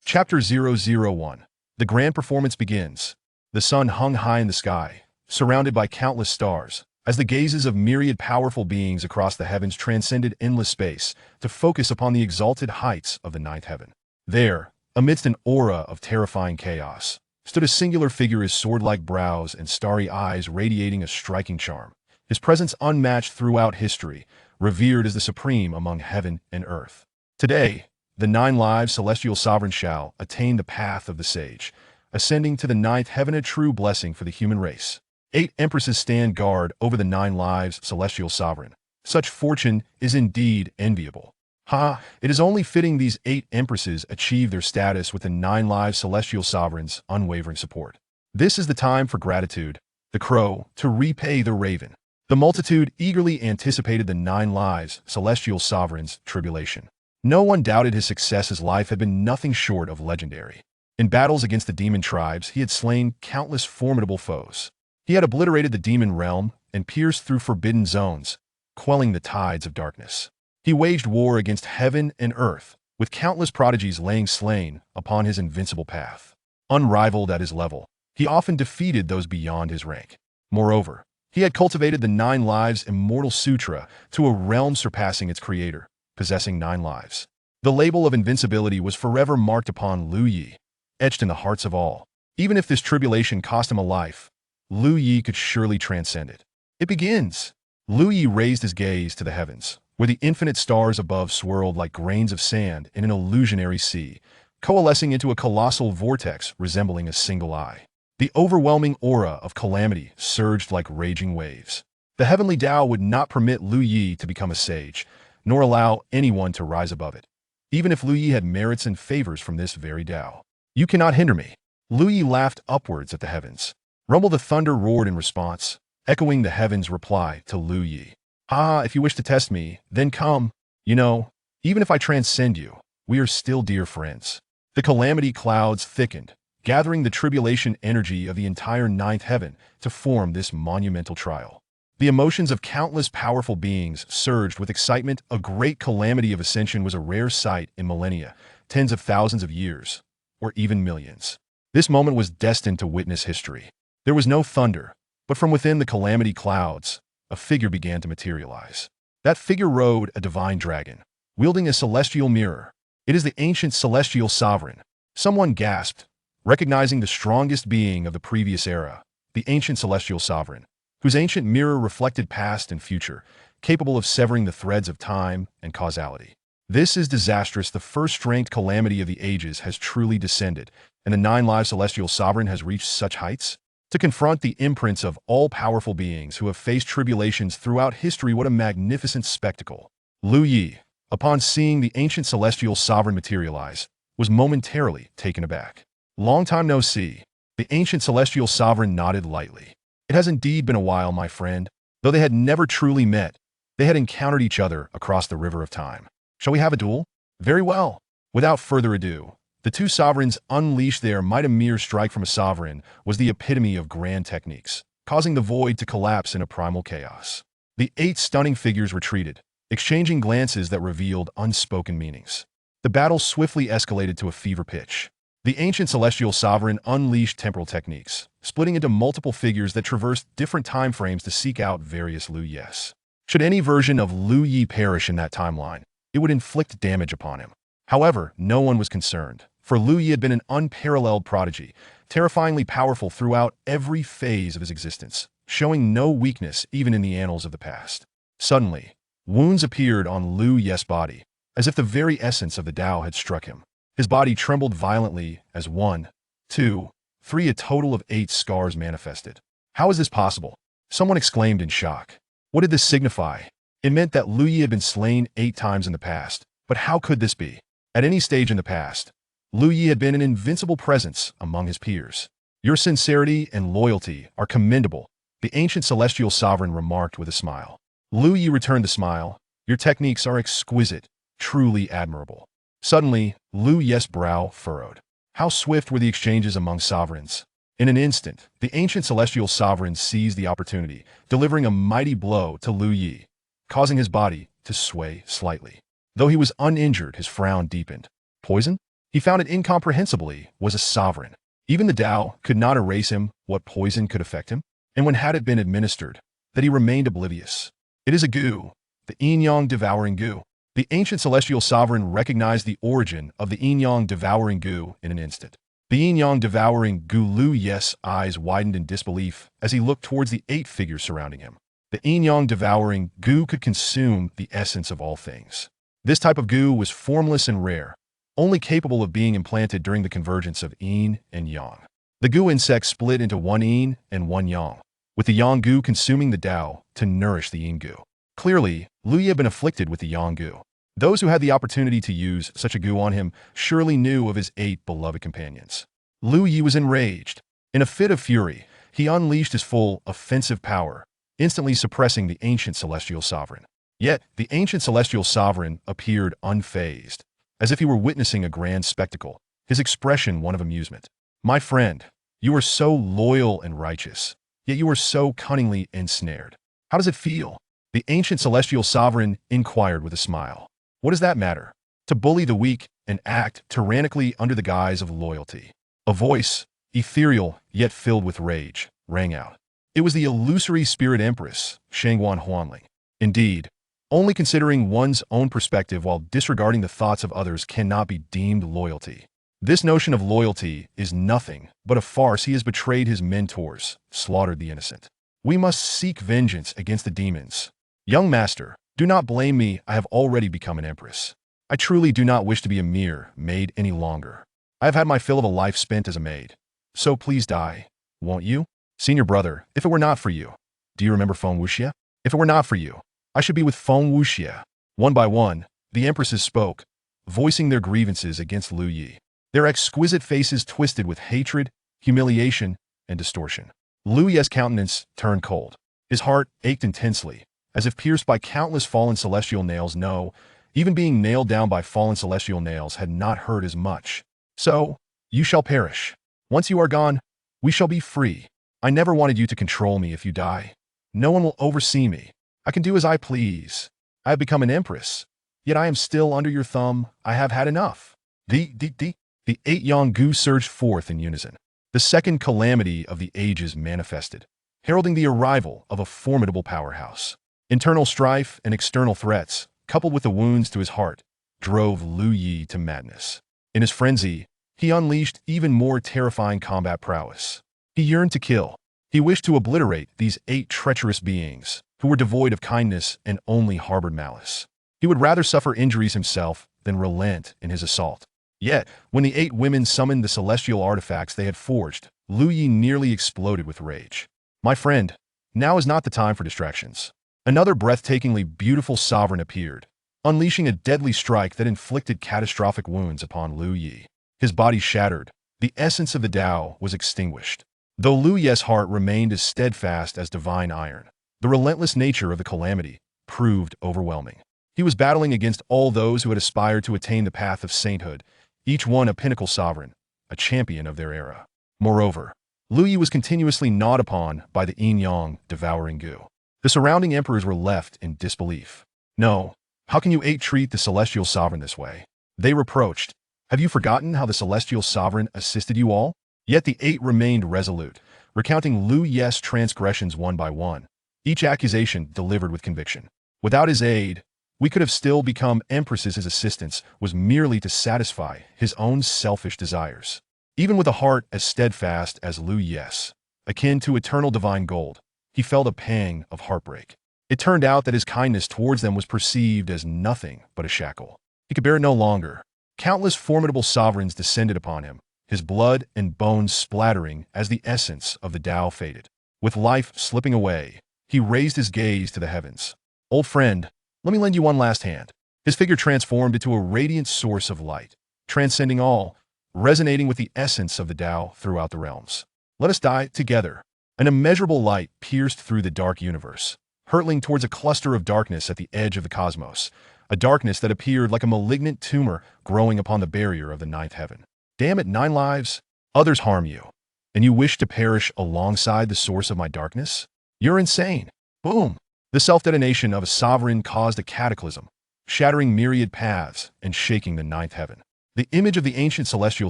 Chapter 001. The grand performance begins. The sun hung high in the sky, surrounded by countless stars, as the gazes of myriad powerful beings across the heavens transcended endless space to focus upon the exalted heights of the ninth heaven. There, amidst an aura of terrifying chaos, stood a singular figure, his sword-like brows and starry eyes radiating a striking charm. His presence unmatched throughout history, revered as the supreme among heaven and earth. Today, the 9 lives Celestial Sovereign shall attain the path of the sage, ascending to the ninth heaven, a true blessing for the human race. 8 empresses stand guard over the 9 lives Celestial Sovereign. Such fortune is indeed enviable. It is only fitting these 8 empresses achieve their status with the 9 lives Celestial Sovereign's unwavering support. This is the time for gratitude, the crow to repay the raven. The multitude eagerly anticipated the 9 lives Celestial Sovereign's tribulation. No one doubted his success. His life had been nothing short of legendary. In battles against the demon tribes, he had slain countless formidable foes. He had obliterated the demon realm and pierced through forbidden zones, quelling the tides of darkness. He waged war against heaven and earth, with countless prodigies laying slain upon his invincible path. Unrivaled at his level, he often defeated those beyond his rank. Moreover, he had cultivated the 9 lives immortal sutra to a realm surpassing its creator, possessing 9 lives. The label of invincibility was forever marked upon Lu Yi, etched in the hearts of all. Even if this tribulation cost him a life, Lu Yi could surely transcend it. It begins. Lu Yi raised his gaze to the heavens, where the infinite stars above swirled like grains of sand in an illusionary sea, coalescing into a colossal vortex resembling a single eye. The overwhelming aura of calamity surged like raging waves. The Heavenly Dao would not permit Lu Yi to become a sage, nor allow anyone to rise above it, even if Lu Yi had merits and favors from this very Dao. You cannot hinder me. Lu Yi laughed upwards at the heavens. Rumble the thunder roared in response, echoing the heavens' reply to Lu Yi. If you wish to test me, then come. You know, even if I transcend you, we are still dear friends. The calamity clouds thickened, gathering the tribulation energy of the entire ninth heaven to form this monumental trial. The emotions of countless powerful beings surged with excitement. A great calamity of ascension was a rare sight in millennia, tens of thousands of years, or even millions. This moment was destined to witness history. There was no thunder, but from within the calamity clouds, a figure began to materialize. That figure rode a divine dragon, wielding a celestial mirror. It is the ancient Celestial Sovereign. Someone gasped, recognizing the strongest being of the previous era, the ancient Celestial Sovereign, whose ancient mirror reflected past and future, capable of severing the threads of time and causality. This is disastrous. The first ranked calamity of the ages has truly descended, and the 9 lives Celestial Sovereign has reached such heights? To confront the imprints of all-powerful beings who have faced tribulations throughout history, what a magnificent spectacle. Lu Yi, upon seeing the ancient Celestial Sovereign materialize, was momentarily taken aback. Long time no see. The ancient Celestial Sovereign nodded lightly. It has indeed been a while, my friend. Though they had never truly met, they had encountered each other across the river of time. Shall we have a duel? Very well. Without further ado, the 2 sovereigns unleashed their might. A mere strike from a sovereign was the epitome of grand techniques, causing the void to collapse in a primal chaos. The 8 stunning figures retreated, exchanging glances that revealed unspoken meanings. The battle swiftly escalated to a fever pitch. The ancient Celestial Sovereign unleashed temporal techniques, splitting into multiple figures that traversed different time frames to seek out various Lu Yis. Should any version of Lu Yi perish in that timeline, it would inflict damage upon him. However, no one was concerned, for Lu Yi had been an unparalleled prodigy, terrifyingly powerful throughout every phase of his existence, showing no weakness even in the annals of the past. Suddenly, wounds appeared on Lu Yi's body, as if the very essence of the Dao had struck him. His body trembled violently as 1, 2, 3, a total of 8 scars manifested. How is this possible? Someone exclaimed in shock. What did this signify? It meant that Lu Yi had been slain 8 times in the past, but how could this be? At any stage in the past, Lu Yi had been an invincible presence among his peers. Your sincerity and loyalty are commendable, the ancient Celestial Sovereign remarked with a smile. Lu Yi returned the smile. Your techniques are exquisite, truly admirable. Suddenly, Lu Yi's brow furrowed. How swift were the exchanges among sovereigns. In an instant, the ancient Celestial Sovereign seized the opportunity, delivering a mighty blow to Lu Yi, causing his body to sway slightly. Though he was uninjured, his frown deepened. Poison? He found it incomprehensibly was a sovereign. Even the Tao could not erase him what poison could affect him, and when had it been administered, that he remained oblivious. It is a goo, the yin-yang devouring goo. The ancient celestial sovereign recognized the origin of the yin-yang devouring goo in an instant. The yin-yang devouring goo Lu Ye's eyes widened in disbelief as he looked towards the 8 figures surrounding him. The yin-yang devouring goo could consume the essence of all things. This type of goo was formless and rare, only capable of being implanted during the convergence of yin and yang. The goo insect split into one yin and one yang, with the yang goo consuming the Tao to nourish the yin goo. Clearly, Lu Ye had been afflicted with the yang goo. Those who had the opportunity to use such a goo on him surely knew of his 8 beloved companions. Lu Yi was enraged. In a fit of fury, he unleashed his full, offensive power, instantly suppressing the ancient celestial sovereign. Yet, the ancient celestial sovereign appeared unfazed, as if he were witnessing a grand spectacle, his expression one of amusement. "My friend, you are so loyal and righteous, yet you are so cunningly ensnared. How does it feel?" The ancient celestial sovereign inquired with a smile. "What does that matter? To bully the weak and act tyrannically under the guise of loyalty." A voice, ethereal yet filled with rage, rang out. It was the illusory spirit empress, Shangguan Huanling. Indeed, only considering one's own perspective while disregarding the thoughts of others cannot be deemed loyalty. This notion of loyalty is nothing but a farce. He has betrayed his mentors, slaughtered the innocent. We must seek vengeance against the demons. Young master, do not blame me. I have already become an empress. I truly do not wish to be a mere maid any longer. I have had my fill of a life spent as a maid. So please die, won't you? Senior brother, if it were not for you. Do you remember Feng Wuxia? If it were not for you, I should be with Feng Wuxia. One by one, the empresses spoke, voicing their grievances against Lu Yi. Their exquisite faces twisted with hatred, humiliation, and distortion. Lu Yi's countenance turned cold. His heart ached intensely, as if pierced by countless fallen celestial nails. No, even being nailed down by fallen celestial nails had not hurt as much. So, you shall perish. Once you are gone, we shall be free. I never wanted you to control me. If you die, no one will oversee me. I can do as I please. I have become an empress, yet I am still under your thumb. I have had enough. The 8 yang gu surged forth in unison. The second calamity of the ages manifested, heralding the arrival of a formidable powerhouse. Internal strife and external threats, coupled with the wounds to his heart, drove Lu Yi to madness. In his frenzy, he unleashed even more terrifying combat prowess. He yearned to kill. He wished to obliterate these 8 treacherous beings, who were devoid of kindness and only harbored malice. He would rather suffer injuries himself than relent in his assault. Yet, when the 8 women summoned the celestial artifacts they had forged, Lu Yi nearly exploded with rage. "My friend, now is not the time for distractions." Another breathtakingly beautiful sovereign appeared, unleashing a deadly strike that inflicted catastrophic wounds upon Lu Yi. His body shattered, the essence of the Tao was extinguished. Though Lu Yi's heart remained as steadfast as divine iron, the relentless nature of the calamity proved overwhelming. He was battling against all those who had aspired to attain the path of sainthood, each one a pinnacle sovereign, a champion of their era. Moreover, Lu Yi was continuously gnawed upon by the yin-yang devouring goo. The surrounding emperors were left in disbelief. "No, how can you 8 treat the celestial sovereign this way?" they reproached. "Have you forgotten how the celestial sovereign assisted you all?" Yet the 8 remained resolute, recounting Lu Yi's transgressions one by one, each accusation delivered with conviction. Without his aid, we could have still become empresses. His assistance was merely to satisfy his own selfish desires. Even with a heart as steadfast as Lu Yi's, akin to eternal divine gold, he felt a pang of heartbreak. It turned out that his kindness towards them was perceived as nothing but a shackle. He could bear it no longer. Countless formidable sovereigns descended upon him, his blood and bones splattering as the essence of the Tao faded. With life slipping away, he raised his gaze to the heavens. "Old friend, let me lend you one last hand." His figure transformed into a radiant source of light, transcending all, resonating with the essence of the Tao throughout the realms. "Let us die together." An immeasurable light pierced through the dark universe, hurtling towards a cluster of darkness at the edge of the cosmos, a darkness that appeared like a malignant tumor growing upon the barrier of the 9th heaven. "Damn it, 9 lives! Others harm you, and you wish to perish alongside the source of my darkness? You're insane!" Boom! The self-detonation of a sovereign caused a cataclysm, shattering myriad paths and shaking the 9th heaven. The image of the ancient celestial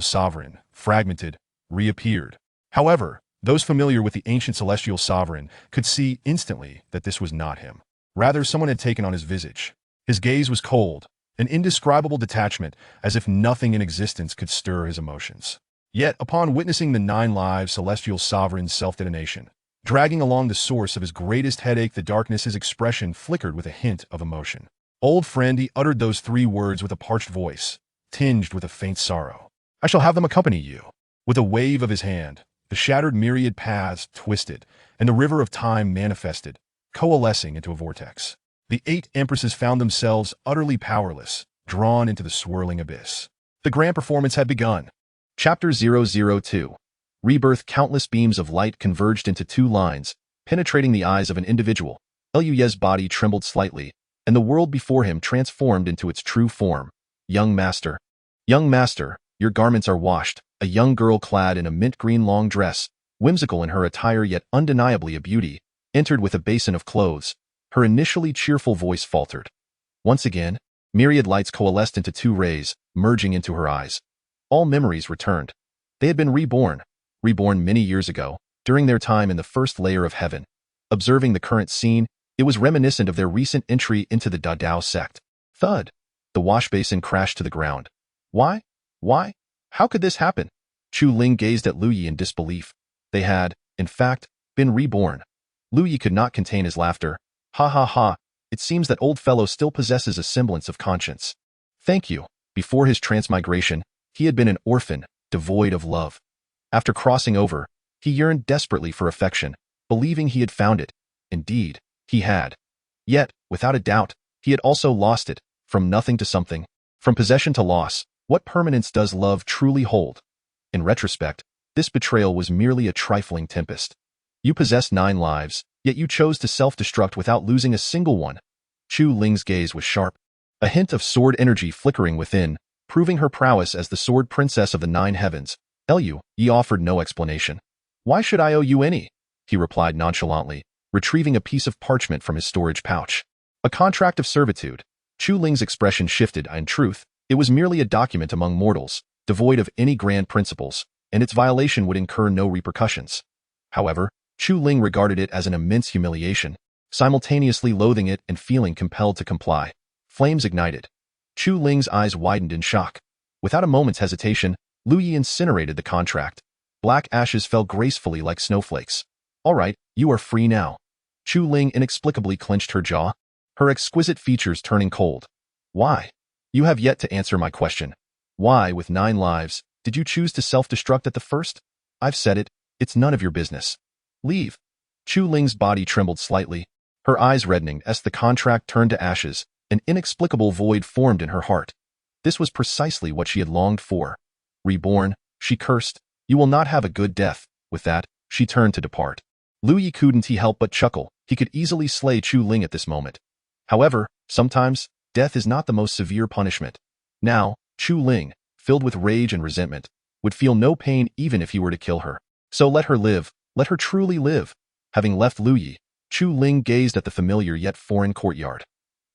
sovereign, fragmented, reappeared. However, those familiar with the ancient celestial sovereign could see instantly that this was not him. Rather, someone had taken on his visage. His gaze was cold, an indescribable detachment, as if nothing in existence could stir his emotions. Yet, upon witnessing the 9 lives celestial sovereign's self-detonation, dragging along the source of his greatest headache, the darkness, his expression flickered with a hint of emotion. Old friend, he uttered those 3 words with a parched voice, tinged with a faint sorrow. I shall have them accompany you. With a wave of his hand, the shattered myriad paths twisted, and the river of time manifested, coalescing into a vortex. The 8 empresses found themselves utterly powerless, drawn into the swirling abyss. The grand performance had begun. Chapter 002. Rebirth. Countless beams of light converged into 2 lines, penetrating the eyes of an individual. Luy's body trembled slightly, and the world before him transformed into its true form. Young Master. Young Master, your garments are washed. A young girl clad in a mint green long dress, whimsical in her attire yet undeniably a beauty, entered with a basin of clothes. Her initially cheerful voice faltered. Once again, myriad lights coalesced into 2 rays, merging into her eyes. All memories returned. They had been reborn many years ago, during their time in the first layer of heaven. Observing the current scene, it was reminiscent of their recent entry into the Dao sect. Thud! The wash basin crashed to the ground. Why? Why? How could this happen? Chu Ling gazed at Luyi in disbelief. They had, in fact, been reborn. Luyi could not contain his laughter. Ha ha ha, it seems that old fellow still possesses a semblance of conscience. Thank you. Before his transmigration, he had been an orphan, devoid of love. After crossing over, he yearned desperately for affection, believing he had found it. Indeed, he had. Yet, without a doubt, he had also lost it, from nothing to something, from possession to loss. What permanence does love truly hold? In retrospect, this betrayal was merely a trifling tempest. You possess 9 lives, yet you chose to self-destruct without losing a single one. Chu Ling's gaze was sharp, a hint of sword energy flickering within, proving her prowess as the sword princess of the 9 heavens. Ye offered no explanation. Why should I owe you any? He replied nonchalantly, retrieving a piece of parchment from his storage pouch. A contract of servitude. Chu Ling's expression shifted. In truth, it was merely a document among mortals, devoid of any grand principles, and its violation would incur no repercussions. However, Chu Ling regarded it as an immense humiliation, simultaneously loathing it and feeling compelled to comply. Flames ignited. Chu Ling's eyes widened in shock. Without a moment's hesitation, Luyi incinerated the contract. Black ashes fell gracefully like snowflakes. All right, you are free now. Chu Ling inexplicably clenched her jaw, her exquisite features turning cold. Why? You have yet to answer my question. Why, with 9 lives, did you choose to self-destruct at the first? I've said it, it's none of your business. Leave. Chu Ling's body trembled slightly, her eyes reddening as the contract turned to ashes. An inexplicable void formed in her heart. This was precisely what she had longed for. Reborn, she cursed. You will not have a good death. With that, she turned to depart. Luyi couldn't help but chuckle. He could easily slay Chu Ling at this moment. However, sometimes, death is not the most severe punishment. Now, Chu Ling, filled with rage and resentment, would feel no pain even if he were to kill her. So let her live, let her truly live. Having left Luyi, Chu Ling gazed at the familiar yet foreign courtyard.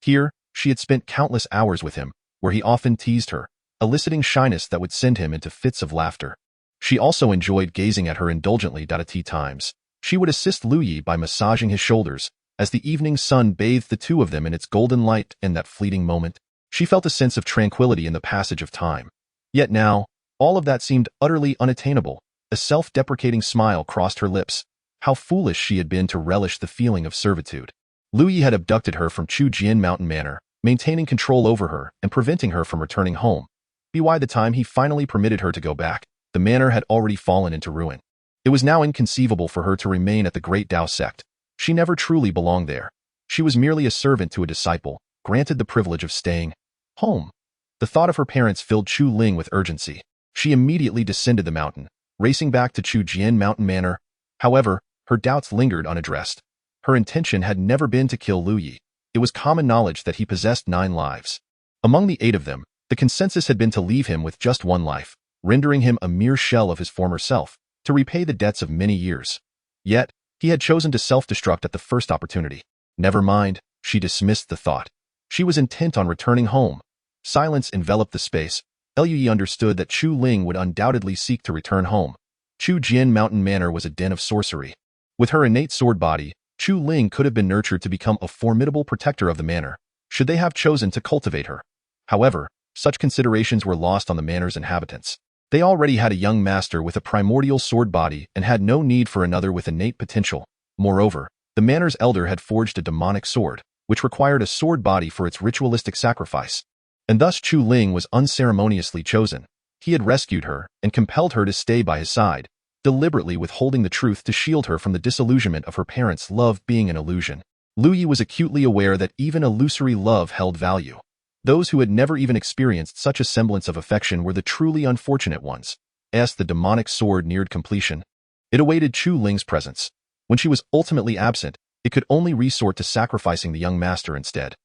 Here, she had spent countless hours with him, where he often teased her, eliciting shyness that would send him into fits of laughter. She also enjoyed gazing at her indulgently at tea times. She would assist Luyi by massaging his shoulders, as the evening sun bathed the 2 of them in its golden light. In that fleeting moment, she felt a sense of tranquility in the passage of time. Yet now, all of that seemed utterly unattainable. A self-deprecating smile crossed her lips. How foolish she had been to relish the feeling of servitude. Luyi had abducted her from Chujian Mountain Manor, maintaining control over her and preventing her from returning home. By the time he finally permitted her to go back, the manor had already fallen into ruin. It was now inconceivable for her to remain at the Great Dao sect. She never truly belonged there. She was merely a servant to a disciple, granted the privilege of staying home. The thought of her parents filled Chu Ling with urgency. She immediately descended the mountain, racing back to Chujian Mountain Manor. However, her doubts lingered unaddressed. Her intention had never been to kill Luyi. It was common knowledge that he possessed 9 lives. Among the 8 of them, the consensus had been to leave him with just 1 life, rendering him a mere shell of his former self, to repay the debts of many years. Yet, he had chosen to self-destruct at the first opportunity. Never mind, she dismissed the thought. She was intent on returning home. Silence enveloped the space. Liu understood that Chu Ling would undoubtedly seek to return home. Chu Jian Mountain Manor was a den of sorcery. With her innate sword body, Chu Ling could have been nurtured to become a formidable protector of the manor, should they have chosen to cultivate her. However, such considerations were lost on the manor's inhabitants. They already had a young master with a primordial sword body and had no need for another with innate potential. Moreover, the manor's elder had forged a demonic sword, which required a sword body for its ritualistic sacrifice. And thus Chu Ling was unceremoniously chosen. He had rescued her and compelled her to stay by his side, deliberately withholding the truth to shield her from the disillusionment of her parents' love being an illusion. Liu was acutely aware that even illusory love held value. Those who had never even experienced such a semblance of affection were the truly unfortunate ones. As the demonic sword neared completion, it awaited Chu Ling's presence. When she was ultimately absent, it could only resort to sacrificing the young master instead.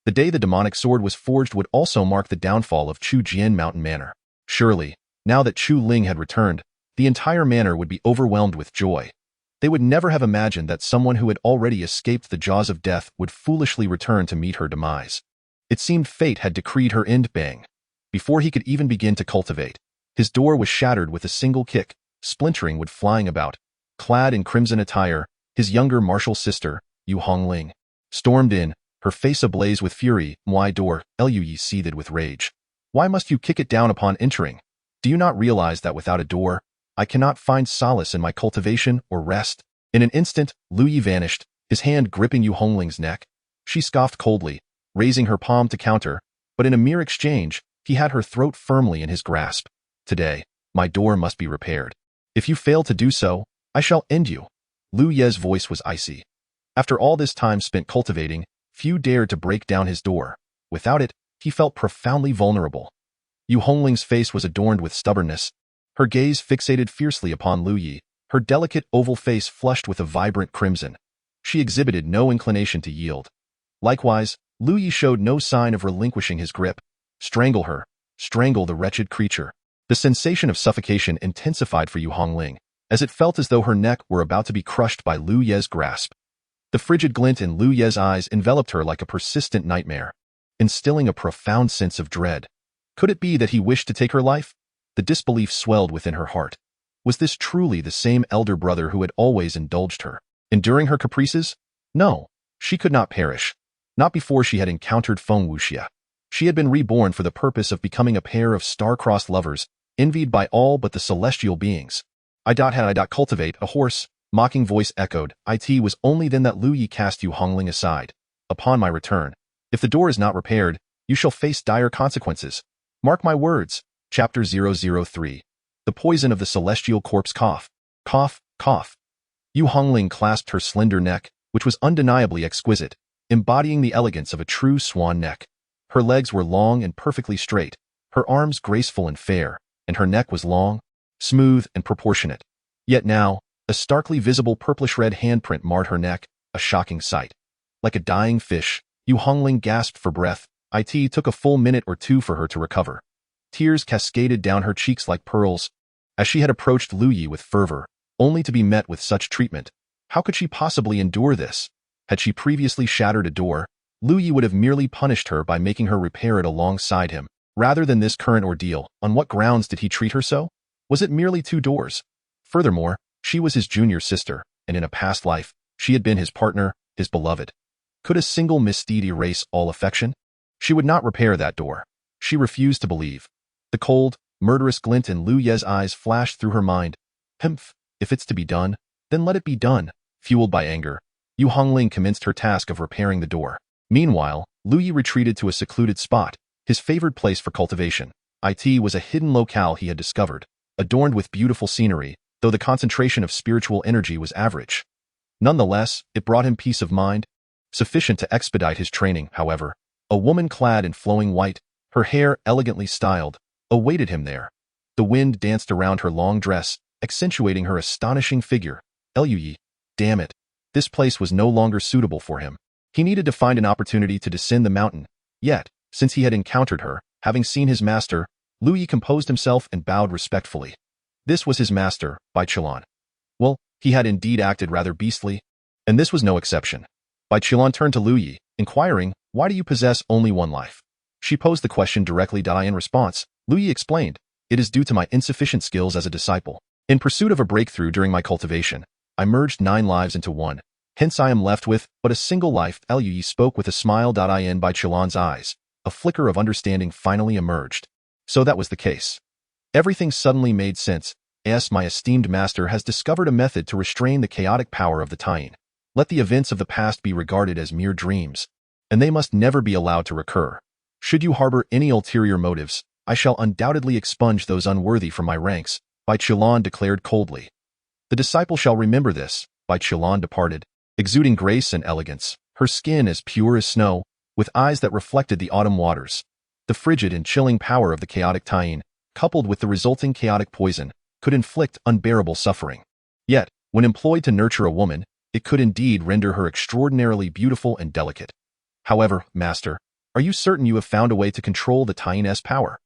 The day the demonic sword was forged would also mark the downfall of Chu Jian Mountain Manor. Surely, now that Chu Ling had returned, the entire manor would be overwhelmed with joy. They would never have imagined that someone who had already escaped the jaws of death would foolishly return to meet her demise. It seemed fate had decreed her end. Bang. Before he could even begin to cultivate, his door was shattered with a single kick, splintering wood flying about. Clad in crimson attire, his younger martial sister, Yu Hongling, stormed in, her face ablaze with fury. My door, Liu seethed with rage. Why must you kick it down upon entering? Do you not realize that without a door, I cannot find solace in my cultivation or rest? In an instant, Liu vanished, his hand gripping Yu Hongling's neck. She scoffed coldly, raising her palm to counter, but in a mere exchange, he had her throat firmly in his grasp. Today, my door must be repaired. If you fail to do so, I shall end you. Liu Ye's voice was icy. After all this time spent cultivating, few dared to break down his door. Without it, he felt profoundly vulnerable. Yu Hongling's face was adorned with stubbornness, her gaze fixated fiercely upon Liu, her delicate oval face flushed with a vibrant crimson. She exhibited no inclination to yield. Likewise, Liu showed no sign of relinquishing his grip. Strangle her. Strangle the wretched creature. The sensation of suffocation intensified for Yu Hongling, as it felt as though her neck were about to be crushed by Liu Ye's grasp. The frigid glint in Liu Ye's eyes enveloped her like a persistent nightmare, instilling a profound sense of dread. Could it be that he wished to take her life? The disbelief swelled within her heart. Was this truly the same elder brother who had always indulged her, enduring her caprices? No, she could not perish. Not before she had encountered Feng Wuxia. She had been reborn for the purpose of becoming a pair of star-crossed lovers, envied by all but the celestial beings. Cultivate a horse, mocking voice echoed. It was only then that Liu cast Yu Hongling aside. Upon my return, if the door is not repaired, you shall face dire consequences. Mark my words. Chapter 003. The Poison of the Celestial Corpse. Cough. Cough, cough. Yu Hongling clasped her slender neck, which was undeniably exquisite, embodying the elegance of a true swan neck. Her legs were long and perfectly straight, her arms graceful and fair, and her neck was long, smooth, and proportionate. Yet now, a starkly visible purplish-red handprint marred her neck, a shocking sight. Like a dying fish, Yu Hongling gasped for breath. It took a full minute or two for her to recover. Tears cascaded down her cheeks like pearls, as she had approached Liu with fervor, only to be met with such treatment. How could she possibly endure this? Had she previously shattered a door, Liu would have merely punished her by making her repair it alongside him. Rather than this current ordeal, on what grounds did he treat her so? Was it merely 2 doors? Furthermore, she was his junior sister, and in a past life, she had been his partner, his beloved. Could a single misdeed erase all affection? She would not repair that door. She refused to believe. The cold, murderous glint in Liu Ye's eyes flashed through her mind. Humph, if it's to be done, then let it be done. Fueled by anger, Yu Hongling commenced her task of repairing the door. Meanwhile, Liu retreated to a secluded spot, his favored place for cultivation. It was a hidden locale he had discovered, adorned with beautiful scenery, though the concentration of spiritual energy was average. Nonetheless, it brought him peace of mind, sufficient to expedite his training. However, a woman clad in flowing white, her hair elegantly styled, awaited him there. The wind danced around her long dress, accentuating her astonishing figure. Liu, damn it. This place was no longer suitable for him. He needed to find an opportunity to descend the mountain. Yet, since he had encountered her, having seen his master, Liu composed himself and bowed respectfully. This was his master, Bai Qilan. Well, he had indeed acted rather beastly, and this was no exception. Bai Qilan turned to Liu, inquiring, why do you possess only one life? She posed the question directly. In response, Lu Yi explained, "It is due to my insufficient skills as a disciple. In pursuit of a breakthrough during my cultivation, I merged 9 lives into one. Hence I am left with but a single life." Lu Yi spoke with a smile. In by Qilan's eyes, a flicker of understanding finally emerged. So that was the case. Everything suddenly made sense. My esteemed master has discovered a method to restrain the chaotic power of the Tayin. Let the events of the past be regarded as mere dreams, and they must never be allowed to recur. Should you harbor any ulterior motives, I shall undoubtedly expunge those unworthy from my ranks," Bai Qilan declared coldly. "The disciple shall remember this." Bai Qilan departed, exuding grace and elegance, her skin as pure as snow, with eyes that reflected the autumn waters. The frigid and chilling power of the chaotic Tayin, coupled with the resulting chaotic poison, could inflict unbearable suffering. Yet, when employed to nurture a woman, it could indeed render her extraordinarily beautiful and delicate. "However, Master, are you certain you have found a way to control the Tayin's power?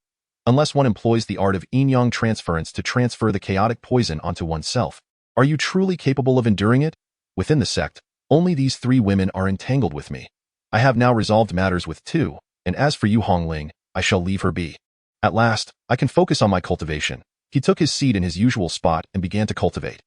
Unless one employs the art of yin-yang transference to transfer the chaotic poison onto oneself, are you truly capable of enduring it? Within the sect, only these 3 women are entangled with me. I have now resolved matters with 2, and as for you Hongling, I shall leave her be. At last, I can focus on my cultivation." He took his seat in his usual spot and began to cultivate.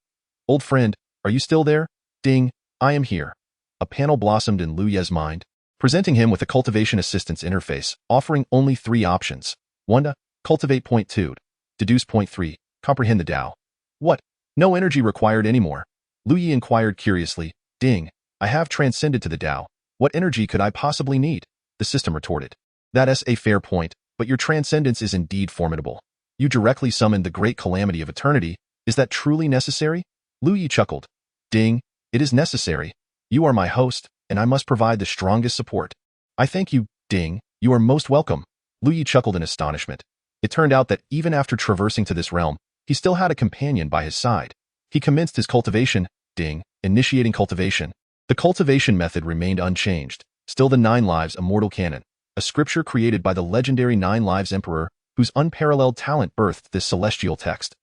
"Old friend, are you still there?" "Ding, I am here." A panel blossomed in Lu Ye's mind, presenting him with a cultivation assistance interface, offering only 3 options. 1. Cultivate. 2. Deduce. 3. Comprehend the Tao. "What? No energy required anymore?" Lu Yi inquired curiously. "Ding, I have transcended to the Tao. What energy could I possibly need?" The system retorted. "That's a fair point, but your transcendence is indeed formidable. You directly summoned the great calamity of eternity. Is that truly necessary?" Lu Yi chuckled. "Ding, it is necessary. You are my host, and I must provide the strongest support." "I thank you, Ding. You are most welcome." Lu Yi chuckled in astonishment. It turned out that even after traversing to this realm, he still had a companion by his side. He commenced his cultivation. Ding, initiating cultivation. The cultivation method remained unchanged. Still the 9 lives immortal canon, a scripture created by the legendary 9 lives emperor, whose unparalleled talent birthed this celestial text.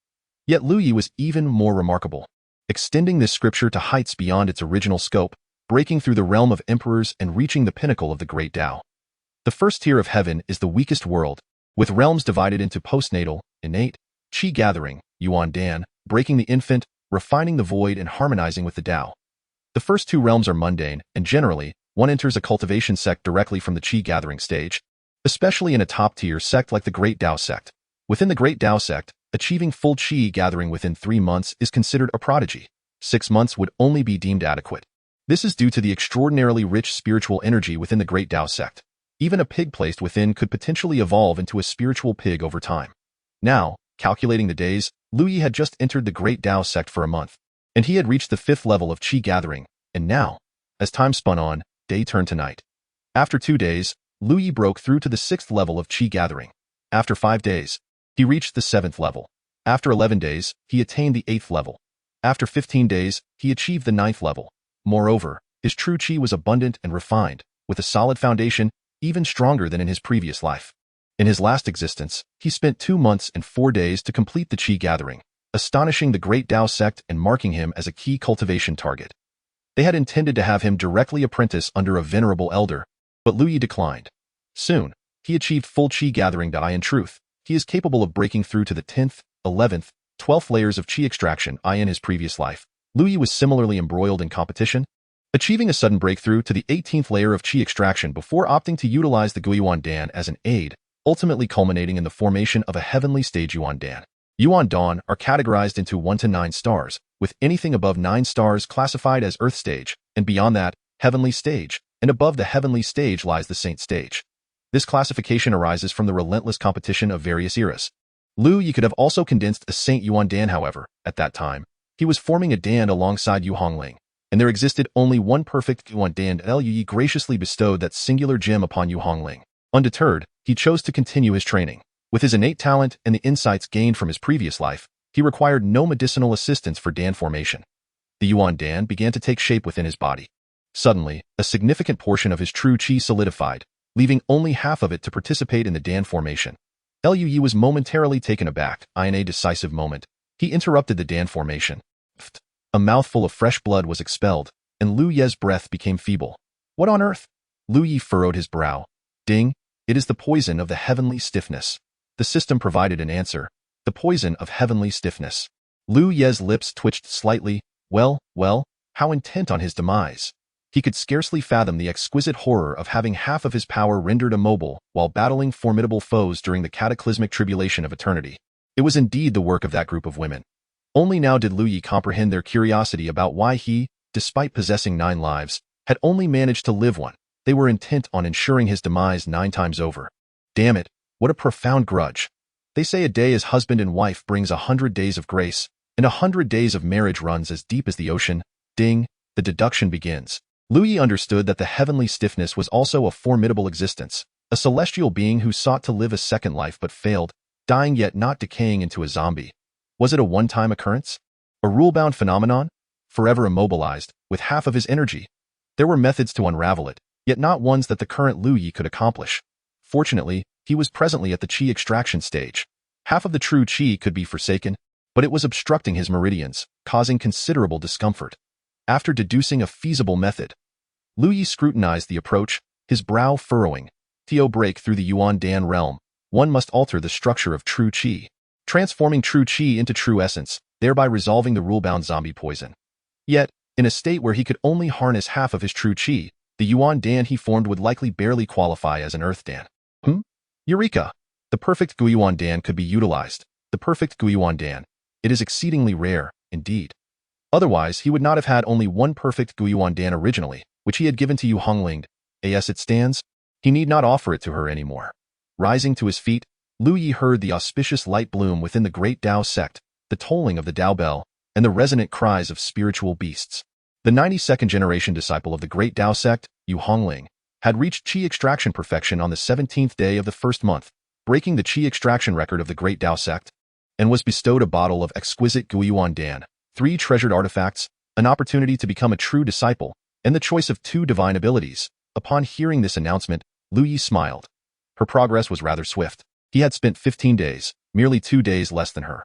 Yet Lu Yi was even more remarkable, extending this scripture to heights beyond its original scope, breaking through the realm of emperors and reaching the pinnacle of the great Tao. The first tier of heaven is the weakest world, with realms divided into postnatal, innate, qi gathering, yuan dan, breaking the infant, refining the void and harmonizing with the Tao. The first 2 realms are mundane, and generally, one enters a cultivation sect directly from the qi gathering stage, especially in a top-tier sect like the Great Dao sect. Within the Great Dao sect, achieving full qi gathering within 3 months is considered a prodigy. 6 months would only be deemed adequate. This is due to the extraordinarily rich spiritual energy within the Great Dao sect. Even a pig placed within could potentially evolve into a spiritual pig over time. Now, calculating the days, Lu Yi had just entered the Great Dao sect for a month, and he had reached the 5th level of qi gathering, and now, as time spun on, day turned to night. After 2 days, Lu Yi broke through to the 6th level of qi gathering. After 5 days, he reached the 7th level. After 11 days, he attained the 8th level. After 15 days, he achieved the 9th level. Moreover, his true qi was abundant and refined, with a solid foundation, even stronger than in his previous life. In his last existence, he spent 2 months and 4 days to complete the qi gathering, astonishing the Great Dao sect and marking him as a key cultivation target. They had intended to have him directly apprentice under a venerable elder, but Lu Yi declined. Soon, he achieved full qi gathering. In truth, he is capable of breaking through to the 10th, 11th, 12th layers of qi extraction. In his previous life, Lu Yi was similarly embroiled in competition, achieving a sudden breakthrough to the 18th layer of qi extraction before opting to utilize the Guiyuan Dan as an aid, ultimately culminating in the formation of a heavenly stage Yuan Dan. Yuan Dan are categorized into 1 to 9 stars, with anything above 9 stars classified as Earth stage, and beyond that, heavenly stage, and above the heavenly stage lies the saint stage. This classification arises from the relentless competition of various eras. Lu Yi could have also condensed a Saint Yuan Dan, however, at that time, he was forming a Dan alongside Yu Hongling, and there existed only one perfect Yuan Dan. Lu Yi graciously bestowed that singular gem upon Yu Hongling. Undeterred, he chose to continue his training. With his innate talent and the insights gained from his previous life, he required no medicinal assistance for Dan formation. The Yuan Dan began to take shape within his body. Suddenly, a significant portion of his true qi solidified, leaving only half of it to participate in the Dan formation. Lu Yi was momentarily taken aback. In a decisive moment, he interrupted the Dan formation. A mouthful of fresh blood was expelled, and Lu Ye's breath became feeble. What on earth? Lu Yi furrowed his brow. Ding, it is the poison of the heavenly stiffness. The system provided an answer. The poison of heavenly stiffness. Lu Ye's lips twitched slightly. Well, how intent on his demise. He could scarcely fathom the exquisite horror of having half of his power rendered immobile while battling formidable foes during the cataclysmic tribulation of eternity. It was indeed the work of that group of women. Only now did Lu Yi comprehend their curiosity about why he, despite possessing 9 lives, had only managed to live one. They were intent on ensuring his demise 9 times over. Damn it, what a profound grudge. They say a day as husband and wife brings 100 days of grace, and 100 days of marriage runs as deep as the ocean. Ding, the deduction begins. Lu Yi understood that the heavenly stiffness was also a formidable existence, a celestial being who sought to live a second life but failed, dying yet not decaying into a zombie. Was it a one-time occurrence? A rule-bound phenomenon? Forever immobilized, with half of his energy? There were methods to unravel it, yet not ones that the current Lu Yi could accomplish. Fortunately, he was presently at the qi extraction stage. Half of the true qi could be forsaken, but it was obstructing his meridians, causing considerable discomfort. After deducing a feasible method, Lu Yi scrutinized the approach, his brow furrowing. To break through the Yuan Dan realm, one must alter the structure of true qi, transforming true qi into true essence, thereby resolving the rule-bound zombie poison. Yet, in a state where he could only harness half of his true qi, the Yuan Dan he formed would likely barely qualify as an Earth Dan. Eureka! The perfect Guyuan Dan could be utilized. The perfect Guyuan Dan. It is exceedingly rare, indeed. Otherwise, he would not have had only one perfect Guyuan Dan originally, which he had given to Yu Hongling. As it stands, he need not offer it to her anymore. Rising to his feet, Lu Yi heard the auspicious light bloom within the great Dao sect, the tolling of the Dao bell, and the resonant cries of spiritual beasts. The 92nd generation disciple of the great Dao sect, Yu Hongling, had reached qi extraction perfection on the 17th day of the first month, breaking the qi extraction record of the great Dao sect, and was bestowed a bottle of exquisite Guyuan Dan, 3 treasured artifacts, an opportunity to become a true disciple, and the choice of 2 divine abilities. Upon hearing this announcement, Lu Yi smiled. Her progress was rather swift. He had spent 15 days, merely 2 days less than her.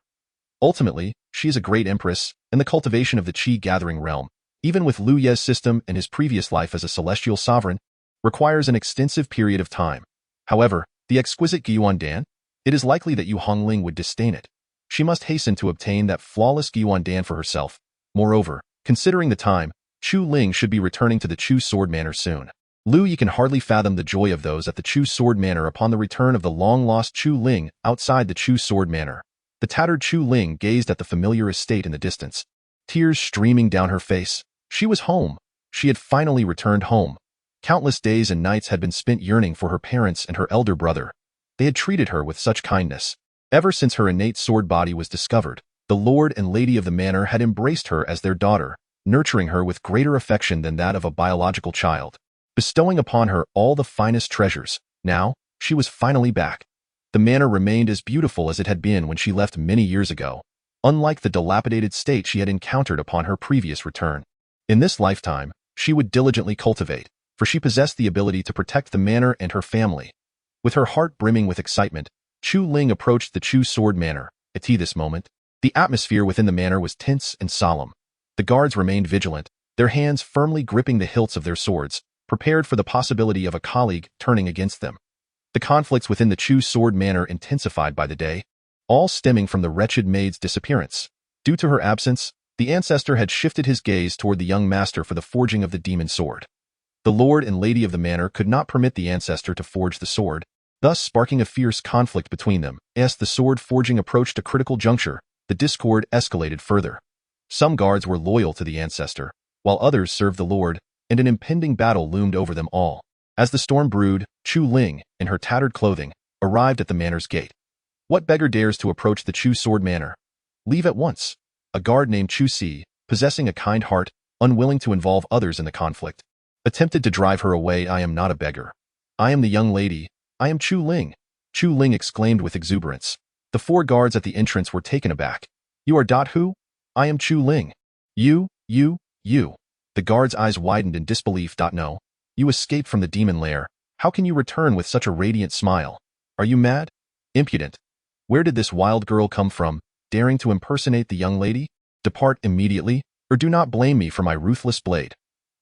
Ultimately, she is a great empress, and the cultivation of the qi-gathering realm, even with Lu Ye's system and his previous life as a celestial sovereign, requires an extensive period of time. However, the exquisite Guyuan Dan, it is likely that Yu Hongling would disdain it. She must hasten to obtain that flawless Guyuan Dan for herself. Moreover, considering the time, Chu Ling should be returning to the Chu Sword Manor soon. Lu Yi can hardly fathom the joy of those at the Chu Sword Manor upon the return of the long-lost Chu Ling outside the Chu Sword Manor. The tattered Chu Ling gazed at the familiar estate in the distance, tears streaming down her face. She was home. She had finally returned home. Countless days and nights had been spent yearning for her parents and her elder brother. They had treated her with such kindness. Ever since her innate sword body was discovered, the lord and lady of the manor had embraced her as their daughter, nurturing her with greater affection than that of a biological child, bestowing upon her all the finest treasures. Now, she was finally back. The manor remained as beautiful as it had been when she left many years ago, unlike the dilapidated state she had encountered upon her previous return. In this lifetime, she would diligently cultivate, for she possessed the ability to protect the manor and her family. With her heart brimming with excitement, Chu Ling approached the Chu Sword Manor. At this moment, the atmosphere within the manor was tense and solemn. The guards remained vigilant, their hands firmly gripping the hilts of their swords, prepared for the possibility of a colleague turning against them. The conflicts within the Chu Sword Manor intensified by the day, all stemming from the wretched maid's disappearance. Due to her absence, the ancestor had shifted his gaze toward the young master for the forging of the demon sword. The lord and lady of the manor could not permit the ancestor to forge the sword, thus sparking a fierce conflict between them. As the sword forging approached a critical juncture, the discord escalated further. Some guards were loyal to the ancestor, while others served the lord, and an impending battle loomed over them all. As the storm brewed, Chu Ling, in her tattered clothing, arrived at the manor's gate. What beggar dares to approach the Chu Sword Manor? Leave at once. A guard named Chu Si, possessing a kind heart, unwilling to involve others in the conflict, attempted to drive her away. I am not a beggar. I am the young lady. I am Chu Ling. Chu Ling exclaimed with exuberance. The 4 guards at the entrance were taken aback. You are who? I am Chu Ling. You. The guard's eyes widened in disbelief. No. You escaped from the demon lair. How can you return with such a radiant smile? Are you mad? Impudent. Where did this wild girl come from, daring to impersonate the young lady? Depart immediately, or do not blame me for my ruthless blade.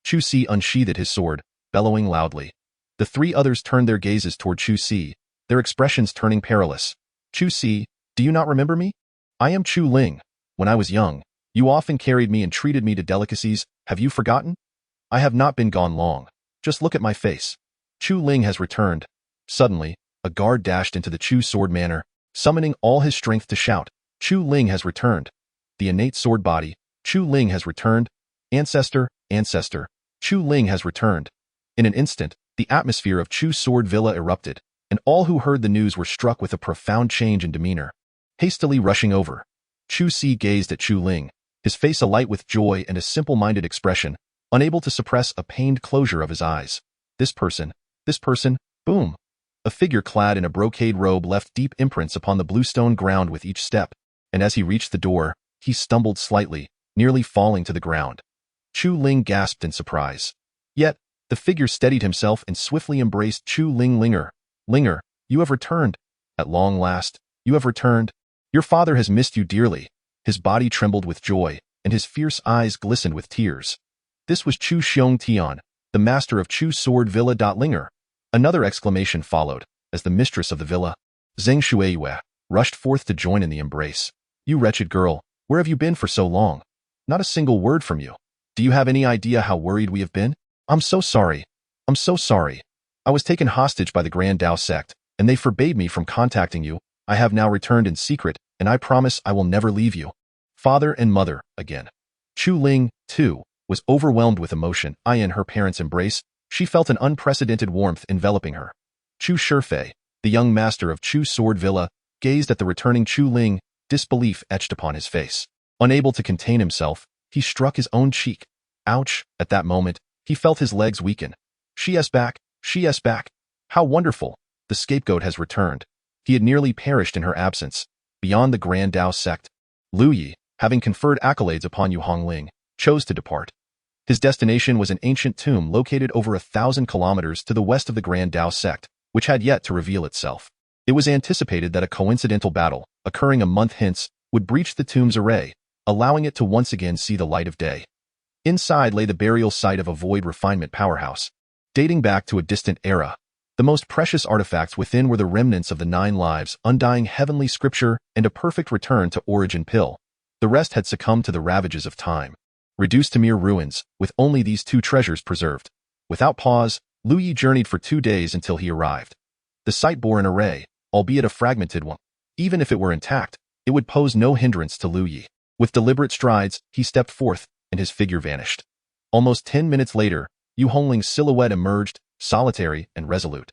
Chu Si unsheathed his sword, bellowing loudly. The 3 others turned their gazes toward Chu Si, their expressions turning perilous. Chu Si, do you not remember me? I am Chu Ling. When I was young, you often carried me and treated me to delicacies. Have you forgotten? I have not been gone long. Just look at my face. Chu Ling has returned. Suddenly, a guard dashed into the Chu sword manor, summoning all his strength to shout, Chu Ling has returned. The innate sword body, Chu Ling has returned. Ancestor, ancestor, Chu Ling has returned. In an instant, the atmosphere of Chu Sword Villa erupted, and all who heard the news were struck with a profound change in demeanor. Hastily rushing over, Chu Si gazed at Chu Ling, his face alight with joy and a simple-minded expression, unable to suppress a pained closure of his eyes. This person, boom! A figure clad in a brocade robe left deep imprints upon the bluestone ground with each step, and as he reached the door, he stumbled slightly, nearly falling to the ground. Chu Ling gasped in surprise. Yet, the figure steadied himself and swiftly embraced Chu Ling. Linger, you have returned. At long last, you have returned. Your father has missed you dearly. His body trembled with joy, and his fierce eyes glistened with tears. This was Chu Xiong Tian, the master of Chu Sword Villa. Linger. Another exclamation followed, as the mistress of the villa, Zheng Shuiyue, rushed forth to join in the embrace. You wretched girl, where have you been for so long? Not a single word from you. Do you have any idea how worried we have been? I'm so sorry. I'm so sorry. I was taken hostage by the Grand Dao sect, and they forbade me from contacting you. I have now returned in secret, and I promise I will never leave you. Father and mother, again. Chu Ling, too, was overwhelmed with emotion. In her parents' embrace, she felt an unprecedented warmth enveloping her. Chu Shifei, the young master of Chu Sword Villa, gazed at the returning Chu Ling, disbelief etched upon his face. Unable to contain himself, he struck his own cheek. Ouch! At that moment, he felt his legs weaken. She is back. She is back. How wonderful! The scapegoat has returned. He had nearly perished in her absence. Beyond the Grand Dao sect, Lu Yi, having conferred accolades upon Yu Hongling, chose to depart. His destination was an ancient tomb located over 1,000 kilometers to the west of the Grand Dao sect, which had yet to reveal itself. It was anticipated that a coincidental battle, occurring a month hence, would breach the tomb's array, allowing it to once again see the light of day. Inside lay the burial site of a void refinement powerhouse. Dating back to a distant era, the most precious artifacts within were the remnants of the 9 lives, undying heavenly scripture, and a perfect return to origin pill. The rest had succumbed to the ravages of time, reduced to mere ruins, with only these 2 treasures preserved. Without pause, Lu Yi journeyed for 2 days until he arrived. The site bore an array, albeit a fragmented one. Even if it were intact, it would pose no hindrance to Lu Yi. With deliberate strides, he stepped forth, and his figure vanished. Almost 10 minutes later, Yu Hongling's silhouette emerged, solitary and resolute.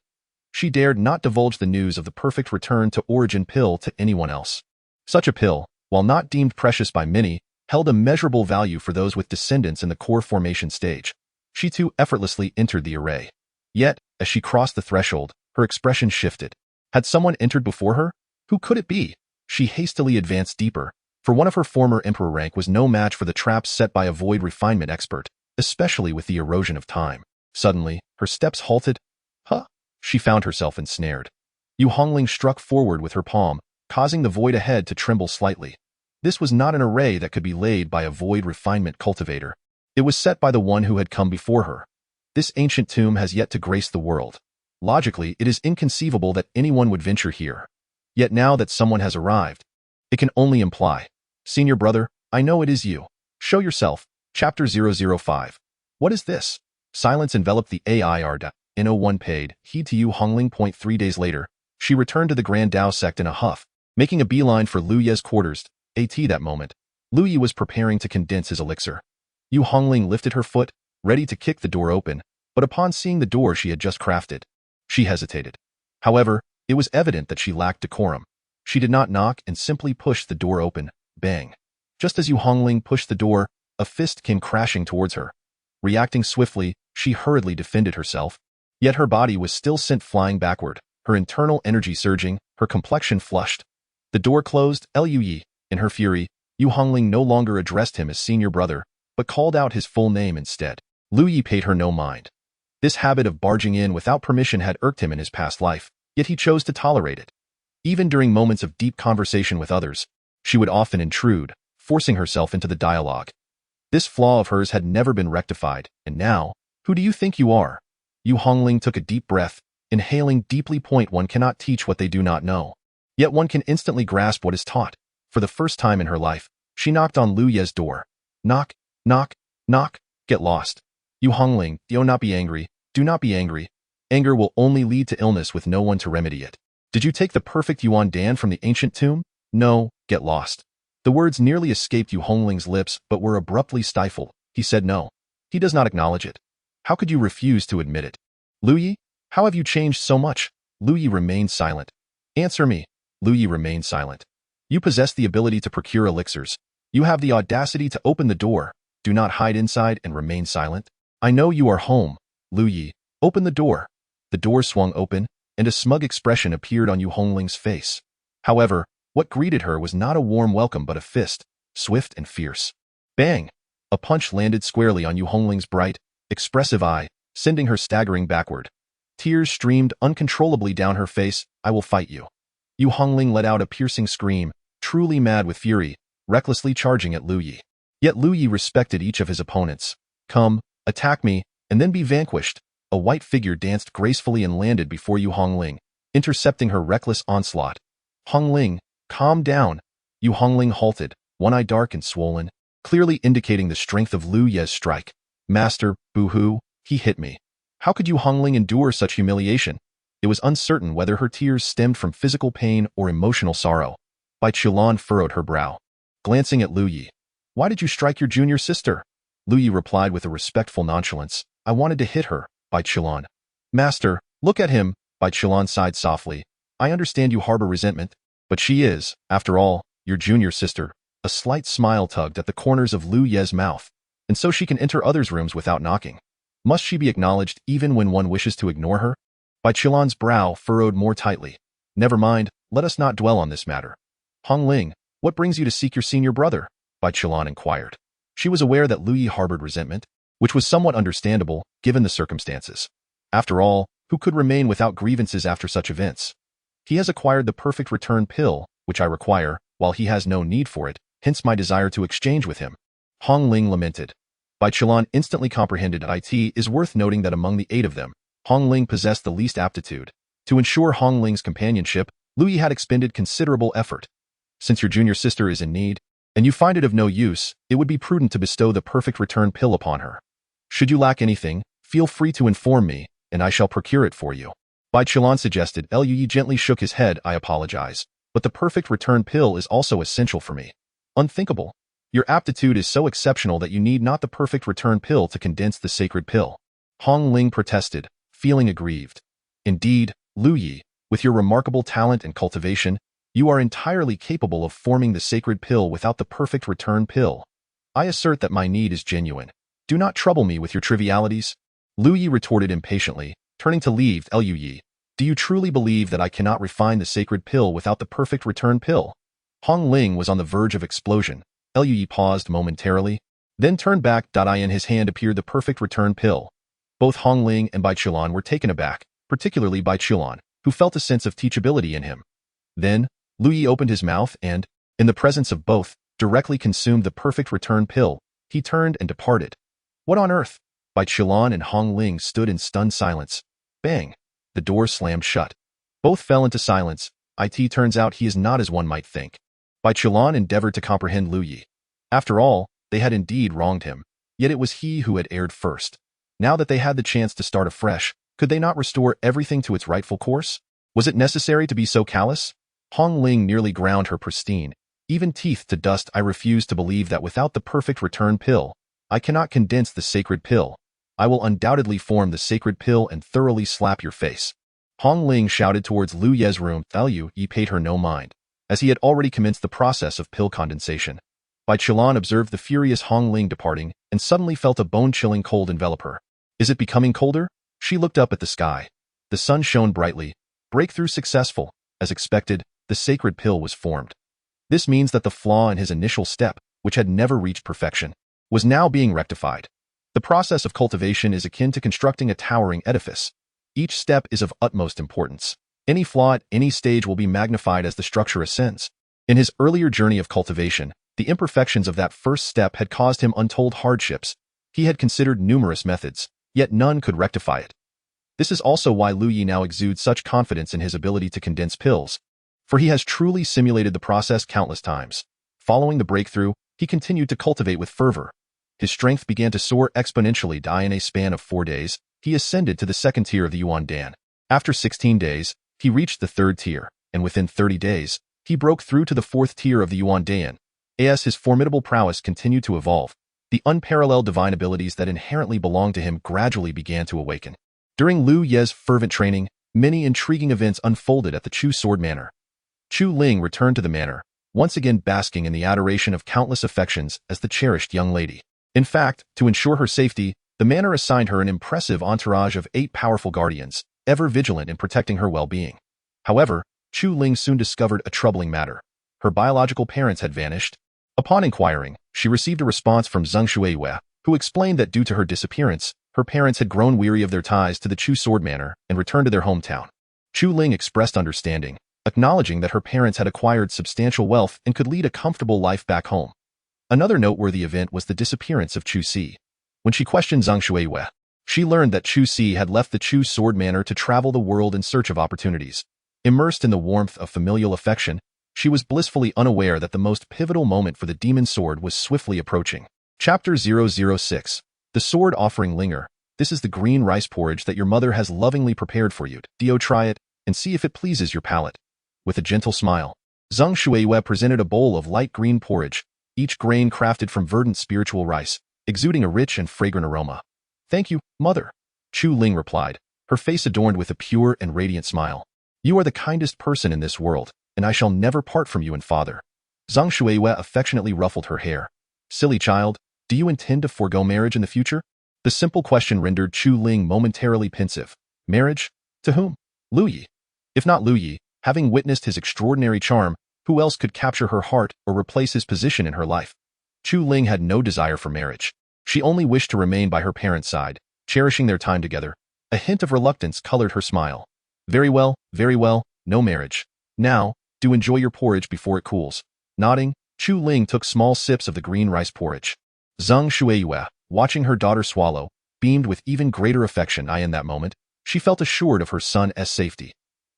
She dared not divulge the news of the perfect return to origin pill to anyone else. Such a pill, while not deemed precious by many, held immeasurable value for those with descendants in the core formation stage. She too effortlessly entered the array. Yet, as she crossed the threshold, her expression shifted. Had someone entered before her? Who could it be? She hastily advanced deeper, for one of her former emperor rank was no match for the traps set by a void refinement expert, especially with the erosion of time. Suddenly, her steps halted. Huh? She found herself ensnared. Yu Hongling struck forward with her palm, causing the void ahead to tremble slightly. This was not an array that could be laid by a void refinement cultivator. It was set by the one who had come before her. This ancient tomb has yet to grace the world. Logically, it is inconceivable that anyone would venture here. Yet now that someone has arrived, it can only imply. Senior brother, I know it is you. Show yourself. Chapter 005. What is this? Silence enveloped the AIR. N01 paid heed to Yu Hongling. 3 days later, she returned to the Grand Dao sect in a huff, making a beeline for Lu Ye's quarters. That moment, Lu Yi was preparing to condense his elixir. Yu Hongling lifted her foot, ready to kick the door open, but upon seeing the door she had just crafted, she hesitated. However, it was evident that she lacked decorum. She did not knock and simply pushed the door open. Bang. Just as Yu Hongling pushed the door, a fist came crashing towards her. Reacting swiftly, she hurriedly defended herself. Yet her body was still sent flying backward, her internal energy surging, her complexion flushed. The door closed. Lu Yi. In her fury, Yu Hongling no longer addressed him as senior brother, but called out his full name instead. Lu Yi paid her no mind. This habit of barging in without permission had irked him in his past life, yet he chose to tolerate it. Even during moments of deep conversation with others, she would often intrude, forcing herself into the dialogue. This flaw of hers had never been rectified, and now, who do you think you are? Yu Hongling took a deep breath, inhaling deeply. One cannot teach what they do not know. Yet one can instantly grasp what is taught. For the first time in her life, she knocked on Lu Ye's door. Knock, knock, knock, get lost. You Hongling, do not be angry, do not be angry. Anger will only lead to illness with no one to remedy it. Did you take the perfect Yuan Dan from the ancient tomb? No, get lost. The words nearly escaped Yu Hongling's lips but were abruptly stifled. He said no. He does not acknowledge it. How could you refuse to admit it? Lu Yi, how have you changed so much? Lu Yi remained silent. Answer me. Lu Yi remained silent. You possess the ability to procure elixirs. You have the audacity to open the door. Do not hide inside and remain silent. I know you are home. Lu Yi, open the door. The door swung open, and a smug expression appeared on Yu Hongling's face. However, what greeted her was not a warm welcome but a fist, swift and fierce. Bang! A punch landed squarely on Yu Hongling's bright, expressive eye, sending her staggering backward. Tears streamed uncontrollably down her face. I will fight you. Yu Hongling let out a piercing scream, truly mad with fury, recklessly charging at Lu Yi. Yet Lu Yi respected each of his opponents. Come, attack me, and then be vanquished. A white figure danced gracefully and landed before Yu Hongling, intercepting her reckless onslaught. Hongling, calm down. Yu Hongling halted, one eye dark and swollen, clearly indicating the strength of Lu Ye's strike. Master, boo-hoo, he hit me. How could Yu Hongling endure such humiliation? It was uncertain whether her tears stemmed from physical pain or emotional sorrow. Bai Qilan furrowed her brow, glancing at Lu Yi. Why did you strike your junior sister? Lu Yi replied with a respectful nonchalance. I wanted to hit her. Bai Qilan. Master, look at him. Bai Qilan sighed softly. I understand you harbor resentment, but she is, after all, your junior sister. A slight smile tugged at the corners of Lu Ye's mouth, and so she can enter others' rooms without knocking. Must she be acknowledged even when one wishes to ignore her? Bai Qilan's brow furrowed more tightly. Never mind, let us not dwell on this matter. Hongling, what brings you to seek your senior brother? Bai Qilan inquired. She was aware that Lu Yi harbored resentment, which was somewhat understandable, given the circumstances. After all, who could remain without grievances after such events? He has acquired the perfect return pill, which I require, while he has no need for it, hence my desire to exchange with him. Hongling lamented. Bai Qilan instantly comprehended it is worth noting that among the 8 of them, Hongling possessed the least aptitude. To ensure Hongling's companionship, Lu Yi had expended considerable effort. Since your junior sister is in need, and you find it of no use, it would be prudent to bestow the perfect return pill upon her. Should you lack anything, feel free to inform me, and I shall procure it for you. Bai Qilan suggested. Lu Yi gently shook his head. I apologize, but the perfect return pill is also essential for me. Unthinkable. Your aptitude is so exceptional that you need not the perfect return pill to condense the sacred pill. Hongling protested, feeling aggrieved. Indeed, Lu Yi, with your remarkable talent and cultivation, you are entirely capable of forming the sacred pill without the perfect return pill. I assert that my need is genuine. Do not trouble me with your trivialities. Lu Yi retorted impatiently, turning to leave. Lu Yi, do you truly believe that I cannot refine the sacred pill without the perfect return pill? Hongling was on the verge of explosion. Lu Yi paused momentarily, then turned back. In his hand appeared the perfect return pill. Both Hongling and Bai Qilan were taken aback, particularly Bai Qilan, who felt a sense of teachability in him. Then, Lu Yi opened his mouth and, in the presence of both, directly consumed the perfect return pill. He turned and departed. What on earth? Bai Qilan and Hongling stood in stunned silence. Bang! The door slammed shut. Both fell into silence. It turns out he is not as one might think. Bai Qilan endeavored to comprehend Lu Yi. After all, they had indeed wronged him, yet it was he who had erred first. Now that they had the chance to start afresh, could they not restore everything to its rightful course? Was it necessary to be so callous? Hongling nearly ground her pristine, even teeth to dust. I refuse to believe that without the perfect return pill, I cannot condense the sacred pill. I will undoubtedly form the sacred pill and thoroughly slap your face. Hongling shouted towards Lu Ye's room. Lu Yi paid her no mind, as he had already commenced the process of pill condensation. Bai Qilan observed the furious Hongling departing and suddenly felt a bone-chilling cold envelop her. Is it becoming colder? She looked up at the sky. The sun shone brightly. Breakthrough successful. As expected, the sacred pill was formed. This means that the flaw in his initial step, which had never reached perfection, was now being rectified. The process of cultivation is akin to constructing a towering edifice. Each step is of utmost importance. Any flaw at any stage will be magnified as the structure ascends. In his earlier journey of cultivation, the imperfections of that first step had caused him untold hardships. He had considered numerous methods, yet none could rectify it. This is also why Lu Yi now exudes such confidence in his ability to condense pills. for he has truly simulated the process countless times. Following the breakthrough, he continued to cultivate with fervor. His strength began to soar exponentially. In a span of 4 days, he ascended to the second tier of the Yuan Dan. After 16 days, he reached the third tier, and within 30 days, he broke through to the fourth tier of the Yuan Dan. As his formidable prowess continued to evolve, the unparalleled divine abilities that inherently belonged to him gradually began to awaken. During Lu Ye's fervent training, many intriguing events unfolded at the Chu Sword Manor. Chu Ling returned to the manor, once again basking in the adoration of countless affections as the cherished young lady. In fact, to ensure her safety, the manor assigned her an impressive entourage of 8 powerful guardians, ever vigilant in protecting her well-being. However, Chu Ling soon discovered a troubling matter. Her biological parents had vanished. Upon inquiring, she received a response from Zheng Shuiyue, who explained that due to her disappearance, her parents had grown weary of their ties to the Chu Sword Manor and returned to their hometown. Chu Ling expressed understanding, acknowledging that her parents had acquired substantial wealth and could lead a comfortable life back home. Another noteworthy event was the disappearance of Chu Si. When she questioned Zheng Shuiyue, she learned that Chu Si had left the Chu Sword Manor to travel the world in search of opportunities. Immersed in the warmth of familial affection, she was blissfully unaware that the most pivotal moment for the demon sword was swiftly approaching. Chapter 006. The Sword Offering Linger. This is the green rice porridge that your mother has lovingly prepared for you. Try it, and see if it pleases your palate. With a gentle smile, Zheng Shuiyue presented a bowl of light green porridge, each grain crafted from verdant spiritual rice, exuding a rich and fragrant aroma. Thank you, mother, Chu Ling replied, her face adorned with a pure and radiant smile. You are the kindest person in this world, and I shall never part from you and father. Zheng Shuiyue affectionately ruffled her hair. Silly child, do you intend to forego marriage in the future? The simple question rendered Chu Ling momentarily pensive. Marriage? To whom? Lu Yi. If not Lu Yi, having witnessed his extraordinary charm, who else could capture her heart or replace his position in her life? Chu Ling had no desire for marriage. She only wished to remain by her parents' side, cherishing their time together. A hint of reluctance colored her smile. Very well, no marriage. Now, do enjoy your porridge before it cools. Nodding, Chu Ling took small sips of the green rice porridge. Zheng Shuiyue, watching her daughter swallow, beamed with even greater affection. In that moment, she felt assured of her son's safety.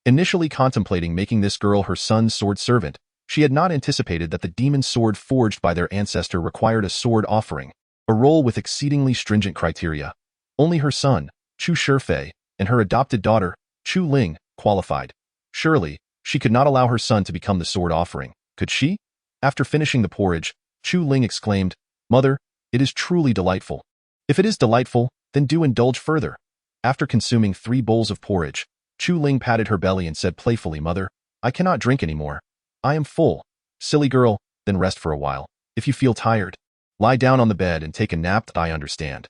Initially contemplating making this girl her son's sword servant, she had not anticipated that the demon sword forged by their ancestor required a sword offering, a role with exceedingly stringent criteria. Only her son, Chu Shifei, and her adopted daughter, Chu Ling, qualified. Surely, she could not allow her son to become the sword offering, could she? After finishing the porridge, Chu Ling exclaimed, Mother, it is truly delightful. If it is delightful, then do indulge further. After consuming 3 bowls of porridge, Chu Ling patted her belly and said playfully, Mother, I cannot drink anymore. I am full. Silly girl, then rest for a while. If you feel tired, lie down on the bed and take a nap. I understand.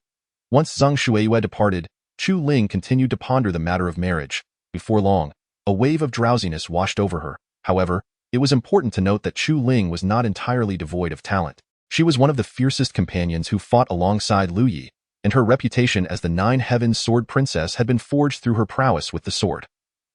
Once Zheng Shuiyue departed, Chu Ling continued to ponder the matter of marriage. Before long, a wave of drowsiness washed over her. However, it was important to note that Chu Ling was not entirely devoid of talent. She was one of the fiercest companions who fought alongside Lu Yi, and her reputation as the 9 Heavens Sword Princess had been forged through her prowess with the sword.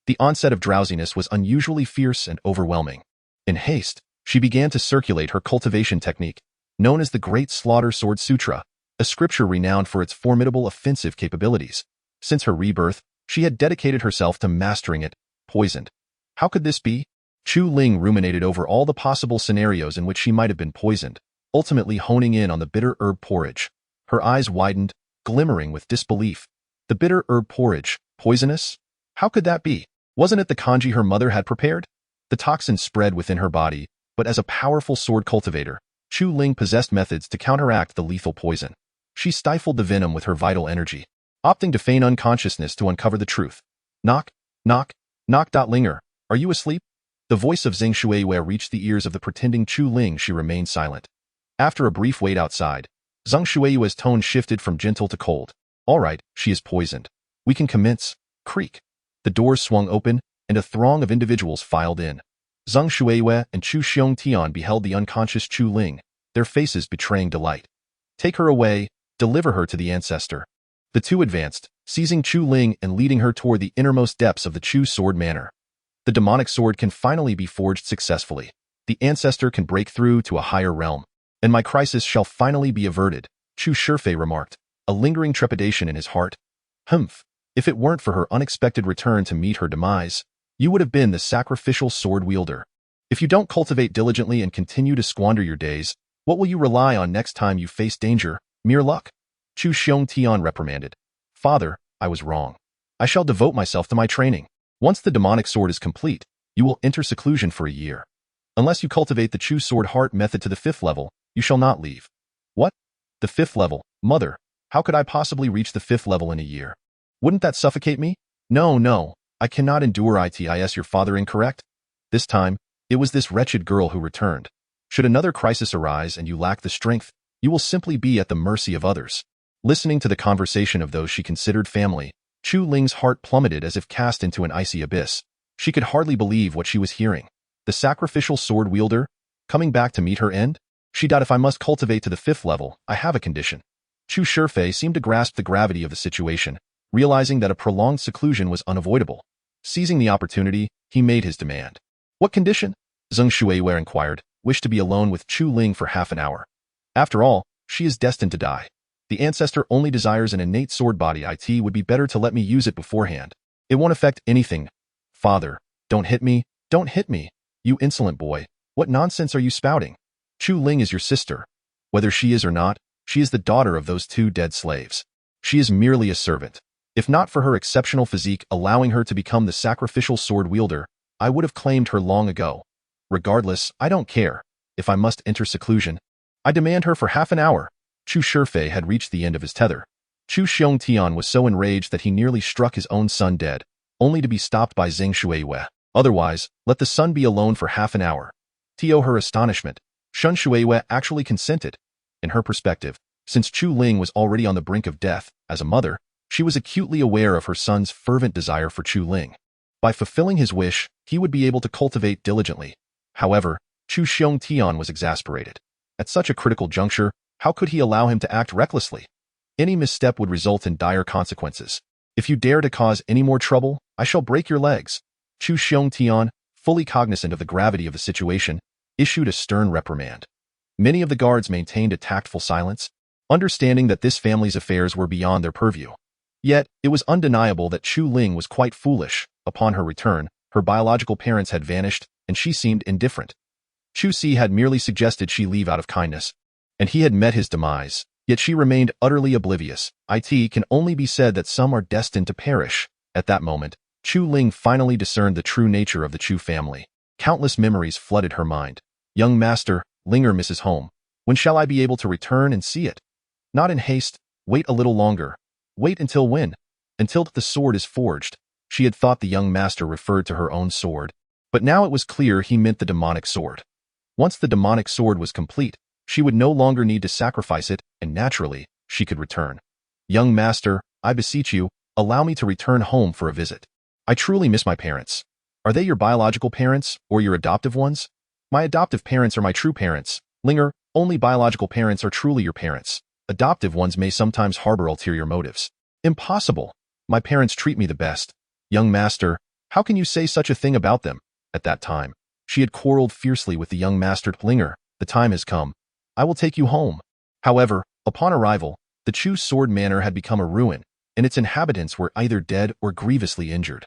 The onset of drowsiness was unusually fierce and overwhelming. In haste, she began to circulate her cultivation technique, known as the Great Slaughter Sword Sutra, a scripture renowned for its formidable offensive capabilities. Since her rebirth, she had dedicated herself to mastering it. Poisoned. How could this be? Chu Ling ruminated over all the possible scenarios in which she might have been poisoned, ultimately honing in on the bitter herb porridge. Her eyes widened, glimmering with disbelief. The bitter herb porridge, poisonous? How could that be? Wasn't it the kanji her mother had prepared? The toxin spread within her body, but as a powerful sword cultivator, Chu Ling possessed methods to counteract the lethal poison. She stifled the venom with her vital energy, opting to feign unconsciousness to uncover the truth. Knock, knock, knock. Linger, are you asleep? The voice of Zheng Shuiyue reached the ears of the pretending Chu Ling. She remained silent. After a brief wait outside, Zheng Shuiyue's tone shifted from gentle to cold. All right, she is poisoned. We can commence. Creak. The doors swung open, and a throng of individuals filed in. Zheng Shuiyue and Chu Xiongtian beheld the unconscious Chu Ling, their faces betraying delight. Take her away, deliver her to the ancestor. The two advanced, seizing Chu Ling and leading her toward the innermost depths of the Chu Sword Manor. The demonic sword can finally be forged successfully. The ancestor can break through to a higher realm, and my crisis shall finally be averted, Chu Shifei remarked, a lingering trepidation in his heart. Humph, if it weren't for her unexpected return to meet her demise. you would have been the sacrificial sword wielder. If you don't cultivate diligently and continue to squander your days, what will you rely on next time you face danger? Mere luck? Chu Xiongtian reprimanded. Father, I was wrong. I shall devote myself to my training. Once the demonic sword is complete, you will enter seclusion for a year. Unless you cultivate the Chu Sword Heart method to the 5th level, you shall not leave. What? The 5th level? Mother, how could I possibly reach the 5th level in a year? Wouldn't that suffocate me? No, I cannot endure it. Is your father incorrect? This time, it was this wretched girl who returned. Should another crisis arise and you lack the strength, you will simply be at the mercy of others. Listening to the conversation of those she considered family, Chu Ling's heart plummeted as if cast into an icy abyss. She could hardly believe what she was hearing. The sacrificial sword wielder? Coming back to meet her end? She doubted. If I must cultivate to the 5th level, I have a condition. Chu Shifei seemed to grasp the gravity of the situation, realizing that a prolonged seclusion was unavoidable. Seizing the opportunity, he made his demand. What condition? Zheng Shuiwei inquired, wished to be alone with Chu Ling for half an hour. After all, she is destined to die. The ancestor only desires an innate sword body. It would be better to let me use it beforehand. It won't affect anything. Father, don't hit me, don't hit me. You insolent boy, what nonsense are you spouting? Chu Ling is your sister. Whether she is or not, she is the daughter of those 2 dead slaves. She is merely a servant. If not for her exceptional physique allowing her to become the sacrificial sword wielder, I would have claimed her long ago. Regardless, I don't care. If I must enter seclusion, I demand her for half an hour. Chu Shifei had reached the end of his tether. Chu Xiongtian was so enraged that he nearly struck his own son dead, only to be stopped by Zheng Shuiwei. Otherwise, let the son be alone for half an hour. To her astonishment, Zheng Shuiwei actually consented. In her perspective, since Chu Ling was already on the brink of death, as a mother, she was acutely aware of her son's fervent desire for Chu Ling. By fulfilling his wish, he would be able to cultivate diligently. However, Chu Xiongtian was exasperated. At such a critical juncture, how could he allow him to act recklessly? Any misstep would result in dire consequences. If you dare to cause any more trouble, I shall break your legs. Chu Xiongtian, fully cognizant of the gravity of the situation, issued a stern reprimand. Many of the guards maintained a tactful silence, understanding that this family's affairs were beyond their purview. Yet, it was undeniable that Chu Ling was quite foolish. Upon her return, her biological parents had vanished, and she seemed indifferent. Chu Si had merely suggested she leave out of kindness, and he had met his demise, yet she remained utterly oblivious. It can only be said that some are destined to perish. At that moment, Chu Ling finally discerned the true nature of the Chu family. Countless memories flooded her mind. Young master, Linger misses home. When shall I be able to return and see it? Not in haste, wait a little longer. Wait until when? Until the sword is forged. She had thought the young master referred to her own sword, but now it was clear he meant the demonic sword. Once the demonic sword was complete, she would no longer need to sacrifice it, and naturally, she could return. Young master, I beseech you, allow me to return home for a visit. I truly miss my parents. Are they your biological parents, or your adoptive ones? My adoptive parents are my true parents. Linger, only biological parents are truly your parents. Adoptive ones may sometimes harbor ulterior motives. Impossible. My parents treat me the best. Young master, how can you say such a thing about them? At that time, she had quarreled fiercely with the young master. Linger, the time has come. I will take you home. However, upon arrival, the Chu Sword Manor had become a ruin, and its inhabitants were either dead or grievously injured.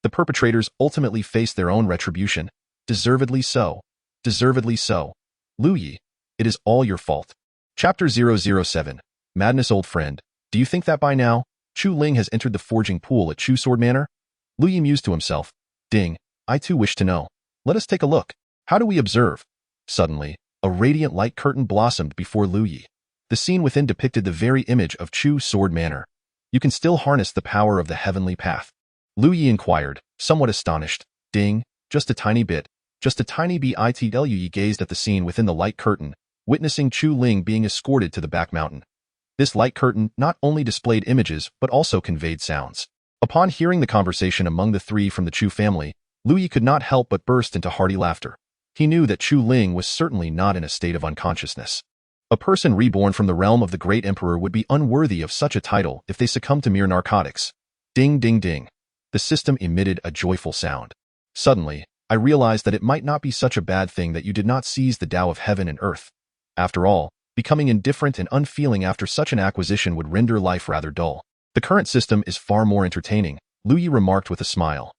The perpetrators ultimately faced their own retribution. Deservedly so. Deservedly so. Lu Yi, it is all your fault. Chapter 007. Madness. Old friend, do you think that by now, Chu Ling has entered the forging pool at Chu Sword Manor? Lu Yi mused to himself. Ding, I too wish to know. Let us take a look. How do we observe? Suddenly, a radiant light curtain blossomed before Lu Yi. The scene within depicted the very image of Chu Sword Manor. You can still harness the power of the heavenly path. Lu Yi inquired, somewhat astonished. Ding, just a tiny bit. Just a tiny bit. Lu Yi gazed at the scene within the light curtain, witnessing Chu Ling being escorted to the back mountain. This light curtain not only displayed images but also conveyed sounds. Upon hearing the conversation among the three from the Chu family, Lu Yi could not help but burst into hearty laughter. He knew that Chu Ling was certainly not in a state of unconsciousness. A person reborn from the realm of the great emperor would be unworthy of such a title if they succumbed to mere narcotics. Ding ding ding. The system emitted a joyful sound. Suddenly, I realized that it might not be such a bad thing that you did not seize the Tao of heaven and earth. After all, becoming indifferent and unfeeling after such an acquisition would render life rather dull. The current system is far more entertaining, Lu Yi remarked with a smile.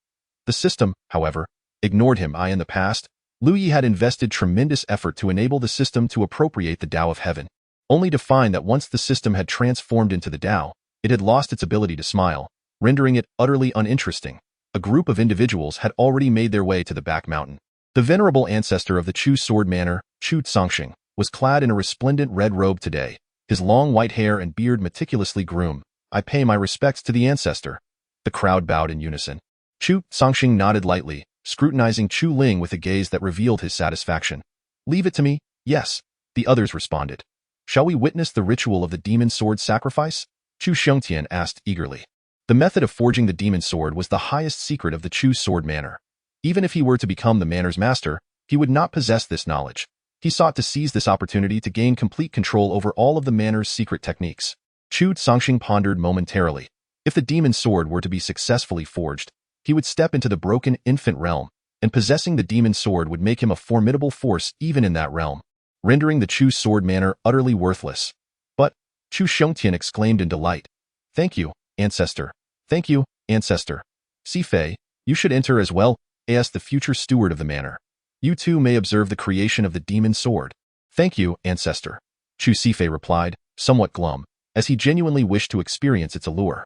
The system, however, ignored him. In the past, Lu Yi had invested tremendous effort to enable the system to appropriate the Tao of Heaven, only to find that once the system had transformed into the Tao, it had lost its ability to smile, rendering it utterly uninteresting. A group of individuals had already made their way to the back mountain. The venerable ancestor of the Chu Sword Manor, Chu Tsongxing, was clad in a resplendent red robe today, his long white hair and beard meticulously groomed. I pay my respects to the ancestor. The crowd bowed in unison. Chu Tsongxing nodded lightly, scrutinizing Chu Ling with a gaze that revealed his satisfaction. Leave it to me, yes, the others responded. Shall we witness the ritual of the demon sword sacrifice? Chu Xiongtian asked eagerly. The method of forging the demon sword was the highest secret of the Chu Sword Manor. Even if he were to become the manor's master, he would not possess this knowledge. He sought to seize this opportunity to gain complete control over all of the manor's secret techniques. Chu Tsongxing pondered momentarily. If the demon sword were to be successfully forged, he would step into the broken infant realm, and possessing the demon sword would make him a formidable force even in that realm, rendering the Chu Sword Manor utterly worthless. But, Chu Xiongtian exclaimed in delight. Thank you, ancestor. Thank you, ancestor. Sifei, you should enter as well, as the future steward of the manor. You too may observe the creation of the demon sword. Thank you, ancestor. Chu Sifei replied, somewhat glum, as he genuinely wished to experience its allure.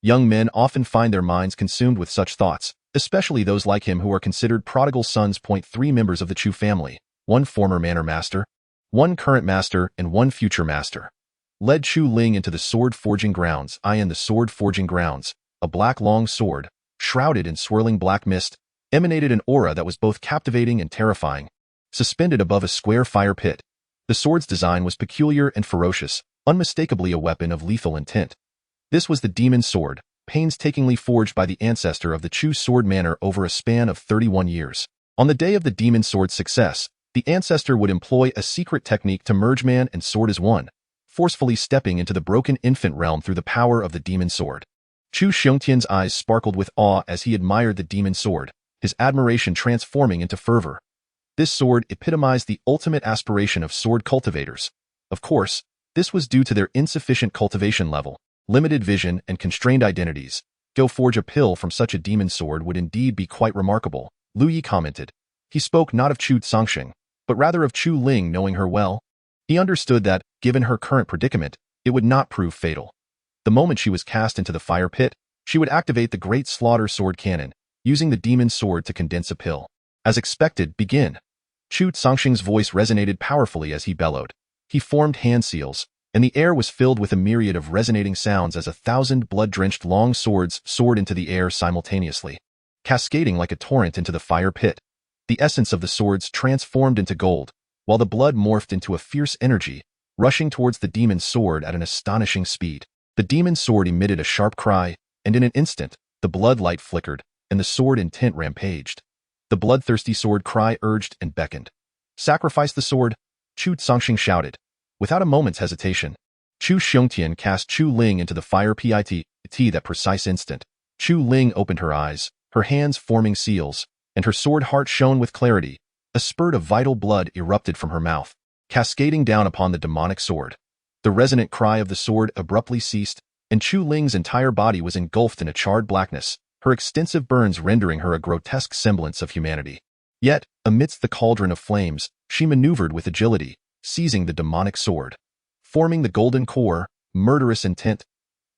Young men often find their minds consumed with such thoughts, especially those like him who are considered prodigal sons. 3 members of the Chu family, 1 former manor master, 1 current master, and 1 future master, led Chu Ling into the sword forging grounds. In the sword forging grounds, a black long sword, shrouded in swirling black mist, emanated an aura that was both captivating and terrifying. Suspended above a square fire pit, the sword's design was peculiar and ferocious, unmistakably a weapon of lethal intent. This was the demon sword, painstakingly forged by the ancestor of the Chu Sword Manor over a span of 31 years. On the day of the demon sword's success, the ancestor would employ a secret technique to merge man and sword as one, forcefully stepping into the broken infant realm through the power of the demon sword. Chu Xiongtian's eyes sparkled with awe as he admired the demon sword, his admiration transforming into fervor. This sword epitomized the ultimate aspiration of sword cultivators. Of course, this was due to their insufficient cultivation level, limited vision, and constrained identities. Go forge a pill from such a demon sword would indeed be quite remarkable, Lu Yi commented. He spoke not of Chu Tsongxing, but rather of Chu Ling. Knowing her well, he understood that, given her current predicament, it would not prove fatal. The moment she was cast into the fire pit, she would activate the great slaughter sword cannon, using the demon sword to condense a pill. As expected, begin. Chu Tsongxing's voice resonated powerfully as he bellowed. He formed hand seals, and the air was filled with a myriad of resonating sounds as 1,000 blood-drenched long swords soared into the air simultaneously, cascading like a torrent into the fire pit. The essence of the swords transformed into gold, while the blood morphed into a fierce energy, rushing towards the demon's sword at an astonishing speed. The demon's sword emitted a sharp cry, and in an instant, the blood light flickered, and the sword intent rampaged. The bloodthirsty sword cry urged and beckoned. Sacrifice the sword, Chu Tsongxing shouted. Without a moment's hesitation, Chu Xiongtian cast Chu Ling into the fire pit. That precise instant, Chu Ling opened her eyes, her hands forming seals, and her sword heart shone with clarity. A spurt of vital blood erupted from her mouth, cascading down upon the demonic sword. The resonant cry of the sword abruptly ceased, and Chu Ling's entire body was engulfed in a charred blackness, her extensive burns rendering her a grotesque semblance of humanity. Yet, amidst the cauldron of flames, she maneuvered with agility, seizing the demonic sword. Forming the golden core, murderous intent,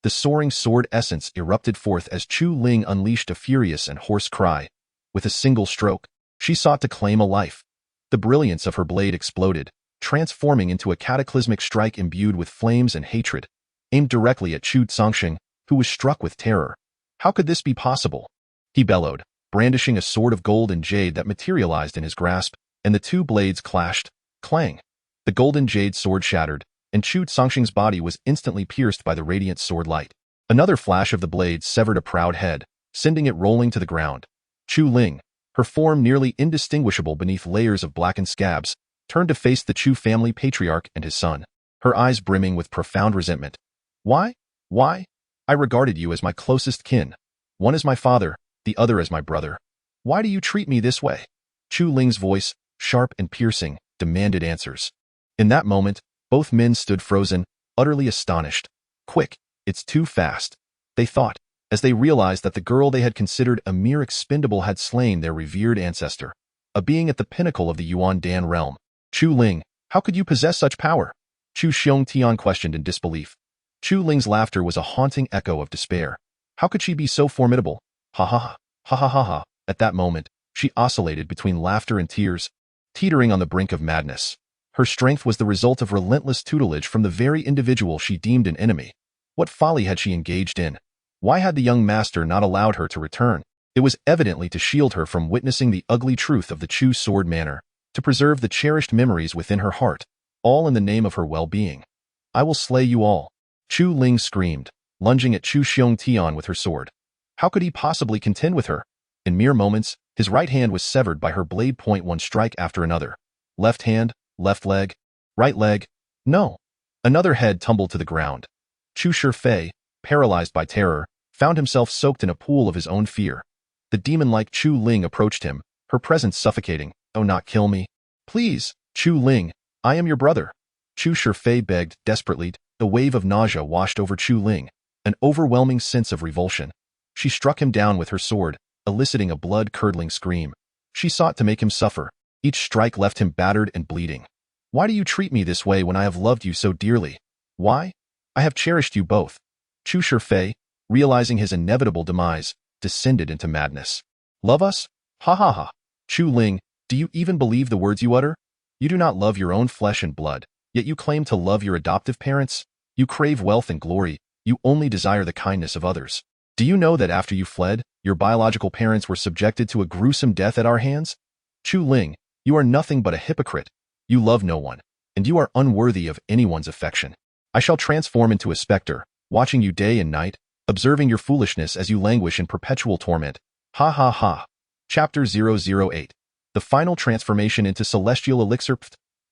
the soaring sword essence erupted forth as Chu Ling unleashed a furious and hoarse cry. With a single stroke, she sought to claim a life. The brilliance of her blade exploded, transforming into a cataclysmic strike imbued with flames and hatred, aimed directly at Chu Tsongxing, who was struck with terror. How could this be possible? He bellowed, brandishing a sword of gold and jade that materialized in his grasp, and the two blades clashed. Clang! The golden jade sword shattered, and Chu Tsongxing's body was instantly pierced by the radiant sword light. Another flash of the blade severed a proud head, sending it rolling to the ground. Chu Ling, her form nearly indistinguishable beneath layers of blackened scabs, turned to face the Chu family patriarch and his son, her eyes brimming with profound resentment. Why? Why? I regarded you as my closest kin. One as my father, the other as my brother. Why do you treat me this way? Chu Ling's voice, sharp and piercing, demanded answers. In that moment, both men stood frozen, utterly astonished. Quick, it's too fast, they thought. as they realized that the girl they had considered a mere expendable had slain their revered ancestor, a being at the pinnacle of the Yuan Dan realm. Chu Ling, how could you possess such power? Chu Xiongtian questioned in disbelief. Chu Ling's laughter was a haunting echo of despair. How could she be so formidable? Ha ha ha, ha ha ha ha. At that moment, she oscillated between laughter and tears, teetering on the brink of madness. Her strength was the result of relentless tutelage from the very individual she deemed an enemy. What folly had she engaged in? Why had the young master not allowed her to return? It was evidently to shield her from witnessing the ugly truth of the Chu sword manner, to preserve the cherished memories within her heart, all in the name of her well-being. I will slay you all. Chu Ling screamed, lunging at Chu Xiongtian with her sword. How could he possibly contend with her? In mere moments, his right hand was severed by her blade point, one strike after another. Left hand, left leg, right leg. No. Another head tumbled to the ground. Chu Shifei, paralyzed by terror, found himself soaked in a pool of his own fear. The demon-like Chu Ling approached him, her presence suffocating. Oh, not kill me. Please, Chu Ling, I am your brother. Chu Shifei begged desperately. A wave of nausea washed over Chu Ling, an overwhelming sense of revulsion. She struck him down with her sword, eliciting a blood-curdling scream. She sought to make him suffer. Each strike left him battered and bleeding. Why do you treat me this way when I have loved you so dearly? Why? I have cherished you both. Chu Shifei, realizing his inevitable demise, descended into madness. Love us? Ha ha ha. Chu Ling, do you even believe the words you utter? You do not love your own flesh and blood, yet you claim to love your adoptive parents. You crave wealth and glory. You only desire the kindness of others. Do you know that after you fled, your biological parents were subjected to a gruesome death at our hands? Chu Ling, you are nothing but a hypocrite. You love no one, and you are unworthy of anyone's affection. I shall transform into a specter, watching you day and night, observing your foolishness as you languish in perpetual torment. Ha ha ha. Chapter 008. The final transformation into celestial elixir.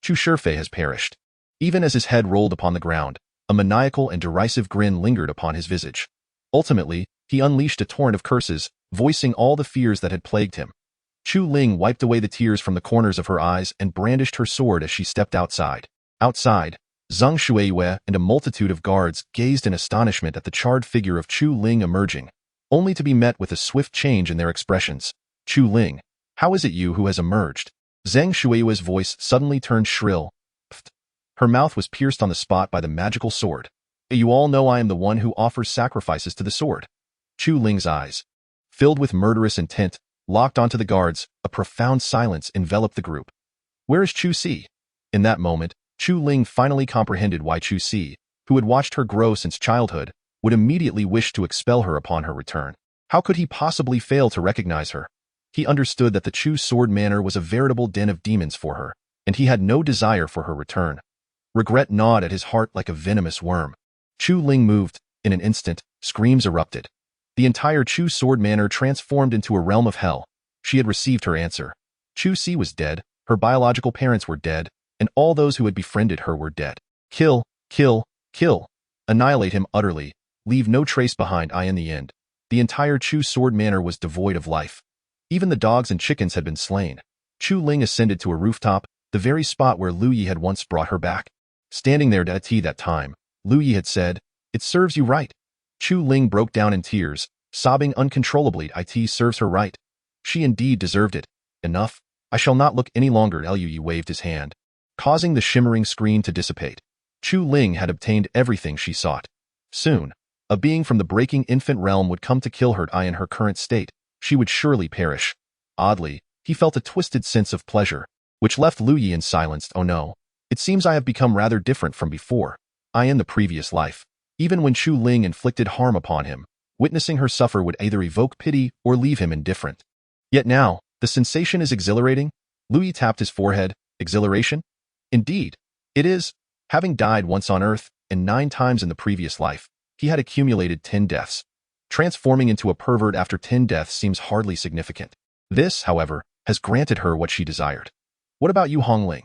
Chu Shifei has perished. Even as his head rolled upon the ground, a maniacal and derisive grin lingered upon his visage. Ultimately, he unleashed a torrent of curses, voicing all the fears that had plagued him. Chu Ling wiped away the tears from the corners of her eyes and brandished her sword as she stepped outside. Outside, Zhang Shuiyue and a multitude of guards gazed in astonishment at the charred figure of Chu Ling emerging, only to be met with a swift change in their expressions. Chu Ling, how is it you who has emerged? Zhang Shuiyue's voice suddenly turned shrill. Pfft. Her mouth was pierced on the spot by the magical sword. You all know I am the one who offers sacrifices to the sword. Chu Ling's eyes, filled with murderous intent, locked onto the guards. A profound silence enveloped the group. Where is Chu Si? In that moment, Chu Ling finally comprehended why Chu Si, who had watched her grow since childhood, would immediately wish to expel her upon her return. How could he possibly fail to recognize her? He understood that the Chu sword manor was a veritable den of demons for her, and he had no desire for her return. Regret gnawed at his heart like a venomous worm. Chu Ling moved. In an instant, screams erupted. The entire Chu sword manor transformed into a realm of hell. She had received her answer. Chu Si was dead, her biological parents were dead, and all those who had befriended her were dead. Kill, kill, kill. Annihilate him utterly. Leave no trace behind. In the end, the entire Chu sword manor was devoid of life. Even the dogs and chickens had been slain. Chu Ling ascended to a rooftop, the very spot where Lu Yi had once brought her back. Standing there at that time, Lu Yi had said, "It serves you right." Chu Ling broke down in tears, sobbing uncontrollably. It serves her right. She indeed deserved it. Enough. I shall not look any longer. Lu Yi waved his hand, causing the shimmering screen to dissipate. Chu Ling had obtained everything she sought. Soon, a being from the breaking infant realm would come to kill her. In her current state, she would surely perish. Oddly, he felt a twisted sense of pleasure, which left Lu Yi silenced. Oh no. It seems I have become rather different from before. In the previous life, even when Chu Ling inflicted harm upon him, witnessing her suffer would either evoke pity or leave him indifferent. Yet now, the sensation is exhilarating. Lu Yi tapped his forehead. Exhilaration? Indeed, it is. Having died once on Earth, and 9 times in the previous life, he had accumulated 10 deaths. Transforming into a pervert after 10 deaths seems hardly significant. This, however, has granted her what she desired. What about you, Hongling?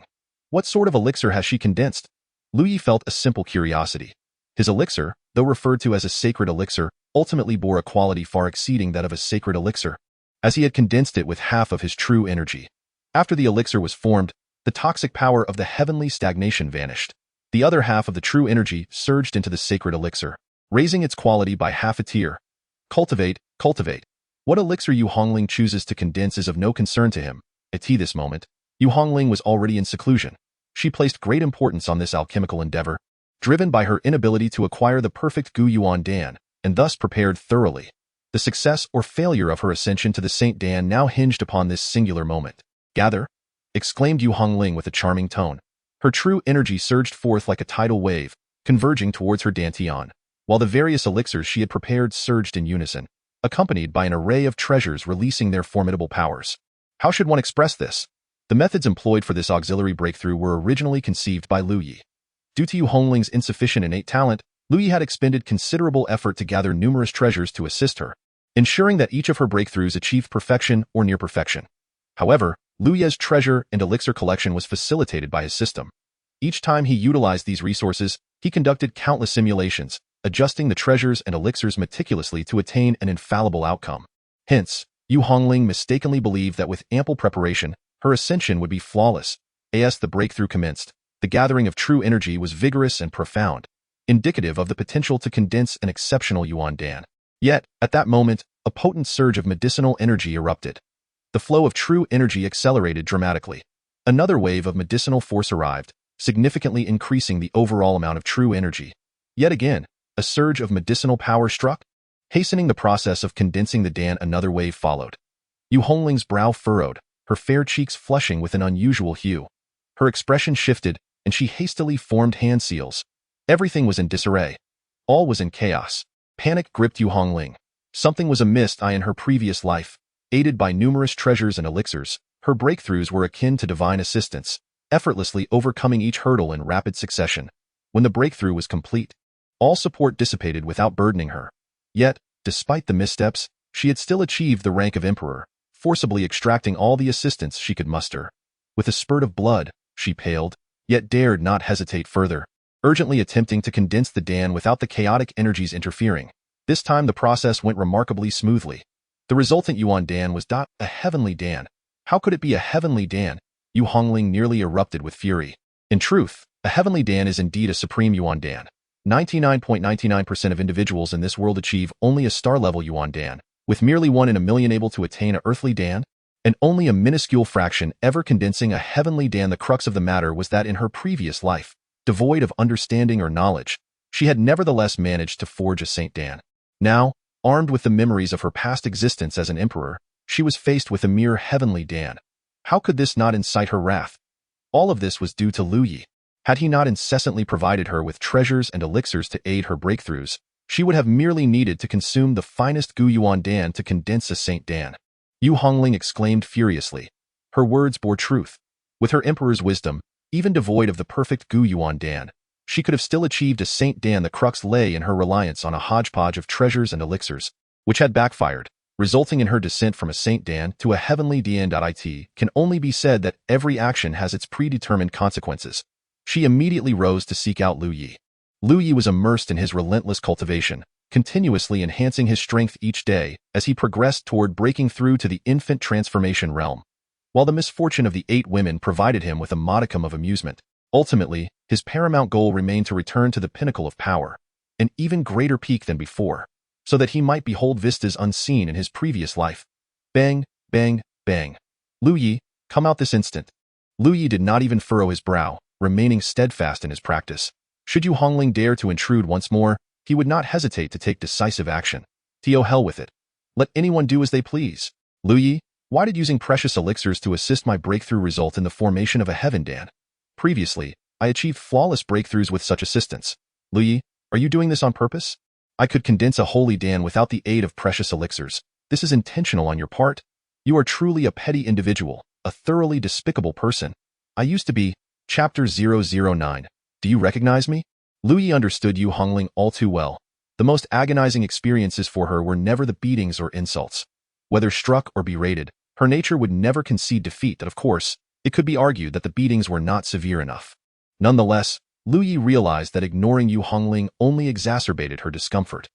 What sort of elixir has she condensed? Lu Yi felt a simple curiosity. His elixir, though referred to as a sacred elixir, ultimately bore a quality far exceeding that of a sacred elixir, as he had condensed it with half of his true energy. After the elixir was formed, the toxic power of the heavenly stagnation vanished. The other half of the true energy surged into the sacred elixir, raising its quality by half a tier. Cultivate, cultivate. What elixir Yu Hongling chooses to condense is of no concern to him. At this moment, Yu Hongling was already in seclusion. She placed great importance on this alchemical endeavor, driven by her inability to acquire the perfect Gu Yuan Dan, and thus prepared thoroughly. The success or failure of her ascension to the Saint Dan now hinged upon this singular moment. Gather, exclaimed Yu Hongling with a charming tone. Her true energy surged forth like a tidal wave, converging towards her dantian, while the various elixirs she had prepared surged in unison, accompanied by an array of treasures releasing their formidable powers. How should one express this? The methods employed for this auxiliary breakthrough were originally conceived by Lu Yi. Due to Yu Hongling's insufficient innate talent, Lu Yi had expended considerable effort to gather numerous treasures to assist her, ensuring that each of her breakthroughs achieved perfection or near perfection. However, Lu Yi's treasure and elixir collection was facilitated by his system. Each time he utilized these resources, he conducted countless simulations, adjusting the treasures and elixirs meticulously to attain an infallible outcome. Hence, Yu Hongling mistakenly believed that with ample preparation, her ascension would be flawless. As the breakthrough commenced, the gathering of true energy was vigorous and profound, indicative of the potential to condense an exceptional Yuan Dan. Yet, at that moment, a potent surge of medicinal energy erupted. The flow of true energy accelerated dramatically. Another wave of medicinal force arrived, significantly increasing the overall amount of true energy. Yet again, a surge of medicinal power struck, hastening the process of condensing the Dan. Another wave followed. Yu Hongling's brow furrowed, her fair cheeks flushing with an unusual hue. Her expression shifted, and she hastily formed hand seals. Everything was in disarray. All was in chaos. Panic gripped Yu Hongling. Something was amiss in her previous life. Aided by numerous treasures and elixirs, her breakthroughs were akin to divine assistance, effortlessly overcoming each hurdle in rapid succession. When the breakthrough was complete, all support dissipated without burdening her. Yet, despite the missteps, she had still achieved the rank of emperor, forcibly extracting all the assistance she could muster. With a spurt of blood, she paled, yet dared not hesitate further, urgently attempting to condense the Dan without the chaotic energies interfering. This time the process went remarkably smoothly. The resultant Yuan Dan was a heavenly Dan. How could it be a heavenly Dan? Yu Hongling nearly erupted with fury. In truth, a heavenly Dan is indeed a supreme Yuan Dan. 99.99% of individuals in this world achieve only a star-level Yuan Dan, with merely 1 in a million able to attain a earthly Dan, and only a minuscule fraction ever condensing a heavenly Dan. The crux of the matter was that in her previous life, devoid of understanding or knowledge, she had nevertheless managed to forge a Saint Dan. Now, armed with the memories of her past existence as an emperor, she was faced with a mere heavenly Dan. How could this not incite her wrath? All of this was due to Lu Yi. Had he not incessantly provided her with treasures and elixirs to aid her breakthroughs, she would have merely needed to consume the finest Gu Yuan Dan to condense a Saint Dan. Yu Hongling exclaimed furiously. Her words bore truth. With her emperor's wisdom, even devoid of the perfect Gu Yuan Dan, she could have still achieved a Saint Dan. The crux lay in her reliance on a hodgepodge of treasures and elixirs, which had backfired, resulting in her descent from a Saint Dan to a heavenly Dan. It can only be said that every action has its predetermined consequences. She immediately rose to seek out Lu Yi. Lu Yi was immersed in his relentless cultivation, continuously enhancing his strength each day as he progressed toward breaking through to the infant transformation realm. While the misfortune of the 8 women provided him with a modicum of amusement, ultimately, his paramount goal remained to return to the pinnacle of power, an even greater peak than before, so that he might behold vistas unseen in his previous life. Bang, bang, bang. Lu Yi, come out this instant. Lu Yi did not even furrow his brow, remaining steadfast in his practice. Should Yu Hongling dare to intrude once more, he would not hesitate to take decisive action. To hell with it. Let anyone do as they please. Lu Yi, why did using precious elixirs to assist my breakthrough result in the formation of a heaven Dan? Previously, I achieved flawless breakthroughs with such assistance. Lu Yi, are you doing this on purpose? I could condense a holy Dan without the aid of precious elixirs. This is intentional on your part. You are truly a petty individual, a thoroughly despicable person. I used to be. Chapter 009. Do you recognize me? Lu Yi understood Yu Hongling all too well. The most agonizing experiences for her were never the beatings or insults. Whether struck or berated, her nature would never concede defeat. That, of course, it could be argued that the beatings were not severe enough. Nonetheless, Lu Yi realized that ignoring Yu Hongling only exacerbated her discomfort.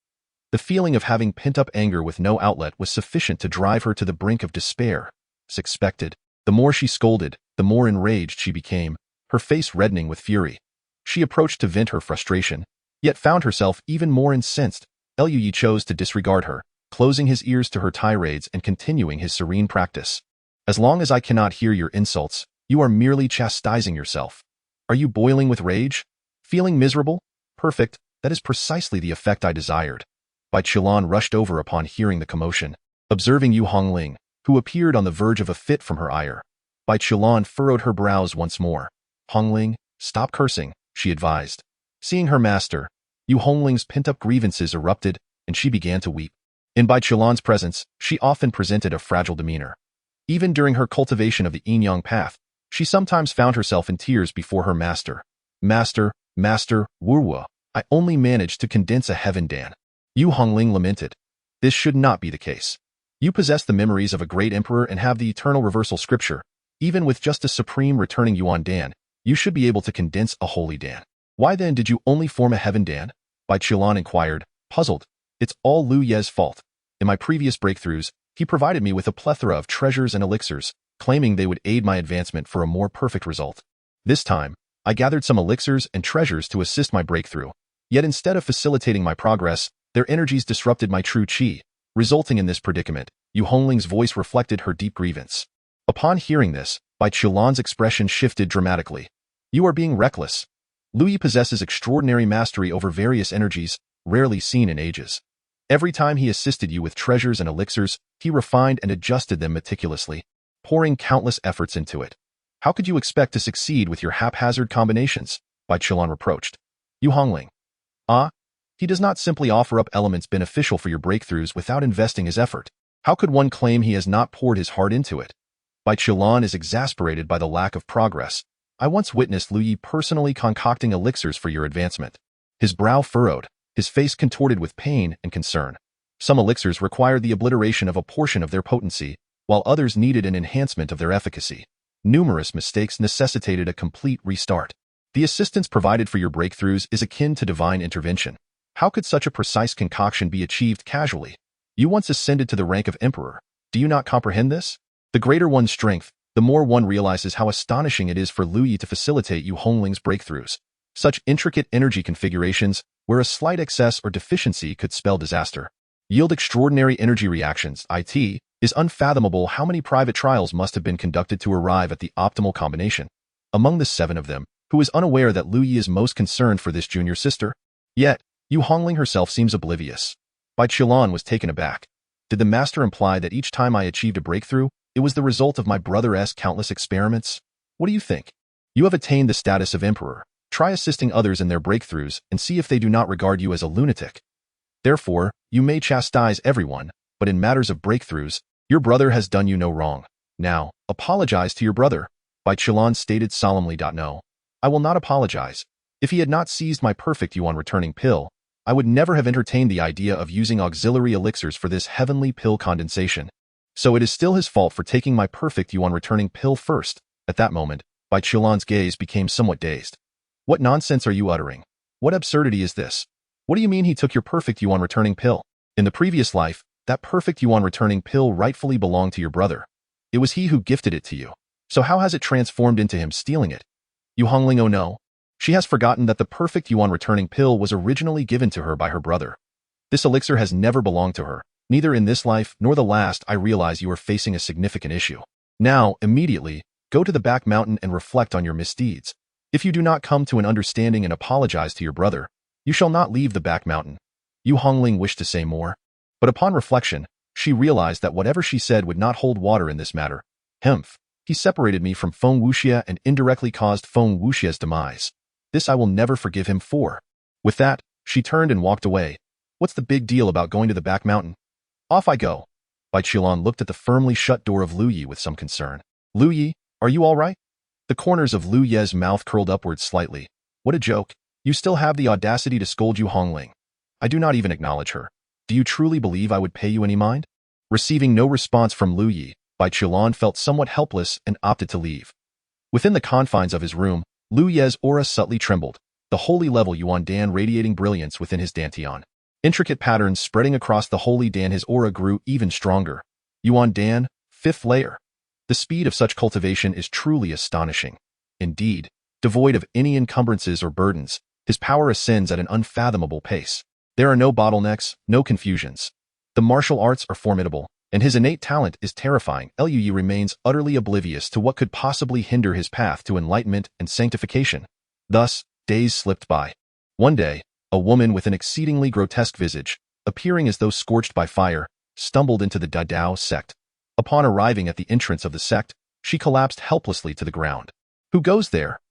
The feeling of having pent-up anger with no outlet was sufficient to drive her to the brink of despair. As expected, the more she scolded, the more enraged she became, her face reddening with fury. She approached to vent her frustration, yet found herself even more incensed. Lu Yi chose to disregard her, closing his ears to her tirades and continuing his serene practice. As long as I cannot hear your insults, you are merely chastising yourself. Are you boiling with rage? Feeling miserable? Perfect, that is precisely the effect I desired. Bai Qilan rushed over upon hearing the commotion. Observing Yu Hongling, who appeared on the verge of a fit from her ire, Bai Qilan furrowed her brows once more. Hongling, stop cursing, she advised. Seeing her master, Yu Hongling's pent-up grievances erupted, and she began to weep. In Bai Qilan's presence, she often presented a fragile demeanor. Even during her cultivation of the yin-yang path, she sometimes found herself in tears before her master. Master, Wuwa, I only managed to condense a heaven dan. Yu Hongling lamented. This should not be the case. You possess the memories of a great emperor and have the eternal reversal scripture. Even with just a supreme returning Yuan Dan, you should be able to condense a holy Dan. Why then did you only form a heaven Dan? Bai Qilan inquired, puzzled. It's all Lu Ye's fault. In my previous breakthroughs, he provided me with a plethora of treasures and elixirs, claiming they would aid my advancement for a more perfect result. This time, I gathered some elixirs and treasures to assist my breakthrough. Yet instead of facilitating my progress, their energies disrupted my true qi, resulting in this predicament. Yu Hongling's voice reflected her deep grievance. Upon hearing this, Bai Qilan's expression shifted dramatically. You are being reckless. Lu Yi possesses extraordinary mastery over various energies, rarely seen in ages. Every time he assisted you with treasures and elixirs, he refined and adjusted them meticulously, pouring countless efforts into it. How could you expect to succeed with your haphazard combinations? Bai Qilan reproached. Yu Hongling. He does not simply offer up elements beneficial for your breakthroughs without investing his effort. How could one claim he has not poured his heart into it? Bai Qilan is exasperated by the lack of progress. I once witnessed Lu Yi personally concocting elixirs for your advancement. His brow furrowed, his face contorted with pain and concern. Some elixirs required the obliteration of a portion of their potency, while others needed an enhancement of their efficacy. Numerous mistakes necessitated a complete restart. The assistance provided for your breakthroughs is akin to divine intervention. How could such a precise concoction be achieved casually? You once ascended to the rank of emperor. Do you not comprehend this? The greater one's strength, the more one realizes how astonishing it is for Lu Yi to facilitate Yu Hongling's breakthroughs. Such intricate energy configurations, where a slight excess or deficiency could spell disaster, yield extraordinary energy reactions. It is unfathomable how many private trials must have been conducted to arrive at the optimal combination. Among the 7 of them, who is unaware that Lu Yi is most concerned for this junior sister? Yet, Yu Hongling herself seems oblivious. Bai Qilan was taken aback. Did the master imply that each time I achieved a breakthrough, it was the result of my brother's countless experiments? What do you think? You have attained the status of emperor. Try assisting others in their breakthroughs and see if they do not regard you as a lunatic. Therefore, you may chastise everyone, but in matters of breakthroughs, your brother has done you no wrong. Now, apologize to your brother. Bai Qilan stated solemnly. No, I will not apologize. If he had not seized my perfect Yuan returning pill, I would never have entertained the idea of using auxiliary elixirs for this heavenly pill condensation. So it is still his fault for taking my perfect Yuan returning pill first. At that moment, Bai Qilan's gaze became somewhat dazed. What nonsense are you uttering? What absurdity is this? What do you mean he took your perfect Yuan returning pill? In the previous life, that perfect Yuan returning pill rightfully belonged to your brother. It was he who gifted it to you. So how has it transformed into him stealing it? Yu Hongling, oh no. She has forgotten that the perfect Yuan returning pill was originally given to her by her brother. This elixir has never belonged to her. Neither in this life nor the last I realize you are facing a significant issue. Now, immediately, go to the back mountain and reflect on your misdeeds. If you do not come to an understanding and apologize to your brother, you shall not leave the back mountain. Yu Hongling wished to say more, but upon reflection, she realized that whatever she said would not hold water in this matter. He separated me from Feng Wuxia and indirectly caused Feng Wuxia's demise. This I will never forgive him for. With that, she turned and walked away. What's the big deal about going to the back mountain? Off I go. Bai Qilan looked at the firmly shut door of Lu Yi with some concern. Lu Yi, are you all right? The corners of Lu Ye's mouth curled upwards slightly. What a joke. You still have the audacity to scold Yu Hongling. I do not even acknowledge her. Do you truly believe I would pay you any mind? Receiving no response from Lu Yi, Bai Qilan felt somewhat helpless and opted to leave. Within the confines of his room, Lu Ye's aura subtly trembled, the holy level Yuan Dan radiating brilliance within his dantian. Intricate patterns spreading across the holy Dan, his aura grew even stronger. Yuan Dan, 5th layer. The speed of such cultivation is truly astonishing. Indeed, devoid of any encumbrances or burdens, his power ascends at an unfathomable pace. There are no bottlenecks, no confusions. The martial arts are formidable, and his innate talent is terrifying. Lui remains utterly oblivious to what could possibly hinder his path to enlightenment and sanctification. Thus, days slipped by. One day, a woman with an exceedingly grotesque visage, appearing as though scorched by fire, stumbled into the Dao sect. Upon arriving at the entrance of the sect, she collapsed helplessly to the ground. "Who goes there?"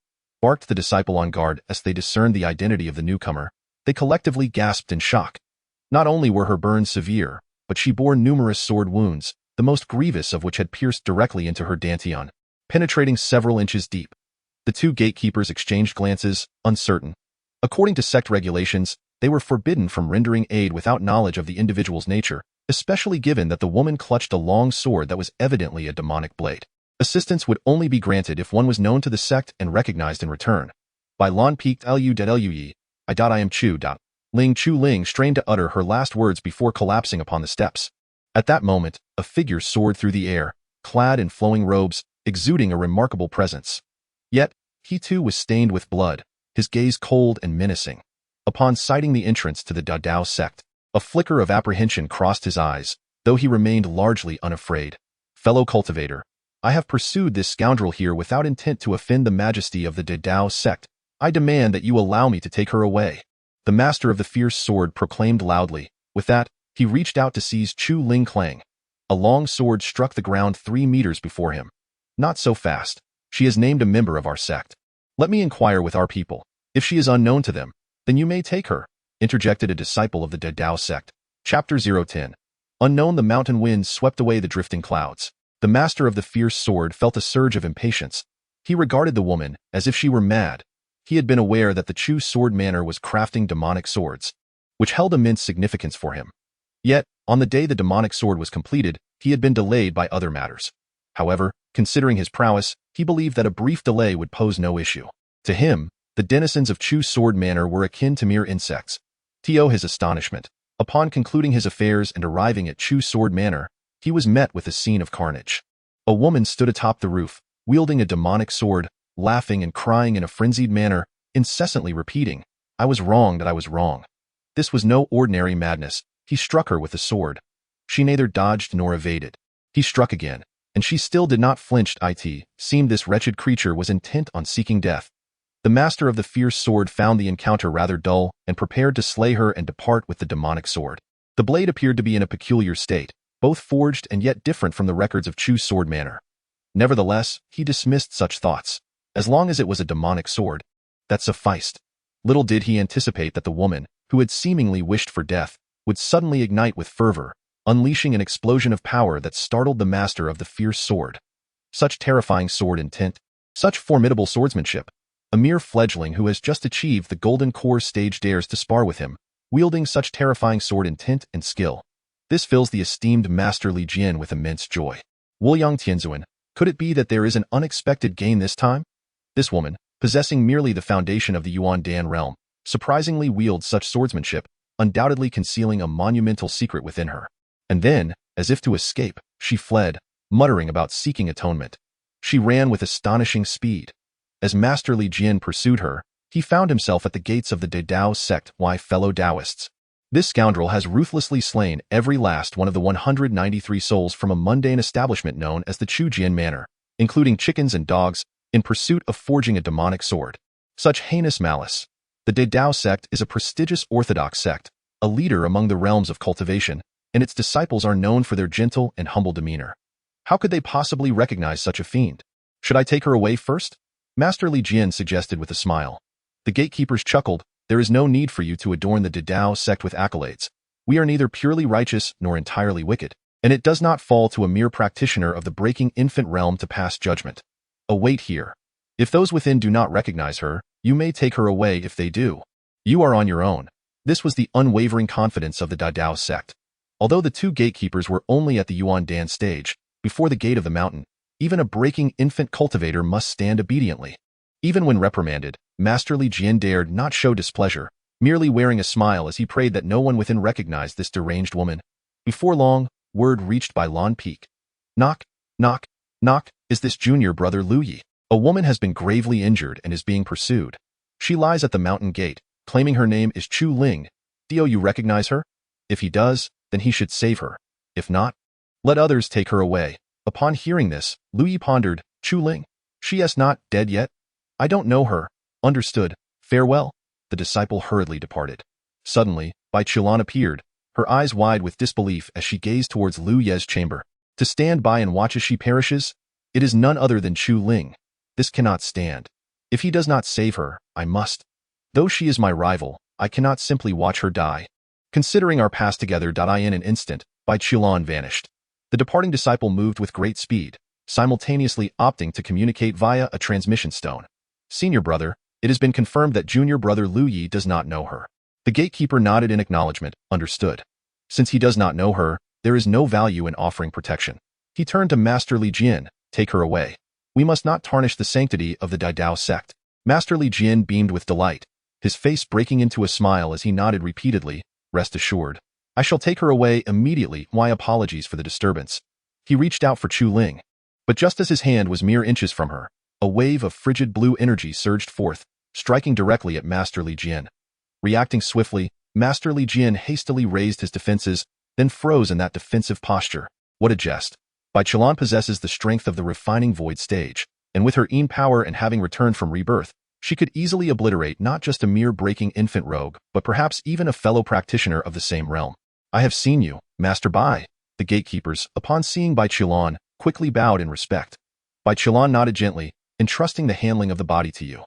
barked the disciple on guard. As they discerned the identity of the newcomer, they collectively gasped in shock. Not only were her burns severe, but she bore numerous sword wounds, the most grievous of which had pierced directly into her dantian, penetrating several inches deep. The two gatekeepers exchanged glances, uncertain. According to sect regulations, they were forbidden from rendering aid without knowledge of the individual's nature, especially given that the woman clutched a long sword that was evidently a demonic blade. Assistance would only be granted if one was known to the sect and recognized in return. By Lon peaked Lue, I am Chu. Ling Chu Ling strained to utter her last words before collapsing upon the steps. At that moment, a figure soared through the air, clad in flowing robes, exuding a remarkable presence. Yet, he too was stained with blood, his gaze cold and menacing. Upon sighting the entrance to the Dao sect, a flicker of apprehension crossed his eyes, though he remained largely unafraid. "Fellow cultivator, I have pursued this scoundrel here without intent to offend the majesty of the Dao sect. I demand that you allow me to take her away," the master of the fierce sword proclaimed loudly. With that, he reached out to seize Chu Ling Clang. A long sword struck the ground 3 meters before him. "Not so fast. She is named a member of our sect. Let me inquire with our people. If she is unknown to them, then you may take her," interjected a disciple of the Dao sect. Chapter 010. Unknown. The mountain winds swept away the drifting clouds. The master of the fierce sword felt a surge of impatience. He regarded the woman as if she were mad. He had been aware that the Chu sword manor was crafting demonic swords, which held immense significance for him. Yet, on the day the demonic sword was completed, he had been delayed by other matters. However, considering his prowess, he believed that a brief delay would pose no issue. To him, the denizens of Chu sword manor were akin to mere insects. To his astonishment, upon concluding his affairs and arriving at Chu sword manor, he was met with a scene of carnage. A woman stood atop the roof, wielding a demonic sword, laughing and crying in a frenzied manner, incessantly repeating, "I was wrong, that I was wrong." This was no ordinary madness. He struck her with the sword. She neither dodged nor evaded. He struck again, and she still did not flinch. It seemed this wretched creature was intent on seeking death. The master of the fierce sword found the encounter rather dull and prepared to slay her and depart with the demonic sword. The blade appeared to be in a peculiar state, both forged and yet different from the records of Chu sword manor. Nevertheless, he dismissed such thoughts. As long as it was a demonic sword, that sufficed. Little did he anticipate that the woman, who had seemingly wished for death, would suddenly ignite with fervor, unleashing an explosion of power that startled the master of the fierce sword. Such terrifying sword intent, such formidable swordsmanship. A mere fledgling who has just achieved the Golden Core stage dares to spar with him, wielding such terrifying sword intent and skill. This fills the esteemed Master Li Jian with immense joy. Wuliang Tianzuan, could it be that there is an unexpected gain this time? This woman, possessing merely the foundation of the Yuan Dan realm, surprisingly wields such swordsmanship, undoubtedly concealing a monumental secret within her. And then, as if to escape, she fled, muttering about seeking atonement. She ran with astonishing speed. As Master Li Jian pursued her, he found himself at the gates of the Dao sect. "Why, fellow Taoists, this scoundrel has ruthlessly slain every last one of the 193 souls from a mundane establishment known as the Chujian Manor, including chickens and dogs, in pursuit of forging a demonic sword. Such heinous malice. The Dao sect is a prestigious orthodox sect, a leader among the realms of cultivation, and its disciples are known for their gentle and humble demeanor. How could they possibly recognize such a fiend? Should I take her away first?" Master Li Jian suggested with a smile. The gatekeepers chuckled. "There is no need for you to adorn the Dao sect with accolades. We are neither purely righteous nor entirely wicked, and it does not fall to a mere practitioner of the breaking infant realm to pass judgment. Await here. If those within do not recognize her, you may take her away. If they do, you are on your own." This was the unwavering confidence of the Dao sect. Although the two gatekeepers were only at the Yuan Dan stage, before the gate of the mountain, even a breaking infant cultivator must stand obediently. Even when reprimanded, Master Li Jian dared not show displeasure, merely wearing a smile as he prayed that no one within recognized this deranged woman. Before long, word reached by Lon Peak. "Knock, knock, knock, is this junior brother Lu Yi? A woman has been gravely injured and is being pursued. She lies at the mountain gate, claiming her name is Chu Ling. Do you recognize her? If he does, then he should save her. If not, let others take her away. Upon hearing this, Lu Yi pondered, Chu Ling. She is not dead yet? I don't know her. Understood. Farewell. The disciple hurriedly departed. Suddenly, Bai Qilan appeared, her eyes wide with disbelief as she gazed towards Lu Ye's chamber. To stand by and watch as she perishes? It is none other than Chu Ling. This cannot stand. If he does not save her, I must. Though she is my rival, I cannot simply watch her die. Considering our past together, in an instant, Bai Qilan vanished. The departing disciple moved with great speed, simultaneously opting to communicate via a transmission stone. Senior brother, it has been confirmed that junior brother Lu Yi does not know her. The gatekeeper nodded in acknowledgement, understood. Since he does not know her, there is no value in offering protection. He turned to Master Li Jian, take her away. We must not tarnish the sanctity of the Dao sect. Master Li Jian beamed with delight, his face breaking into a smile as he nodded repeatedly, rest assured. I shall take her away immediately. My apologies for the disturbance. He reached out for Chu Ling. But just as his hand was mere inches from her, a wave of frigid blue energy surged forth, striking directly at Master Li Jian. Reacting swiftly, Master Li Jian hastily raised his defenses, then froze in that defensive posture. What a jest. Bai Qilan possesses the strength of the refining void stage, and with her Yin power and having returned from rebirth, she could easily obliterate not just a mere breaking infant rogue, but perhaps even a fellow practitioner of the same realm. I have seen you, Master Bai. The gatekeepers, upon seeing Bai Qilan, quickly bowed in respect. Bai Qilan nodded gently, entrusting the handling of the body to you.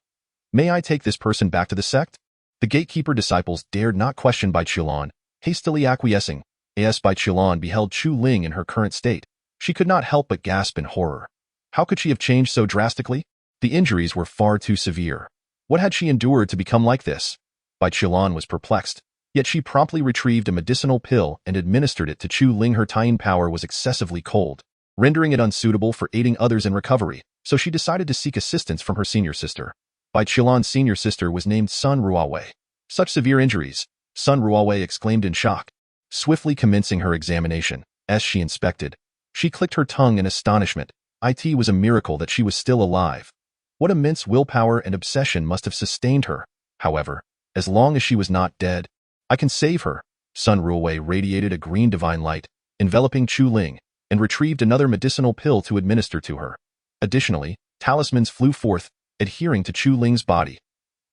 May I take this person back to the sect? The gatekeeper disciples dared not question Bai Qilan, hastily acquiescing. As Bai Qilan beheld Chu Ling in her current state, she could not help but gasp in horror. How could she have changed so drastically? The injuries were far too severe. What had she endured to become like this? Bai Qilan was perplexed, yet she promptly retrieved a medicinal pill and administered it to Chu Ling. Her Taiyin power was excessively cold, rendering it unsuitable for aiding others in recovery, so she decided to seek assistance from her senior sister. Bai Qilan's senior sister was named Sun Ruowei. Such severe injuries, Sun Ruowei exclaimed in shock. Swiftly commencing her examination, as she inspected, she clicked her tongue in astonishment. It was a miracle that she was still alive. What immense willpower and obsession must have sustained her. However, as long as she was not dead, I can save her. Sun Ruowei radiated a green divine light, enveloping Chu Ling, and retrieved another medicinal pill to administer to her. Additionally, talismans flew forth, adhering to Chu Ling's body.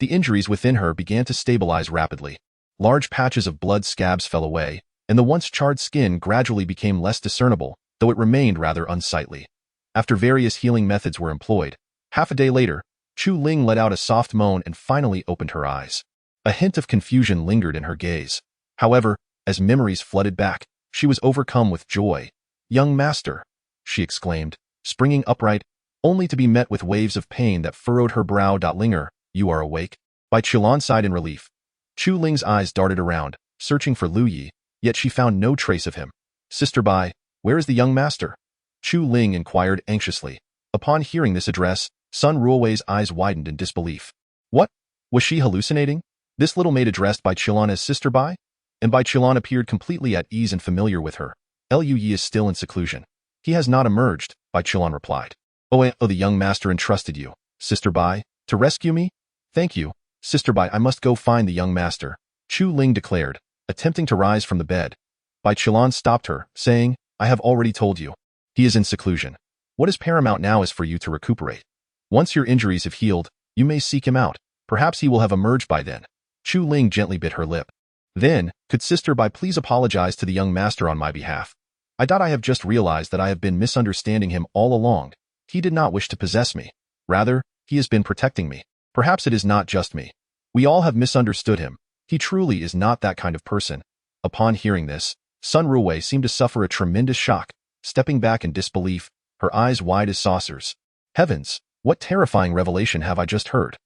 The injuries within her began to stabilize rapidly. Large patches of blood scabs fell away, and the once charred skin gradually became less discernible, though it remained rather unsightly. After various healing methods were employed, half a day later, Chu Ling let out a soft moan and finally opened her eyes. A hint of confusion lingered in her gaze. However, as memories flooded back, she was overcome with joy. Young master, she exclaimed, springing upright, only to be met with waves of pain that furrowed her brow. Linger, you are awake? Bai Qilan sighed in relief. Chu Ling's eyes darted around, searching for Lu Yi, yet she found no trace of him. Sister Bai, where is the young master? Chu Ling inquired anxiously. Upon hearing this address, Sun Ruowei's eyes widened in disbelief. What? Was she hallucinating? This little maid addressed Bai Qilan as Sister Bai? And Bai Qilan appeared completely at ease and familiar with her. Lu Yi is still in seclusion. He has not emerged, Bai Qilan replied. Oh, the young master entrusted you, Sister Bai, to rescue me? Thank you, Sister Bai. I must go find the young master, Chu Ling declared, attempting to rise from the bed. Bai Qilan stopped her, saying, I have already told you. He is in seclusion. What is paramount now is for you to recuperate. Once your injuries have healed, you may seek him out. Perhaps he will have emerged by then. Chu Ling gently bit her lip. Then, could Sister Bai please apologize to the young master on my behalf? I have just realized that I have been misunderstanding him all along. He did not wish to possess me. Rather, he has been protecting me. Perhaps it is not just me. We all have misunderstood him. He truly is not that kind of person. Upon hearing this, Sun Ruowei seemed to suffer a tremendous shock, stepping back in disbelief, her eyes wide as saucers. Heavens, what terrifying revelation have I just heard?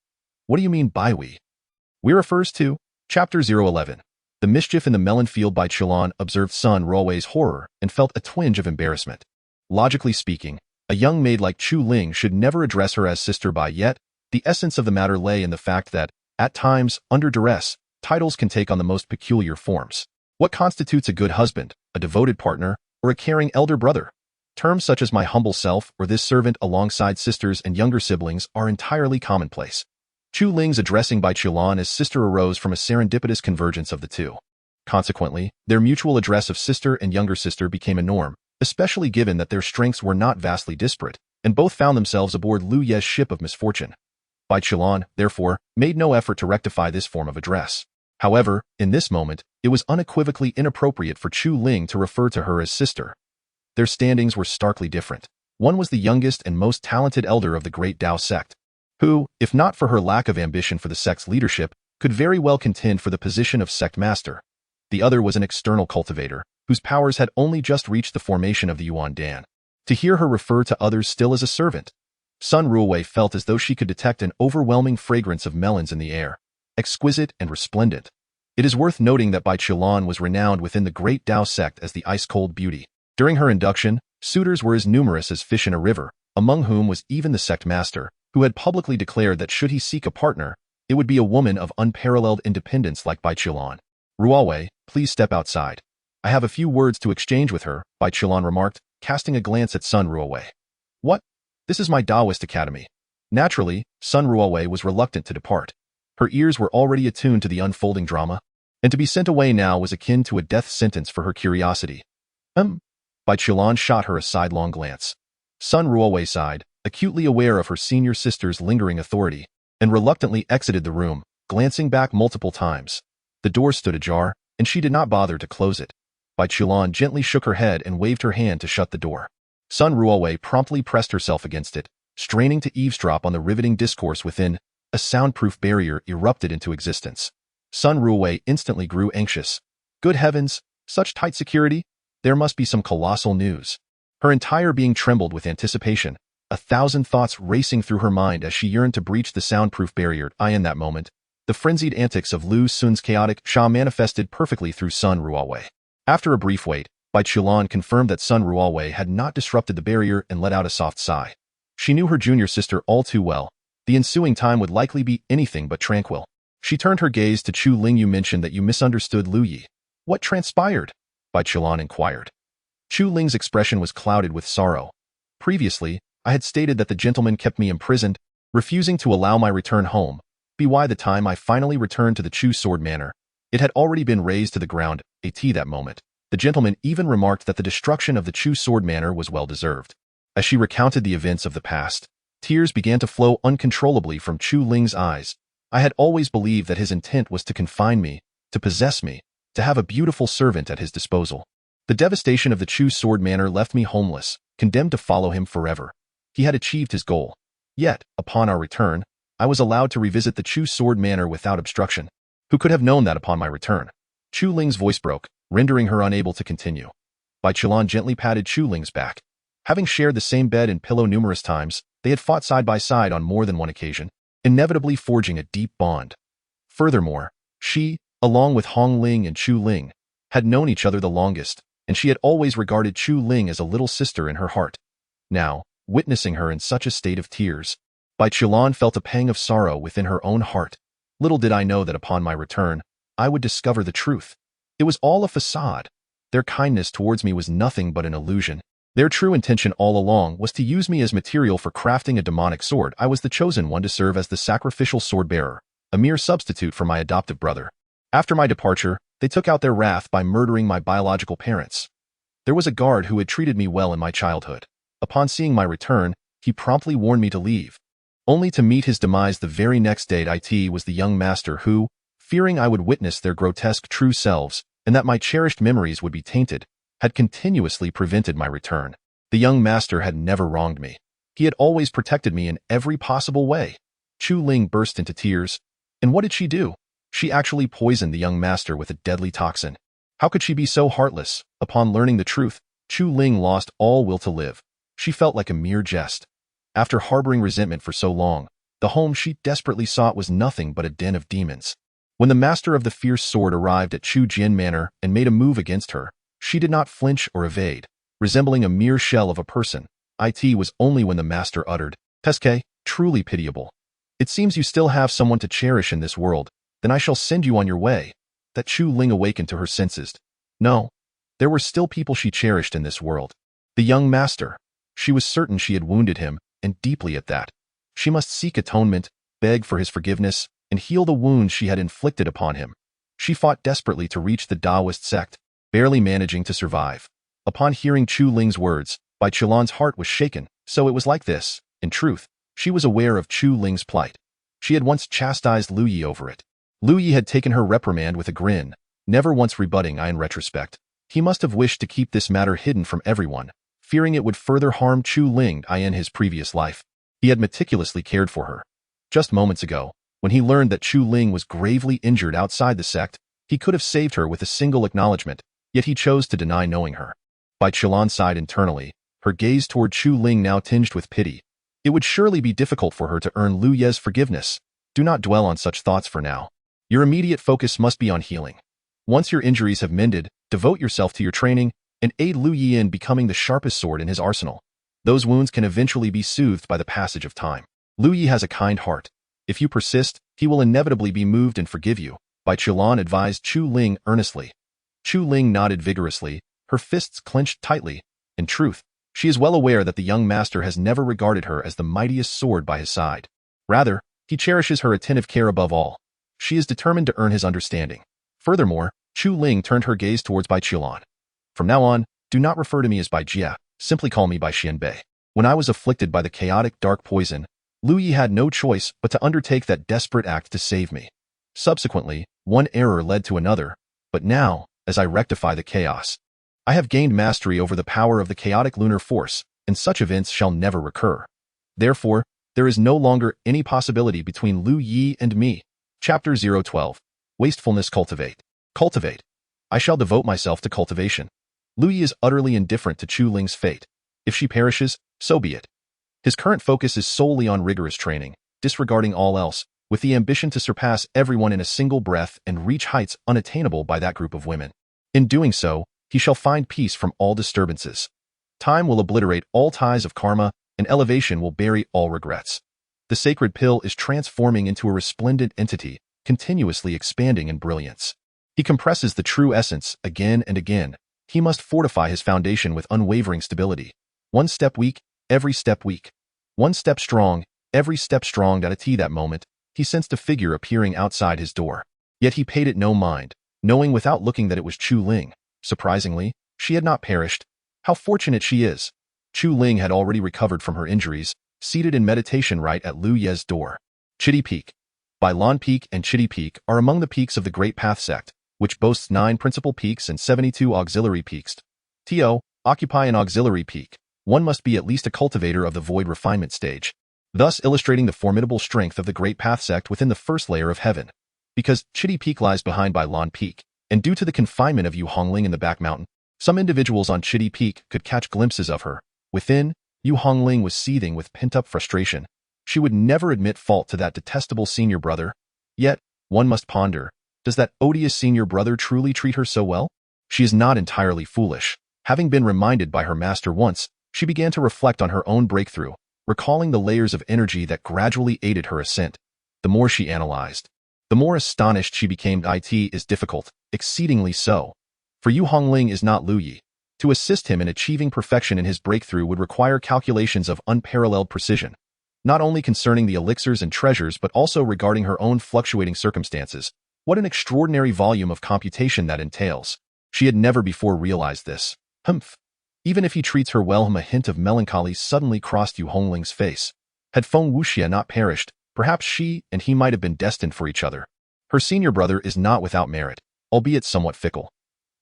What do you mean by we? We refers to Chapter 011. The mischief in the melon field. Bai Qilan observed Sun Ruowei's horror and felt a twinge of embarrassment. Logically speaking, a young maid like Chu Ling should never address her as Sister Bai, yet the essence of the matter lay in the fact that, at times, under duress, titles can take on the most peculiar forms. What constitutes a good husband, a devoted partner, or a caring elder brother? Terms such as my humble self or this servant alongside sisters and younger siblings are entirely commonplace. Chu Ling's addressing Bai Qilan as sister arose from a serendipitous convergence of the two. Consequently, their mutual address of sister and younger sister became a norm, especially given that their strengths were not vastly disparate, and both found themselves aboard Lu Ye's ship of misfortune. Bai Qilan, therefore, made no effort to rectify this form of address. However, in this moment, it was unequivocally inappropriate for Chu Ling to refer to her as sister. Their standings were starkly different. One was the youngest and most talented elder of the great Dao sect, who, if not for her lack of ambition for the sect's leadership, could very well contend for the position of sect master. The other was an external cultivator, whose powers had only just reached the formation of the Yuan Dan. To hear her refer to others still as a servant, Sun Ruowei felt as though she could detect an overwhelming fragrance of melons in the air, exquisite and resplendent. It is worth noting that Bai Qilan was renowned within the great Dao sect as the ice-cold beauty. During her induction, suitors were as numerous as fish in a river, among whom was even the sect master, who had publicly declared that should he seek a partner, it would be a woman of unparalleled independence like Bai Qilan. Ruowei, please step outside. I have a few words to exchange with her, Bai Qilan remarked, casting a glance at Sun Ruowei. What? This is my Taoist academy. Naturally, Sun Ruowei was reluctant to depart. Her ears were already attuned to the unfolding drama, and to be sent away now was akin to a death sentence for her curiosity. Bai Qilan shot her a sidelong glance. Sun Ruowei sighed, acutely aware of her senior sister's lingering authority, and reluctantly exited the room, glancing back multiple times. The door stood ajar, and she did not bother to close it. Bai Qilan gently shook her head and waved her hand to shut the door. Sun Ruowei promptly pressed herself against it, straining to eavesdrop on the riveting discourse within. A soundproof barrier erupted into existence. Sun Ruowei instantly grew anxious. Good heavens, such tight security? There must be some colossal news. Her entire being trembled with anticipation, 1,000 thoughts racing through her mind as she yearned to breach the soundproof barrier. In that moment, the frenzied antics of Lu Sun's chaotic Sha manifested perfectly through Sun Ruowei. After a brief wait, Bai Qilan confirmed that Sun Ruowei had not disrupted the barrier and let out a soft sigh. She knew her junior sister all too well. The ensuing time would likely be anything but tranquil. She turned her gaze to Chu Ling. You mentioned that you misunderstood Lu Yi. What transpired? Bai Qilan inquired. Chu Ling's expression was clouded with sorrow. Previously, I had stated that the gentleman kept me imprisoned, refusing to allow my return home. By the time I finally returned to the Chu Sword Manor, it had already been razed to the ground. That moment, the gentleman even remarked that the destruction of the Chu Sword Manor was well deserved. As she recounted the events of the past, tears began to flow uncontrollably from Chu Ling's eyes. I had always believed that his intent was to confine me, to possess me, to have a beautiful servant at his disposal. The devastation of the Chu Sword Manor left me homeless, condemned to follow him forever. He had achieved his goal. Yet, upon our return, I was allowed to revisit the Chu Sword Manor without obstruction. Who could have known that upon my return? Chu Ling's voice broke, rendering her unable to continue. Bai Qilan gently patted Chu Ling's back. Having shared the same bed and pillow numerous times, they had fought side by side on more than one occasion, inevitably forging a deep bond. Furthermore, she, along with Hong Ling and Chu Ling, had known each other the longest, and she had always regarded Chu Ling as a little sister in her heart. Now, witnessing her in such a state of tears, Bai Qilan felt a pang of sorrow within her own heart. Little did I know that upon my return, I would discover the truth. It was all a facade. Their kindness towards me was nothing but an illusion. Their true intention all along was to use me as material for crafting a demonic sword. I was the chosen one to serve as the sacrificial sword-bearer, a mere substitute for my adoptive brother. After my departure, they took out their wrath by murdering my biological parents. There was a guard who had treated me well in my childhood. Upon seeing my return, he promptly warned me to leave, only to meet his demise the very next day. It was the young master who, fearing I would witness their grotesque true selves and that my cherished memories would be tainted, had continuously prevented my return. The young master had never wronged me. He had always protected me in every possible way. Chu Ling burst into tears. And what did she do? She actually poisoned the young master with a deadly toxin. How could she be so heartless? Upon learning the truth, Chu Ling lost all will to live. She felt like a mere jest. After harboring resentment for so long, the home she desperately sought was nothing but a den of demons. When the master of the fierce sword arrived at Chu Jian Manor and made a move against her, she did not flinch or evade, resembling a mere shell of a person. It was only when the master uttered, "Pesque, truly pitiable. It seems you still have someone to cherish in this world, then I shall send you on your way," that Chu Ling awakened to her senses. No, there were still people she cherished in this world. The young master. She was certain she had wounded him, and deeply at that. She must seek atonement, beg for his forgiveness, and heal the wounds she had inflicted upon him. She fought desperately to reach the Taoist sect, barely managing to survive. Upon hearing Chu Ling's words, Bai Qilan's heart was shaken. So it was like this. In truth, she was aware of Chu Ling's plight. She had once chastised Lu Yi over it. Lu Yi had taken her reprimand with a grin, never once rebutting in retrospect. He must have wished to keep this matter hidden from everyone, fearing it would further harm Chu Ling in his previous life. He had meticulously cared for her. Just moments ago, when he learned that Chu Ling was gravely injured outside the sect, he could have saved her with a single acknowledgement, yet he chose to deny knowing her. Bai Qilan sighed internally, her gaze toward Chu Ling now tinged with pity. It would surely be difficult for her to earn Lu Ye's forgiveness. Do not dwell on such thoughts for now. Your immediate focus must be on healing. Once your injuries have mended, devote yourself to your training and aid Lu Yi in becoming the sharpest sword in his arsenal. Those wounds can eventually be soothed by the passage of time. Lu Yi has a kind heart. If you persist, he will inevitably be moved and forgive you, Bai Qilan advised Chu Ling earnestly. Chu Ling nodded vigorously, her fists clenched tightly. In truth, she is well aware that the young master has never regarded her as the mightiest sword by his side. Rather, he cherishes her attentive care above all. She is determined to earn his understanding. Furthermore, Chu Ling turned her gaze towards Bai Qilan. From now on, do not refer to me as Bai Jia, simply call me Bai Xianbei. When I was afflicted by the chaotic dark poison, Lu Yi had no choice but to undertake that desperate act to save me. Subsequently, one error led to another, but now, as I rectify the chaos, I have gained mastery over the power of the chaotic lunar force, and such events shall never recur. Therefore, there is no longer any possibility between Lu Yi and me. Chapter 012. Wastefulness Cultivate. Cultivate. I shall devote myself to cultivation. Lu Yi is utterly indifferent to Chu Ling's fate. If she perishes, so be it. His current focus is solely on rigorous training, disregarding all else, with the ambition to surpass everyone in a single breath and reach heights unattainable by that group of women. In doing so, he shall find peace from all disturbances. Time will obliterate all ties of karma, and elevation will bury all regrets. The sacred pill is transforming into a resplendent entity, continuously expanding in brilliance. He compresses the true essence again and again. He must fortify his foundation with unwavering stability. One step weak, every step weak. One step strong, every step strong. At that moment, he sensed a figure appearing outside his door. Yet he paid it no mind, knowing without looking that it was Chu Ling. Surprisingly, she had not perished. How fortunate she is. Chu Ling had already recovered from her injuries, seated in meditation right at Lu Ye's door. Chitty Peak. Bailan Peak and Chitty Peak are among the peaks of the Great Path sect, which boasts 9 principal peaks and 72 auxiliary peaks. To occupy an auxiliary peak, one must be at least a cultivator of the void refinement stage, thus illustrating the formidable strength of the Great Path sect within the first layer of heaven. Because Chitty Peak lies behind Bailan Peak, and due to the confinement of Yu Hongling in the back mountain, some individuals on Chitty Peak could catch glimpses of her. Within, Yu Hongling was seething with pent-up frustration. She would never admit fault to that detestable senior brother. Yet, one must ponder, does that odious senior brother truly treat her so well? She is not entirely foolish. Having been reminded by her master once, she began to reflect on her own breakthrough, recalling the layers of energy that gradually aided her ascent. The more she analyzed, the more astonished she became. It is difficult, exceedingly so. For Yu Hongling is not Lu Yi. To assist him in achieving perfection in his breakthrough would require calculations of unparalleled precision, not only concerning the elixirs and treasures but also regarding her own fluctuating circumstances. What an extraordinary volume of computation that entails. She had never before realized this. Humph. Even if he treats her well, a hint of melancholy suddenly crossed Yu Hongling's face. Had Feng Wuxia not perished, perhaps she and he might have been destined for each other. Her senior brother is not without merit, albeit somewhat fickle.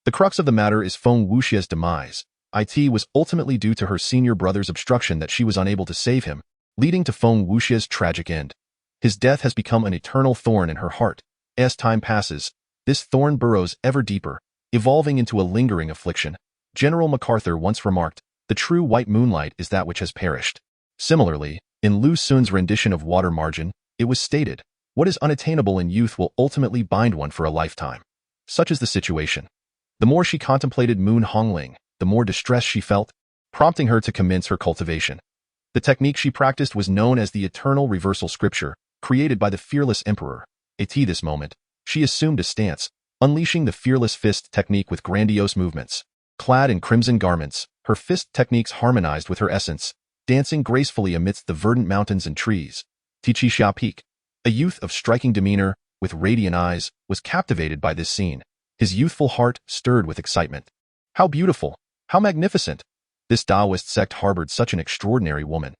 The crux of the matter is Feng Wuxia's demise. It was ultimately due to her senior brother's obstruction that she was unable to save him, leading to Feng Wuxia's tragic end. His death has become an eternal thorn in her heart. As time passes, this thorn burrows ever deeper, evolving into a lingering affliction. General MacArthur once remarked, "The true white moonlight is that which has perished." Similarly, in Lu Xun's rendition of Water Margin, it was stated, "What is unattainable in youth will ultimately bind one for a lifetime." Such is the situation. The more she contemplated Moon Hongling, the more distress she felt, prompting her to commence her cultivation. The technique she practiced was known as the Eternal Reversal Scripture, created by the fearless emperor. At this moment, she assumed a stance, unleashing the fearless fist technique with grandiose movements. Clad in crimson garments, her fist techniques harmonized with her essence, dancing gracefully amidst the verdant mountains and trees. Tichi Xia Peak. A youth of striking demeanor, with radiant eyes, was captivated by this scene. His youthful heart stirred with excitement. How beautiful! How magnificent! This Taoist sect harbored such an extraordinary woman.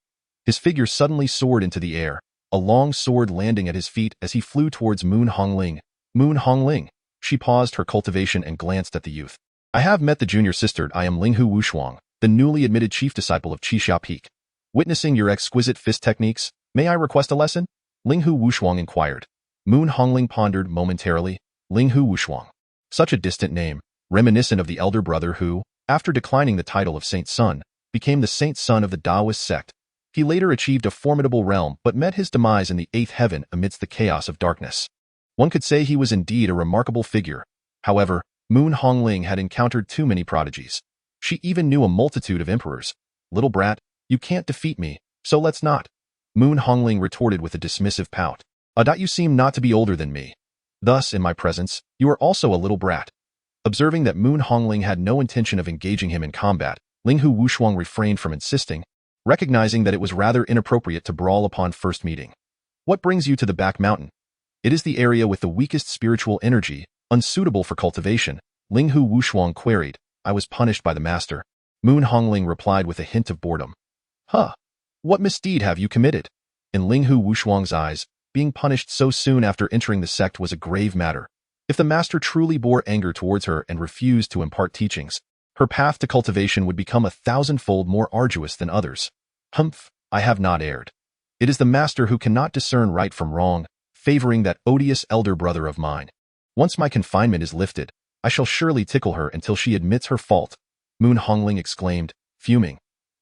His figure suddenly soared into the air, a long sword landing at his feet as he flew towards Moon Hongling. Moon Hongling. She paused her cultivation and glanced at the youth. I have met the junior sister. I am Linghu Wushuang, the newly admitted chief disciple of Qixia Peak. Witnessing your exquisite fist techniques, may I request a lesson? Linghu Wushuang inquired. Moon Hongling pondered momentarily. Linghu Wushuang. Such a distant name, reminiscent of the elder brother who, after declining the title of Saint Sun, became the Saint Sun of the Taoist sect. He later achieved a formidable realm but met his demise in the 8th heaven amidst the chaos of darkness. One could say he was indeed a remarkable figure. However, Moon Hongling had encountered too many prodigies. She even knew a multitude of emperors. Little brat, you can't defeat me, so let's not. Moon Hongling retorted with a dismissive pout. You seem not to be older than me. Thus, in my presence, you are also a little brat. Observing that Moon Hongling had no intention of engaging him in combat, Linghu Wushuang refrained from insisting, recognizing that it was rather inappropriate to brawl upon first meeting. What brings you to the back mountain? It is the area with the weakest spiritual energy, unsuitable for cultivation, Linghu Wushuang queried. I was punished by the master. Moon Hongling replied with a hint of boredom. Huh. What misdeed have you committed? In Linghu Wushuang's eyes, being punished so soon after entering the sect was a grave matter. If the master truly bore anger towards her and refused to impart teachings, her path to cultivation would become 1,000-fold more arduous than others. Humph, I have not erred. It is the master who cannot discern right from wrong, favoring that odious elder brother of mine. Once my confinement is lifted, I shall surely tickle her until she admits her fault. Moon Hongling exclaimed, fuming.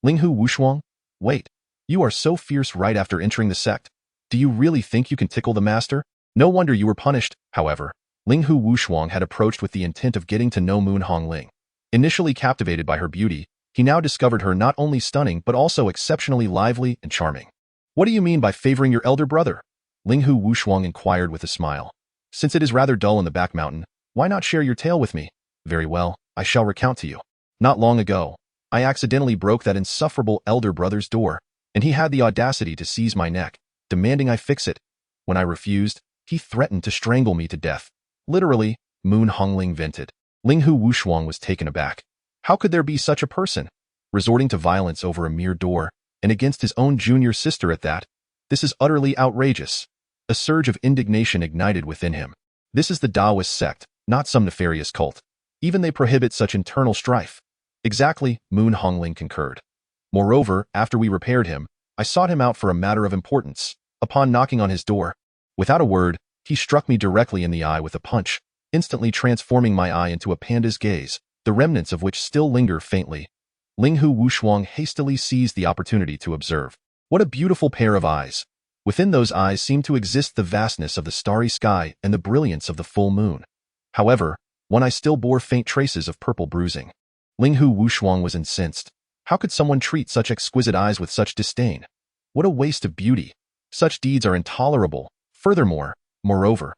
Linghu Wushuang? Wait, you are so fierce right after entering the sect? Do you really think you can tickle the master? No wonder you were punished, however. Linghu Wushuang had approached with the intent of getting to know Moon Hongling. Initially captivated by her beauty, he now discovered her not only stunning but also exceptionally lively and charming. What do you mean by favoring your elder brother? Linghu Wushuang inquired with a smile. Since it is rather dull in the back mountain, why not share your tale with me? Very well, I shall recount to you. Not long ago, I accidentally broke that insufferable elder brother's door, and he had the audacity to seize my neck, demanding I fix it. When I refused, he threatened to strangle me to death. Literally, Moon Hongling vented. Linghu Wushuang was taken aback. How could there be such a person? Resorting to violence over a mere door, and against his own junior sister at that? This is utterly outrageous. A surge of indignation ignited within him. This is the Taoist sect, not some nefarious cult. Even they prohibit such internal strife. Exactly, Moon Hongling concurred. Moreover, after we repaired him, I sought him out for a matter of importance. Upon knocking on his door, without a word, he struck me directly in the eye with a punch, instantly transforming my eye into a panda's gaze, the remnants of which still linger faintly. Linghu Wushuang hastily seized the opportunity to observe. What a beautiful pair of eyes! Within those eyes seemed to exist the vastness of the starry sky and the brilliance of the full moon. However, one eye still bore faint traces of purple bruising. Linghu Wushuang was incensed. How could someone treat such exquisite eyes with such disdain? What a waste of beauty! Such deeds are intolerable. Moreover,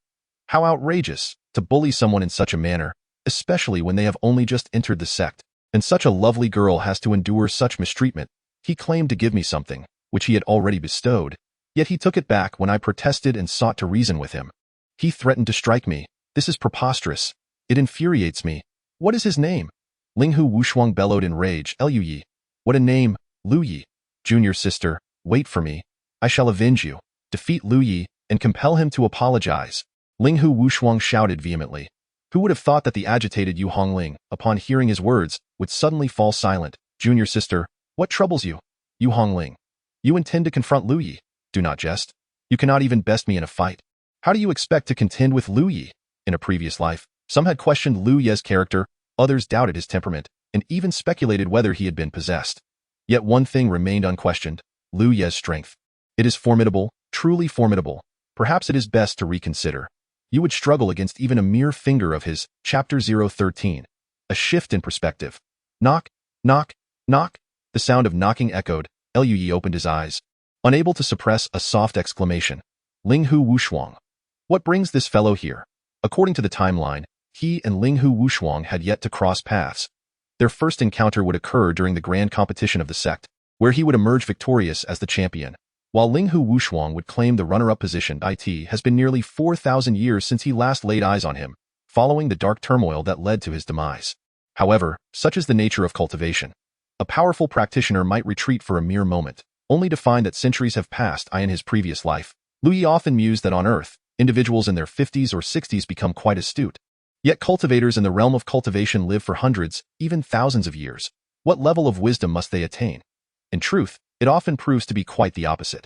how outrageous to bully someone in such a manner, especially when they have only just entered the sect, and such a lovely girl has to endure such mistreatment. He claimed to give me something, which he had already bestowed, yet he took it back when I protested and sought to reason with him. He threatened to strike me. This is preposterous. It infuriates me. What is his name? Linghu Wushuang bellowed in rage. Lu Yi. What a name, Lu Yi. Junior sister, wait for me. I shall avenge you. Defeat Lu Yi and compel him to apologize. Linghu Wushuang shouted vehemently. Who would have thought that the agitated Yu Hongling, upon hearing his words, would suddenly fall silent? Junior sister, what troubles you? Yu Hongling. You intend to confront Lu Yi. Do not jest. You cannot even best me in a fight. How do you expect to contend with Lu Yi? In a previous life, some had questioned Lu Ye's character, others doubted his temperament, and even speculated whether he had been possessed. Yet one thing remained unquestioned, Lu Ye's strength. It is formidable, truly formidable. Perhaps it is best to reconsider. You would struggle against even a mere finger of his. Chapter 013. A shift in perspective. Knock, knock, knock. The sound of knocking echoed. Lu Yi opened his eyes, unable to suppress a soft exclamation. Linghu Wushuang. What brings this fellow here? According to the timeline, he and Linghu Wushuang had yet to cross paths. Their first encounter would occur during the grand competition of the sect, where he would emerge victorious as the champion. While Ling Hu Wushuang would claim the runner-up position, it has been nearly 4,000 years since he last laid eyes on him, following the dark turmoil that led to his demise. However, such is the nature of cultivation. A powerful practitioner might retreat for a mere moment, only to find that centuries have passed in his previous life. Lu Yi often mused that on Earth, individuals in their 50s or 60s become quite astute. Yet cultivators in the realm of cultivation live for hundreds, even thousands of years. What level of wisdom must they attain? In truth, it often proves to be quite the opposite.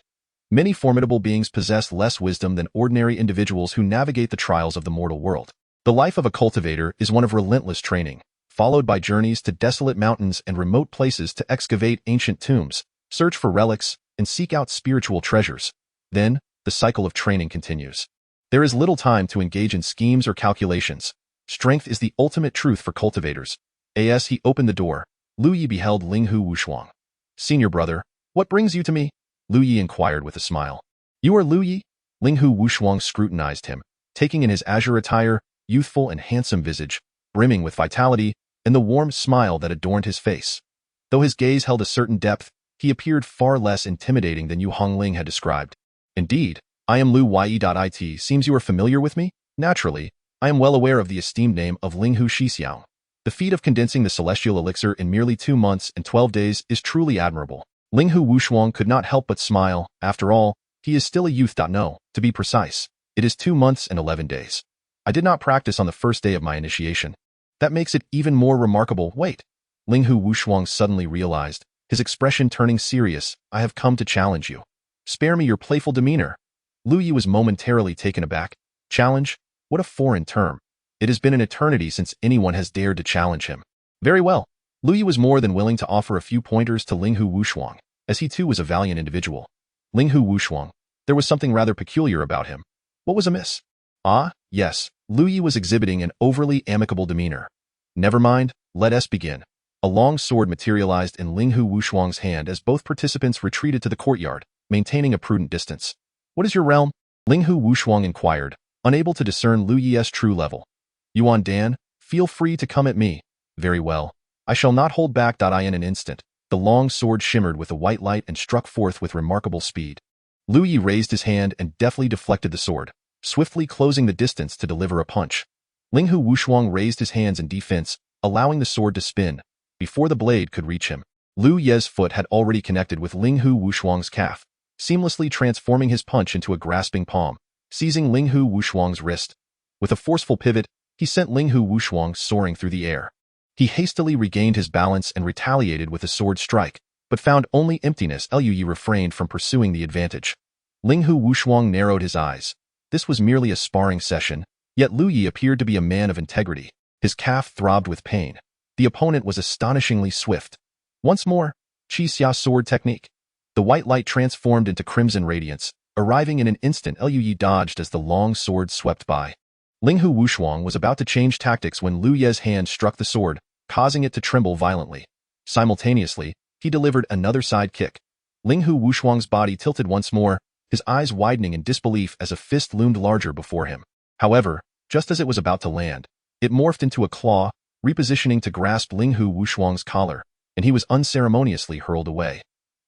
Many formidable beings possess less wisdom than ordinary individuals who navigate the trials of the mortal world. The life of a cultivator is one of relentless training, followed by journeys to desolate mountains and remote places to excavate ancient tombs, search for relics, and seek out spiritual treasures. Then, the cycle of training continues. There is little time to engage in schemes or calculations. Strength is the ultimate truth for cultivators. As he opened the door, Lu Yi beheld Ling Hu Wushuang. "Senior brother, what brings you to me?" Lu Yi inquired with a smile. "You are Lu Yi?" Ling Hu Wushuang scrutinized him, taking in his azure attire, youthful and handsome visage, brimming with vitality, and the warm smile that adorned his face. Though his gaze held a certain depth, he appeared far less intimidating than Yu Hongling had described. "Indeed, I am Lu Yi. Seems you are familiar with me?" "Naturally, I am well aware of the esteemed name of Ling Hu Shixiang. The feat of condensing the celestial elixir in merely 2 months and 12 days is truly admirable." Ling Hu Wushuang could not help but smile. After all, he is still a youth. No, to be precise, it is 2 months and 11 days. I did not practice on the first day of my initiation. That makes it even more remarkable. Wait. Ling Hu Wushuang suddenly realized, his expression turning serious. "I have come to challenge you. Spare me your playful demeanor." Lu Yi was momentarily taken aback. Challenge? What a foreign term. It has been an eternity since anyone has dared to challenge him. Very well. Lu Yi was more than willing to offer a few pointers to Ling Hu Wushuang, as he too was a valiant individual. Ling Hu Wushuang, there was something rather peculiar about him. What was amiss? Ah, yes, Lu Yi was exhibiting an overly amicable demeanor. Never mind, let us begin. A long sword materialized in Ling Hu Wushuang's hand as both participants retreated to the courtyard, maintaining a prudent distance. "What is your realm?" Ling Hu Wushuang inquired, unable to discern Lu Yi's true level. "Yuan Dan, feel free to come at me." "Very well. I shall not hold back." In an instant, the long sword shimmered with a white light and struck forth with remarkable speed. Lu Yi raised his hand and deftly deflected the sword, swiftly closing the distance to deliver a punch. Ling Hu Wushuang raised his hands in defense, allowing the sword to spin. Before the blade could reach him, Lu Yi's foot had already connected with Ling Hu Wushuang's calf, seamlessly transforming his punch into a grasping palm, seizing Ling Hu Wushuang's wrist. With a forceful pivot, he sent Ling Hu Wushuang soaring through the air. He hastily regained his balance and retaliated with a sword strike, but found only emptiness. Lu Yi refrained from pursuing the advantage. Ling Hu Wushuang narrowed his eyes. This was merely a sparring session, yet Lu Yi appeared to be a man of integrity. His calf throbbed with pain. The opponent was astonishingly swift. Once more, Qi Xia sword technique. The white light transformed into crimson radiance, arriving in an instant. Lu Yi dodged as the long sword swept by. Ling Hu Wushuang was about to change tactics when Lu Yi's hand struck the sword, causing it to tremble violently. Simultaneously, he delivered another side kick. Ling Hu Wushuang's body tilted once more, his eyes widening in disbelief as a fist loomed larger before him. However, just as it was about to land, it morphed into a claw, repositioning to grasp Ling Hu Wushuang's collar, and he was unceremoniously hurled away.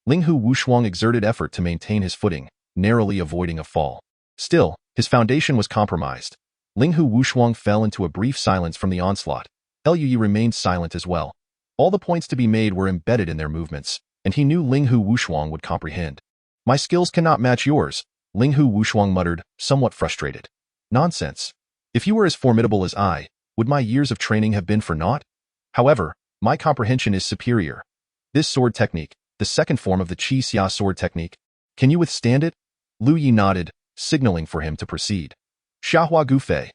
Ling Hu Wushuang exerted effort to maintain his footing, narrowly avoiding a fall. Still, his foundation was compromised. Ling Hu Wushuang fell into a brief silence from the onslaught. Lu Yi remained silent as well. All the points to be made were embedded in their movements, and he knew Ling Hu Wushuang would comprehend. "My skills cannot match yours," Ling Hu Wushuang muttered, somewhat frustrated. "Nonsense. If you were as formidable as I, would my years of training have been for naught? However, my comprehension is superior. This sword technique, the second form of the Qi Xia sword technique, can you withstand it?" Lu Yi nodded, signaling for him to proceed. Xiahua Gufei.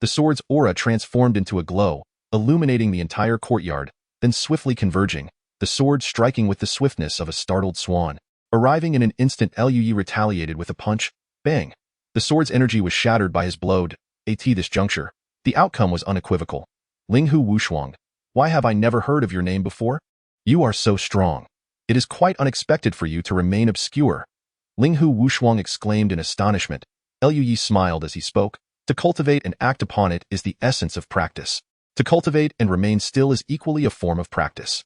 The sword's aura transformed into a glow, illuminating the entire courtyard, then swiftly converging, the sword striking with the swiftness of a startled swan. Arriving in an instant, Lu Yi retaliated with a punch. Bang! The sword's energy was shattered by his blow. At this juncture, the outcome was unequivocal. "Ling Hu Wushuang, why have I never heard of your name before? You are so strong. It is quite unexpected for you to remain obscure." Ling Hu Wushuang exclaimed in astonishment. Lu Yi smiled as he spoke. To cultivate and act upon it is the essence of practice. To cultivate and remain still is equally a form of practice.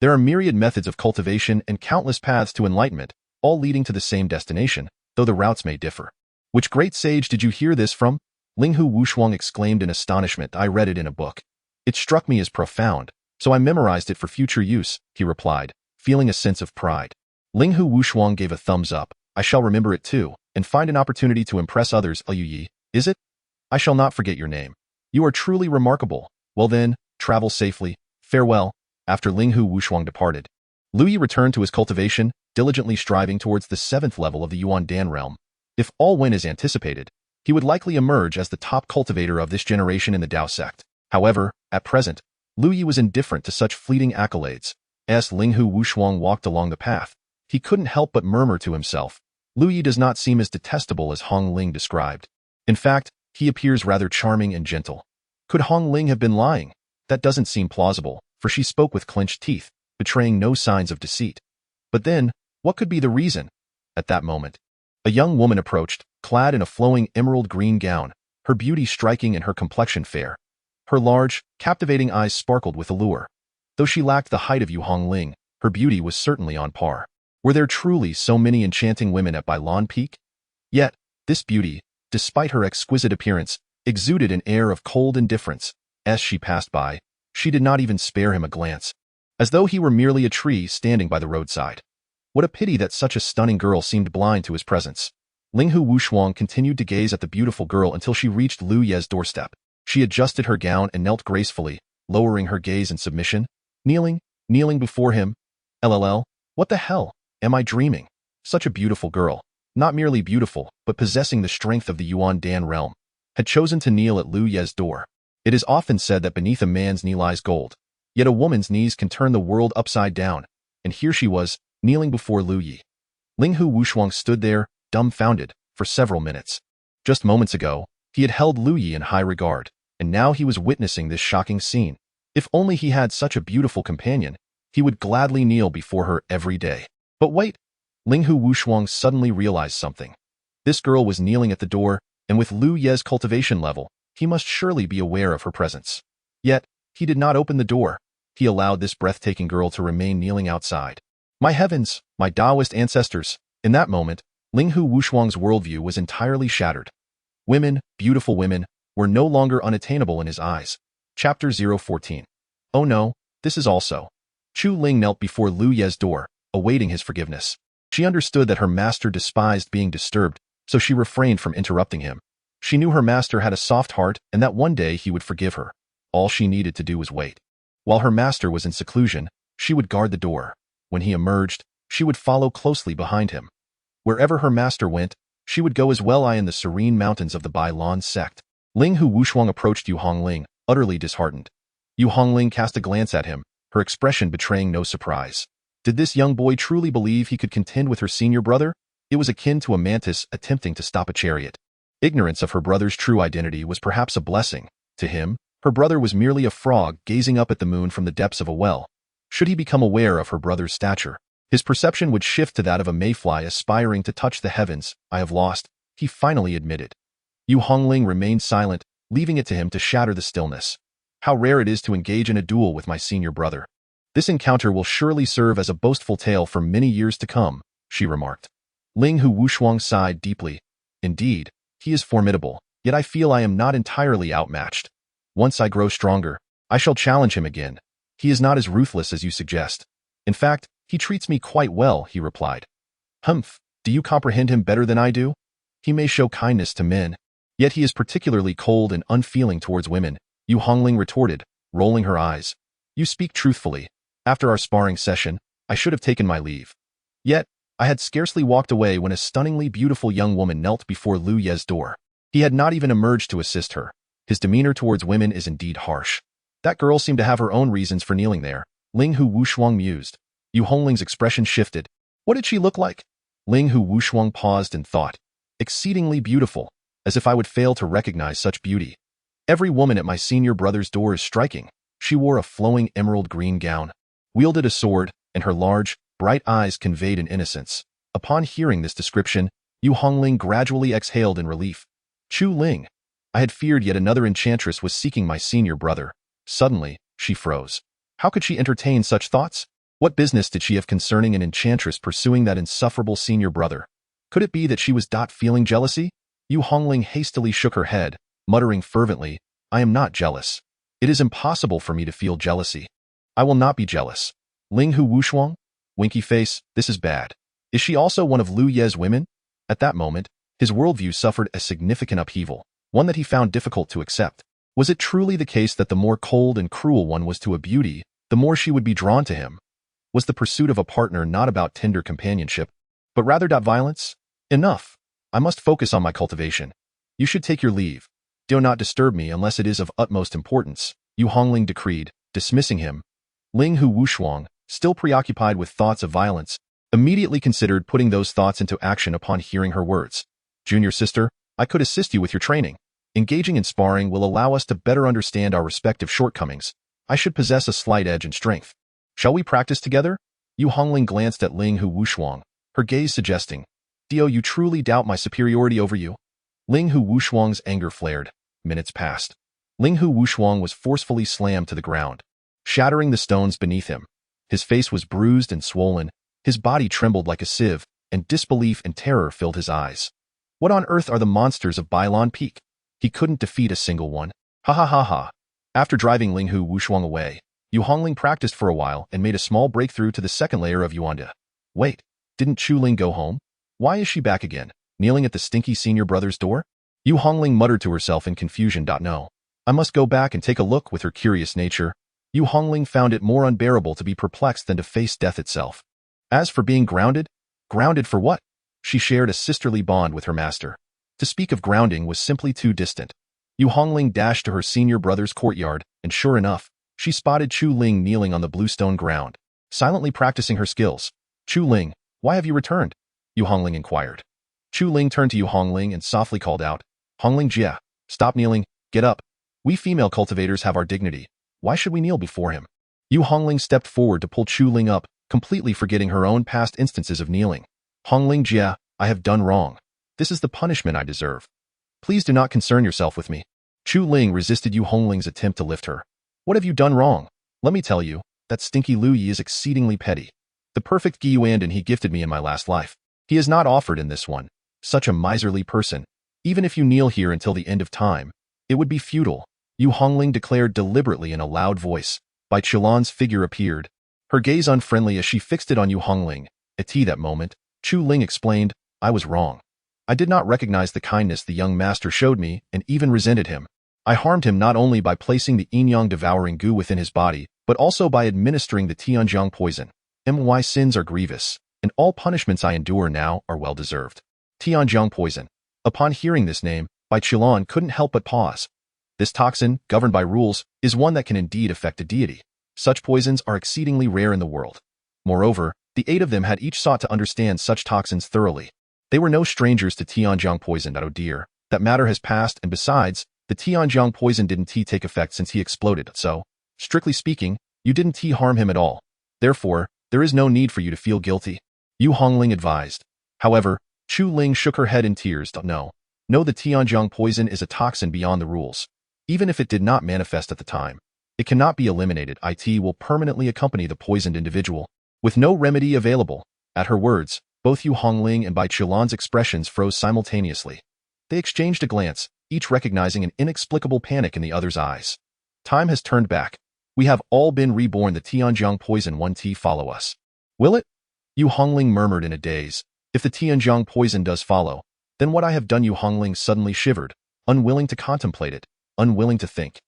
There are myriad methods of cultivation and countless paths to enlightenment, all leading to the same destination, though the routes may differ. Which great sage did you hear this from? Linghu Wushuang exclaimed in astonishment. I read it in a book. It struck me as profound, so I memorized it for future use, he replied, feeling a sense of pride. Linghu Wushuang gave a thumbs up. I shall remember it too, and find an opportunity to impress others. Liu Yi, is it? I shall not forget your name. You are truly remarkable. Well then, travel safely. Farewell. After Linghu Wushuang departed, Liu Yi returned to his cultivation, diligently striving towards the 7th level of the Yuan Dan realm. If all went as anticipated, he would likely emerge as the top cultivator of this generation in the Dao sect. However, at present, Liu Yi was indifferent to such fleeting accolades. As Linghu Wushuang walked along the path, he couldn't help but murmur to himself, Liu Yi does not seem as detestable as Hong Ling described. In fact, he appears rather charming and gentle. Could Hong Ling have been lying? That doesn't seem plausible, for she spoke with clenched teeth, betraying no signs of deceit. But then, what could be the reason? At that moment, a young woman approached, clad in a flowing emerald green gown, her beauty striking and her complexion fair. Her large, captivating eyes sparkled with allure. Though she lacked the height of Yu Hongling, her beauty was certainly on par. Were there truly so many enchanting women at Bailon Peak? Yet, this beauty, despite her exquisite appearance, exuded an air of cold indifference. As she passed by, she did not even spare him a glance, as though he were merely a tree standing by the roadside. What a pity that such a stunning girl seemed blind to his presence. Linghu Wushuang continued to gaze at the beautiful girl until she reached Liu Ye's doorstep. She adjusted her gown and knelt gracefully, lowering her gaze in submission. Kneeling before him. LLL, what the hell? Am I dreaming? Such a beautiful girl, not merely beautiful, but possessing the strength of the Yuan Dan realm, had chosen to kneel at Liu Ye's door. It is often said that beneath a man's knee lies gold. Yet a woman's knees can turn the world upside down, and here she was, kneeling before Liu Yi. Linghu Wushuang stood there, dumbfounded, for several minutes. Just moments ago, he had held Liu Yi in high regard, and now he was witnessing this shocking scene. If only he had such a beautiful companion, he would gladly kneel before her every day. But wait! Linghu Wushuang suddenly realized something. This girl was kneeling at the door, and with Liu Ye's cultivation level, he must surely be aware of her presence. Yet, he did not open the door. He allowed this breathtaking girl to remain kneeling outside. My heavens, my Taoist ancestors! In that moment, Linghu Wushuang's worldview was entirely shattered. Women, beautiful women, were no longer unattainable in his eyes. Chapter 014. Oh no, this is also. Chu Ling knelt before Liu Ye's door, awaiting his forgiveness. She understood that her master despised being disturbed, so she refrained from interrupting him. She knew her master had a soft heart and that one day he would forgive her. All she needed to do was wait. While her master was in seclusion, she would guard the door. When he emerged, she would follow closely behind him. Wherever her master went, she would go as well. In the serene mountains of the Bailon sect, Linghu Wushuang approached Yu Hongling, utterly disheartened. Yu Hongling cast a glance at him, her expression betraying no surprise. Did this young boy truly believe he could contend with her senior brother? It was akin to a mantis attempting to stop a chariot. Ignorance of her brother's true identity was perhaps a blessing. To him, her brother was merely a frog gazing up at the moon from the depths of a well. Should he become aware of her brother's stature, his perception would shift to that of a mayfly aspiring to touch the heavens. I have lost, he finally admitted. Yu Hongling remained silent, leaving it to him to shatter the stillness. How rare it is to engage in a duel with my senior brother. This encounter will surely serve as a boastful tale for many years to come, she remarked. Linghu Wushuang sighed deeply. Indeed, he is formidable, yet I feel I am not entirely outmatched. Once I grow stronger, I shall challenge him again. He is not as ruthless as you suggest. In fact, he treats me quite well, he replied. Humph, do you comprehend him better than I do? He may show kindness to men, yet he is particularly cold and unfeeling towards women, Yu Hongling retorted, rolling her eyes. You speak truthfully. After our sparring session, I should have taken my leave. Yet, I had scarcely walked away when a stunningly beautiful young woman knelt before Liu Ye's door. He had not even emerged to assist her. His demeanor towards women is indeed harsh. That girl seemed to have her own reasons for kneeling there, Linghu Wushuang mused. Yu Hongling's expression shifted. What did she look like? Linghu Wushuang paused and thought. Exceedingly beautiful, as if I would fail to recognize such beauty. Every woman at my senior brother's door is striking. She wore a flowing emerald green gown, wielded a sword, and her large, bright eyes conveyed an innocence. Upon hearing this description, Yu Hongling gradually exhaled in relief. Chu Ling. I had feared yet another enchantress was seeking my senior brother. Suddenly, she froze. How could she entertain such thoughts? What business did she have concerning an enchantress pursuing that insufferable senior brother? Could it be that she was feeling jealousy? Yu Hongling hastily shook her head, muttering fervently, I am not jealous. It is impossible for me to feel jealousy. I will not be jealous. Ling Hu Wushuang? Winky face, this is bad. Is she also one of Lu Ye's women? At that moment, his worldview suffered a significant upheaval, one that he found difficult to accept. Was it truly the case that the more cold and cruel one was to a beauty, the more she would be drawn to him? Was the pursuit of a partner not about tender companionship, but rather violence? Enough. I must focus on my cultivation. You should take your leave. Do not disturb me unless it is of utmost importance, Yu Hongling decreed, dismissing him. Ling Hu Wushuang, still preoccupied with thoughts of violence, immediately considered putting those thoughts into action upon hearing her words. Junior sister, I could assist you with your training. Engaging in sparring will allow us to better understand our respective shortcomings. I should possess a slight edge in strength. Shall we practice together? Yu Hongling glanced at Ling Hu Wushuang, her gaze suggesting, Dio, you truly doubt my superiority over you? Ling Hu Wushuang's anger flared. Minutes passed. Ling Hu Wushuang was forcefully slammed to the ground, shattering the stones beneath him. His face was bruised and swollen, his body trembled like a sieve, and disbelief and terror filled his eyes. What on earth are the monsters of Bailon Peak? He couldn't defeat a single one. Ha ha ha ha. After driving Ling Hu Wushuang away, Yu Hongling practiced for a while and made a small breakthrough to the second layer of Yuanda. Wait, didn't Chu Ling go home? Why is she back again, kneeling at the stinky senior brother's door? Yu Hongling muttered to herself in confusion. No. I must go back and take a look. With her curious nature, Yu Hongling found it more unbearable to be perplexed than to face death itself. As for being grounded for what? She shared a sisterly bond with her master. To speak of grounding was simply too distant. Yu Hongling dashed to her senior brother's courtyard, and sure enough, she spotted Chu Ling kneeling on the bluestone ground, silently practicing her skills. Chu Ling, why have you returned? Yu Hongling inquired. Chu Ling turned to Yu Hongling and softly called out, Hongling Jia, stop kneeling, get up. We female cultivators have our dignity. Why should we kneel before him? Yu Hongling stepped forward to pull Chu Ling up, completely forgetting her own past instances of kneeling. Hongling Jia, I have done wrong. This is the punishment I deserve. Please do not concern yourself with me. Chu Ling resisted Yu Hongling's attempt to lift her. What have you done wrong? Let me tell you, that stinky Lu Yi is exceedingly petty. The perfect Gyuanden he gifted me in my last life. He is not offered in this one. Such a miserly person. Even if you kneel here until the end of time, it would be futile, Yu Hongling declared deliberately in a loud voice. Bai Qilan's figure appeared, her gaze unfriendly as she fixed it on Yu Hongling. At that moment, Chu Ling explained, I was wrong. I did not recognize the kindness the young master showed me and even resented him. I harmed him not only by placing the yin-yang devouring goo within his body, but also by administering the Tianjiang poison. My sins are grievous, and all punishments I endure now are well-deserved. Tianjiang poison. Upon hearing this name, Bai Qilan couldn't help but pause. This toxin, governed by rules, is one that can indeed affect a deity. Such poisons are exceedingly rare in the world. Moreover, the 8 of them had each sought to understand such toxins thoroughly. They were no strangers to Tianjiang poison. Oh dear, that matter has passed, and besides, the Tianjiang poison didn't take effect since he exploded, so, strictly speaking, you didn't harm him at all. Therefore, there is no need for you to feel guilty, Yu Hongling advised. However, Chu Ling shook her head in tears. No, the Tianjiang poison is a toxin beyond the rules. Even if it did not manifest at the time, it cannot be eliminated. It will permanently accompany the poisoned individual, with no remedy available. At her words, both Yu Hongling and Bai Qilan's expressions froze simultaneously. They exchanged a glance, each recognizing an inexplicable panic in the other's eyes. Time has turned back. We have all been reborn. The Tianjiang poison won't follow us. Will it? Yu Hongling murmured in a daze. If the Tianjiang poison does follow, then what I have done. Yu Hongling suddenly shivered, unwilling to contemplate it, unwilling to think.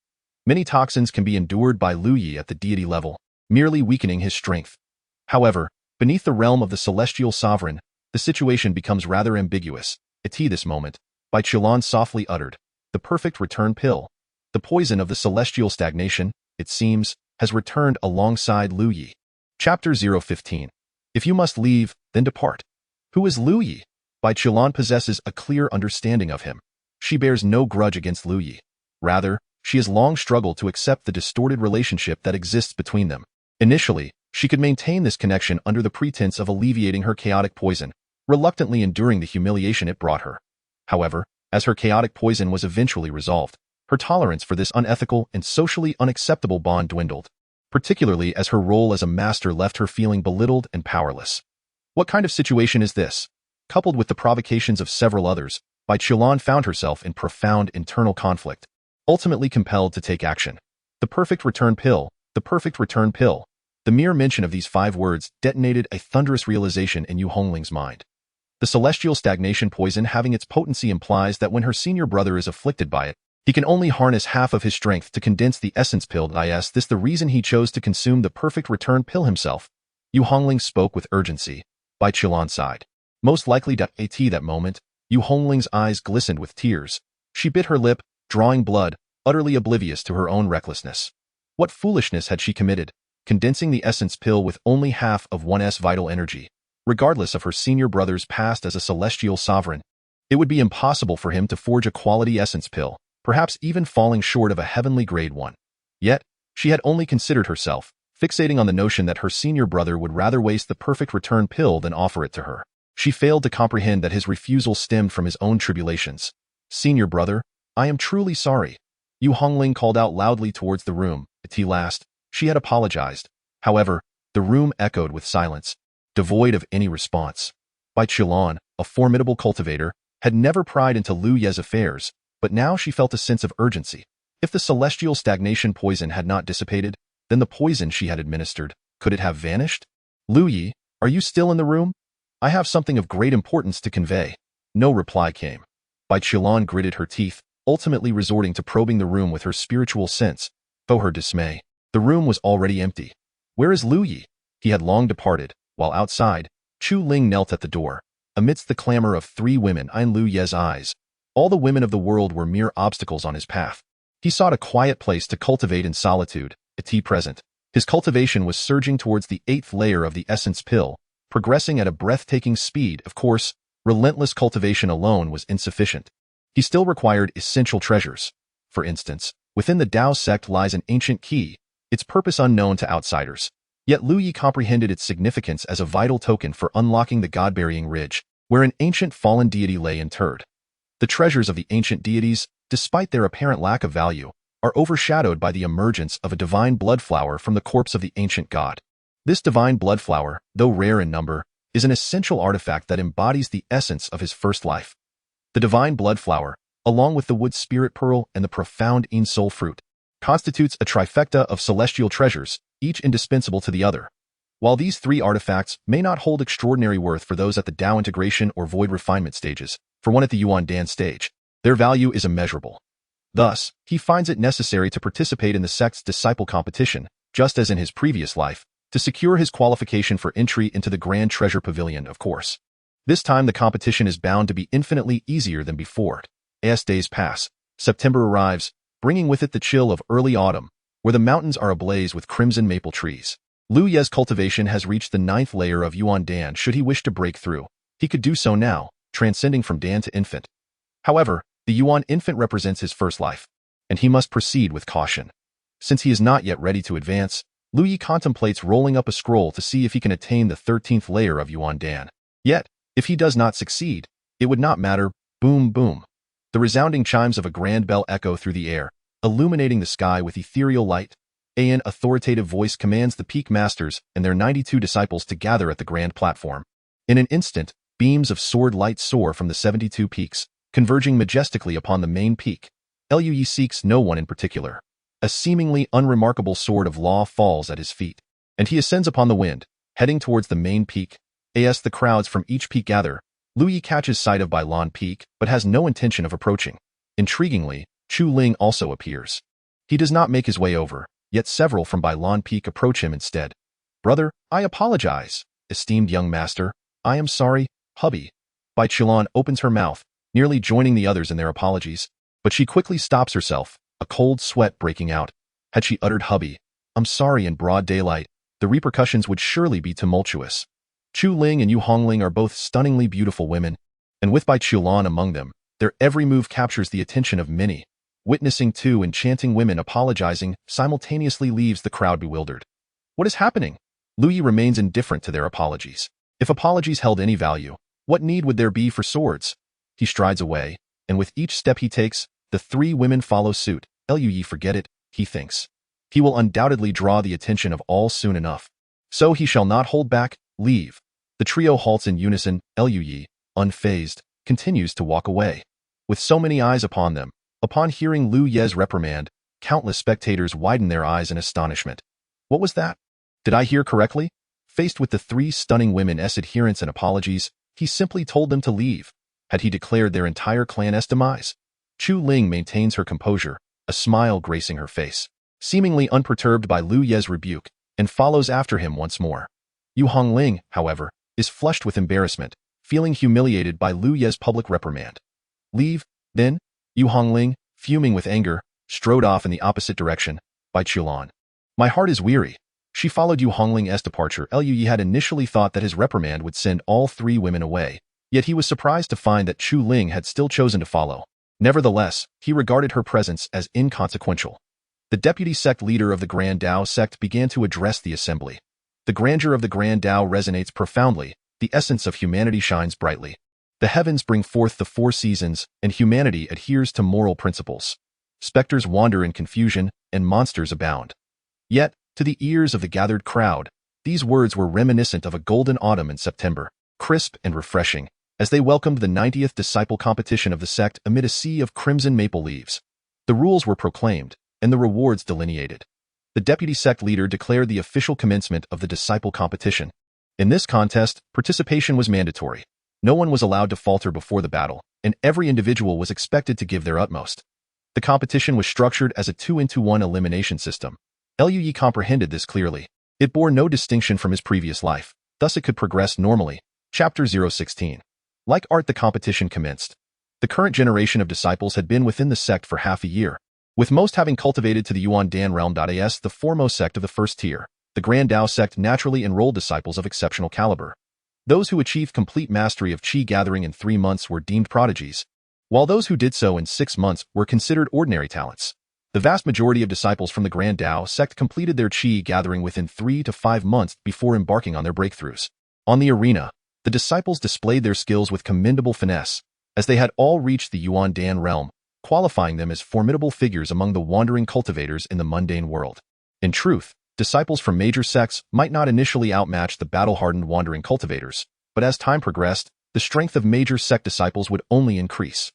Many toxins can be endured by Lu Yi at the deity level, merely weakening his strength. However, beneath the realm of the celestial sovereign, the situation becomes rather ambiguous. At this moment, Bai Qilan softly uttered, the perfect return pill. The poison of the celestial stagnation, it seems, has returned alongside Lu Yi. Chapter 015. If you must leave, then depart. Who is Lu Yi? Bai Qilan possesses a clear understanding of him. She bears no grudge against Lu Yi. Rather, she has long struggled to accept the distorted relationship that exists between them. Initially, she could maintain this connection under the pretense of alleviating her chaotic poison, reluctantly enduring the humiliation it brought her. However, as her chaotic poison was eventually resolved, her tolerance for this unethical and socially unacceptable bond dwindled. particularly as her role as a master left her feeling belittled and powerless. What kind of situation is this? Coupled with the provocations of several others, Bai Qilan found herself in profound internal conflict, ultimately compelled to take action. The perfect return pill, the perfect return pill. The mere mention of these 5 words detonated a thunderous realization in Yu Hongling's mind. The celestial stagnation poison having its potency implies that when her senior brother is afflicted by it, he can only harness half of his strength to condense the essence pill. Is this the reason he chose to consume the perfect return pill himself? Yu Hongling spoke with urgency. Bai Qilan sighed. Most likely at that moment, Yu Hongling's eyes glistened with tears. She bit her lip, drawing blood, utterly oblivious to her own recklessness. What foolishness had she committed, condensing the essence pill with only half of one's vital energy? Regardless of her senior brother's past as a celestial sovereign, it would be impossible for him to forge a quality essence pill, perhaps even falling short of a heavenly grade one. Yet, she had only considered herself, fixating on the notion that her senior brother would rather waste the perfect return pill than offer it to her. She failed to comprehend that his refusal stemmed from his own tribulations. Senior brother, I am truly sorry. Yu Hongling called out loudly towards the room. At last, she had apologized. However, the room echoed with silence, devoid of any response. Bai Qilan, a formidable cultivator, had never pried into Lu Ye's affairs, but now she felt a sense of urgency. If the celestial stagnation poison had not dissipated, then the poison she had administered, could it have vanished? Lu Yi, are you still in the room? I have something of great importance to convey. No reply came. Bai Qilan gritted her teeth, ultimately resorting to probing the room with her spiritual sense. To her dismay, the room was already empty. Where is Lu Yi? He had long departed, while outside, Chu Ling knelt at the door. Amidst the clamor of 3 women in Lu Ye's eyes, all the women of the world were mere obstacles on his path. He sought a quiet place to cultivate in solitude. At present, his cultivation was surging towards the 8th layer of the essence pill, progressing at a breathtaking speed. Of course, relentless cultivation alone was insufficient. He still required essential treasures. For instance, within the Dao sect lies an ancient key, its purpose unknown to outsiders. Yet Lu Yi comprehended its significance as a vital token for unlocking the God-burying ridge, where an ancient fallen deity lay interred. The treasures of the ancient deities, despite their apparent lack of value, are overshadowed by the emergence of a divine blood flower from the corpse of the ancient god. This divine blood flower, though rare in number, is an essential artifact that embodies the essence of his first life. The divine blood flower, along with the wood spirit pearl and the profound soul fruit, constitutes a trifecta of celestial treasures, each indispensable to the other. While these 3 artifacts may not hold extraordinary worth for those at the Dao integration or void refinement stages, for one at the Yuan Dan stage, their value is immeasurable. Thus, he finds it necessary to participate in the sect's disciple competition, just as in his previous life, to secure his qualification for entry into the Grand Treasure Pavilion, of course. This time the competition is bound to be infinitely easier than before. As days pass, September arrives, bringing with it the chill of early autumn, where the mountains are ablaze with crimson maple trees. Lu Ye's cultivation has reached the 9th layer of Yuan Dan. Should he wish to break through, he could do so now, transcending from Dan to infant. However, the Yuan infant represents his first life, and he must proceed with caution. Since he is not yet ready to advance, Lu Yi contemplates rolling up a scroll to see if he can attain the 13th layer of Yuan Dan. Yet, if he does not succeed, it would not matter. Boom, boom. The resounding chimes of a grand bell echo through the air, illuminating the sky with ethereal light. An authoritative voice commands the peak masters and their 92 disciples to gather at the grand platform. In an instant, beams of sword light soar from the 72 peaks, converging majestically upon the main peak. Lu Yi seeks no one in particular. A seemingly unremarkable sword of law falls at his feet, and he ascends upon the wind, heading towards the main peak. As the crowds from each peak gather, Lu Yi catches sight of Bailan Peak, but has no intention of approaching. Intriguingly, Chu Ling also appears. He does not make his way over, yet several from Bailan Peak approach him instead. Brother, I apologize. Esteemed young master, I am sorry, hubby. Bai Qilan opens her mouth, nearly joining the others in their apologies, but she quickly stops herself, a cold sweat breaking out. Had she uttered hubby, I'm sorry in broad daylight, the repercussions would surely be tumultuous. Chu Ling and Yu Hongling are both stunningly beautiful women, and with Bai Qilan among them, their every move captures the attention of many. Witnessing 2 enchanting women apologizing simultaneously leaves the crowd bewildered. What is happening? Lu Yi remains indifferent to their apologies. If apologies held any value, what need would there be for swords? He strides away, and with each step he takes, the 3 women follow suit. Lu Yi, forget it, he thinks. He will undoubtedly draw the attention of all soon enough. So he shall not hold back, leave. The trio halts in unison. Liu Yi, unfazed, continues to walk away. With so many eyes upon them, upon hearing Liu Ye's reprimand, countless spectators widen their eyes in astonishment. What was that? Did I hear correctly? Faced with the three stunning women's adherents and apologies, he simply told them to leave. Had he declared their entire clan's demise? Chu Ling maintains her composure, a smile gracing her face, seemingly unperturbed by Liu Ye's rebuke, and follows after him once more. Yu Hongling, however, is flushed with embarrassment, feeling humiliated by Liu Ye's public reprimand. Leave, then? Yu Hongling, fuming with anger, strode off in the opposite direction, by Chulan. My heart is weary. She followed Yu Hongling's departure. Liu Yi had initially thought that his reprimand would send all three women away, yet he was surprised to find that Chu Ling had still chosen to follow. Nevertheless, he regarded her presence as inconsequential. The deputy sect leader of the Grand Dao sect began to address the assembly. The grandeur of the Grand Dao resonates profoundly, the essence of humanity shines brightly. The heavens bring forth the four seasons, and humanity adheres to moral principles. Specters wander in confusion, and monsters abound. Yet, to the ears of the gathered crowd, these words were reminiscent of a golden autumn in September, crisp and refreshing, as they welcomed the 90th disciple competition of the sect amid a sea of crimson maple leaves. The rules were proclaimed, and the rewards delineated. The deputy sect leader declared the official commencement of the disciple competition. In this contest, participation was mandatory. No one was allowed to falter before the battle, and every individual was expected to give their utmost. The competition was structured as a 2-into-1 elimination system. Liu Yi comprehended this clearly. It bore no distinction from his previous life, thus it could progress normally. Chapter 016. Like art, the competition commenced. The current generation of disciples had been within the sect for half a year, with most having cultivated to the Yuan Dan realm. As the foremost sect of the first tier, the Grand Dao sect naturally enrolled disciples of exceptional caliber. Those who achieved complete mastery of Qi gathering in 3 months were deemed prodigies, while those who did so in 6 months were considered ordinary talents. The vast majority of disciples from the Grand Dao sect completed their Qi gathering within 3 to 5 months before embarking on their breakthroughs. On the arena, the disciples displayed their skills with commendable finesse, as they had all reached the Yuan Dan realm, qualifying them as formidable figures among the wandering cultivators in the mundane world. In truth, disciples from major sects might not initially outmatch the battle-hardened wandering cultivators, but as time progressed, the strength of major sect disciples would only increase.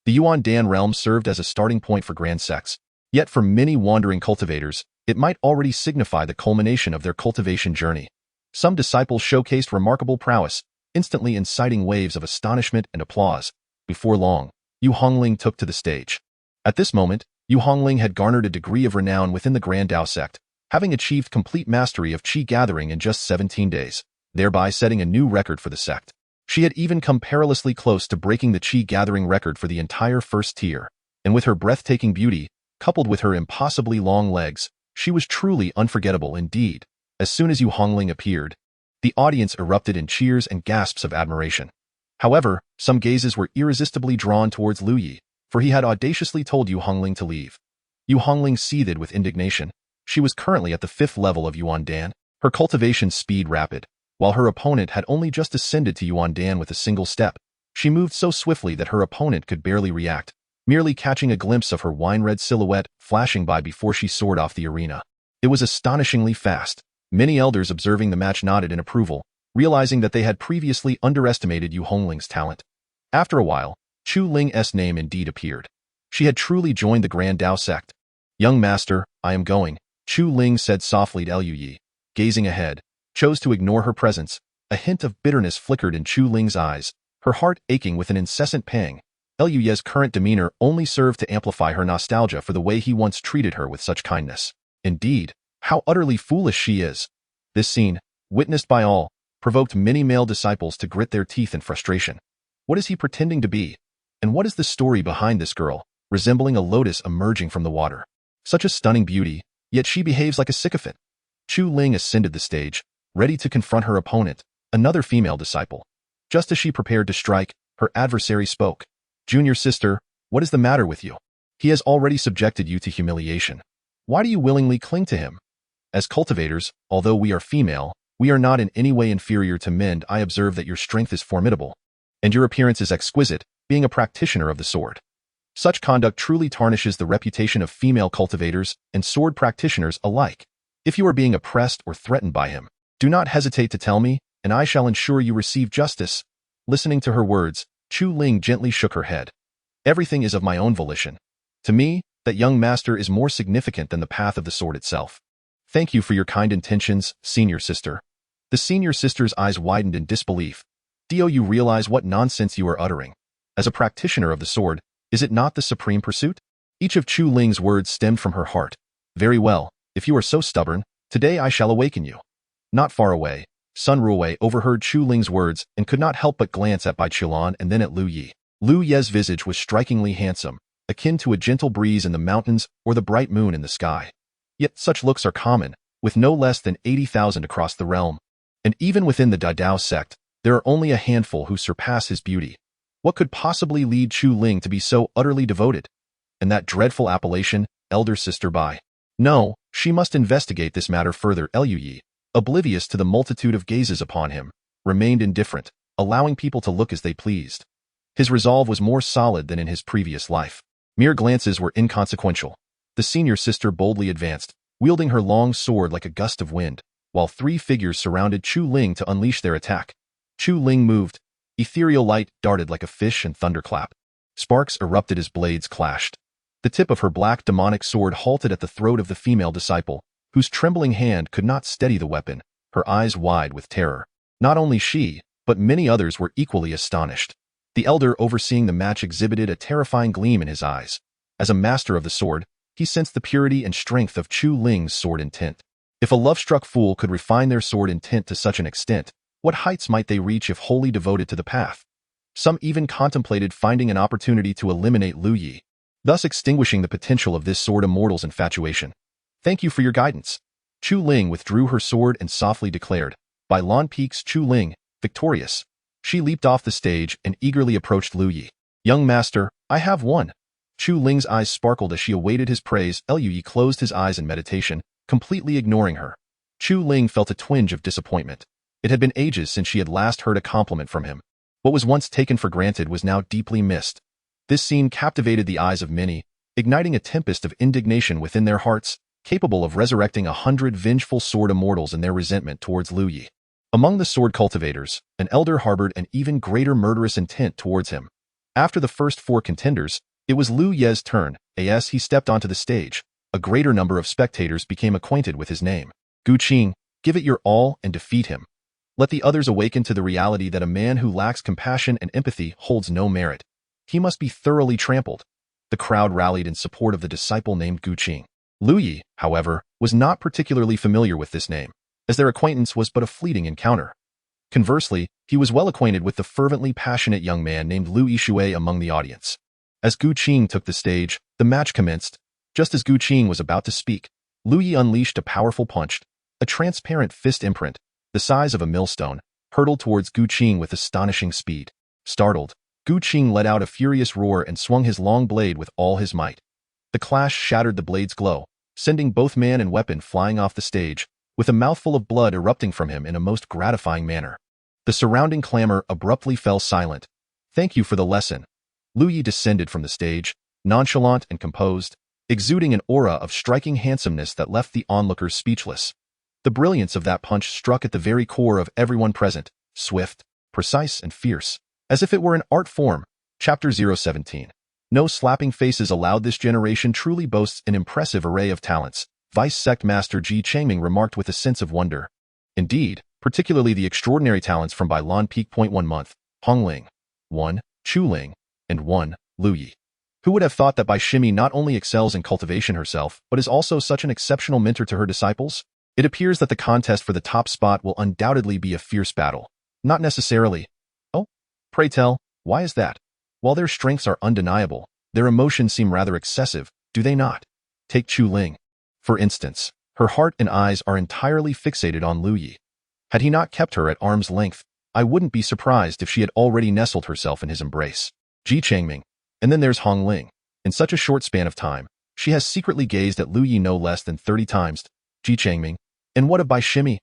The Yuan Dan realm served as a starting point for grand sects, yet for many wandering cultivators, it might already signify the culmination of their cultivation journey. Some disciples showcased remarkable prowess, instantly inciting waves of astonishment and applause. Before long, Yu Hongling took to the stage. At this moment, Yu Hongling had garnered a degree of renown within the Grand Dao sect, having achieved complete mastery of Qi gathering in just 17 days, thereby setting a new record for the sect. She had even come perilously close to breaking the Qi gathering record for the entire first tier, and with her breathtaking beauty, coupled with her impossibly long legs, she was truly unforgettable indeed. As soon as Yu Hongling appeared, the audience erupted in cheers and gasps of admiration. However, some gazes were irresistibly drawn towards Liu Yi, for he had audaciously told Yu Hongling to leave. Yu Hongling seethed with indignation. She was currently at the 5th level of Yuan Dan, her cultivation speed rapid, while her opponent had only just ascended to Yuan Dan with a single step. She moved so swiftly that her opponent could barely react, merely catching a glimpse of her wine-red silhouette flashing by before she soared off the arena. It was astonishingly fast. Many elders observing the match nodded in approval, realizing that they had previously underestimated Yu Hongling's talent. After a while, Chu Ling's name indeed appeared. She had truly joined the Grand Dao sect. Young master, I am going, Chu Ling said softly to Liu Yi, gazing ahead, chose to ignore her presence. A hint of bitterness flickered in Chu Ling's eyes, her heart aching with an incessant pang. Liu Yi's current demeanor only served to amplify her nostalgia for the way he once treated her with such kindness. Indeed, how utterly foolish she is. This scene, witnessed by all, provoked many male disciples to grit their teeth in frustration. What is he pretending to be? And what is the story behind this girl, resembling a lotus emerging from the water? Such a stunning beauty, yet she behaves like a sycophant. Chu Ling ascended the stage, ready to confront her opponent, another female disciple. Just as she prepared to strike, her adversary spoke. Junior sister, what is the matter with you? He has already subjected you to humiliation. Why do you willingly cling to him? As cultivators, although we are female, we are not in any way inferior to men. I observe that your strength is formidable, and your appearance is exquisite, being a practitioner of the sword. Such conduct truly tarnishes the reputation of female cultivators and sword practitioners alike. If you are being oppressed or threatened by him, do not hesitate to tell me, and I shall ensure you receive justice. Listening to her words, Chu Ling gently shook her head. Everything is of my own volition. To me, that young master is more significant than the path of the sword itself. Thank you for your kind intentions, senior sister. The senior sister's eyes widened in disbelief. Do you realize what nonsense you are uttering? As a practitioner of the sword, is it not the supreme pursuit? Each of Chu Ling's words stemmed from her heart. Very well, if you are so stubborn, today I shall awaken you. Not far away, Sun Ruowei overheard Chu Ling's words and could not help but glance at Bai Qilan and then at Lu Yi. Lu Ye's visage was strikingly handsome, akin to a gentle breeze in the mountains or the bright moon in the sky. Yet such looks are common, with no less than 80,000 across the realm. And even within the Dao sect, there are only a handful who surpass his beauty. What could possibly lead Chu Ling to be so utterly devoted? And that dreadful appellation, elder sister Bai. No, she must investigate this matter further. Lu Yi, oblivious to the multitude of gazes upon him, remained indifferent, allowing people to look as they pleased. His resolve was more solid than in his previous life. Mere glances were inconsequential. The senior sister boldly advanced, wielding her long sword like a gust of wind, while three figures surrounded Chu Ling to unleash their attack. Chu Ling moved. Ethereal light darted like a fish and thunderclap. Sparks erupted as blades clashed. The tip of her black demonic sword halted at the throat of the female disciple, whose trembling hand could not steady the weapon, her eyes wide with terror. Not only she, but many others were equally astonished. The elder overseeing the match exhibited a terrifying gleam in his eyes. As a master of the sword, he sensed the purity and strength of Chu Ling's sword intent. If a love-struck fool could refine their sword intent to such an extent, what heights might they reach if wholly devoted to the path? Some even contemplated finding an opportunity to eliminate Lu Yi, thus extinguishing the potential of this sword immortal's infatuation. Thank you for your guidance. Chu Ling withdrew her sword and softly declared, By Lon Peak's Chu Ling, victorious. She leaped off the stage and eagerly approached Lu Yi. Young master, I have won. Chu Ling's eyes sparkled as she awaited his praise. Lu Yi closed his eyes in meditation, completely ignoring her. Chu Ling felt a twinge of disappointment. It had been ages since she had last heard a compliment from him. What was once taken for granted was now deeply missed. This scene captivated the eyes of many, igniting a tempest of indignation within their hearts, capable of resurrecting 100 vengeful sword immortals in their resentment towards Lu Yi. Among the sword cultivators, an elder harbored an even greater murderous intent towards him. After the first 4 contenders, it was Lu Ye's turn. As he stepped onto the stage, a greater number of spectators became acquainted with his name. Gu Qing, give it your all and defeat him. Let the others awaken to the reality that a man who lacks compassion and empathy holds no merit. He must be thoroughly trampled. The crowd rallied in support of the disciple named Gu Qing. Lu Yi, however, was not particularly familiar with this name, as their acquaintance was but a fleeting encounter. Conversely, he was well acquainted with the fervently passionate young man named Lu Yishui among the audience. As Gu Qing took the stage, the match commenced. Just as Gu Qing was about to speak, Lu Yi unleashed a powerful punch. A transparent fist imprint, the size of a millstone, hurtled towards Gu Qing with astonishing speed. Startled, Gu Qing let out a furious roar and swung his long blade with all his might. The clash shattered the blade's glow, sending both man and weapon flying off the stage, with a mouthful of blood erupting from him in a most gratifying manner. The surrounding clamor abruptly fell silent. Thank you for the lesson. Lu Yi descended from the stage, nonchalant and composed, exuding an aura of striking handsomeness that left the onlookers speechless. The brilliance of that punch struck at the very core of everyone present, swift, precise, and fierce, as if it were an art form. Chapter 017. No slapping faces allowed. This generation truly boasts an impressive array of talents, Vice Sect Master Ji Changming remarked with a sense of wonder. Indeed, particularly the extraordinary talents from Bai Lan Peak. 1 month, Hong Ling, 1, Chu Ling, and 1, Lu Yi. Who would have thought that Bai Shimi not only excels in cultivation herself, but is also such an exceptional mentor to her disciples? It appears that the contest for the top spot will undoubtedly be a fierce battle. Not necessarily. Oh, pray tell, why is that? While their strengths are undeniable, their emotions seem rather excessive, do they not? Take Chu Ling. For instance, her heart and eyes are entirely fixated on Lu Yi. Had he not kept her at arm's length, I wouldn't be surprised if she had already nestled herself in his embrace. Ji Changming. And then there's Hong Ling. In such a short span of time, she has secretly gazed at Lu Yi no less than 30 times. Ji Changming. And what of Bai Shimi?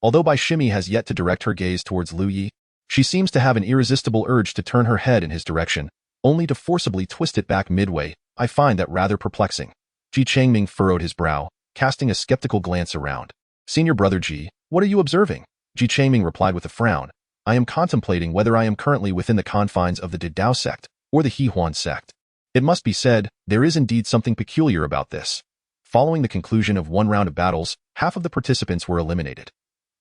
Although Bai Shimi has yet to direct her gaze towards Lu Yi, she seems to have an irresistible urge to turn her head in his direction. only to forcibly twist it back midway. I find that rather perplexing. Ji Changming furrowed his brow, casting a skeptical glance around. Senior brother Ji, what are you observing? Ji Changming replied with a frown. I am contemplating whether I am currently within the confines of the Dao sect or the Hehuan sect. It must be said, there is indeed something peculiar about this. Following the conclusion of one round of battles, half of the participants were eliminated.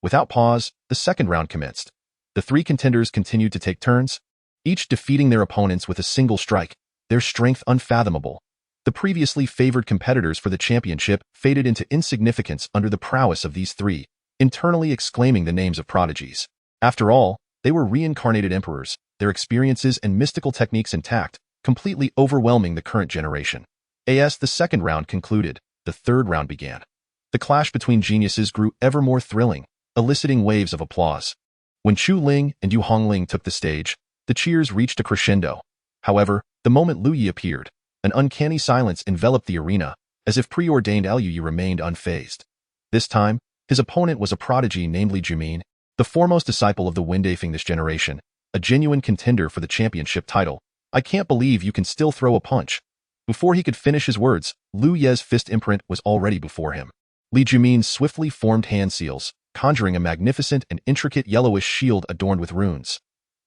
Without pause, the second round commenced. The three contenders continued to take turns, each defeating their opponents with a single strike, their strength unfathomable. The previously favored competitors for the championship faded into insignificance under the prowess of these three, internally exclaiming the names of prodigies. After all, they were reincarnated emperors, their experiences and mystical techniques intact, completely overwhelming the current generation. As the second round concluded, the third round began. The clash between geniuses grew ever more thrilling, eliciting waves of applause. When Chu Ling and Yu Hongling took the stage, the cheers reached a crescendo. However, the moment Lu Yi appeared, an uncanny silence enveloped the arena, as if preordained. Lu Yi remained unfazed. This time, his opponent was a prodigy, namely Jumin, the foremost disciple of the Windafeng this generation, a genuine contender for the championship title. I can't believe you can still throw a punch. Before he could finish his words, Lu Ye's fist imprint was already before him. Li Jumin's swiftly formed hand seals, conjuring a magnificent and intricate yellowish shield adorned with runes.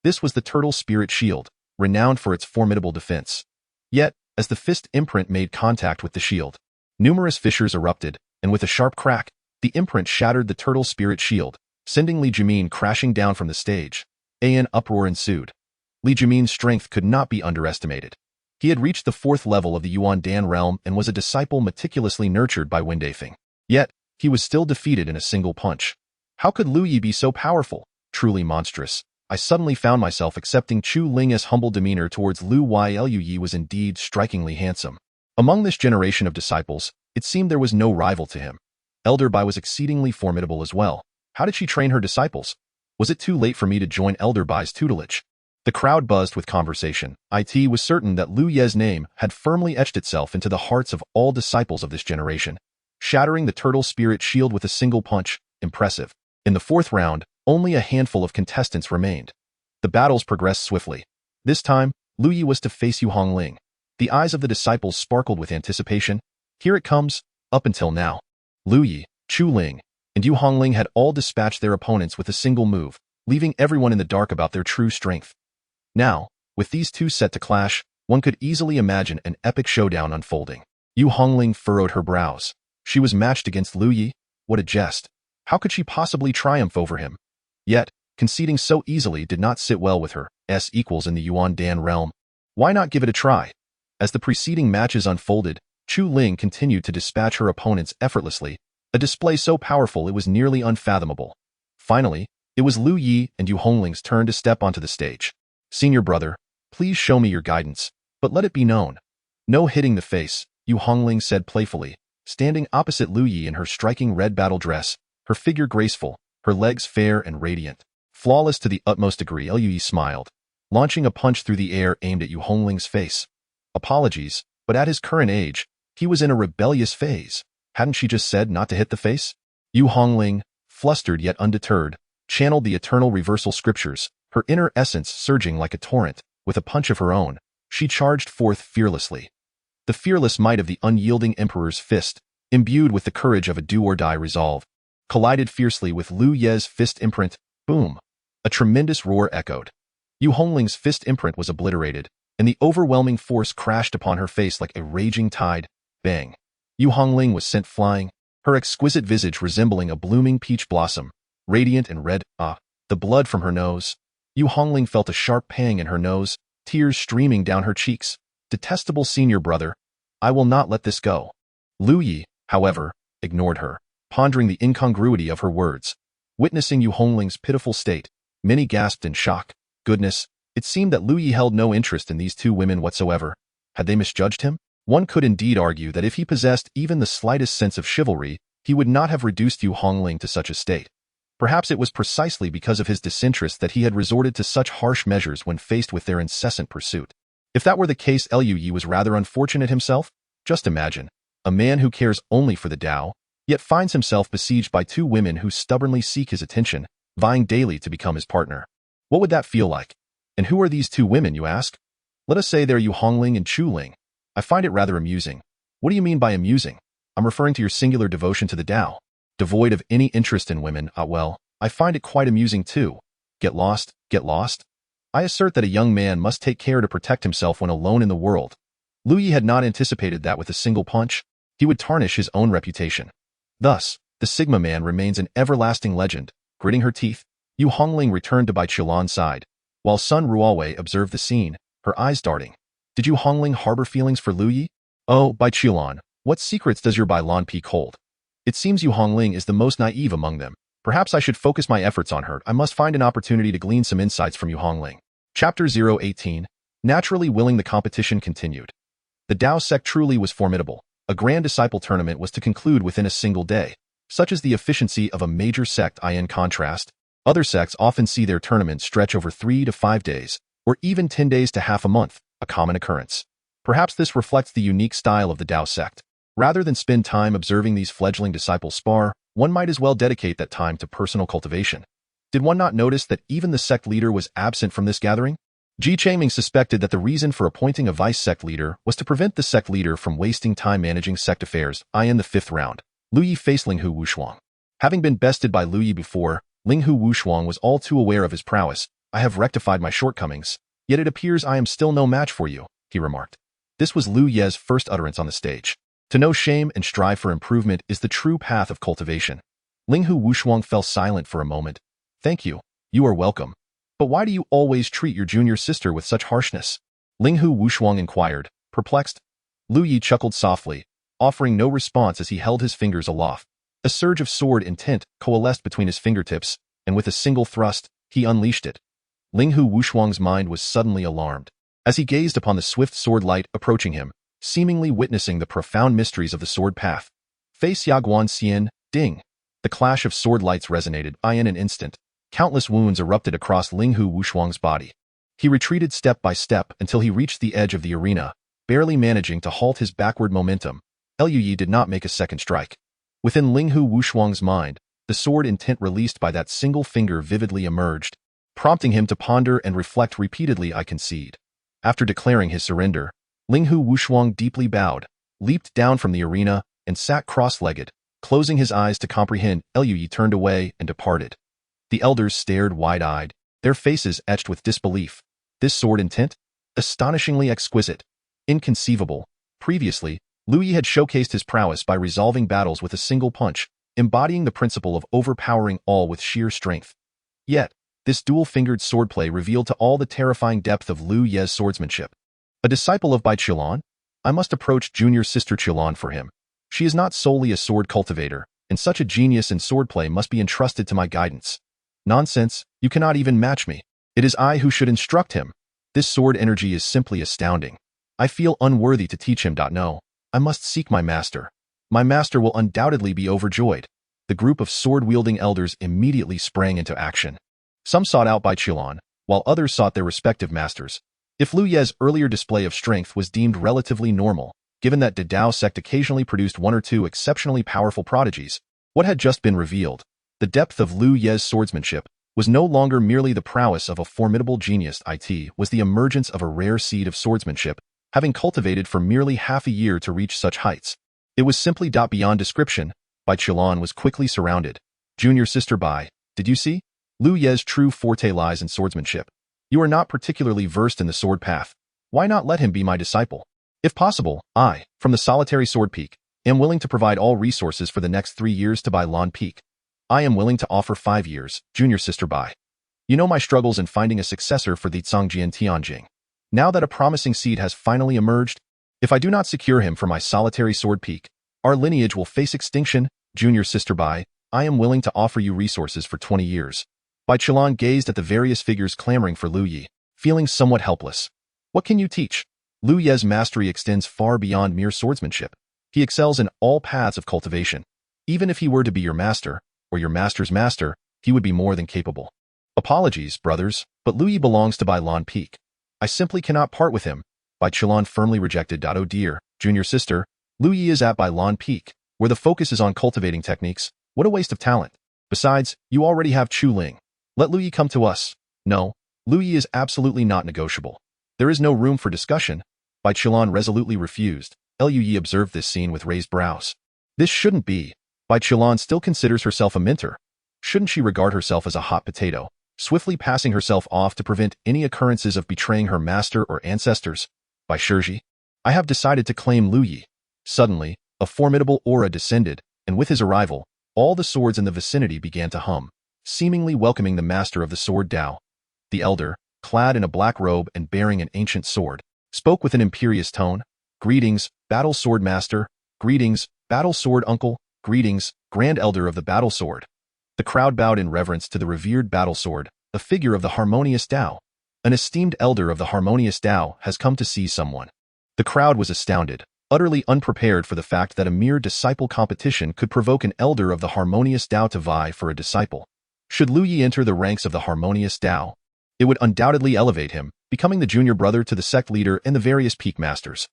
This was the Turtle Spirit Shield, renowned for its formidable defense. Yet, as the fist imprint made contact with the shield, numerous fissures erupted, and with a sharp crack, the imprint shattered the Turtle Spirit Shield, sending Li Jumin crashing down from the stage. An uproar ensued. Li Jumin's strength could not be underestimated. He had reached the 4th level of the Yuan Dan realm and was a disciple meticulously nurtured by Windafeng. Yet, he was still defeated in a single punch. How could Lu Yi be so powerful? Truly monstrous. I suddenly found myself accepting Chu Ling's humble demeanor towards Lu Yi was indeed strikingly handsome. Among this generation of disciples, it seemed there was no rival to him. Elder Bai was exceedingly formidable as well. How did she train her disciples? Was it too late for me to join Elder Bai's tutelage? The crowd buzzed with conversation. It was certain that Lu Ye's name had firmly etched itself into the hearts of all disciples of this generation. Shattering the Turtle Spirit Shield with a single punch, impressive. In the 4th round, only a handful of contestants remained. The battles progressed swiftly. This time, Lu Yi was to face Yu Hongling. The eyes of the disciples sparkled with anticipation. Here it comes. Up until now, Lu Yi, Chu Ling, and Yu Hongling had all dispatched their opponents with a single move, leaving everyone in the dark about their true strength. Now, with these two set to clash, one could easily imagine an epic showdown unfolding. Yu Hongling furrowed her brows. She was matched against Lu Yi? What a jest. How could she possibly triumph over him? Yet, conceding so easily did not sit well with her, equals in the Yuan Dan realm. Why not give it a try? As the preceding matches unfolded, Chu Ling continued to dispatch her opponents effortlessly, a display so powerful it was nearly unfathomable. Finally, it was Lu Yi and Yu Hongling's turn to step onto the stage. Senior brother, please show me your guidance, but let it be known. No hitting the face, Yu Hongling said playfully, standing opposite Lu Yi in her striking red battle dress, her figure graceful, her legs fair and radiant. Flawless to the utmost degree. Lu Yi smiled, launching a punch through the air aimed at Yu Hongling's face. Apologies, but at his current age, he was in a rebellious phase. Hadn't she just said not to hit the face? Yu Hongling, flustered yet undeterred, channeled the eternal reversal scriptures, her inner essence surging like a torrent. With a punch of her own, she charged forth fearlessly. The fearless might of the unyielding emperor's fist, imbued with the courage of a do-or-die resolve, collided fiercely with Lu Ye's fist imprint. Boom! A tremendous roar echoed. Yu Hongling's fist imprint was obliterated, and the overwhelming force crashed upon her face like a raging tide. Bang! Yu Hongling was sent flying, her exquisite visage resembling a blooming peach blossom, radiant and red. The blood from her nose. Yu Hongling felt a sharp pang in her nose, tears streaming down her cheeks. Detestable senior brother, I will not let this go. Lu Yi, however, ignored her, pondering the incongruity of her words. Witnessing Yu Hongling's pitiful state, many gasped in shock. Goodness, it seemed that Lu Yi held no interest in these two women whatsoever. Had they misjudged him? One could indeed argue that if he possessed even the slightest sense of chivalry, he would not have reduced Yu Hongling to such a state. Perhaps it was precisely because of his disinterest that he had resorted to such harsh measures when faced with their incessant pursuit. If that were the case, Lu Yi was rather unfortunate himself. Just imagine, a man who cares only for the Tao, yet finds himself besieged by two women who stubbornly seek his attention, vying daily to become his partner. What would that feel like? And who are these two women, you ask? Let us say they're Yu Hongling and Chu Ling. I find it rather amusing. What do you mean by amusing? I'm referring to your singular devotion to the Tao. Devoid of any interest in women, well, I find it quite amusing too. Get lost, get lost? I assert that a young man must take care to protect himself when alone in the world. Lu Yi had not anticipated that with a single punch, he would tarnish his own reputation. Thus, the Sigma man remains an everlasting legend. Gritting her teeth, Yu Hongling returned to Bai Qiulan's side, while Sun Ruowei observed the scene, her eyes darting. Did Yu Hongling harbor feelings for Lu Yi? Oh, Bai Qiulan, what secrets does your Bai Lan Peak hold? It seems Yu Hongling is the most naive among them. Perhaps I should focus my efforts on her. I must find an opportunity to glean some insights from Yu Hongling. Chapter 018. Naturally willing, the competition continued. The Dao sect truly was formidable. A grand disciple tournament was to conclude within a single day. Such is the efficiency of a major sect. In contrast, other sects often see their tournaments stretch over 3 to 5 days, or even 10 days to half a month, a common occurrence. Perhaps this reflects the unique style of the Dao sect. Rather than spend time observing these fledgling disciples spar, one might as well dedicate that time to personal cultivation. Did one not notice that even the sect leader was absent from this gathering? Ji Chaiming suspected that the reason for appointing a vice sect leader was to prevent the sect leader from wasting time managing sect affairs. In the 5th round, Lu Yi faced Linghu Wushuang. Having been bested by Lu Yi before, Linghu Wushuang was all too aware of his prowess. I have rectified my shortcomings, yet it appears I am still no match for you, he remarked. This was Lu Ye's first utterance on the stage. To know shame and strive for improvement is the true path of cultivation. Linghu Wushuang fell silent for a moment. Thank you. You are welcome. But why do you always treat your junior sister with such harshness? Linghu Wushuang inquired, perplexed. Lu Yi chuckled softly, offering no response as he held his fingers aloft. A surge of sword intent coalesced between his fingertips, and with a single thrust, he unleashed it. Linghu Wushuang's mind was suddenly alarmed. As he gazed upon the swift sword light approaching him, seemingly witnessing the profound mysteries of the sword path. Face Yaguan Xian, ding. The clash of sword lights resonated. In an instant, countless wounds erupted across Linghu Wushuang's body. He retreated step by step until he reached the edge of the arena, barely managing to halt his backward momentum. Lu Yi did not make a second strike. Within Linghu Wushuang's mind, the sword intent released by that single finger vividly emerged, prompting him to ponder and reflect repeatedly. I concede. After declaring his surrender, Linghu Wushuang deeply bowed, leaped down from the arena, and sat cross-legged, closing his eyes to comprehend. Lu Yi turned away and departed. The elders stared wide-eyed, their faces etched with disbelief. This sword intent? Astonishingly exquisite. Inconceivable. Previously, Lu Yi had showcased his prowess by resolving battles with a single punch, embodying the principle of overpowering all with sheer strength. Yet, this dual-fingered swordplay revealed to all the terrifying depth of Lu Ye's swordsmanship. A disciple of Bai Qiulan? I must approach junior sister Qiulan for him. She is not solely a sword cultivator, and such a genius in swordplay must be entrusted to my guidance. Nonsense, you cannot even match me. It is I who should instruct him. This sword energy is simply astounding. I feel unworthy to teach him. No, I must seek my master. My master will undoubtedly be overjoyed. The group of sword-wielding elders immediately sprang into action. Some sought out Bai Qiulan, while others sought their respective masters. If Lu Ye's earlier display of strength was deemed relatively normal, given that the Dao sect occasionally produced one or two exceptionally powerful prodigies, what had just been revealed, the depth of Lu Ye's swordsmanship, was no longer merely the prowess of a formidable genius. It was the emergence of a rare seed of swordsmanship, having cultivated for merely half a year to reach such heights. It was simply beyond description. Bai Qiulan was quickly surrounded. Junior sister Bai, did you see? Lu Ye's true forte lies in swordsmanship. You are not particularly versed in the sword path. Why not let him be my disciple? If possible, I, from the solitary sword peak, am willing to provide all resources for the next 3 years to Bai Lan Peak. I am willing to offer 5 years, junior sister Bai. You know my struggles in finding a successor for the Zhangjian Tianjing. Now that a promising seed has finally emerged, if I do not secure him for my solitary sword peak, our lineage will face extinction. Junior sister Bai, I am willing to offer you resources for 20 years. Bai Qiulan gazed at the various figures clamoring for Lu Yi, feeling somewhat helpless. What can you teach? Lu Ye's mastery extends far beyond mere swordsmanship. He excels in all paths of cultivation. Even if he were to be your master, or your master's master, he would be more than capable. Apologies, brothers, but Lu Yi belongs to Bai Lan Peak. I simply cannot part with him. Bai Qiulan firmly rejected. Oh dear, junior sister, Lu Yi is at Bai Lan Peak, where the focus is on cultivating techniques. What a waste of talent. Besides, you already have Chu Ling. Let Lu Yi come to us. No, Lu Yi is absolutely not negotiable. There is no room for discussion. Bai Qilan resolutely refused. Lu Yi observed this scene with raised brows. This shouldn't be. Bai Qilan still considers herself a mentor. Shouldn't she regard herself as a hot potato, swiftly passing herself off to prevent any occurrences of betraying her master or ancestors? Bai Shiji, I have decided to claim Lu Yi. Suddenly, a formidable aura descended, and with his arrival, all the swords in the vicinity began to hum, seemingly welcoming the master of the sword Dao. The elder, clad in a black robe and bearing an ancient sword, spoke with an imperious tone. Greetings, Battle Sword Master. Greetings, Battle Sword Uncle. Greetings, Grand Elder of the Battle Sword. The crowd bowed in reverence to the revered Battle Sword, a figure of the harmonious Dao. An esteemed elder of the harmonious Dao has come to see someone. The crowd was astounded, utterly unprepared for the fact that a mere disciple competition could provoke an elder of the harmonious Dao to vie for a disciple. Should Lu Yi enter the ranks of the harmonious Dao, it would undoubtedly elevate him, becoming the junior brother to the sect leader and the various peak masters.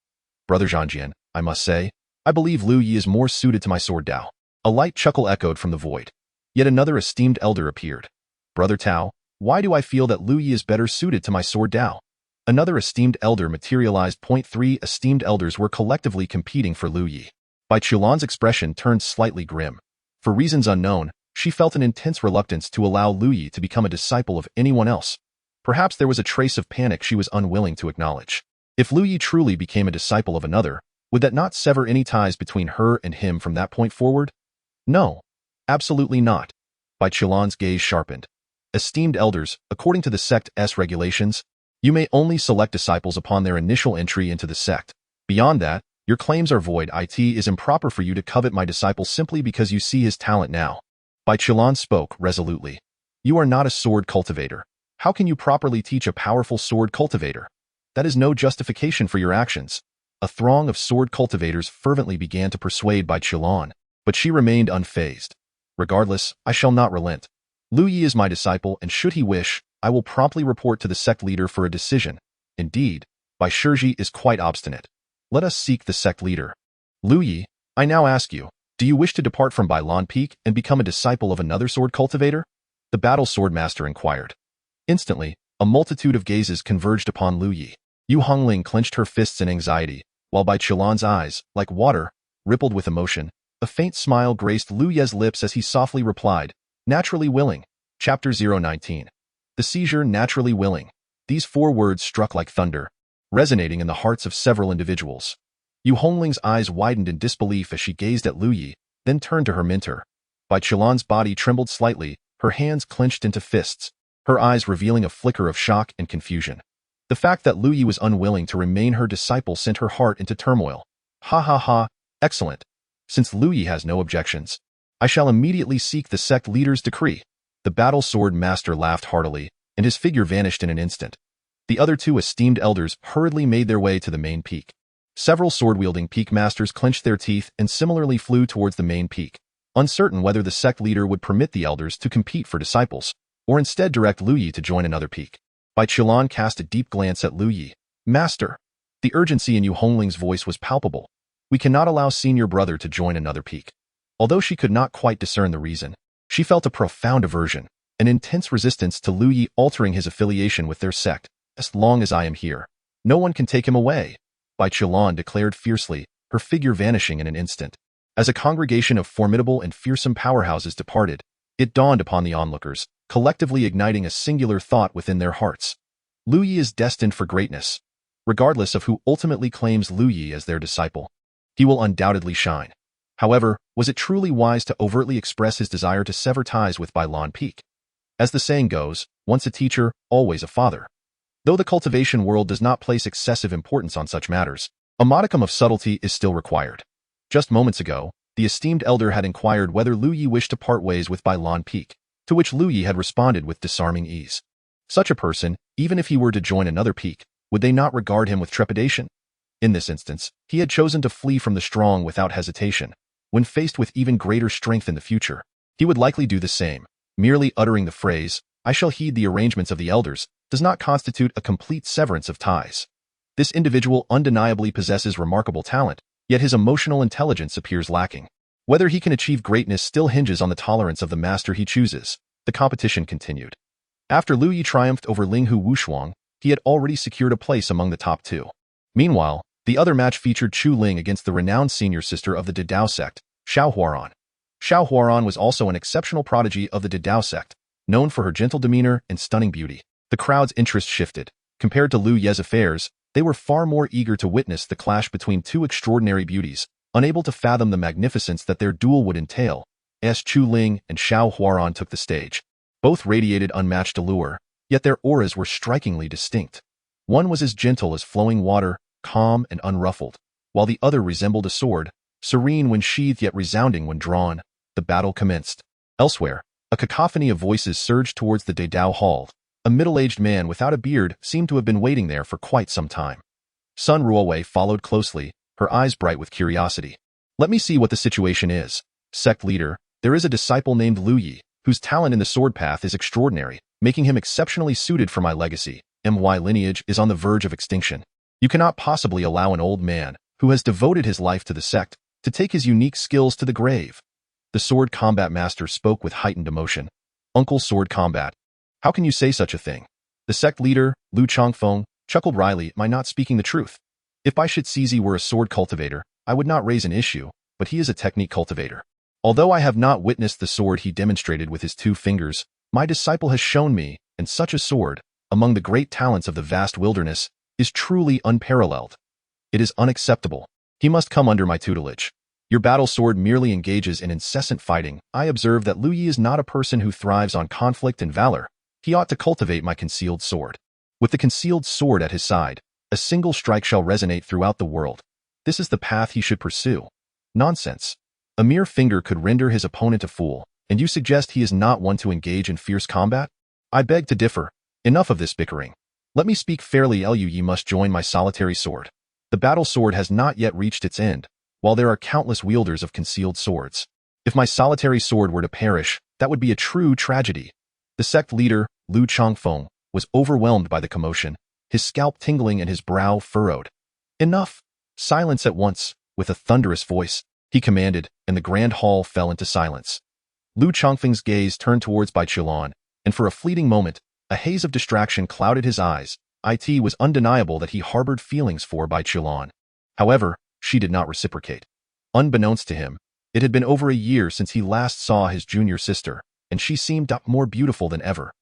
Brother Zhangjian, I must say, I believe Lu Yi is more suited to my sword Dao. A light chuckle echoed from the void. Yet another esteemed elder appeared. Brother Tao, why do I feel that Lu Yi is better suited to my sword Dao? Another esteemed elder materialized. 3 esteemed elders were collectively competing for Lu Yi. Bai Qilan's expression turned slightly grim. For reasons unknown, she felt an intense reluctance to allow Lu Yi to become a disciple of anyone else. Perhaps there was a trace of panic she was unwilling to acknowledge. If Lu Yi truly became a disciple of another, would that not sever any ties between her and him from that point forward? No. Absolutely not. Bai Qilan's gaze sharpened. Esteemed elders, according to the sect's regulations, you may only select disciples upon their initial entry into the sect. Beyond that, your claims are void. It is improper for you to covet my disciple simply because you see his talent now. Bai Qilan spoke resolutely. You are not a sword cultivator. How can you properly teach a powerful sword cultivator? That is no justification for your actions. A throng of sword cultivators fervently began to persuade Bai Qilan, but she remained unfazed. Regardless, I shall not relent. Lu Yi is my disciple, and should he wish, I will promptly report to the sect leader for a decision. Indeed, Bai Shiji is quite obstinate. Let us seek the sect leader. Lu Yi, I now ask you, do you wish to depart from Bailan Peak and become a disciple of another sword cultivator? The Battle Sword Master inquired. Instantly, a multitude of gazes converged upon Lu Yi. Yu Hongling clenched her fists in anxiety, while Bai Qilan's eyes, like water, rippled with emotion. A faint smile graced Lu Ye's lips as he softly replied, Naturally willing. Chapter 019. The seizure naturally willing. These 4 words struck like thunder, resonating in the hearts of several individuals. Yu Hongling's eyes widened in disbelief as she gazed at Lu Yi, then turned to her mentor. Bai Qilan's body trembled slightly, her hands clenched into fists, her eyes revealing a flicker of shock and confusion. The fact that Lu Yi was unwilling to remain her disciple sent her heart into turmoil. Ha ha ha, excellent. Since Lu Yi has no objections, I shall immediately seek the sect leader's decree. The Battle Sword Master laughed heartily, and his figure vanished in an instant. The other 2 esteemed elders hurriedly made their way to the main peak. Several sword-wielding peak masters clenched their teeth and similarly flew towards the main peak, uncertain whether the sect leader would permit the elders to compete for disciples, or instead direct Lu Yi to join another peak. Bai Qilan cast a deep glance at Lu Yi. Master. The urgency in Yu Hongling's voice was palpable. We cannot allow senior brother to join another peak. Although she could not quite discern the reason, she felt a profound aversion, an intense resistance to Lu Yi altering his affiliation with their sect. As long as I am here, no one can take him away, Bai Qilan declared fiercely, her figure vanishing in an instant. As a congregation of formidable and fearsome powerhouses departed, it dawned upon the onlookers, collectively igniting a singular thought within their hearts. Lu Yi is destined for greatness. Regardless of who ultimately claims Lu Yi as their disciple, he will undoubtedly shine. However, was it truly wise to overtly express his desire to sever ties with Bailan Peak? As the saying goes, once a teacher, always a father. Though the cultivation world does not place excessive importance on such matters, a modicum of subtlety is still required. Just moments ago, the esteemed elder had inquired whether Lu Yi wished to part ways with Bailan Peak, to which Lu Yi had responded with disarming ease. Such a person, even if he were to join another peak, would they not regard him with trepidation? In this instance, he had chosen to flee from the strong without hesitation. When faced with even greater strength in the future, he would likely do the same. Merely uttering the phrase, I shall heed the arrangements of the elders, does not constitute a complete severance of ties. This individual undeniably possesses remarkable talent, yet his emotional intelligence appears lacking. Whether he can achieve greatness still hinges on the tolerance of the master he chooses. The competition continued. After Lu Yi triumphed over Linghu Wushuang, he had already secured a place among the top 2. Meanwhile, the other match featured Chu Ling against the renowned senior sister of the Dao sect, Xiao Huaran. Xiao Huaran was also an exceptional prodigy of the Dao sect, known for her gentle demeanor and stunning beauty. The crowd's interest shifted. Compared to Lu Ye's affairs, they were far more eager to witness the clash between two extraordinary beauties, unable to fathom the magnificence that their duel would entail. As Chu Ling and Xiao Huaran took the stage. Both radiated unmatched allure, yet their auras were strikingly distinct. One was as gentle as flowing water, calm and unruffled, while the other resembled a sword, serene when sheathed yet resounding when drawn. The battle commenced. Elsewhere, a cacophony of voices surged towards the Dao Hall. A middle-aged man without a beard seemed to have been waiting there for quite some time. Sun Ruowei followed closely, her eyes bright with curiosity. Let me see what the situation is. Sect leader, there is a disciple named Lu Yi, whose talent in the sword path is extraordinary, making him exceptionally suited for my legacy. My lineage is on the verge of extinction. You cannot possibly allow an old man, who has devoted his life to the sect, to take his unique skills to the grave. The sword combat master spoke with heightened emotion. Uncle Sword Combat. How can you say such a thing? The sect leader, Lu Changfeng, chuckled wryly. Am I not speaking the truth? If Bai Shizi were a sword cultivator, I would not raise an issue, but he is a technique cultivator. Although I have not witnessed the sword he demonstrated with his 2 fingers, my disciple has shown me, and such a sword, among the great talents of the vast wilderness, is truly unparalleled. It is unacceptable. He must come under my tutelage. Your battle sword merely engages in incessant fighting. I observe that Lu Yi is not a person who thrives on conflict and valor. He ought to cultivate my concealed sword. With the concealed sword at his side, a single strike shall resonate throughout the world. This is the path he should pursue. Nonsense. A mere finger could render his opponent a fool, and you suggest he is not one to engage in fierce combat? I beg to differ. Enough of this bickering. Let me speak fairly. Lu Yi must join my solitary sword. The battle sword has not yet reached its end, while there are countless wielders of concealed swords. If my solitary sword were to perish, that would be a true tragedy. The sect leader, Lu Changfeng, was overwhelmed by the commotion, his scalp tingling and his brow furrowed. Enough! Silence at once. With a thunderous voice, he commanded, and the grand hall fell into silence. Lu Changfeng's gaze turned towards Bai Qilan, and for a fleeting moment, a haze of distraction clouded his eyes. It was undeniable that he harbored feelings for Bai Qilan. However, she did not reciprocate. Unbeknownst to him, it had been over a year since he last saw his junior sister, and she seemed more beautiful than ever.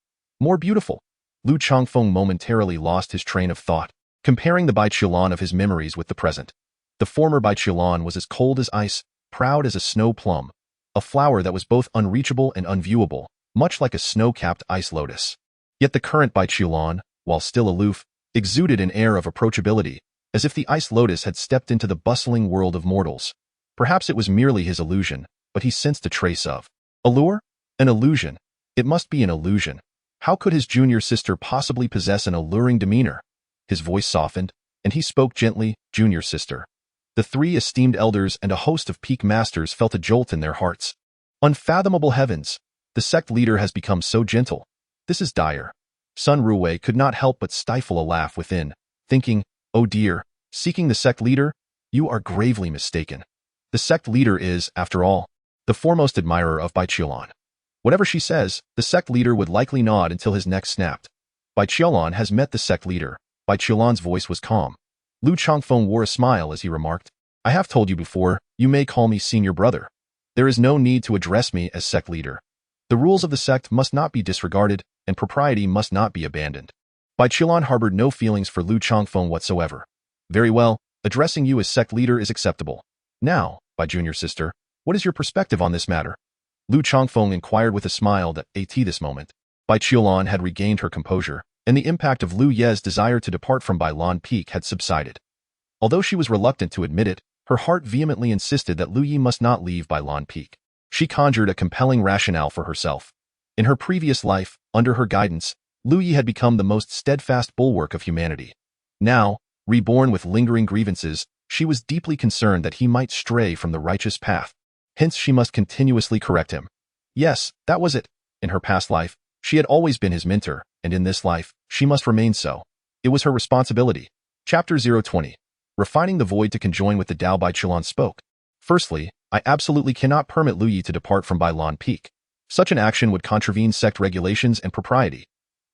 More beautiful. Lu Changfeng momentarily lost his train of thought, comparing the Bai Qilan of his memories with the present. The former Bai Qilan was as cold as ice, proud as a snow plum, a flower that was both unreachable and unviewable, much like a snow-capped ice lotus. Yet the current Bai Qilan, while still aloof, exuded an air of approachability, as if the ice lotus had stepped into the bustling world of mortals. Perhaps it was merely his illusion, but he sensed a trace of allure? An illusion. It must be an illusion. How could his junior sister possibly possess an alluring demeanor? His voice softened, and he spoke gently. Junior sister. The 3 esteemed elders and a host of peak masters felt a jolt in their hearts. Unfathomable heavens! The sect leader has become so gentle. This is dire. Sun Ruowei could not help but stifle a laugh within, thinking, oh dear, seeking the sect leader? You are gravely mistaken. The sect leader is, after all, the foremost admirer of Bai Qilan. Whatever she says, the sect leader would likely nod until his neck snapped. Bai Qilan has met the sect leader. Bai Qilan's voice was calm. Lu Changfeng wore a smile as he remarked, I have told you before, you may call me senior brother. There is no need to address me as sect leader. The rules of the sect must not be disregarded, and propriety must not be abandoned. Bai Qilan harbored no feelings for Lu Changfeng whatsoever. Very well, addressing you as sect leader is acceptable. Now, Bai junior sister, what is your perspective on this matter? Lu Changfeng inquired with a smile that, at this moment, Bai Qilan had regained her composure, and the impact of Lu Ye's desire to depart from Bai Lan Peak had subsided. Although she was reluctant to admit it, her heart vehemently insisted that Lu Yi must not leave Bai Lan Peak. She conjured a compelling rationale for herself. In her previous life, under her guidance, Lu Yi had become the most steadfast bulwark of humanity. Now, reborn with lingering grievances, she was deeply concerned that he might stray from the righteous path. Hence she must continuously correct him. Yes, that was it. In her past life, she had always been his mentor, and in this life, she must remain so. It was her responsibility. Chapter 020. Refining the void to conjoin with the Dao. Bai Qilan spoke. Firstly, I absolutely cannot permit Lu Yi to depart from Bai Lan Peak. Such an action would contravene sect regulations and propriety.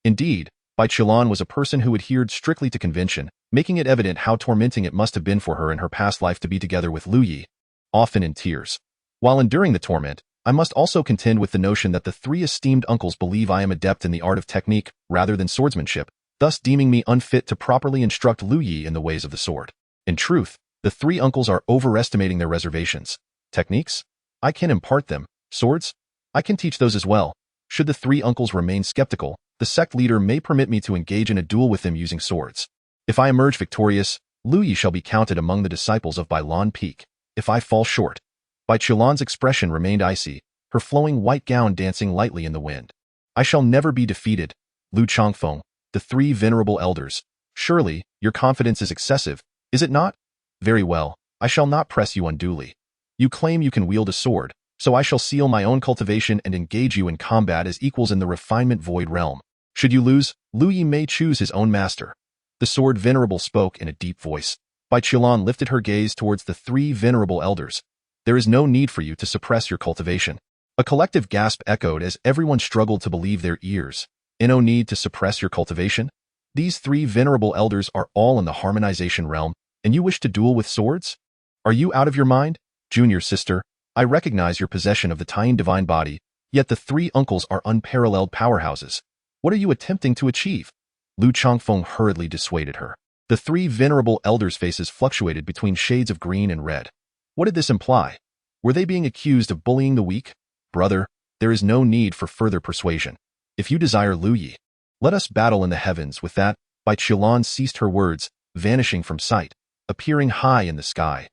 Indeed, Bai Qilan was a person who adhered strictly to convention, making it evident how tormenting it must have been for her in her past life to be together with Lu Yi, often in tears. While enduring the torment, I must also contend with the notion that the three esteemed uncles believe I am adept in the art of technique rather than swordsmanship, thus deeming me unfit to properly instruct Lu Yi in the ways of the sword. In truth, the three uncles are overestimating their reservations. Techniques? I can impart them. Swords? I can teach those as well. Should the three uncles remain skeptical, the sect leader may permit me to engage in a duel with them using swords. If I emerge victorious, Lu Yi shall be counted among the disciples of Bai Lan Peak. If I fall short, Bai Qilan's expression remained icy, her flowing white gown dancing lightly in the wind. I shall never be defeated. Lu Changfeng, the three venerable elders. Surely, your confidence is excessive, is it not? Very well, I shall not press you unduly. You claim you can wield a sword, so I shall seal my own cultivation and engage you in combat as equals in the refinement void realm. Should you lose, Lu Yi may choose his own master. The sword venerable spoke in a deep voice. Bai Qilan lifted her gaze towards the three venerable elders. There is no need for you to suppress your cultivation. A collective gasp echoed as everyone struggled to believe their ears. No need to suppress your cultivation? These three venerable elders are all in the harmonization realm, and you wish to duel with swords? Are you out of your mind? Junior sister, I recognize your possession of the Tying divine body, yet the three uncles are unparalleled powerhouses. What are you attempting to achieve? Lu Changfeng hurriedly dissuaded her. The three venerable elders' faces fluctuated between shades of green and red. What did this imply? Were they being accused of bullying the weak? Brother, there is no need for further persuasion. If you desire Lu Yi, let us battle in the heavens. With that, Bai Qilan ceased her words, vanishing from sight, appearing high in the sky.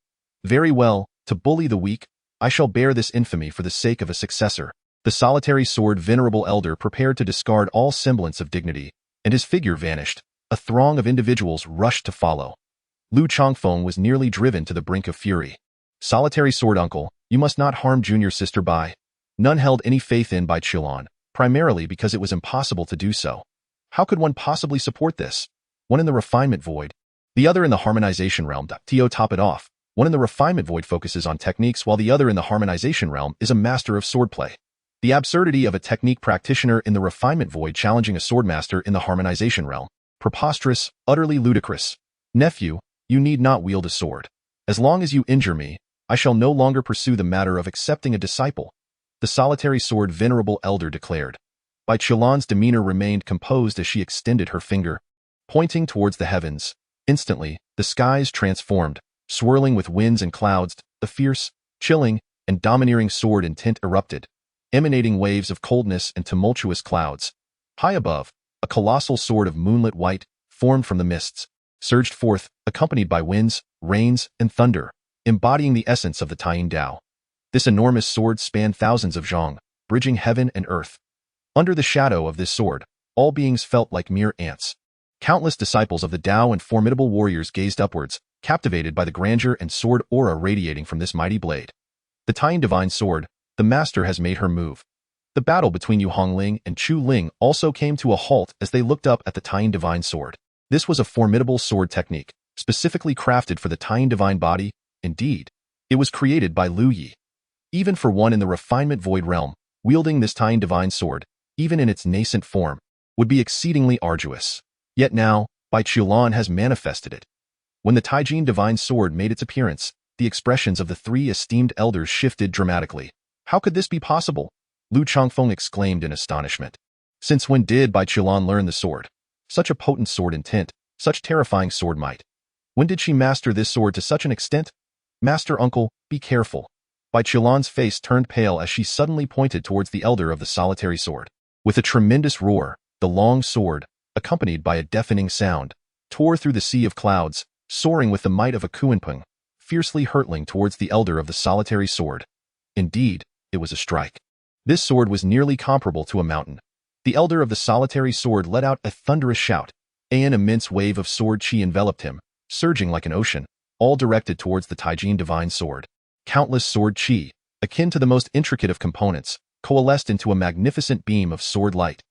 Very well, to bully the weak, I shall bear this infamy for the sake of a successor. The solitary sword venerable elder prepared to discard all semblance of dignity, and his figure vanished. A throng of individuals rushed to follow. Lu Changfeng was nearly driven to the brink of fury. Solitary sword uncle, you must not harm junior sister Bai. None held any faith in Bai Qilan, primarily because it was impossible to do so. How could one possibly support this? One in the refinement void, the other in the harmonization realm. To top it off, one in the refinement void focuses on techniques while the other in the harmonization realm is a master of swordplay. The absurdity of a technique practitioner in the refinement void challenging a swordmaster in the harmonization realm. Preposterous, utterly ludicrous. Nephew, you need not wield a sword. As long as you injure me, I shall no longer pursue the matter of accepting a disciple. The solitary sword venerable elder declared. Bai Qilan's demeanor remained composed as she extended her finger, pointing towards the heavens. Instantly, the skies transformed, swirling with winds and clouds. The fierce, chilling, and domineering sword intent erupted, emanating waves of coldness and tumultuous clouds. High above, a colossal sword of moonlit white, formed from the mists, surged forth, accompanied by winds, rains, and thunder, embodying the essence of the Tying Dao. This enormous sword spanned thousands of zhong, bridging heaven and earth. Under the shadow of this sword, all beings felt like mere ants. Countless disciples of the Dao and formidable warriors gazed upwards, captivated by the grandeur and sword aura radiating from this mighty blade. The Tying divine sword, the master has made her move. The battle between Yu Hongling and Chu Ling also came to a halt as they looked up at the Tying divine sword. This was a formidable sword technique, specifically crafted for the Tying divine body. Indeed, it was created by Lu Yi. Even for one in the refinement void realm, wielding this Tying divine sword, even in its nascent form, would be exceedingly arduous. Yet now, Bai Qilan has manifested it. When the Taijin divine sword made its appearance, the expressions of the three esteemed elders shifted dramatically. How could this be possible? Lu Changfeng exclaimed in astonishment. Since when did Bai Qilan learn the sword? Such a potent sword intent, such terrifying sword might. When did she master this sword to such an extent? Master uncle, be careful. Bai Qilan's face turned pale as she suddenly pointed towards the elder of the solitary sword. With a tremendous roar, the long sword, accompanied by a deafening sound, tore through the sea of clouds, soaring with the might of a kuanpeng, fiercely hurtling towards the elder of the solitary sword. Indeed, it was a strike. This sword was nearly comparable to a mountain. The elder of the solitary sword let out a thunderous shout. An immense wave of sword chi enveloped him, surging like an ocean, all directed towards the Taijin divine sword. Countless sword chi, akin to the most intricate of components, coalesced into a magnificent beam of sword light.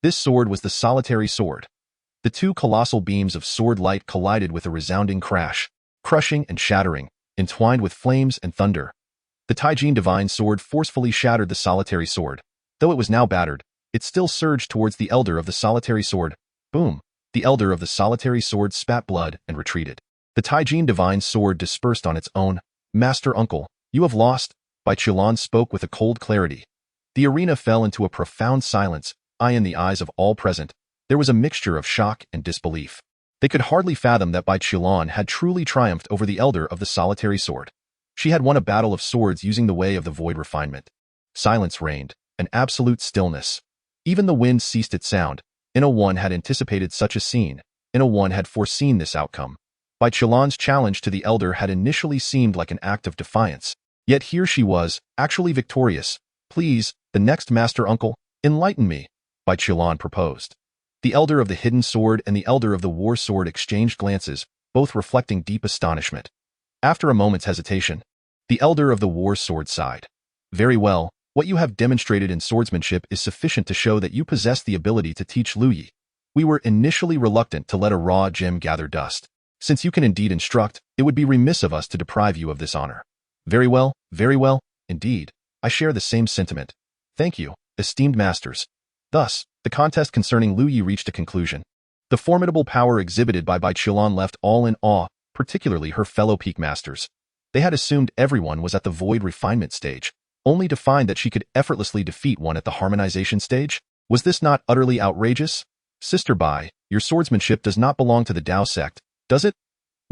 This sword was the solitary sword. The two colossal beams of sword light collided with a resounding crash, crushing and shattering, entwined with flames and thunder. The Taijin divine sword forcefully shattered the solitary sword. Though it was now battered, it still surged towards the elder of the solitary sword, Boom! The elder of the solitary sword spat blood and retreated. The Taijin divine sword dispersed on its own. Master uncle, you have lost, Bai Qilan spoke with a cold clarity. The arena fell into a profound silence, in the eyes of all present. There was a mixture of shock and disbelief. They could hardly fathom that Bai Qilan had truly triumphed over the elder of the solitary sword. She had won a battle of swords using the way of the void refinement. Silence reigned, an absolute stillness. Even the wind ceased its sound. One had anticipated such a scene. One had foreseen this outcome. Bai Qilan's challenge to the elder had initially seemed like an act of defiance. Yet here she was, actually victorious. Please, the next master uncle, enlighten me, Bai Qilan proposed. The elder of the hidden sword and the elder of the war sword exchanged glances, both reflecting deep astonishment. After a moment's hesitation, the elder of the war sword sighed. Very well, what you have demonstrated in swordsmanship is sufficient to show that you possess the ability to teach Lu Yi. We were initially reluctant to let a raw gem gather dust. Since you can indeed instruct, it would be remiss of us to deprive you of this honor. Very well, indeed. I share the same sentiment. Thank you, esteemed masters. Thus, the contest concerning Lu Yi reached a conclusion. The formidable power exhibited by Bai Qilan left all in awe, particularly her fellow peak masters. They had assumed everyone was at the void refinement stage, only to find that she could effortlessly defeat one at the harmonization stage. Was this not utterly outrageous? Sister Bai, your swordsmanship does not belong to the Dao sect, does it?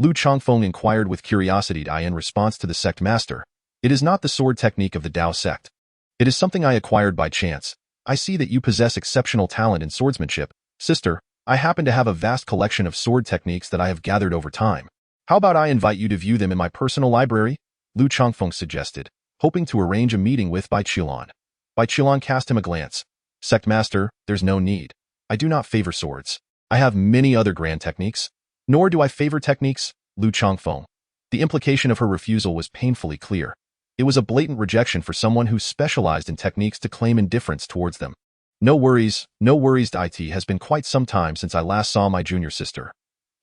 Lu Changfeng inquired with curiosity in response to the sect master. It is not the sword technique of the Dao sect. It is something I acquired by chance. I see that you possess exceptional talent in swordsmanship. Sister, I happen to have a vast collection of sword techniques that I have gathered over time. How about I invite you to view them in my personal library? Lu Changfeng suggested, hoping to arrange a meeting with Bai Qilan. Bai Qilan cast him a glance. Sect master, there's no need. I do not favor swords. I have many other grand techniques. Nor do I favor techniques, Lu Changfeng. The implication of her refusal was painfully clear. It was a blatant rejection for someone who specialized in techniques to claim indifference towards them. No worries, it has been quite some time since I last saw my junior sister.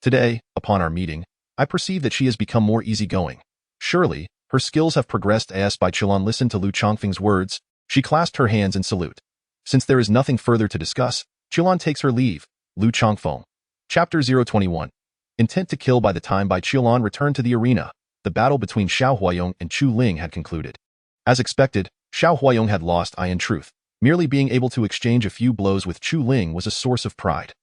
Today, upon our meeting, I perceive that she has become more easygoing. Surely, her skills have progressed as Bai Qilan listened to Lu Changfeng's words. She clasped her hands in salute. Since there is nothing further to discuss, Qilan takes her leave. Lu Changfeng. Chapter 021. Intent to kill. By the time Bai Qilan returned to the arena, the battle between Xiao Huayong and Chu Ling had concluded. As expected, Xiao Huayong had lost. In truth, merely being able to exchange a few blows with Chu Ling was a source of pride.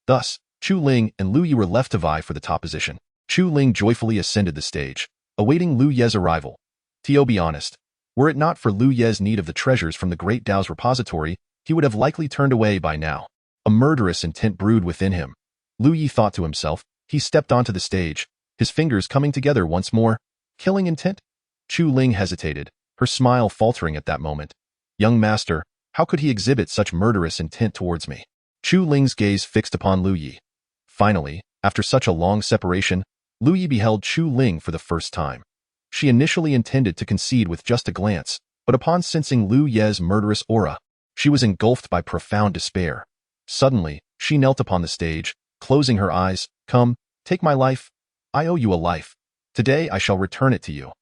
Thus, Chu Ling and Lu Yi were left to vie for the top position. Chu Ling joyfully ascended the stage, awaiting Lu Ye's arrival. To be honest, were it not for Lu Ye's need of the treasures from the Great Dao's repository, he would have likely turned away by now. A murderous intent brewed within him. Lu Yi thought to himself. He stepped onto the stage, his fingers coming together once more. Killing intent? Chu Ling hesitated, her smile faltering at that moment. Young master, how could he exhibit such murderous intent towards me? Chu Ling's gaze fixed upon Lu Yi. Finally, after such a long separation, Lu Yi beheld Chu Ling for the first time. She initially intended to concede with just a glance, but upon sensing Lu Ye's murderous aura, she was engulfed by profound despair. Suddenly, she knelt upon the stage, closing her eyes. Come, take my life. I owe you a life. Today I shall return it to you.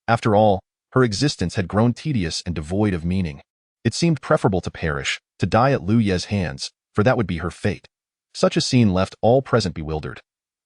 After all, her existence had grown tedious and devoid of meaning. It seemed preferable to perish, to die at Lu Ye's hands, for that would be her fate. Such a scene left all present bewildered.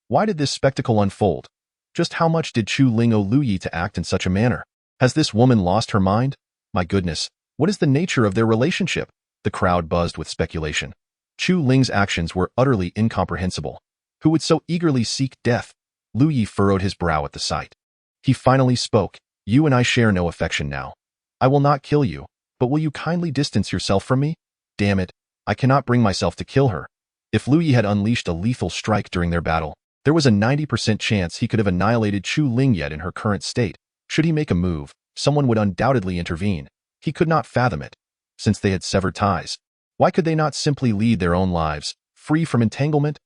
Why did this spectacle unfold? Just how much did Chu Ling owe Lu Yi to act in such a manner? Has this woman lost her mind? My goodness, what is the nature of their relationship? The crowd buzzed with speculation. Chu Ling's actions were utterly incomprehensible. Who would so eagerly seek death? Lu Yi furrowed his brow at the sight. He finally spoke. You and I share no affection now. I will not kill you, but will you kindly distance yourself from me? Damn it, I cannot bring myself to kill her. If Lu Yi had unleashed a lethal strike during their battle, there was a 90% chance he could have annihilated Chu Ling yet in her current state. Should he make a move, someone would undoubtedly intervene. He could not fathom it. Since they had severed ties, why could they not simply lead their own lives, free from entanglement?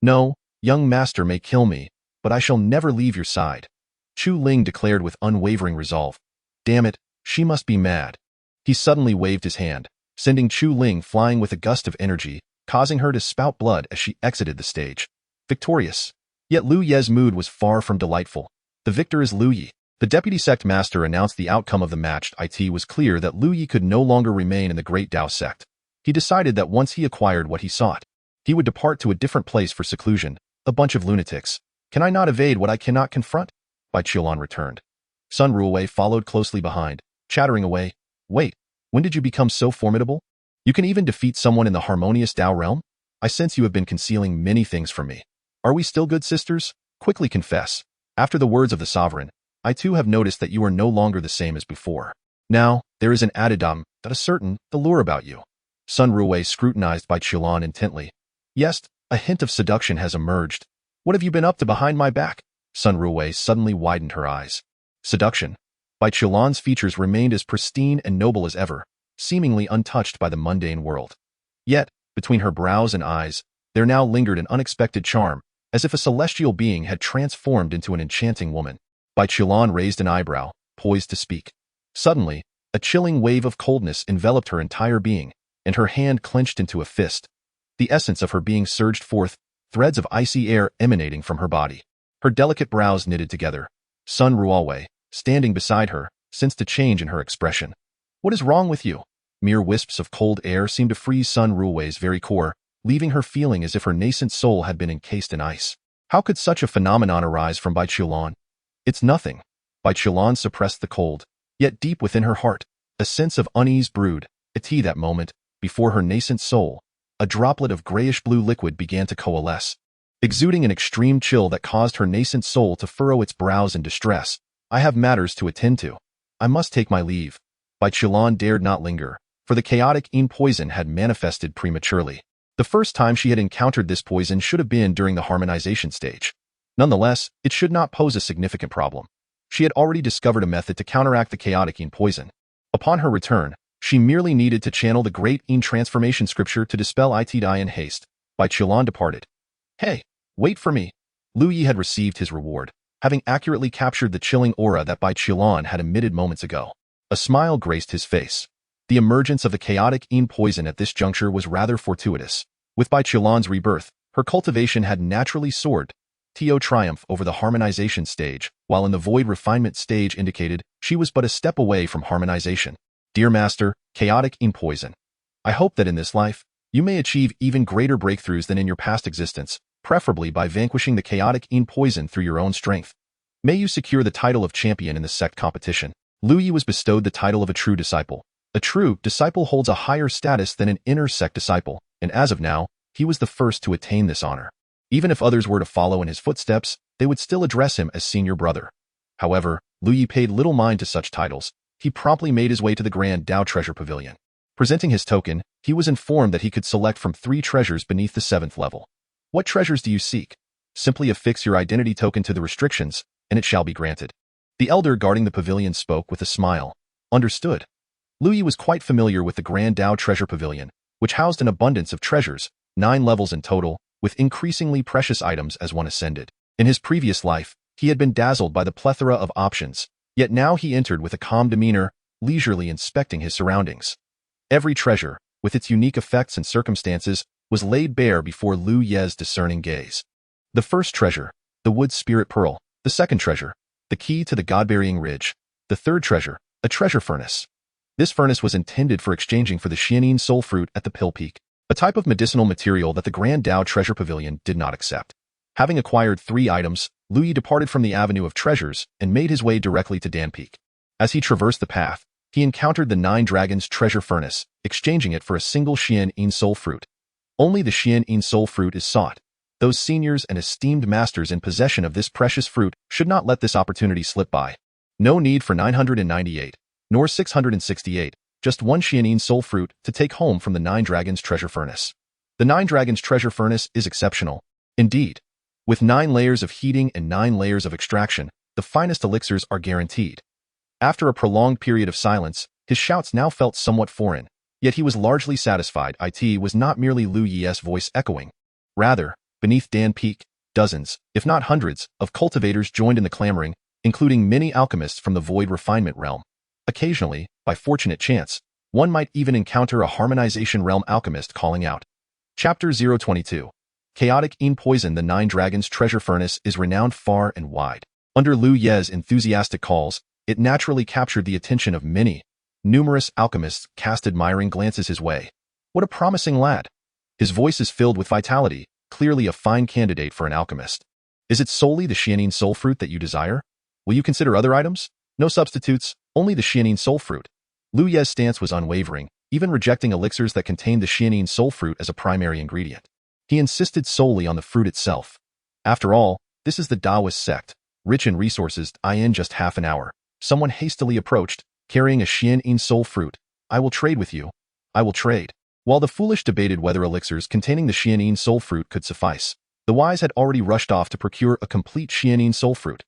No, young master may kill me, but I shall never leave your side. Chu Ling declared with unwavering resolve. Damn it, she must be mad. He suddenly waved his hand, sending Chu Ling flying with a gust of energy, causing her to spout blood as she exited the stage. Victorious. Yet Lu Ye's mood was far from delightful. The victor is Lu Yi. The deputy sect master announced the outcome of the match. It was clear that Lu Yi could no longer remain in the Great Dao sect. He decided that once he acquired what he sought, He would depart to a different place for seclusion. A bunch of lunatics. Can I not evade what I cannot confront? Bai Qiulan returned. Sun Ruowei followed closely behind, chattering away. Wait, when did you become so formidable? You can even defeat someone in the harmonious Dao realm? I sense you have been concealing many things from me. Are we still good sisters? Quickly confess. After the words of the sovereign, I too have noticed that you are no longer the same as before. Now, there is an addendum that a certain allure about you. Sun Ruowei scrutinized Bai Qiulan intently. Yes, a hint of seduction has emerged. What have you been up to behind my back? Sun Ruowei suddenly widened her eyes. Seduction. Bai Qiulan's features remained as pristine and noble as ever, seemingly untouched by the mundane world. Yet, between her brows and eyes, there now lingered an unexpected charm, as if a celestial being had transformed into an enchanting woman. Bai Qiulan raised an eyebrow, poised to speak. Suddenly, a chilling wave of coldness enveloped her entire being, and her hand clenched into a fist. The essence of her being surged forth, threads of icy air emanating from her body. Her delicate brows knitted together. Sun Ruowei, standing beside her, sensed a change in her expression. What is wrong with you? Mere wisps of cold air seemed to freeze Sun Ruowei's very core, leaving her feeling as if her nascent soul had been encased in ice. How could such a phenomenon arise from Bai Qiulan? It's nothing. Bai Qiulan suppressed the cold, yet deep within her heart, a sense of unease brewed. At that moment, before her nascent soul, a droplet of grayish-blue liquid began to coalesce, exuding an extreme chill that caused her nascent soul to furrow its brows in distress. I have matters to attend to. I must take my leave. Bai Qiulan dared not linger, for the chaotic Yin poison had manifested prematurely. The first time she had encountered this poison should have been during the harmonization stage. Nonetheless, it should not pose a significant problem. She had already discovered a method to counteract the chaotic Yin poison. Upon her return, she merely needed to channel the great Yin transformation scripture to dispel it in haste. Bai Qiulan departed. Hey, wait for me. Lu Yi had received his reward, having accurately captured the chilling aura that Bai Qiulan had emitted moments ago. A smile graced his face. The emergence of the chaotic Yin poison at this juncture was rather fortuitous. With Bai Qiulan's rebirth, her cultivation had naturally soared. To triumph over the harmonization stage, while in the void refinement stage indicated she was but a step away from harmonization. Dear Master, chaotic Yin poison. I hope that in this life, you may achieve even greater breakthroughs than in your past existence, preferably by vanquishing the chaotic Yin poison through your own strength. May you secure the title of champion in the sect competition. Lu Yi was bestowed the title of a true disciple. A true disciple holds a higher status than an inner sect disciple, and as of now, he was the first to attain this honor. Even if others were to follow in his footsteps, they would still address him as senior brother. However, Lu Yi paid little mind to such titles. He promptly made his way to the Grand Dao Treasure Pavilion. Presenting his token, he was informed that he could select from 3 treasures beneath the 7th level. What treasures do you seek? Simply affix your identity token to the restrictions, and it shall be granted. The elder guarding the pavilion spoke with a smile. Understood. Lu Yi was quite familiar with the Grand Dao Treasure Pavilion, which housed an abundance of treasures, 9 levels in total, with increasingly precious items as one ascended. In his previous life, he had been dazzled by the plethora of options, yet now he entered with a calm demeanor, leisurely inspecting his surroundings. Every treasure, with its unique effects and circumstances, was laid bare before Lu Ye's discerning gaze. The first treasure, the wood spirit pearl. The second treasure, the key to the God-burying ridge. The third treasure, a treasure furnace. This furnace was intended for exchanging for the Xianin soul fruit at the Pill Peak, a type of medicinal material that the Grand Dao Treasure Pavilion did not accept. Having acquired 3 items, Lu Yi departed from the Avenue of Treasures and made his way directly to Dan Peak. As he traversed the path, he encountered the 9 Dragons treasure furnace, exchanging it for a single Xianin soul fruit. Only the Xianin soul fruit is sought. Those seniors and esteemed masters in possession of this precious fruit should not let this opportunity slip by. No need for 998, nor 668, just 1 Xianin soul fruit to take home from the 9 Dragons treasure furnace. The 9 Dragons treasure furnace is exceptional. Indeed. With 9 layers of heating and 9 layers of extraction, the finest elixirs are guaranteed. After a prolonged period of silence, his shouts now felt somewhat foreign, yet he was largely satisfied. It was not merely Lu Yi's voice echoing. Rather, beneath Dan Peak, dozens, if not hundreds, of cultivators joined in the clamoring, including many alchemists from the void refinement realm. Occasionally, by fortunate chance, one might even encounter a harmonization realm alchemist calling out. Chapter 022. Chaotic Yin Poison. The 9 Dragons treasure furnace is renowned far and wide. Under Lu Ye's enthusiastic calls, it naturally captured the attention of many. Numerous alchemists cast admiring glances his way. What a promising lad. His voice is filled with vitality, clearly a fine candidate for an alchemist. Is it solely the Xianin soul fruit that you desire? Will you consider other items? No substitutes, only the Xianin soul fruit. Lu Ye's stance was unwavering, even rejecting elixirs that contained the Xianin soul fruit as a primary ingredient. He insisted solely on the fruit itself. After all, this is the Taoist sect, rich in resources. In just half an hour, someone hastily approached, carrying a Xianin soul fruit. I will trade with you. I will trade. While the foolish debated whether elixirs containing the Xianin soul fruit could suffice, the wise had already rushed off to procure a complete Xianin soul fruit.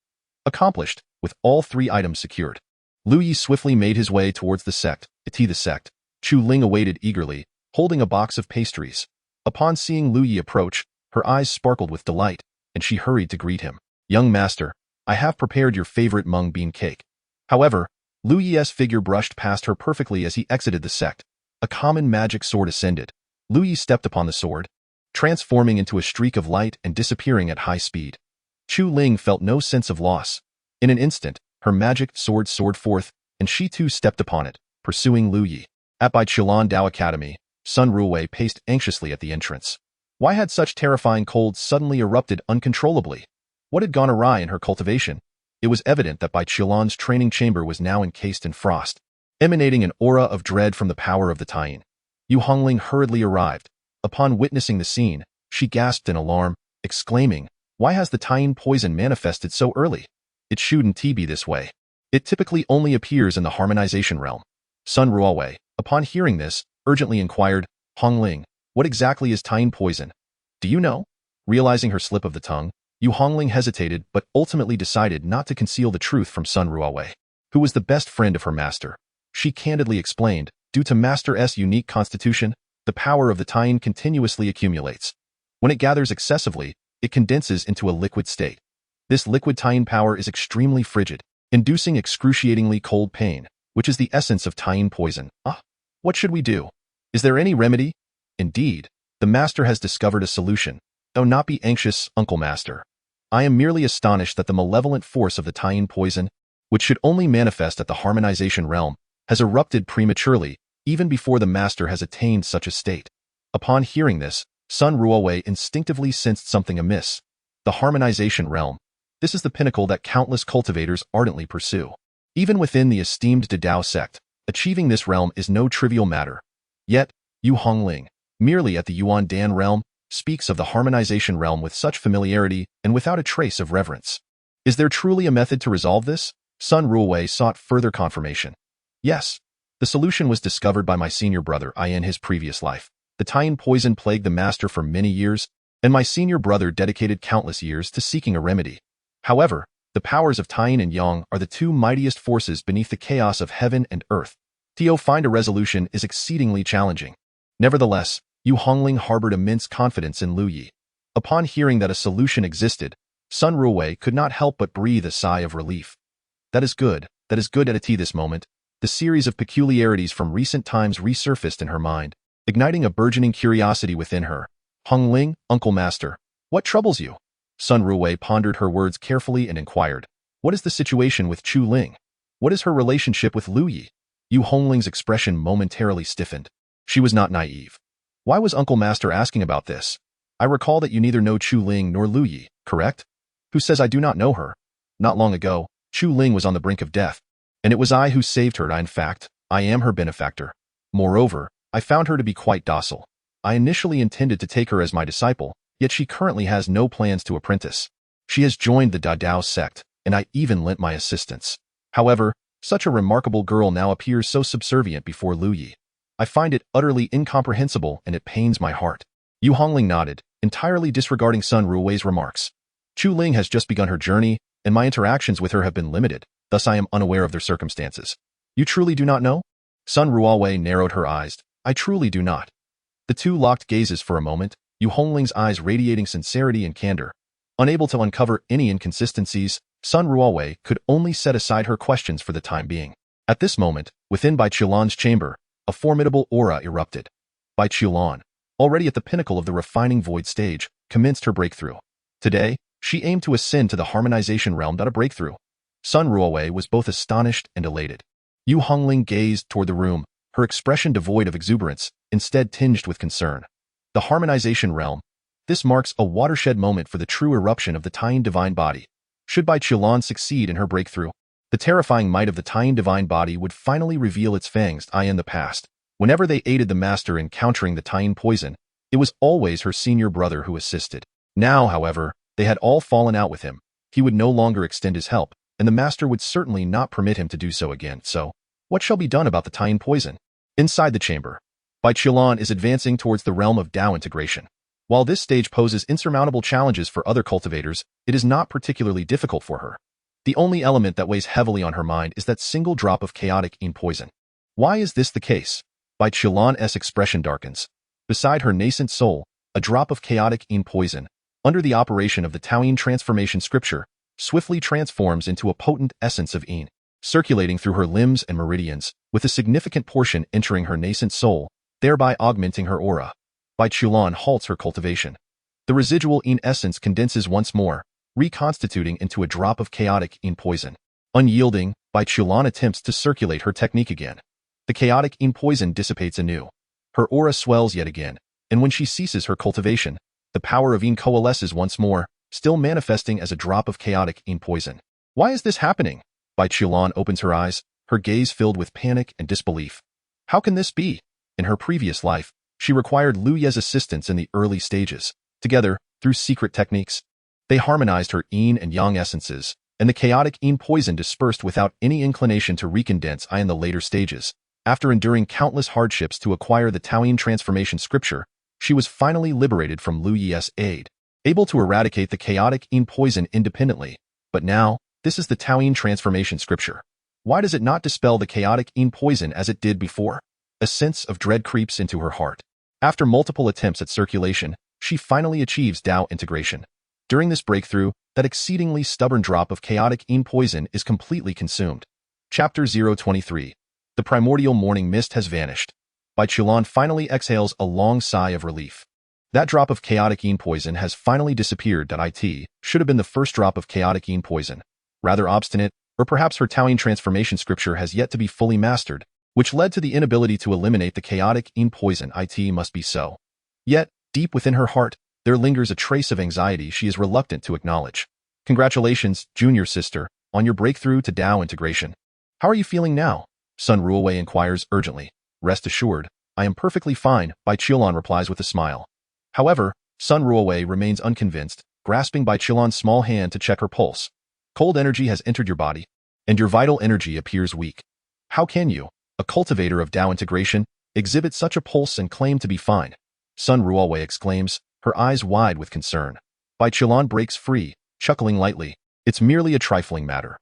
Accomplished, with all 3 items secured. Lu Yi swiftly made his way towards the sect. The sect. Chu Ling awaited eagerly, holding a box of pastries. Upon seeing Lu Yi approach, her eyes sparkled with delight, and she hurried to greet him. Young master, I have prepared your favorite mung bean cake. However, Lu Yi's figure brushed past her perfectly as he exited the sect. A common magic sword ascended. Lu Yi stepped upon the sword, transforming into a streak of light and disappearing at high speed. Chu Ling felt no sense of loss. In an instant, her magic sword soared forth, and she too stepped upon it, pursuing Lu Yi. At Bai Qilan Dao Academy, Sun Ruwei paced anxiously at the entrance. Why had such terrifying cold suddenly erupted uncontrollably? What had gone awry in her cultivation? It was evident that Bai Qilan's training chamber was now encased in frost, emanating an aura of dread from the power of the Taiyin. Yu Hongling hurriedly arrived. Upon witnessing the scene, she gasped in alarm, exclaiming, "Why has the Taiyin poison manifested so early? It shouldn't be this way. It typically only appears in the harmonization realm." Sun Ruowei, upon hearing this, urgently inquired, "Hongling, what exactly is Taiyin poison? Do you know?" Realizing her slip of the tongue, Yu Hongling hesitated but ultimately decided not to conceal the truth from Sun Ruowei, who was the best friend of her master. She candidly explained, due to Master S' unique constitution, the power of the Taiyin continuously accumulates. When it gathers excessively, it condenses into a liquid state. This liquid Taiyin power is extremely frigid, inducing excruciatingly cold pain, which is the essence of Taiyin poison. What should we do? Is there any remedy? Indeed, the master has discovered a solution. Though not be anxious, Uncle Master. I am merely astonished that the malevolent force of the Taiyin poison, which should only manifest at the harmonization realm, has erupted prematurely, even before the master has attained such a state. Upon hearing this, Sun Ruowei instinctively sensed something amiss. The harmonization realm. This is the pinnacle that countless cultivators ardently pursue. Even within the esteemed Dao sect, achieving this realm is no trivial matter. Yet, Yu Hongling, merely at the Yuan Dan realm, speaks of the harmonization realm with such familiarity and without a trace of reverence. Is there truly a method to resolve this? Sun Ruowei sought further confirmation. Yes. The solution was discovered by my senior brother in his previous life. The Taiyin poison plagued the master for many years, and my senior brother dedicated countless years to seeking a remedy. However, the powers of Taiyin and Yang are the 2 mightiest forces beneath the chaos of heaven and earth. To find a resolution is exceedingly challenging. Nevertheless, Yu Hongling harbored immense confidence in Lu Yi. Upon hearing that a solution existed, Sun Ruowei could not help but breathe a sigh of relief. That is good at this moment. The series of peculiarities from recent times resurfaced in her mind, igniting a burgeoning curiosity within her. Hongling, Uncle Master, what troubles you? Sun Ruowei pondered her words carefully and inquired, what is the situation with Chu Ling? What is her relationship with Lu Yi? Yu Hongling's expression momentarily stiffened. She was not naive. Why was Uncle Master asking about this? I recall that you neither know Chu Ling nor Lu Yi, correct? Who says I do not know her? Not long ago, Chu Ling was on the brink of death, and it was I who saved her. In fact, I am her benefactor. Moreover, I found her to be quite docile. I initially intended to take her as my disciple, yet she currently has no plans to apprentice. She has joined the Dao sect, and I even lent my assistance. However, such a remarkable girl now appears so subservient before Lu Yi. I find it utterly incomprehensible and it pains my heart. Yu Hongling nodded, entirely disregarding Sun Ruowei's remarks. Chu Ling has just begun her journey, and my interactions with her have been limited, thus I am unaware of their circumstances. You truly do not know? Sun Ruowei narrowed her eyes. I truly do not. The 2 locked gazes for a moment, Yu Hongling's eyes radiating sincerity and candor. Unable to uncover any inconsistencies, Sun Ruowei could only set aside her questions for the time being. At this moment, within Bai Qilan's chamber, a formidable aura erupted. Bai Qilan, already at the pinnacle of the refining void stage, commenced her breakthrough. Today, she aimed to ascend to the harmonization realm. Not a breakthrough. Sun Ruowei was both astonished and elated. Yu Hongling gazed toward the room, her expression devoid of exuberance, instead tinged with concern. The harmonization realm. This marks a watershed moment for the true eruption of the Taiyin divine body. Should Bai Qiulan succeed in her breakthrough, the terrifying might of the Taiyin divine body would finally reveal its fangs. In the past, whenever they aided the master in countering the Taiyin poison, it was always her senior brother who assisted. Now, however, they had all fallen out with him. He would no longer extend his help, and the master would certainly not permit him to do so again. So, what shall be done about the Taiyin poison? Inside the chamber, Bai Qiulan is advancing towards the realm of Dao integration. While this stage poses insurmountable challenges for other cultivators, it is not particularly difficult for her. The only element that weighs heavily on her mind is that single drop of chaotic yin poison. Why is this the case? Bai Qiulan's expression darkens. Beside her nascent soul, a drop of chaotic yin poison, under the operation of the Taoyin transformation scripture, swiftly transforms into a potent essence of yin, circulating through her limbs and meridians, with a significant portion entering her nascent soul, thereby augmenting her aura. Bai Qiulan halts her cultivation. The residual yin essence condenses once more, reconstituting into a drop of chaotic yin poison. Unyielding, Bai Qiulan attempts to circulate her technique again. The chaotic yin poison dissipates anew. Her aura swells yet again, and when she ceases her cultivation, the power of yin coalesces once more, still manifesting as a drop of chaotic yin poison. Why is this happening? Bai Qiulan opens her eyes, her gaze filled with panic and disbelief. How can this be? In her previous life, she required Lu Ye's assistance in the early stages. Together, through secret techniques, they harmonized her yin and yang essences, and the chaotic yin poison dispersed without any inclination to recondense in the later stages. After enduring countless hardships to acquire the Taoyin transformation scripture, she was finally liberated from Lu Ye's aid, able to eradicate the chaotic yin poison independently. But now, this is the Taoyin transformation scripture. Why does it not dispel the chaotic yin poison as it did before? A sense of dread creeps into her heart. After multiple attempts at circulation, she finally achieves Dao integration. During this breakthrough, that exceedingly stubborn drop of chaotic yin poison is completely consumed. Chapter 023. The primordial morning mist has vanished. Bai Qiulan finally exhales a long sigh of relief. That drop of chaotic yin poison has finally disappeared. It should have been the first drop of chaotic yin poison. Rather obstinate, or perhaps her Taoyin transformation scripture has yet to be fully mastered, which led to the inability to eliminate the chaotic yin poison. It must be so. Yet, deep within her heart, there lingers a trace of anxiety she is reluctant to acknowledge. Congratulations, junior sister, on your breakthrough to Dao integration. How are you feeling now? Sun Ruowei inquires urgently. Rest assured, I am perfectly fine, Bai Qiulan replies with a smile. However, Sun Ruowei remains unconvinced, grasping Bai Qiulan's small hand to check her pulse. Cold energy has entered your body, and your vital energy appears weak. How can you, a cultivator of Dao integration, exhibit such a pulse and claim to be fine? Sun Ruowei exclaims, her eyes wide with concern. Bai Qiulan breaks free, chuckling lightly. It's merely a trifling matter.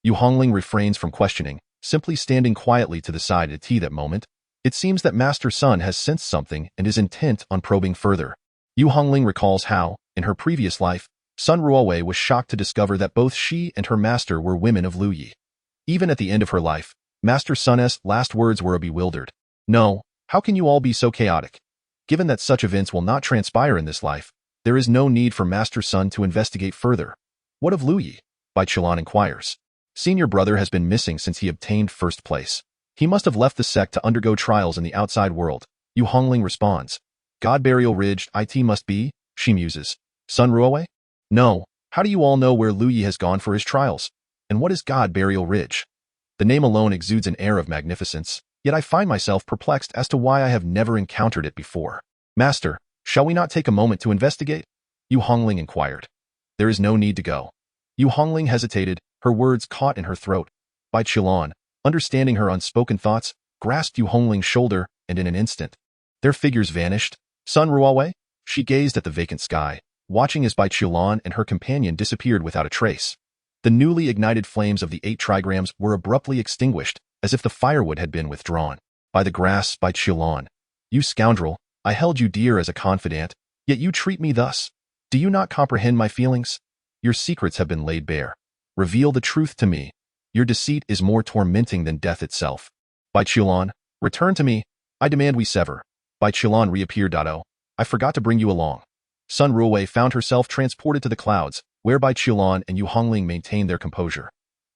Yu Hongling refrains from questioning, simply standing quietly to the side at that moment. It seems that Master Sun has sensed something and is intent on probing further. Yu Hongling recalls how, in her previous life, Sun Ruowei was shocked to discover that both she and her master were women of Lu Yi. Even at the end of her life, Master Sun's last words were a bewildered, "No, how can you all be so chaotic?" Given that such events will not transpire in this life, there is no need for Master Sun to investigate further. What of Lu Yi? Bai Qiulan inquires. Senior brother has been missing since he obtained first place. He must have left the sect to undergo trials in the outside world. Yu Hongling responds. God Burial Ridge, it must be, she muses. Sun Ruowei? No, how do you all know where Lu Yi has gone for his trials? And what is God Burial Ridge? The name alone exudes an air of magnificence, yet I find myself perplexed as to why I have never encountered it before. Master, shall we not take a moment to investigate? Yu Hongling inquired. There is no need to go. Yu Hongling hesitated, her words caught in her throat. Bai Qiulan, understanding her unspoken thoughts, grasped Yu Hongling's shoulder, and in an instant, their figures vanished. Sun Ruowei? She gazed at the vacant sky, watching as Bai Qiulan and her companion disappeared without a trace. The newly ignited flames of the 8 trigrams were abruptly extinguished, as if the firewood had been withdrawn. By the grass, Bai Qiulan. You scoundrel, I held you dear as a confidant, yet you treat me thus. Do you not comprehend my feelings? Your secrets have been laid bare. Reveal the truth to me. Your deceit is more tormenting than death itself. Bai Qiulan, return to me. I demand we sever. Bai Qiulan reappeared. I forgot to bring you along. Sun Ruowei found herself transported to the clouds, where Bai Qiulan and Yu Hongling maintained their composure.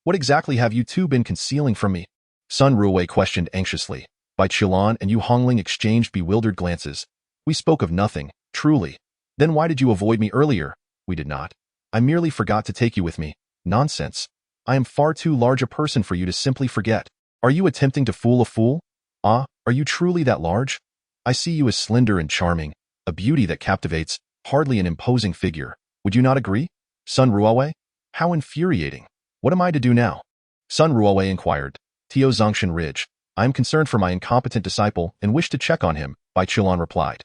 What exactly have you two been concealing from me? Sun Ruowei questioned anxiously. Bai Qiulan and Yu Hongling exchanged bewildered glances. We spoke of nothing, truly. Then why did you avoid me earlier? We did not. I merely forgot to take you with me. Nonsense. I am far too large a person for you to simply forget. Are you attempting to fool a fool? Ah, are you truly that large? I see you as slender and charming, a beauty that captivates, hardly an imposing figure. Would you not agree? Sun Ruowei? How infuriating. What am I to do now? Sun Ruowei inquired. Tio Zongshan Ridge. I am concerned for my incompetent disciple and wish to check on him, Bai Qilan replied.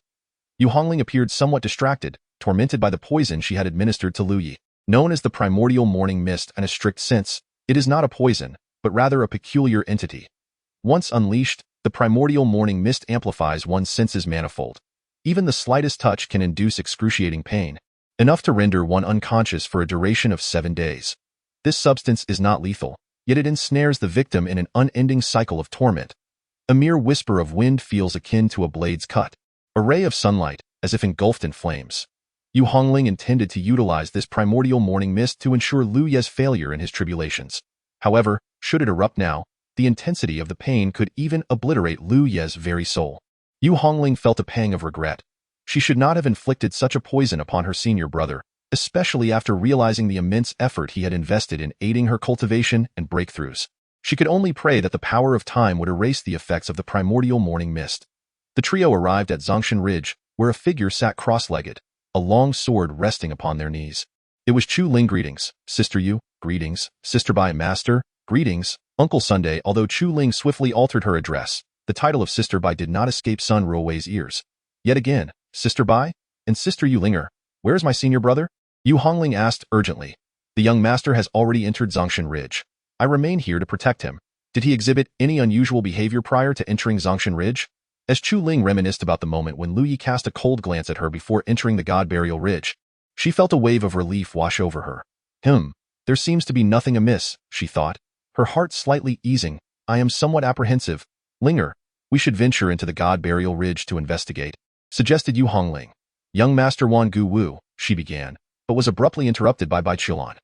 Yu Hongling appeared somewhat distracted, tormented by the poison she had administered to Lu Yi. Known as the primordial morning mist in a strict sense, it is not a poison, but rather a peculiar entity. Once unleashed, the primordial morning mist amplifies one's senses manifold. Even the slightest touch can induce excruciating pain, enough to render one unconscious for a duration of 7 days. This substance is not lethal, yet it ensnares the victim in an unending cycle of torment. A mere whisper of wind feels akin to a blade's cut, a ray of sunlight, as if engulfed in flames. Yu Hongling intended to utilize this primordial morning mist to ensure Lu Ye's failure in his tribulations. However, should it erupt now, the intensity of the pain could even obliterate Lu Ye's very soul. Yu Hongling felt a pang of regret. She should not have inflicted such a poison upon her senior brother, especially after realizing the immense effort he had invested in aiding her cultivation and breakthroughs. She could only pray that the power of time would erase the effects of the primordial morning mist. The trio arrived at Zongshan Ridge, where a figure sat cross-legged, a long sword resting upon their knees. It was Chu Ling. Greetings, Sister Yu. Greetings, Sister Bai. Master. Greetings, Uncle Sunday. Although Chu Ling swiftly altered her address, the title of Sister Bai did not escape Sun Ruowei's ears. Yet again, Sister Bai? And Sister Yu Linger, where is my senior brother? Yu Hongling asked urgently. The young master has already entered Zongshan Ridge. I remain here to protect him. Did he exhibit any unusual behavior prior to entering Zongshan Ridge? As Chu Ling reminisced about the moment when Lu Yi cast a cold glance at her before entering the God Burial Ridge, she felt a wave of relief wash over her. There seems to be nothing amiss, she thought, her heart slightly easing. I am somewhat apprehensive. Linger, we should venture into the God Burial Ridge to investigate, suggested Yu Hongling. Young Master Wan Gu Wu, she began, but was abruptly interrupted by Bai Qilan.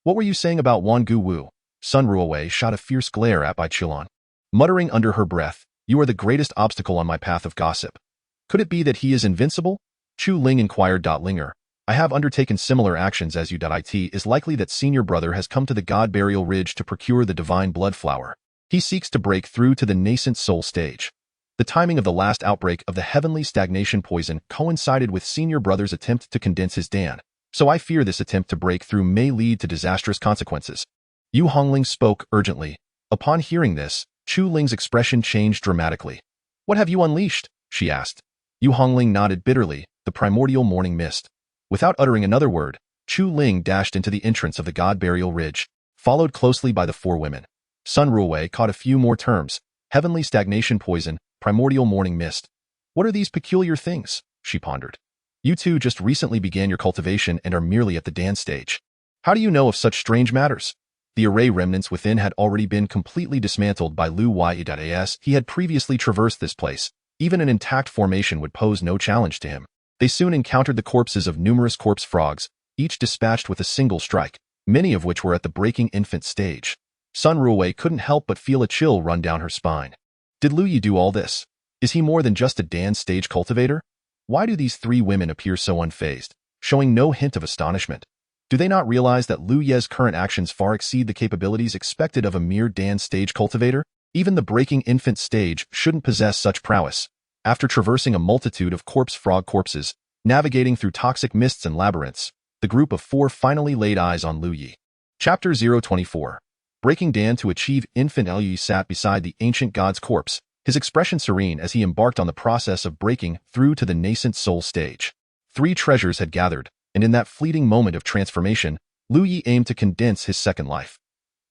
What were you saying about Wan Gu Wu? Sun Ruowei shot a fierce glare at Bai Qilan. Muttering under her breath, you are the greatest obstacle on my path of gossip. Could it be that he is invincible? Chu Ling inquired. Linger, I have undertaken similar actions as you. It is likely that senior brother has come to the God Burial Ridge to procure the divine blood flower. He seeks to break through to the nascent soul stage. The timing of the last outbreak of the heavenly stagnation poison coincided with senior brother's attempt to condense his Dan, so I fear this attempt to break through may lead to disastrous consequences. Yu Hongling spoke urgently. Upon hearing this, Chu Ling's expression changed dramatically. What have you unleashed? She asked. Yu Hongling nodded bitterly. The primordial morning mist. Without uttering another word, Chu Ling dashed into the entrance of the God Burial Ridge, followed closely by the 4 women. Sun Ruowei caught a few more terms. Heavenly stagnation poison, primordial morning mist. What are these peculiar things? She pondered. You two just recently began your cultivation and are merely at the Dan stage. How do you know of such strange matters? The array remnants within had already been completely dismantled by Lu Yi.as. He had previously traversed this place. Even an intact formation would pose no challenge to him. They soon encountered the corpses of numerous corpse frogs, each dispatched with a single strike, many of which were at the breaking infant stage. Sun Ruowei couldn't help but feel a chill run down her spine. Did Lu Yi do all this? Is he more than just a Dan stage cultivator? Why do these 3 women appear so unfazed, showing no hint of astonishment? Do they not realize that Lu Ye's current actions far exceed the capabilities expected of a mere Dan stage cultivator? Even the breaking infant stage shouldn't possess such prowess. After traversing a multitude of corpse frog corpses, navigating through toxic mists and labyrinths, the group of 4 finally laid eyes on Lu Yi. Chapter 024. Breaking Dan to achieve infant. Lu Yi sat beside the ancient god's corpse, his expression serene as he embarked on the process of breaking through to the nascent soul stage. 3 treasures had gathered, and in that fleeting moment of transformation, Lu Yi aimed to condense his second life.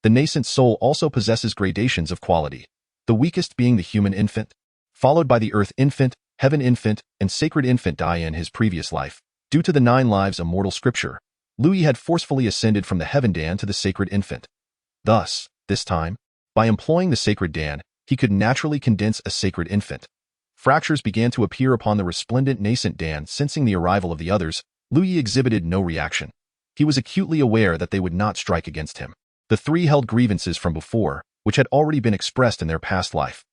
The nascent soul also possesses gradations of quality, the weakest being the human infant, followed by the earth infant, heaven infant, and sacred infant. In his previous life, due to the 9 lives immortal scripture, Lu Yi had forcefully ascended from the heaven Dan to the sacred infant. Thus, this time, by employing the sacred Dan, he could naturally condense a sacred infant. Fractures began to appear upon the resplendent nascent Dan. Sensing the arrival of the others, Lu Yi exhibited no reaction. He was acutely aware that they would not strike against him. The 3 held grievances from before, which had already been expressed in their past life.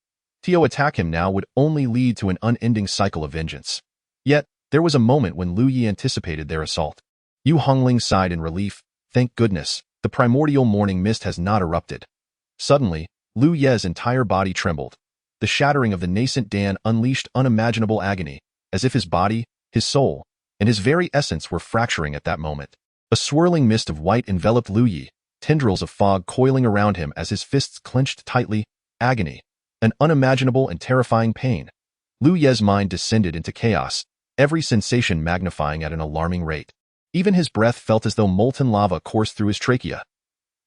To attack him now would only lead to an unending cycle of vengeance. Yet, there was a moment when Lu Yi anticipated their assault. Yu Hongling sighed in relief. Thank goodness, the primordial morning mist has not erupted. Suddenly, Lu Ye's entire body trembled. The shattering of the nascent Dan unleashed unimaginable agony, as if his body, his soul, and his very essence were fracturing at that moment. A swirling mist of white enveloped Lu Yi, tendrils of fog coiling around him as his fists clenched tightly. Agony, an unimaginable and terrifying pain. Lu Ye's mind descended into chaos, every sensation magnifying at an alarming rate. Even his breath felt as though molten lava coursed through his trachea.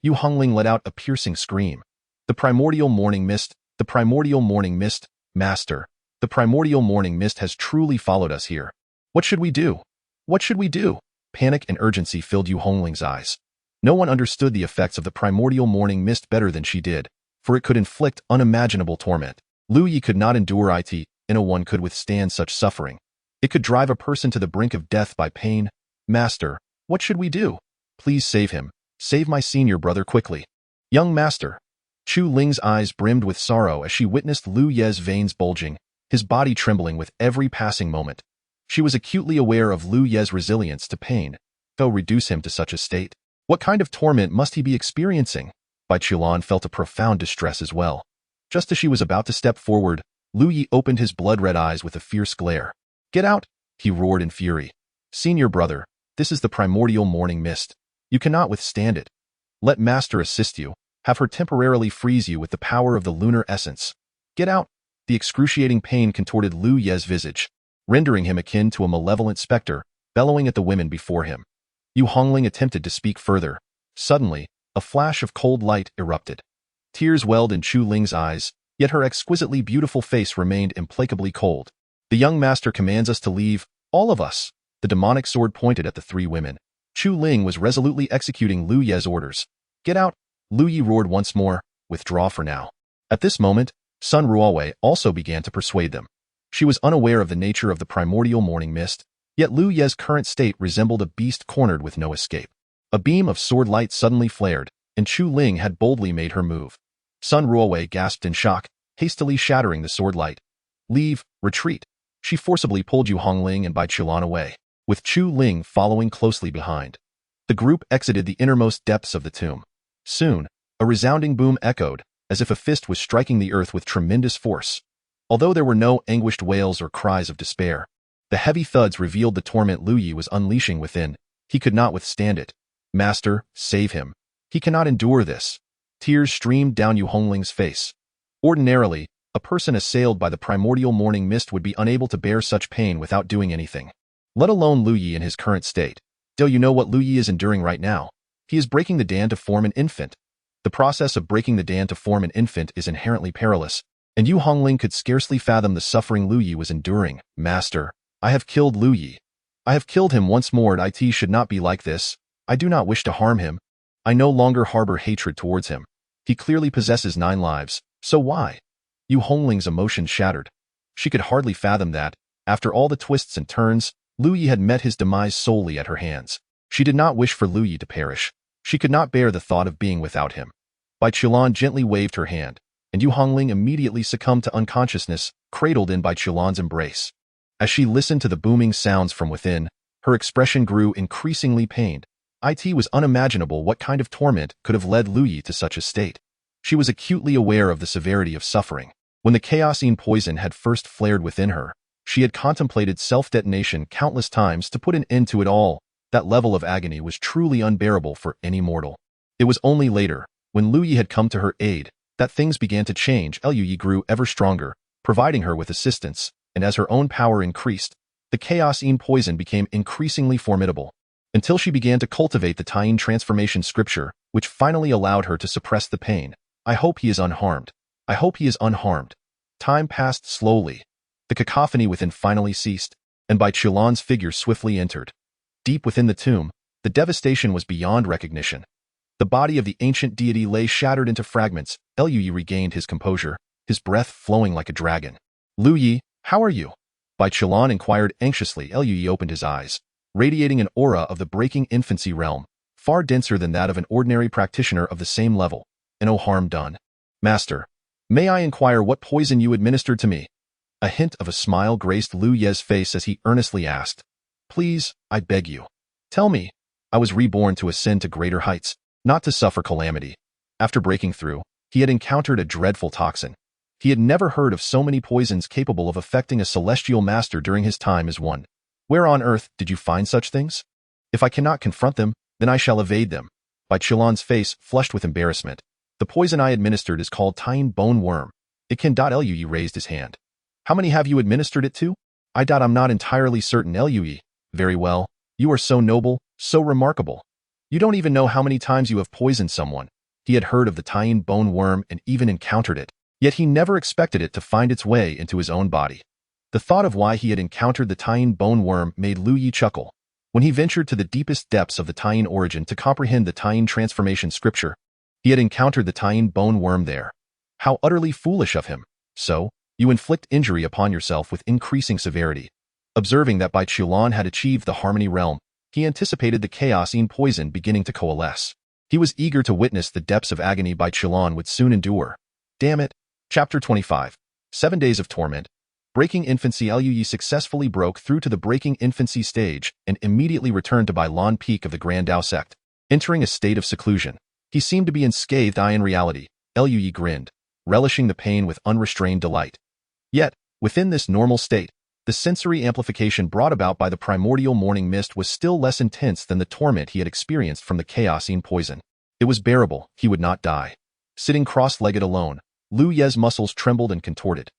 Yu Hongling let out a piercing scream. The primordial morning mist, the primordial morning mist, Master, the primordial morning mist has truly followed us here. What should we do? What should we do? Panic and urgency filled Yu Hongling's eyes. No one understood the effects of the primordial morning mist better than she did, for it could inflict unimaginable torment. Lu Yi could not endure it, no one could withstand such suffering. It could drive a person to the brink of death by pain. Master, what should we do? Please save him. Save my senior brother quickly. Young master. Chu Ling's eyes brimmed with sorrow as she witnessed Lu Ye's veins bulging, his body trembling with every passing moment. She was acutely aware of Lu Ye's resilience to pain, though reduce him to such a state. What kind of torment must he be experiencing? Bai Qiulan felt a profound distress as well. Just as she was about to step forward, Lu Yi opened his blood-red eyes with a fierce glare. Get out! He roared in fury. Senior brother, this is the primordial morning mist. You cannot withstand it. Let Master assist you. Have her temporarily freeze you with the power of the lunar essence. Get out! The excruciating pain contorted Lu Ye's visage, rendering him akin to a malevolent specter, bellowing at the women before him. Yu Hongling attempted to speak further. Suddenly, a flash of cold light erupted. Tears welled in Chu Ling's eyes, yet her exquisitely beautiful face remained implacably cold. The young master commands us to leave, all of us. The demonic sword pointed at the three women. Chu Ling was resolutely executing Lu Ye's orders. Get out! Lu Yi roared once more. Withdraw for now. At this moment, Sun Ruowei also began to persuade them. She was unaware of the nature of the primordial morning mist, yet Lu Ye's current state resembled a beast cornered with no escape. A beam of sword light suddenly flared, and Chu Ling had boldly made her move. Sun Ruowei gasped in shock, hastily shattering the sword light. Leave, retreat. She forcibly pulled Yu Hongling and Bai Qiulan away, with Chu Ling following closely behind. The group exited the innermost depths of the tomb. Soon, a resounding boom echoed, as if a fist was striking the earth with tremendous force. Although there were no anguished wails or cries of despair, the heavy thuds revealed the torment Lu Yi was unleashing within. He could not withstand it. Master, save him. He cannot endure this. Tears streamed down Yu Hongling's face. Ordinarily, a person assailed by the primordial morning mist would be unable to bear such pain without doing anything. Let alone Lu Yi in his current state. Do you know what Lu Yi is enduring right now? He is breaking the Dan to form an infant. The process of breaking the Dan to form an infant is inherently perilous, and Yu Hongling could scarcely fathom the suffering Lu Yi was enduring. Master, I have killed Lu Yi. I have killed him once more. It should not be like this. I do not wish to harm him. I no longer harbor hatred towards him. He clearly possesses 9 lives, so why? Yu Hongling's emotions shattered. She could hardly fathom that, after all the twists and turns, Lu Yi had met his demise solely at her hands. She did not wish for Lu Yi to perish. She could not bear the thought of being without him. Bai Qiulan gently waved her hand, and Yu Hongling immediately succumbed to unconsciousness, cradled in Bai Qiulan's embrace. As she listened to the booming sounds from within, her expression grew increasingly pained. It was unimaginable what kind of torment could have led Lu Yi to such a state. She was acutely aware of the severity of suffering. When the chaosine poison had first flared within her, she had contemplated self-detonation countless times to put an end to it all. That level of agony was truly unbearable for any mortal. It was only later, when Lu Yi had come to her aid, that things began to change. Lu Yi grew ever stronger, providing her with assistance, and as her own power increased, the chaosine poison became increasingly formidable, until she began to cultivate the Taiyin transformation scripture, which finally allowed her to suppress the pain. I hope he is unharmed. I hope he is unharmed. Time passed slowly. The cacophony within finally ceased, and Bai Qiulan's figure swiftly entered. Deep within the tomb, the devastation was beyond recognition. The body of the ancient deity lay shattered into fragments. Lu Yi regained his composure, his breath flowing like a dragon. Lu Yi, how are you? Bai Qiulan inquired anxiously. Lu Yi opened his eyes, radiating an aura of the breaking infancy realm, far denser than that of an ordinary practitioner of the same level. No harm done. Master, may I inquire what poison you administered to me? A hint of a smile graced Lu Ye's face as he earnestly asked, "Please, I beg you. Tell me, I was reborn to ascend to greater heights, not to suffer calamity." After breaking through, he had encountered a dreadful toxin. He had never heard of so many poisons capable of affecting a celestial master during his time as one. "Where on earth did you find such things? If I cannot confront them, then I shall evade them." Bai Qilan's face flushed with embarrassment. "The poison I administered is called Tying Bone Worm. It can. Lue raised his hand. "How many have you administered it to?" I'm not entirely certain." Lue. "Very well. You are so noble, so remarkable. You don't even know how many times you have poisoned someone." He had heard of the Tying Bone Worm and even encountered it, yet he never expected it to find its way into his own body. The thought of why he had encountered the Tying Bone Worm made Lue chuckle. When he ventured to the deepest depths of the Tying origin to comprehend the Tying transformation scripture, he had encountered the Tying Bone Worm there. How utterly foolish of him. So, you inflict injury upon yourself with increasing severity. Observing that Bai Qilan had achieved the harmony realm, he anticipated the chaosine poison beginning to coalesce. He was eager to witness the depths of agony Bai Qilan would soon endure. Damn it. Chapter 25. 7 Days of Torment. Breaking Infancy. Lue successfully broke through to the Breaking Infancy stage and immediately returned to Bai Lan Peak of the Grand Dao sect, entering a state of seclusion. He seemed to be unscathed. In reality, Lue grinned, relishing the pain with unrestrained delight. Yet, within this normal state, the sensory amplification brought about by the primordial morning mist was still less intense than the torment he had experienced from the chaosine poison. It was bearable. He would not die. Sitting cross-legged alone, Lu Ye's muscles trembled and contorted.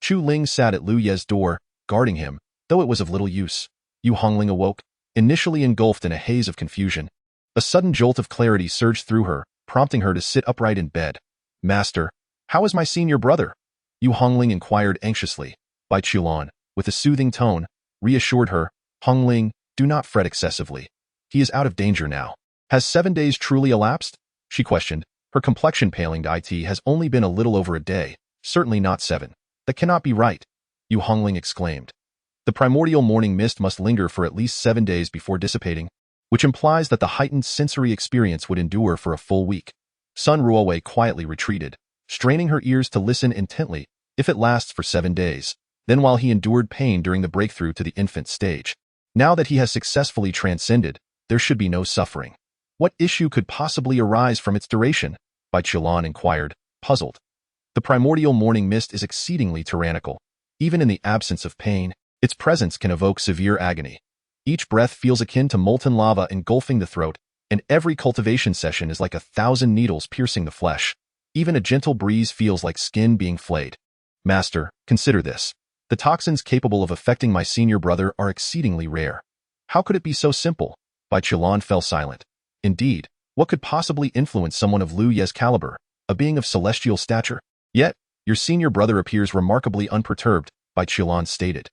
Chu Ling sat at Lu Ye's door, guarding him, though it was of little use. Yu Hongling awoke, initially engulfed in a haze of confusion. A sudden jolt of clarity surged through her, prompting her to sit upright in bed. "Master, how is my senior brother?" Yu Hongling inquired anxiously. Bai Qilan, with a soothing tone, reassured her, "Hongling, do not fret excessively. He is out of danger now." "Has 7 days truly elapsed?" she questioned, her complexion paling. "It has only been a little over a day, certainly not 7. That cannot be right," Yu Hongling exclaimed. "The primordial morning mist must linger for at least 7 days before dissipating, which implies that the heightened sensory experience would endure for a full week." Sun Ruowei quietly retreated, straining her ears to listen intently. "If it lasts for 7 days, then while he endured pain during the breakthrough to the infant stage, now that he has successfully transcended, there should be no suffering. What issue could possibly arise from its duration?" Bai Qilan inquired, puzzled. "The primordial morning mist is exceedingly tyrannical. Even in the absence of pain, its presence can evoke severe agony. Each breath feels akin to molten lava engulfing the throat, and every cultivation session is like 1,000 needles piercing the flesh. Even a gentle breeze feels like skin being flayed. Master, consider this. The toxins capable of affecting my senior brother are exceedingly rare. How could it be so simple?" Bai Qilan fell silent. Indeed, what could possibly influence someone of Lu Ye's caliber, a being of celestial stature? "Yet, your senior brother appears remarkably unperturbed," Bai Qilan stated.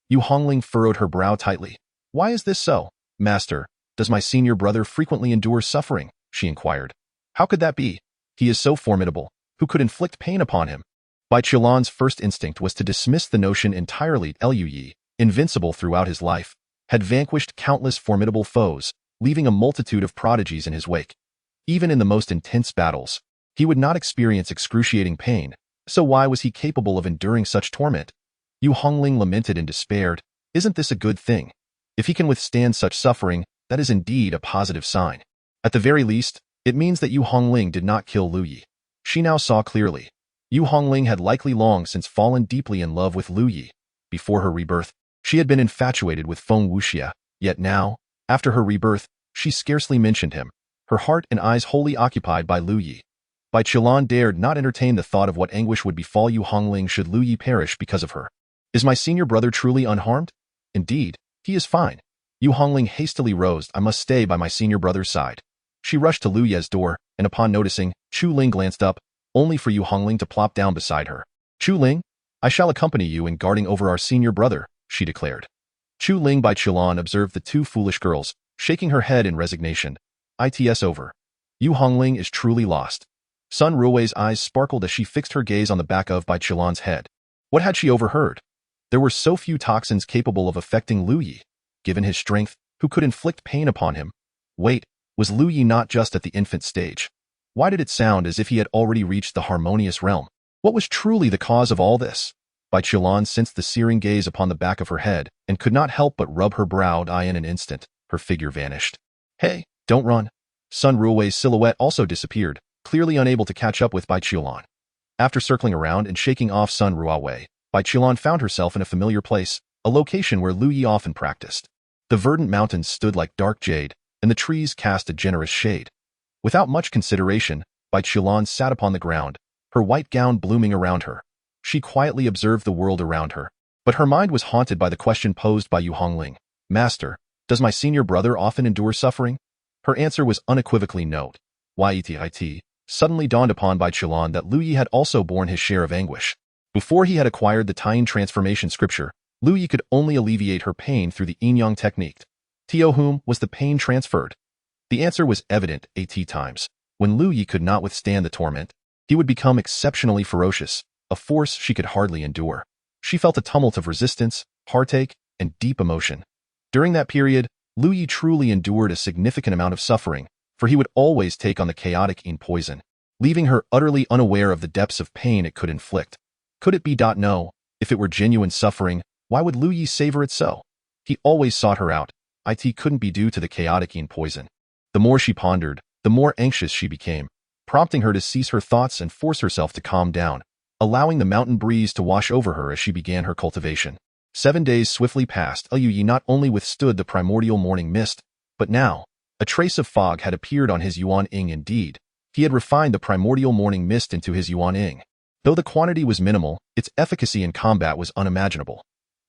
Yu Hongling furrowed her brow tightly. "Why is this so?" "Master, does my senior brother frequently endure suffering?" she inquired. "How could that be? He is so formidable. Who could inflict pain upon him?" Bai Qilan's first instinct was to dismiss the notion entirely. Lue, invincible throughout his life, had vanquished countless formidable foes, leaving a multitude of prodigies in his wake. Even in the most intense battles, he would not experience excruciating pain, so why was he capable of enduring such torment? Yu Hongling lamented and despaired. "Isn't this a good thing? If he can withstand such suffering, that is indeed a positive sign. At the very least, it means that Yu Hongling did not kill Lu Yi." She now saw clearly. Yu Hongling had likely long since fallen deeply in love with Lu Yi. Before her rebirth, she had been infatuated with Feng Wuxia, yet now, after her rebirth, she scarcely mentioned him, her heart and eyes wholly occupied by Lu Yi. Bai Qilan dared not entertain the thought of what anguish would befall Yu Hongling should Lu Yi perish because of her. "Is my senior brother truly unharmed?" "Indeed, he is fine." Yu Hongling hastily rose. "I must stay by my senior brother's side." She rushed to Lu Ye's door, and upon noticing, Chu Ling glanced up, only for Yu Hongling to plop down beside her. "Chu Ling, I shall accompany you in guarding over our senior brother," she declared. Chu Ling Bai Qilan observed the two foolish girls, shaking her head in resignation. "It's over. Yu Hongling is truly lost." Sun Ruowei's eyes sparkled as she fixed her gaze on the back of Bai Qilan's head. What had she overheard? There were so few toxins capable of affecting Lu Yi. Given his strength, who could inflict pain upon him? Wait, was Lu Yi not just at the infant stage? Why did it sound as if he had already reached the harmonious realm? What was truly the cause of all this? Bai Qilan sensed the searing gaze upon the back of her head and could not help but rub her brow. In an instant, her figure vanished. Hey, don't run. Sun Ruowei's silhouette also disappeared, clearly unable to catch up with Bai Qilan. After circling around and shaking off Sun Ruowei, Bai Qilan found herself in a familiar place, a location where Lu Yi often practiced. The verdant mountains stood like dark jade, and the trees cast a generous shade. Without much consideration, Bai Qilan sat upon the ground, her white gown blooming around her. She quietly observed the world around her, but her mind was haunted by the question posed by Yu Hongling. Master, does my senior brother often endure suffering? Her answer was unequivocally no. It suddenly dawned upon Bai Qilan that Lu Yi had also borne his share of anguish. Before he had acquired the Taiying transformation scripture, Lu Yi could only alleviate her pain through the yin-yang technique. To whom was the pain transferred? The answer was evident at times. When Lu Yi could not withstand the torment, he would become exceptionally ferocious, a force she could hardly endure. She felt a tumult of resistance, heartache, and deep emotion. During that period, Lu Yi truly endured a significant amount of suffering, for he would always take on the chaotic yin poison, leaving her utterly unaware of the depths of pain it could inflict. Could it be? No, if it were genuine suffering, why would Lu Yi savor it so? He always sought her out. It couldn't be due to the chaotic yin poison. The more she pondered, the more anxious she became, prompting her to cease her thoughts and force herself to calm down, allowing the mountain breeze to wash over her as she began her cultivation. 7 days swiftly passed. Lu Yi not only withstood the primordial morning mist, but now, a trace of fog had appeared on his Yuan Ying. Indeed, he had refined the primordial morning mist into his Yuan Ying. Though the quantity was minimal, its efficacy in combat was unimaginable.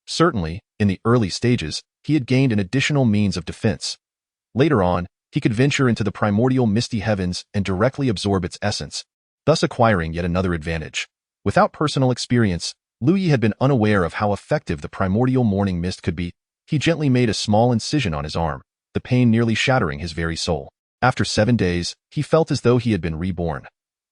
Certainly, in the early stages, he had gained an additional means of defense. Later on, he could venture into the primordial misty heavens and directly absorb its essence, thus acquiring yet another advantage. Without personal experience, Lu Yi had been unaware of how effective the primordial morning mist could be. He gently made a small incision on his arm, the pain nearly shattering his very soul. After 7 days, he felt as though he had been reborn.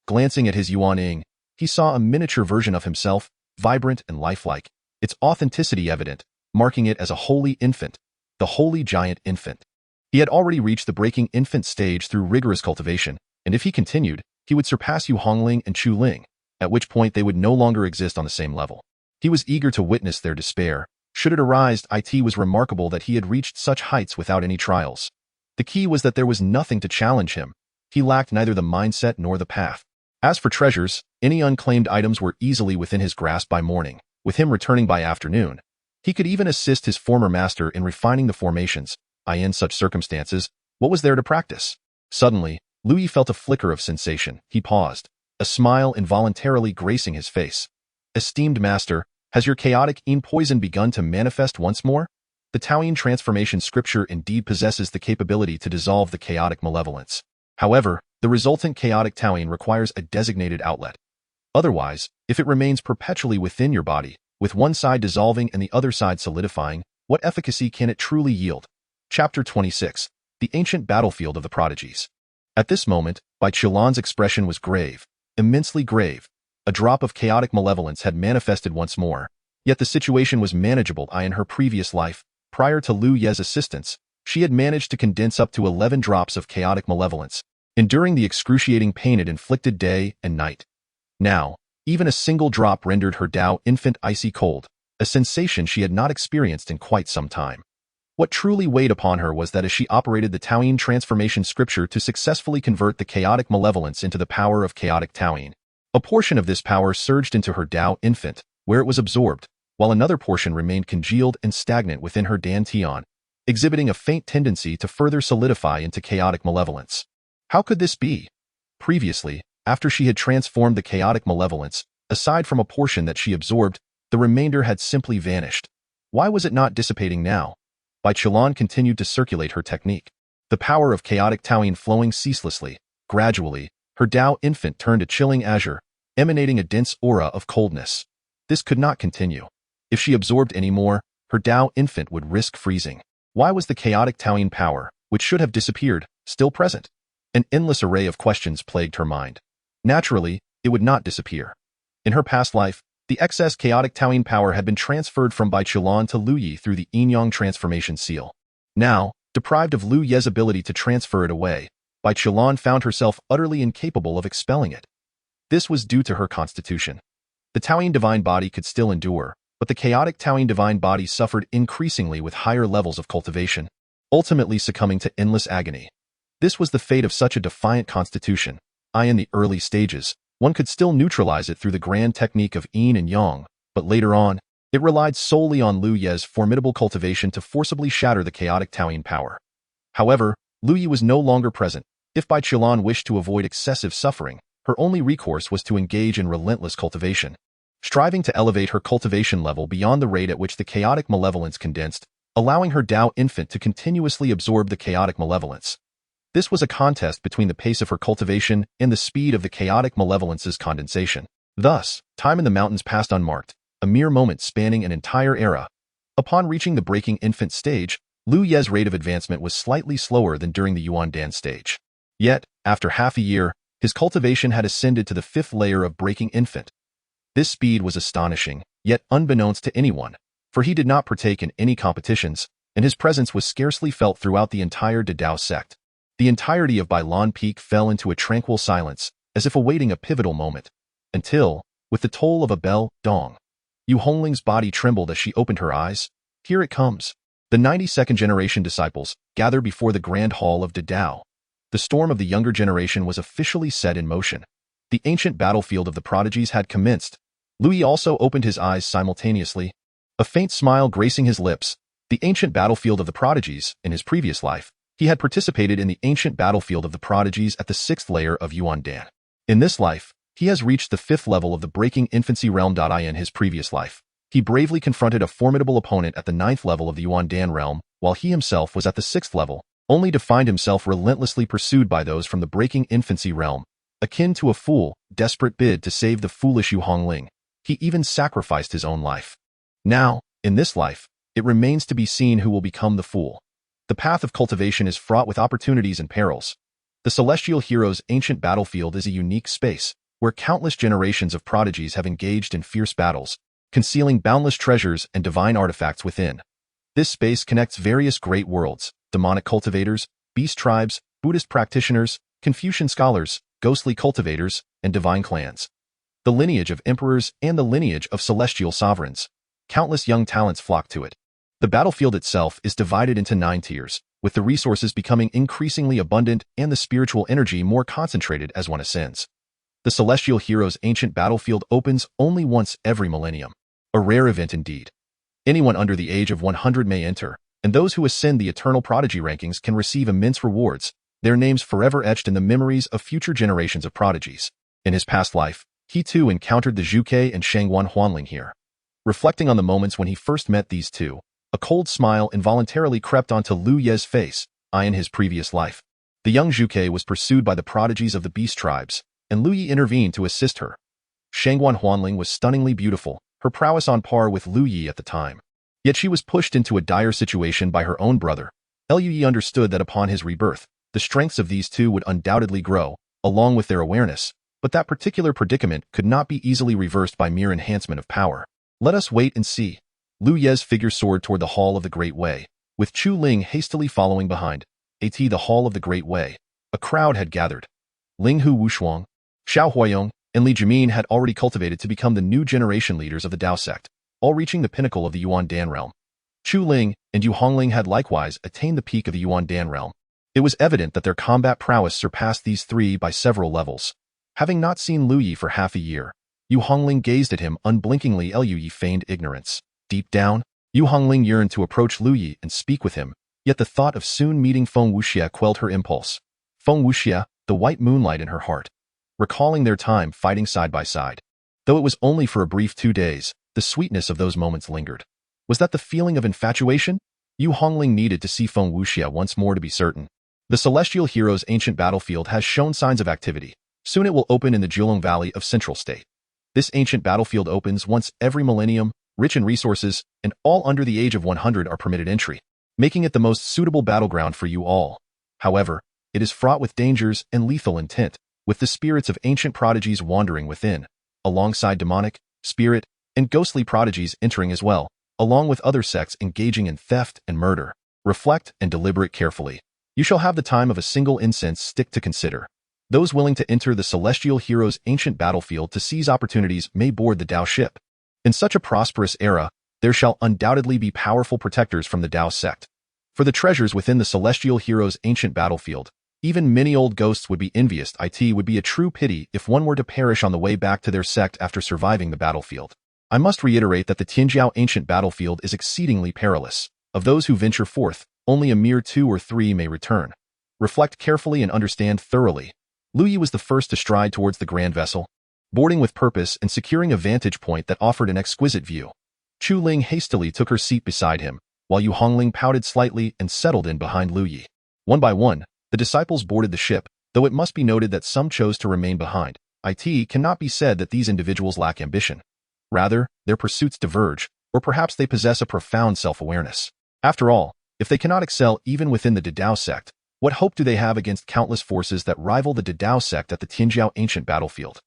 Glancing at his Yuan Ying, he saw a miniature version of himself, vibrant and lifelike, its authenticity evident, marking it as a holy infant, the holy giant infant. He had already reached the breaking infant stage through rigorous cultivation, and if he continued, he would surpass Yu Hongling and Chu Ling, at which point they would no longer exist on the same level. He was eager to witness their despair. Should it arise, it was remarkable that he had reached such heights without any trials. The key was that there was nothing to challenge him. He lacked neither the mindset nor the path. As for treasures, any unclaimed items were easily within his grasp by morning, with him returning by afternoon. He could even assist his former master in refining the formations. In such circumstances, what was there to practice? Suddenly, Lu Yi felt a flicker of sensation. He paused, a smile involuntarily gracing his face. Esteemed master, has your chaotic yin poison begun to manifest once more? The Taoyin transformation scripture indeed possesses the capability to dissolve the chaotic malevolence. However, the resultant chaotic Taoyin requires a designated outlet. Otherwise, if it remains perpetually within your body, with one side dissolving and the other side solidifying, what efficacy can it truly yield? Chapter 26. The Ancient Battlefield of the Prodigies. At this moment, Bai Qilan's expression was grave, immensely grave. A drop of chaotic malevolence had manifested once more. Yet the situation was manageable. In her previous life, prior to Lu Ye's assistance, she had managed to condense up to 11 drops of chaotic malevolence, enduring the excruciating pain it inflicted day and night. Now, even a single drop rendered her Dao infant icy cold, a sensation she had not experienced in quite some time. What truly weighed upon her was that as she operated the Taoyin transformation scripture to successfully convert the chaotic malevolence into the power of chaotic Taoyin, a portion of this power surged into her Dao infant, where it was absorbed, while another portion remained congealed and stagnant within her Dan Tian, exhibiting a faint tendency to further solidify into chaotic malevolence. How could this be? Previously, after she had transformed the chaotic malevolence, aside from a portion that she absorbed, the remainder had simply vanished. Why was it not dissipating now? Bai Qilan continued to circulate her technique, the power of chaotic Taoyin flowing ceaselessly. Gradually, her Dao infant turned a chilling azure, emanating a dense aura of coldness. This could not continue. If she absorbed any more, her Dao infant would risk freezing. Why was the chaotic Taoyin power, which should have disappeared, still present? An endless array of questions plagued her mind. Naturally, it would not disappear. In her past life, the excess chaotic Taoyin power had been transferred from Bai Qilan to Lu Yi through the yin-yang transformation seal. Now, deprived of Lu Ye's ability to transfer it away, Bai Qilan found herself utterly incapable of expelling it. This was due to her constitution. The Taoing divine body could still endure, but the chaotic Taoing divine body suffered increasingly with higher levels of cultivation, ultimately succumbing to endless agony. This was the fate of such a defiant constitution. In the early stages, one could still neutralize it through the grand technique of yin and yang, but later on, it relied solely on Lu Ye's formidable cultivation to forcibly shatter the chaotic Taoing power. However, Lu Ye was no longer present. If Bai Qilan wished to avoid excessive suffering, her only recourse was to engage in relentless cultivation, striving to elevate her cultivation level beyond the rate at which the chaotic malevolence condensed, allowing her Tao infant to continuously absorb the chaotic malevolence. This was a contest between the pace of her cultivation and the speed of the chaotic malevolence's condensation. Thus, time in the mountains passed unmarked, a mere moment spanning an entire era. Upon reaching the breaking infant stage, Lu Ye's rate of advancement was slightly slower than during the Yuan Dan stage. Yet, after half a year, his cultivation had ascended to the 5th layer of breaking infant. This speed was astonishing, yet unbeknownst to anyone, for he did not partake in any competitions, and his presence was scarcely felt throughout the entire Dao sect. The entirety of Bailan Peak fell into a tranquil silence, as if awaiting a pivotal moment, until, with the toll of a bell, dong, Yu Hongling's body trembled as she opened her eyes. Here it comes. The 92nd generation disciples gather before the grand hall of Dao. The storm of the younger generation was officially set in motion. The ancient battlefield of the prodigies had commenced. Louis also opened his eyes simultaneously, a faint smile gracing his lips. The ancient battlefield of the prodigies, in his previous life, he had participated in the ancient battlefield of the prodigies at the 6th layer of Yuan Dan. In this life, he has reached the 5th level of the breaking infancy realm. In his previous life, he bravely confronted a formidable opponent at the 9th level of the Yuan Dan realm, while he himself was at the 6th level, only to find himself relentlessly pursued by those from the breaking infancy realm. Akin to a fool, desperate bid to save the foolish Yu Hongling, he even sacrificed his own life. Now, in this life, it remains to be seen who will become the fool. The path of cultivation is fraught with opportunities and perils. The Celestial Hero's ancient battlefield is a unique space, where countless generations of prodigies have engaged in fierce battles, concealing boundless treasures and divine artifacts within. This space connects various great worlds, demonic cultivators, beast tribes, Buddhist practitioners, Confucian scholars, ghostly cultivators, and divine clans. The lineage of emperors and the lineage of celestial sovereigns. Countless young talents flock to it. The battlefield itself is divided into 9 tiers, with the resources becoming increasingly abundant and the spiritual energy more concentrated as one ascends. The Celestial Hero's ancient battlefield opens only once every millennium. A rare event indeed. Anyone under the age of 100 may enter, and those who ascend the eternal prodigy rankings can receive immense rewards, their names forever etched in the memories of future generations of prodigies. In his past life, he too encountered the Zhuke and Shangguan Huanling here. Reflecting on the moments when he first met these two, a cold smile involuntarily crept onto Lu Ye's face. In his previous life, the young Zhuke was pursued by the prodigies of the beast tribes, and Lu Yi intervened to assist her. Shangguan Huanling was stunningly beautiful, her prowess on par with Lu Yi at the time. Yet she was pushed into a dire situation by her own brother. Lu Yi understood that upon his rebirth, the strengths of these two would undoubtedly grow, along with their awareness, but that particular predicament could not be easily reversed by mere enhancement of power. Let us wait and see. Lu Ye's figure soared toward the Hall of the Great Way, with Chu Ling hastily following behind. The Hall of the Great Way. A crowd had gathered. Ling Hu Wushuang, Xiao Huayong, and Li Jimin had already cultivated to become the new generation leaders of the Dao sect, all reaching the pinnacle of the Yuan Dan realm. Chu Ling and Yu Hongling had likewise attained the peak of the Yuan Dan realm. It was evident that their combat prowess surpassed these three by several levels. Having not seen Lu Yi for half a year, Yu Hongling gazed at him unblinkingly. Lu Yi feigned ignorance. Deep down, Yu Hongling yearned to approach Lu Yi and speak with him, yet the thought of soon meeting Feng Wuxia quelled her impulse. Feng Wuxia, the white moonlight in her heart. Recalling their time fighting side by side. Though it was only for a brief 2 days, the sweetness of those moments lingered. Was that the feeling of infatuation? Yu Hongling needed to see Feng Wuxia once more to be certain. The Celestial Hero's ancient battlefield has shown signs of activity. Soon it will open in the Julong Valley of Central State. This ancient battlefield opens once every millennium, rich in resources, and all under the age of 100 are permitted entry, making it the most suitable battleground for you all. However, it is fraught with dangers and lethal intent, with the spirits of ancient prodigies wandering within, alongside demonic, spirit, and ghostly prodigies entering as well, along with other sects engaging in theft and murder. Reflect and deliberate carefully. You shall have the time of a single incense stick to consider. Those willing to enter the Celestial Hero's ancient battlefield to seize opportunities may board the Dao ship. In such a prosperous era, there shall undoubtedly be powerful protectors from the Dao sect. For the treasures within the Celestial Hero's ancient battlefield, even many old ghosts would be envious. It would be a true pity if one were to perish on the way back to their sect after surviving the battlefield. I must reiterate that the Tianjiao ancient battlefield is exceedingly perilous. Of those who venture forth, only a mere 2 or 3 may return. Reflect carefully and understand thoroughly. Lu Yi was the first to stride towards the grand vessel, boarding with purpose and securing a vantage point that offered an exquisite view. Chu Ling hastily took her seat beside him, while Yu Hongling pouted slightly and settled in behind Lu Yi. One by one, the disciples boarded the ship, though it must be noted that some chose to remain behind. It cannot be said that these individuals lack ambition. Rather, their pursuits diverge, or perhaps they possess a profound self-awareness. After all, if they cannot excel even within the Dao sect, what hope do they have against countless forces that rival the Dao sect at the Tianjiao ancient battlefield?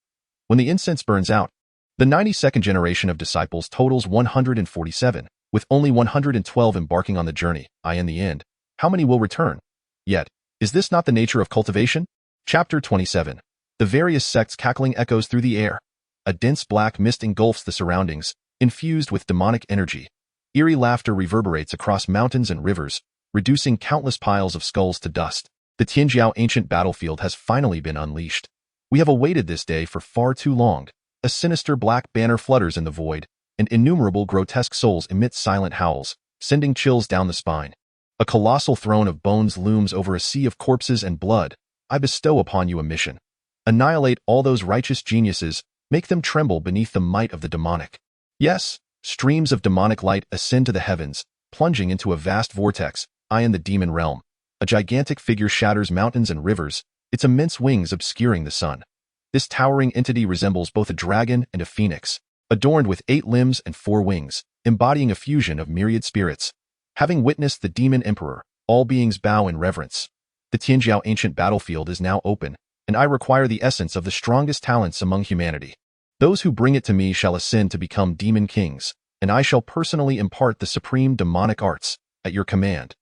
When the incense burns out, the 92nd generation of disciples totals 147, with only 112 embarking on the journey. In the end, how many will return? Yet, is this not the nature of cultivation? Chapter 27. The various sects cackling echoes through the air. A dense black mist engulfs the surroundings, infused with demonic energy. Eerie laughter reverberates across mountains and rivers, reducing countless piles of skulls to dust. The Tianjiao ancient battlefield has finally been unleashed. We have awaited this day for far too long. A sinister black banner flutters in the void, and innumerable grotesque souls emit silent howls, sending chills down the spine. A colossal throne of bones looms over a sea of corpses and blood. I bestow upon you a mission. Annihilate all those righteous geniuses, make them tremble beneath the might of the demonic. Yes, streams of demonic light ascend to the heavens, plunging into a vast vortex, in the demon realm. A gigantic figure shatters mountains and rivers, its immense wings obscuring the sun. This towering entity resembles both a dragon and a phoenix, adorned with 8 limbs and 4 wings, embodying a fusion of myriad spirits. Having witnessed the demon emperor, all beings bow in reverence. The Tianjiao ancient battlefield is now open, and I require the essence of the strongest talents among humanity. Those who bring it to me shall ascend to become demon kings, and I shall personally impart the supreme demonic arts, at your command.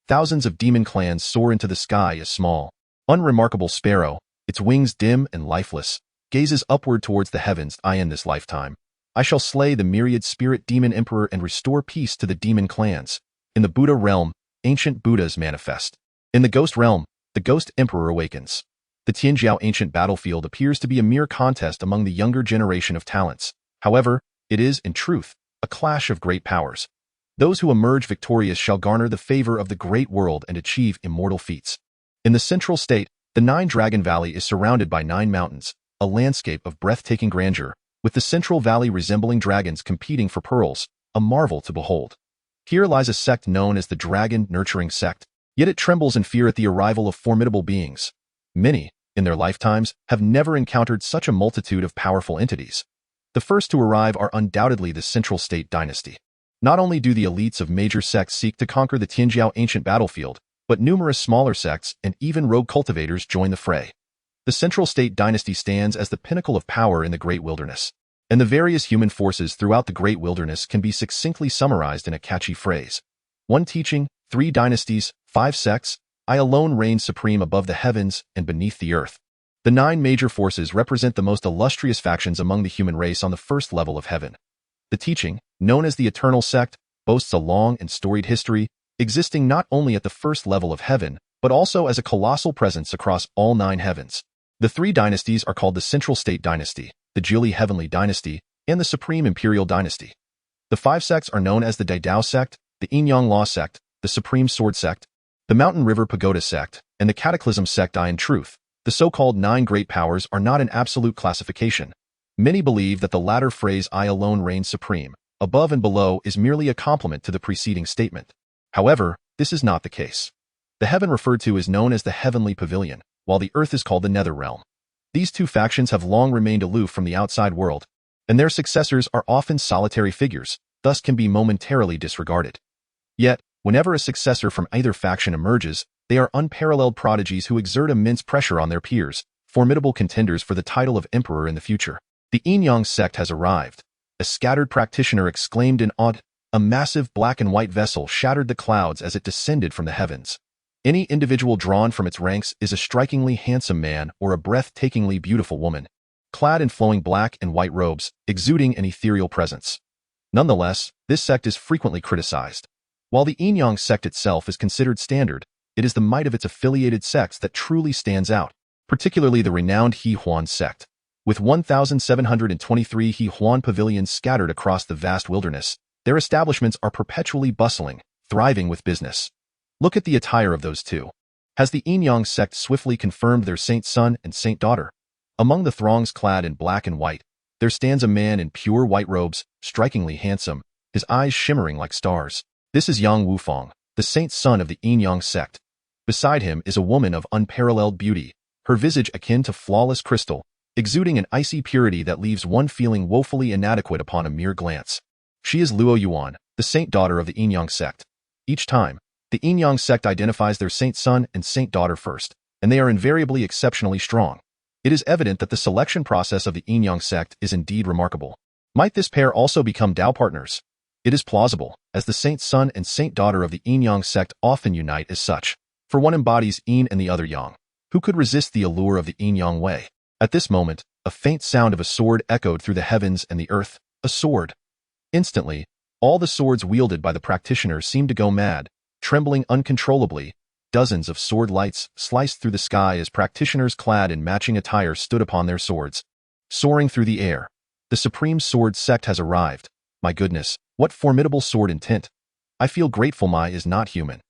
Thousands of demon clans soar into the sky. A small, unremarkable sparrow, its wings dim and lifeless, gazes upward towards the heavens. In this lifetime, I shall slay the myriad spirit demon emperor and restore peace to the demon clans. In the Buddha realm, ancient Buddhas manifest. In the ghost realm, the ghost emperor awakens. The Tianjiao ancient battlefield appears to be a mere contest among the younger generation of talents. However, it is, in truth, a clash of great powers. Those who emerge victorious shall garner the favor of the great world and achieve immortal feats. In the central state, the 9-Dragon Valley is surrounded by 9 mountains, a landscape of breathtaking grandeur, with the central valley resembling dragons competing for pearls, a marvel to behold. Here lies a sect known as the Dragon Nurturing Sect, yet it trembles in fear at the arrival of formidable beings. Many, in their lifetimes, have never encountered such a multitude of powerful entities. The first to arrive are undoubtedly the Central State Dynasty. Not only do the elites of major sects seek to conquer the Tianjiao ancient battlefield, but numerous smaller sects and even rogue cultivators join the fray. The Central State Dynasty stands as the pinnacle of power in the Great Wilderness, and the various human forces throughout the Great Wilderness can be succinctly summarized in a catchy phrase. 1 teaching, 3 dynasties, 5 sects, I alone reign supreme above the heavens and beneath the earth. The 9 major forces represent the most illustrious factions among the human race on the first level of heaven. The teaching, known as the Eternal Sect, boasts a long and storied history, existing not only at the first level of heaven, but also as a colossal presence across all 9 heavens. The 3 dynasties are called the Central State Dynasty, the Jili Heavenly Dynasty, and the Supreme Imperial Dynasty. The 5 sects are known as the Dao Sect, the Yin-Yang Law Sect, the Supreme Sword Sect, the Mountain River Pagoda Sect, and the Cataclysm Sect. In truth, the so-called 9 great powers are not an absolute classification. Many believe that the latter phrase, I alone reign supreme, above and below, is merely a complement to the preceding statement. However, this is not the case. The heaven referred to is known as the Heavenly Pavilion, while the earth is called the Nether Realm. These 2 factions have long remained aloof from the outside world, and their successors are often solitary figures, thus can be momentarily disregarded. Yet, whenever a successor from either faction emerges, they are unparalleled prodigies who exert immense pressure on their peers, formidable contenders for the title of emperor in the future. The Yin-Yang sect has arrived. A scattered practitioner exclaimed in awe. A massive black and white vessel shattered the clouds as it descended from the heavens. Any individual drawn from its ranks is a strikingly handsome man or a breathtakingly beautiful woman, clad in flowing black and white robes, exuding an ethereal presence. Nonetheless, this sect is frequently criticized. While the Yin-Yang sect itself is considered standard, it is the might of its affiliated sects that truly stands out, particularly the renowned He Huan sect. With 1,723 He Huan pavilions scattered across the vast wilderness, their establishments are perpetually bustling, thriving with business. Look at the attire of those two. Has the Yin-Yang sect swiftly confirmed their saint son and saint daughter? Among the throngs clad in black and white, there stands a man in pure white robes, strikingly handsome, his eyes shimmering like stars. This is Yang Wufang, the saint son of the Yin-Yang sect. Beside him is a woman of unparalleled beauty, her visage akin to flawless crystal, exuding an icy purity that leaves one feeling woefully inadequate upon a mere glance. She is Luo Yuan, the saint daughter of the Yin-Yang sect. Each time, the Yin-Yang sect identifies their saint son and saint daughter first, and they are invariably exceptionally strong. It is evident that the selection process of the Yin-Yang sect is indeed remarkable. Might this pair also become Dao partners? It is plausible, as the saint son and saint daughter of the Yin-Yang sect often unite as such, for one embodies Yin and the other Yang. Who could resist the allure of the Yin-Yang way? At this moment, a faint sound of a sword echoed through the heavens and the earth. A sword. Instantly, all the swords wielded by the practitioners seemed to go mad, trembling uncontrollably. Dozens of sword lights sliced through the sky as practitioners clad in matching attire stood upon their swords. Soaring through the air, the supreme sword sect has arrived. My goodness, what formidable sword intent! I feel grateful my is not human.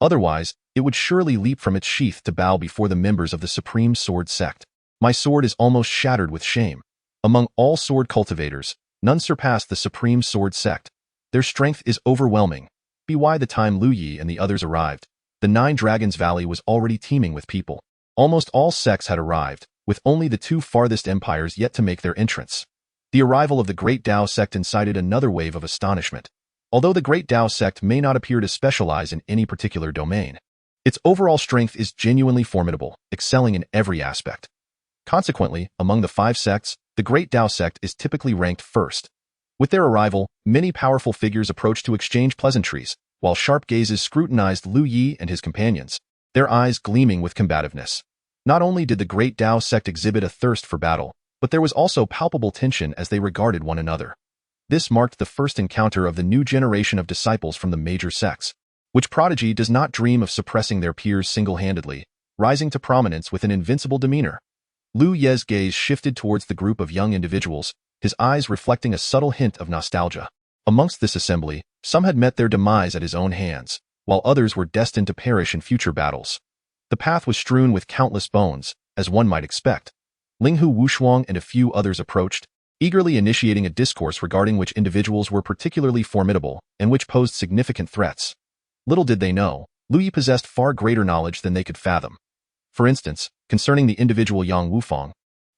Otherwise, it would surely leap from its sheath to bow before the members of the supreme sword sect. My sword is almost shattered with shame. Among all sword cultivators, none surpass the supreme sword sect. Their strength is overwhelming. By the time Lu Yi and the others arrived, the Nine Dragons Valley was already teeming with people. Almost all sects had arrived, with only the two farthest empires yet to make their entrance. The arrival of the Great Dao sect incited another wave of astonishment. Although the Great Dao sect may not appear to specialize in any particular domain, its overall strength is genuinely formidable, excelling in every aspect. Consequently, among the 5 sects, the Great Dao sect is typically ranked first. With their arrival, many powerful figures approached to exchange pleasantries, while sharp gazes scrutinized Lu Yi and his companions, their eyes gleaming with combativeness. Not only did the Great Dao sect exhibit a thirst for battle, but there was also palpable tension as they regarded one another. This marked the first encounter of the new generation of disciples from the major sects, which prodigy does not dream of suppressing their peers single-handedly, rising to prominence with an invincible demeanor. Lu Ye's gaze shifted towards the group of young individuals, his eyes reflecting a subtle hint of nostalgia. Amongst this assembly, some had met their demise at his own hands, while others were destined to perish in future battles. The path was strewn with countless bones, as one might expect. Linghu Wushuang and a few others approached, eagerly initiating a discourse regarding which individuals were particularly formidable and which posed significant threats. Little did they know, Lu Yi possessed far greater knowledge than they could fathom. For instance, concerning the individual Yang Wufang,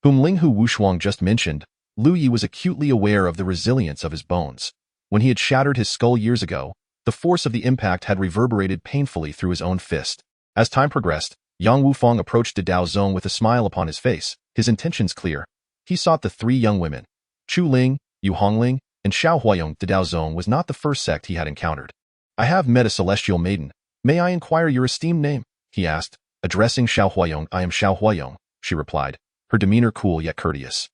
whom Linghu Wushuang just mentioned, Lu Yi was acutely aware of the resilience of his bones. When he had shattered his skull years ago, the force of the impact had reverberated painfully through his own fist. As time progressed, Yang Wufang approached de Dao Zong with a smile upon his face, his intentions clear. He sought the 3 young women. Chu Ling, Yu Hongling, and Xiao Huayong. De Dao Zong was not the first sect he had encountered. I have met a celestial maiden. May I inquire your esteemed name? He asked. Addressing Xiao Huayong, I am Xiao Huayong, she replied, her demeanor cool yet courteous.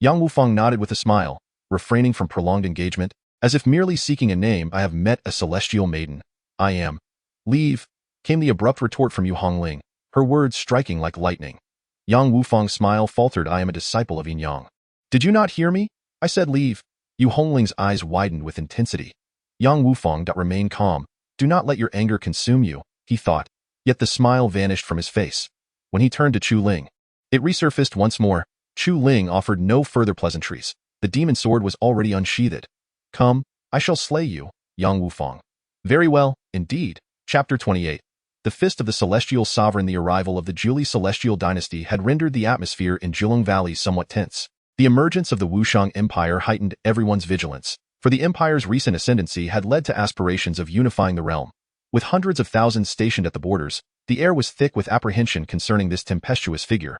Yang Wufang nodded with a smile, refraining from prolonged engagement, as if merely seeking a name. I have met a celestial maiden. I am. Leave, came the abrupt retort from Yu Hongling, her words striking like lightning. Yang Wufang's smile faltered. I am a disciple of Yin Yang. Did you not hear me? I said leave. Yu Hongling's eyes widened with intensity. Yang Wufang remain calm. Do not let your anger consume you, he thought, yet the smile vanished from his face. When he turned to Chu Ling, it resurfaced once more. Chu Ling offered no further pleasantries. The demon sword was already unsheathed. Come, I shall slay you, Yang Wufang. Very well, indeed. Chapter 28. The Fist of the Celestial Sovereign. The arrival of the Zhuli Celestial Dynasty had rendered the atmosphere in Zhulong Valley somewhat tense. The emergence of the Wushang Empire heightened everyone's vigilance, for the empire's recent ascendancy had led to aspirations of unifying the realm. With hundreds of thousands stationed at the borders, the air was thick with apprehension concerning this tempestuous figure.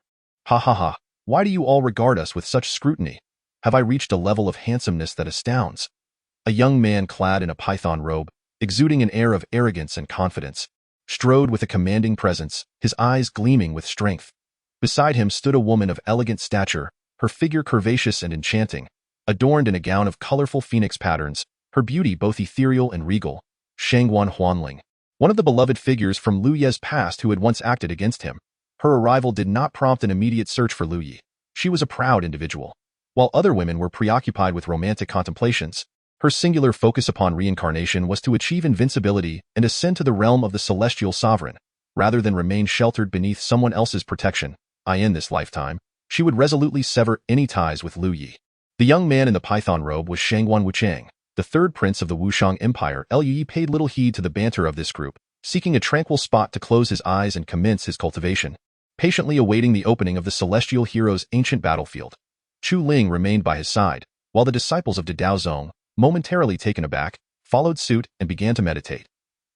Ha ha ha, why do you all regard us with such scrutiny? Have I reached a level of handsomeness that astounds? A young man clad in a python robe, exuding an air of arrogance and confidence, strode with a commanding presence, his eyes gleaming with strength. Beside him stood a woman of elegant stature, her figure curvaceous and enchanting, adorned in a gown of colorful phoenix patterns, her beauty both ethereal and regal. Shangguan Huanling, one of the beloved figures from Lu Ye's past who had once acted against him. Her arrival did not prompt an immediate search for Lu Yi. She was a proud individual. While other women were preoccupied with romantic contemplations, her singular focus upon reincarnation was to achieve invincibility and ascend to the realm of the celestial sovereign. Rather than remain sheltered beneath someone else's protection, in this lifetime, she would resolutely sever any ties with Lu Yi. The young man in the python robe was Shangguan Wuchang, the third prince of the Wushang Empire. Lu Yi paid little heed to the banter of this group, seeking a tranquil spot to close his eyes and commence his cultivation, patiently awaiting the opening of the celestial hero's ancient battlefield. Chu Ling remained by his side, while the disciples of Dao Zong, momentarily taken aback, followed suit and began to meditate.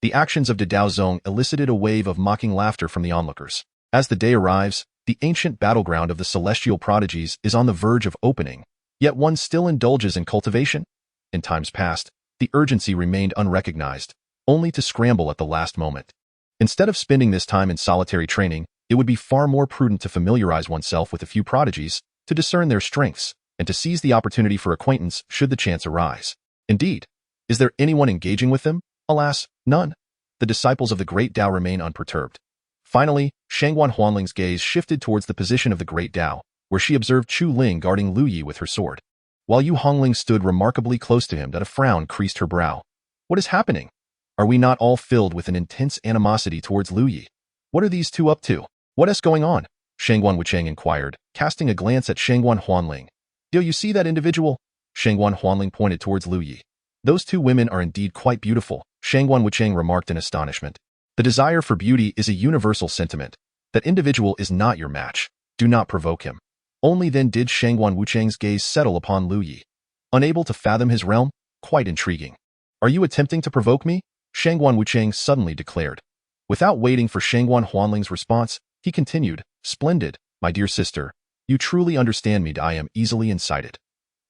The actions of Dao Zong elicited a wave of mocking laughter from the onlookers. As the day arrives, the ancient battleground of the celestial prodigies is on the verge of opening, yet one still indulges in cultivation? In times past, the urgency remained unrecognized, only to scramble at the last moment. Instead of spending this time in solitary training, it would be far more prudent to familiarize oneself with a few prodigies, to discern their strengths, and to seize the opportunity for acquaintance should the chance arise. Indeed, is there anyone engaging with them? Alas, none. The disciples of the Great Dao remain unperturbed. Finally, Shangguan Huanling's gaze shifted towards the position of the Great Dao, where she observed Chu Ling guarding Lu Yi with her sword. While Yu Hongling stood remarkably close to him, that a frown creased her brow. What is happening? Are we not all filled with an intense animosity towards Lu Yi? What are these two up to? What is going on? Shangguan Wuchang inquired, casting a glance at Shangguan Huanling. Do you see that individual? Shangguan Huanling pointed towards Lu Yi. Those two women are indeed quite beautiful, Shangguan Wuchang remarked in astonishment. The desire for beauty is a universal sentiment. That individual is not your match. Do not provoke him. Only then did Shangguan Wuchang's gaze settle upon Lu Yi. Unable to fathom his realm? Quite intriguing. Are you attempting to provoke me? Shangguan Wuchang suddenly declared. Without waiting for Shangguan Huanling's response, he continued, Splendid, my dear sister. You truly understand me. I am easily incited.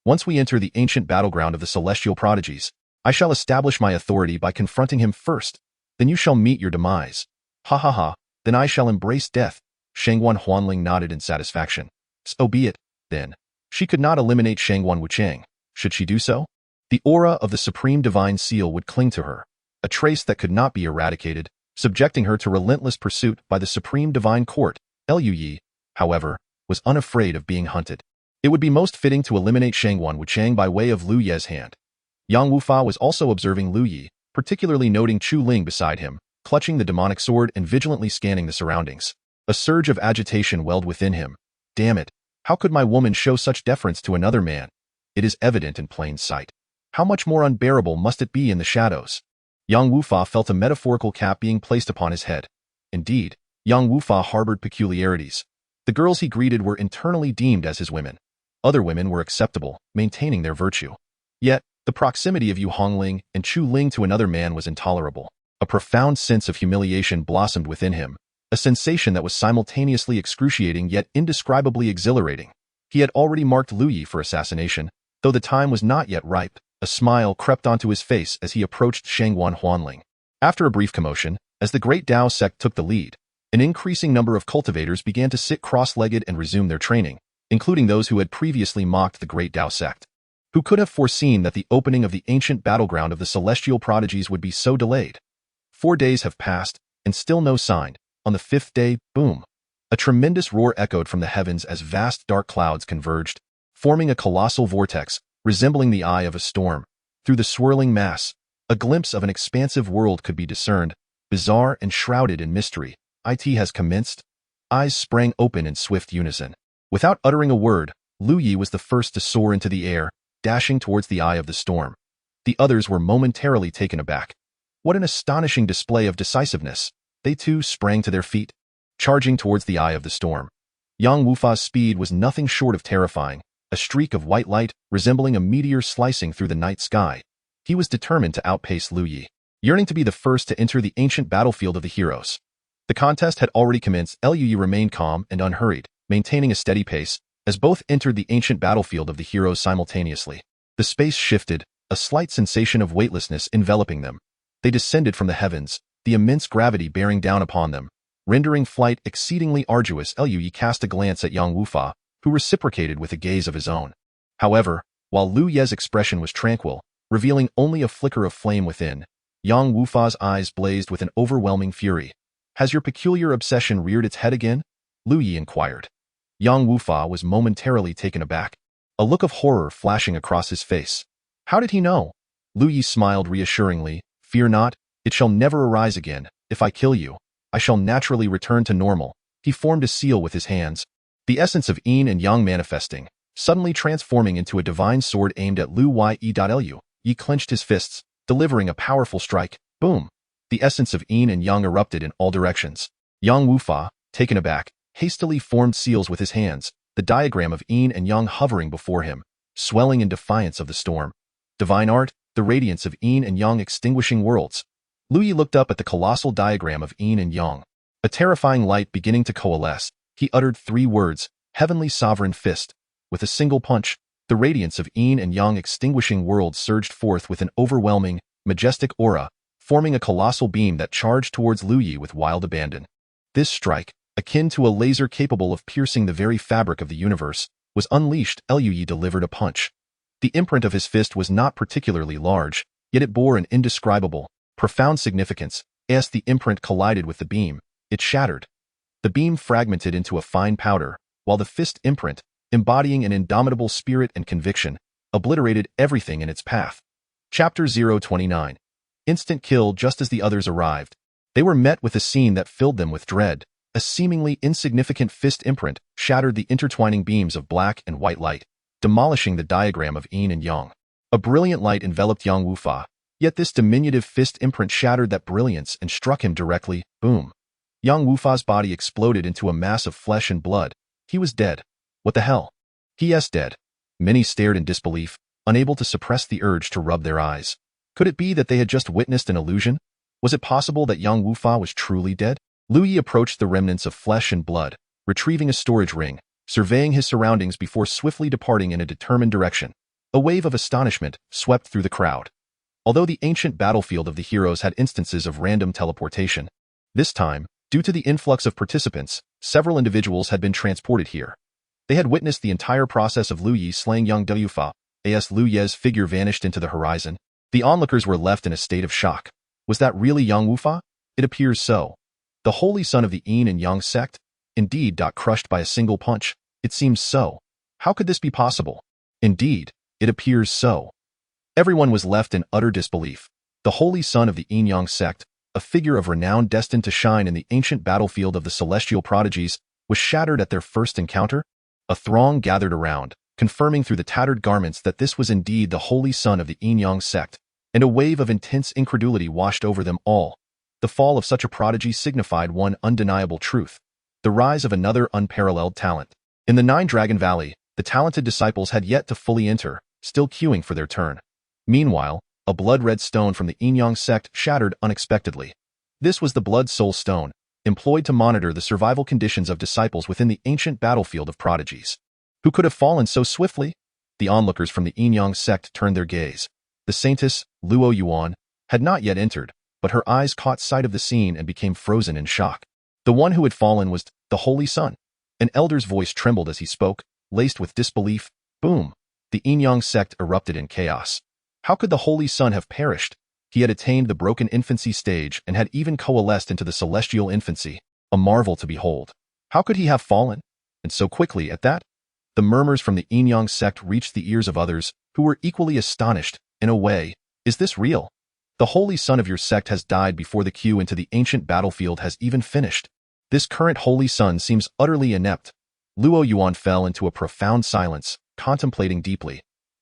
Once we enter the ancient battleground of the celestial prodigies, I shall establish my authority by confronting him first. Then you shall meet your demise. Ha ha ha, then I shall embrace death. Shangguan Huanling nodded in satisfaction. So be it, then. She could not eliminate Shangguan Wuchang. Should she do so? The aura of the supreme divine seal would cling to her, a trace that could not be eradicated, subjecting her to relentless pursuit by the supreme divine court. Lu Yi, however, was unafraid of being hunted. It would be most fitting to eliminate Shangguan Wuchang by way of Lu Ye's hand. Yang Wufa was also observing Lu Yi, particularly noting Chu Ling beside him, clutching the demonic sword and vigilantly scanning the surroundings. A surge of agitation welled within him. Damn it, how could my woman show such deference to another man? It is evident in plain sight. How much more unbearable must it be in the shadows? Yang Wufa felt a metaphorical cap being placed upon his head. Indeed, Yang Wufa harbored peculiarities. The girls he greeted were internally deemed as his women. Other women were acceptable, maintaining their virtue. Yet, the proximity of Yu Hongling and Chu Ling to another man was intolerable. A profound sense of humiliation blossomed within him, a sensation that was simultaneously excruciating yet indescribably exhilarating. He had already marked Lu Yi for assassination, though the time was not yet ripe. A smile crept onto his face as he approached Shangguan Huanling. After a brief commotion, as the Great Dao sect took the lead, an increasing number of cultivators began to sit cross-legged and resume their training, including those who had previously mocked the Great Dao sect. Who could have foreseen that the opening of the ancient battleground of the celestial prodigies would be so delayed? 4 days have passed, and still no sign. On the 5th day, boom! A tremendous roar echoed from the heavens as vast dark clouds converged, forming a colossal vortex, resembling the eye of a storm. Through the swirling mass, a glimpse of an expansive world could be discerned, bizarre and shrouded in mystery. It has commenced. Eyes sprang open in swift unison. Without uttering a word, Lu Yi was the first to soar into the air, dashing towards the eye of the storm. The others were momentarily taken aback. What an astonishing display of decisiveness! They too sprang to their feet, charging towards the eye of the storm. Yang Wufa's speed was nothing short of terrifying, a streak of white light resembling a meteor slicing through the night sky. He was determined to outpace Lu Yi, yearning to be the first to enter the ancient battlefield of the heroes. The contest had already commenced. Lu Yi remained calm and unhurried, maintaining a steady pace, as both entered the ancient battlefield of the heroes simultaneously. The space shifted, a slight sensation of weightlessness enveloping them. They descended from the heavens, the immense gravity bearing down upon them, rendering flight exceedingly arduous. Liu Yi cast a glance at Yang Wufa, who reciprocated with a gaze of his own. However, while Liu Ye's expression was tranquil, revealing only a flicker of flame within, Yang Wufa's eyes blazed with an overwhelming fury. Has your peculiar obsession reared its head again? Liu Yi inquired. Yang Wufa was momentarily taken aback, a look of horror flashing across his face. How did he know? Liu Yi smiled reassuringly. Fear not, it shall never arise again. If I kill you, I shall naturally return to normal. He formed a seal with his hands, the essence of yin and yang manifesting, suddenly transforming into a divine sword aimed at Liu Yi. Yi clenched his fists, delivering a powerful strike. Boom! The essence of yin and yang erupted in all directions. Yang Wufa, taken aback, hastily formed seals with his hands, the diagram of yin and yang hovering before him, swelling in defiance of the storm. Divine art, the radiance of yin and yang extinguishing worlds. Liu Yi looked up at the colossal diagram of yin and yang. A terrifying light beginning to coalesce, he uttered 3 words, Heavenly Sovereign Fist. With a single punch, the radiance of yin and yang extinguishing worlds surged forth with an overwhelming, majestic aura, forming a colossal beam that charged towards Liu Yi with wild abandon. This strike, akin to a laser capable of piercing the very fabric of the universe, was unleashed. Liu Yi delivered a punch. The imprint of his fist was not particularly large, yet it bore an indescribable, profound significance. As the imprint collided with the beam, it shattered. The beam fragmented into a fine powder, while the fist imprint, embodying an indomitable spirit and conviction, obliterated everything in its path. Chapter 029. Instant kill. Just as the others arrived, they were met with a scene that filled them with dread. A seemingly insignificant fist imprint shattered the intertwining beams of black and white light, demolishing the diagram of yin and yang. A brilliant light enveloped Yang Wufa, yet this diminutive fist imprint shattered that brilliance and struck him directly. Boom! Yang Wufa's body exploded into a mass of flesh and blood. He was dead. What the hell? He.s. dead. Many stared in disbelief, unable to suppress the urge to rub their eyes. Could it be that they had just witnessed an illusion? Was it possible that Yang Wufa was truly dead? Liu Yi approached the remnants of flesh and blood, retrieving a storage ring, surveying his surroundings before swiftly departing in a determined direction. A wave of astonishment swept through the crowd. Although the ancient battlefield of the heroes had instances of random teleportation, this time, due to the influx of participants, several individuals had been transported here. They had witnessed the entire process of Liu Yi slaying Yang Wufa. As Liu Ye's figure vanished into the horizon, the onlookers were left in a state of shock. Was that really Yang Wufa? It appears so. The holy son of the yin and yang sect? Indeed, crushed by a single punch. It seems so. How could this be possible? Indeed, it appears so. Everyone was left in utter disbelief. The holy son of the yin-yang sect, a figure of renown destined to shine in the ancient battlefield of the celestial prodigies, was shattered at their first encounter. A throng gathered around, confirming through the tattered garments that this was indeed the holy son of the yin-yang sect, and a wave of intense incredulity washed over them all. The fall of such a prodigy signified one undeniable truth: the rise of another unparalleled talent. In the Nine Dragon Valley, the talented disciples had yet to fully enter, still queuing for their turn. Meanwhile, a blood-red stone from the yin-yang sect shattered unexpectedly. This was the Blood Soul Stone, employed to monitor the survival conditions of disciples within the ancient battlefield of prodigies. Who could have fallen so swiftly? The onlookers from the yin-yang sect turned their gaze. The saintess, Luo Yuan, had not yet entered, but her eyes caught sight of the scene and became frozen in shock. The one who had fallen was the Holy Son. An elder's voice trembled as he spoke, laced with disbelief. Boom! The yin-yang sect erupted in chaos. How could the Holy Son have perished? He had attained the broken infancy stage and had even coalesced into the celestial infancy, a marvel to behold. How could he have fallen? And so quickly at that? The murmurs from the yin-yang sect reached the ears of others, who were equally astonished. In a way, is this real? The holy son of your sect has died before the queue into the ancient battlefield has even finished. This current holy son seems utterly inept. Luo Yuan fell into a profound silence, contemplating deeply.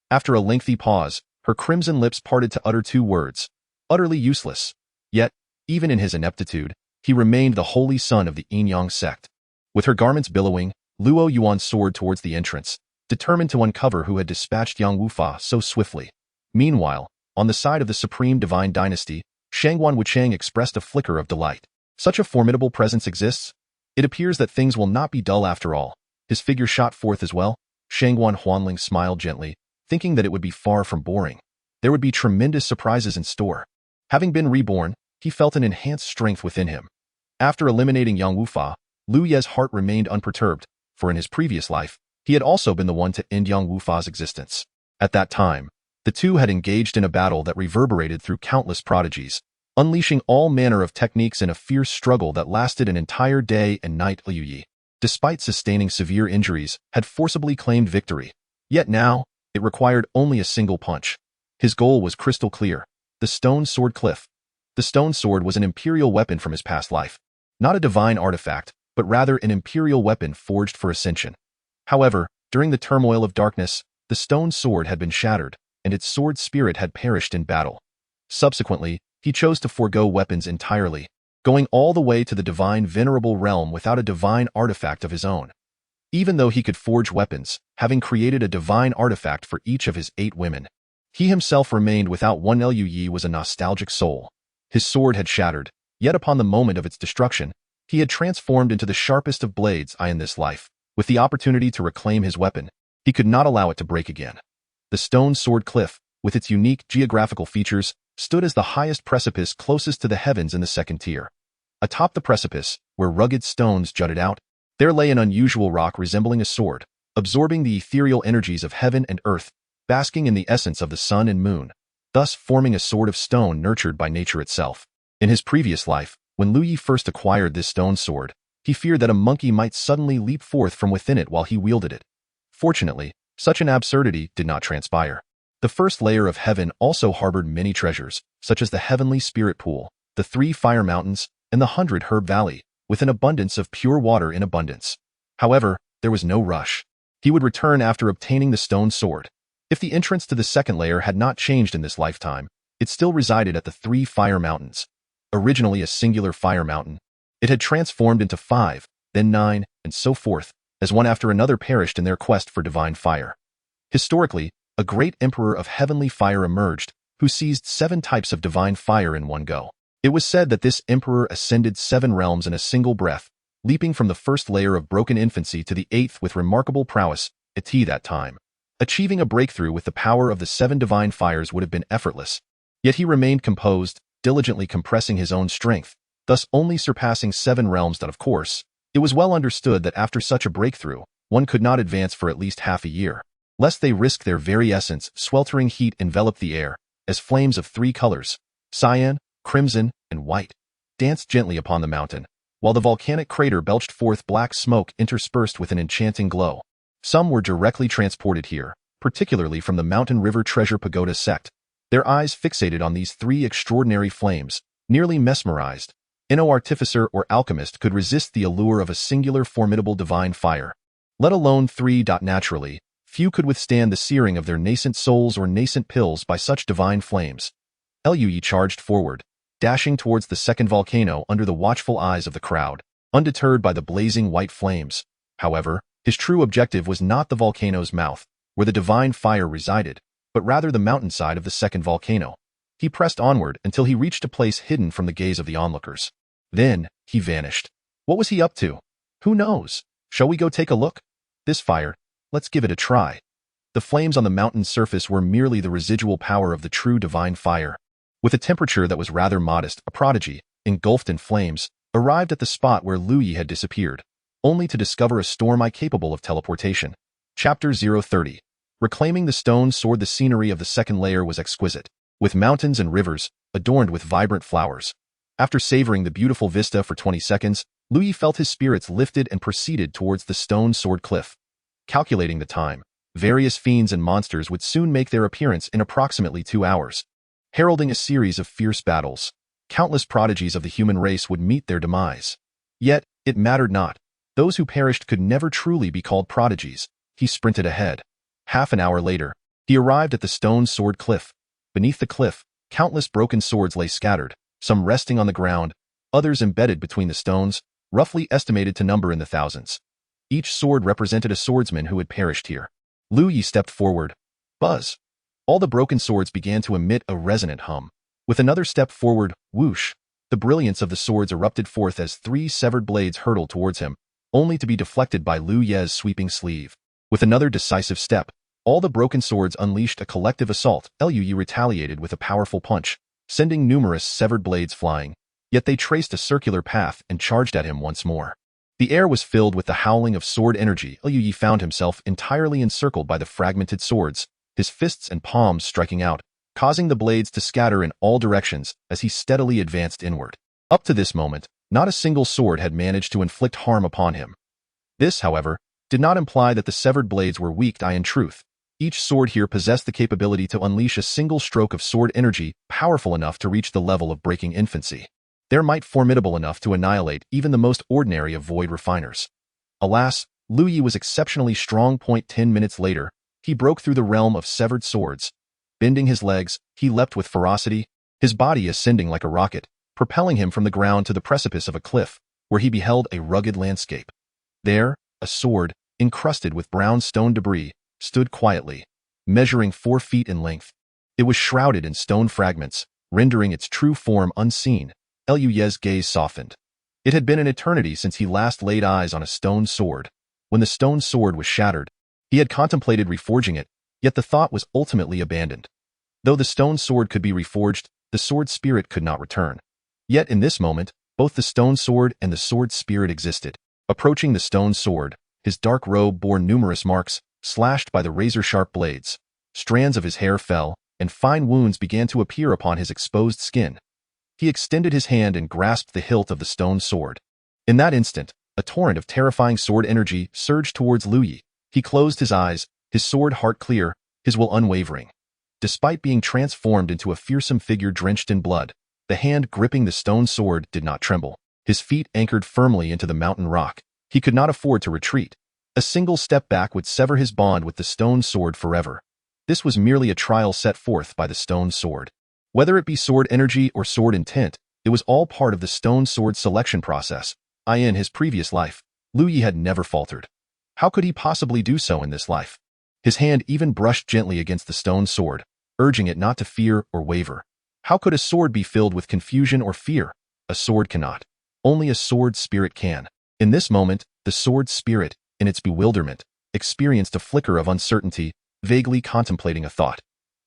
After a lengthy pause, her crimson lips parted to utter 2 words. Utterly useless. Yet, even in his ineptitude, he remained the holy son of the yin-yang sect. With her garments billowing, Luo Yuan soared towards the entrance, determined to uncover who had dispatched Yang Wufa so swiftly. Meanwhile, on the side of the Supreme Divine Dynasty, Shangguan Wuchang expressed a flicker of delight. Such a formidable presence exists? It appears that things will not be dull after all. His figure shot forth as well. Shangguan Huanling smiled gently, thinking that it would be far from boring. There would be tremendous surprises in store. Having been reborn, he felt an enhanced strength within him. After eliminating Yang Wufa, Lu Ye's heart remained unperturbed, for in his previous life, he had also been the one to end Yang Wufa's existence. At that time, the two had engaged in a battle that reverberated through countless prodigies, unleashing all manner of techniques in a fierce struggle that lasted an entire day and night. Liu Yi, despite sustaining severe injuries, had forcibly claimed victory. Yet now, it required only a single punch. His goal was crystal clear: the stone sword cliff. The stone sword was an imperial weapon from his past life. Not a divine artifact, but rather an imperial weapon forged for ascension. However, during the turmoil of darkness, the stone sword had been shattered, and its sword spirit had perished in battle. Subsequently, he chose to forego weapons entirely, going all the way to the divine venerable realm without a divine artifact of his own. Even though he could forge weapons, having created a divine artifact for each of his 8 women, he himself remained without one. Liu Yi was a nostalgic soul. His sword had shattered, yet upon the moment of its destruction, he had transformed into the sharpest of blades in this life. With the opportunity to reclaim his weapon, he could not allow it to break again. The stone sword cliff, with its unique geographical features, stood as the highest precipice closest to the heavens in the second tier. Atop the precipice, where rugged stones jutted out, there lay an unusual rock resembling a sword, absorbing the ethereal energies of heaven and earth, basking in the essence of the sun and moon, thus forming a sword of stone nurtured by nature itself. In his previous life, when Liu Yi first acquired this stone sword, he feared that a monkey might suddenly leap forth from within it while he wielded it. Fortunately, such an absurdity did not transpire. The first layer of heaven also harbored many treasures, such as the Heavenly Spirit Pool, the 3 Fire Mountains, and the 100 Herb Valley, with an abundance of pure water in abundance. However, there was no rush. He would return after obtaining the stone sword. If the entrance to the second layer had not changed in this lifetime, it still resided at the 3 Fire Mountains. Originally a singular fire mountain, it had transformed into 5, then 9, and so forth, as one after another perished in their quest for divine fire. Historically, a great emperor of heavenly fire emerged, who seized 7 types of divine fire in one go. It was said that this emperor ascended 7 realms in a single breath, leaping from the first layer of broken infancy to the 8th with remarkable prowess. At that time, achieving a breakthrough with the power of the 7 divine fires would have been effortless. Yet he remained composed, diligently compressing his own strength, thus only surpassing 7 realms. That, of course, it was well understood that after such a breakthrough, one could not advance for at least half a year, lest they risk their very essence. Sweltering heat enveloped the air, as flames of 3 colors, cyan, crimson, and white, danced gently upon the mountain, while the volcanic crater belched forth black smoke interspersed with an enchanting glow. Some were directly transported here, particularly from the Mountain River Treasure Pagoda sect, their eyes fixated on these 3 extraordinary flames, nearly mesmerized. No artificer or alchemist could resist the allure of a singular formidable divine fire. Let alone 3. Naturally, few could withstand the searing of their nascent souls or nascent pills by such divine flames. Liu Yi charged forward, dashing towards the second volcano under the watchful eyes of the crowd, undeterred by the blazing white flames. However, his true objective was not the volcano's mouth, where the divine fire resided, but rather the mountainside of the second volcano. He pressed onward until he reached a place hidden from the gaze of the onlookers. Then, he vanished. What was he up to? Who knows? Shall we go take a look? This fire, let's give it a try. The flames on the mountain's surface were merely the residual power of the true divine fire. With a temperature that was rather modest, a prodigy, engulfed in flames, arrived at the spot where Liu Yi had disappeared, only to discover a storm capable of teleportation. Chapter 030. Reclaiming the stone sword. The scenery of the second layer was exquisite, with mountains and rivers, adorned with vibrant flowers. After savoring the beautiful vista for 20 seconds, Liu Yi felt his spirits lifted and proceeded towards the stone sword cliff. Calculating the time, various fiends and monsters would soon make their appearance in approximately 2 hours. Heralding a series of fierce battles, countless prodigies of the human race would meet their demise. Yet, it mattered not. Those who perished could never truly be called prodigies. He sprinted ahead. Half an hour later, he arrived at the stone sword cliff. Beneath the cliff, countless broken swords lay scattered, some resting on the ground, others embedded between the stones, roughly estimated to number in the thousands. Each sword represented a swordsman who had perished here. Liu Yi stepped forward. Buzz! All the broken swords began to emit a resonant hum. With another step forward, whoosh! The brilliance of the swords erupted forth as 3 severed blades hurtled towards him, only to be deflected by Liu Ye's sweeping sleeve. With another decisive step, all the broken swords unleashed a collective assault. Liu Yi retaliated with a powerful punch, sending numerous severed blades flying, yet they traced a circular path and charged at him once more. The air was filled with the howling of sword energy. Liu Yi found himself entirely encircled by the fragmented swords, his fists and palms striking out, causing the blades to scatter in all directions as he steadily advanced inward. Up to this moment, not a single sword had managed to inflict harm upon him. This, however, did not imply that the severed blades were weak. In truth, each sword here possessed the capability to unleash a single stroke of sword energy powerful enough to reach the level of breaking infancy. Their might formidable enough to annihilate even the most ordinary of void refiners. Alas, Liu Yi was exceptionally strong. 10 minutes later, he broke through the realm of severed swords. Bending his legs, he leapt with ferocity, his body ascending like a rocket, propelling him from the ground to the precipice of a cliff, where he beheld a rugged landscape. There, a sword, encrusted with brown stone debris, stood quietly, measuring 4 feet in length. It was shrouded in stone fragments, rendering its true form unseen. Liu Yi's gaze softened. It had been an eternity since he last laid eyes on a stone sword. When the stone sword was shattered, he had contemplated reforging it, yet the thought was ultimately abandoned. Though the stone sword could be reforged, the sword spirit could not return. Yet in this moment, both the stone sword and the sword spirit existed. Approaching the stone sword, his dark robe bore numerous marks, slashed by the razor-sharp blades. Strands of his hair fell, and fine wounds began to appear upon his exposed skin. He extended his hand and grasped the hilt of the stone sword. In that instant, a torrent of terrifying sword energy surged towards Liu Yi. He closed his eyes, his sword heart clear, his will unwavering. Despite being transformed into a fearsome figure drenched in blood, the hand gripping the stone sword did not tremble. His feet anchored firmly into the mountain rock. He could not afford to retreat. A single step back would sever his bond with the stone sword forever. This was merely a trial set forth by the stone sword. Whether it be sword energy or sword intent, it was all part of the stone sword selection process. In his previous life, Liu Yi had never faltered. How could he possibly do so in this life? His hand even brushed gently against the stone sword, urging it not to fear or waver. How could a sword be filled with confusion or fear? A sword cannot. Only a sword spirit can. In this moment, the sword spirit, in its bewilderment, experienced a flicker of uncertainty, vaguely contemplating a thought.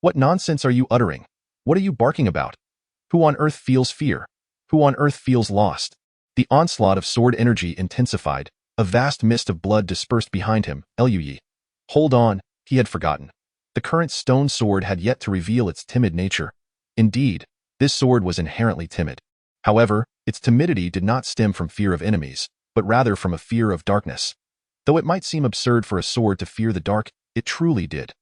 What nonsense are you uttering? What are you barking about? Who on earth feels fear? Who on earth feels lost? The onslaught of sword energy intensified. A vast mist of blood dispersed behind him. Liu Yi. Hold on, he had forgotten. The current stone sword had yet to reveal its timid nature. Indeed, this sword was inherently timid. However, its timidity did not stem from fear of enemies, but rather from a fear of darkness. Though it might seem absurd for a sword to fear the dark, it truly did.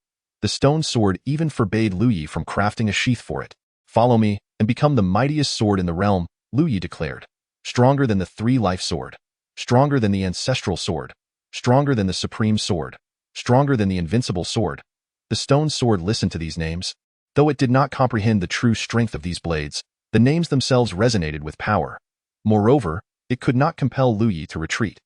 The stone sword even forbade Liu Yi from crafting a sheath for it. Follow me and become the mightiest sword in the realm, Liu Yi declared. Stronger than the 3-life sword. Stronger than the ancestral sword. Stronger than the supreme sword. Stronger than the invincible sword. The stone sword listened to these names. Though it did not comprehend the true strength of these blades, the names themselves resonated with power. Moreover, it could not compel Liu Yi to retreat.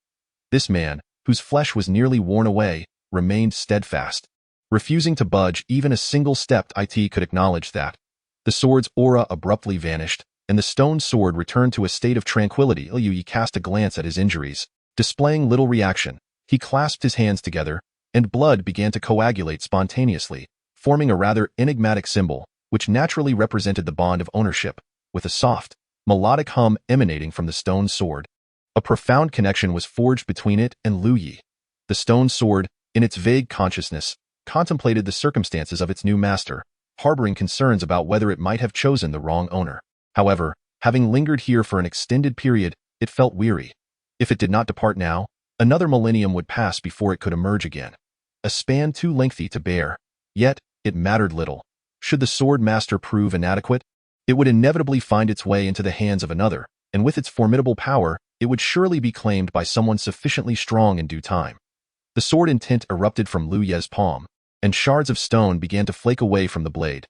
This man, whose flesh was nearly worn away, remained steadfast. Refusing to budge even a single step. It could acknowledge that. The sword's aura abruptly vanished, and the stone sword returned to a state of tranquility. Liu Yi cast a glance at his injuries. Displaying little reaction, he clasped his hands together, and blood began to coagulate spontaneously, forming a rather enigmatic symbol, which naturally represented the bond of ownership, with a soft, melodic hum emanating from the stone sword. A profound connection was forged between it and Liu Yi. The stone sword, in its vague consciousness, contemplated the circumstances of its new master, harboring concerns about whether it might have chosen the wrong owner. However, having lingered here for an extended period, it felt weary. If it did not depart now, another millennium would pass before it could emerge again. A span too lengthy to bear. Yet, it mattered little. Should the sword master prove inadequate, it would inevitably find its way into the hands of another, and with its formidable power, it would surely be claimed by someone sufficiently strong in due time. The sword intent erupted from Liu Yi's palm, and shards of stone began to flake away from the blade.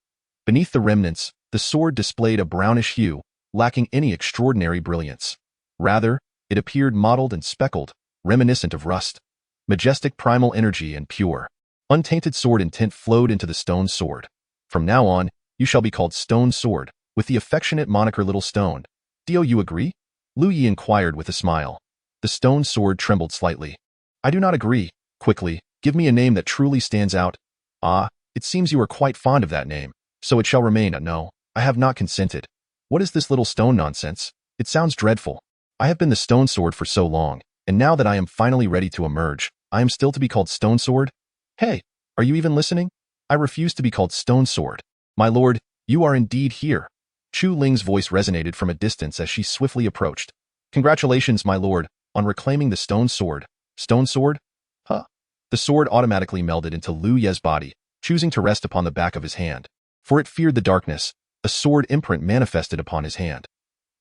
Beneath the remnants, the sword displayed a brownish hue, lacking any extraordinary brilliance. Rather, it appeared mottled and speckled, reminiscent of rust. Majestic primal energy and pure, untainted sword intent flowed into the stone sword. From now on, you shall be called Stone Sword, with the affectionate moniker Little Stone. Do you agree? Liu Yi inquired with a smile. The stone sword trembled slightly. I do not agree. Quickly, give me a name that truly stands out. Ah, it seems you are quite fond of that name, so it shall remain a no. I have not consented. What is this little stone nonsense? It sounds dreadful. I have been the stone sword for so long, and now that I am finally ready to emerge, I am still to be called stone sword? Hey, are you even listening? I refuse to be called stone sword. My lord, you are indeed here. Chu Ling's voice resonated from a distance as she swiftly approached. Congratulations, my lord, on reclaiming the stone sword. Stone sword? Huh. The sword automatically melded into Lu Ye's body, choosing to rest upon the back of his hand. For it feared the darkness, a sword imprint manifested upon his hand.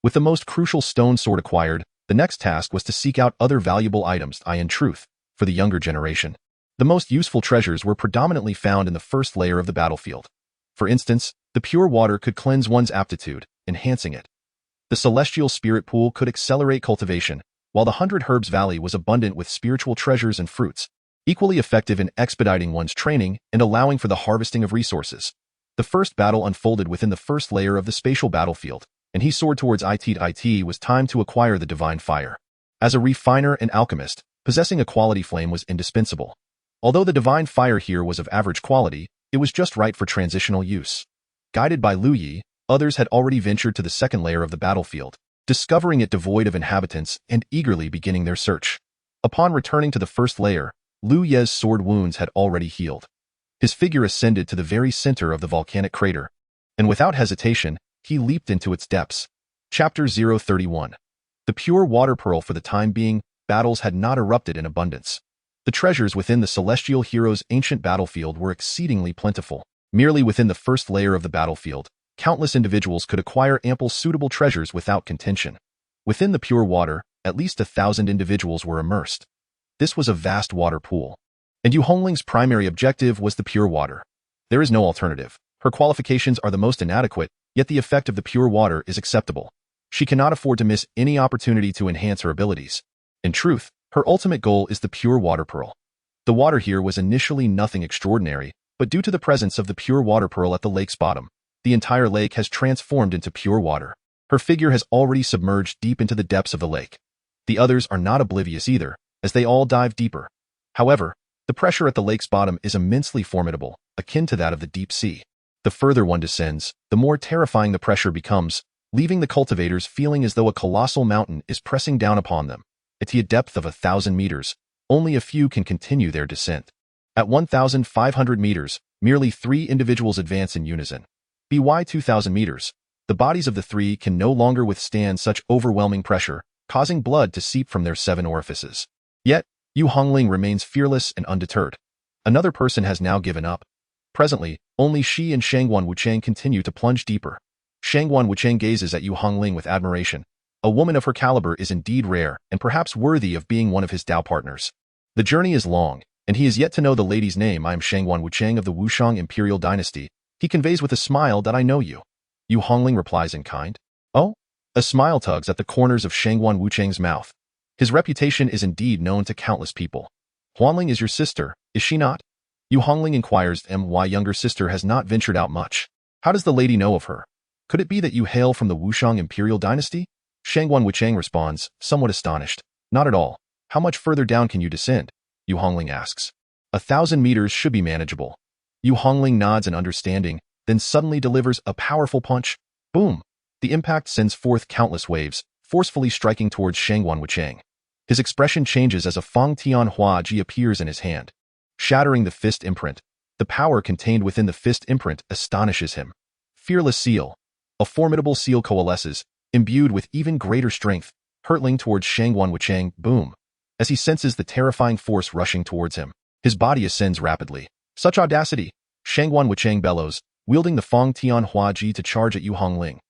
With the most crucial stone sword acquired, the next task was to seek out other valuable items, in truth, for the younger generation. The most useful treasures were predominantly found in the first layer of the battlefield. For instance, the pure water could cleanse one's aptitude, enhancing it. The celestial spirit pool could accelerate cultivation, while the 100 Herbs Valley was abundant with spiritual treasures and fruits, equally effective in expediting one's training and allowing for the harvesting of resources. The first battle unfolded within the first layer of the spatial battlefield, and he soared towards it was time to acquire the divine fire. As a refiner and alchemist, possessing a quality flame was indispensable. Although the divine fire here was of average quality, it was just right for transitional use. Guided by Lu Yi, others had already ventured to the second layer of the battlefield, discovering it devoid of inhabitants and eagerly beginning their search. Upon returning to the first layer, Lu Ye's sword wounds had already healed. His figure ascended to the very center of the volcanic crater, and without hesitation, he leaped into its depths. Chapter 031. The pure water pearl. For the time being, battles had not erupted in abundance. The treasures within the celestial hero's ancient battlefield were exceedingly plentiful. Merely within the first layer of the battlefield, countless individuals could acquire ample suitable treasures without contention. Within the pure water, at least 1,000 individuals were immersed. This was a vast water pool. And Yu Hongling's primary objective was the pure water. There is no alternative. Her qualifications are the most inadequate, yet the effect of the pure water is acceptable. She cannot afford to miss any opportunity to enhance her abilities. In truth, her ultimate goal is the pure water pearl. The water here was initially nothing extraordinary, but due to the presence of the pure water pearl at the lake's bottom, the entire lake has transformed into pure water. Her figure has already submerged deep into the depths of the lake. The others are not oblivious either, as they all dive deeper. However, the pressure at the lake's bottom is immensely formidable, akin to that of the deep sea. The further one descends, the more terrifying the pressure becomes, leaving the cultivators feeling as though a colossal mountain is pressing down upon them. At a depth of 1,000 meters, only a few can continue their descent. At 1,500 meters, merely 3 individuals advance in unison. By 2,000 meters, the bodies of the 3 can no longer withstand such overwhelming pressure, causing blood to seep from their 7 orifices. Yet, Yu Hongling remains fearless and undeterred. Another person has now given up. Presently, only she and Shangguan Wuchang continue to plunge deeper. Shangguan Wuchang gazes at Yu Hongling with admiration. A woman of her caliber is indeed rare and perhaps worthy of being one of his Dao partners. The journey is long, and he is yet to know the lady's name. I am Shangguan Wuchang of the Wushang Imperial Dynasty. He conveys with a smile that I know you. Yu Hongling replies in kind. Oh? A smile tugs at the corners of Shangguan Wuchang's mouth. His reputation is indeed known to countless people. Huanling is your sister, is she not? Yu Hongling inquires why younger sister has not ventured out much. How does the lady know of her? Could it be that you hail from the Wushang Imperial Dynasty? Shangguan Wuchang responds, somewhat astonished. Not at all. How much further down can you descend? Yu Hongling asks. 1,000 meters should be manageable. Yu Hongling nods in understanding, then suddenly delivers a powerful punch. Boom! The impact sends forth countless waves, forcefully striking towards Shangguan Wuchang. His expression changes as a Fang Tian Hua Ji appears in his hand. Shattering the fist imprint, the power contained within the fist imprint astonishes him. Fearless seal. A formidable seal coalesces, imbued with even greater strength, hurtling towards Shangguan Wuchang. Boom! As he senses the terrifying force rushing towards him, his body ascends rapidly. Such audacity! Shangguan Wuchang bellows, wielding the Fang Tian Hua Ji to charge at Yu Hongling.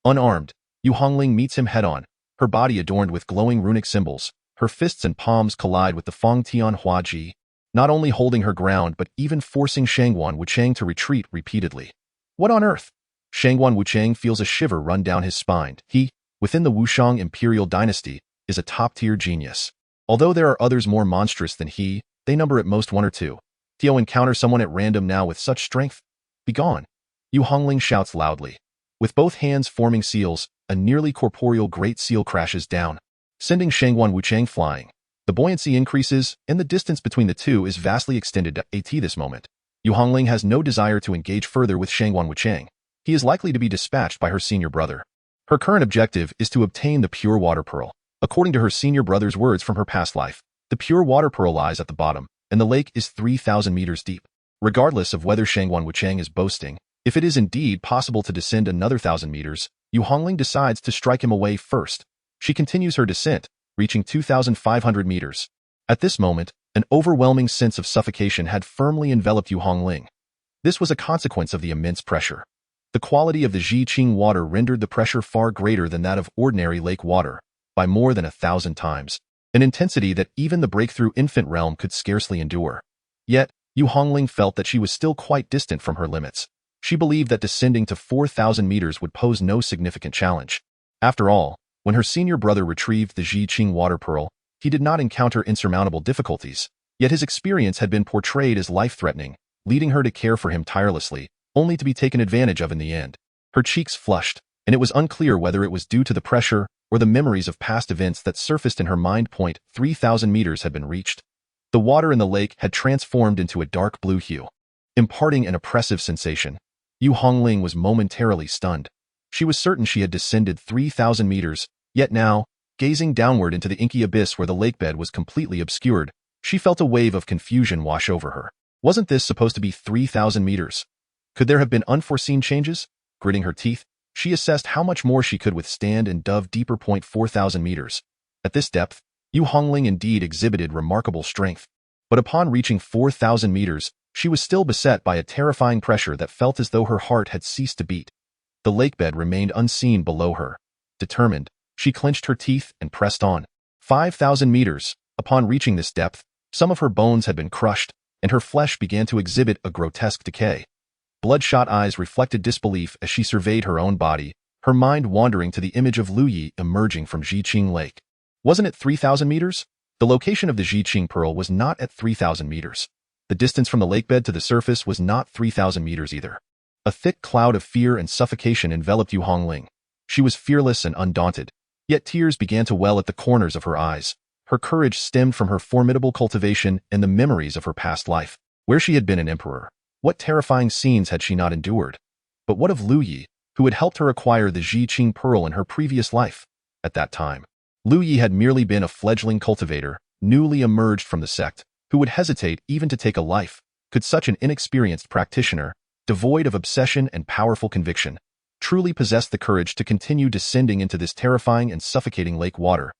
Unarmed, Yu Hongling meets him head-on, her body adorned with glowing runic symbols. Her fists and palms collide with the Fang Tian Hua Ji, not only holding her ground but even forcing Shangguan Wuchang to retreat repeatedly. What on earth? Shangguan Wuchang feels a shiver run down his spine. He, within the Wushang Imperial Dynasty, is a top-tier genius. Although there are others more monstrous than he, they number at most 1 or 2. Tio encounters someone at random now with such strength. Begone! Yu Hongling shouts loudly. With both hands forming seals, a nearly corporeal great seal crashes down, sending Shangguan Wuchang flying. The buoyancy increases, and the distance between the two is vastly extended to this moment. Yu Hongling has no desire to engage further with Shangguan Wuchang. he is likely to be dispatched by her senior brother. Her current objective is to obtain the pure water pearl. According to her senior brother's words from her past life, the pure water pearl lies at the bottom, and the lake is 3,000 meters deep. Regardless of whether Shangguan Wuchang is boasting, if it is indeed possible to descend another 1,000 meters, Yu Hongling decides to strike him away first. She continues her descent, reaching 2,500 meters. At this moment, an overwhelming sense of suffocation had firmly enveloped Yu Hongling. This was a consequence of the immense pressure. The quality of the Jiqing water rendered the pressure far greater than that of ordinary lake water, by more than 1,000 times, an intensity that even the breakthrough infant realm could scarcely endure. Yet, Yu Hongling felt that she was still quite distant from her limits. She believed that descending to 4,000 meters would pose no significant challenge. After all, when her senior brother retrieved the Jiqing water pearl, he did not encounter insurmountable difficulties, yet his experience had been portrayed as life-threatening, leading her to care for him tirelessly, only to be taken advantage of in the end. Her cheeks flushed, and it was unclear whether it was due to the pressure or the memories of past events that surfaced in her mind. 3,000 meters had been reached. The water in the lake had transformed into a dark blue hue, imparting an oppressive sensation. Yu Hongling was momentarily stunned. She was certain she had descended 3,000 meters, yet now, gazing downward into the inky abyss where the lakebed was completely obscured, she felt a wave of confusion wash over her. Wasn't this supposed to be 3,000 meters? Could there have been unforeseen changes? Gritting her teeth, she assessed how much more she could withstand and dove deeper. 4,000 meters. At this depth, Yu Hongling indeed exhibited remarkable strength. But upon reaching 4,000 meters, she was still beset by a terrifying pressure that felt as though her heart had ceased to beat. The lakebed remained unseen below her. Determined, she clenched her teeth and pressed on. 5,000 meters. Upon reaching this depth, some of her bones had been crushed, and her flesh began to exhibit a grotesque decay. Bloodshot eyes reflected disbelief as she surveyed her own body, her mind wandering to the image of Lu Yi emerging from Jiqing Lake. Wasn't it 3,000 meters? The location of the Jiqing Pearl was not at 3,000 meters. The distance from the lakebed to the surface was not 3,000 meters either. A thick cloud of fear and suffocation enveloped Yu Hongling. She was fearless and undaunted, yet tears began to well at the corners of her eyes. Her courage stemmed from her formidable cultivation and the memories of her past life, where she had been an emperor. What terrifying scenes had she not endured? But what of Lu Yi, who had helped her acquire the Jiqing Pearl in her previous life? At that time, Lu Yi had merely been a fledgling cultivator, newly emerged from the sect, who would hesitate even to take a life. Could such an inexperienced practitioner, devoid of obsession and powerful conviction, truly possess the courage to continue descending into this terrifying and suffocating lake water?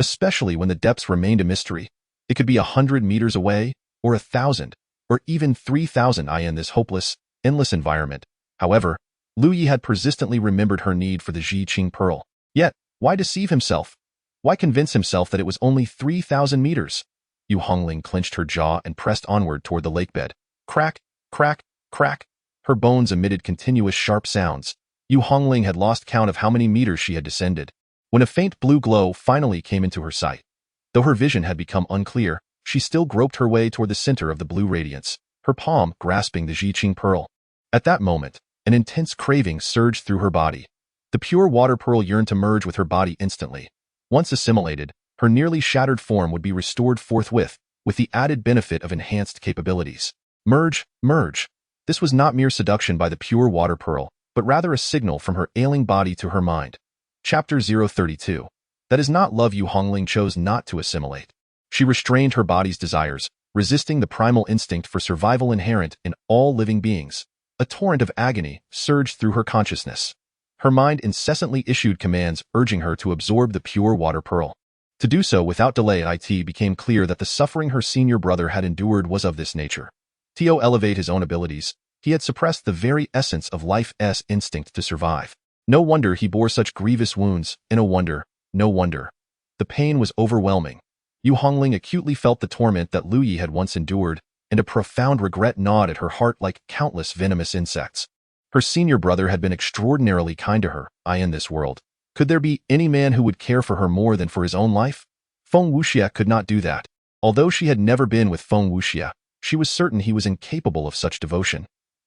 Especially when the depths remained a mystery. It could be 100 meters away, or 1,000, or even 3,000 in this hopeless, endless environment. However, Lu Yi had persistently remembered her need for the Jiqing Pearl. Yet, why deceive himself? Why convince himself that it was only 3,000 meters? Yu Hongling clenched her jaw and pressed onward toward the lakebed. Crack, crack, crack. Her bones emitted continuous sharp sounds. Yu Hongling had lost count of how many meters she had descended, when a faint blue glow finally came into her sight. Though her vision had become unclear, she still groped her way toward the center of the blue radiance, her palm grasping the Jiqing Pearl. At that moment, an intense craving surged through her body. The pure water pearl yearned to merge with her body instantly. Once assimilated, her nearly shattered form would be restored forthwith, with the added benefit of enhanced capabilities. Merge, merge. This was not mere seduction by the pure water pearl, but rather a signal from her ailing body to her mind. Chapter 032. That is not love. Yu Hongling chose not to assimilate. She restrained her body's desires, resisting the primal instinct for survival inherent in all living beings. A torrent of agony surged through her consciousness. Her mind incessantly issued commands urging her to absorb the pure water pearl. To do so without delay, it became clear that the suffering her senior brother had endured was of this nature. To elevate his own abilities, he had suppressed the very essence of life's instinct to survive. No wonder he bore such grievous wounds, no wonder. The pain was overwhelming. Yu Hongling acutely felt the torment that Lu Yi had once endured, and a profound regret gnawed at her heart like countless venomous insects. Her senior brother had been extraordinarily kind to her, in this world. Could there be any man who would care for her more than for his own life? Feng Wuxia could not do that. Although she had never been with Feng Wuxia, she was certain he was incapable of such devotion.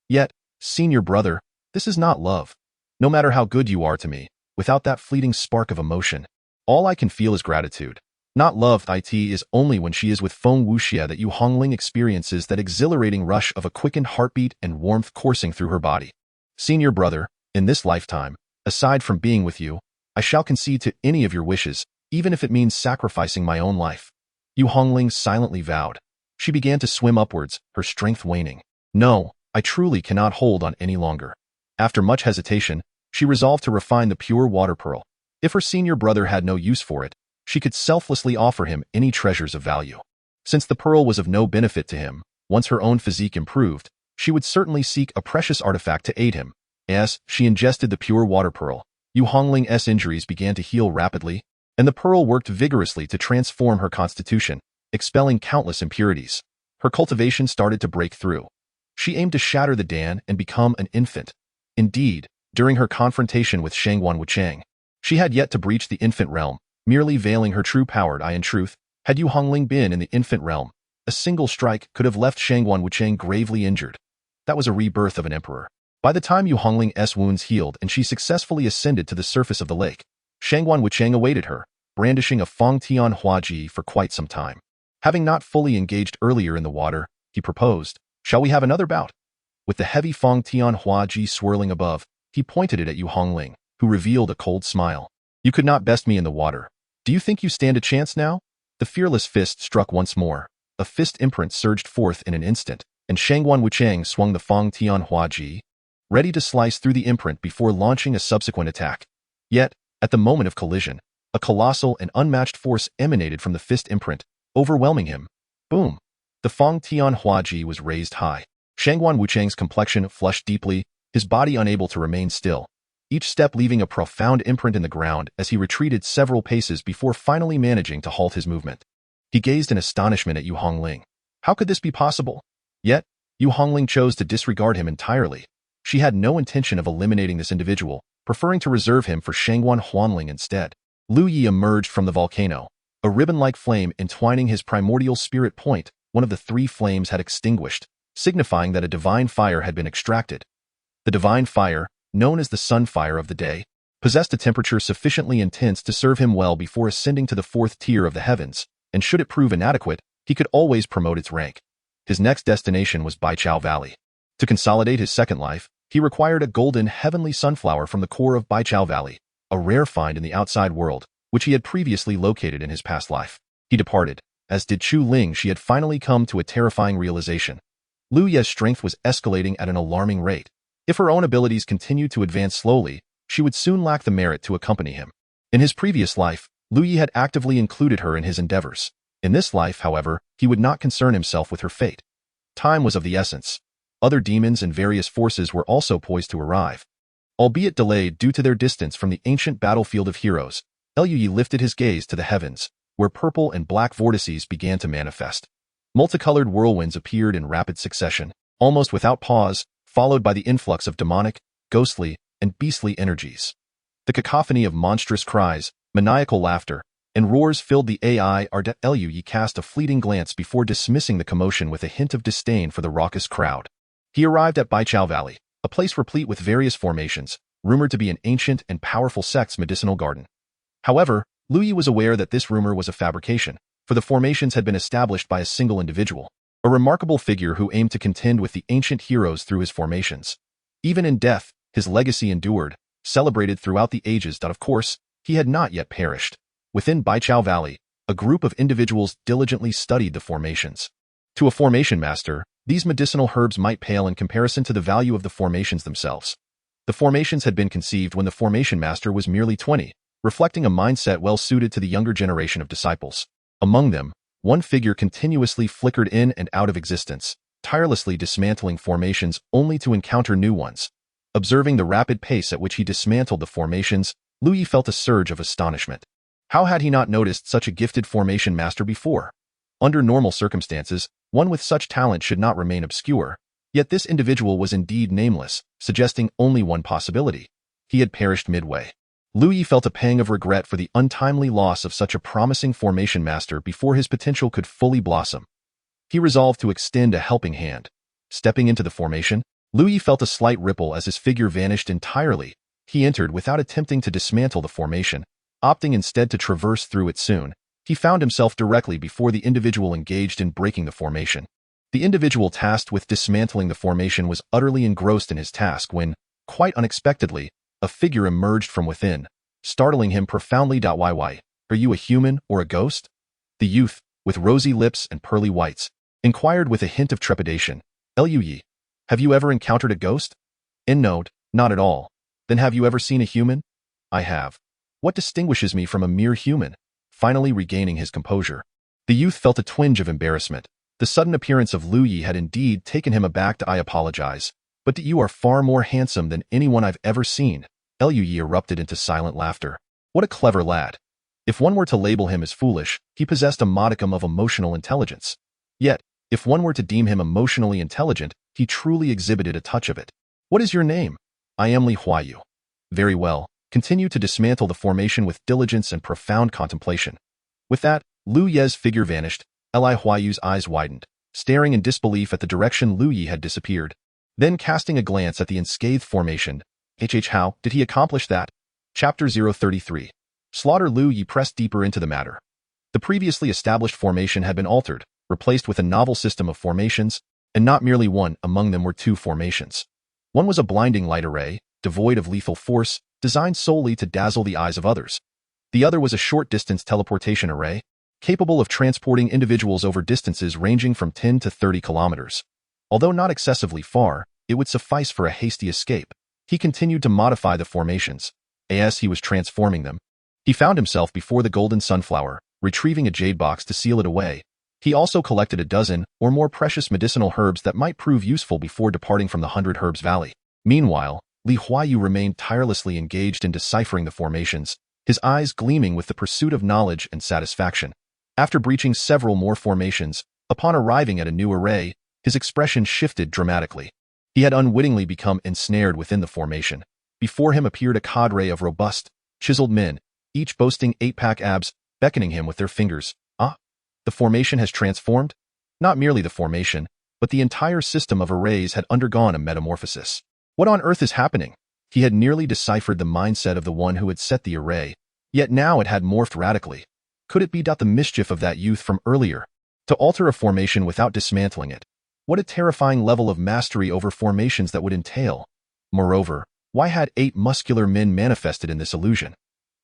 Yet, senior brother, this is not love. No matter how good you are to me, without that fleeting spark of emotion, all I can feel is gratitude. Not love. It is only when she is with Feng Wuxia that Yu Hongling experiences that exhilarating rush of a quickened heartbeat and warmth coursing through her body. Senior brother, In this lifetime, aside from being with you, I shall concede to any of your wishes, even if it means sacrificing my own life. Yu Hongling silently vowed. She began to swim upwards, her strength waning. No, I truly cannot hold on any longer. After much hesitation, she resolved to refine the pure water pearl. If her senior brother had no use for it, she could selflessly offer him any treasures of value. Since the pearl was of no benefit to him, once her own physique improved, she would certainly seek a precious artifact to aid him. As she ingested the pure water pearl, Yu Hongling's injuries began to heal rapidly, and the pearl worked vigorously to transform her constitution, expelling countless impurities. Her cultivation started to break through. She aimed to shatter the Dan and become an infant. Indeed, during her confrontation with Shangguan Wuchang, she had yet to breach the infant realm, merely veiling her true power. In truth, had Yu Hongling been in the infant realm, a single strike could have left Shangguan Wuchang gravely injured. That was a rebirth of an emperor. By the time Yu Hongling's wounds healed and she successfully ascended to the surface of the lake, Shangguan Wuchang awaited her, brandishing a Fong Tian Huaji for quite some time. Having not fully engaged earlier in the water, he proposed, "Shall we have another bout?" With the heavy Fong Tian Huaji swirling above, he pointed it at Yu Hongling, who revealed a cold smile. "You could not best me in the water. Do you think you stand a chance now?" The fearless fist struck once more. A fist imprint surged forth in an instant, and Shangguan Wuchang swung the Fong Tian Huaji, ready to slice through the imprint before launching a subsequent attack. Yet, at the moment of collision, a colossal and unmatched force emanated from the fist imprint, overwhelming him. Boom! The Fong Tian Huaji was raised high. Shangguan Wuchang's complexion flushed deeply, his body unable to remain still, each step leaving a profound imprint in the ground as he retreated several paces before finally managing to halt his movement. He gazed in astonishment at Yu Hongling. How could this be possible? Yet, Yu Hongling chose to disregard him entirely. She had no intention of eliminating this individual, preferring to reserve him for Shangguan Huanling instead. Lu Yi emerged from the volcano, a ribbon-like flame entwining his primordial spirit point. One of the three flames had extinguished, signifying that a divine fire had been extracted. The divine fire, known as the sun fire of the day, possessed a temperature sufficiently intense to serve him well before ascending to the fourth tier of the heavens, and should it prove inadequate, he could always promote its rank. His next destination was Baichao Valley. To consolidate his second life, he required a golden heavenly sunflower from the core of Baichao Valley, a rare find in the outside world, which he had previously located in his past life. He departed. As did Chu Ling, she had finally come to a terrifying realization. Lu Ye's strength was escalating at an alarming rate. If her own abilities continued to advance slowly, she would soon lack the merit to accompany him. In his previous life, Lu Yi had actively included her in his endeavors. In this life, however, he would not concern himself with her fate. Time was of the essence. Other demons and various forces were also poised to arrive. Albeit delayed due to their distance from the ancient battlefield of heroes, Lu Yi lifted his gaze to the heavens, where purple and black vortices began to manifest. Multicolored whirlwinds appeared in rapid succession, almost without pause, followed by the influx of demonic, ghostly, and beastly energies. The cacophony of monstrous cries, maniacal laughter, and roars filled the AI. Lu Yi cast a fleeting glance before dismissing the commotion with a hint of disdain for the raucous crowd. He arrived at Baichao Valley, a place replete with various formations, rumored to be an ancient and powerful sect's medicinal garden. However, Lu Yi was aware that this rumor was a fabrication, for the formations had been established by a single individual, a remarkable figure who aimed to contend with the ancient heroes through his formations. Even in death, his legacy endured, celebrated throughout the ages. Of course, he had not yet perished. Within Baichao Valley, a group of individuals diligently studied the formations. To a formation master, these medicinal herbs might pale in comparison to the value of the formations themselves. The formations had been conceived when the formation master was merely 20, reflecting a mindset well suited to the younger generation of disciples. Among them, one figure continuously flickered in and out of existence, tirelessly dismantling formations only to encounter new ones. Observing the rapid pace at which he dismantled the formations, Lu Yi felt a surge of astonishment. How had he not noticed such a gifted formation master before? Under normal circumstances, one with such talent should not remain obscure, yet this individual was indeed nameless, suggesting only one possibility. He had perished midway. Lu Yi felt a pang of regret for the untimely loss of such a promising formation master before his potential could fully blossom. He resolved to extend a helping hand. Stepping into the formation, Lu Yi felt a slight ripple as his figure vanished entirely. He entered without attempting to dismantle the formation, opting instead to traverse through it soon. He found himself directly before the individual engaged in breaking the formation. The individual tasked with dismantling the formation was utterly engrossed in his task when, Quite unexpectedly, a figure emerged from within, startling him profoundly. Why, are you a human or a ghost? The youth, with rosy lips and pearly whites, inquired with a hint of trepidation. Lui, have you ever encountered a ghost? Note, not at all. Then have you ever seen a human? I have. What distinguishes me from a mere human? Finally regaining his composure, the youth felt a twinge of embarrassment. The sudden appearance of Lui had indeed taken him aback. I apologize, but you are far more handsome than anyone I've ever seen. Lui erupted into silent laughter. What a clever lad. If one were to label him as foolish, he possessed a modicum of emotional intelligence. Yet, if one were to deem him emotionally intelligent, he truly exhibited a touch of it. What is your name? I am Li Huayu. Very well. Continue to dismantle the formation with diligence and profound contemplation. With that, Lu Ye's figure vanished. Li Huayu's eyes widened, staring in disbelief at the direction Lu Yi had disappeared. Then casting a glance at the unscathed formation, how did he accomplish that? Chapter 033. Slaughter. Lu Yi pressed deeper into the matter. The previously established formation had been altered, replaced with a novel system of formations, and not merely one. Among them were two formations. One was a blinding light array, devoid of lethal force, designed solely to dazzle the eyes of others. The other was a short-distance teleportation array, capable of transporting individuals over distances ranging from 10 to 30 kilometers. Although not excessively far, it would suffice for a hasty escape. He continued to modify the formations. As he was transforming them, he found himself before the golden sunflower, retrieving a jade box to seal it away. He also collected a dozen or more precious medicinal herbs that might prove useful before departing from the 100 Herbs Valley. Meanwhile, Li Huayu remained tirelessly engaged in deciphering the formations, his eyes gleaming with the pursuit of knowledge and satisfaction. After breaching several more formations, upon arriving at a new array, his expression shifted dramatically. He had unwittingly become ensnared within the formation. Before him appeared a cadre of robust, chiseled men, each boasting 8-pack abs, beckoning him with their fingers. The formation has transformed? Not merely the formation, but the entire system of arrays had undergone a metamorphosis. What on earth is happening? He had nearly deciphered the mindset of the one who had set the array, yet now it had morphed radically. Could it be the mischief of that youth from earlier? To alter a formation without dismantling it. What a terrifying level of mastery over formations that would entail. Moreover, why had 8 muscular men manifested in this illusion?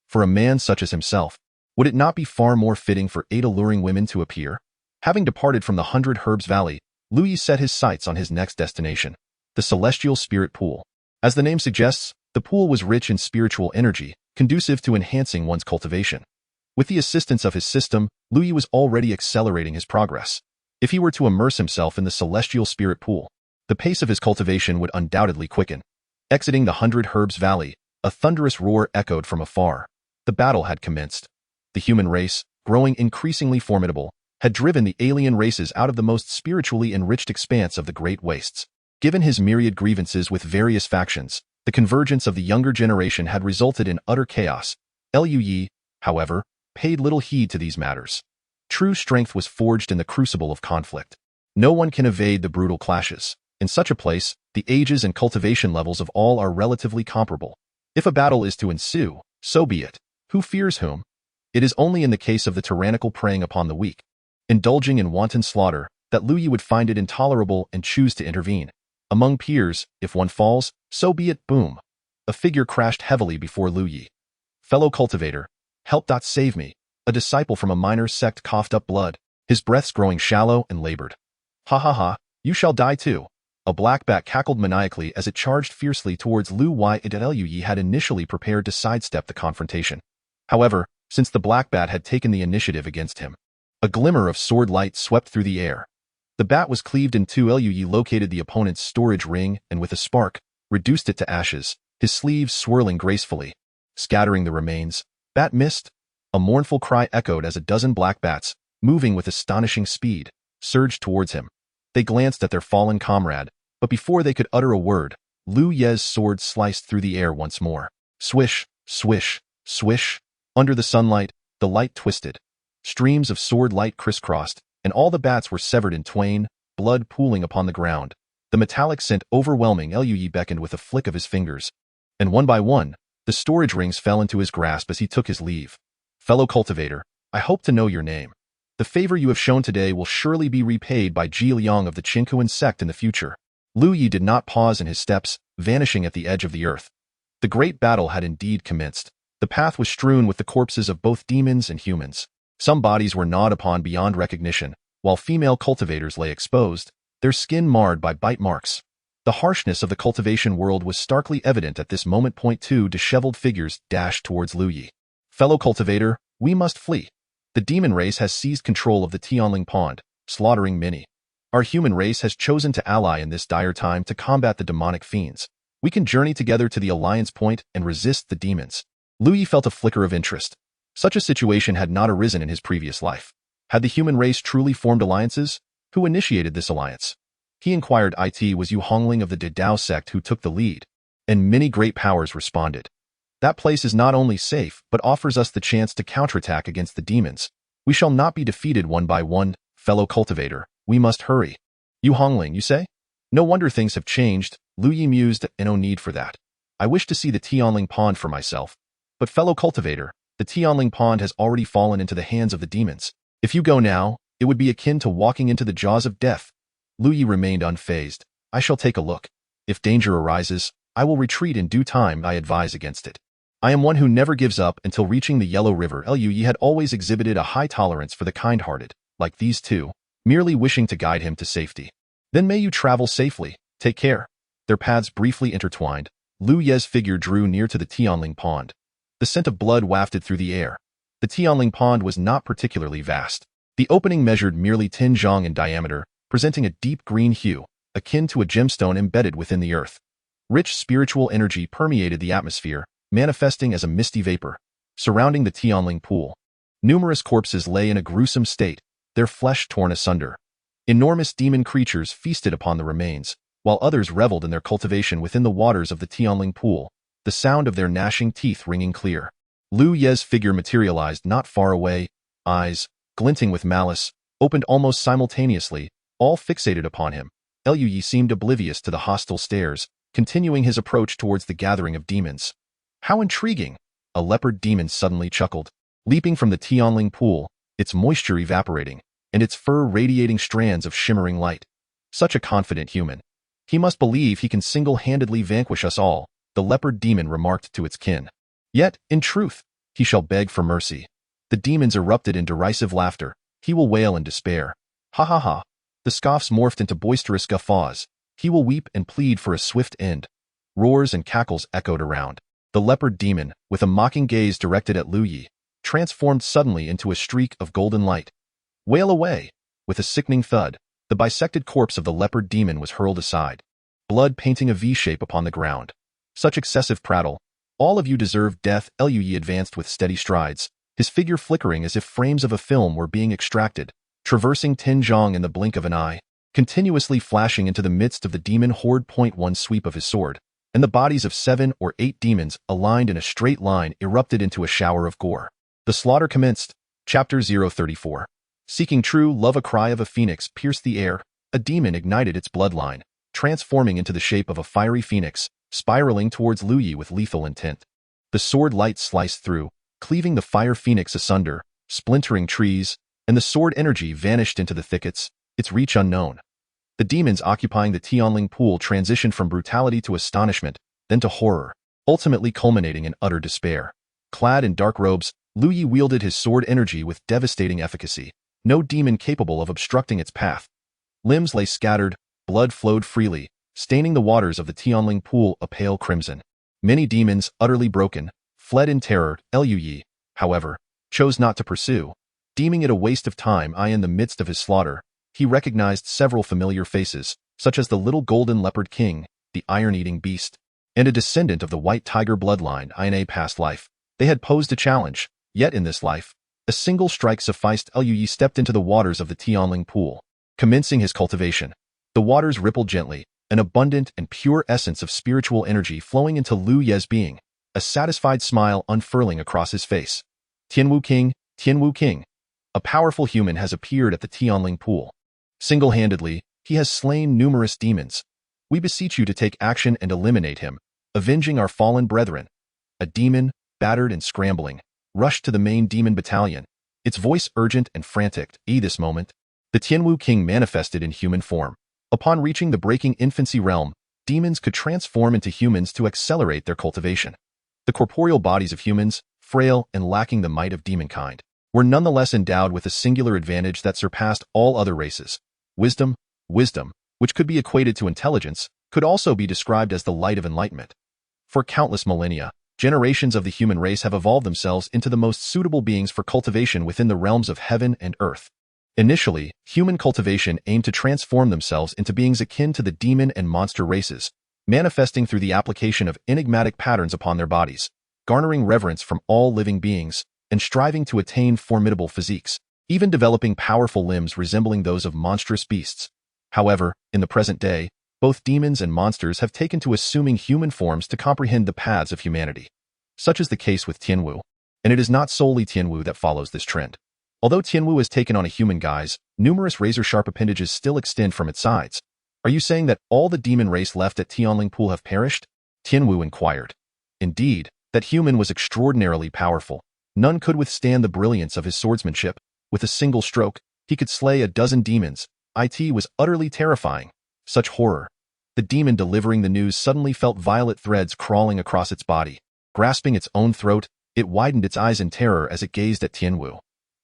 For a man such as himself, would it not be far more fitting for 8 alluring women to appear? Having departed from the 100 Herbs Valley, Lui set his sights on his next destination, the Celestial Spirit Pool. As the name suggests, the pool was rich in spiritual energy, conducive to enhancing one's cultivation. With the assistance of his system, Lui was already accelerating his progress. If he were to immerse himself in the Celestial Spirit Pool, the pace of his cultivation would undoubtedly quicken. Exiting the 100 Herbs Valley, a thunderous roar echoed from afar. The battle had commenced. The human race, growing increasingly formidable, had driven the alien races out of the most spiritually enriched expanse of the Great Wastes. Given his myriad grievances with various factions, the convergence of the younger generation had resulted in utter chaos. Lui, however, paid little heed to these matters. True strength was forged in the crucible of conflict. No one can evade the brutal clashes. In such a place, the ages and cultivation levels of all are relatively comparable. If a battle is to ensue, so be it. Who fears whom? It is only in the case of the tyrannical preying upon the weak, indulging in wanton slaughter, that Lui would find it intolerable and choose to intervene. Among peers, if one falls, so be it. Boom. A figure crashed heavily before Lui. Fellow cultivator, help. Save me. A disciple from a minor sect coughed up blood, his breaths growing shallow and labored. Ha ha ha, you shall die too. A black bat cackled maniacally as it charged fiercely towards Lui. Lui had initially prepared to sidestep the confrontation. However, since the black bat had taken the initiative against him, a glimmer of sword light swept through the air. The bat was cleaved in two. Lui located the opponent's storage ring and with a spark, reduced it to ashes, his sleeves swirling gracefully. Scattering the remains, bat missed. A mournful cry echoed as a dozen black bats, moving with astonishing speed, surged towards him. They glanced at their fallen comrade, but before they could utter a word, Lu Ye's sword sliced through the air once more. Swish, swish, swish. Under the sunlight, the light twisted. Streams of sword light crisscrossed, and all the bats were severed in twain, blood pooling upon the ground. The metallic scent overwhelming. Lui beckoned with a flick of his fingers, and one by one, the storage rings fell into his grasp as he took his leave. Fellow cultivator, I hope to know your name. The favor you have shown today will surely be repaid by Ji Liang of the Qinghuan sect in the future. Lu Yi did not pause in his steps, vanishing at the edge of the earth. The great battle had indeed commenced. The path was strewn with the corpses of both demons and humans. Some bodies were gnawed upon beyond recognition, while female cultivators lay exposed, their skin marred by bite marks. The harshness of the cultivation world was starkly evident at this moment. Two disheveled figures dashed towards Lu Yi. Fellow cultivator, we must flee. The demon race has seized control of the Tianling Pond, slaughtering many. Our human race has chosen to ally in this dire time to combat the demonic fiends. We can journey together to the alliance point and resist the demons. Lu Yi felt a flicker of interest. Such a situation had not arisen in his previous life. Had the human race truly formed alliances? Who initiated this alliance? He inquired. It was Yu Hongling of the Dao sect who took the lead, and many great powers responded. That place is not only safe, but offers us the chance to counterattack against the demons. We shall not be defeated one by one, fellow cultivator. We must hurry. Yu Hongling, you say? No wonder things have changed, Lu Yi mused, and no need for that. I wish to see the Tianling Pond for myself. But fellow cultivator, the Tianling Pond has already fallen into the hands of the demons. If you go now, it would be akin to walking into the jaws of death. Lu Yi remained unfazed. I shall take a look. If danger arises, I will retreat in due time. I advise against it. I am one who never gives up until reaching the Yellow River. Lu Yi had always exhibited a high tolerance for the kind-hearted, like these two, merely wishing to guide him to safety. Then may you travel safely. Take care. Their paths briefly intertwined. Lu Ye's figure drew near to the Tianling Pond. The scent of blood wafted through the air. The Tianling Pond was not particularly vast. The opening measured merely 10 zhang in diameter, presenting a deep green hue, akin to a gemstone embedded within the earth. Rich spiritual energy permeated the atmosphere, manifesting as a misty vapor, surrounding the Tianling pool. Numerous corpses lay in a gruesome state, their flesh torn asunder. Enormous demon creatures feasted upon the remains, while others reveled in their cultivation within the waters of the Tianling pool, the sound of their gnashing teeth ringing clear. Lu Ye's figure materialized not far away, eyes, glinting with malice, opened almost simultaneously, all fixated upon him. Lu Yi seemed oblivious to the hostile stares, continuing his approach towards the gathering of demons. How intriguing! A leopard demon suddenly chuckled, leaping from the Tianling pool, its moisture evaporating, and its fur radiating strands of shimmering light. Such a confident human. He must believe he can single-handedly vanquish us all, the leopard demon remarked to its kin. Yet, in truth, he shall beg for mercy. The demons erupted in derisive laughter. He will wail in despair. Ha ha ha. The scoffs morphed into boisterous guffaws. He will weep and plead for a swift end. Roars and cackles echoed around. The leopard demon, with a mocking gaze directed at Lu Yi, transformed suddenly into a streak of golden light. Wail away! With a sickening thud, the bisected corpse of the leopard demon was hurled aside, blood painting a V-shape upon the ground. Such excessive prattle. All of you deserve death. Lu Yi advanced with steady strides, his figure flickering as if frames of a film were being extracted, traversing 10 zhang in the blink of an eye, continuously flashing into the midst of the demon horde. One sweep of his sword, and the bodies of 7 or 8 demons, aligned in a straight line, erupted into a shower of gore. The slaughter commenced. Chapter 034. Seeking true love. A cry of a phoenix pierced the air. A demon ignited its bloodline, transforming into the shape of a fiery phoenix, spiraling towards Lu Yi with lethal intent. The sword light sliced through, cleaving the fire phoenix asunder, splintering trees, and the sword energy vanished into the thickets, its reach unknown. The demons occupying the Tianling pool transitioned from brutality to astonishment, then to horror, ultimately culminating in utter despair. Clad in dark robes, Lu Yi wielded his sword energy with devastating efficacy, no demon capable of obstructing its path. Limbs lay scattered, blood flowed freely, staining the waters of the Tianling pool a pale crimson. Many demons, utterly broken, fled in terror. Lu Yi, however, chose not to pursue, deeming it a waste of time. In the midst of his slaughter, he recognized several familiar faces, such as the little golden leopard king, the iron-eating beast, and a descendant of the white tiger bloodline. In a past life, they had posed a challenge, yet in this life, a single strike sufficed. Lu Yi stepped into the waters of the Tianling pool, commencing his cultivation. The waters rippled gently, an abundant and pure essence of spiritual energy flowing into Lu Ye's being, a satisfied smile unfurling across his face. Tianwu King, a powerful human has appeared at the Tianling pool. Single-handedly, he has slain numerous demons. We beseech you to take action and eliminate him, avenging our fallen brethren. A demon, battered and scrambling, rushed to the main demon battalion, its voice urgent and frantic. This moment, the Tianwu King manifested in human form. Upon reaching the breaking infancy realm, demons could transform into humans to accelerate their cultivation. The corporeal bodies of humans, frail and lacking the might of demonkind, were nonetheless endowed with a singular advantage that surpassed all other races. Wisdom, which could be equated to intelligence, could also be described as the light of enlightenment. For countless millennia, generations of the human race have evolved themselves into the most suitable beings for cultivation within the realms of heaven and earth. Initially, human cultivation aimed to transform themselves into beings akin to the demon and monster races, manifesting through the application of enigmatic patterns upon their bodies, garnering reverence from all living beings, and striving to attain formidable physiques, even developing powerful limbs resembling those of monstrous beasts. However, in the present day, both demons and monsters have taken to assuming human forms to comprehend the paths of humanity. Such is the case with Tianwu, and it is not solely Tianwu that follows this trend. Although Tianwu has taken on a human guise, numerous razor-sharp appendages still extend from its sides. Are you saying that all the demon race left at Tianling Pool have perished? Tianwu inquired. Indeed, that human was extraordinarily powerful. None could withstand the brilliance of his swordsmanship. With a single stroke, he could slay a dozen demons. It was utterly terrifying. Such horror. The demon delivering the news suddenly felt violet threads crawling across its body. Grasping its own throat, it widened its eyes in terror as it gazed at Tianwu.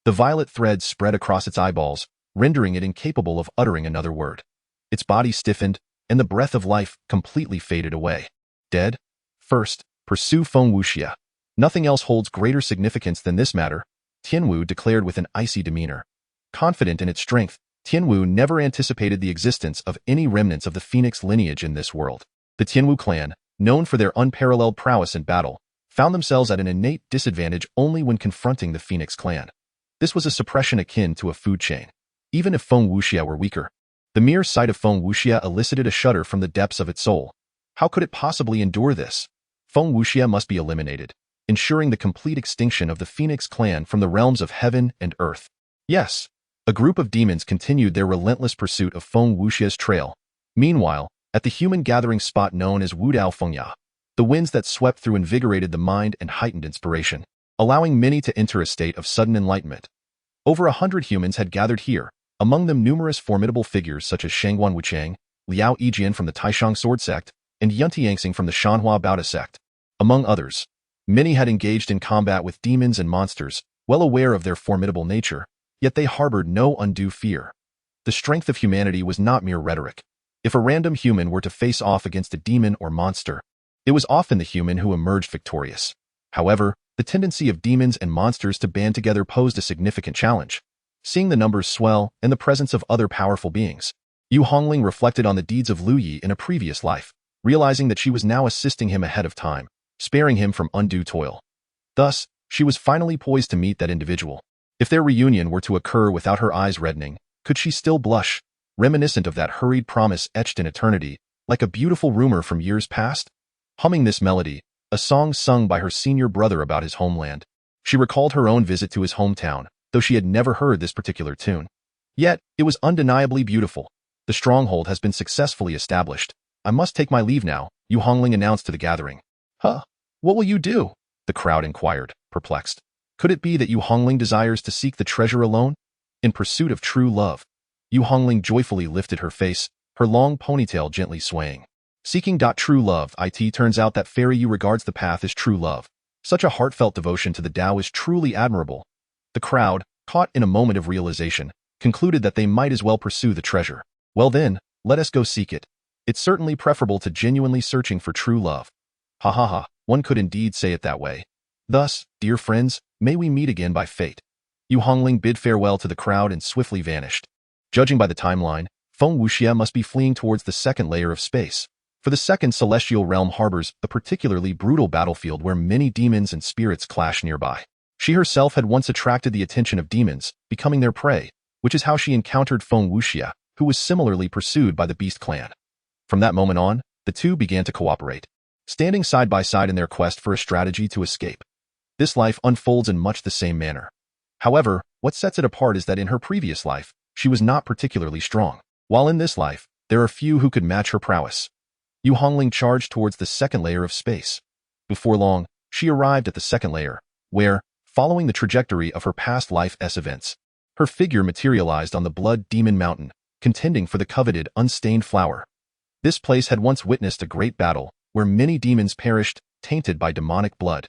The violet threads spread across its eyeballs, rendering it incapable of uttering another word. Its body stiffened, and the breath of life completely faded away. Dead? First, pursue Feng Wuxia. Nothing else holds greater significance than this matter, Tianwu declared with an icy demeanor. Confident in its strength, Tianwu never anticipated the existence of any remnants of the Phoenix lineage in this world. The Tianwu clan, known for their unparalleled prowess in battle, found themselves at an innate disadvantage only when confronting the Phoenix clan. This was a suppression akin to a food chain. Even if Feng Wuxia were weaker, the mere sight of Feng Wuxia elicited a shudder from the depths of its soul. How could it possibly endure this? Feng Wuxia must be eliminated, ensuring the complete extinction of the Phoenix clan from the realms of heaven and earth. Yes, a group of demons continued their relentless pursuit of Feng Wuxia's trail. Meanwhile, at the human gathering spot known as Wudao Fengya, the winds that swept through invigorated the mind and heightened inspiration, allowing many to enter a state of sudden enlightenment. Over 100 humans had gathered here, among them numerous formidable figures such as Shangguan Wuchang, Liao Yijian from the Taishang Sword Sect, and Yunti Yangxing from the Shanhua Baoda Sect, among others. Many had engaged in combat with demons and monsters, well aware of their formidable nature, yet they harbored no undue fear. The strength of humanity was not mere rhetoric. If a random human were to face off against a demon or monster, it was often the human who emerged victorious. However, the tendency of demons and monsters to band together posed a significant challenge. Seeing the numbers swell and the presence of other powerful beings, Yu Hongling reflected on the deeds of Lu Yi in a previous life, realizing that she was now assisting him ahead of time, sparing him from undue toil. Thus, she was finally poised to meet that individual. If their reunion were to occur without her eyes reddening, could she still blush, reminiscent of that hurried promise etched in eternity, like a beautiful rumor from years past? Humming this melody, a song sung by her senior brother about his homeland, she recalled her own visit to his hometown, though she had never heard this particular tune. Yet, it was undeniably beautiful. The stronghold has been successfully established. I must take my leave now, Yu Hongling announced to the gathering. Huh? What will you do? The crowd inquired, perplexed. Could it be that Yu Hongling desires to seek the treasure alone? In pursuit of true love. Yu Hongling joyfully lifted her face, her long ponytail gently swaying. Seeking true love, it turns out that Fairy Yu regards the path as true love. Such a heartfelt devotion to the Tao is truly admirable. The crowd, caught in a moment of realization, concluded that they might as well pursue the treasure. Well then, let us go seek it. It's certainly preferable to genuinely searching for true love. Ha ha ha, one could indeed say it that way. Thus, dear friends, may we meet again by fate. Yu Hongling bid farewell to the crowd and swiftly vanished. Judging by the timeline, Feng Wuxia must be fleeing towards the second layer of space. For the second celestial realm harbors a particularly brutal battlefield where many demons and spirits clash nearby. She herself had once attracted the attention of demons, becoming their prey, which is how she encountered Feng Wuxia, who was similarly pursued by the Beast clan. From that moment on, the two began to cooperate, standing side by side in their quest for a strategy to escape. This life unfolds in much the same manner. However, what sets it apart is that in her previous life, she was not particularly strong, while in this life, there are few who could match her prowess. Yu Hongling charged towards the second layer of space. Before long, she arrived at the second layer, where, following the trajectory of her past life's events, her figure materialized on the Blood Demon Mountain, contending for the coveted unstained flower. This place had once witnessed a great battle, where many demons perished, tainted by demonic blood.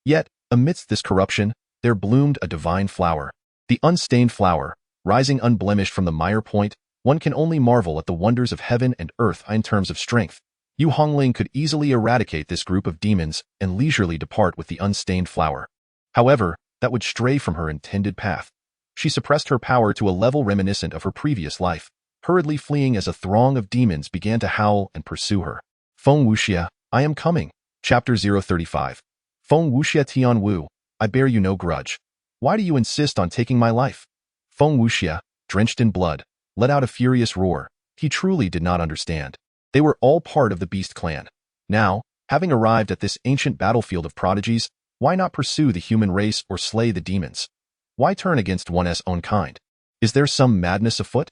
Yet, amidst this corruption, there bloomed a divine flower. The unstained flower, rising unblemished from the mire point, one can only marvel at the wonders of heaven and earth in terms of strength. Yu Hongling could easily eradicate this group of demons and leisurely depart with the unstained flower. However, that would stray from her intended path. She suppressed her power to a level reminiscent of her previous life, hurriedly fleeing as a throng of demons began to howl and pursue her. Feng Wuxia, I am coming. Chapter 035. Feng Wuxia Tian Wu, I bear you no grudge. Why do you insist on taking my life? Feng Wuxia, drenched in blood, let out a furious roar. He truly did not understand. They were all part of the Beast clan. Now, having arrived at this ancient battlefield of prodigies, why not pursue the human race or slay the demons? Why turn against one's own kind? Is there some madness afoot?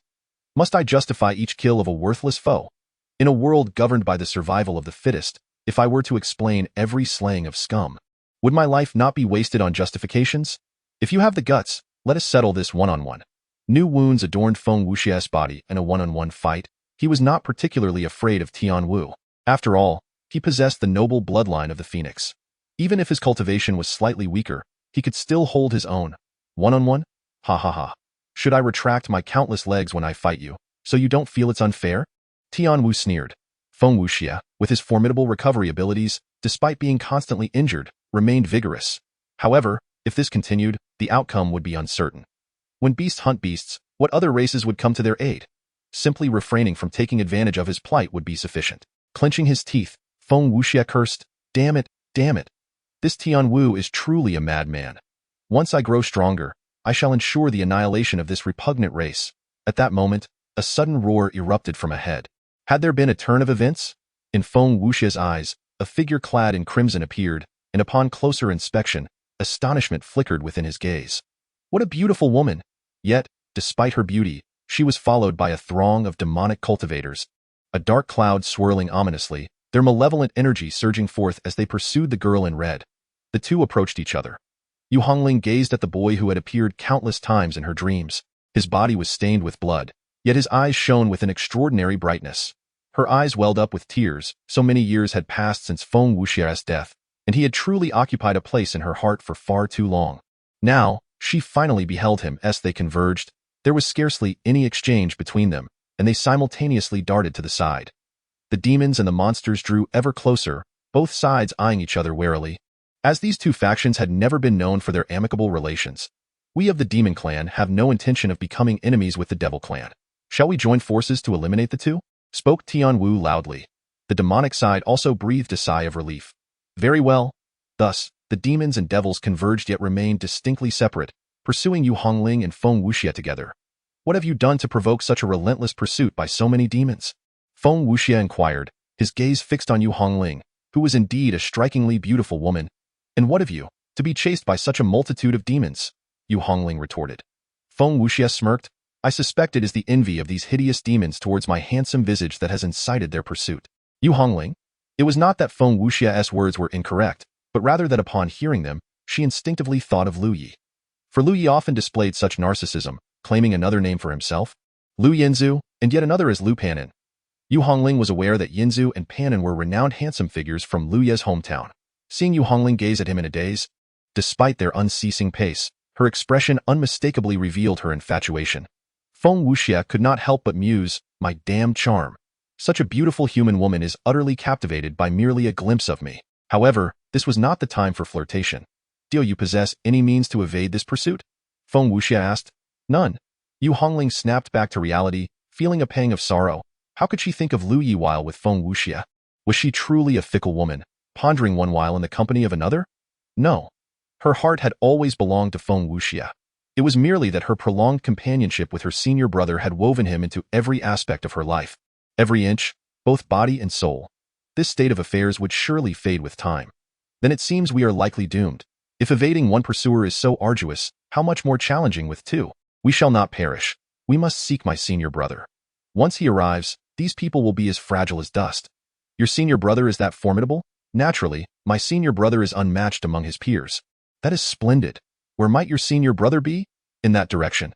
Must I justify each kill of a worthless foe? In a world governed by the survival of the fittest, if I were to explain every slaying of scum, would my life not be wasted on justifications? If you have the guts, let us settle this one-on-one. New wounds adorned Feng Wuxia's body in a one-on-one fight. He was not particularly afraid of Tian Wu. After all, he possessed the noble bloodline of the Phoenix. Even if his cultivation was slightly weaker, he could still hold his own. One-on-one? Ha ha ha. Should I retract my countless legs when I fight you, so you don't feel it's unfair? Tian Wu sneered. Feng Wuxia, with his formidable recovery abilities, despite being constantly injured, remained vigorous. However, if this continued, the outcome would be uncertain. When beasts hunt beasts, what other races would come to their aid? Simply refraining from taking advantage of his plight would be sufficient. Clenching his teeth, Feng Wuxia cursed, Damn it, damn it. This Tian Wu is truly a madman. Once I grow stronger, I shall ensure the annihilation of this repugnant race. At that moment, a sudden roar erupted from ahead. Had there been a turn of events? In Feng Wuxia's eyes, a figure clad in crimson appeared, and upon closer inspection, astonishment flickered within his gaze. What a beautiful woman! Yet, despite her beauty, she was followed by a throng of demonic cultivators. A dark cloud swirling ominously, their malevolent energy surging forth as they pursued the girl in red. The two approached each other. Yu Hongling gazed at the boy who had appeared countless times in her dreams. His body was stained with blood, yet his eyes shone with an extraordinary brightness. Her eyes welled up with tears. So many years had passed since Feng Wuxia's death, and he had truly occupied a place in her heart for far too long. Now, she finally beheld him as they converged. There was scarcely any exchange between them, and they simultaneously darted to the side. The demons and the monsters drew ever closer, both sides eyeing each other warily. As these two factions had never been known for their amicable relations, we of the Demon Clan have no intention of becoming enemies with the Devil Clan. Shall we join forces to eliminate the two? Spoke Tian Wu loudly. The demonic side also breathed a sigh of relief. Very well. Thus, the demons and devils converged yet remained distinctly separate, pursuing Yu Hongling and Feng Wuxia together. What have you done to provoke such a relentless pursuit by so many demons? Feng Wuxia inquired, his gaze fixed on Yu Hongling, who was indeed a strikingly beautiful woman. And what of you, to be chased by such a multitude of demons? Yu Hongling retorted. Feng Wuxia smirked. I suspect it is the envy of these hideous demons towards my handsome visage that has incited their pursuit. Yu Hongling? It was not that Feng Wuxia's words were incorrect, but rather that upon hearing them, she instinctively thought of Lu Yi. For Lu Yi often displayed such narcissism, claiming another name for himself, Lu Yinzu, and yet another as Lu Pan'an. Yu Hongling was aware that Yinzu and Pan'an were renowned handsome figures from Lu Ye's hometown. Seeing Yu Hongling gaze at him in a daze, despite their unceasing pace, her expression unmistakably revealed her infatuation. Feng Wuxia could not help but muse, my damn charm. Such a beautiful human woman is utterly captivated by merely a glimpse of me. However, this was not the time for flirtation. Do you possess any means to evade this pursuit? Feng Wuxia asked. None. Yu Hongling snapped back to reality, feeling a pang of sorrow. How could she think of Lu Yi while with Feng Wuxia? Was she truly a fickle woman, pondering one while in the company of another? No. Her heart had always belonged to Feng Wuxia. It was merely that her prolonged companionship with her senior brother had woven him into every aspect of her life. Every inch, both body and soul. This state of affairs would surely fade with time. Then it seems we are likely doomed. If evading one pursuer is so arduous, how much more challenging with two? We shall not perish. We must seek my senior brother. Once he arrives, these people will be as fragile as dust. Your senior brother is that formidable? Naturally, my senior brother is unmatched among his peers. That is splendid. Where might your senior brother be? In that direction.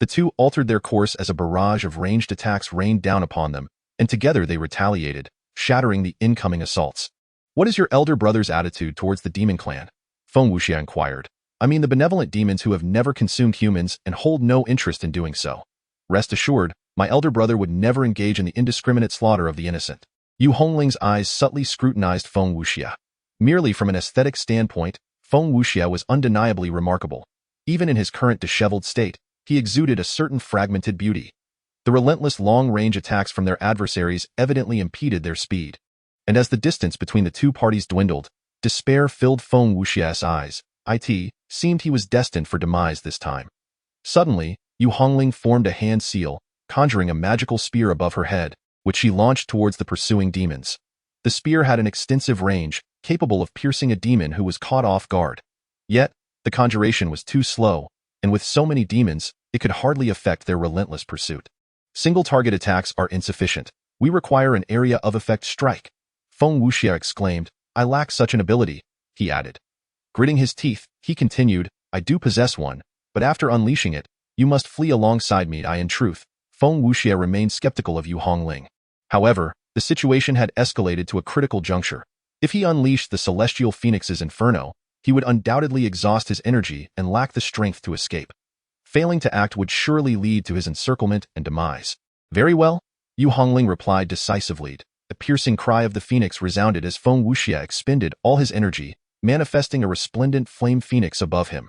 The two altered their course as a barrage of ranged attacks rained down upon them, and together they retaliated, shattering the incoming assaults. What is your elder brother's attitude towards the demon clan? Feng Wuxia inquired. I mean the benevolent demons who have never consumed humans and hold no interest in doing so. Rest assured, my elder brother would never engage in the indiscriminate slaughter of the innocent. Yu Hongling's eyes subtly scrutinized Feng Wuxia. Merely from an aesthetic standpoint, Feng Wuxia was undeniably remarkable. Even in his current disheveled state, he exuded a certain fragmented beauty. The relentless long-range attacks from their adversaries evidently impeded their speed. And as the distance between the two parties dwindled, despair filled Feng Wuxia's eyes. It seemed he was destined for demise this time. Suddenly, Yu Hongling formed a hand seal, conjuring a magical spear above her head, which she launched towards the pursuing demons. The spear had an extensive range, capable of piercing a demon who was caught off guard. Yet, the conjuration was too slow, and with so many demons, it could hardly affect their relentless pursuit. Single-target attacks are insufficient. We require an area-of-effect strike. Feng Wuxia exclaimed, I lack such an ability, he added. Gritting his teeth, he continued, I do possess one, but after unleashing it, you must flee alongside me. In truth, Feng Wuxia remained skeptical of Yu Hongling. However, the situation had escalated to a critical juncture. If he unleashed the Celestial Phoenix's inferno, he would undoubtedly exhaust his energy and lack the strength to escape. Failing to act would surely lead to his encirclement and demise. Very well, Yu Hongling replied decisively. The piercing cry of the phoenix resounded as Feng Wuxia expended all his energy, manifesting a resplendent flame phoenix above him.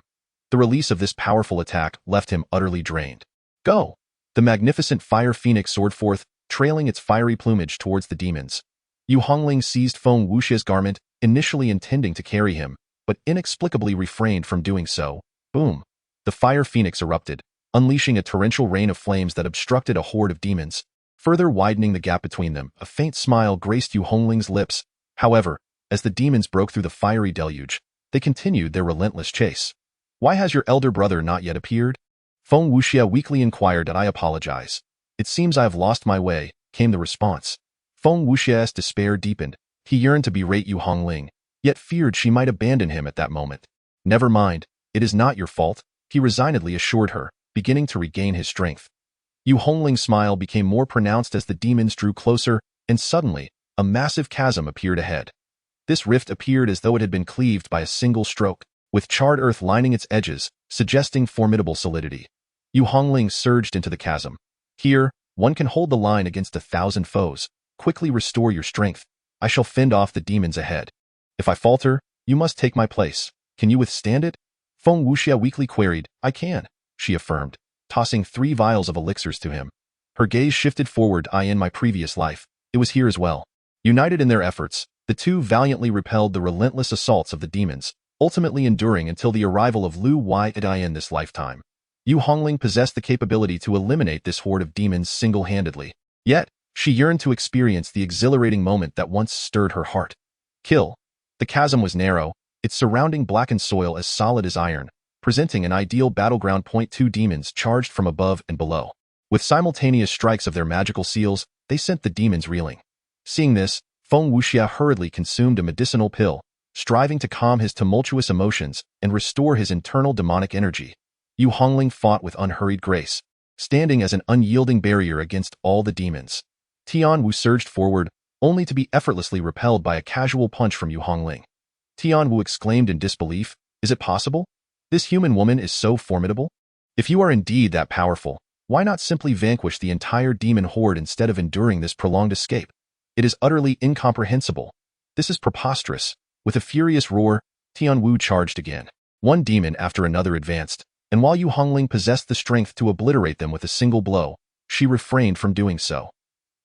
The release of this powerful attack left him utterly drained. Go! The magnificent fire phoenix soared forth, trailing its fiery plumage towards the demons. Yu Hongling seized Feng Wuxia's garment, initially intending to carry him, but inexplicably refrained from doing so. Boom! The fire phoenix erupted, unleashing a torrential rain of flames that obstructed a horde of demons, further widening the gap between them. A faint smile graced Yu Hongling's lips. However, as the demons broke through the fiery deluge, they continued their relentless chase. Why has your elder brother not yet appeared? Feng Wuxia weakly inquired. I apologize. It seems I have lost my way, came the response. Feng Wuxia's despair deepened. He yearned to berate Yu Hongling, yet feared she might abandon him at that moment. Never mind, it is not your fault, he resignedly assured her, beginning to regain his strength. Yu Hongling's smile became more pronounced as the demons drew closer, and suddenly, a massive chasm appeared ahead. This rift appeared as though it had been cleaved by a single stroke, with charred earth lining its edges, suggesting formidable solidity. Yu Hongling surged into the chasm. Here, one can hold the line against 1,000 foes. Quickly restore your strength. I shall fend off the demons ahead. If I falter, you must take my place. Can you withstand it? Feng Wuxia weakly queried. I can, she affirmed, tossing 3 vials of elixirs to him. Her gaze shifted forward. In my previous life, it was here as well. United in their efforts, the two valiantly repelled the relentless assaults of the demons, ultimately enduring until the arrival of Lu Yi in this lifetime. Yu Hongling possessed the capability to eliminate this horde of demons single-handedly. Yet, she yearned to experience the exhilarating moment that once stirred her heart. Kill. The chasm was narrow, its surrounding blackened soil as solid as iron, presenting an ideal battleground. 2 demons charged from above and below. With simultaneous strikes of their magical seals, they sent the demons reeling. Seeing this, Feng Wuxia hurriedly consumed a medicinal pill, striving to calm his tumultuous emotions and restore his internal demonic energy. Yu Hongling fought with unhurried grace, standing as an unyielding barrier against all the demons. Tian Wu surged forward, only to be effortlessly repelled by a casual punch from Yu Hongling. Tian Wu exclaimed in disbelief, Is it possible? This human woman is so formidable? If you are indeed that powerful, why not simply vanquish the entire demon horde instead of enduring this prolonged escape? It is utterly incomprehensible. This is preposterous. With a furious roar, Tian Wu charged again. One demon after another advanced, and while Yu Hongling possessed the strength to obliterate them with a single blow, she refrained from doing so.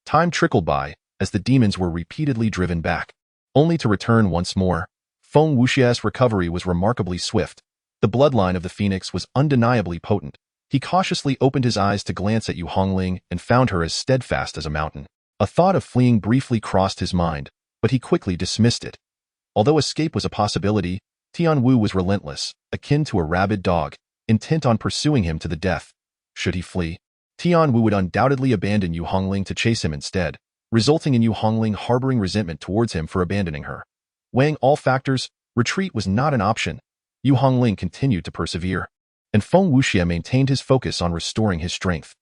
Time trickled by, as the demons were repeatedly driven back, only to return once more. Feng Wuxia's recovery was remarkably swift. The bloodline of the phoenix was undeniably potent. He cautiously opened his eyes to glance at Yu Hongling and found her as steadfast as a mountain. A thought of fleeing briefly crossed his mind, but he quickly dismissed it. Although escape was a possibility, Tian Wu was relentless, akin to a rabid dog, intent on pursuing him to the death. Should he flee, Tian Wu would undoubtedly abandon Yu Hongling to chase him instead, resulting in Yu Hongling harboring resentment towards him for abandoning her. Weighing all factors, retreat was not an option. Yu Hongling continued to persevere. and Feng Wuxia maintained his focus on restoring his strength.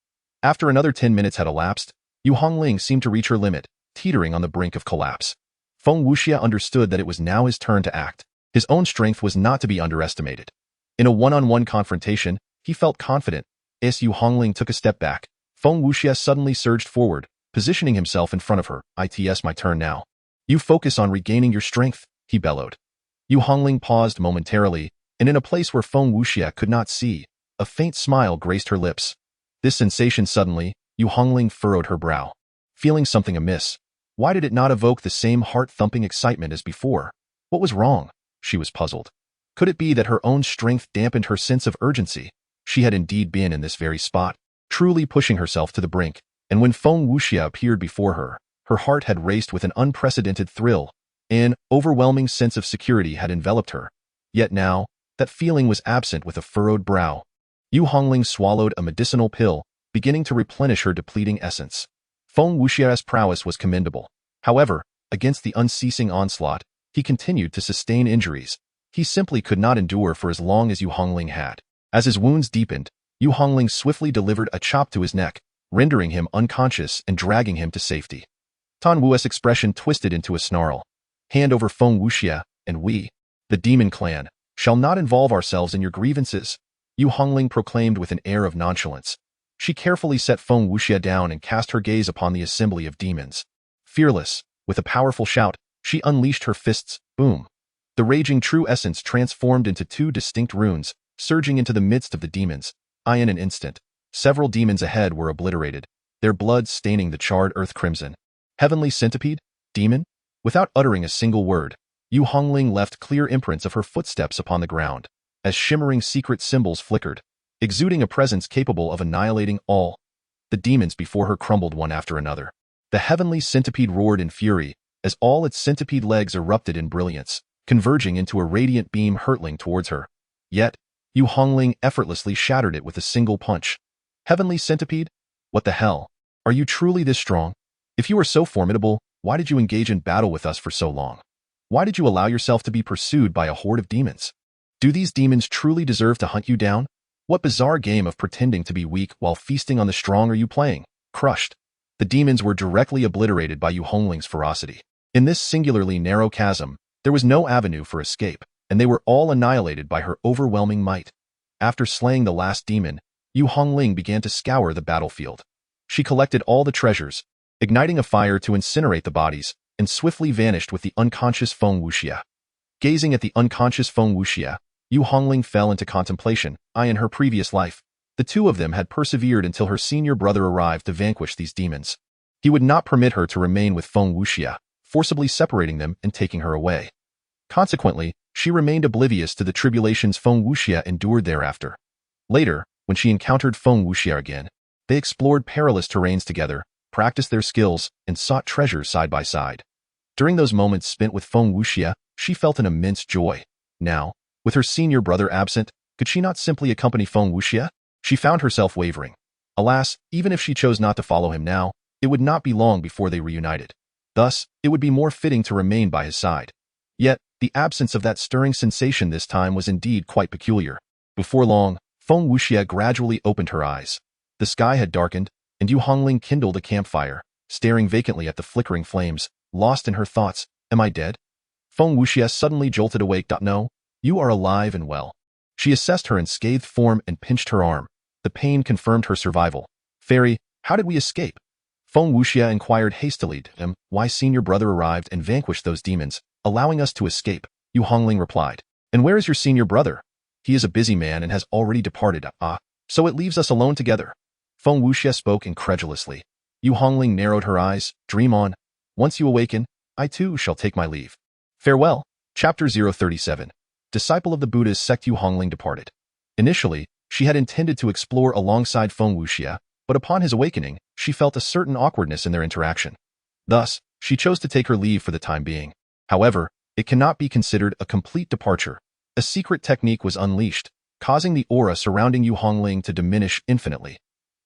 After another 10 minutes had elapsed, Yu Hongling seemed to reach her limit, teetering on the brink of collapse. Feng Wuxia understood that it was now his turn to act. His own strength was not to be underestimated. In a one-on-one confrontation, he felt confident. As Yu Hongling took a step back, Feng Wuxia suddenly surged forward, positioning himself in front of her. "It's my turn now. You focus on regaining your strength," he bellowed. Yu Hongling paused momentarily, and in a place where Feng Wuxia could not see, a faint smile graced her lips. This sensation suddenly, Yu Hongling furrowed her brow. Feeling something amiss. Why did it not evoke the same heart-thumping excitement as before? What was wrong? She was puzzled. Could it be that her own strength dampened her sense of urgency? She had indeed been in this very spot, truly pushing herself to the brink, and when Feng Wuxia appeared before her, her heart had raced with an unprecedented thrill. An overwhelming sense of security had enveloped her. Yet now, that feeling was absent with a furrowed brow. Yu Hongling swallowed a medicinal pill, beginning to replenish her depleting essence. Feng Wuxia's prowess was commendable. However, against the unceasing onslaught, he continued to sustain injuries. He simply could not endure for as long as Yu Hongling had. As his wounds deepened, Yu Hongling swiftly delivered a chop to his neck, rendering him unconscious and dragging him to safety. Tan Wu's expression twisted into a snarl. "Hand over Feng Wuxia, and we, the demon clan, shall not involve ourselves in your grievances," Yu Hongling proclaimed with an air of nonchalance. She carefully set Feng Wuxia down and cast her gaze upon the assembly of demons. Fearless, with a powerful shout, she unleashed her fists. Boom! The raging true essence transformed into two distinct runes, surging into the midst of the demons. In an instant, several demons ahead were obliterated, their blood staining the charred earth crimson. Heavenly Centipede? Demon? Without uttering a single word, Yu Hongling left clear imprints of her footsteps upon the ground, as shimmering secret symbols flickered, exuding a presence capable of annihilating all. The demons before her crumbled one after another. The Heavenly Centipede roared in fury, as all its centipede legs erupted in brilliance, converging into a radiant beam hurtling towards her. Yet, Yu Hongling effortlessly shattered it with a single punch. Heavenly Centipede? What the hell? Are you truly this strong? If you are so formidable, why did you engage in battle with us for so long? Why did you allow yourself to be pursued by a horde of demons? Do these demons truly deserve to hunt you down? What bizarre game of pretending to be weak while feasting on the strong are you playing? Crushed. The demons were directly obliterated by Yu Hongling's ferocity. In this singularly narrow chasm, there was no avenue for escape, and they were all annihilated by her overwhelming might. After slaying the last demon, Yu Hongling began to scour the battlefield. She collected all the treasures, igniting a fire to incinerate the bodies, and swiftly vanished with the unconscious Feng Wuxia. Gazing at the unconscious Feng Wuxia, Yu Hongling fell into contemplation. In her previous life, the two of them had persevered until her senior brother arrived to vanquish these demons. He would not permit her to remain with Feng Wuxia, forcibly separating them and taking her away. Consequently, she remained oblivious to the tribulations Feng Wuxia endured thereafter. Later, when she encountered Feng Wuxia again, they explored perilous terrains together, practiced their skills, and sought treasures side by side. During those moments spent with Feng Wuxia, she felt an immense joy. Now, with her senior brother absent, could she not simply accompany Feng Wuxia? She found herself wavering. Alas, even if she chose not to follow him now, it would not be long before they reunited. Thus, it would be more fitting to remain by his side. Yet, the absence of that stirring sensation this time was indeed quite peculiar. Before long, Feng Wuxia gradually opened her eyes. The sky had darkened, and Yu Hongling kindled a campfire, staring vacantly at the flickering flames, lost in her thoughts. Am I dead? Feng Wuxia suddenly jolted awake. No, you are alive and well. She assessed her unscathed form and pinched her arm. The pain confirmed her survival. Fairy, how did we escape? Feng Wuxia inquired hastily. Why senior brother arrived and vanquished those demons, allowing us to escape, Yu Hongling replied. And where is your senior brother? He is a busy man and has already departed. So it leaves us alone together. Feng Wuxia spoke incredulously. Yu Hongling narrowed her eyes. Dream on. Once you awaken, I too shall take my leave. Farewell. Chapter 037. Disciple of the Buddhist sect. Yu Hongling departed. Initially, she had intended to explore alongside Feng Wuxia, but upon his awakening, she felt a certain awkwardness in their interaction. Thus, she chose to take her leave for the time being. However, it cannot be considered a complete departure. A secret technique was unleashed, causing the aura surrounding Yu Hongling to diminish infinitely.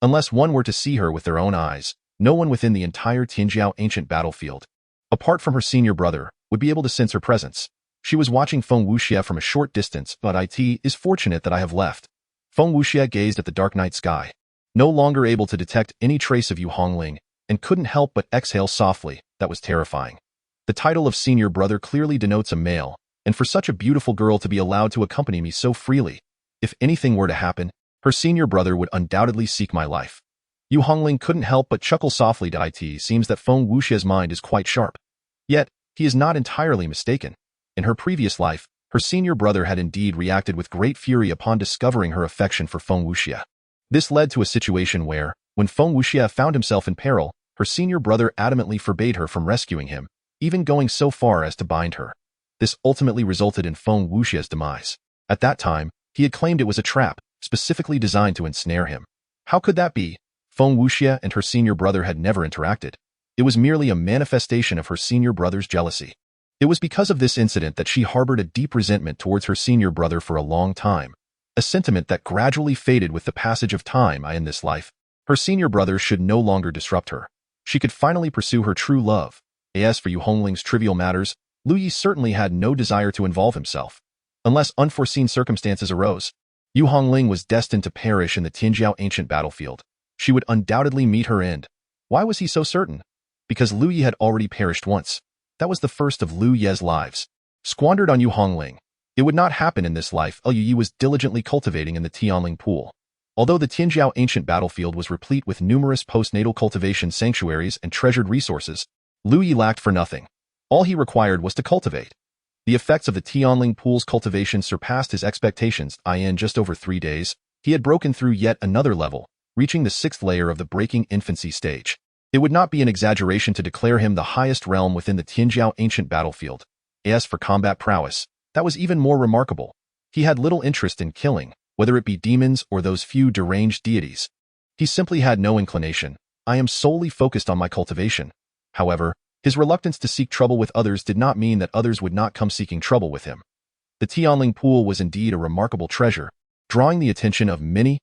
Unless one were to see her with their own eyes, no one within the entire Tianjiao ancient battlefield, apart from her senior brother, would be able to sense her presence. She was watching Feng Wuxia from a short distance, but it is fortunate that I have left. Feng Wuxia gazed at the dark night sky, no longer able to detect any trace of Yu Hongling, and couldn't help but exhale softly. That was terrifying. The title of senior brother clearly denotes a male, and for such a beautiful girl to be allowed to accompany me so freely, if anything were to happen, her senior brother would undoubtedly seek my life. Yu Hongling couldn't help but chuckle softly. It seems that Feng Wuxia's mind is quite sharp. Yet, he is not entirely mistaken. In her previous life, her senior brother had indeed reacted with great fury upon discovering her affection for Feng Wuxia. This led to a situation where, when Feng Wuxia found himself in peril, her senior brother adamantly forbade her from rescuing him, even going so far as to bind her. This ultimately resulted in Feng Wuxia's demise. At that time, he had claimed it was a trap, specifically designed to ensnare him. How could that be? Feng Wuxia and her senior brother had never interacted. It was merely a manifestation of her senior brother's jealousy. It was because of this incident that she harbored a deep resentment towards her senior brother for a long time, a sentiment that gradually faded with the passage of time. In this life, her senior brother should no longer disrupt her. She could finally pursue her true love. As for Yu Hongling's trivial matters, Lu Yi certainly had no desire to involve himself. Unless unforeseen circumstances arose, Yu Hongling was destined to perish in the Tianjiao ancient battlefield. She would undoubtedly meet her end. Why was he so certain? Because Lu Yi had already perished once. That was the first of Lu Ye's lives, squandered on Yu Hongling. It would not happen in this life. Lu Yi was diligently cultivating in the Tianling pool. Although the Tianjiao ancient battlefield was replete with numerous postnatal cultivation sanctuaries and treasured resources, Lu Yi lacked for nothing. All he required was to cultivate. The effects of the Tianling pool's cultivation surpassed his expectations. In just over 3 days, he had broken through yet another level, reaching the 6th layer of the breaking infancy stage. It would not be an exaggeration to declare him the highest realm within the Tianjiao ancient battlefield. As for combat prowess, that was even more remarkable. He had little interest in killing, whether it be demons or those few deranged deities. He simply had no inclination. I am solely focused on my cultivation. However, his reluctance to seek trouble with others did not mean that others would not come seeking trouble with him. The Tianling pool was indeed a remarkable treasure, drawing the attention of many.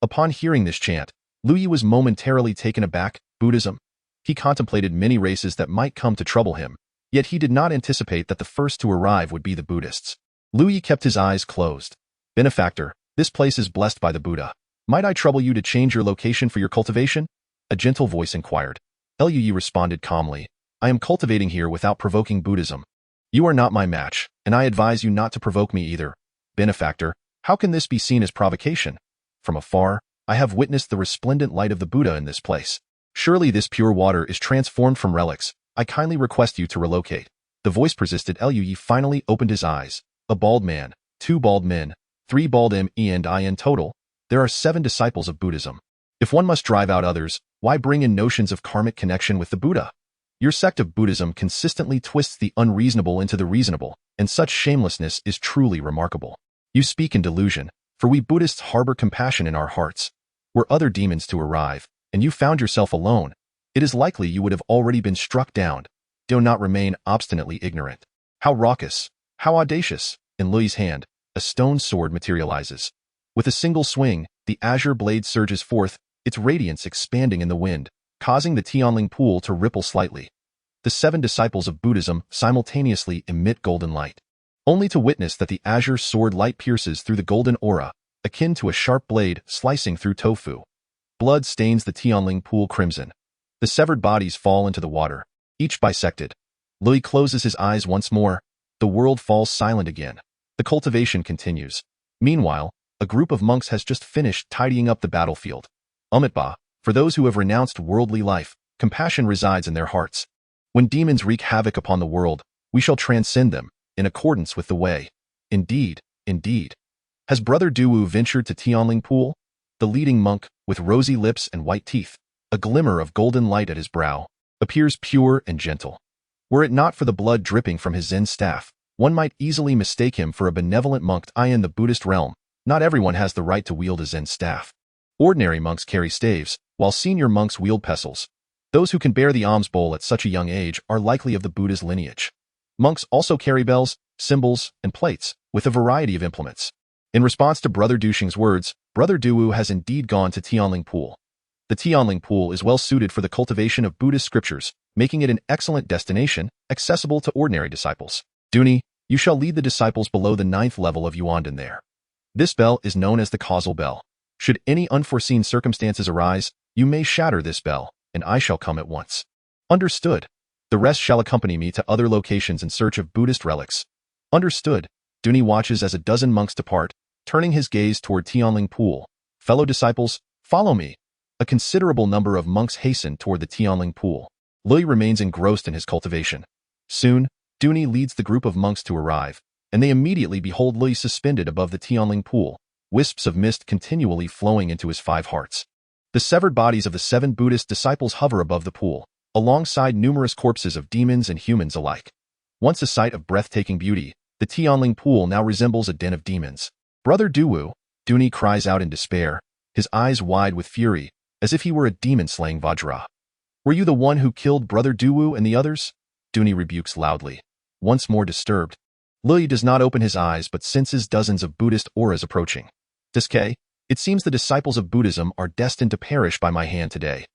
Upon hearing this chant, Lu Yi was momentarily taken aback. Buddhism. He contemplated many races that might come to trouble him, yet he did not anticipate that the first to arrive would be the Buddhists. Lu Yi kept his eyes closed. Benefactor, this place is blessed by the Buddha. Might I trouble you to change your location for your cultivation? A gentle voice inquired. Lu Yi responded calmly. I am cultivating here without provoking Buddhism. You are not my match, and I advise you not to provoke me either. Benefactor, how can this be seen as provocation? From afar, I have witnessed the resplendent light of the Buddha in this place. Surely this pure water is transformed from relics. I kindly request you to relocate. The voice persisted. Lu Yi finally opened his eyes. A bald man, 2 bald men, 3 bald men, and in total, there are 7 disciples of Buddhism. If one must drive out others, why bring in notions of karmic connection with the Buddha? Your sect of Buddhism consistently twists the unreasonable into the reasonable, and such shamelessness is truly remarkable. You speak in delusion, for we Buddhists harbor compassion in our hearts. Were other demons to arrive, and you found yourself alone, it is likely you would have already been struck down. Do not remain obstinately ignorant. How raucous, how audacious! In Lu Yi's hand, a stone sword materializes. With a single swing, the azure blade surges forth, its radiance expanding in the wind, causing the Tianling pool to ripple slightly. The 7 disciples of Buddhism simultaneously emit golden light, only to witness that the azure sword light pierces through the golden aura, akin to a sharp blade slicing through tofu. Blood stains the Tianling pool crimson. The severed bodies fall into the water, each bisected. Lu Yi closes his eyes once more. The world falls silent again. The cultivation continues. Meanwhile, a group of monks has just finished tidying up the battlefield. For those who have renounced worldly life, compassion resides in their hearts. When demons wreak havoc upon the world, we shall transcend them, in accordance with the way. Indeed, indeed. Has Brother Duwu ventured to Tianling pool? The leading monk, with rosy lips and white teeth, a glimmer of golden light at his brow, appears pure and gentle. Were it not for the blood dripping from his Zen staff, one might easily mistake him for a benevolent monk. In the Buddhist realm, not everyone has the right to wield a Zen staff. Ordinary monks carry staves, while senior monks wield pestles. Those who can bear the alms bowl at such a young age are likely of the Buddha's lineage. Monks also carry bells, cymbals, and plates, with a variety of implements. In response to Brother Dushing's words, Brother Duwu has indeed gone to Tianling pool. The Tianling pool is well suited for the cultivation of Buddhist scriptures, making it an excellent destination, accessible to ordinary disciples. Duni, you shall lead the disciples below the 9th level of Yuandan there. This bell is known as the causal bell. Should any unforeseen circumstances arise, you may shatter this bell, and I shall come at once. Understood. The rest shall accompany me to other locations in search of Buddhist relics. Understood. Duni watches as a dozen monks depart, turning his gaze toward Tianling Pool. Fellow disciples, follow me. A considerable number of monks hasten toward the Tianling Pool. Lui remains engrossed in his cultivation. Soon, Duni leads the group of monks to arrive, and they immediately behold Lui suspended above the Tianling Pool, wisps of mist continually flowing into his 5 hearts. The severed bodies of the 7 Buddhist disciples hover above the pool, alongside numerous corpses of demons and humans alike. Once a sight of breathtaking beauty, the Tianling Pool now resembles a den of demons. Brother Duwu, Duni cries out in despair, his eyes wide with fury, as if he were a demon-slaying Vajra. Were you the one who killed Brother Duwu and the others? Duni rebukes loudly. Once more disturbed, Lui does not open his eyes but senses dozens of Buddhist auras approaching. Diske, it seems the disciples of Buddhism are destined to perish by my hand today.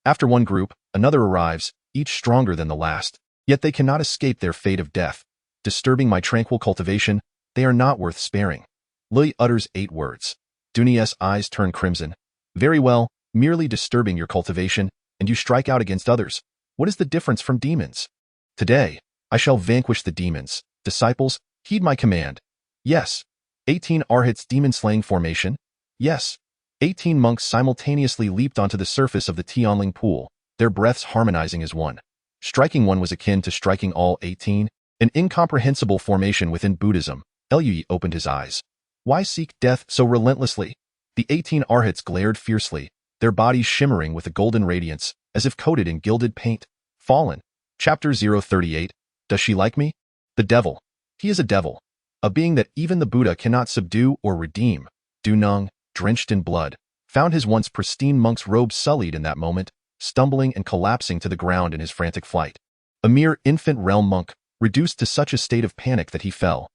After one group, another arrives, each stronger than the last, yet they cannot escape their fate of death. Disturbing my tranquil cultivation, they are not worth sparing. Lui utters 8 words. Duni's eyes turn crimson. Very well, merely disturbing your cultivation, and you strike out against others. What is the difference from demons? Today, I shall vanquish the demons. Disciples, heed my command. Yes. 18 Arhats demon-slaying formation. Yes. 18 monks simultaneously leaped onto the surface of the Tianling Pool, their breaths harmonizing as one. Striking one was akin to striking all 18, an incomprehensible formation within Buddhism. Lui opened his eyes. Why seek death so relentlessly? The 18 Arhats glared fiercely, their bodies shimmering with a golden radiance, as if coated in gilded paint. Fallen. Chapter 038. Does she like me? The devil. He is a devil. A being that even the Buddha cannot subdue or redeem. Du Nung, drenched in blood, found his once pristine monk's robe sullied in that moment, stumbling and collapsing to the ground in his frantic flight. A mere infant realm monk, reduced to such a state of panic that he fell.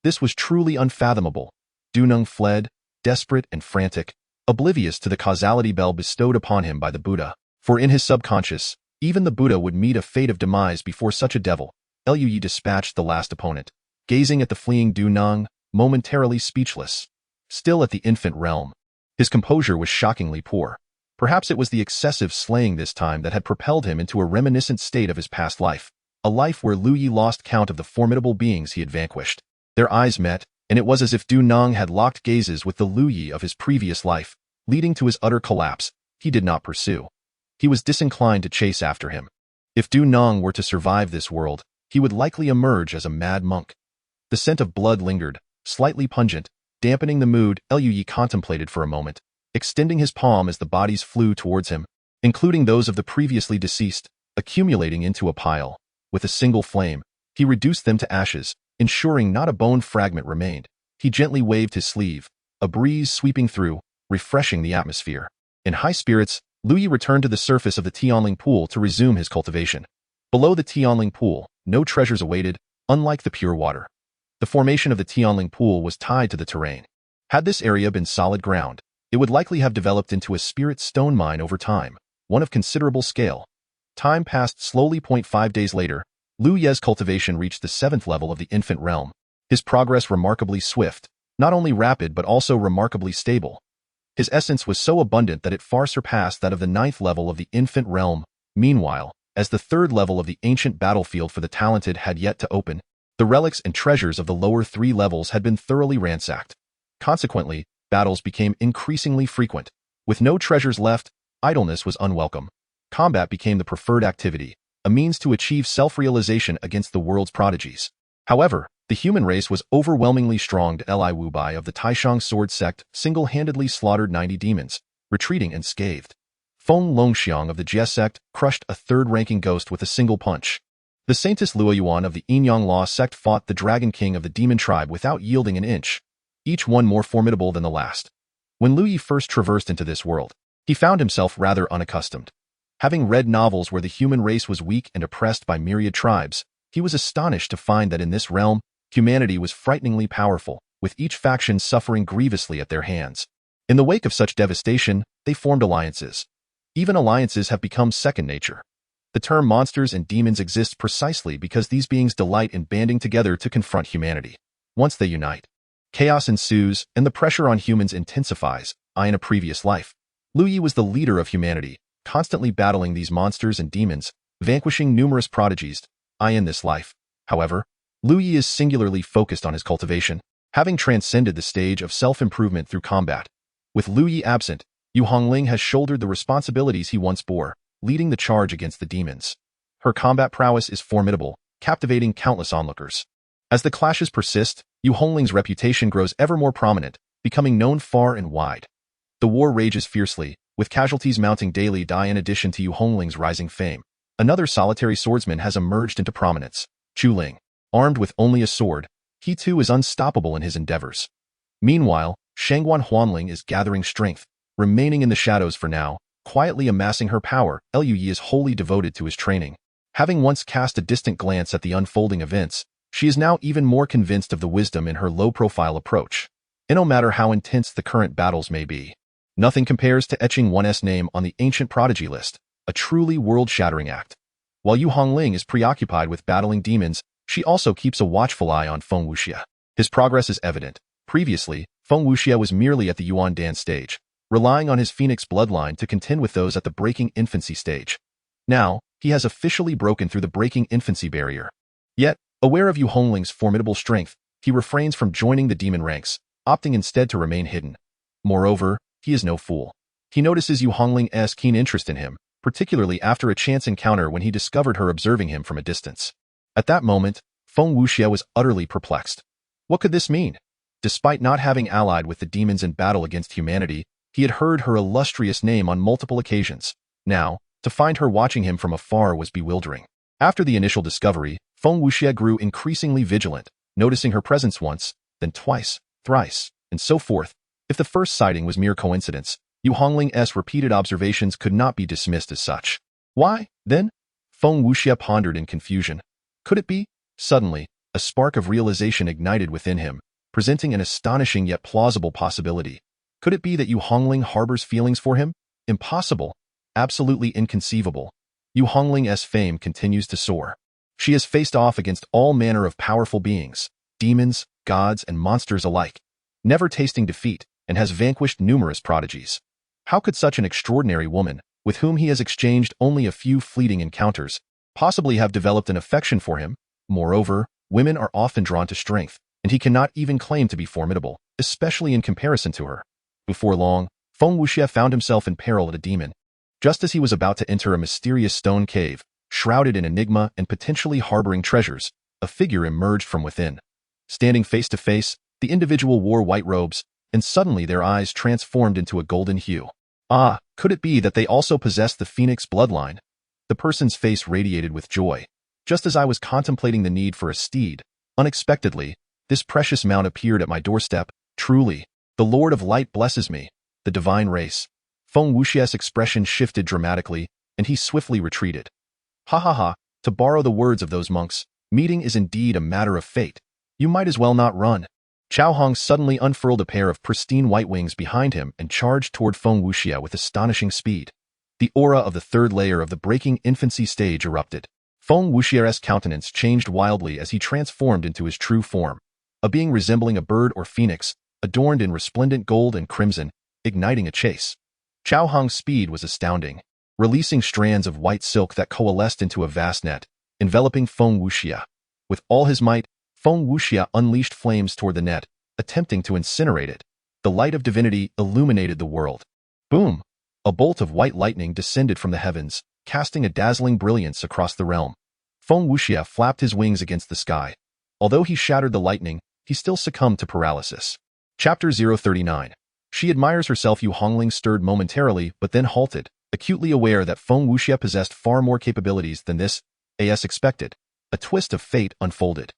This was truly unfathomable. Du Nung fled, desperate and frantic, oblivious to the causality bell bestowed upon him by the Buddha. For in his subconscious, even the Buddha would meet a fate of demise before such a devil. Lui dispatched the last opponent, gazing at the fleeing Du Nung, momentarily speechless. Still at the infant realm, his composure was shockingly poor. Perhaps it was the excessive slaying this time that had propelled him into a reminiscent state of his past life, a life where Lui lost count of the formidable beings he had vanquished. Their eyes met, and it was as if Du Nung had locked gazes with the Lui of his previous life, leading to his utter collapse. He did not pursue. He was disinclined to chase after him. If Du Nung were to survive this world, he would likely emerge as a mad monk. The scent of blood lingered, slightly pungent, dampening the mood. Lui contemplated for a moment, extending his palm as the bodies flew towards him, including those of the previously deceased, accumulating into a pile. With a single flame, he reduced them to ashes, ensuring not a bone fragment remained. He gently waved his sleeve, a breeze sweeping through, refreshing the atmosphere. In high spirits, Lui returned to the surface of the Tianling Pool to resume his cultivation. Below the Tianling Pool, no treasures awaited, unlike the pure water. The formation of the Tianling Pool was tied to the terrain. Had this area been solid ground, it would likely have developed into a spirit stone mine over time, one of considerable scale. Time passed slowly. 5 days later, Lu Ye's cultivation reached the 7th level of the infant realm. His progress remarkably swift, not only rapid but also remarkably stable. His essence was so abundant that it far surpassed that of the 9th level of the infant realm. Meanwhile, as the 3rd level of the ancient battlefield for the talented had yet to open, the relics and treasures of the lower 3 levels had been thoroughly ransacked. Consequently, battles became increasingly frequent. With no treasures left, idleness was unwelcome. Combat became the preferred activity, a means to achieve self-realization against the world's prodigies. However, the human race was overwhelmingly strong. Li Wubai of the Taishang sword sect single-handedly slaughtered 90 demons, retreating unscathed. Feng Longxiang of the Jie sect crushed a 3rd-ranking ghost with a single punch. The Saintess Luoyuan of the Yinyang Law sect fought the Dragon King of the demon tribe without yielding an inch, each one more formidable than the last. When Lu Yi first traversed into this world, he found himself rather unaccustomed. Having read novels where the human race was weak and oppressed by myriad tribes, he was astonished to find that in this realm, humanity was frighteningly powerful, with each faction suffering grievously at their hands. In the wake of such devastation, they formed alliances. Even alliances have become second nature. The term monsters and demons exists precisely because these beings delight in banding together to confront humanity. Once they unite, Chaos ensues, and the pressure on humans intensifies. In a previous life, Lu Yi was the leader of humanity, constantly battling these monsters and demons, vanquishing numerous prodigies. In this life, however, Lu Yi is singularly focused on his cultivation, having transcended the stage of self-improvement through combat. With Lu Yi absent, Yu Hongling has shouldered the responsibilities he once bore, leading the charge against the demons. Her combat prowess is formidable, captivating countless onlookers. As the clashes persist, Yu Hongling's reputation grows ever more prominent, becoming known far and wide. The war rages fiercely, with casualties mounting daily. In addition to Yu Hongling's rising fame, another solitary swordsman has emerged into prominence, Chu Ling. Armed with only a sword, he too is unstoppable in his endeavors. Meanwhile, Shangguan Huanling is gathering strength, remaining in the shadows for now, quietly amassing her power. Lu Yi is wholly devoted to his training. Having once cast a distant glance at the unfolding events, she is now even more convinced of the wisdom in her low-profile approach. And no matter how intense the current battles may be, nothing compares to etching one's name on the ancient prodigy list, a truly world-shattering act. While Yu Hongling is preoccupied with battling demons, she also keeps a watchful eye on Feng Wuxia. His progress is evident. Previously, Feng Wuxia was merely at the Yuan Dan stage, relying on his phoenix bloodline to contend with those at the breaking infancy stage. Now, he has officially broken through the breaking infancy barrier. Yet, aware of Yu Hongling's formidable strength, he refrains from joining the demon ranks, opting instead to remain hidden. Moreover, he is no fool. He notices Yu Hongling's keen interest in him, particularly after a chance encounter when he discovered her observing him from a distance. At that moment, Feng Wuxia was utterly perplexed. What could this mean? Despite not having allied with the demons in battle against humanity, he had heard her illustrious name on multiple occasions. Now, to find her watching him from afar was bewildering. After the initial discovery, Feng Wuxia grew increasingly vigilant, noticing her presence once, then twice, thrice, and so forth. If the first sighting was mere coincidence, Yu Hongling's repeated observations could not be dismissed as such. Why, then? Feng Wuxia pondered in confusion. Could it be? Suddenly, a spark of realization ignited within him, presenting an astonishing yet plausible possibility. Could it be that Yu Hongling harbors feelings for him? Impossible. Absolutely inconceivable. Yu Hongling's fame continues to soar. She has faced off against all manner of powerful beings, demons, gods, and monsters alike, never tasting defeat, and has vanquished numerous prodigies. How could such an extraordinary woman, with whom he has exchanged only a few fleeting encounters, possibly have developed an affection for him? Moreover, women are often drawn to strength, and he cannot even claim to be formidable, especially in comparison to her. Before long, Feng Wuxia found himself in peril at a demon. Just as he was about to enter a mysterious stone cave, shrouded in enigma and potentially harboring treasures, a figure emerged from within. Standing face to face, the individual wore white robes, and suddenly their eyes transformed into a golden hue. Ah, could it be that they also possessed the phoenix bloodline? The person's face radiated with joy. Just as I was contemplating the need for a steed, unexpectedly, this precious mount appeared at my doorstep. Truly, the Lord of Light blesses me, the divine race. Feng Wuxia's expression shifted dramatically, and he swiftly retreated. Ha ha ha, to borrow the words of those monks, meeting is indeed a matter of fate. You might as well not run. Chao Hong suddenly unfurled a pair of pristine white wings behind him and charged toward Feng Wuxia with astonishing speed. The aura of the third layer of the breaking infancy stage erupted. Feng Wuxia's countenance changed wildly as he transformed into his true form, a being resembling a bird or phoenix, adorned in resplendent gold and crimson, igniting a chase. Chao Hong's speed was astounding, releasing strands of white silk that coalesced into a vast net, enveloping Feng Wuxia. With all his might, Feng Wuxia unleashed flames toward the net, attempting to incinerate it. The light of divinity illuminated the world. Boom! A bolt of white lightning descended from the heavens, casting a dazzling brilliance across the realm. Feng Wuxia flapped his wings against the sky. Although he shattered the lightning, he still succumbed to paralysis. Chapter 039. She admires herself. Yu Hongling stirred momentarily but then halted, acutely aware that Feng Wuxia possessed far more capabilities than this, as expected. A twist of fate unfolded.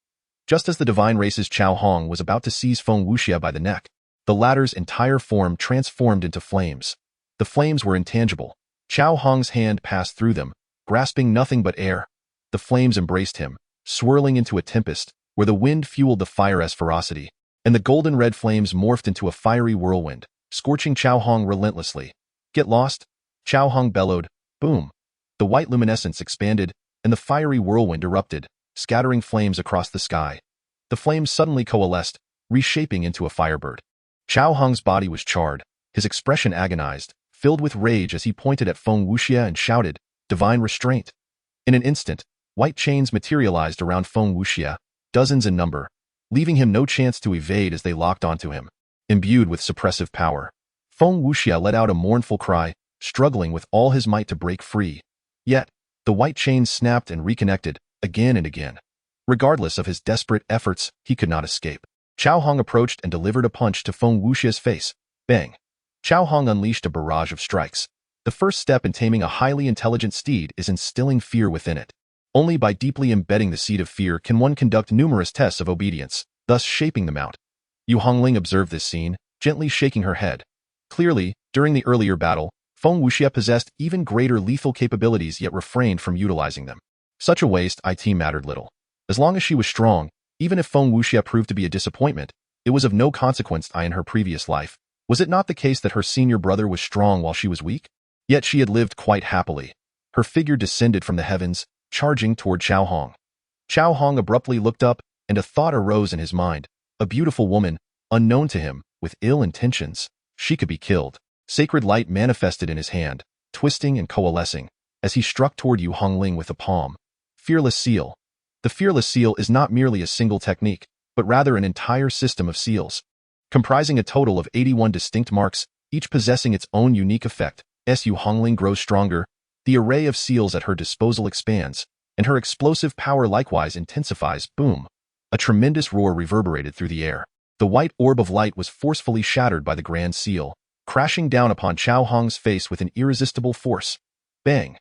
Just as the divine race's Chao Hong was about to seize Feng Wuxia by the neck, the latter's entire form transformed into flames. The flames were intangible. Chao Hong's hand passed through them, grasping nothing but air. The flames embraced him, swirling into a tempest, where the wind fueled the fire's ferocity, and the golden red flames morphed into a fiery whirlwind, scorching Chao Hong relentlessly. Get lost? Chao Hong bellowed. Boom! The white luminescence expanded, and the fiery whirlwind erupted, scattering flames across the sky. The flames suddenly coalesced, reshaping into a firebird. Chao Hong's body was charred, his expression agonized, filled with rage as he pointed at Feng Wuxia and shouted, "Divine restraint!" In an instant, white chains materialized around Feng Wuxia, dozens in number, leaving him no chance to evade as they locked onto him. Imbued with suppressive power, Feng Wuxia let out a mournful cry, struggling with all his might to break free. Yet, the white chains snapped and reconnected, again and again. Regardless of his desperate efforts, he could not escape. Chao Hong approached and delivered a punch to Feng Wuxia's face. Bang! Chao Hong unleashed a barrage of strikes. The first step in taming a highly intelligent steed is instilling fear within it. Only by deeply embedding the seed of fear can one conduct numerous tests of obedience, thus shaping the mount. Yu Hongling observed this scene, gently shaking her head. Clearly, during the earlier battle, Feng Wuxia possessed even greater lethal capabilities yet refrained from utilizing them. Such a waste IT mattered little. As long as she was strong, even if Feng Wuxia proved to be a disappointment, it was of no consequence in her previous life. Was it not the case that her senior brother was strong while she was weak? Yet she had lived quite happily. Her figure descended from the heavens, charging toward Chao Hong. Chao Hong abruptly looked up, and a thought arose in his mind. A beautiful woman, unknown to him, with ill intentions. She could be killed. Sacred light manifested in his hand, twisting and coalescing, as he struck toward Yu Hongling with a palm. Fearless Seal. The Fearless Seal is not merely a single technique, but rather an entire system of seals. Comprising a total of 81 distinct marks, each possessing its own unique effect. As Yu Hongling grows stronger, the array of seals at her disposal expands, and her explosive power likewise intensifies. Boom! A tremendous roar reverberated through the air. The white orb of light was forcefully shattered by the Grand Seal, crashing down upon Chao Hong's face with an irresistible force. Bang!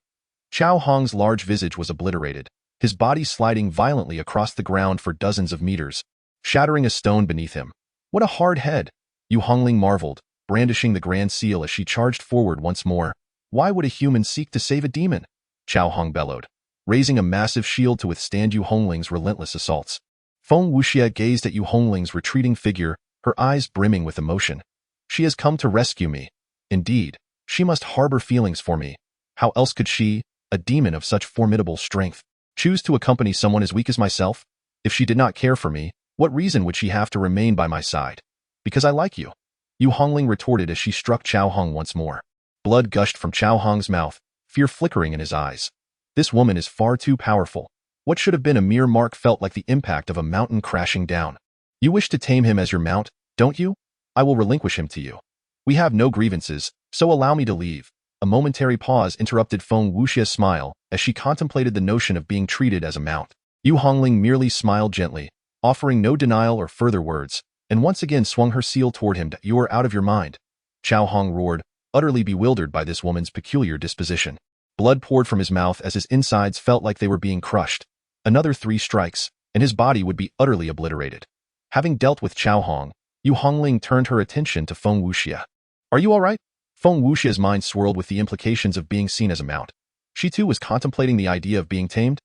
Chao Hong's large visage was obliterated, his body sliding violently across the ground for dozens of meters, shattering a stone beneath him. What a hard head! Yu Hongling marveled, brandishing the Grand Seal as she charged forward once more. Why would a human seek to save a demon? Chao Hong bellowed, raising a massive shield to withstand Yu Hongling's relentless assaults. Feng Wuxia gazed at Yu Hongling's retreating figure, her eyes brimming with emotion. She has come to rescue me. Indeed, she must harbor feelings for me. How else could she, a demon of such formidable strength, choose to accompany someone as weak as myself? If she did not care for me, what reason would she have to remain by my side? Because I like you. Yu Hongling retorted as she struck Chao Hong once more. Blood gushed from Chao Hong's mouth, fear flickering in his eyes. This woman is far too powerful. What should have been a mere mark felt like the impact of a mountain crashing down. You wish to tame him as your mount, don't you? I will relinquish him to you. We have no grievances, so allow me to leave. A momentary pause interrupted Feng Wuxia's smile as she contemplated the notion of being treated as a mount. Yu Hongling merely smiled gently, offering no denial or further words, and once again swung her seal toward him. You are out of your mind. Chao Hong roared, utterly bewildered by this woman's peculiar disposition. Blood poured from his mouth as his insides felt like they were being crushed. Another 3 strikes, and his body would be utterly obliterated. Having dealt with Chao Hong, Yu Hongling turned her attention to Feng Wuxia. Are you all right? Feng Wuxia's mind swirled with the implications of being seen as a mount. She too was contemplating the idea of being tamed.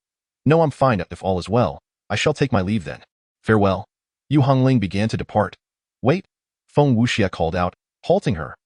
No, I'm fine. If all is well, I shall take my leave then. Farewell. Yu Hongling began to depart. Wait, Feng Wuxia called out, halting her.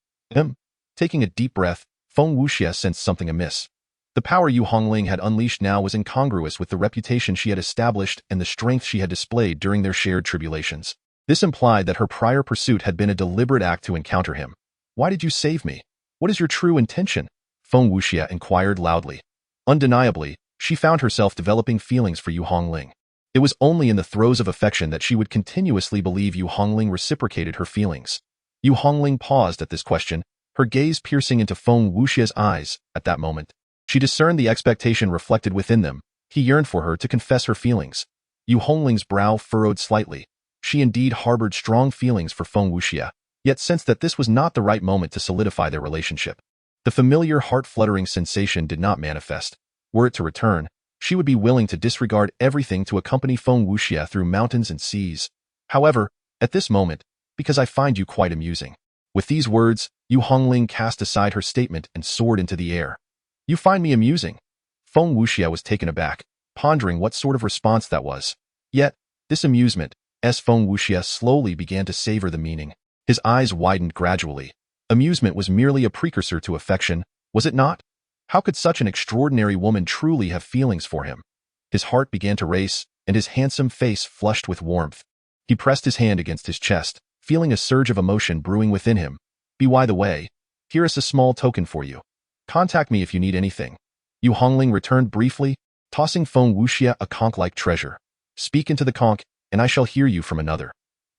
Taking a deep breath, Feng Wuxia sensed something amiss. The power Yu Hongling had unleashed now was incongruous with the reputation she had established and the strength she had displayed during their shared tribulations. This implied that her prior pursuit had been a deliberate act to encounter him. Why did you save me? What is your true intention? Feng Wuxia inquired loudly. Undeniably, she found herself developing feelings for Yu Hongling. It was only in the throes of affection that she would continuously believe Yu Hongling reciprocated her feelings. Yu Hongling paused at this question, her gaze piercing into Feng Wuxia's eyes. At that moment, she discerned the expectation reflected within them. He yearned for her to confess her feelings. Yu Hongling's brow furrowed slightly. She indeed harbored strong feelings for Feng Wuxia, yet sensed that this was not the right moment to solidify their relationship. The familiar heart-fluttering sensation did not manifest. Were it to return, she would be willing to disregard everything to accompany Feng Wuxia through mountains and seas. However, at this moment, because I find you quite amusing. With these words, Yu Hongling cast aside her statement and soared into the air. You find me amusing? Feng Wuxia was taken aback, pondering what sort of response that was. Yet, this amusement, as Feng Wuxia slowly began to savor the meaning. His eyes widened gradually. Amusement was merely a precursor to affection, was it not? How could such an extraordinary woman truly have feelings for him? His heart began to race, and his handsome face flushed with warmth. He pressed his hand against his chest, feeling a surge of emotion brewing within him. By the way, here is a small token for you. Contact me if you need anything. Yu Hongling returned briefly, tossing Feng Wuxia a conch-like treasure. Speak into the conch, and I shall hear you from another.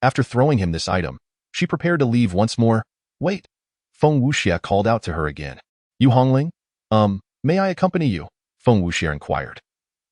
After throwing him this item, she prepared to leave once more. Wait. Feng Wuxia called out to her again. Yu Hongling? May I accompany you? Feng Wuxia inquired.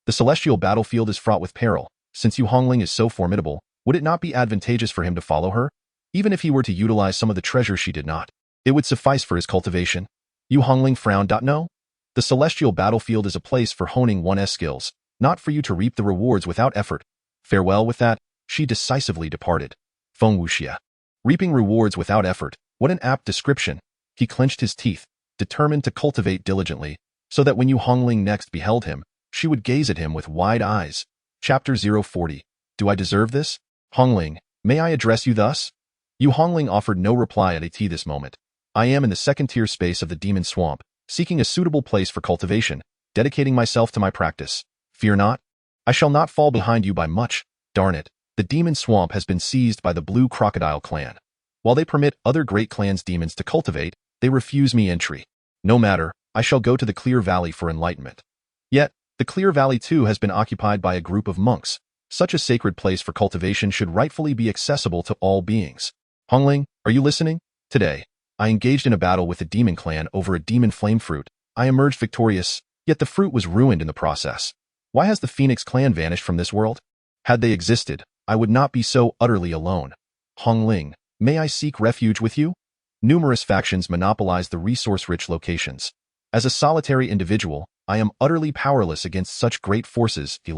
The celestial battlefield is fraught with peril. Since Yu Hongling is so formidable, would it not be advantageous for him to follow her? Even if he were to utilize some of the treasures she did not, it would suffice for his cultivation. Yu Hongling frowned. No. The celestial battlefield is a place for honing one's skills, not for you to reap the rewards without effort. Farewell. With that, she decisively departed. Feng Wuxia. Reaping rewards without effort, what an apt description. He clenched his teeth, determined to cultivate diligently, so that when Yu Hongling next beheld him, she would gaze at him with wide eyes. Chapter 040. Do I deserve this? Hongling, may I address you thus? Yu Hongling offered no reply at this moment. I am in the second-tier space of the demon swamp, seeking a suitable place for cultivation, dedicating myself to my practice. Fear not. I shall not fall behind you by much. Darn it, the demon swamp has been seized by the Blue Crocodile clan. While they permit other great clans' demons to cultivate, they refuse me entry. No matter, I shall go to the Clear Valley for enlightenment. Yet, the Clear Valley too has been occupied by a group of monks. Such a sacred place for cultivation should rightfully be accessible to all beings. Hongling, are you listening? Today, I engaged in a battle with the demon clan over a demon flame fruit. I emerged victorious, yet the fruit was ruined in the process. Why has the Phoenix clan vanished from this world? Had they existed, I would not be so utterly alone. Hongling, may I seek refuge with you? Numerous factions monopolize the resource-rich locations. As a solitary individual, I am utterly powerless against such great forces. Yu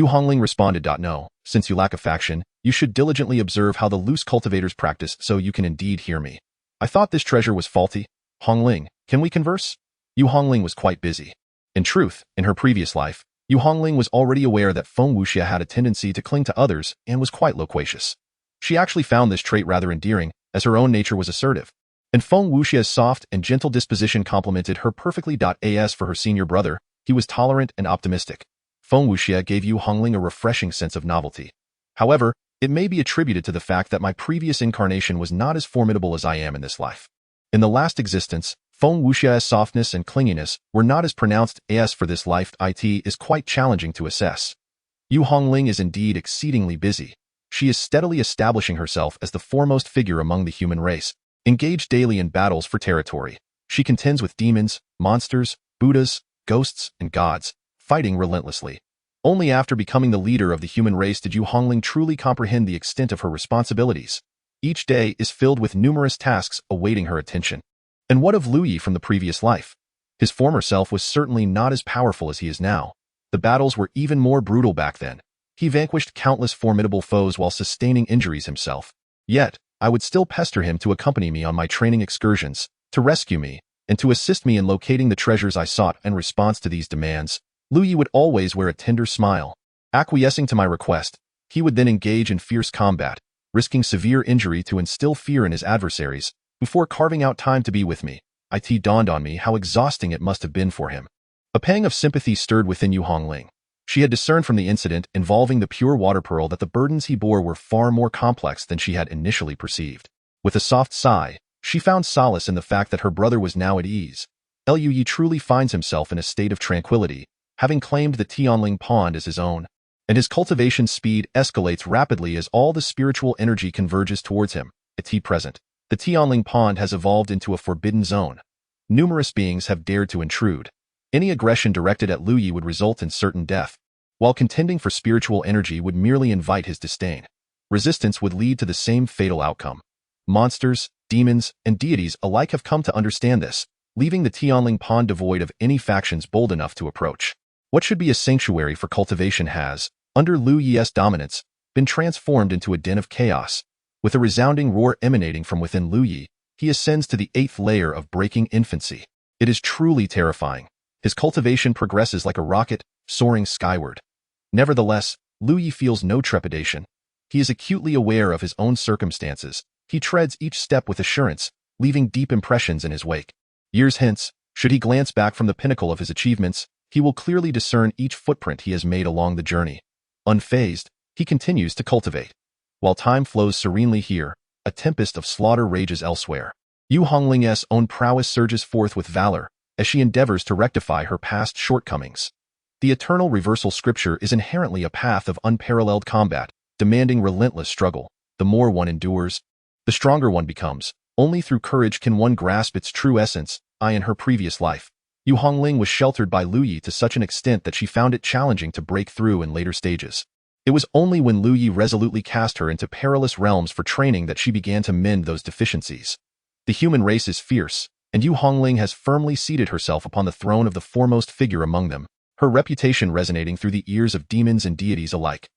Hongling responded. No, since you lack a faction, you should diligently observe how the loose cultivators practice so you can indeed hear me. I thought this treasure was faulty. Hongling, can we converse? Yu Hongling was quite busy. In truth, in her previous life, Yu Hongling was already aware that Feng Wuxia had a tendency to cling to others and was quite loquacious. She actually found this trait rather endearing, as her own nature was assertive. And Feng Wuxia's soft and gentle disposition complemented her perfectly. As for her senior brother, he was tolerant and optimistic. Feng Wuxia gave Yu Hongling a refreshing sense of novelty. However, it may be attributed to the fact that my previous incarnation was not as formidable as I am in this life. In the last existence, Feng Wuxia's softness and clinginess were not as pronounced. As for this life, it is quite challenging to assess. Yu Hongling is indeed exceedingly busy. She is steadily establishing herself as the foremost figure among the human race. Engaged daily in battles for territory, she contends with demons, monsters, Buddhas, ghosts, and gods, fighting relentlessly. Only after becoming the leader of the human race did Yu Hongling truly comprehend the extent of her responsibilities. Each day is filled with numerous tasks awaiting her attention. And what of Lu Yi from the previous life? His former self was certainly not as powerful as he is now. The battles were even more brutal back then. He vanquished countless formidable foes while sustaining injuries himself. Yet, I would still pester him to accompany me on my training excursions, to rescue me, and to assist me in locating the treasures I sought. In response to these demands, Lu Yi would always wear a tender smile. Acquiescing to my request, he would then engage in fierce combat, risking severe injury to instill fear in his adversaries, before carving out time to be with me. It dawned on me how exhausting it must have been for him. A pang of sympathy stirred within Yu Hongling. She had discerned from the incident involving the pure water pearl that the burdens he bore were far more complex than she had initially perceived. With a soft sigh, she found solace in the fact that her brother was now at ease. Lu Yi truly finds himself in a state of tranquility, having claimed the Tianling Pond as his own, and his cultivation speed escalates rapidly as all the spiritual energy converges towards him. At present, the Tianling Pond has evolved into a forbidden zone. Numerous beings have dared to intrude. Any aggression directed at Lu Yi would result in certain death, while contending for spiritual energy would merely invite his disdain. Resistance would lead to the same fatal outcome. Monsters, demons, and deities alike have come to understand this, leaving the Tianling Pond devoid of any factions bold enough to approach. What should be a sanctuary for cultivation has, under Lu Yi's dominance, been transformed into a den of chaos. With a resounding roar emanating from within Lu Yi, he ascends to the 8th layer of breaking infancy. It is truly terrifying. His cultivation progresses like a rocket, soaring skyward. Nevertheless, Lu Yi feels no trepidation. He is acutely aware of his own circumstances. He treads each step with assurance, leaving deep impressions in his wake. Years hence, should he glance back from the pinnacle of his achievements, he will clearly discern each footprint he has made along the journey. Unfazed, he continues to cultivate. While time flows serenely here, a tempest of slaughter rages elsewhere. Yu Hongling's own prowess surges forth with valor as she endeavors to rectify her past shortcomings. The eternal reversal scripture is inherently a path of unparalleled combat, demanding relentless struggle. The more one endures, the stronger one becomes. Only through courage can one grasp its true essence. In her previous life, Yu Hongling was sheltered by Lu Yi to such an extent that she found it challenging to break through in later stages. It was only when Lu Yi resolutely cast her into perilous realms for training that she began to mend those deficiencies. The human race is fierce, and Yu Hongling has firmly seated herself upon the throne of the foremost figure among them, her reputation resonating through the ears of demons and deities alike.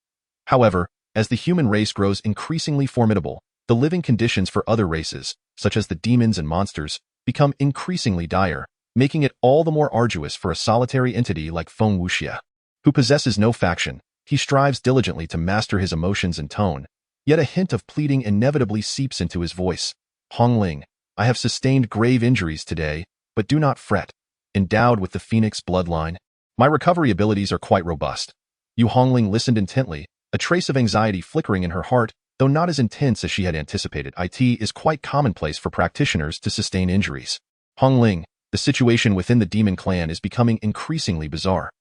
However, as the human race grows increasingly formidable, the living conditions for other races, such as the demons and monsters, become increasingly dire, making it all the more arduous for a solitary entity like Feng Wuxia. Who possesses no faction, he strives diligently to master his emotions and tone, yet a hint of pleading inevitably seeps into his voice. Hongling, I have sustained grave injuries today, but do not fret. Endowed with the Phoenix bloodline, my recovery abilities are quite robust. Yu Hongling listened intently, a trace of anxiety flickering in her heart, though not as intense as she had anticipated. It is quite commonplace for practitioners to sustain injuries. Hongling, the situation within the demon clan is becoming increasingly bizarre.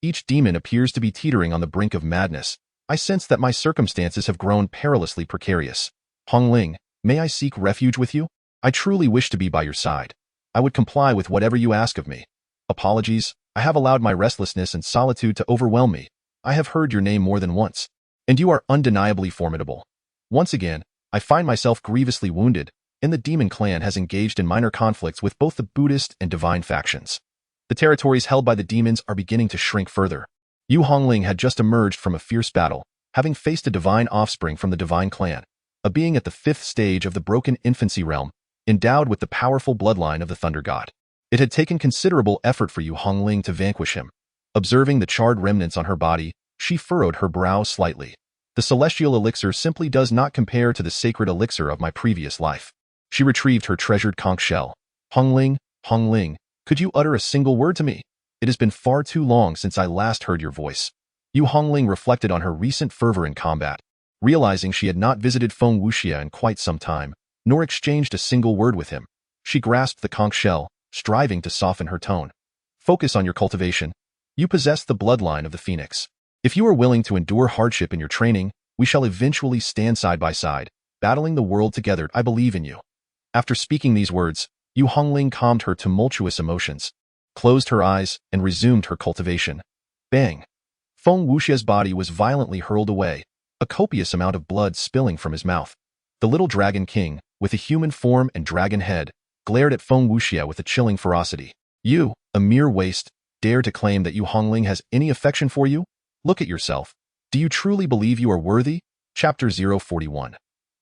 Each demon appears to be teetering on the brink of madness. I sense that my circumstances have grown perilously precarious. Hongling, may I seek refuge with you? I truly wish to be by your side. I would comply with whatever you ask of me. Apologies, I have allowed my restlessness and solitude to overwhelm me. I have heard your name more than once, and you are undeniably formidable. Once again, I find myself grievously wounded, and the demon clan has engaged in minor conflicts with both the Buddhist and divine factions. The territories held by the demons are beginning to shrink further. Yu Hongling had just emerged from a fierce battle, having faced a divine offspring from the divine clan, a being at the 5th stage of the broken infancy realm, endowed with the powerful bloodline of the Thunder God. It had taken considerable effort for Yu Hongling to vanquish him. Observing the charred remnants on her body, she furrowed her brow slightly. The celestial elixir simply does not compare to the sacred elixir of my previous life. She retrieved her treasured conch shell. Hongling, Hongling, could you utter a single word to me? It has been far too long since I last heard your voice. Yu Hongling reflected on her recent fervor in combat, realizing she had not visited Feng Wuxia in quite some time, nor exchanged a single word with him. She grasped the conch shell, striving to soften her tone. Focus on your cultivation. You possess the bloodline of the Phoenix. If you are willing to endure hardship in your training, we shall eventually stand side by side, battling the world together. I believe in you. After speaking these words, Yu Hongling calmed her tumultuous emotions, closed her eyes, and resumed her cultivation. Bang! Feng Wuxia's body was violently hurled away, a copious amount of blood spilling from his mouth. The little dragon king, with a human form and dragon head, glared at Feng Wuxia with a chilling ferocity. You, a mere waste, dare to claim that Yu Hongling has any affection for you? Look at yourself. Do you truly believe you are worthy? Chapter 041.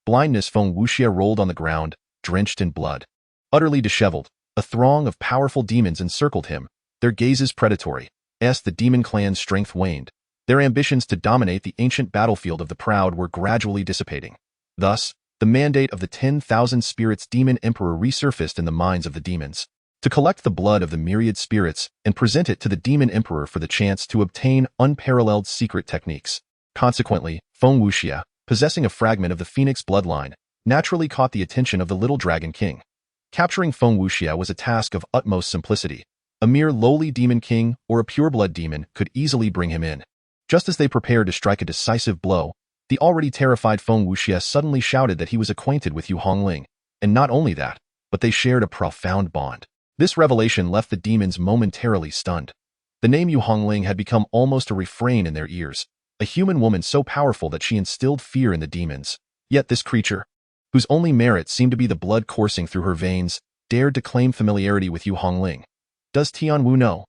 Blindness. Feng Wuxia rolled on the ground, drenched in blood. Utterly disheveled, a throng of powerful demons encircled him, their gazes predatory. As the demon clan's strength waned, their ambitions to dominate the ancient battlefield of the proud were gradually dissipating. Thus, the mandate of the 10,000 spirits demon emperor resurfaced in the minds of the demons, to collect the blood of the myriad spirits and present it to the demon emperor for the chance to obtain unparalleled secret techniques. Consequently, Feng Wuxia, possessing a fragment of the Phoenix bloodline, naturally caught the attention of the little dragon king. Capturing Feng Wuxia was a task of utmost simplicity. A mere lowly demon king or a pureblood demon could easily bring him in. Just as they prepared to strike a decisive blow, the already terrified Feng Wuxia suddenly shouted that he was acquainted with Yu Hongling, and not only that, but they shared a profound bond. This revelation left the demons momentarily stunned. The name Yu Hongling had become almost a refrain in their ears, a human woman so powerful that she instilled fear in the demons. Yet this creature, whose only merit seemed to be the blood coursing through her veins, dared to claim familiarity with Yu Hongling. Does Tian Wu know?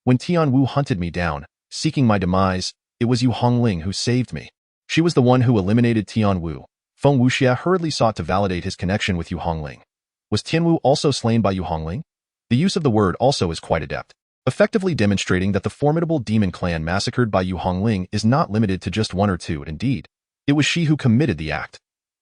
When Tian Wu hunted me down, seeking my demise, it was Yu Hongling who saved me. She was the one who eliminated Tian Wu. Feng Wuxia hurriedly sought to validate his connection with Yu Hongling. Was Tian Wu also slain by Yu Hongling? The use of the word also is quite adept, effectively demonstrating that the formidable demon clan massacred by Yu Hongling is not limited to just one or two. Indeed, it was she who committed the act.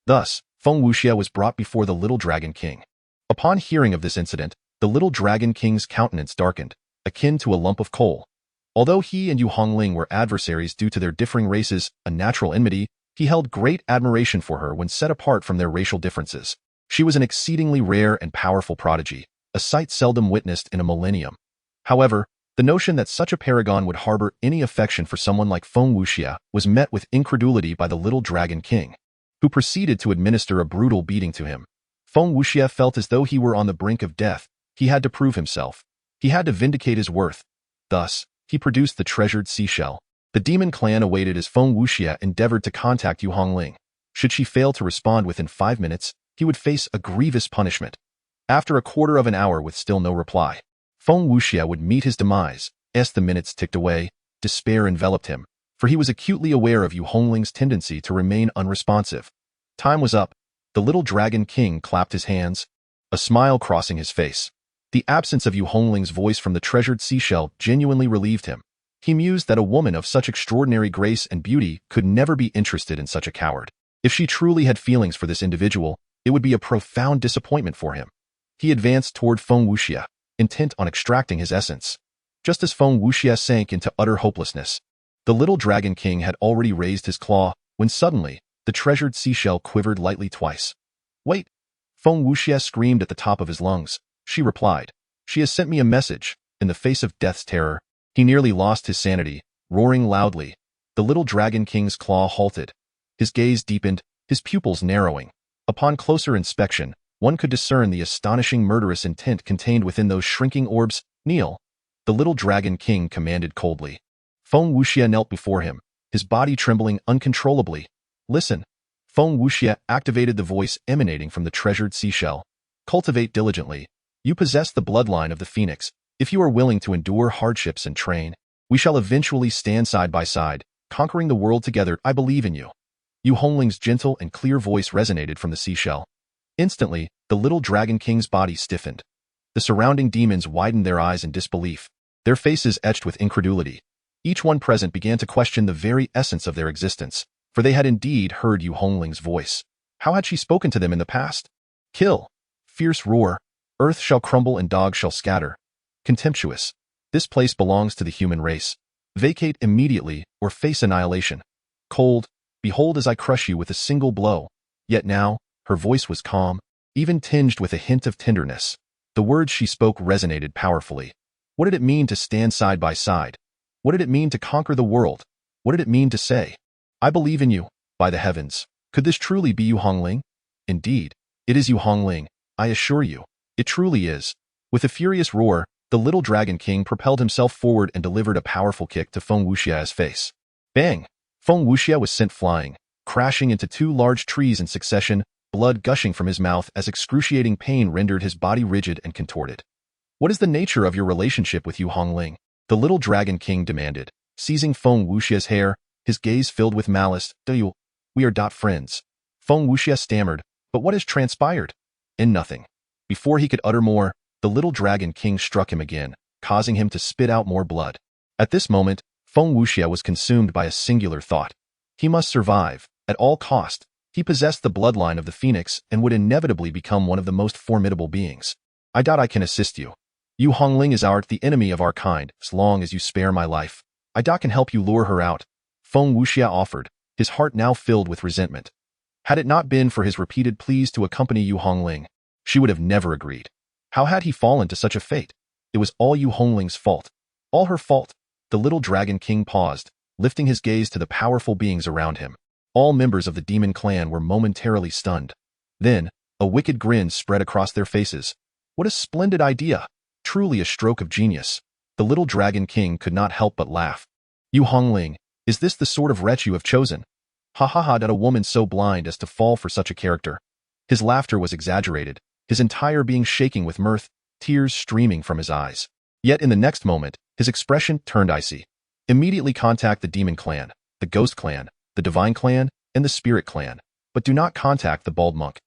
Thus, Feng Wuxia was brought before the little dragon king. Upon hearing of this incident, the little dragon king's countenance darkened, akin to a lump of coal. Although he and Yu Hongling were adversaries due to their differing races, a natural enmity, He held great admiration for her when set apart from their racial differences. She was an exceedingly rare and powerful prodigy, a sight seldom witnessed in a millennium. However, the notion that such a paragon would harbor any affection for someone like Feng Wuxia was met with incredulity by the little Dragon King, who proceeded to administer a brutal beating to him. Feng Wuxia felt as though he were on the brink of death. He had to prove himself. He had to vindicate his worth. Thus, he produced the treasured seashell. The demon clan awaited as Feng Wuxia endeavored to contact Yu Hongling. Should she fail to respond within 5 minutes, he would face a grievous punishment. After a quarter of an hour with still no reply, Feng Wuxia would meet his demise. As the minutes ticked away, despair enveloped him, for he was acutely aware of Yu Hongling's tendency to remain unresponsive. Time was up. The little Dragon King clapped his hands, a smile crossing his face. The absence of Yu Hongling's voice from the treasured seashell genuinely relieved him. He mused that a woman of such extraordinary grace and beauty could never be interested in such a coward. If she truly had feelings for this individual, it would be a profound disappointment for him. He advanced toward Feng Wuxia, intent on extracting his essence. Just as Feng Wuxia sank into utter hopelessness, the little Dragon King had already raised his claw, when suddenly, the treasured seashell quivered lightly twice. Wait! Feng Wuxia screamed at the top of his lungs. She replied, "She has sent me a message." In the face of death's terror, he nearly lost his sanity, roaring loudly. The little Dragon King's claw halted. His gaze deepened, his pupils narrowing. Upon closer inspection, one could discern the astonishing murderous intent contained within those shrinking orbs. "Kneel!" The little Dragon King commanded coldly. Feng Wuxia knelt before him, his body trembling uncontrollably. "Listen." Feng Wuxia activated the voice emanating from the treasured seashell. "Cultivate diligently. You possess the bloodline of the phoenix. If you are willing to endure hardships and train, we shall eventually stand side by side, conquering the world together. I believe in you." Yu Hongling's gentle and clear voice resonated from the seashell. Instantly, the little Dragon King's body stiffened. The surrounding demons widened their eyes in disbelief, their faces etched with incredulity. Each one present began to question the very essence of their existence, for they had indeed heard Yu Hongling's voice. How had she spoken to them in the past? "Kill!" Fierce roar. "Earth shall crumble and dogs shall scatter." Contemptuous. "This place belongs to the human race. Vacate immediately or face annihilation." Cold. "Behold as I crush you with a single blow." Yet now, her voice was calm, even tinged with a hint of tenderness. The words she spoke resonated powerfully. What did it mean to stand side by side? What did it mean to conquer the world? What did it mean to say, "I believe in you"? By the heavens, could this truly be Yu Hongling? Indeed, it is Yu Hongling, I assure you. It truly is. With a furious roar, the little Dragon King propelled himself forward and delivered a powerful kick to Feng Wuxia's face. Bang! Feng Wuxia was sent flying, crashing into 2 large trees in succession, blood gushing from his mouth as excruciating pain rendered his body rigid and contorted. "What is the nature of your relationship with Yu Hongling?" the little Dragon King demanded, seizing Feng Wuxia's hair, his gaze filled with malice. We are friends." Feng Wuxia stammered, "But what has transpired?" "In nothing." Before he could utter more, the little Dragon King struck him again, causing him to spit out more blood. At this moment, Feng Wuxia was consumed by a singular thought. He must survive, at all cost. He possessed the bloodline of the phoenix and would inevitably become one of the most formidable beings. "I doubt I can assist you. Yu Hongling is the enemy of our kind. As long as you spare my life, I doubt can help you lure her out." Feng Wuxia offered, his heart now filled with resentment. Had it not been for his repeated pleas to accompany Yu Hongling, she would have never agreed. How had he fallen to such a fate? It was all Yu Hongling's fault. All her fault. The little Dragon King paused, lifting his gaze to the powerful beings around him. All members of the demon clan were momentarily stunned. Then, a wicked grin spread across their faces. What a splendid idea! Truly a stroke of genius. The little Dragon King could not help but laugh. "Yu Hongling, is this the sort of wretch you have chosen? Ha ha ha! That a woman so blind as to fall for such a character." His laughter was exaggerated, his entire being shaking with mirth, tears streaming from his eyes. Yet in the next moment, his expression turned icy. "Immediately contact the Demon Clan, the Ghost Clan, the Divine Clan, and the Spirit Clan, but do not contact the Bald Monk.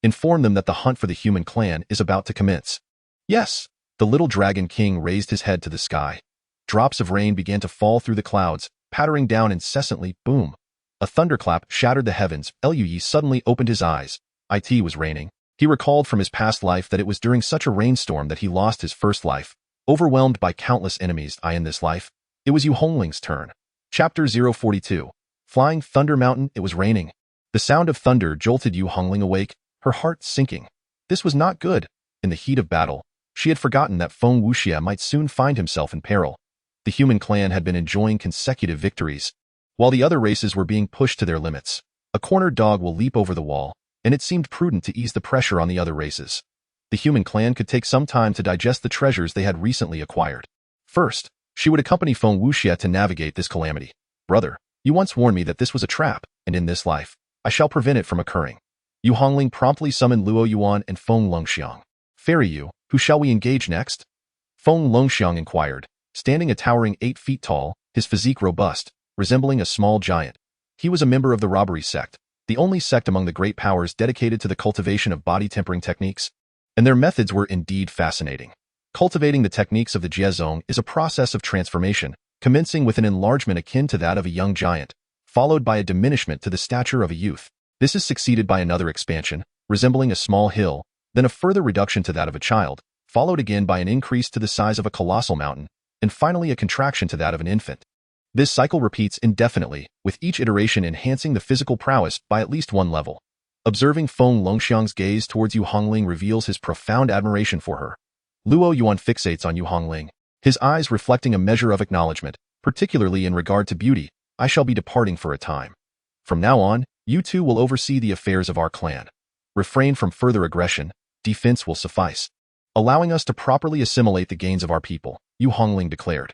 Inform them that the hunt for the Human Clan is about to commence." "Yes." The little Dragon King raised his head to the sky. Drops of rain began to fall through the clouds, pattering down incessantly. Boom! A thunderclap shattered the heavens. Lui suddenly opened his eyes. It was raining. He recalled from his past life that it was during such a rainstorm that he lost his first life. Overwhelmed by countless enemies, in this life, it was Yu Hongling's turn. Chapter 042. Flying Thunder Mountain, it was raining. The sound of thunder jolted Yu Hongling awake, her heart sinking. This was not good. In the heat of battle, she had forgotten that Feng Wuxia might soon find himself in peril. The human clan had been enjoying consecutive victories, while the other races were being pushed to their limits. A cornered dog will leap over the wall, and it seemed prudent to ease the pressure on the other races. The human clan could take some time to digest the treasures they had recently acquired. First, she would accompany Feng Wuxia to navigate this calamity. Brother, you once warned me that this was a trap, and in this life, I shall prevent it from occurring. Yu Hongling promptly summoned Luo Yuan and Feng Longxiang. Fairy Yu, who shall we engage next? Feng Longxiang inquired, standing a towering 8 feet tall, his physique robust, resembling a small giant. He was a member of the robbery sect, the only sect among the great powers dedicated to the cultivation of body-tempering techniques, and their methods were indeed fascinating. Cultivating the techniques of the Jiezong is a process of transformation, commencing with an enlargement akin to that of a young giant, followed by a diminishment to the stature of a youth. This is succeeded by another expansion, resembling a small hill, then a further reduction to that of a child, followed again by an increase to the size of a colossal mountain, and finally a contraction to that of an infant. This cycle repeats indefinitely, with each iteration enhancing the physical prowess by at least one level. Observing Feng Longxiang's gaze towards Yu Hongling reveals his profound admiration for her. Luo Yuan fixates on Yu Hongling, his eyes reflecting a measure of acknowledgement, particularly in regard to beauty. I shall be departing for a time. From now on, you two will oversee the affairs of our clan. Refrain from further aggression, defense will suffice. Allowing us to properly assimilate the gains of our people, Yu Hongling declared.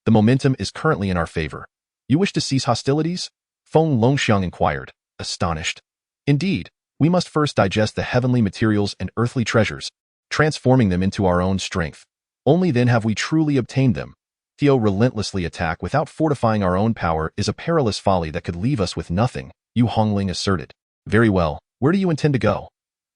The momentum is currently in our favor. You wish to cease hostilities? Feng Longxiang inquired, astonished. Indeed, we must first digest the heavenly materials and earthly treasures, transforming them into our own strength. Only then have we truly obtained them. To relentlessly attack without fortifying our own power is a perilous folly that could leave us with nothing, Yu Hongling asserted. Very well, where do you intend to go?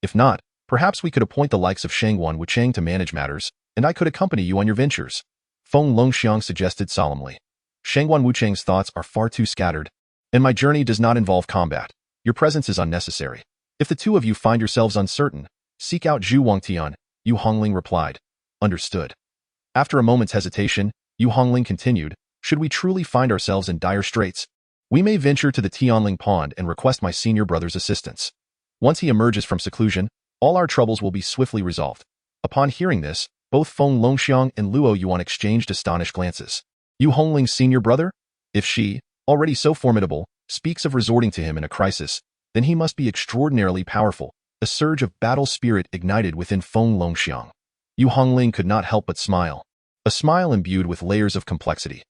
If not, perhaps we could appoint the likes of Shangguan Wucheng to manage matters, and I could accompany you on your ventures. Feng Longxiang suggested solemnly. Shangguan Wucheng's thoughts are far too scattered, and my journey does not involve combat. Your presence is unnecessary. If the two of you find yourselves uncertain, seek out Zhu Wangtian, Yu Hongling replied. Understood. After a moment's hesitation, Yu Hongling continued, should we truly find ourselves in dire straits, we may venture to the Tianling Pond and request my senior brother's assistance. Once he emerges from seclusion, all our troubles will be swiftly resolved. Upon hearing this, both Feng Longxiang and Luo Yuan exchanged astonished glances. Yu Hongling's senior brother? If she, already so formidable, speaks of resorting to him in a crisis, then he must be extraordinarily powerful. A surge of battle spirit ignited within Feng Longxiang. Yu Hongling could not help but smile. A smile imbued with layers of complexity.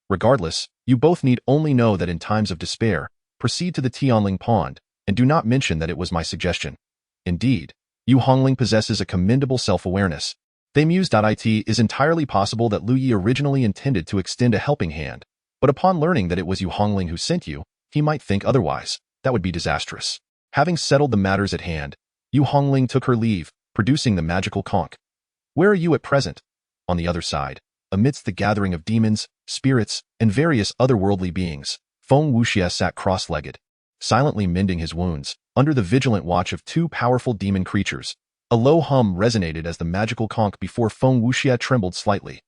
Regardless, you both need only know that in times of despair, proceed to the Tianling Pond, and do not mention that it was my suggestion. Indeed, Yu Hongling possesses a commendable self-awareness. They mused.it is entirely possible that Lu Yi originally intended to extend a helping hand, but upon learning that it was Yu Hongling who sent you, he might think otherwise. That would be disastrous. Having settled the matters at hand, Yu Hongling took her leave, producing the magical conch. Where are you at present? On the other side, amidst the gathering of demons, spirits, and various otherworldly beings, Feng Wuxia sat cross-legged, silently mending his wounds, under the vigilant watch of 2 powerful demon creatures. A low hum resonated as the magical conch before Feng Wuxia trembled slightly.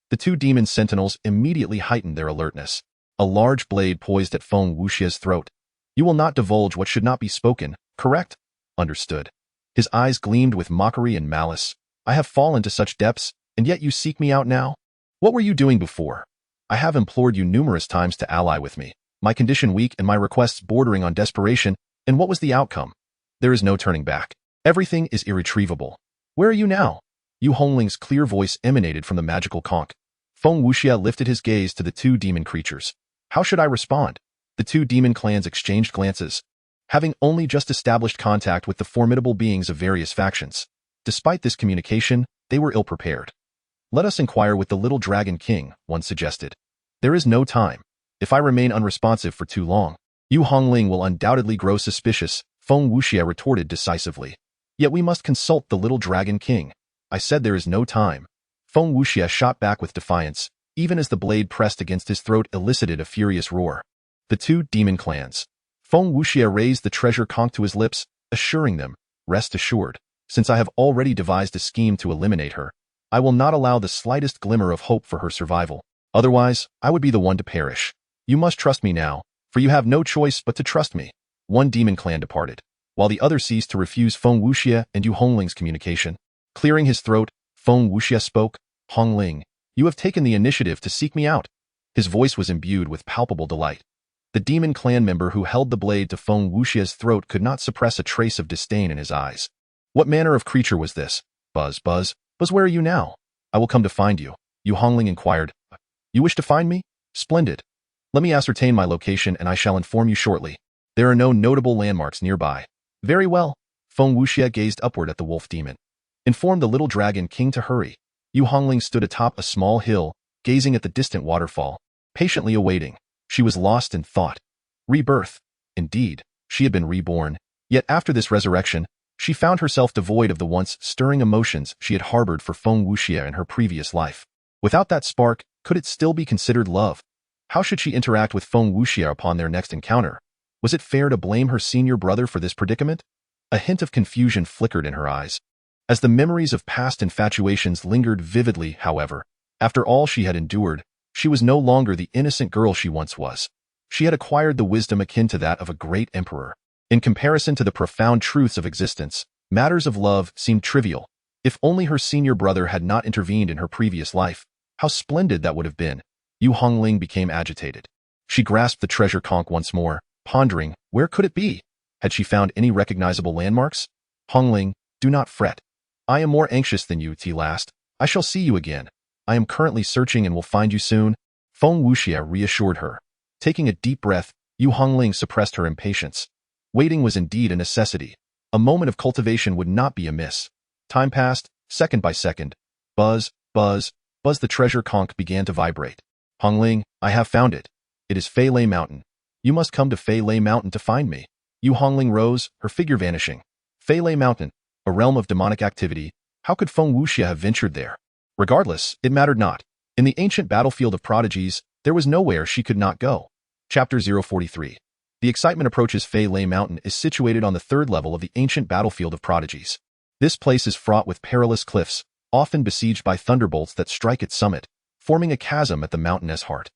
The 2 demon sentinels immediately heightened their alertness. A large blade poised at Feng Wuxia's throat. You will not divulge what should not be spoken, correct? Understood. His eyes gleamed with mockery and malice. I have fallen to such depths, and yet you seek me out now? What were you doing before? I have implored you numerous times to ally with me, my condition weak and my requests bordering on desperation, and what was the outcome? There is no turning back. Everything is irretrievable. Where are you now? Yu Hongling's clear voice emanated from the magical conch. Feng Wuxia lifted his gaze to the 2 demon creatures. How should I respond? The 2 demon clans exchanged glances, having only just established contact with the formidable beings of various factions. Despite this communication, they were ill-prepared. Let us inquire with the little dragon king, one suggested. There is no time. If I remain unresponsive for too long, Yu Hongling will undoubtedly grow suspicious, Feng Wuxia retorted decisively. Yet we must consult the little dragon king. I said there is no time. Feng Wuxia shot back with defiance, even as the blade pressed against his throat elicited a furious roar. The 2 demon clans. Feng Wuxia raised the treasure conch to his lips, assuring them, rest assured, since I have already devised a scheme to eliminate her, I will not allow the slightest glimmer of hope for her survival. Otherwise, I would be the one to perish. You must trust me now, for you have no choice but to trust me. One demon clan departed, while the other ceased to refuse Feng Wuxia and Yu Hongling's communication. Clearing his throat, Feng Wuxia spoke, Hongling, you have taken the initiative to seek me out. His voice was imbued with palpable delight. The demon clan member who held the blade to Feng Wuxia's throat could not suppress a trace of disdain in his eyes. What manner of creature was this? Buzz, Buzz, Buzz, where are you now? I will come to find you, Yu Hongling inquired. You wish to find me? Splendid. Let me ascertain my location and I shall inform you shortly. There are no notable landmarks nearby. Very well. Feng Wuxia gazed upward at the wolf demon. Inform the little dragon king to hurry. Yu Hongling stood atop a small hill, gazing at the distant waterfall, patiently awaiting. She was lost in thought. Rebirth. Indeed, she had been reborn. Yet after this resurrection, she found herself devoid of the once stirring emotions she had harbored for Feng Wuxia in her previous life. Without that spark, could it still be considered love? How should she interact with Feng Wuxia upon their next encounter? Was it fair to blame her senior brother for this predicament? A hint of confusion flickered in her eyes. As the memories of past infatuations lingered vividly, however, after all she had endured, she was no longer the innocent girl she once was. She had acquired the wisdom akin to that of a great emperor. In comparison to the profound truths of existence, matters of love seemed trivial. If only her senior brother had not intervened in her previous life, how splendid that would have been. Yu Hongling became agitated. She grasped the treasure conch once more, pondering, where could it be? Had she found any recognizable landmarks? Hongling, do not fret. I am more anxious than you, T-Last. I shall see you again. I am currently searching and will find you soon. Feng Wuxia reassured her. Taking a deep breath, Yu Hongling suppressed her impatience. Waiting was indeed a necessity. A moment of cultivation would not be amiss. Time passed, second by second. Buzz, buzz, buzz, the treasure conch began to vibrate. Hongling, I have found it. It is Fei Lei Mountain. You must come to Fei Lei Mountain to find me. Yu Hongling rose, her figure vanishing. Fei Lei Mountain, a realm of demonic activity. How could Feng Wuxia have ventured there? Regardless, it mattered not. In the ancient battlefield of prodigies, there was nowhere she could not go. Chapter 043. The excitement approaches Fei Lei Mountain is situated on the third level of the ancient battlefield of prodigies. This place is fraught with perilous cliffs, often besieged by thunderbolts that strike its summit, forming a chasm at the mountain's heart.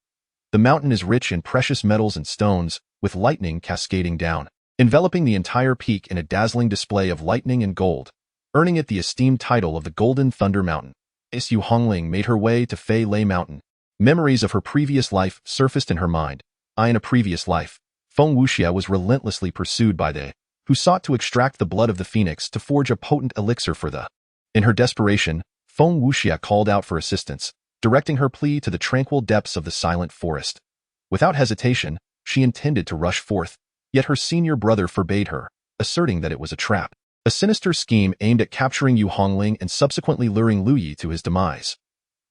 The mountain is rich in precious metals and stones, with lightning cascading down, enveloping the entire peak in a dazzling display of lightning and gold, earning it the esteemed title of the Golden Thunder Mountain. Yu Hongling made her way to Fei Lei Mountain. Memories of her previous life surfaced in her mind. In a previous life, Feng Wuxia was relentlessly pursued by they, who sought to extract the blood of the phoenix to forge a potent elixir for the. In her desperation, Feng Wuxia called out for assistance, directing her plea to the tranquil depths of the silent forest. Without hesitation, she intended to rush forth, yet her senior brother forbade her, asserting that it was a trap. A sinister scheme aimed at capturing Yu Hongling and subsequently luring Lu Yi to his demise.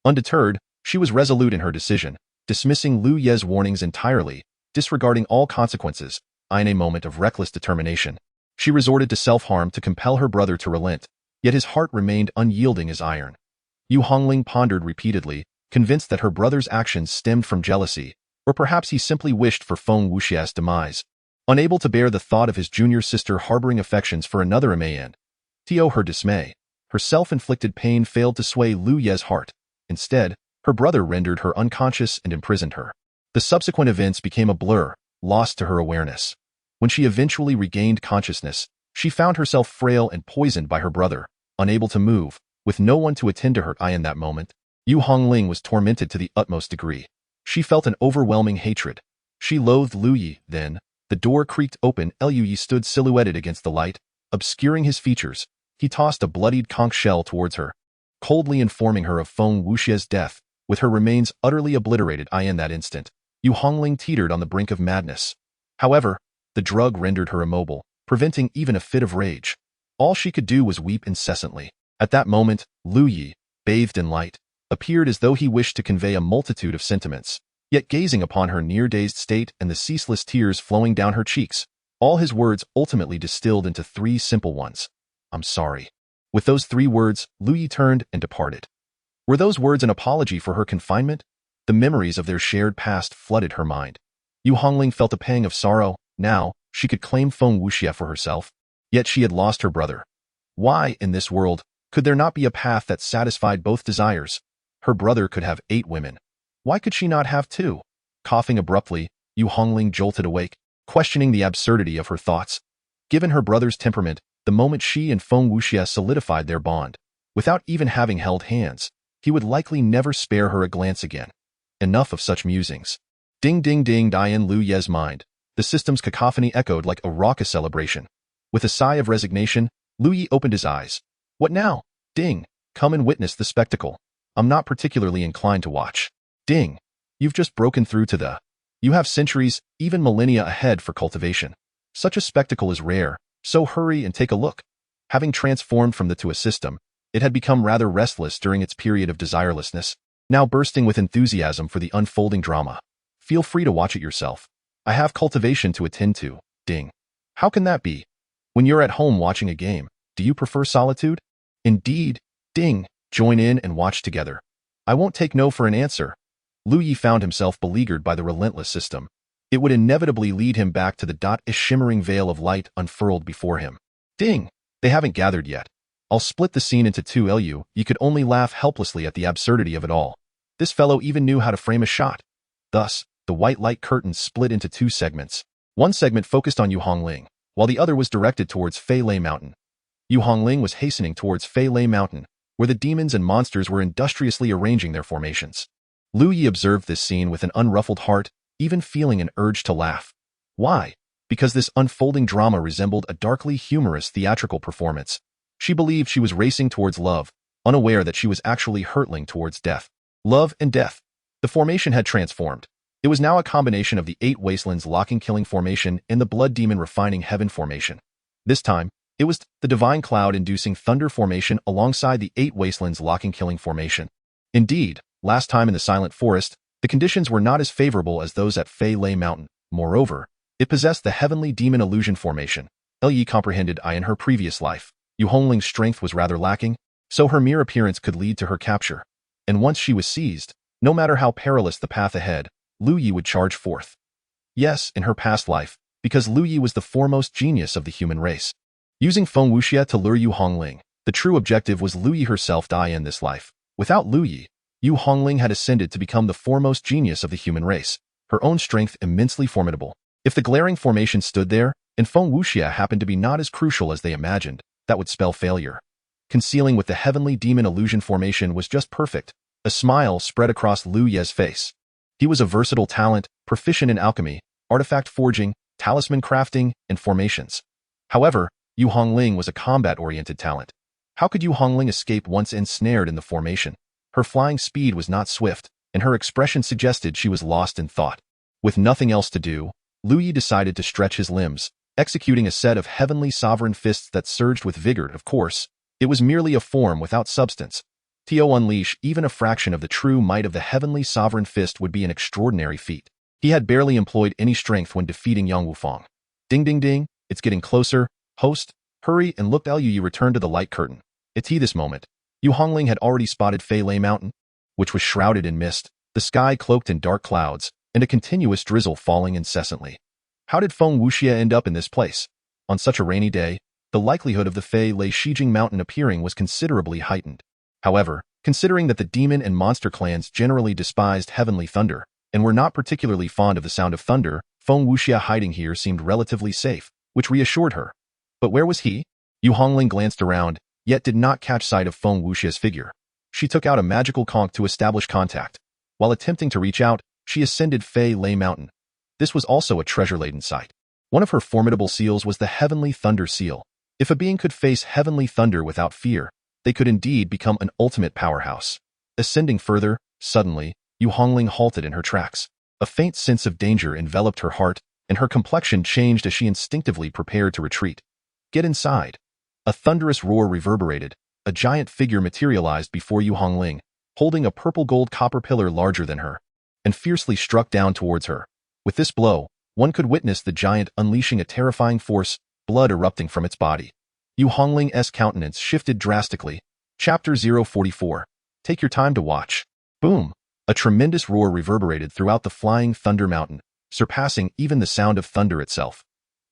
Undeterred, she was resolute in her decision, dismissing Lu Ye's warnings entirely, disregarding all consequences. In a moment of reckless determination, she resorted to self-harm to compel her brother to relent, yet his heart remained unyielding as iron. Yu Hongling pondered repeatedly, convinced that her brother's actions stemmed from jealousy, or perhaps he simply wished for Feng Wuxia's demise. Unable to bear the thought of his junior sister harboring affections for another man, to her dismay, her self-inflicted pain failed to sway Lu Ye's heart. Instead, her brother rendered her unconscious and imprisoned her. The subsequent events became a blur, lost to her awareness. When she eventually regained consciousness, she found herself frail and poisoned by her brother, unable to move, with no one to attend to her. In that moment, Yu Hongling was tormented to the utmost degree. She felt an overwhelming hatred. She loathed Lu Yi. Then, the door creaked open. Lu Yi stood silhouetted against the light, obscuring his features. He tossed a bloodied conch shell towards her, coldly informing her of Feng Wuxia's death, with her remains utterly obliterated. In that instant, Yu Hongling teetered on the brink of madness. However, the drug rendered her immobile, preventing even a fit of rage. All she could do was weep incessantly. At that moment, Lu Yi, bathed in light, appeared as though he wished to convey a multitude of sentiments. Yet gazing upon her near-dazed state and the ceaseless tears flowing down her cheeks, all his words ultimately distilled into three simple ones. I'm sorry. With those three words, Lu Yi turned and departed. Were those words an apology for her confinement? The memories of their shared past flooded her mind. Yu Hongling felt a pang of sorrow. Now, she could claim Feng Wuxia for herself. Yet she had lost her brother. Why, in this world, could there not be a path that satisfied both desires? Her brother could have 8 women. Why could she not have 2? Coughing abruptly, Yu Hongling jolted awake, questioning the absurdity of her thoughts. Given her brother's temperament, the moment she and Feng Wuxia solidified their bond, without even having held hands, he would likely never spare her a glance again. Enough of such musings. Ding ding ding in Lu Ye's mind. The system's cacophony echoed like a raucous celebration. With a sigh of resignation, Lu Yi opened his eyes. What now? Ding. Come and witness the spectacle. I'm not particularly inclined to watch. Ding. You've just broken through to the... You have centuries, even millennia ahead for cultivation. Such a spectacle is rare, so hurry and take a look. Having transformed from the to a system, it had become rather restless during its period of desirelessness, now bursting with enthusiasm for the unfolding drama. Feel free to watch it yourself. I have cultivation to attend to. Ding. How can that be? When you're at home watching a game, do you prefer solitude? Indeed. Ding. Join in and watch together. I won't take no for an answer. Lu Yi found himself beleaguered by the relentless system. It would inevitably lead him back to the shimmering veil of light unfurled before him. Ding! They haven't gathered yet. I'll split the scene into two. You could only laugh helplessly at the absurdity of it all. This fellow even knew how to frame a shot. Thus, the white light curtains split into two segments. One segment focused on Yu Hongling, while the other was directed towards Fei Lei Mountain. Yu Hongling was hastening towards Fei Lei Mountain, where the demons and monsters were industriously arranging their formations. Lu Yi observed this scene with an unruffled heart, even feeling an urge to laugh. Why? Because this unfolding drama resembled a darkly humorous theatrical performance. She believed she was racing towards love, unaware that she was actually hurtling towards death. Love and death. The formation had transformed. It was now a combination of the 8 Wastelands Locking Killing Formation and the Blood Demon Refining Heaven Formation. This time, it was the Divine Cloud Inducing Thunder Formation alongside the 8 Wastelands Locking Killing Formation. Indeed, last time in the Silent Forest, the conditions were not as favorable as those at Fei Lei Mountain. Moreover, it possessed the Heavenly Demon Illusion Formation. Yi comprehended in her previous life. Yu Hongling's strength was rather lacking, so her mere appearance could lead to her capture. And once she was seized, no matter how perilous the path ahead, Lu Yi would charge forth. Yes, in her past life, because Lu Yi was the foremost genius of the human race. Using Feng Wuxia to lure Yu Hongling, the true objective was Lu Yi herself die in this life. Without Lu Yi, Yu Hongling had ascended to become the foremost genius of the human race, her own strength immensely formidable. If the glaring formation stood there, and Feng Wuxia happened to be not as crucial as they imagined, that would spell failure. Concealing with the Heavenly Demon Illusion Formation was just perfect. A smile spread across Lu Ye's face. He was a versatile talent, proficient in alchemy, artifact forging, talisman crafting, and formations. However, Yu Hongling was a combat-oriented talent. How could Yu Hongling escape once ensnared in the formation? Her flying speed was not swift, and her expression suggested she was lost in thought. With nothing else to do, Lu Yi decided to stretch his limbs, executing a set of heavenly sovereign fists that surged with vigor. Of course, it was merely a form without substance. To unleash even a fraction of the true might of the heavenly sovereign fist would be an extraordinary feat. He had barely employed any strength when defeating Yang Wufang. Ding ding ding, it's getting closer. Host, hurry and look. Lu Yi returned to the light curtain. It's this moment. Yu Hongling had already spotted Fei Lei Mountain, which was shrouded in mist, the sky cloaked in dark clouds, and a continuous drizzle falling incessantly. How did Feng Wuxia end up in this place? On such a rainy day, the likelihood of the Fei Lei Shijing Mountain appearing was considerably heightened. However, considering that the demon and monster clans generally despised heavenly thunder, and were not particularly fond of the sound of thunder, Feng Wuxia hiding here seemed relatively safe, which reassured her. But where was he? Yu Hongling glanced around, yet did not catch sight of Feng Wuxia's figure. She took out a magical conch to establish contact. While attempting to reach out, she ascended Fei Lei Mountain. This was also a treasure-laden sight. One of her formidable seals was the Heavenly Thunder Seal. If a being could face heavenly thunder without fear, they could indeed become an ultimate powerhouse. Ascending further, suddenly, Yu Hongling halted in her tracks. A faint sense of danger enveloped her heart, and her complexion changed as she instinctively prepared to retreat. Get inside. A thunderous roar reverberated. A giant figure materialized before Yu Hongling, holding a purple gold copper pillar larger than her, and fiercely struck down towards her. With this blow, one could witness the giant unleashing a terrifying force, blood erupting from its body. Yu Hongling's countenance shifted drastically. Chapter 044. Take your time to watch. Boom! A tremendous roar reverberated throughout the flying Thunder Mountain, surpassing even the sound of thunder itself.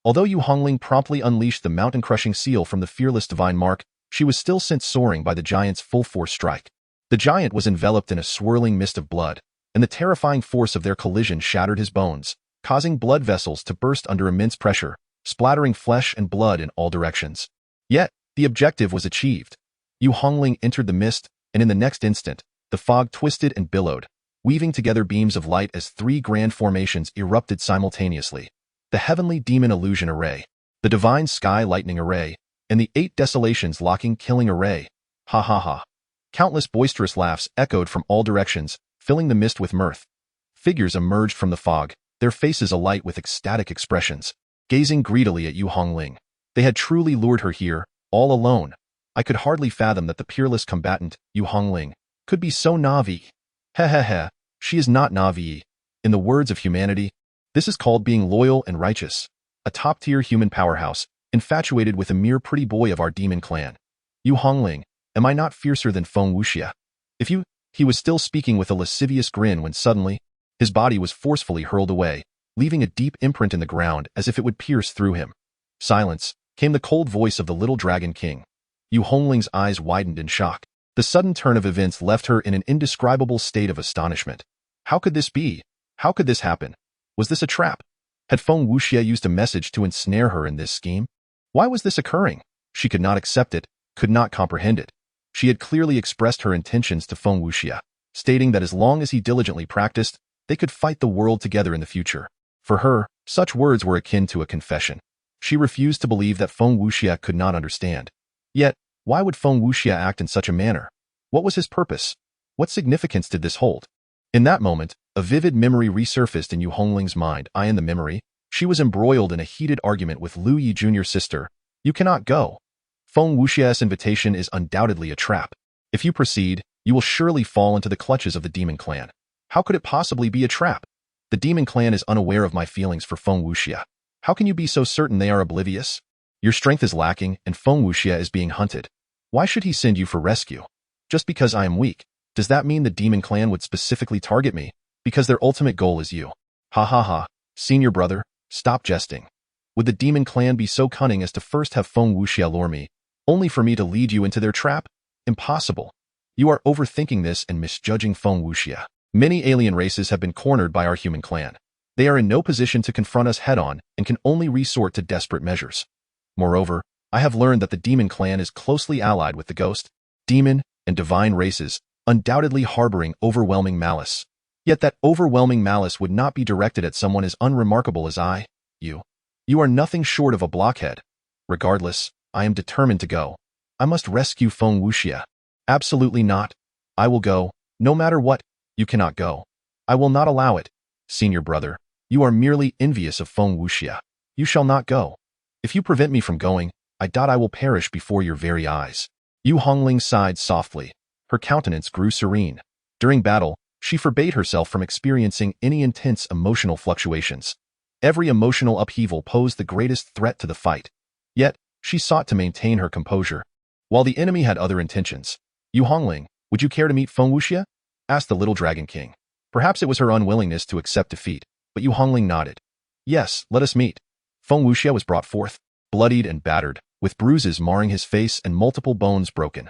Although Yu Hongling promptly unleashed the mountain-crushing seal from the fearless divine mark, she was still sent soaring by the giant's full-force strike. The giant was enveloped in a swirling mist of blood, and the terrifying force of their collision shattered his bones. causing blood vessels to burst under immense pressure, splattering flesh and blood in all directions. Yet, the objective was achieved. Yu Hongling entered the mist, and in the next instant, the fog twisted and billowed, weaving together beams of light as three grand formations erupted simultaneously. The Heavenly Demon Illusion Array, the Divine Sky Lightning Array, and the 8 Desolations Locking Killing Array. Ha ha ha. Countless boisterous laughs echoed from all directions, filling the mist with mirth. Figures emerged from the fog, their faces alight with ecstatic expressions, gazing greedily at Yu Hongling. They had truly lured her here, all alone. I could hardly fathom that the peerless combatant, Yu Hongling, could be so naive. Heh heh heh, she is not naive. In the words of humanity, this is called being loyal and righteous. A top-tier human powerhouse, infatuated with a mere pretty boy of our demon clan. Yu Hongling, am I not fiercer than Feng Wuxia? He was still speaking with a lascivious grin when suddenly, his body was forcefully hurled away, leaving a deep imprint in the ground as if it would pierce through him. Silence, came the cold voice of the little Dragon King. Yu Hongling's eyes widened in shock. The sudden turn of events left her in an indescribable state of astonishment. How could this be? How could this happen? Was this a trap? Had Feng Wuxia used a message to ensnare her in this scheme? Why was this occurring? She could not accept it, could not comprehend it. She had clearly expressed her intentions to Feng Wuxia, stating that as long as he diligently practiced, they could fight the world together in the future. For her, such words were akin to a confession. She refused to believe that Feng Wuxia could not understand. Yet, why would Feng Wuxia act in such a manner? What was his purpose? What significance did this hold? In that moment, a vivid memory resurfaced in Yu Hongling's mind. In the memory, she was embroiled in a heated argument with Lu Yi Jr.'s sister. You cannot go. Feng Wuxia's invitation is undoubtedly a trap. If you proceed, you will surely fall into the clutches of the demon clan. How could it possibly be a trap? The demon clan is unaware of my feelings for Feng Wuxia. How can you be so certain they are oblivious? Your strength is lacking, and Feng Wuxia is being hunted. Why should he send you for rescue? Just because I am weak, does that mean the demon clan would specifically target me, because their ultimate goal is you? Ha ha ha, senior brother, stop jesting. Would the demon clan be so cunning as to first have Feng Wuxia lure me, only for me to lead you into their trap? Impossible. You are overthinking this and misjudging Feng Wuxia. Many alien races have been cornered by our human clan. They are in no position to confront us head-on and can only resort to desperate measures. Moreover, I have learned that the demon clan is closely allied with the ghost, demon, and divine races, undoubtedly harboring overwhelming malice. Yet that overwhelming malice would not be directed at someone as unremarkable as I, you. You are nothing short of a blockhead. Regardless, I am determined to go. I must rescue Feng Wuxia. Absolutely not. I will go, no matter what. You cannot go. I will not allow it. Senior brother, you are merely envious of Feng Wuxia. You shall not go. If you prevent me from going, I will perish before your very eyes. Yu Hongling sighed softly. Her countenance grew serene. During battle, she forbade herself from experiencing any intense emotional fluctuations. Every emotional upheaval posed the greatest threat to the fight. Yet, she sought to maintain her composure. While the enemy had other intentions. Yu Hongling, would you care to meet Feng Wuxia? Asked the little Dragon King. Perhaps it was her unwillingness to accept defeat, but Yu Hongling nodded. Yes, let us meet. Feng Wuxia was brought forth, bloodied and battered, with bruises marring his face and multiple bones broken.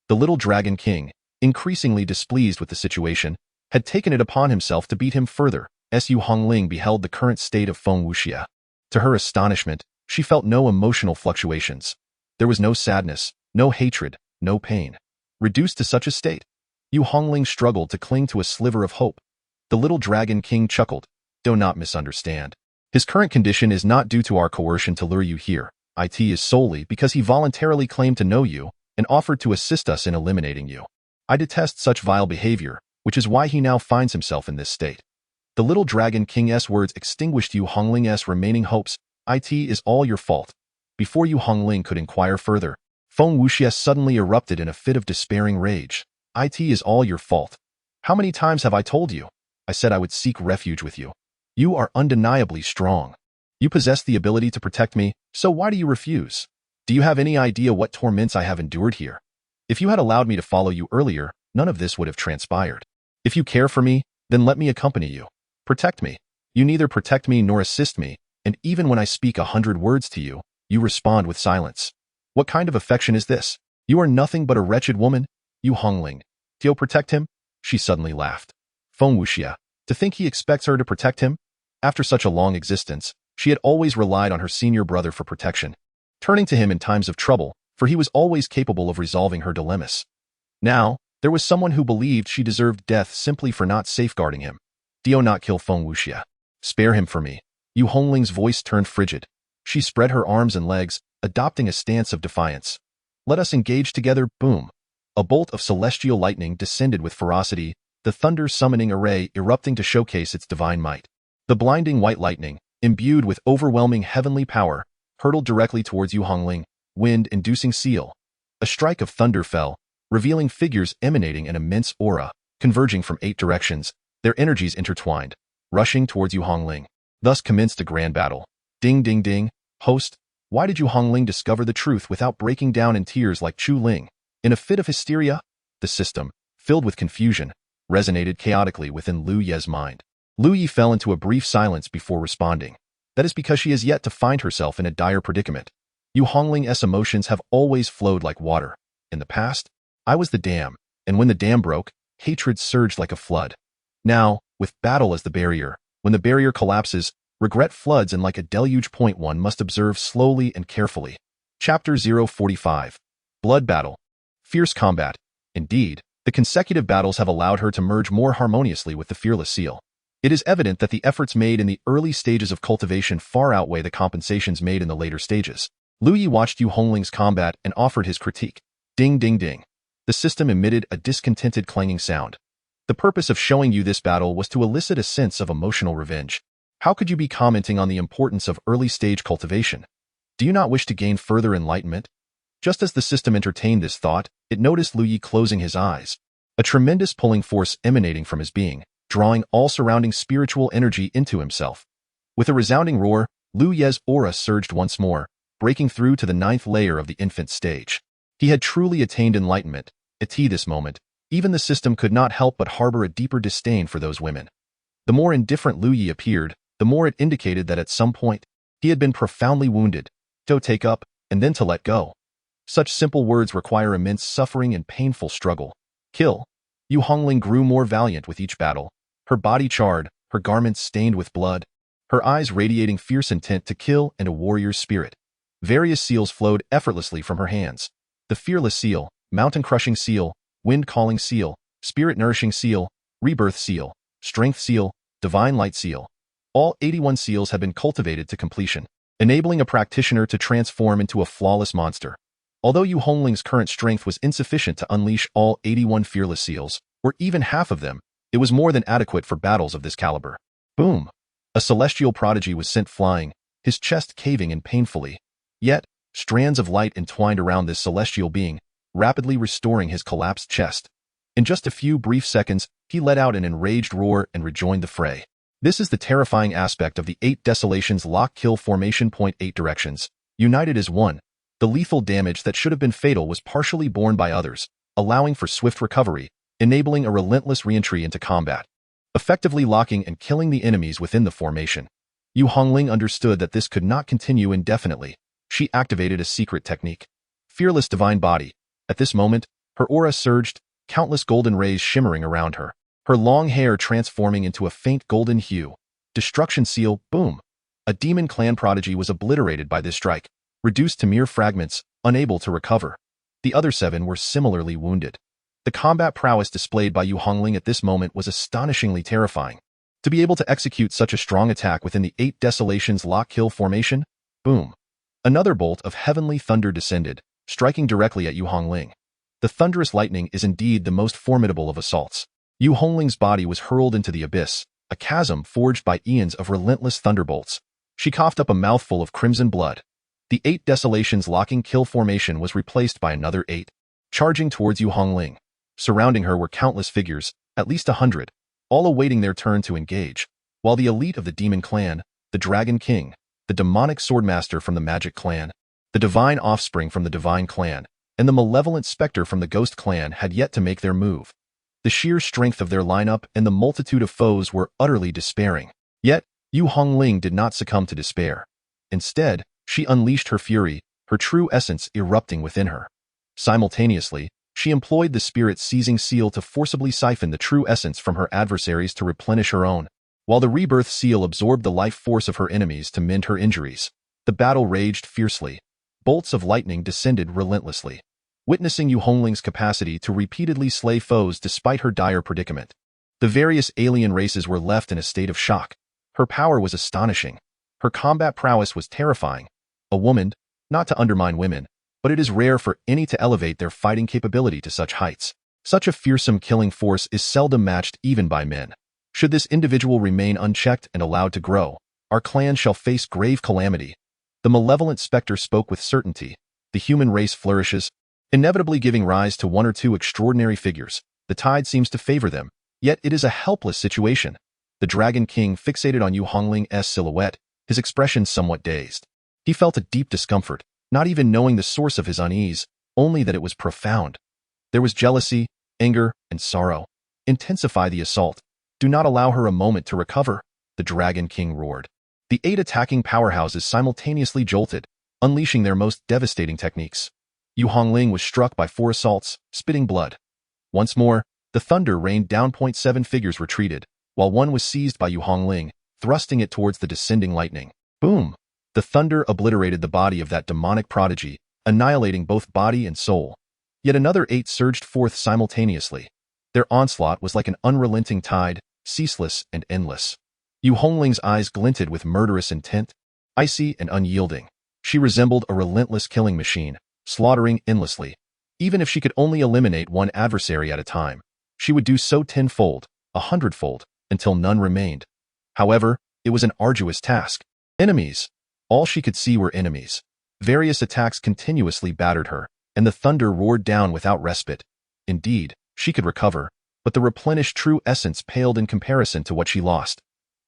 The little Dragon King, increasingly displeased with the situation, had taken it upon himself to beat him further, as Yu Hongling beheld the current state of Feng Wuxia. To her astonishment, she felt no emotional fluctuations. There was no sadness, no hatred, no pain. Reduced to such a state, Yu Hongling struggled to cling to a sliver of hope. The little Dragon King chuckled. Do not misunderstand. His current condition is not due to our coercion to lure you here. It is solely because he voluntarily claimed to know you and offered to assist us in eliminating you. I detest such vile behavior, which is why he now finds himself in this state. The little Dragon King's words extinguished Yu Hongling's remaining hopes. It is all your fault. Before Yu Hongling could inquire further, Feng Wuxia suddenly erupted in a fit of despairing rage. It is all your fault. How many times have I told you? I said I would seek refuge with you. You are undeniably strong. You possess the ability to protect me, so why do you refuse? Do you have any idea what torments I have endured here? If you had allowed me to follow you earlier, none of this would have transpired. If you care for me, then let me accompany you. Protect me. You neither protect me nor assist me, and even when I speak 100 words to you, you respond with silence. What kind of affection is this? You are nothing but a wretched woman. Yu Hongling. He'll protect him? She suddenly laughed. Feng Wuxia. To think he expects her to protect him? After such a long existence, she had always relied on her senior brother for protection, turning to him in times of trouble, for he was always capable of resolving her dilemmas. Now, there was someone who believed she deserved death simply for not safeguarding him. "Do not kill Feng Wuxia. Spare him for me." Yu Hongling's voice turned frigid. She spread her arms and legs, adopting a stance of defiance. "Let us engage together." Boom. A bolt of celestial lightning descended with ferocity, the thunder-summoning array erupting to showcase its divine might. The blinding white lightning, imbued with overwhelming heavenly power, hurtled directly towards Yu Hongling, wind-inducing seal. A strike of thunder fell, revealing figures emanating an immense aura, converging from 8 directions, their energies intertwined, rushing towards Yu Hongling. Thus commenced a grand battle. Ding ding ding. Host, why did Yu Hongling discover the truth without breaking down in tears like Chu Ling? In a fit of hysteria? The system, filled with confusion, resonated chaotically within Lu Ye's mind. Lu Yi fell into a brief silence before responding. That is because she has yet to find herself in a dire predicament. Yu Hongling's emotions have always flowed like water. In the past, I was the dam, and when the dam broke, hatred surged like a flood. Now, with battle as the barrier, when the barrier collapses, regret floods, and like a deluge. One must observe slowly and carefully. Chapter 045. Blood Battle. Fierce combat. Indeed, the consecutive battles have allowed her to merge more harmoniously with the fearless seal. It is evident that the efforts made in the early stages of cultivation far outweigh the compensations made in the later stages. Lu Yi watched Yu Hongling's combat and offered his critique. Ding ding ding. The system emitted a discontented clanging sound. The purpose of showing you this battle was to elicit a sense of emotional revenge. How could you be commenting on the importance of early-stage cultivation? Do you not wish to gain further enlightenment? Just as the system entertained this thought, it noticed Lu Yi closing his eyes. A tremendous pulling force emanating from his being, drawing all surrounding spiritual energy into himself. With a resounding roar, Lu Ye's aura surged once more, breaking through to the 9th layer of the infant stage. He had truly attained enlightenment. At this moment, even the system could not help but harbor a deeper disdain for those women. The more indifferent Lu Yi appeared, the more it indicated that at some point, he had been profoundly wounded. To take up, and then to let go. Such simple words require immense suffering and painful struggle. Kill. Yu Hongling grew more valiant with each battle, her body charred, her garments stained with blood, her eyes radiating fierce intent to kill and a warrior's spirit. Various seals flowed effortlessly from her hands. The fearless seal, mountain-crushing seal, wind-calling seal, spirit-nourishing seal, rebirth seal, strength seal, divine light seal. All 81 seals had been cultivated to completion, enabling a practitioner to transform into a flawless monster. Although Yu Hongling's current strength was insufficient to unleash all 81 fearless seals, or even half of them, it was more than adequate for battles of this caliber. Boom! A celestial prodigy was sent flying, his chest caving in painfully. Yet, strands of light entwined around this celestial being, rapidly restoring his collapsed chest. In just a few brief seconds, he let out an enraged roar and rejoined the fray. This is the terrifying aspect of the 8 Desolations lock-kill formation. 8 directions, united as one. The lethal damage that should have been fatal was partially borne by others, allowing for swift recovery, enabling a relentless re-entry into combat, effectively locking and killing the enemies within the formation. Yu Hongling understood that this could not continue indefinitely. She activated a secret technique. Fearless Divine Body. At this moment, her aura surged, countless golden rays shimmering around her, her long hair transforming into a faint golden hue. Destruction Seal. Boom! A demon clan prodigy was obliterated by this strike, reduced to mere fragments, unable to recover. The other 7 were similarly wounded. The combat prowess displayed by Yu Hongling at this moment was astonishingly terrifying. To be able to execute such a strong attack within the 8 Desolations lock-kill formation? Boom! Another bolt of heavenly thunder descended, striking directly at Yu Hongling. The thunderous lightning is indeed the most formidable of assaults. Yu Hongling's body was hurled into the abyss, a chasm forged by eons of relentless thunderbolts. She coughed up a mouthful of crimson blood. The 8 Desolations locking kill formation was replaced by another 8, charging towards Yu Hongling. Surrounding her were countless figures, at least 100, all awaiting their turn to engage, while the elite of the Demon Clan, the Dragon King, the demonic Swordmaster from the Magic Clan, the Divine Offspring from the Divine Clan, and the Malevolent Spectre from the Ghost Clan had yet to make their move. The sheer strength of their lineup and the multitude of foes were utterly despairing. Yet, Yu Hongling did not succumb to despair. Instead, she unleashed her fury, her true essence erupting within her. Simultaneously, she employed the spirit-seizing seal to forcibly siphon the true essence from her adversaries to replenish her own. while the rebirth seal absorbed the life force of her enemies to mend her injuries. The battle raged fiercely. Bolts of lightning descended relentlessly, witnessing Yu Hongling's capacity to repeatedly slay foes despite her dire predicament. The various alien races were left in a state of shock. Her power was astonishing. Her combat prowess was terrifying. A woman, not to undermine women, but it is rare for any to elevate their fighting capability to such heights. Such a fearsome killing force is seldom matched even by men. Should this individual remain unchecked and allowed to grow, our clan shall face grave calamity. The malevolent specter spoke with certainty. The human race flourishes, inevitably giving rise to one or two extraordinary figures. The tide seems to favor them, yet it is a helpless situation. The Dragon King fixated on Yu Hongling's silhouette, his expression somewhat dazed. He felt a deep discomfort, not even knowing the source of his unease, only that it was profound. There was jealousy, anger, and sorrow. Intensify the assault. Do not allow her a moment to recover, the Dragon King roared. The 8 attacking powerhouses simultaneously jolted, unleashing their most devastating techniques. Yu Hongling was struck by 4 assaults, spitting blood. Once more, the thunder rained down. 7 figures retreated, while one was seized by Yu Hongling, thrusting it towards the descending lightning. Boom! The thunder obliterated the body of that demonic prodigy, annihilating both body and soul. Yet another 8 surged forth simultaneously. Their onslaught was like an unrelenting tide, ceaseless and endless. Yu Hongling's eyes glinted with murderous intent, icy and unyielding. She resembled a relentless killing machine, slaughtering endlessly. Even if she could only eliminate one adversary at a time, she would do so 10-fold, 100-fold, until none remained. However, it was an arduous task. Enemies. All she could see were enemies. Various attacks continuously battered her, and the thunder roared down without respite. Indeed, she could recover, but the replenished true essence paled in comparison to what she lost.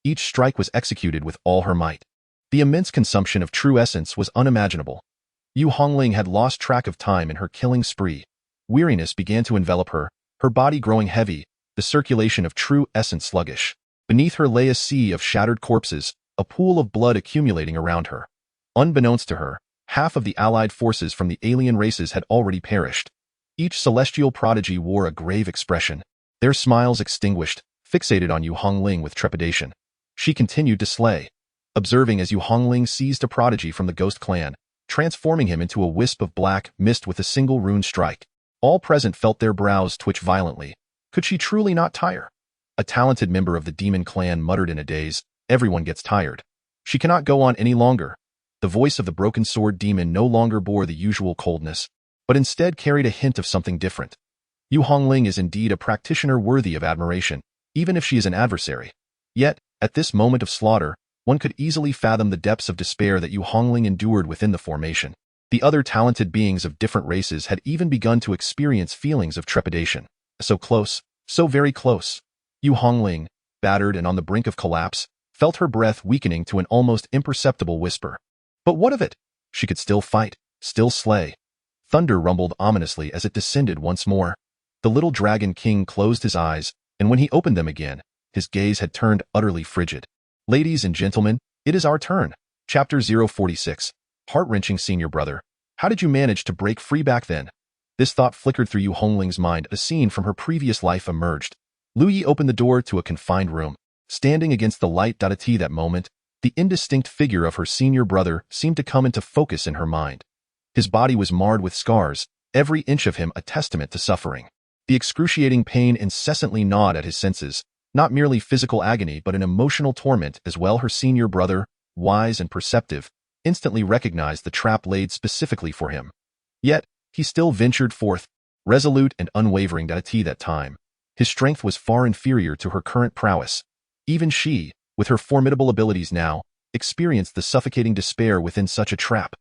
Each strike was executed with all her might. The immense consumption of true essence was unimaginable. Yu Hongling had lost track of time in her killing spree. Weariness began to envelop her, her body growing heavy, the circulation of true essence sluggish. Beneath her lay a sea of shattered corpses, a pool of blood accumulating around her. Unbeknownst to her, half of the allied forces from the alien races had already perished. Each celestial prodigy wore a grave expression, their smiles extinguished, fixated on Yu Hongling with trepidation. She continued to slay, observing as Yu Hongling seized a prodigy from the ghost clan, transforming him into a wisp of black mist with a single rune strike. All present felt their brows twitch violently. Could she truly not tire? A talented member of the demon clan muttered in a daze, "Everyone gets tired. She cannot go on any longer." The voice of the broken sword demon no longer bore the usual coldness, but instead carried a hint of something different. Yu Hongling is indeed a practitioner worthy of admiration, even if she is an adversary. Yet, at this moment of slaughter, one could easily fathom the depths of despair that Yu Hongling endured within the formation. The other talented beings of different races had even begun to experience feelings of trepidation. So close, so very close. Yu Hongling, battered and on the brink of collapse, felt her breath weakening to an almost imperceptible whisper. But what of it? She could still fight, still slay. Thunder rumbled ominously as it descended once more. The little Dragon King closed his eyes, and when he opened them again, his gaze had turned utterly frigid. Ladies and gentlemen, it is our turn. Chapter 046. Heart-wrenching senior brother. How did you manage to break free back then? This thought flickered through Yu Hongling's mind. A scene from her previous life emerged. Lu Yi opened the door to a confined room. Standing against the light at that moment, the indistinct figure of her senior brother seemed to come into focus in her mind. His body was marred with scars, every inch of him a testament to suffering. The excruciating pain incessantly gnawed at his senses, not merely physical agony but an emotional torment as well. Her senior brother, wise and perceptive, instantly recognized the trap laid specifically for him. Yet, he still ventured forth, resolute and unwavering at that time. His strength was far inferior to her current prowess. Even she, with her formidable abilities now, experienced the suffocating despair within such a trap.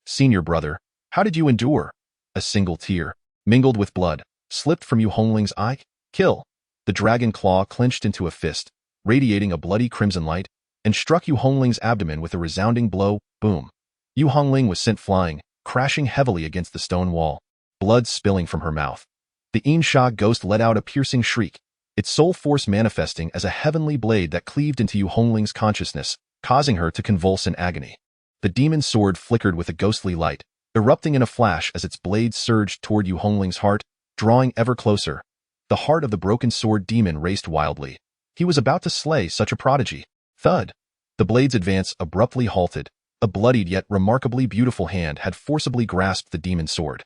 Senior brother, how did you endure? A single tear, mingled with blood, slipped from Yu Hongling's eye. Kill! The dragon claw clenched into a fist, radiating a bloody crimson light, and struck Yu Hongling's abdomen with a resounding blow. Boom! Yu Hongling was sent flying, crashing heavily against the stone wall, blood spilling from her mouth. The Insha ghost let out a piercing shriek, its soul force manifesting as a heavenly blade that cleaved into Yu Hongling's consciousness, causing her to convulse in agony. The demon sword flickered with a ghostly light, erupting in a flash as its blade surged toward Yu Hongling's heart, drawing ever closer. The heart of the broken sword demon raced wildly. He was about to slay such a prodigy. Thud! The blade's advance abruptly halted. A bloodied yet remarkably beautiful hand had forcibly grasped the demon sword.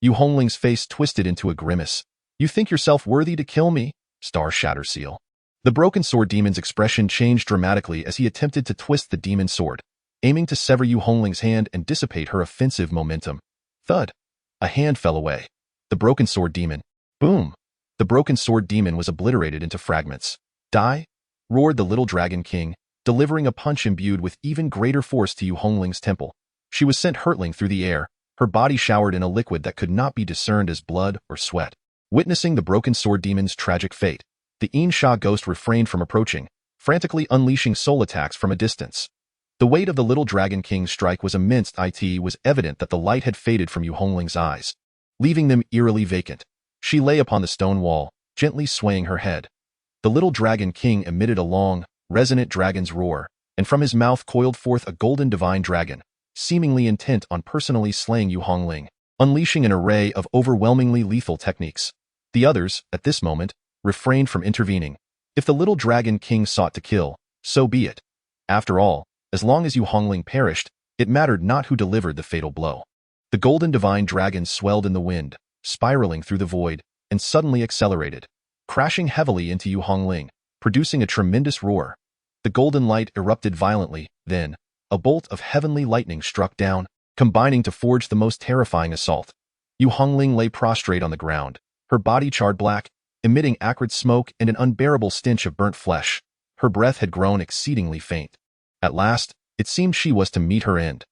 Yu Hongling's face twisted into a grimace. You think yourself worthy to kill me? Star Shatter Seal. The broken sword demon's expression changed dramatically as he attempted to twist the demon sword, aiming to sever Yu Hongling's hand and dissipate her offensive momentum. Thud! A hand fell away. The broken sword demon. Boom! The broken sword demon was obliterated into fragments. Die! Roared the little dragon king, delivering a punch imbued with even greater force to Yu Hongling's temple. She was sent hurtling through the air, her body showered in a liquid that could not be discerned as blood or sweat. Witnessing the broken sword demon's tragic fate, the Yin Sha ghost refrained from approaching, frantically unleashing soul attacks from a distance. The weight of the little dragon king's strike was immense. It was evident that the light had faded from Yu Hongling's eyes, leaving them eerily vacant. She lay upon the stone wall, gently swaying her head. The little dragon king emitted a long, resonant dragon's roar, and from his mouth coiled forth a golden divine dragon, seemingly intent on personally slaying Yu Hongling, unleashing an array of overwhelmingly lethal techniques. The others, at this moment, refrained from intervening. If the little dragon king sought to kill, so be it. After all, as long as Yu Hongling perished, it mattered not who delivered the fatal blow. The golden divine dragon swelled in the wind, spiraling through the void, and suddenly accelerated, crashing heavily into Yu Hongling, producing a tremendous roar. The golden light erupted violently, then, a bolt of heavenly lightning struck down, combining to forge the most terrifying assault. Yu Hongling lay prostrate on the ground, her body charred black, emitting acrid smoke and an unbearable stench of burnt flesh. Her breath had grown exceedingly faint. At last, it seemed she was to meet her end.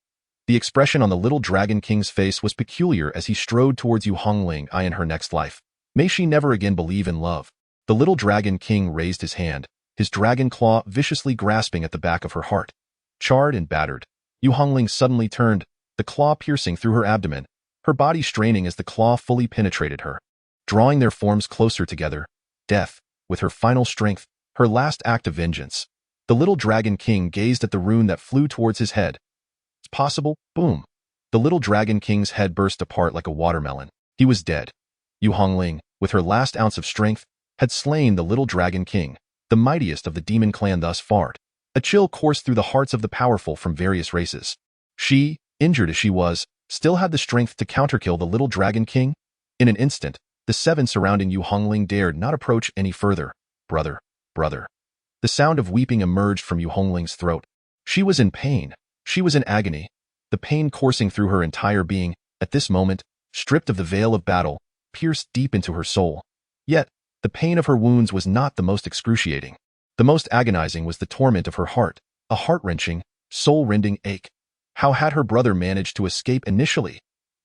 The expression on the little dragon king's face was peculiar as he strode towards Yu Hongling in her next life. May she never again believe in love. The little dragon king raised his hand, his dragon claw viciously grasping at the back of her heart. Charred and battered, Yu Hongling suddenly turned, the claw piercing through her abdomen, her body straining as the claw fully penetrated her. Drawing their forms closer together, death, with her final strength, her last act of vengeance. The little dragon king gazed at the rune that flew towards his head. It's possible, boom. The little dragon king's head burst apart like a watermelon. He was dead. Yu Hongling, with her last ounce of strength, had slain the little dragon king, the mightiest of the demon clan thus far. A chill coursed through the hearts of the powerful from various races. She, injured as she was, still had the strength to counterkill the little dragon king. In an instant, the seven surrounding Yu Hongling dared not approach any further. Brother, brother. The sound of weeping emerged from Yu Hongling's throat. She was in pain. She was in agony, the pain coursing through her entire being, at this moment, stripped of the veil of battle, pierced deep into her soul. Yet, the pain of her wounds was not the most excruciating. The most agonizing was the torment of her heart, a heart-wrenching, soul-rending ache. How had her brother managed to escape initially?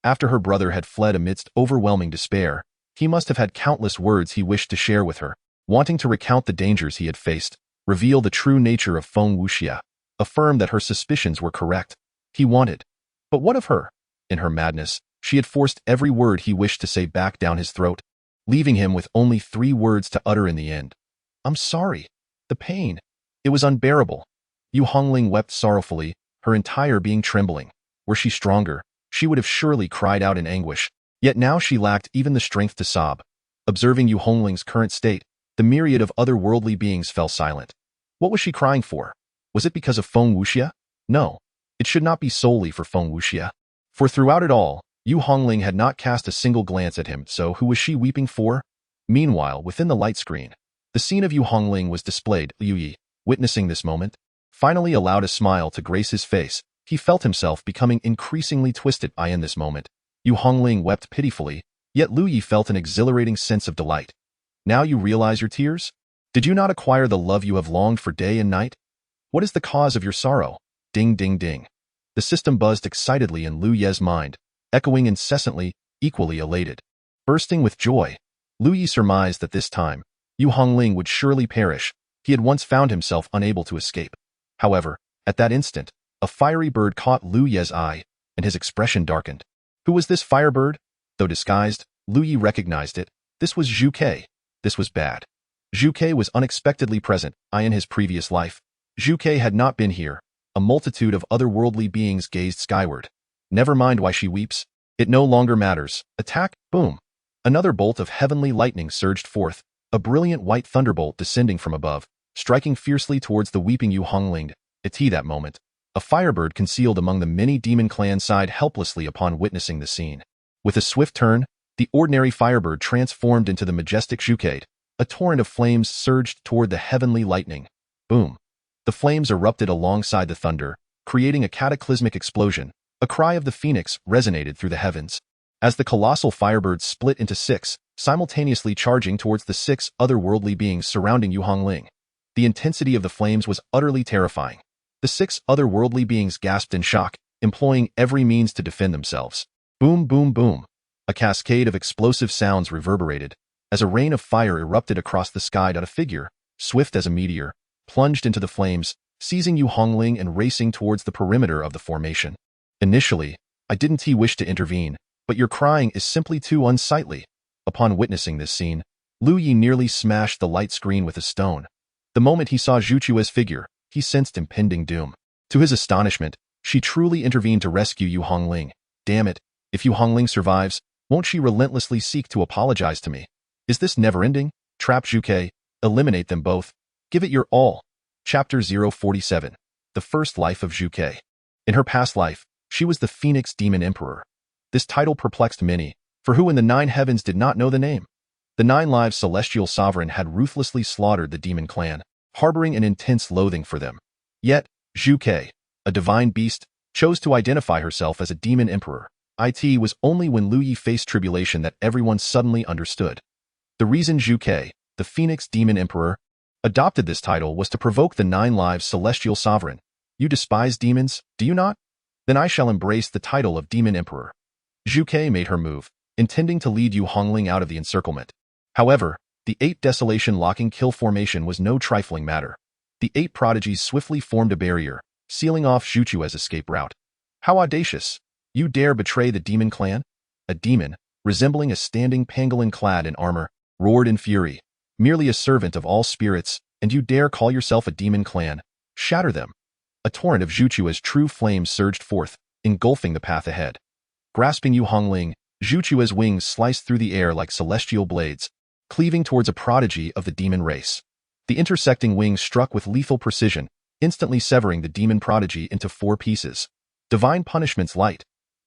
After her brother had fled amidst overwhelming despair, he must have had countless words he wished to share with her, wanting to recount the dangers he had faced, reveal the true nature of Feng Wuxia, affirm that her suspicions were correct. He wanted. But what of her? In her madness, she had forced every word he wished to say back down his throat, leaving him with only 3 words to utter in the end. I'm sorry. The pain. It was unbearable. Yu Hongling wept sorrowfully, her entire being trembling. Were she stronger, she would have surely cried out in anguish. Yet now she lacked even the strength to sob. Observing Yu Hongling's current state, the myriad of otherworldly beings fell silent. What was she crying for? Was it because of Feng Wuxia? No, it should not be solely for Feng Wuxia. For throughout it all, Yu Hongling had not cast a single glance at him, so who was she weeping for? Meanwhile, within the light screen, the scene of Yu Hongling was displayed. Liu Yi, witnessing this moment, finally allowed a smile to grace his face. He felt himself becoming increasingly twisted in this moment. Yu Hongling wept pitifully, yet Liu Yi felt an exhilarating sense of delight. Now you realize your tears? Did you not acquire the love you have longed for day and night? What is the cause of your sorrow? Ding ding ding. The system buzzed excitedly in Liu Ye's mind, echoing incessantly, equally elated. Bursting with joy, Liu Yi surmised that this time, Yu Hongling would surely perish. He had once found himself unable to escape. However, at that instant, a fiery bird caught Liu Ye's eye, and his expression darkened. Who was this firebird? Though disguised, Liu Yi recognized it. This was Zhu Ke. This was bad. Zhu Ke was unexpectedly present in his previous life. Zhu Ke had not been here. A multitude of otherworldly beings gazed skyward. Never mind why she weeps. It no longer matters. Attack, boom. Another bolt of heavenly lightning surged forth, a brilliant white thunderbolt descending from above. striking fiercely towards the weeping Yu Hongling. At that moment, a firebird concealed among the many demon clans sighed helplessly upon witnessing the scene. With a swift turn, the ordinary firebird transformed into the majestic Zhuke. A torrent of flames surged toward the heavenly lightning. Boom! The flames erupted alongside the thunder, creating a cataclysmic explosion. A cry of the phoenix resonated through the heavens. As the colossal firebird split into six, simultaneously charging towards the six otherworldly beings surrounding Yu Hongling. The intensity of the flames was utterly terrifying. The six otherworldly beings gasped in shock, employing every means to defend themselves. Boom, boom, boom. A cascade of explosive sounds reverberated, as a rain of fire erupted across the sky. A figure, swift as a meteor, plunged into the flames, seizing Yu Hongling and racing towards the perimeter of the formation. Initially, I didn't wish to intervene, but your crying is simply too unsightly. Upon witnessing this scene, Lu Yi nearly smashed the light screen with a stone. The moment he saw Zhu Chue's figure, he sensed impending doom. To his astonishment, she truly intervened to rescue Yu Hongling. Damn it, if Yu Hongling survives, won't she relentlessly seek to apologize to me? Is this never-ending? Trap Zhuke, eliminate them both. Give it your all. Chapter 047. The First Life of Zhuke. In her past life, she was the Phoenix Demon Emperor. This title perplexed many, for who in the 9 heavens did not know the name? The 9 lives Celestial Sovereign had ruthlessly slaughtered the demon clan, harboring an intense loathing for them. Yet, Zhuke, a divine beast, chose to identify herself as a demon emperor. It was only when Lu Yi faced tribulation that everyone suddenly understood. The reason Zhuke, the Phoenix Demon Emperor, adopted this title was to provoke the 9 lives Celestial Sovereign. You despise demons, do you not? Then I shall embrace the title of Demon Emperor. Zhuke made her move, intending to lead Yu Hongling out of the encirclement. However, the 8 Desolation locking kill formation was no trifling matter. The 8 prodigies swiftly formed a barrier, sealing off Zhu Chue's escape route. How audacious! You dare betray the demon clan? A demon, resembling a standing pangolin clad in armor, roared in fury. Merely a servant of all spirits, and you dare call yourself a demon clan? Shatter them! A torrent of Zhu Chue's true flames surged forth, engulfing the path ahead. Grasping Yu Hongling, Zhu Chue's wings sliced through the air like celestial blades, cleaving towards a prodigy of the demon race. The intersecting wings struck with lethal precision, instantly severing the demon prodigy into 4 pieces. Divine Punishment's light.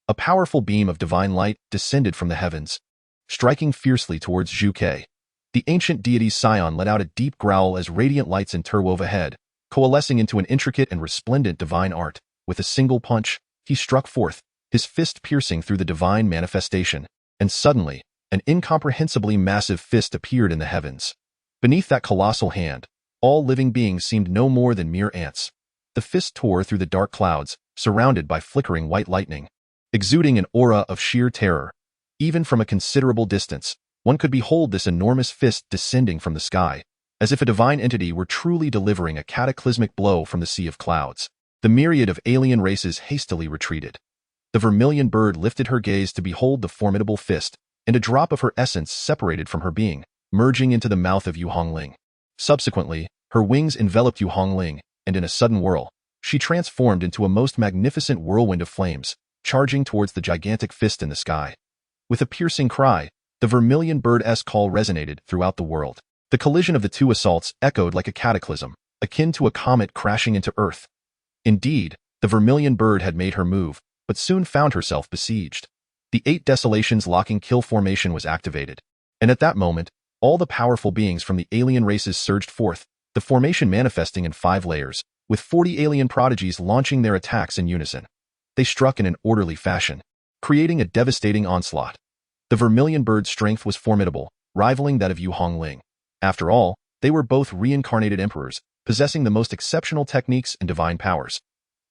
A powerful beam of divine light descended from the heavens, striking fiercely towards Zhuke. The ancient deity's scion let out a deep growl as radiant lights interwove ahead, coalescing into an intricate and resplendent divine art. With a single punch, he struck forth, his fist piercing through the divine manifestation, and suddenly, an incomprehensibly massive fist appeared in the heavens. Beneath that colossal hand, all living beings seemed no more than mere ants. The fist tore through the dark clouds, surrounded by flickering white lightning, exuding an aura of sheer terror. Even from a considerable distance, one could behold this enormous fist descending from the sky, as if a divine entity were truly delivering a cataclysmic blow from the sea of clouds. The myriad of alien races hastily retreated. The vermilion bird lifted her gaze to behold the formidable fist, and a drop of her essence separated from her being, merging into the mouth of Yu Hongling. Subsequently, her wings enveloped Yu Hongling, and in a sudden whirl, she transformed into a most magnificent whirlwind of flames, charging towards the gigantic fist in the sky. With a piercing cry, the vermilion bird's call resonated throughout the world. The collision of the 2 assaults echoed like a cataclysm, akin to a comet crashing into Earth. Indeed, the vermilion bird had made her move, but soon found herself besieged. The 8 Desolations locking kill formation was activated, and at that moment, all the powerful beings from the alien races surged forth, the formation manifesting in 5 layers, with 40 alien prodigies launching their attacks in unison. They struck in an orderly fashion, creating a devastating onslaught. The vermilion bird's strength was formidable, rivaling that of Yu Hongling. After all, they were both reincarnated emperors, possessing the most exceptional techniques and divine powers.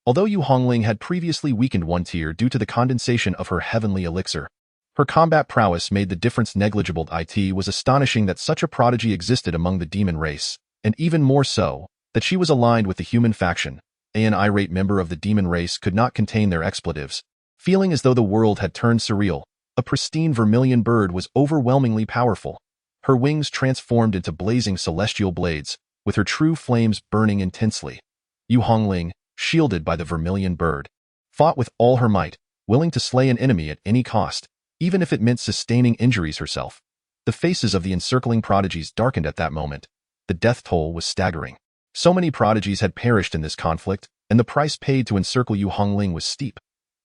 Although Yu Hongling had previously weakened 1 tier due to the condensation of her heavenly elixir, her combat prowess made the difference negligible. It was astonishing that such a prodigy existed among the demon race, and even more so, that she was aligned with the human faction. An irate member of the demon race could not contain their expletives. Feeling as though the world had turned surreal, a pristine vermilion bird was overwhelmingly powerful. Her wings transformed into blazing celestial blades, with her true flames burning intensely. Yu Hongling, shielded by the vermilion bird, fought with all her might, willing to slay an enemy at any cost, even if it meant sustaining injuries herself. The faces of the encircling prodigies darkened at that moment. The death toll was staggering. So many prodigies had perished in this conflict, and the price paid to encircle Yu Hongling was steep.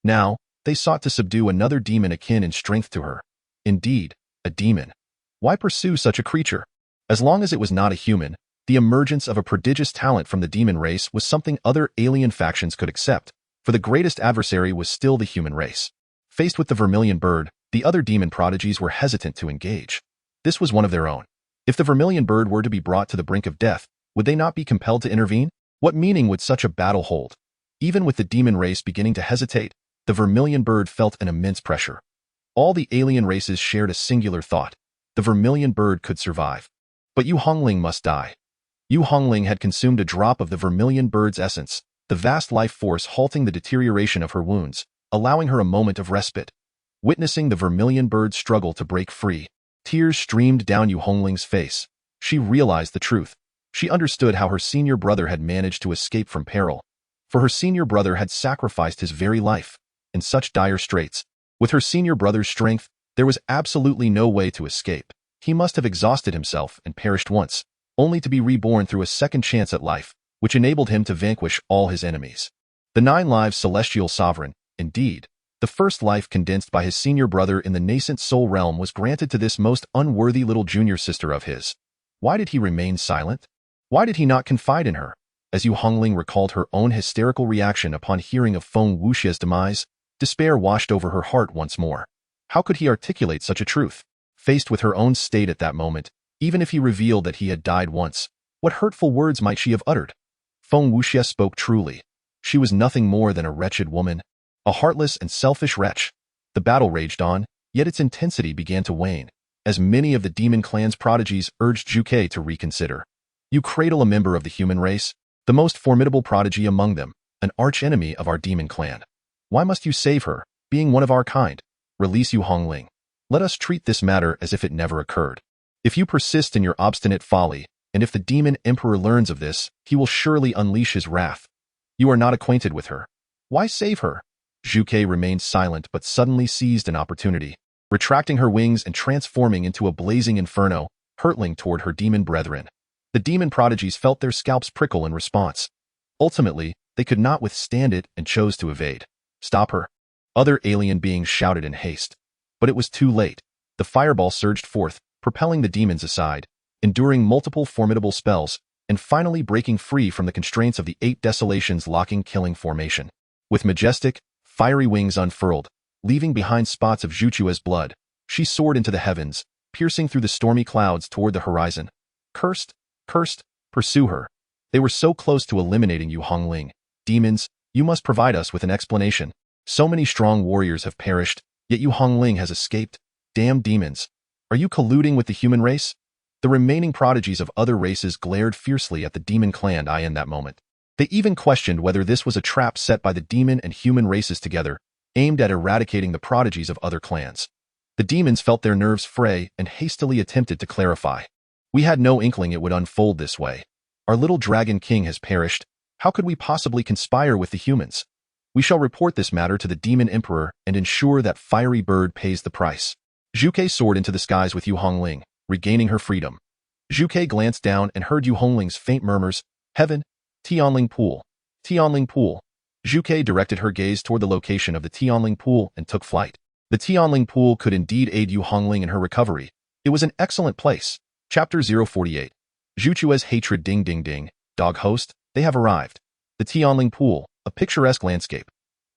Now, they sought to subdue another demon akin in strength to her. Indeed, a demon. Why pursue such a creature? As long as it was not a human, the emergence of a prodigious talent from the demon race was something other alien factions could accept, for the greatest adversary was still the human race. Faced with the vermilion bird, the other demon prodigies were hesitant to engage. This was one of their own. If the vermilion bird were to be brought to the brink of death, would they not be compelled to intervene? What meaning would such a battle hold? Even with the demon race beginning to hesitate, the vermilion bird felt an immense pressure. All the alien races shared a singular thought. The vermilion bird could survive. But Yu Hongling must die. Yu Hongling had consumed a drop of the vermilion bird's essence, the vast life force halting the deterioration of her wounds, allowing her a moment of respite. Witnessing the vermilion bird struggle to break free, tears streamed down Yu Hongling's face. She realized the truth. She understood how her senior brother had managed to escape from peril. For her senior brother had sacrificed his very life. In such dire straits, with her senior brother's strength, there was absolutely no way to escape. He must have exhausted himself and perished once, only to be reborn through a second chance at life, which enabled him to vanquish all his enemies. The 9 lives celestial sovereign, indeed, the first life condensed by his senior brother in the nascent soul realm was granted to this most unworthy little junior sister of his. Why did he remain silent? Why did he not confide in her? As Yu Hongling recalled her own hysterical reaction upon hearing of Feng Wuxia's demise, despair washed over her heart once more. How could he articulate such a truth? Faced with her own state at that moment, even if he revealed that he had died once, what hurtful words might she have uttered? Feng Wuxia spoke truly. She was nothing more than a wretched woman, a heartless and selfish wretch. The battle raged on, yet its intensity began to wane, as many of the demon clan's prodigies urged Zhuge to reconsider. You cradle a member of the human race, the most formidable prodigy among them, an archenemy of our demon clan. Why must you save her, being one of our kind? Release Yu Hongling. Let us treat this matter as if it never occurred. If you persist in your obstinate folly, and if the demon emperor learns of this, he will surely unleash his wrath. You are not acquainted with her. Why save her? Zhuge remained silent but suddenly seized an opportunity, retracting her wings and transforming into a blazing inferno, hurtling toward her demon brethren. The demon prodigies felt their scalps prickle in response. Ultimately, they could not withstand it and chose to evade. Stop her. Other alien beings shouted in haste. But it was too late. The fireball surged forth, propelling the demons aside, enduring multiple formidable spells, and finally breaking free from the constraints of the 8 desolations locking killing formation. With majestic, fiery wings unfurled, leaving behind spots of Zhuchua's blood, she soared into the heavens, piercing through the stormy clouds toward the horizon. Cursed, pursue her. They were so close to eliminating Yu Hongling. Demons, you must provide us with an explanation. So many strong warriors have perished, yet Yu Hongling has escaped. Damn demons. Are you colluding with the human race? The remaining prodigies of other races glared fiercely at the demon clan in that moment. They even questioned whether this was a trap set by the demon and human races together, aimed at eradicating the prodigies of other clans. The demons felt their nerves fray and hastily attempted to clarify. We had no inkling it would unfold this way. Our little dragon king has perished. How could we possibly conspire with the humans? We shall report this matter to the demon emperor and ensure that fiery bird pays the price. Zhuge soared into the skies with Yu Hongling, regaining her freedom. Zhuge glanced down and heard Yu Hongling's faint murmurs, "Heaven, Tianling Pool, Tianling Pool." Zhuge directed her gaze toward the location of the Tianling Pool and took flight. The Tianling Pool could indeed aid Yu Hongling in her recovery. It was an excellent place. Chapter 048. Zhuchua's hatred. Ding ding ding. Dog host, they have arrived. The Tianling Pool, a picturesque landscape.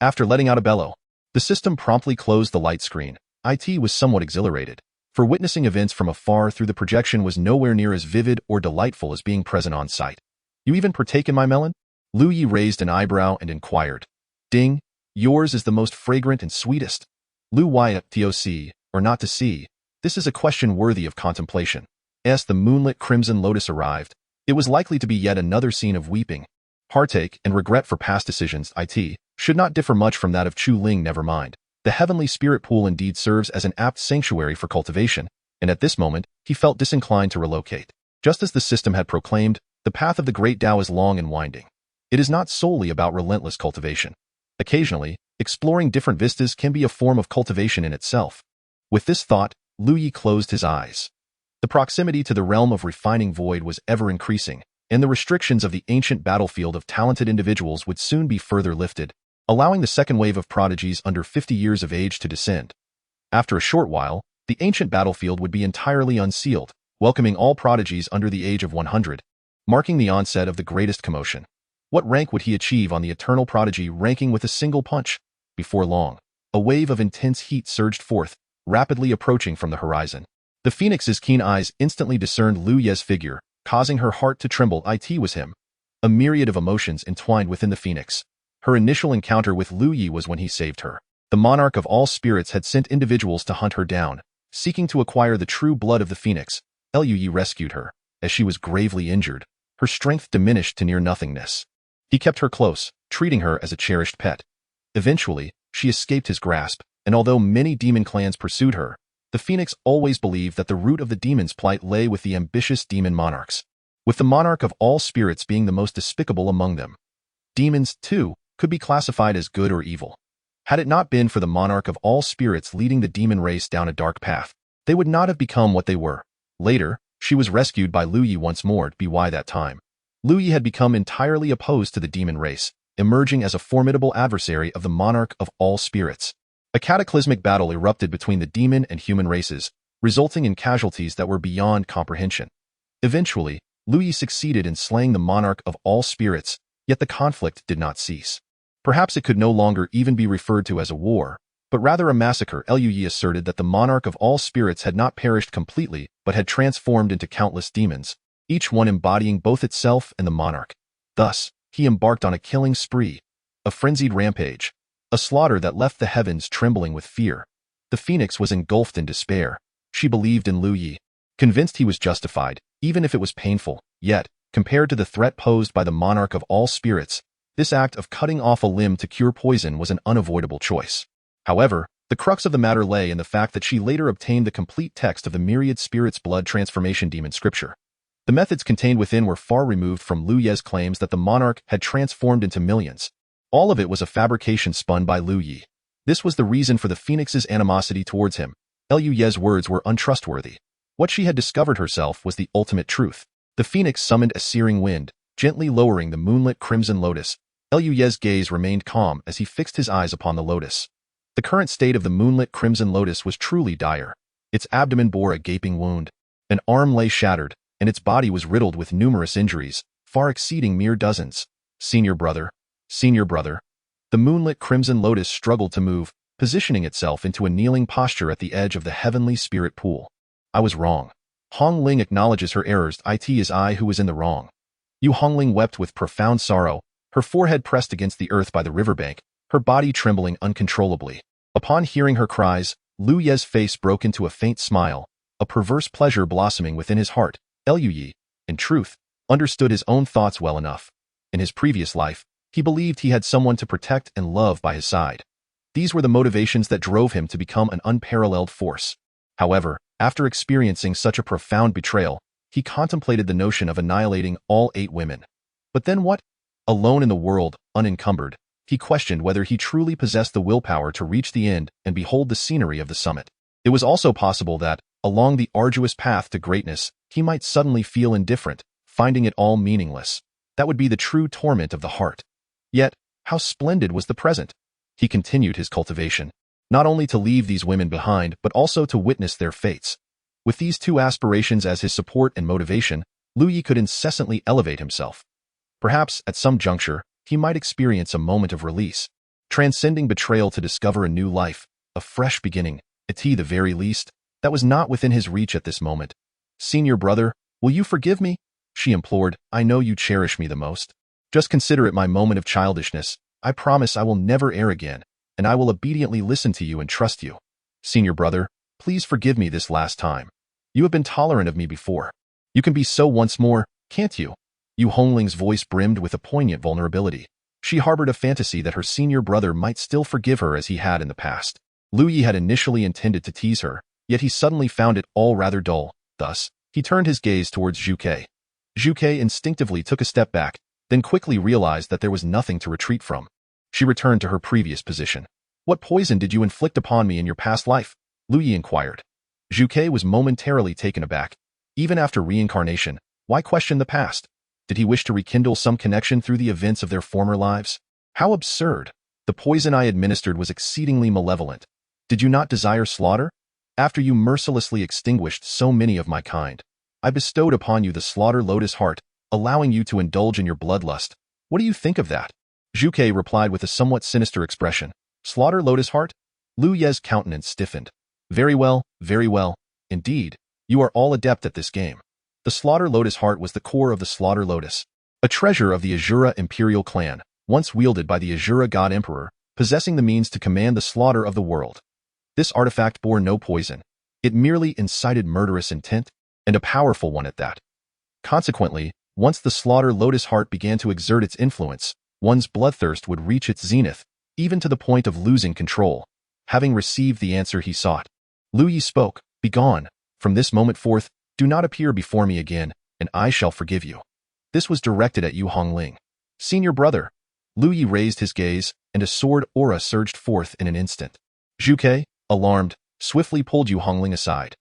After letting out a bellow, the system promptly closed the light screen. IT was somewhat exhilarated, for witnessing events from afar through the projection was nowhere near as vivid or delightful as being present on site. You even partake in my melon? Lu Yi raised an eyebrow and inquired. Ding, yours is the most fragrant and sweetest. Lu Yi, TOC, or not to see, this is a question worthy of contemplation. As the moonlit crimson lotus arrived, it was likely to be yet another scene of weeping, heartache, and regret for past decisions. IT should not differ much from that of Chu Ling. Never mind. The heavenly spirit pool indeed serves as an apt sanctuary for cultivation, and at this moment, he felt disinclined to relocate. Just as the system had proclaimed, the path of the great Tao is long and winding. It is not solely about relentless cultivation. Occasionally, exploring different vistas can be a form of cultivation in itself. With this thought, Lu Yi closed his eyes. The proximity to the realm of refining void was ever increasing, and the restrictions of the ancient battlefield of talented individuals would soon be further lifted, allowing the second wave of prodigies under 50 years of age to descend. After a short while, the ancient battlefield would be entirely unsealed, welcoming all prodigies under the age of 100, marking the onset of the greatest commotion. What rank would he achieve on the eternal prodigy ranking with a single punch? Before long, a wave of intense heat surged forth, rapidly approaching from the horizon. The phoenix's keen eyes instantly discerned Lu Ye's figure, causing her heart to tremble. It was him. A myriad of emotions entwined within the phoenix. Her initial encounter with Lu Yi was when he saved her. The monarch of all spirits had sent individuals to hunt her down, seeking to acquire the true blood of the phoenix. Lu Yi rescued her. As she was gravely injured, her strength diminished to near nothingness. He kept her close, treating her as a cherished pet. Eventually, she escaped his grasp, and although many demon clans pursued her, the phoenix always believed that the root of the demon's plight lay with the ambitious demon monarchs, with the monarch of all spirits being the most despicable among them. Demons, too, could be classified as good or evil. Had it not been for the monarch of all spirits leading the demon race down a dark path, they would not have become what they were. Later, she was rescued by Lu Yi once more. By that time, Lu Yi had become entirely opposed to the demon race, emerging as a formidable adversary of the monarch of all spirits. A cataclysmic battle erupted between the demon and human races, resulting in casualties that were beyond comprehension. Eventually, Lu Yi succeeded in slaying the monarch of all spirits, yet the conflict did not cease. Perhaps it could no longer even be referred to as a war, but rather a massacre. Lu Yi asserted that the monarch of all spirits had not perished completely, but had transformed into countless demons, each one embodying both itself and the monarch. Thus, he embarked on a killing spree, a frenzied rampage, a slaughter that left the heavens trembling with fear. The phoenix was engulfed in despair. She believed in Lu Yi, convinced he was justified, even if it was painful. Yet, compared to the threat posed by the monarch of all spirits, this act of cutting off a limb to cure poison was an unavoidable choice. However, the crux of the matter lay in the fact that she later obtained the complete text of the myriad spirits' blood transformation demon scripture. The methods contained within were far removed from Lu Ye's claims that the monarch had transformed into millions. All of it was a fabrication spun by Lu Yi. This was the reason for the phoenix's animosity towards him. Lu Ye's words were untrustworthy. What she had discovered herself was the ultimate truth. The phoenix summoned a searing wind, gently lowering the moonlit crimson lotus. Lu Ye's gaze remained calm as he fixed his eyes upon the lotus. The current state of the moonlit crimson lotus was truly dire. Its abdomen bore a gaping wound. An arm lay shattered, and its body was riddled with numerous injuries, far exceeding mere dozens. Senior brother. Senior brother. The moonlit crimson lotus struggled to move, positioning itself into a kneeling posture at the edge of the heavenly spirit pool. I was wrong. Hong Ling acknowledges her errors. It is I who was in the wrong. Yu Hongling wept with profound sorrow, her forehead pressed against the earth by the riverbank, her body trembling uncontrollably. Upon hearing her cries, Lu Ye's face broke into a faint smile, a perverse pleasure blossoming within his heart. Lu Yi, in truth, understood his own thoughts well enough. In his previous life, he believed he had someone to protect and love by his side. These were the motivations that drove him to become an unparalleled force. However, after experiencing such a profound betrayal, he contemplated the notion of annihilating all 8 women. But then what? Alone in the world, unencumbered, he questioned whether he truly possessed the willpower to reach the end and behold the scenery of the summit. It was also possible that, along the arduous path to greatness, he might suddenly feel indifferent, finding it all meaningless. That would be the true torment of the heart. Yet, how splendid was the present! He continued his cultivation, not only to leave these women behind, but also to witness their fates. With these 2 aspirations as his support and motivation, Lu Yi could incessantly elevate himself. Perhaps, at some juncture, he might experience a moment of release, transcending betrayal to discover a new life, a fresh beginning. At the very least, that was not within his reach at this moment. Senior brother, will you forgive me? She implored. I know you cherish me the most. Just consider it my moment of childishness. I promise I will never err again, and I will obediently listen to you and trust you. Senior brother, please forgive me this last time. You have been tolerant of me before. You can be so once more, can't you? Yu Hongling's voice brimmed with a poignant vulnerability. She harbored a fantasy that her senior brother might still forgive her as he had in the past. Lu Yi had initially intended to tease her, yet he suddenly found it all rather dull. Thus, he turned his gaze towards Zhu Ke. Zhu Ke instinctively took a step back, then quickly realized that there was nothing to retreat from. She returned to her previous position. What poison did you inflict upon me in your past life? Lu Yi inquired. Zhu Ke was momentarily taken aback. Even after reincarnation, why question the past? Did he wish to rekindle some connection through the events of their former lives? How absurd! The poison I administered was exceedingly malevolent. Did you not desire slaughter? After you mercilessly extinguished so many of my kind, I bestowed upon you the slaughter lotus heart, allowing you to indulge in your bloodlust. What do you think of that? Zhu Ke replied with a somewhat sinister expression. Slaughter lotus heart? Lu Ye's countenance stiffened. Very well, very well. Indeed, you are all adept at this game. The slaughter lotus heart was the core of the slaughter lotus, a treasure of the Azura imperial clan, once wielded by the Azura god emperor, possessing the means to command the slaughter of the world. This artifact bore no poison. It merely incited murderous intent, and a powerful one at that. Consequently, once the slaughter lotus heart began to exert its influence, one's bloodthirst would reach its zenith, even to the point of losing control. Having received the answer he sought, Lu Yi spoke, Begone, from this moment forth, do not appear before me again, and I shall forgive you. This was directed at Yu Hongling. Senior brother. Lu Yi raised his gaze, and a sword aura surged forth in an instant. Zhu Ke, alarmed, swiftly pulled Yu Hongling aside.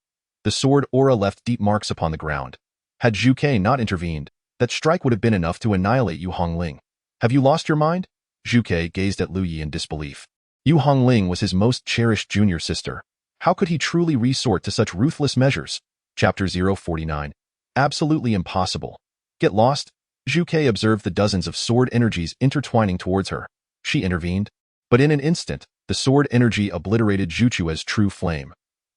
The sword aura left deep marks upon the ground. Had Zhu Ke not intervened, that strike would have been enough to annihilate Yu Hongling. Have you lost your mind? Zhu Ke gazed at Lu Yi in disbelief. Yu Hongling was his most cherished junior sister. How could he truly resort to such ruthless measures? Chapter 049. Absolutely impossible. Get lost? Zhu Ke observed the dozens of sword energies intertwining towards her. She intervened. But in an instant, the sword energy obliterated Zhuchua's true flame.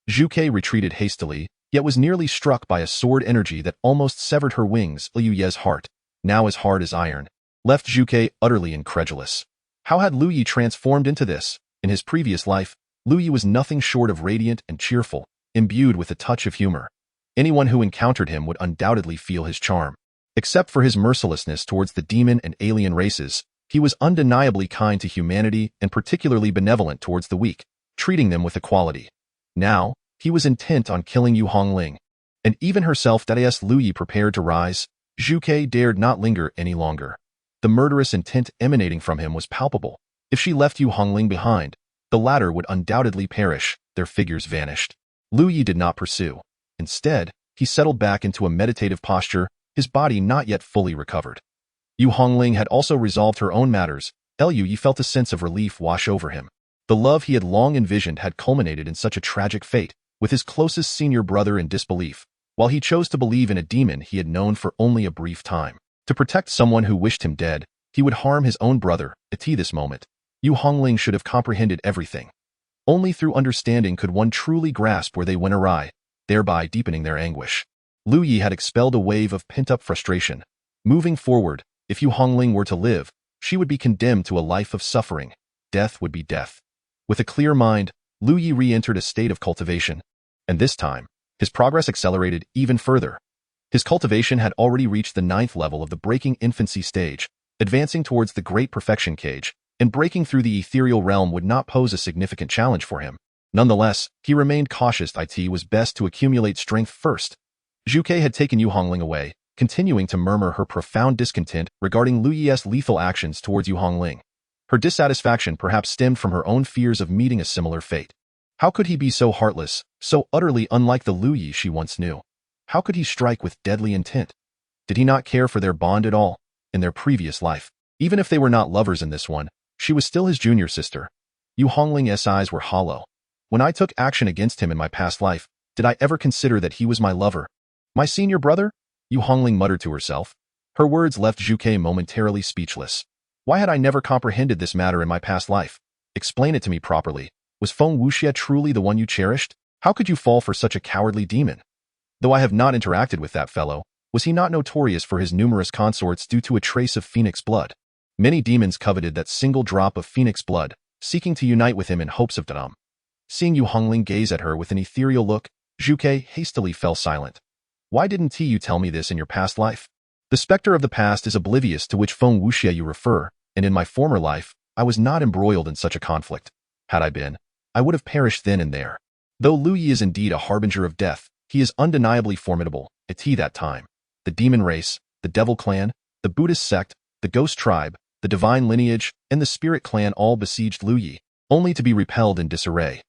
Zhu Ke retreated hastily, yet was nearly struck by a sword energy that almost severed her wings. Liu Ye's heart, now as hard as iron, left Zhu Ke utterly incredulous. How had Lu Yi transformed into this? In his previous life, Lu Yi was nothing short of radiant and cheerful, imbued with a touch of humor. Anyone who encountered him would undoubtedly feel his charm. Except for his mercilessness towards the demon and alien races, he was undeniably kind to humanity and particularly benevolent towards the weak, treating them with equality. Now, he was intent on killing Yu Hongling, and even herself. As Lu Yi prepared to rise, Zhu Ke dared not linger any longer. The murderous intent emanating from him was palpable. If she left Yu Hongling behind, the latter would undoubtedly perish. Their figures vanished. Lu Yi did not pursue. Instead, he settled back into a meditative posture, his body not yet fully recovered. Yu Hongling had also resolved her own matters. Lu Yi felt a sense of relief wash over him. The love he had long envisioned had culminated in such a tragic fate, with his closest senior brother in disbelief, while he chose to believe in a demon he had known for only a brief time. To protect someone who wished him dead, he would harm his own brother. At this moment, Yu Hongling should have comprehended everything. Only through understanding could one truly grasp where they went awry, thereby deepening their anguish. Lu Yi had expelled a wave of pent-up frustration. Moving forward, if Yu Hongling were to live, she would be condemned to a life of suffering. Death would be death. With a clear mind, Lu Yi re-entered a state of cultivation, and this time, his progress accelerated even further. His cultivation had already reached the 9th level of the breaking infancy stage, advancing towards the great perfection cage, and breaking through the ethereal realm would not pose a significant challenge for him. Nonetheless, he remained cautious. It was best to accumulate strength first. Zhu Ke had taken Yu Hongling away, continuing to murmur her profound discontent regarding Lu Yi's lethal actions towards Yu Hongling. Her dissatisfaction perhaps stemmed from her own fears of meeting a similar fate. How could he be so heartless, so utterly unlike the Lu Yi she once knew? How could he strike with deadly intent? Did he not care for their bond at all, in their previous life? Even if they were not lovers in this one, she was still his junior sister. Yu Hongling's eyes were hollow. When I took action against him in my past life, did I ever consider that he was my lover? My senior brother? Yu Hongling muttered to herself. Her words left Zhu Ke momentarily speechless. Why had I never comprehended this matter in my past life? Explain it to me properly. Was Feng Wuxia truly the one you cherished? How could you fall for such a cowardly demon? Though I have not interacted with that fellow, was he not notorious for his numerous consorts due to a trace of phoenix blood? Many demons coveted that single drop of phoenix blood, seeking to unite with him in hopes of Dam. Seeing Yu Hongling gaze at her with an ethereal look, Zhu Ke hastily fell silent. Why didn't you tell me this in your past life? The specter of the past is oblivious to which Feng Wuxia you refer, and in my former life, I was not embroiled in such a conflict. Had I been, I would have perished then and there. Though Lu Yi is indeed a harbinger of death, he is undeniably formidable. At that time, the demon race, the devil clan, the Buddhist sect, the ghost tribe, the divine lineage, and the spirit clan all besieged Lu Yi, only to be repelled in disarray.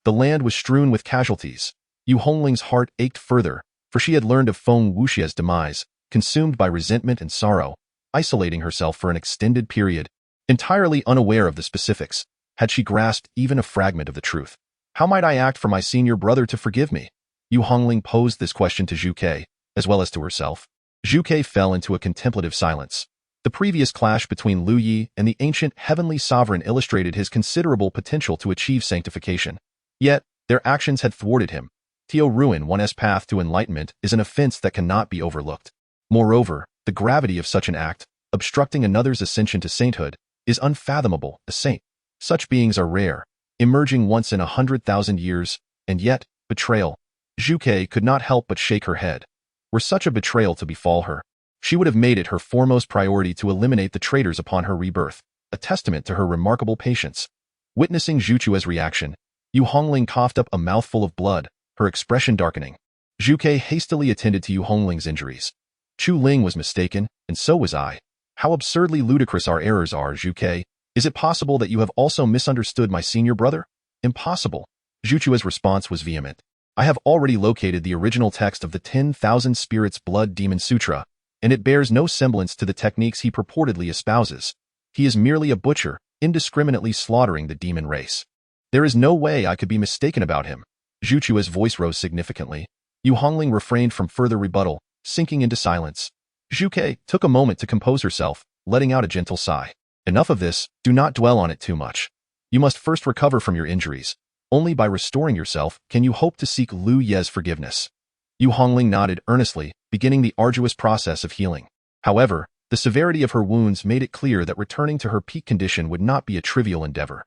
The land was strewn with casualties. Yu Hongling's heart ached further, for she had learned of Feng Wuxia's demise, consumed by resentment and sorrow, isolating herself for an extended period, entirely unaware of the specifics. Had she grasped even a fragment of the truth? How might I act for my senior brother to forgive me? Yu Hongling posed this question to Zhu Ke, as well as to herself. Zhu Ke fell into a contemplative silence. The previous clash between Lu Yi and the ancient heavenly sovereign illustrated his considerable potential to achieve sanctification. Yet, their actions had thwarted him. To ruin one's path to enlightenment is an offense that cannot be overlooked. Moreover, the gravity of such an act, obstructing another's ascension to sainthood, is unfathomable. A saint. Such beings are rare, emerging once in 100,000 years, and yet, betrayal. Zhu Ke could not help but shake her head. Were such a betrayal to befall her, she would have made it her foremost priority to eliminate the traitors upon her rebirth, a testament to her remarkable patience. Witnessing Zhu Chue's reaction, Yu Hongling coughed up a mouthful of blood, her expression darkening. Zhu Ke hastily attended to Yu Hongling's injuries. Chu Ling was mistaken, and so was I. How absurdly ludicrous our errors are, Zhu Ke. Is it possible that you have also misunderstood my senior brother? Impossible. Zhu Chue's response was vehement. I have already located the original text of the 10,000 Spirits Blood Demon Sutra, and it bears no semblance to the techniques he purportedly espouses. He is merely a butcher, indiscriminately slaughtering the demon race. There is no way I could be mistaken about him. Zhu Chue's voice rose significantly. Yu Hongling refrained from further rebuttal, sinking into silence. Zhu Ke took a moment to compose herself, letting out a gentle sigh. Enough of this, do not dwell on it too much. You must first recover from your injuries. Only by restoring yourself can you hope to seek Lu Ye's forgiveness. Yu Hongling nodded earnestly, beginning the arduous process of healing. However, the severity of her wounds made it clear that returning to her peak condition would not be a trivial endeavor.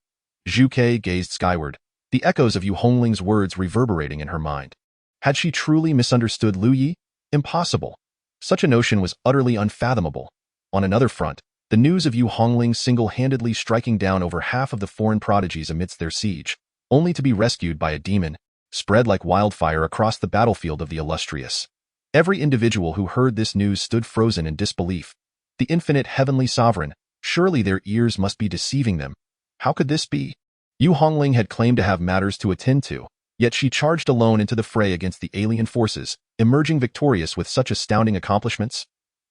Zhu Ke gazed skyward, the echoes of Yu Hongling's words reverberating in her mind. Had she truly misunderstood Lu Yi? Impossible. Such a notion was utterly unfathomable. On another front, the news of Yu Hongling single-handedly striking down over half of the foreign prodigies amidst their siege, only to be rescued by a demon, spread like wildfire across the battlefield of the illustrious. Every individual who heard this news stood frozen in disbelief. The infinite heavenly sovereign, surely their ears must be deceiving them. How could this be? Yu Hongling had claimed to have matters to attend to, yet she charged alone into the fray against the alien forces, emerging victorious with such astounding accomplishments.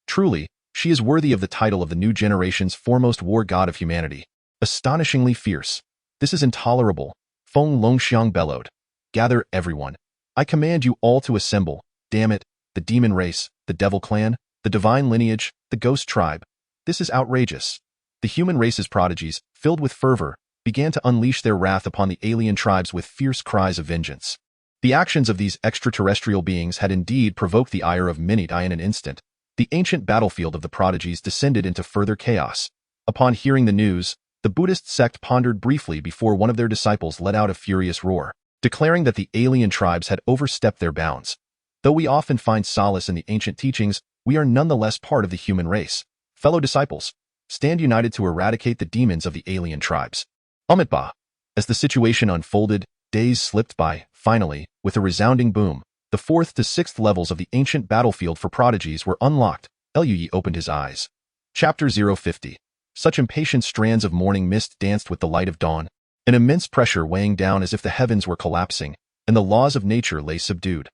Truly, she is worthy of the title of the new generation's foremost war god of humanity. Astonishingly fierce. This is intolerable, Feng Longxiang bellowed. Gather everyone. I command you all to assemble. Damn it, the demon race, the devil clan, the divine lineage, the ghost tribe. This is outrageous. The human race's prodigies, filled with fervor, began to unleash their wrath upon the alien tribes with fierce cries of vengeance. The actions of these extraterrestrial beings had indeed provoked the ire of many. In an instant, the ancient battlefield of the prodigies descended into further chaos. Upon hearing the news, the Buddhist sect pondered briefly before one of their disciples let out a furious roar, declaring that the alien tribes had overstepped their bounds. Though we often find solace in the ancient teachings, we are nonetheless part of the human race. Fellow disciples, stand united to eradicate the demons of the alien tribes. Amitabha. As the situation unfolded, days slipped by. Finally, with a resounding boom, the 4th to 6th levels of the ancient battlefield for prodigies were unlocked. Lui opened his eyes. Chapter 050. Such impatient strands of morning mist danced with the light of dawn, an immense pressure weighing down as if the heavens were collapsing, and the laws of nature lay subdued.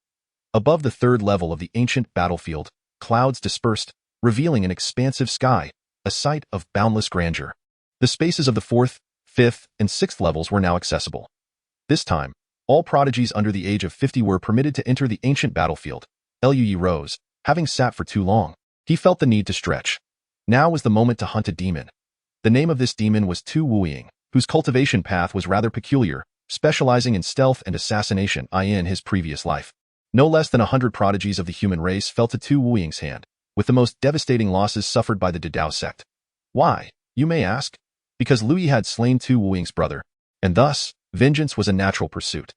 Above the 3rd level of the ancient battlefield, clouds dispersed, revealing an expansive sky, a sight of boundless grandeur. The spaces of the 4th, 5th, and 6th levels were now accessible. This time, all prodigies under the age of 50 were permitted to enter the ancient battlefield. Lui rose, having sat for too long. He felt the need to stretch. Now was the moment to hunt a demon. The name of this demon was Tu Wuying, whose cultivation path was rather peculiar, specializing in stealth and assassination in his previous life. No less than 100 prodigies of the human race fell to Tu Wuying's hand, with the most devastating losses suffered by the Dao sect. Why, you may ask? Because Lui had slain Tu Wuying's brother, and thus, vengeance was a natural pursuit.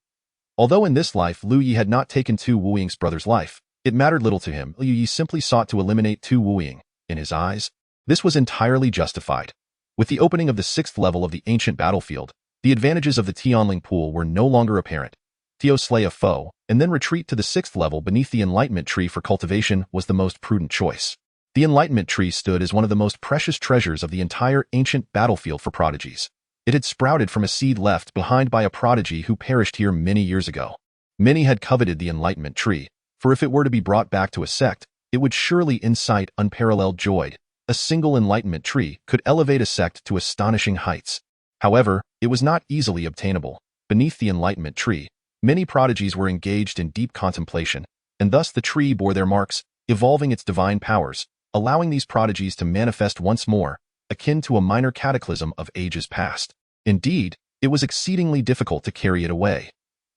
Although in this life Lui had not taken Tu Wuying's brother's life, it mattered little to him. Lui simply sought to eliminate Tu Wuying. In his eyes, this was entirely justified. With the opening of the 6th level of the ancient battlefield, the advantages of the Tianling pool were no longer apparent. Tio slay a foe, and then retreat to the 6th level beneath the Enlightenment Tree for cultivation was the most prudent choice. The Enlightenment Tree stood as one of the most precious treasures of the entire ancient battlefield for prodigies. It had sprouted from a seed left behind by a prodigy who perished here many years ago. Many had coveted the Enlightenment Tree, for if it were to be brought back to a sect, it would surely incite unparalleled joy. A single enlightenment tree could elevate a sect to astonishing heights. However, it was not easily obtainable. Beneath the enlightenment tree, many prodigies were engaged in deep contemplation, and thus the tree bore their marks, evolving its divine powers, allowing these prodigies to manifest once more, akin to a minor cataclysm of ages past. Indeed, it was exceedingly difficult to carry it away.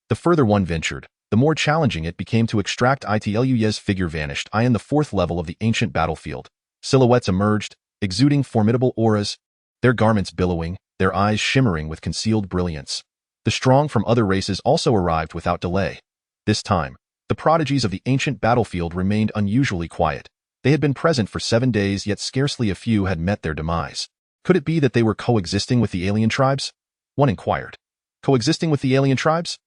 The further one ventured, the more challenging it became to extract it. Luye's figure vanished in the fourth level of the ancient battlefield. Silhouettes emerged, exuding formidable auras, their garments billowing, their eyes shimmering with concealed brilliance. The strong from other races also arrived without delay. This time, the prodigies of the ancient battlefield remained unusually quiet. They had been present for 7 days, yet scarcely a few had met their demise. Could it be that they were coexisting with the alien tribes? One inquired. Coexisting with the alien tribes?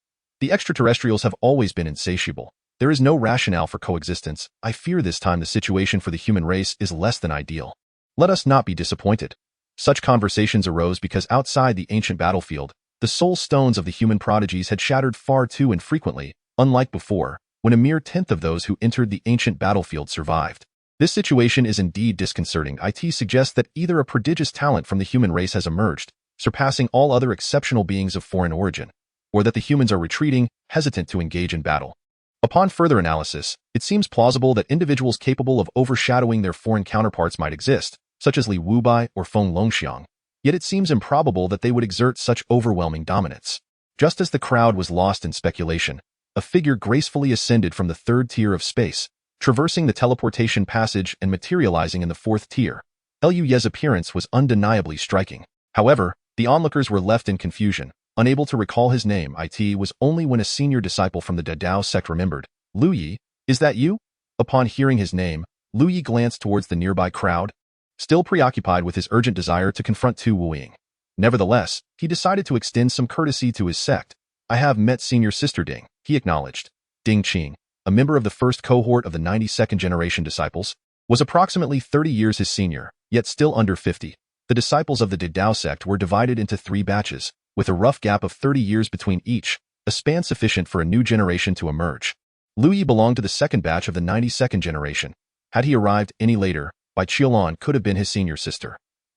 The extraterrestrials have always been insatiable. There is no rationale for coexistence. I fear this time the situation for the human race is less than ideal. Let us not be disappointed. Such conversations arose because outside the ancient battlefield, the soul stones of the human prodigies had shattered far too infrequently, unlike before, when a mere tenth of those who entered the ancient battlefield survived. This situation is indeed disconcerting. It suggests that either a prodigious talent from the human race has emerged, surpassing all other exceptional beings of foreign origin, or that the humans are retreating, hesitant to engage in battle. Upon further analysis, it seems plausible that individuals capable of overshadowing their foreign counterparts might exist, such as Li Wubai or Feng Longxiang, yet it seems improbable that they would exert such overwhelming dominance. Just as the crowd was lost in speculation, a figure gracefully ascended from the third tier of space, traversing the teleportation passage and materializing in the fourth tier. Luye's appearance was undeniably striking. However, the onlookers were left in confusion, unable to recall his name. It was only when a senior disciple from the Dao sect remembered. Luye, is that you? Upon hearing his name, Luye glanced towards the nearby crowd, still preoccupied with his urgent desire to confront Tu Wuying. Nevertheless, he decided to extend some courtesy to his sect. I have met Senior Sister Ding, he acknowledged. Ding Qing, a member of the first cohort of the 92nd generation disciples, was approximately 30 years his senior, yet still under 50. The disciples of the Dao sect were divided into 3 batches, with a rough gap of 30 years between each, a span sufficient for a new generation to emerge. Luye belonged to the second batch of the 92nd generation. Had he arrived any later, Bai Qialan could have been his senior sister.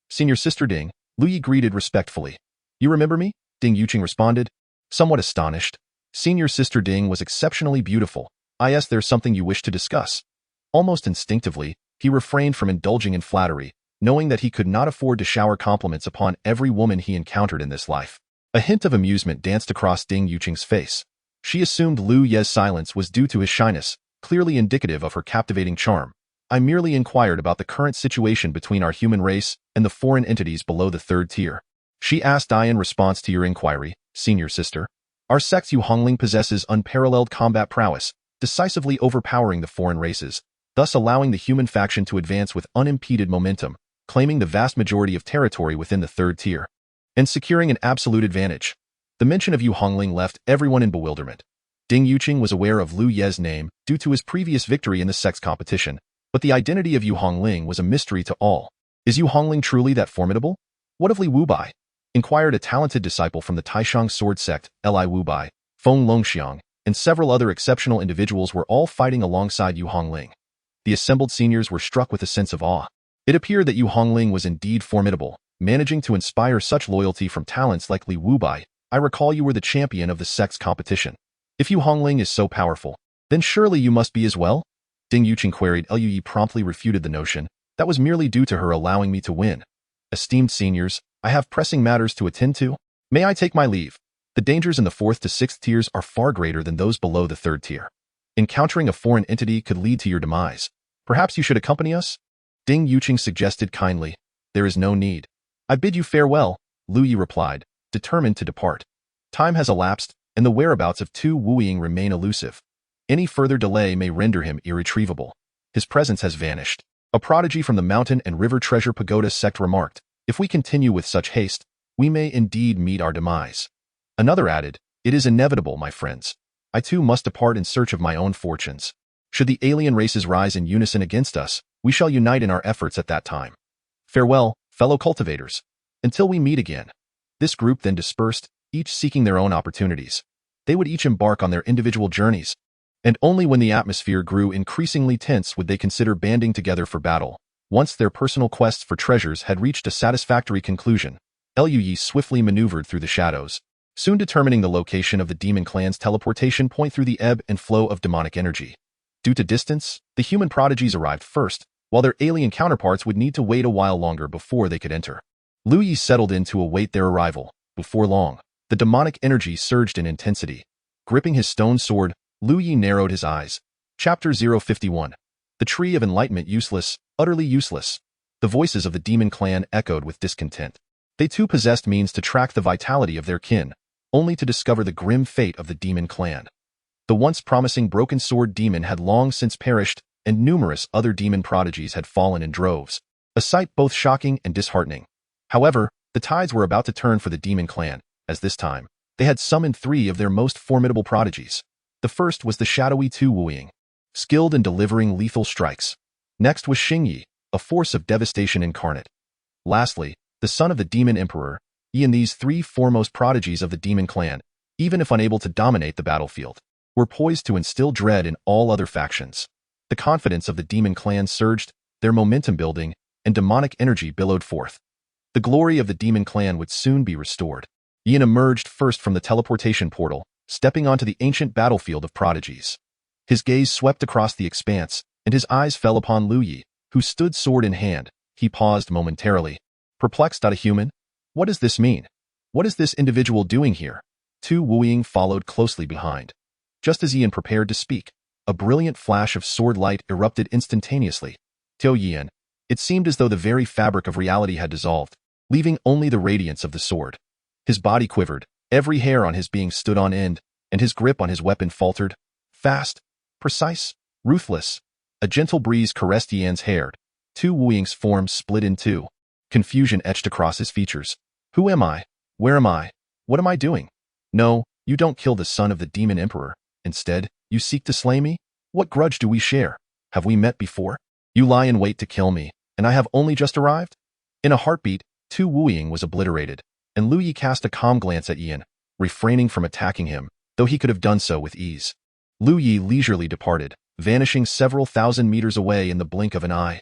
Senior Sister Ding, Luye greeted respectfully. You remember me? Ding Yuqing responded, somewhat astonished. Senior Sister Ding was exceptionally beautiful. There's something you wish to discuss. Almost instinctively, he refrained from indulging in flattery, knowing that he could not afford to shower compliments upon every woman he encountered in this life. A hint of amusement danced across Ding Yuqing's face. She assumed Luye's silence was due to his shyness, clearly indicative of her captivating charm. I merely inquired about the current situation between our human race and the foreign entities below the third tier. She asked in response to your inquiry, Senior Sister. Our sect Yu Hongling possesses unparalleled combat prowess, decisively overpowering the foreign races, thus allowing the human faction to advance with unimpeded momentum, claiming the vast majority of territory within the third tier, and securing an absolute advantage. The mention of Yu Hongling left everyone in bewilderment. Ding Yuqing was aware of Luye's name due to his previous victory in the sect's competition, but the identity of Yu Hongling was a mystery to all. Is Yu Hongling truly that formidable? What of Li Wubai? Inquired a talented disciple from the Taishang sword sect. Li Wubai, Feng Longxiang, and several other exceptional individuals were all fighting alongside Yu Hongling. The assembled seniors were struck with a sense of awe. It appeared that Yu Hongling was indeed formidable, managing to inspire such loyalty from talents like Li Wubai. I recall you were the champion of the sect's competition. If Yu Hongling is so powerful, then surely you must be as well? Ding Yuqing queried. Luye promptly refuted the notion. That was merely due to her allowing me to win. Esteemed seniors, I have pressing matters to attend to. May I take my leave? The dangers in the 4th to 6th tiers are far greater than those below the 3rd tier. Encountering a foreign entity could lead to your demise. Perhaps you should accompany us? Ding Yuqing suggested kindly. There is no need. I bid you farewell, Luye replied, determined to depart. Time has elapsed, and the whereabouts of Tu Wuying remain elusive. Any further delay may render him irretrievable. His presence has vanished. A prodigy from the Mountain and River Treasure Pagoda sect remarked, if we continue with such haste, we may indeed meet our demise. Another added, it is inevitable, my friends. I too must depart in search of my own fortunes. Should the alien races rise in unison against us, we shall unite in our efforts at that time. Farewell, fellow cultivators. Until we meet again. This group then dispersed, each seeking their own opportunities. They would each embark on their individual journeys. And only when the atmosphere grew increasingly tense would they consider banding together for battle. Once their personal quests for treasures had reached a satisfactory conclusion, Liu swiftly maneuvered through the shadows, soon determining the location of the demon clan's teleportation point through the ebb and flow of demonic energy. Due to distance, the human prodigies arrived first, while their alien counterparts would need to wait a while longer before they could enter. Liu settled in to await their arrival. Before long, the demonic energy surged in intensity. Gripping his stone sword, Liu narrowed his eyes. Chapter 051. The Tree of Enlightenment useless, utterly useless. The voices of the demon clan echoed with discontent. They too possessed means to track the vitality of their kin, only to discover the grim fate of the demon clan. The once promising broken sword demon had long since perished, and numerous other demon prodigies had fallen in droves, a sight both shocking and disheartening. However, the tides were about to turn for the demon clan, as this time, they had summoned 3 of their most formidable prodigies. The first was the shadowy Tu Wuing, skilled in delivering lethal strikes. Next was Xingyi, a force of devastation incarnate. Lastly, the son of the demon emperor, Yi. And these 3 foremost prodigies of the demon clan, even if unable to dominate the battlefield, were poised to instill dread in all other factions. The confidence of the demon clan surged, their momentum building, and demonic energy billowed forth. The glory of the demon clan would soon be restored. Yin emerged first from the teleportation portal, stepping onto the ancient battlefield of prodigies. His gaze swept across the expanse, and his eyes fell upon Liu, who stood sword in hand. He paused momentarily. Perplexed. A human? What does this mean? What is this individual doing here? Tu Wuing followed closely behind. Just as Yin prepared to speak, a brilliant flash of sword light erupted instantaneously. Tao Yin, it seemed as though the very fabric of reality had dissolved, leaving only the radiance of the sword. His body quivered, every hair on his being stood on end, and his grip on his weapon faltered. Fast, precise, ruthless. A gentle breeze caressed Yan's hair. Tu Wuing's form split in two. Confusion etched across his features. Who am I? Where am I? What am I doing? No, you don't kill the son of the demon emperor. Instead, you seek to slay me? What grudge do we share? Have we met before? You lie in wait to kill me, and I have only just arrived? In a heartbeat, Tu Wuing was obliterated, and Liu Yi cast a calm glance at Yan, refraining from attacking him, though he could have done so with ease. Liu Yi leisurely departed, vanishing several thousand meters away in the blink of an eye.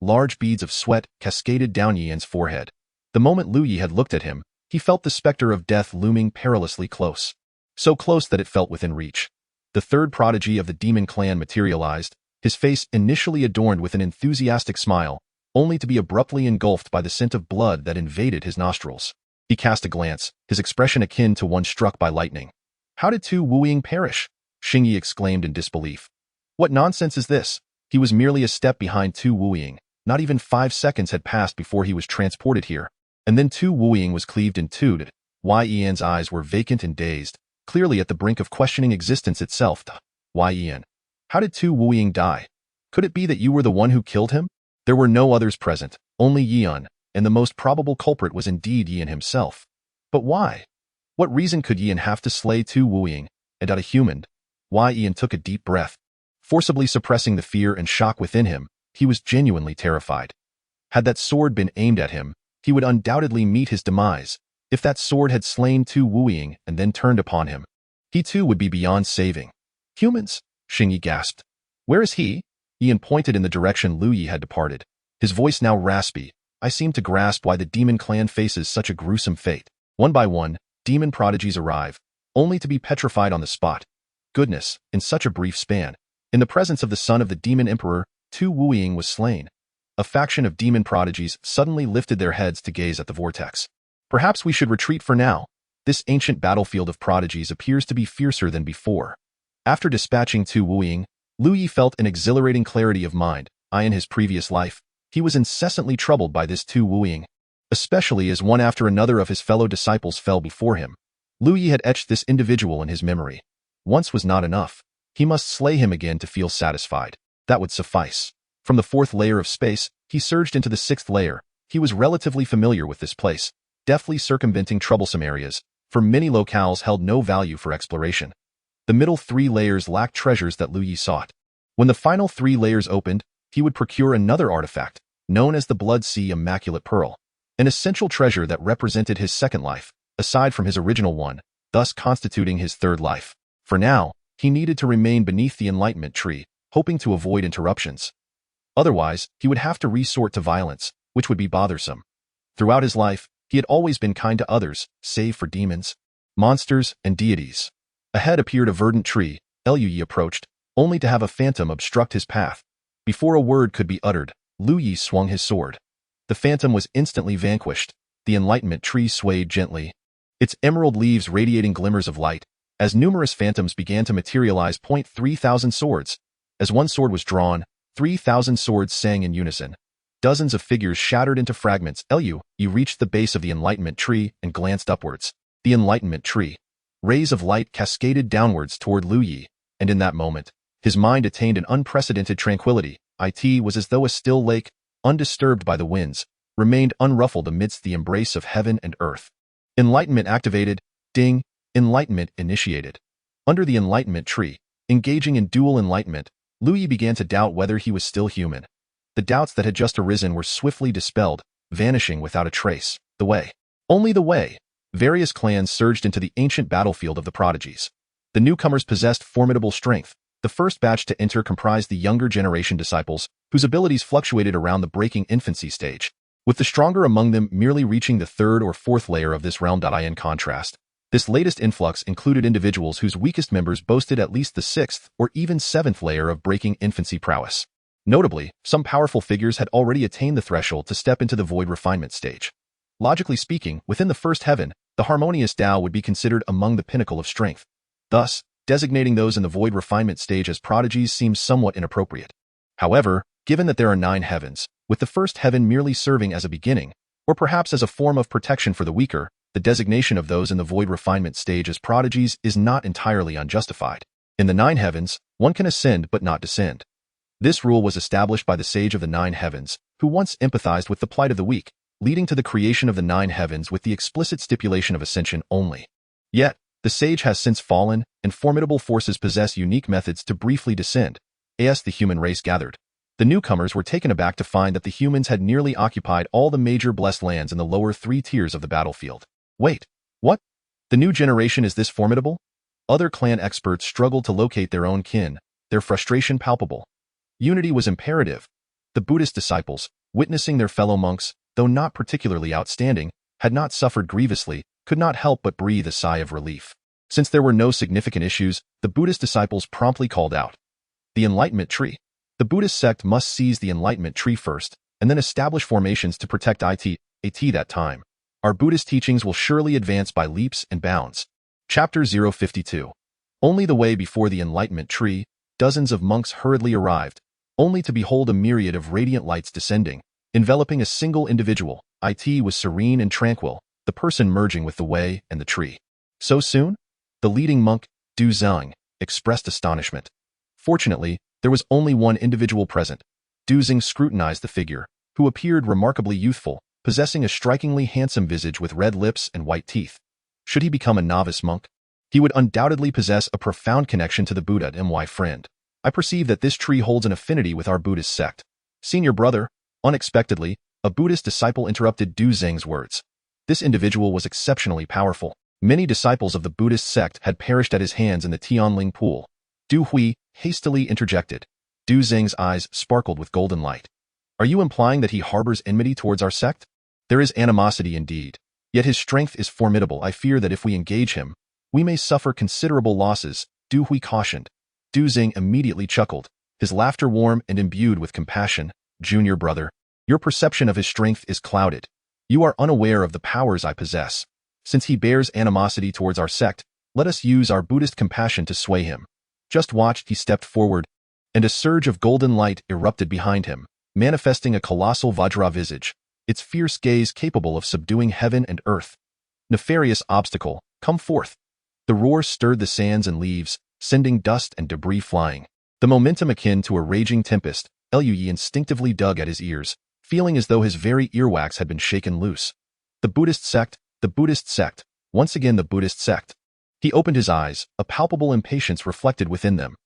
Large beads of sweat cascaded down Yan's forehead. The moment Liu Yi had looked at him, he felt the specter of death looming perilously close. So close that it felt within reach. The third prodigy of the demon clan materialized, his face initially adorned with an enthusiastic smile, only to be abruptly engulfed by the scent of blood that invaded his nostrils. He cast a glance, his expression akin to one struck by lightning. How did Tu Wuing perish? Xingyi exclaimed in disbelief. What nonsense is this? He was merely a step behind Tu Wuing. Not even 5 seconds had passed before he was transported here. And then Tu Wuing was cleaved in two. Yan's eyes were vacant and dazed, clearly at the brink of questioning existence itself. Yan, how did Tu Wuing die? Could it be that you were the one who killed him? There were no others present, only Yan, and the most probable culprit was indeed Yan himself. But why? What reason could Yan have to slay Tu Wuing, and a human? Yan took a deep breath. Forcibly suppressing the fear and shock within him, he was genuinely terrified. Had that sword been aimed at him, he would undoubtedly meet his demise. If that sword had slain Tu Wuing and then turned upon him, he too would be beyond saving. Humans? Xingyi gasped. Where is he? Yan pointed in the direction Liu Yi had departed. His voice now raspy. I seem to grasp why the demon clan faces such a gruesome fate. One by one, demon prodigies arrive, only to be petrified on the spot. Goodness, in such a brief span. In the presence of the son of the demon emperor, Tu Wuing was slain. A faction of demon prodigies suddenly lifted their heads to gaze at the vortex. Perhaps we should retreat for now. This ancient battlefield of prodigies appears to be fiercer than before. After dispatching Tu Wuing, Liu Yi felt an exhilarating clarity of mind. In his previous life, he was incessantly troubled by this Tu Wuing, especially as one after another of his fellow disciples fell before him. Liu Yi had etched this individual in his memory. Once was not enough. He must slay him again to feel satisfied. That would suffice. From the 4th layer of space, he surged into the 6th layer. He was relatively familiar with this place, deftly circumventing troublesome areas, for many locales held no value for exploration. The middle 3 layers lacked treasures that Liu Yi sought. When the final 3 layers opened, he would procure another artifact, known as the Blood Sea Immaculate Pearl, an essential treasure that represented his second life, aside from his original one, thus constituting his third life. For now, he needed to remain beneath the enlightenment tree, hoping to avoid interruptions. Otherwise, he would have to resort to violence, which would be bothersome. Throughout his life, he had always been kind to others, save for demons, monsters, and deities. Ahead appeared a verdant tree. Liu Yi approached, only to have a phantom obstruct his path. Before a word could be uttered, Liu Yi swung his sword. The phantom was instantly vanquished. The enlightenment tree swayed gently, its emerald leaves radiating glimmers of light, as numerous phantoms began to materialize. 3,000 swords. As one sword was drawn, 3,000 swords sang in unison. Dozens of figures shattered into fragments. Liu Yi reached the base of the enlightenment tree and glanced upwards. The enlightenment tree. Rays of light cascaded downwards toward Liu Yi, and in that moment, his mind attained an unprecedented tranquility. It was as though a still lake, undisturbed by the winds, remained unruffled amidst the embrace of heaven and earth. Enlightenment activated. Ding. Enlightenment initiated. Under the enlightenment tree, engaging in dual enlightenment, Liu Yi began to doubt whether he was still human. The doubts that had just arisen were swiftly dispelled, vanishing without a trace. The way. Only the way. Various clans surged into the ancient battlefield of the prodigies. The newcomers possessed formidable strength. The first batch to enter comprised the younger generation disciples, whose abilities fluctuated around the breaking infancy stage, with the stronger among them merely reaching the third or fourth layer of this realm. In contrast, this latest influx included individuals whose weakest members boasted at least the sixth or even seventh layer of breaking infancy prowess. Notably, some powerful figures had already attained the threshold to step into the void refinement stage. Logically speaking, within the first heaven, the harmonious Tao would be considered among the pinnacle of strength. Thus, designating those in the void refinement stage as prodigies seems somewhat inappropriate. However, given that there are 9 heavens, with the first heaven merely serving as a beginning, or perhaps as a form of protection for the weaker, the designation of those in the void refinement stage as prodigies is not entirely unjustified. In the 9 heavens, one can ascend but not descend. This rule was established by the sage of the 9 heavens, who once empathized with the plight of the weak, leading to the creation of the 9 heavens with the explicit stipulation of ascension only. Yet, the sage has since fallen, and formidable forces possess unique methods to briefly descend. As the human race gathered, the newcomers were taken aback to find that the humans had nearly occupied all the major blessed lands in the lower 3 tiers of the battlefield. Wait, what? The new generation is this formidable? Other clan experts struggled to locate their own kin, their frustration palpable. Unity was imperative. The Buddhist disciples, witnessing their fellow monks, though not particularly outstanding, had not suffered grievously, could not help but breathe a sigh of relief. Since there were no significant issues, the Buddhist disciples promptly called out. The Enlightenment Tree. The Buddhist sect must seize the Enlightenment Tree first, and then establish formations to protect that time. Our Buddhist teachings will surely advance by leaps and bounds. Chapter 052. Only the way before the Enlightenment Tree, dozens of monks hurriedly arrived, only to behold a myriad of radiant lights descending, enveloping a single individual. It was serene and tranquil, the person merging with the way and the tree. So soon? The leading monk, Du Zeng, expressed astonishment. Fortunately, there was only one individual present. Du Zeng scrutinized the figure, who appeared remarkably youthful, possessing a strikingly handsome visage with red lips and white teeth. Should he become a novice monk? He would undoubtedly possess a profound connection to the Buddha. My friend, I perceive that this tree holds an affinity with our Buddhist sect. Senior brother, unexpectedly, a Buddhist disciple interrupted Du Zeng's words. This individual was exceptionally powerful. Many disciples of the Buddhist sect had perished at his hands in the Tianling pool. Du Hui hastily interjected. Du Zeng's eyes sparkled with golden light. Are you implying that he harbors enmity towards our sect? There is animosity indeed. Yet his strength is formidable. I fear that if we engage him, we may suffer considerable losses, Du Hui cautioned. Du Zeng immediately chuckled, his laughter warm and imbued with compassion. Junior brother, your perception of his strength is clouded. You are unaware of the powers I possess. Since he bears animosity towards our sect, let us use our Buddhist compassion to sway him. Just watch. He stepped forward, and a surge of golden light erupted behind him, manifesting a colossal Vajra visage, its fierce gaze capable of subduing heaven and earth. Nefarious obstacle, come forth. The roar stirred the sands and leaves, sending dust and debris flying. The momentum akin to a raging tempest, Liu Yi instinctively dug at his ears, feeling as though his very earwax had been shaken loose. The Buddhist sect, once again the Buddhist sect. He opened his eyes, a palpable impatience reflected within them.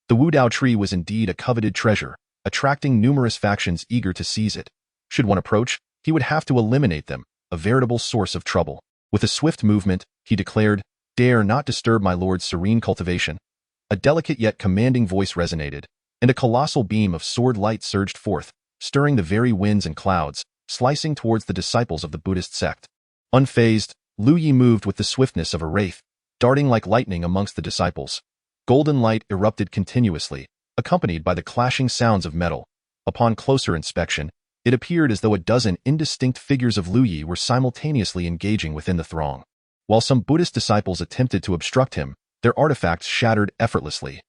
The Wudao tree was indeed a coveted treasure, attracting numerous factions eager to seize it. Should one approach, he would have to eliminate them, a veritable source of trouble. With a swift movement, he declared, "Dare not disturb my lord's serene cultivation." A delicate yet commanding voice resonated, and a colossal beam of sword light surged forth, stirring the very winds and clouds, slicing towards the disciples of the Buddhist sect. Unfazed, Lu Yi moved with the swiftness of a wraith, darting like lightning amongst the disciples. Golden light erupted continuously, accompanied by the clashing sounds of metal. Upon closer inspection, it appeared as though a dozen indistinct figures of Lu Yi were simultaneously engaging within the throng. While some Buddhist disciples attempted to obstruct him, their artifacts shattered effortlessly.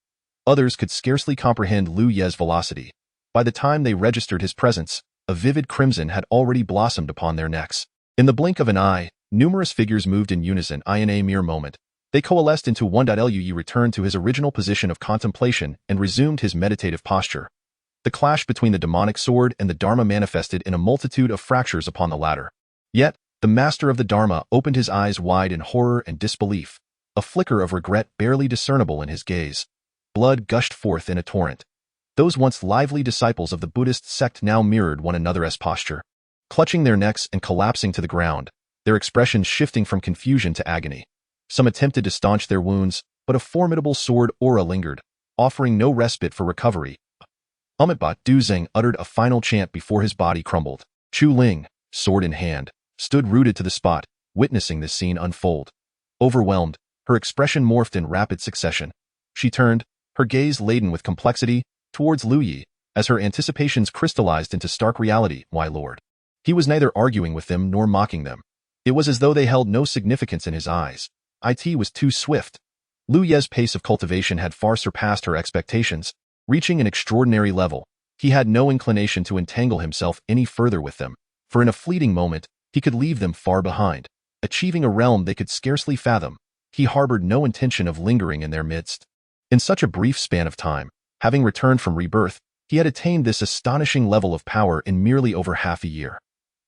Others could scarcely comprehend Lu Ye's velocity. By the time they registered his presence, a vivid crimson had already blossomed upon their necks. In the blink of an eye, numerous figures moved in unison. In a mere moment, they coalesced into one. Lu Yi returned to his original position of contemplation and resumed his meditative posture. The clash between the demonic sword and the Dharma manifested in a multitude of fractures upon the latter. Yet, the master of the Dharma opened his eyes wide in horror and disbelief, a flicker of regret barely discernible in his gaze. Blood gushed forth in a torrent. Those once lively disciples of the Buddhist sect now mirrored one another's posture, clutching their necks and collapsing to the ground, their expressions shifting from confusion to agony. Some attempted to staunch their wounds, but a formidable sword aura lingered, offering no respite for recovery. Amitabha Du Zeng uttered a final chant before his body crumbled. Chu Ling, sword in hand, stood rooted to the spot, witnessing this scene unfold. Overwhelmed, her expression morphed in rapid succession. She turned, her gaze laden with complexity, towards Lu Yi, as her anticipations crystallized into stark reality. My lord. He was neither arguing with them nor mocking them. It was as though they held no significance in his eyes. It was too swift. Lu Ye's pace of cultivation had far surpassed her expectations, reaching an extraordinary level. He had no inclination to entangle himself any further with them, for in a fleeting moment, he could leave them far behind, achieving a realm they could scarcely fathom. He harbored no intention of lingering in their midst. In such a brief span of time, having returned from rebirth, he had attained this astonishing level of power in merely over half a year.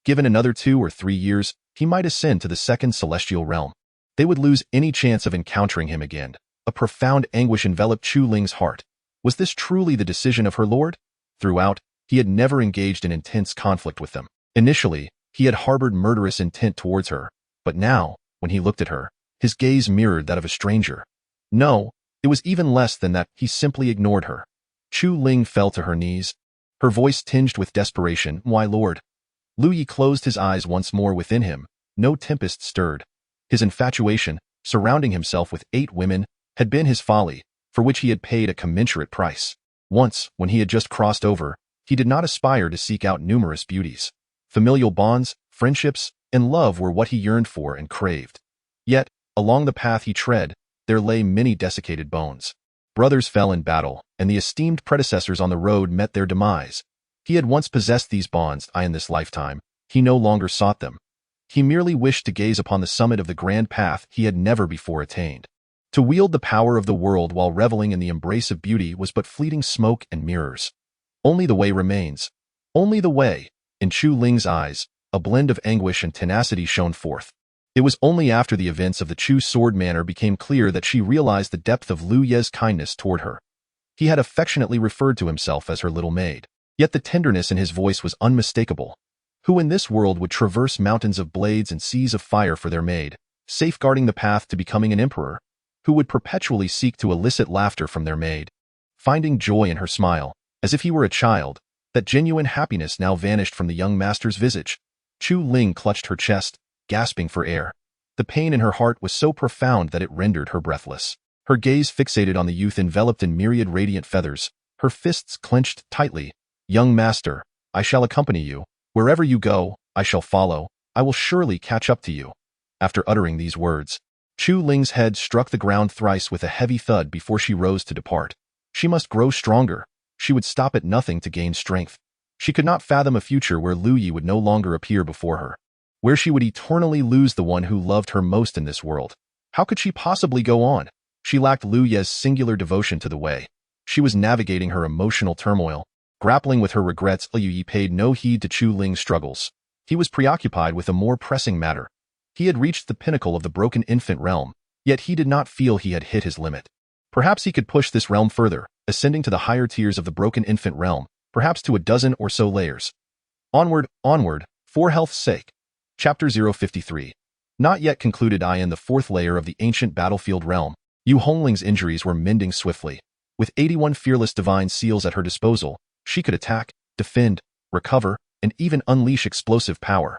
Given another 2 or 3 years, he might ascend to the second celestial realm. They would lose any chance of encountering him again. A profound anguish enveloped Chu Ling's heart. Was this truly the decision of her lord? Throughout, he had never engaged in intense conflict with them. Initially, he had harbored murderous intent towards her, but now, when he looked at her, his gaze mirrored that of a stranger. No, it was even less than that. He simply ignored her. Chu Ling fell to her knees, her voice tinged with desperation. My lord. Lu Yi closed his eyes once more within him. No tempest stirred. His infatuation, surrounding himself with 8 women, had been his folly, for which he had paid a commensurate price. Once, when he had just crossed over, he did not aspire to seek out numerous beauties. Familial bonds, friendships, and love were what he yearned for and craved. Yet, along the path he tread, there lay many desiccated bones. Brothers fell in battle, and the esteemed predecessors on the road met their demise. He had once possessed these bonds. In this lifetime, he no longer sought them. He merely wished to gaze upon the summit of the grand path he had never before attained. To wield the power of the world while reveling in the embrace of beauty was but fleeting smoke and mirrors. Only the way remains. Only the way. In Chu Ling's eyes, a blend of anguish and tenacity shone forth. It was only after the events of the Chu sword manor became clear that she realized the depth of Lu Ye's kindness toward her. He had affectionately referred to himself as her little maid, yet the tenderness in his voice was unmistakable. Who in this world would traverse mountains of blades and seas of fire for their maid, safeguarding the path to becoming an emperor? Who would perpetually seek to elicit laughter from their maid, finding joy in her smile, as if he were a child? That genuine happiness now vanished from the young master's visage. Chu Ling clutched her chest, gasping for air. The pain in her heart was so profound that it rendered her breathless. Her gaze fixated on the youth enveloped in myriad radiant feathers, her fists clenched tightly. Young master, I shall accompany you. Wherever you go, I shall follow. I will surely catch up to you. After uttering these words, Chu Ling's head struck the ground thrice with a heavy thud before she rose to depart. She must grow stronger. She would stop at nothing to gain strength. She could not fathom a future where Lu Yi would no longer appear before her, where she would eternally lose the one who loved her most in this world. How could she possibly go on? She lacked Lu Ye's singular devotion to the way. She was navigating her emotional turmoil, grappling with her regrets. Lu Yi paid no heed to Chu Ling's struggles. He was preoccupied with a more pressing matter. He had reached the pinnacle of the broken infant realm, yet he did not feel he had hit his limit. Perhaps he could push this realm further, ascending to the higher tiers of the broken infant realm, perhaps to a dozen or so layers. Onward, onward, for health's sake. Chapter 053. Not yet concluded. In the 4th layer of the ancient battlefield realm, Yu Hongling's injuries were mending swiftly. With 81 fearless divine seals at her disposal, she could attack, defend, recover, and even unleash explosive power.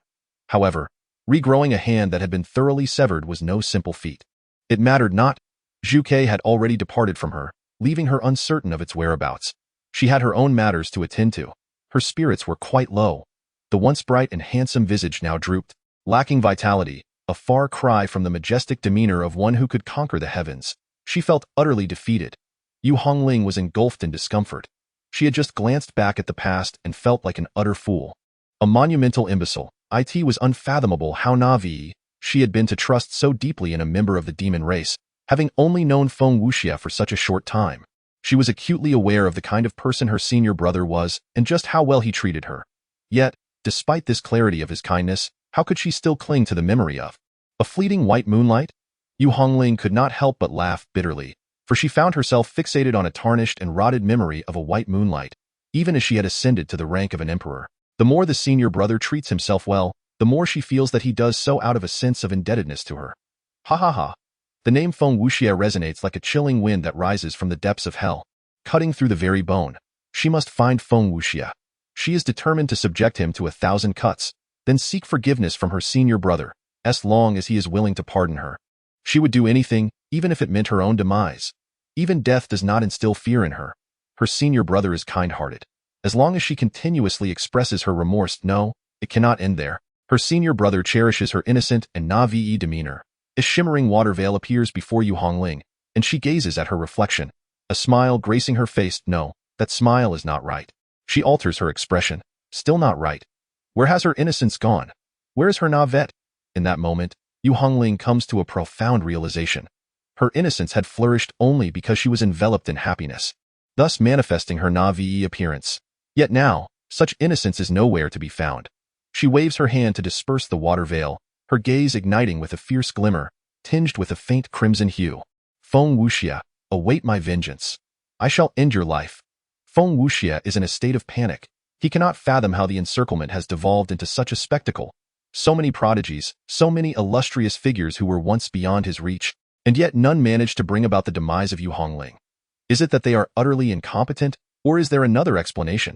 However, regrowing a hand that had been thoroughly severed was no simple feat. It mattered not. Zhu Ke had already departed from her, leaving her uncertain of its whereabouts. She had her own matters to attend to. Her spirits were quite low. The once bright and handsome visage now drooped, lacking vitality, a far cry from the majestic demeanor of one who could conquer the heavens. She felt utterly defeated. Yu Hongling was engulfed in discomfort. She had just glanced back at the past and felt like an utter fool. A monumental imbecile. It was unfathomable how naive she had been to trust so deeply in a member of the demon race, having only known Feng Wuxia for such a short time. She was acutely aware of the kind of person her senior brother was and just how well he treated her. Yet, despite this clarity of his kindness, how could she still cling to the memory of a fleeting white moonlight? Yu Hongling could not help but laugh bitterly, for she found herself fixated on a tarnished and rotted memory of a white moonlight, even as she had ascended to the rank of an emperor. The more the senior brother treats himself well, the more she feels that he does so out of a sense of indebtedness to her. Ha ha ha. The name Feng Wuxia resonates like a chilling wind that rises from the depths of hell, cutting through the very bone. She must find Feng Wuxia. She is determined to subject him to 1,000 cuts, then seek forgiveness from her senior brother, as long as he is willing to pardon her. She would do anything, even if it meant her own demise. Even death does not instill fear in her. Her senior brother is kind-hearted. As long as she continuously expresses her remorse, no, it cannot end there. Her senior brother cherishes her innocent and naive demeanor. A shimmering water veil appears before Yu Hongling, and she gazes at her reflection. A smile gracing her face. No, that smile is not right. She alters her expression. Still not right. Where has her innocence gone? Where is her navet? In that moment, Yu Hongling comes to a profound realization. Her innocence had flourished only because she was enveloped in happiness, thus manifesting her naive appearance. Yet now, such innocence is nowhere to be found. She waves her hand to disperse the water veil, her gaze igniting with a fierce glimmer, tinged with a faint crimson hue. Feng Wuxia, await my vengeance. I shall end your life. Feng Wuxia is in a state of panic. He cannot fathom how the encirclement has devolved into such a spectacle. So many prodigies, so many illustrious figures who were once beyond his reach, and yet none managed to bring about the demise of Yu Hongling. Is it that they are utterly incompetent, or is there another explanation?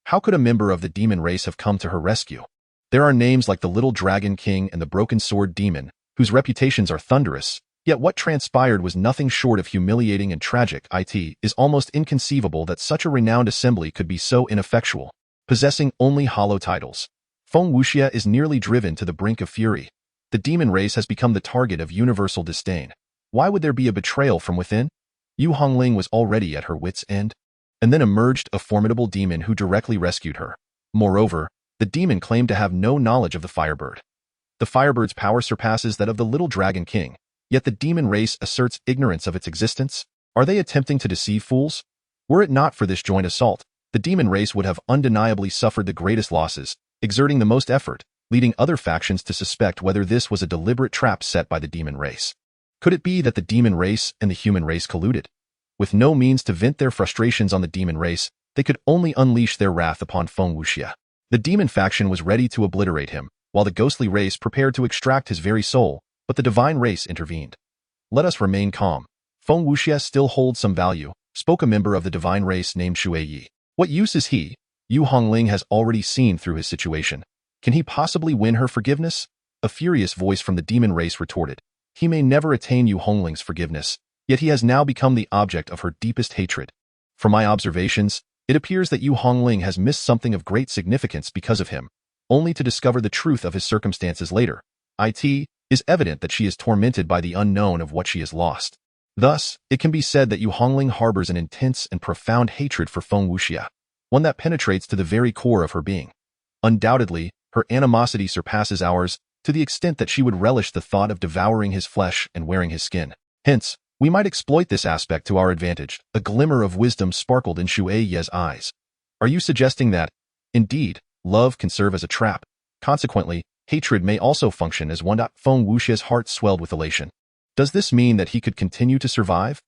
How could a member of the demon race have come to her rescue? There are names like the Little Dragon King and the Broken Sword Demon, whose reputations are thunderous, yet what transpired was nothing short of humiliating and tragic. It is almost inconceivable that such a renowned assembly could be so ineffectual, possessing only hollow titles. Feng Wuxia is nearly driven to the brink of fury. The demon race has become the target of universal disdain. Why would there be a betrayal from within? Yu Hongling was already at her wits' end. And then emerged a formidable demon who directly rescued her. Moreover, the demon claimed to have no knowledge of the Firebird. The Firebird's power surpasses that of the Little Dragon King, yet the demon race asserts ignorance of its existence. Are they attempting to deceive fools? Were it not for this joint assault, the demon race would have undeniably suffered the greatest losses, exerting the most effort, leading other factions to suspect whether this was a deliberate trap set by the demon race. Could it be that the demon race and the human race colluded? With no means to vent their frustrations on the demon race, they could only unleash their wrath upon Feng Wuxia. The demon faction was ready to obliterate him, while the ghostly race prepared to extract his very soul, but the divine race intervened. Let us remain calm. Feng Wuxia still holds some value, spoke a member of the divine race named Shuei. What use is he? Yu Hongling has already seen through his situation. Can he possibly win her forgiveness? A furious voice from the demon race retorted. He may never attain Yu Hongling's forgiveness, yet he has now become the object of her deepest hatred. From my observations, it appears that Yu Hongling has missed something of great significance because of him, only to discover the truth of his circumstances later. It is evident that she is tormented by the unknown of what she has lost. Thus, it can be said that Yu Hongling harbors an intense and profound hatred for Feng Wuxia, one that penetrates to the very core of her being. Undoubtedly, her animosity surpasses ours, to the extent that she would relish the thought of devouring his flesh and wearing his skin. Hence, we might exploit this aspect to our advantage. A glimmer of wisdom sparkled in Shuei's eyes. Are you suggesting that, indeed, love can serve as a trap? Consequently, hatred may also function as one. Feng Wuxia's heart swelled with elation. Does this mean that he could continue to survive?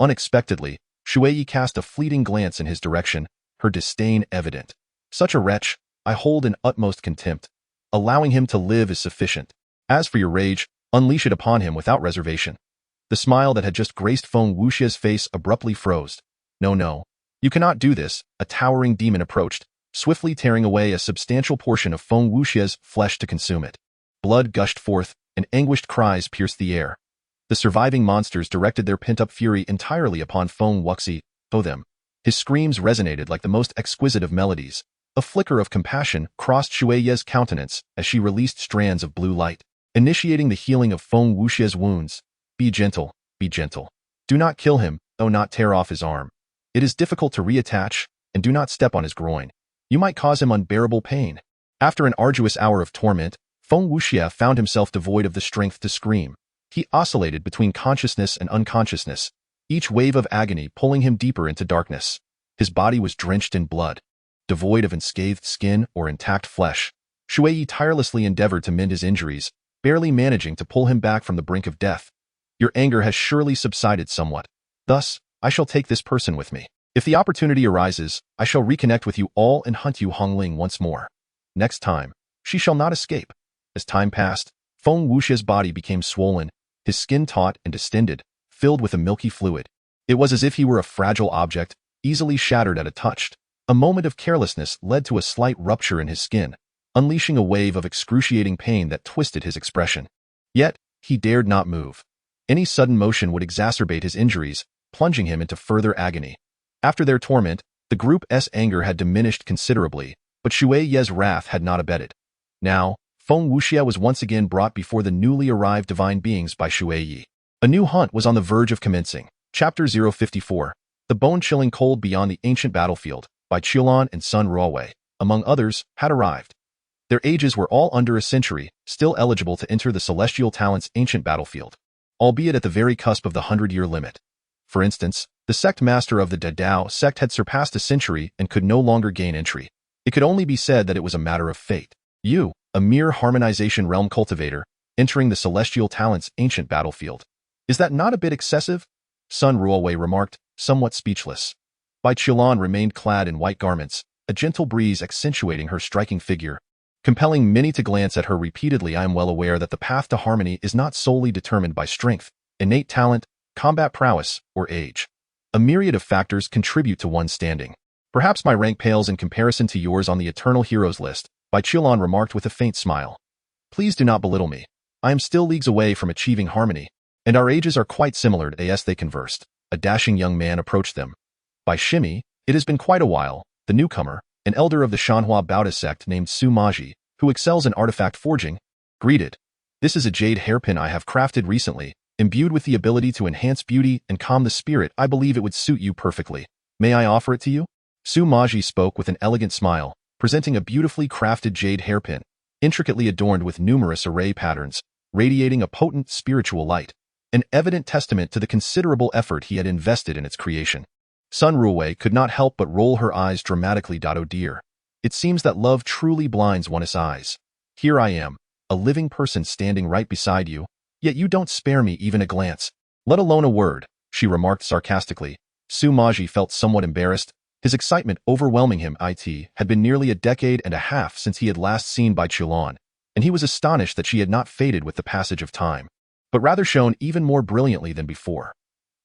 Unexpectedly, Shuei cast a fleeting glance in his direction, her disdain evident. Such a wretch, I hold in utmost contempt. Allowing him to live is sufficient. As for your rage, unleash it upon him without reservation. The smile that had just graced Feng Wuxia's face abruptly froze. No, no. You cannot do this, a towering demon approached, swiftly tearing away a substantial portion of Feng Wuxia's flesh to consume it. Blood gushed forth, and anguished cries pierced the air. The surviving monsters directed their pent-up fury entirely upon Feng Wuxi, them. His screams resonated like the most exquisite of melodies. A flicker of compassion crossed Shui Ye's countenance as she released strands of blue light, initiating the healing of Feng Wuxia's wounds. Be gentle, be gentle. Do not kill him, though not tear off his arm. It is difficult to reattach, and do not step on his groin. You might cause him unbearable pain. After an arduous hour of torment, Feng Wuxia found himself devoid of the strength to scream. He oscillated between consciousness and unconsciousness, each wave of agony pulling him deeper into darkness. His body was drenched in blood. Devoid of unscathed skin or intact flesh, Shui tirelessly endeavored to mend his injuries, barely managing to pull him back from the brink of death. Your anger has surely subsided somewhat. Thus, I shall take this person with me. If the opportunity arises, I shall reconnect with you all and hunt you Hongling once more. Next time, she shall not escape. As time passed, Feng Wuxia's body became swollen, his skin taut and distended, filled with a milky fluid. It was as if he were a fragile object, easily shattered at a touch. A moment of carelessness led to a slight rupture in his skin, unleashing a wave of excruciating pain that twisted his expression. Yet, he dared not move. Any sudden motion would exacerbate his injuries, plunging him into further agony. After their torment, the group's anger had diminished considerably, but Shui Ye's wrath had not abated. Now, Feng Wuxia was once again brought before the newly arrived divine beings by Shui Yi. A new hunt was on the verge of commencing. Chapter 054. The bone-chilling cold beyond the ancient battlefield, by Qiulan and Sun Ruowei, among others, had arrived. Their ages were all under a century, still eligible to enter the Celestial Talent's ancient battlefield, albeit at the very cusp of the 100-year limit. For instance, the sect master of the Dao sect had surpassed a century and could no longer gain entry. It could only be said that it was a matter of fate. You, a mere harmonization realm cultivator, entering the Celestial Talent's ancient battlefield. Is that not a bit excessive? Sun Ruowei remarked, somewhat speechless. Bai Qiulan remained clad in white garments, a gentle breeze accentuating her striking figure, compelling many to glance at her repeatedly. I am well aware that the path to harmony is not solely determined by strength, innate talent, combat prowess, or age. A myriad of factors contribute to one's standing. Perhaps my rank pales in comparison to yours on the eternal heroes list, Bai Qiulan remarked with a faint smile. Please do not belittle me. I am still leagues away from achieving harmony, and our ages are quite similar. As they conversed, a dashing young man approached them. By Shimi, it has been quite a while. The newcomer, an elder of the Shanhua Buddhist sect named Su Maji, who excels in artifact forging, greeted. This is a jade hairpin I have crafted recently, imbued with the ability to enhance beauty and calm the spirit. I believe it would suit you perfectly. May I offer it to you? Su Maji spoke with an elegant smile, presenting a beautifully crafted jade hairpin, intricately adorned with numerous array patterns, radiating a potent spiritual light, an evident testament to the considerable effort he had invested in its creation. Sun Ruowei could not help but roll her eyes dramatically. Oh dear. It seems that love truly blinds one's eyes. Here I am, a living person standing right beside you, yet you don't spare me even a glance, let alone a word, she remarked sarcastically. Su Maji felt somewhat embarrassed, his excitement overwhelming him. It had been nearly a decade and a half since he had last seen Bai Qiulan, and he was astonished that she had not faded with the passage of time, but rather shone even more brilliantly than before.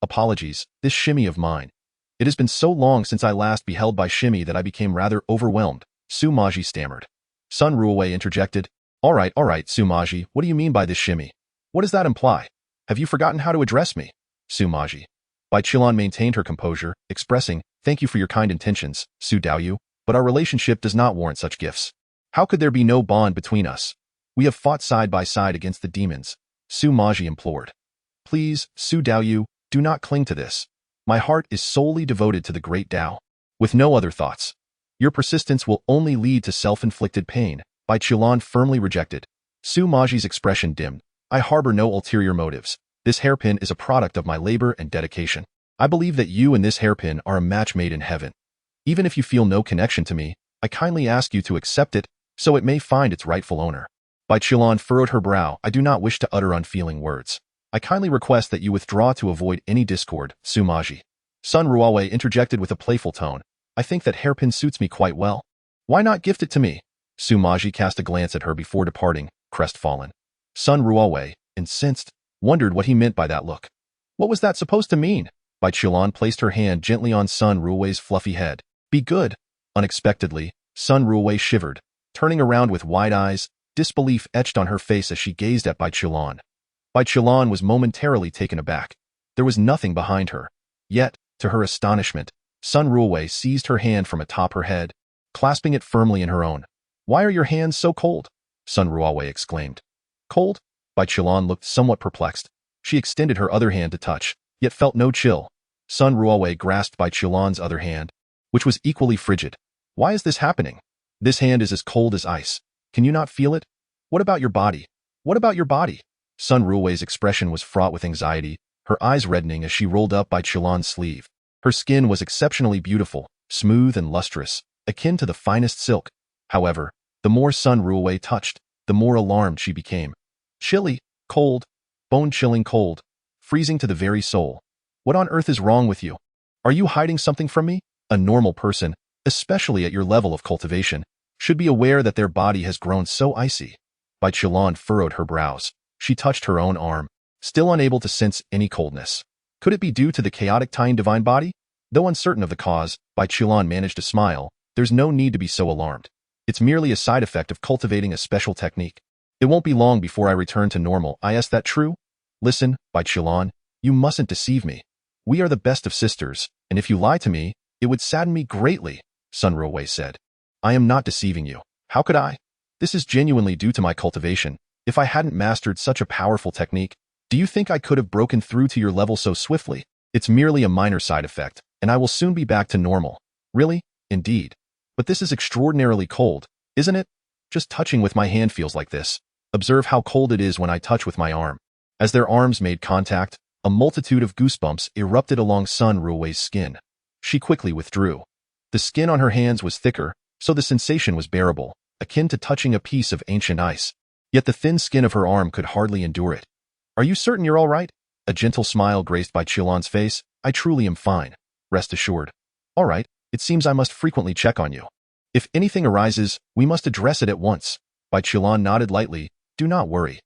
Apologies, this Shimi of mine. It has been so long since I last beheld Bai Shimi that I became rather overwhelmed, Su Maji stammered. Sun Ruowei interjected. All right, Su Maji, what do you mean by this Shimi? What does that imply? Have you forgotten how to address me? Su Maji. Bai Qiulan maintained her composure, expressing, thank you for your kind intentions, Su Daoyu, but our relationship does not warrant such gifts. How could there be no bond between us? We have fought side by side against the demons, Su Maji implored. Please, Su Daoyu, do not cling to this. My heart is solely devoted to the great Tao, with no other thoughts. Your persistence will only lead to self-inflicted pain, Bai Qiulan firmly rejected. Su Maji's expression dimmed. I harbor no ulterior motives. This hairpin is a product of my labor and dedication. I believe that you and this hairpin are a match made in heaven. Even if you feel no connection to me, I kindly ask you to accept it, so it may find its rightful owner. Bai Qiulan furrowed her brow. I do not wish to utter unfeeling words. I kindly request that you withdraw to avoid any discord, Su Maji. Sun Ruowei interjected with a playful tone. I think that hairpin suits me quite well. Why not gift it to me? Su Maji cast a glance at her before departing, crestfallen. Sun Ruowei, incensed, wondered what he meant by that look. What was that supposed to mean? Bai Qilan placed her hand gently on Sun Ruwei's fluffy head. Be good. Unexpectedly, Sun Ruwei shivered, turning around with wide eyes, disbelief etched on her face as she gazed at Bai Qilan. Bai Qilan was momentarily taken aback. There was nothing behind her. Yet, to her astonishment, Sun Ruwei seized her hand from atop her head, clasping it firmly in her own. Why are your hands so cold? Sun Ruwei exclaimed. Cold? Bai Qilan looked somewhat perplexed. She extended her other hand to touch, yet felt no chill. Sun Ruwei grasped Bai Qilan's other hand, which was equally frigid. Why is this happening? This hand is as cold as ice. Can you not feel it? What about your body? What about your body? Sun Ruwei's expression was fraught with anxiety, her eyes reddening as she rolled up Bai Qilan's sleeve. Her skin was exceptionally beautiful, smooth and lustrous, akin to the finest silk. However, the more Sun Ruwei touched, the more alarmed she became. Chilly, cold, bone-chilling cold, freezing to the very soul. What on earth is wrong with you? Are you hiding something from me? A normal person, especially at your level of cultivation, should be aware that their body has grown so icy. Bai Qilan furrowed her brows. She touched her own arm, still unable to sense any coldness. Could it be due to the chaotic Tying divine body? Though uncertain of the cause, Bai Qilan managed to smile. There's no need to be so alarmed. It's merely a side effect of cultivating a special technique. It won't be long before I return to normal. Is that true? Listen, Bai Qilan, you mustn't deceive me. We are the best of sisters, and if you lie to me, it would sadden me greatly, Sun Ruwei said. I am not deceiving you. How could I? This is genuinely due to my cultivation. If I hadn't mastered such a powerful technique, do you think I could have broken through to your level so swiftly? It's merely a minor side effect, and I will soon be back to normal. Really? Indeed. But this is extraordinarily cold, isn't it? Just touching with my hand feels like this. Observe how cold it is when I touch with my arm. As their arms made contact, a multitude of goosebumps erupted along Sun Ruwei's skin. She quickly withdrew. The skin on her hands was thicker, so the sensation was bearable, akin to touching a piece of ancient ice. Yet the thin skin of her arm could hardly endure it. Are you certain you're all right? A gentle smile graced Bai Qilan's face. I truly am fine. Rest assured. All right, it seems I must frequently check on you. If anything arises, we must address it at once. Bai Qilan nodded lightly. Do not worry.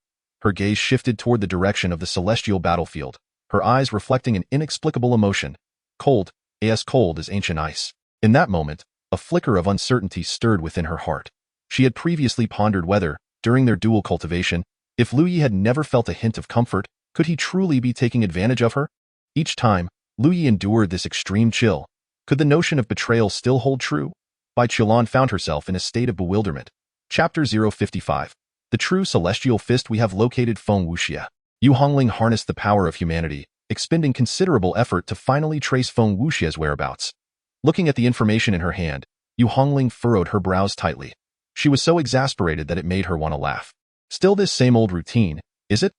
Her gaze shifted toward the direction of the celestial battlefield, her eyes reflecting an inexplicable emotion. Cold, as cold as ancient ice. In that moment, a flicker of uncertainty stirred within her heart. She had previously pondered whether, during their dual cultivation, if Lu Yi had never felt a hint of comfort, could he truly be taking advantage of her? Each time, Lu Yi endured this extreme chill. Could the notion of betrayal still hold true? Bai Qilan found herself in a state of bewilderment. Chapter 055. The true celestial fist. We have located Feng Wuxia. Yu Hongling harnessed the power of humanity, expending considerable effort to finally trace Feng Wuxia's whereabouts. Looking at the information in her hand, Yu Hongling furrowed her brows tightly. She was so exasperated that it made her want to laugh. Still this same old routine, is it?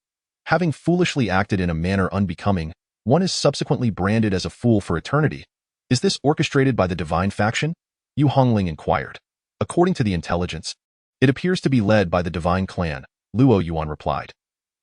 Having foolishly acted in a manner unbecoming, one is subsequently branded as a fool for eternity. Is this orchestrated by the divine faction? Yu Hongling inquired. According to the intelligence, it appears to be led by the divine clan, Luo Yuan replied.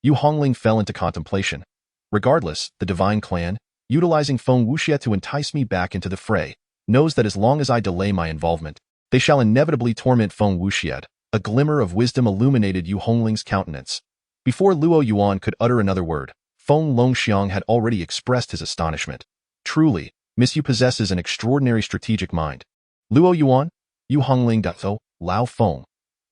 Yu Hongling fell into contemplation. Regardless, the divine clan, utilizing Feng Wuxia to entice me back into the fray, knows that as long as I delay my involvement, they shall inevitably torment Feng Wuxia. A glimmer of wisdom illuminated Yu Hongling's countenance. Before Luo Yuan could utter another word, Feng Longxiang had already expressed his astonishment. Truly, Miss Yu possesses an extraordinary strategic mind. Luo Yuan, Yu Hongling Dato, Lao Feng.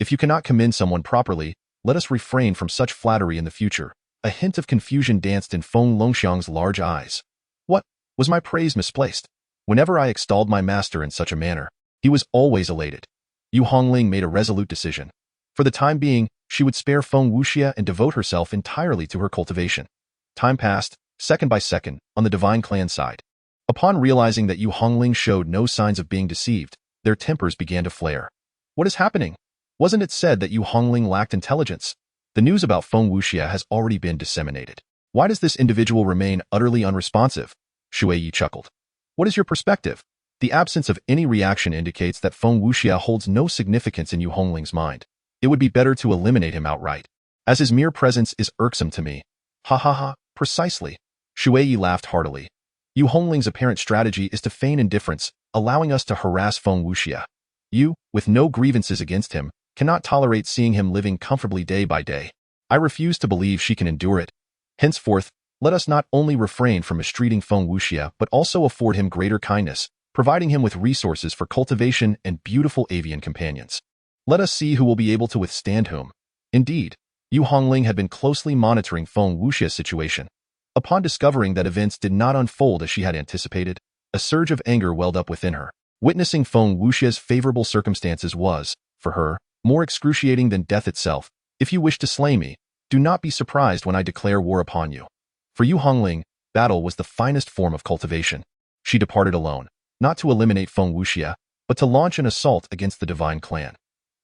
If you cannot commend someone properly, let us refrain from such flattery in the future. A hint of confusion danced in Feng Longxiang's large eyes. What? Was my praise misplaced? Whenever I extolled my master in such a manner, he was always elated. Yu Hongling made a resolute decision. For the time being, she would spare Feng Wuxia and devote herself entirely to her cultivation. Time passed, second by second, on the divine clan side. Upon realizing that Yu Hongling showed no signs of being deceived, their tempers began to flare. What is happening? Wasn't it said that Yu Hongling lacked intelligence? The news about Feng Wuxia has already been disseminated. Why does this individual remain utterly unresponsive? Shui Yi chuckled. What is your perspective? The absence of any reaction indicates that Feng Wuxia holds no significance in Yu Hongling's mind. It would be better to eliminate him outright, as his mere presence is irksome to me. Ha ha ha, precisely. Shui Yi laughed heartily. Yu Hongling's apparent strategy is to feign indifference, allowing us to harass Feng Wuxia. You, with no grievances against him, cannot tolerate seeing him living comfortably day by day. I refuse to believe she can endure it. Henceforth, let us not only refrain from mistreating Feng Wuxia but also afford him greater kindness, providing him with resources for cultivation and beautiful avian companions. Let us see who will be able to withstand whom. Indeed, Yu Hongling had been closely monitoring Feng Wuxia's situation. Upon discovering that events did not unfold as she had anticipated, a surge of anger welled up within her. Witnessing Feng Wuxia's favorable circumstances was, for her, more excruciating than death itself. If you wish to slay me, do not be surprised when I declare war upon you. For Yu Hongling, battle was the finest form of cultivation. She departed alone, not to eliminate Feng Wuxia, but to launch an assault against the divine clan.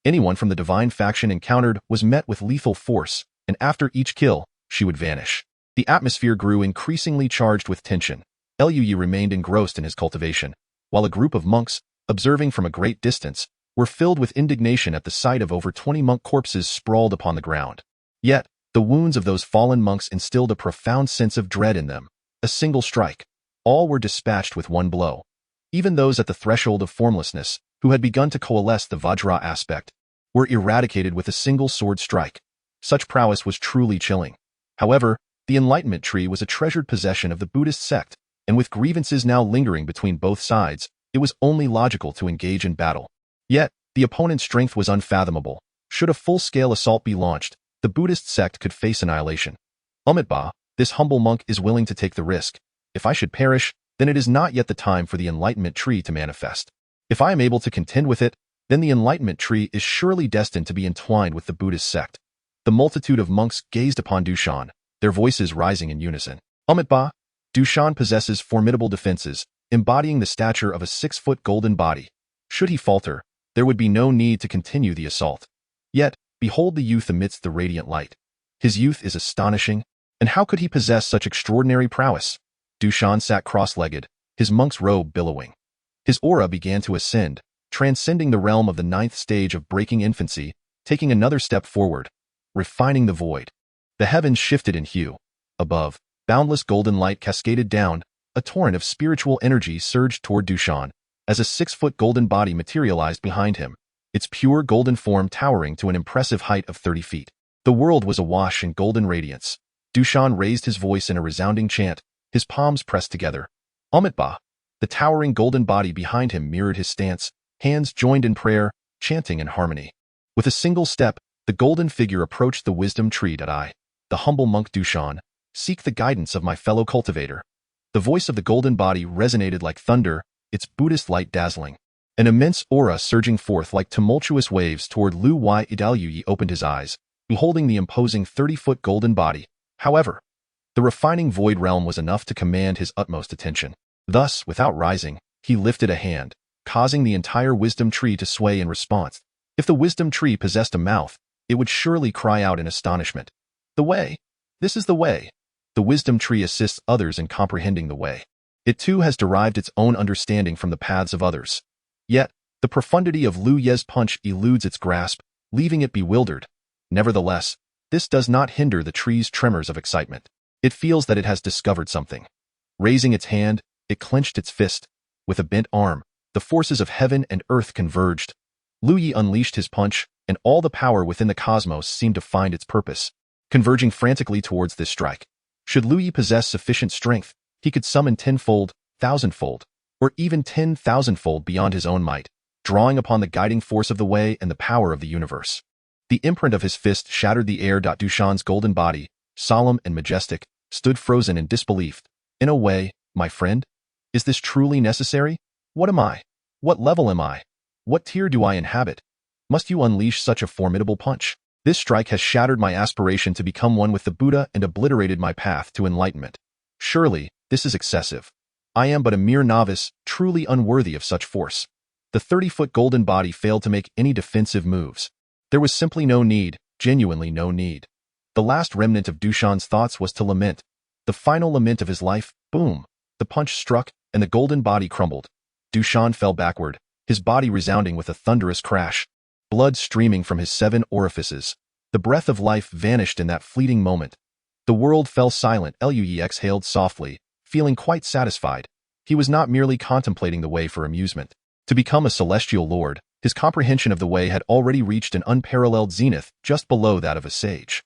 Anyone from the divine faction encountered was met with lethal force, and after each kill, she would vanish. The atmosphere grew increasingly charged with tension. Liu remained engrossed in his cultivation, while a group of monks, observing from a great distance, were filled with indignation at the sight of over 20 monk corpses sprawled upon the ground. Yet, the wounds of those fallen monks instilled a profound sense of dread in them. A single strike. All were dispatched with one blow. Even those at the threshold of formlessness, who had begun to coalesce the Vajra aspect, were eradicated with a single sword strike. Such prowess was truly chilling. However, the Enlightenment Tree was a treasured possession of the Buddhist sect, and with grievances now lingering between both sides, it was only logical to engage in battle. Yet, the opponent's strength was unfathomable. Should a full-scale assault be launched, the Buddhist sect could face annihilation. Amitabha, this humble monk is willing to take the risk. If I should perish, then it is not yet the time for the Enlightenment Tree to manifest. If I am able to contend with it, then the Enlightenment Tree is surely destined to be entwined with the Buddhist sect. The multitude of monks gazed upon Dushan, their voices rising in unison. Amitabha, Dushan possesses formidable defenses, embodying the stature of a 6-foot golden body. Should he falter, there would be no need to continue the assault. Yet, behold the youth amidst the radiant light. His youth is astonishing, and how could he possess such extraordinary prowess? Dushan sat cross-legged, his monk's robe billowing. His aura began to ascend, transcending the realm of the 9th stage of breaking infancy, taking another step forward, refining the void. The heavens shifted in hue. Above, boundless golden light cascaded down, a torrent of spiritual energy surged toward Dushan, as a 6-foot golden body materialized behind him, its pure golden form towering to an impressive height of 30 feet. The world was awash in golden radiance. Dushan raised his voice in a resounding chant, his palms pressed together. Amitabha, the towering golden body behind him mirrored his stance, hands joined in prayer, chanting in harmony. With a single step, the golden figure approached the wisdom tree. I, the humble monk Dushan, seek the guidance of my fellow cultivator. The voice of the golden body resonated like thunder, its Buddhist light dazzling. An immense aura surging forth like tumultuous waves toward Lu Yi. Yi opened his eyes, beholding the imposing 30-foot golden body. However, the refining void realm was enough to command his utmost attention. Thus, without rising, he lifted a hand, causing the entire wisdom tree to sway in response. If the wisdom tree possessed a mouth, it would surely cry out in astonishment. The way. This is the way. The wisdom tree assists others in comprehending the way. It too has derived its own understanding from the paths of others. Yet, the profundity of Lu Ye's punch eludes its grasp, leaving it bewildered. Nevertheless, this does not hinder the tree's tremors of excitement. It feels that it has discovered something. Raising its hand, it clenched its fist. With a bent arm, the forces of heaven and earth converged. Lu Yi unleashed his punch, and all the power within the cosmos seemed to find its purpose, converging frantically towards this strike. Should Lu Yi possess sufficient strength, he could summon 10-fold, 1,000-fold, or even 10,000-fold beyond his own might, drawing upon the guiding force of the way and the power of the universe. The imprint of his fist shattered the air. Dushan's golden body, solemn and majestic, stood frozen in disbelief. In a way, my friend, is this truly necessary? What am I? What level am I? What tier do I inhabit? Must you unleash such a formidable punch? This strike has shattered my aspiration to become one with the Buddha and obliterated my path to enlightenment. Surely, this is excessive. I am but a mere novice, truly unworthy of such force. The 30-foot golden body failed to make any defensive moves. There was simply no need, genuinely no need. The last remnant of Dushan's thoughts was to lament. The final lament of his life, boom. The punch struck, and the golden body crumbled. Dushan fell backward, his body resounding with a thunderous crash. Blood streaming from his 7 orifices. The breath of life vanished in that fleeting moment. The world fell silent. Lui exhaled softly, feeling quite satisfied. He was not merely contemplating the way for amusement. To become a celestial lord, his comprehension of the way had already reached an unparalleled zenith just below that of a sage.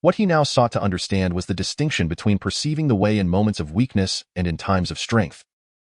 What he now sought to understand was the distinction between perceiving the way in moments of weakness and in times of strength.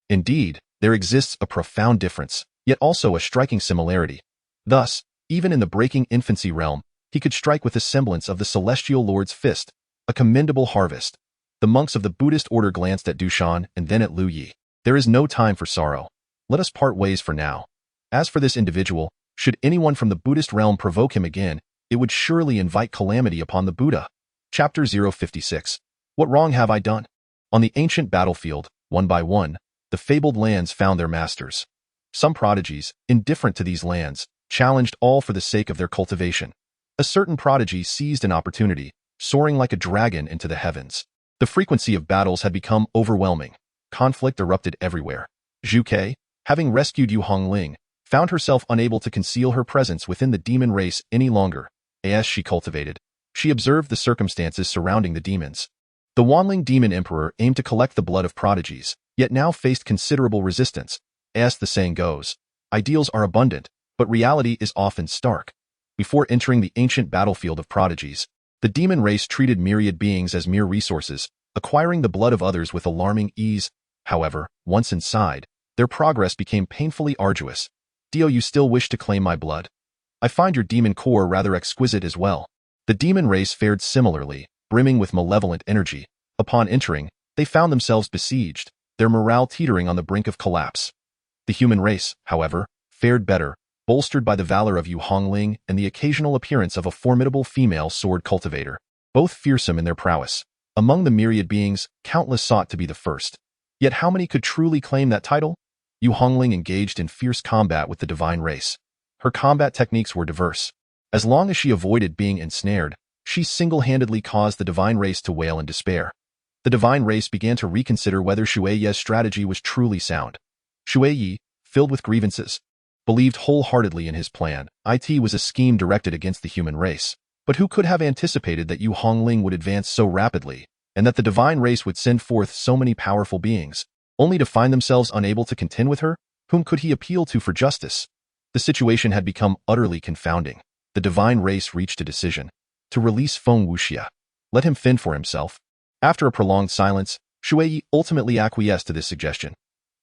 Indeed, there exists a profound difference, yet also a striking similarity. Thus, even in the breaking infancy realm, he could strike with a semblance of the Celestial Lord's fist, a commendable harvest. The monks of the Buddhist order glanced at Dushan and then at Lu Yi. There is no time for sorrow. Let us part ways for now. As for this individual, should anyone from the Buddhist realm provoke him again, it would surely invite calamity upon the Buddha. Chapter 056. What wrong have I done? On the ancient battlefield, one by one, the fabled lands found their masters. Some prodigies, indifferent to these lands, challenged all for the sake of their cultivation. A certain prodigy seized an opportunity, soaring like a dragon into the heavens. The frequency of battles had become overwhelming. Conflict erupted everywhere. Zhu Ke, having rescued Yu Hongling, found herself unable to conceal her presence within the demon race any longer. As she cultivated, she observed the circumstances surrounding the demons. The Wanling Demon Emperor aimed to collect the blood of prodigies, yet now faced considerable resistance. As the saying goes, ideals are abundant, but reality is often stark. Before entering the ancient battlefield of prodigies, the demon race treated myriad beings as mere resources, acquiring the blood of others with alarming ease. However, once inside, their progress became painfully arduous. Do you still wish to claim my blood? I find your demon core rather exquisite as well. The demon race fared similarly, brimming with malevolent energy. Upon entering, they found themselves besieged, their morale teetering on the brink of collapse. The human race, however, fared better, bolstered by the valor of Yu Hongling and the occasional appearance of a formidable female sword cultivator, both fearsome in their prowess. Among the myriad beings, countless sought to be the first. Yet how many could truly claim that title? Yu Hongling engaged in fierce combat with the divine race. Her combat techniques were diverse. As long as she avoided being ensnared, she single-handedly caused the divine race to wail in despair. The divine race began to reconsider whether Shuei's strategy was truly sound. Shuei, filled with grievances, believed wholeheartedly in his plan. It was a scheme directed against the human race. But who could have anticipated that Yu Hongling would advance so rapidly, and that the divine race would send forth so many powerful beings, only to find themselves unable to contend with her? Whom could he appeal to for justice? The situation had become utterly confounding. The divine race reached a decision: to release Feng Wuxia. Let him fend for himself. After a prolonged silence, Shuei ultimately acquiesced to this suggestion.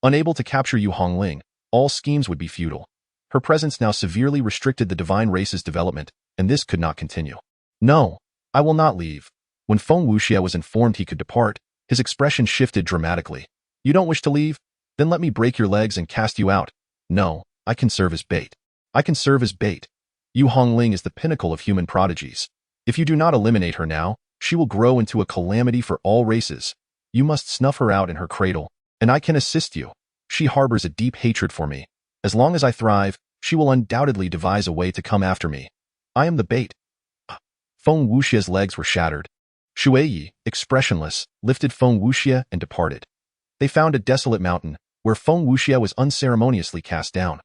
Unable to capture Yu Hongling, all schemes would be futile. Her presence now severely restricted the divine race's development, and this could not continue. No, I will not leave. When Feng Wuxia was informed he could depart, his expression shifted dramatically. You don't wish to leave? Then let me break your legs and cast you out. No, I can serve as bait. I can serve as bait. Yu Hongling is the pinnacle of human prodigies. If you do not eliminate her now, she will grow into a calamity for all races. You must snuff her out in her cradle, and I can assist you. She harbors a deep hatred for me. As long as I thrive, she will undoubtedly devise a way to come after me. I am the bait. Feng Wuxia's legs were shattered. Shuei, expressionless, lifted Feng Wuxia and departed. They found a desolate mountain, where Feng Wuxia was unceremoniously cast down.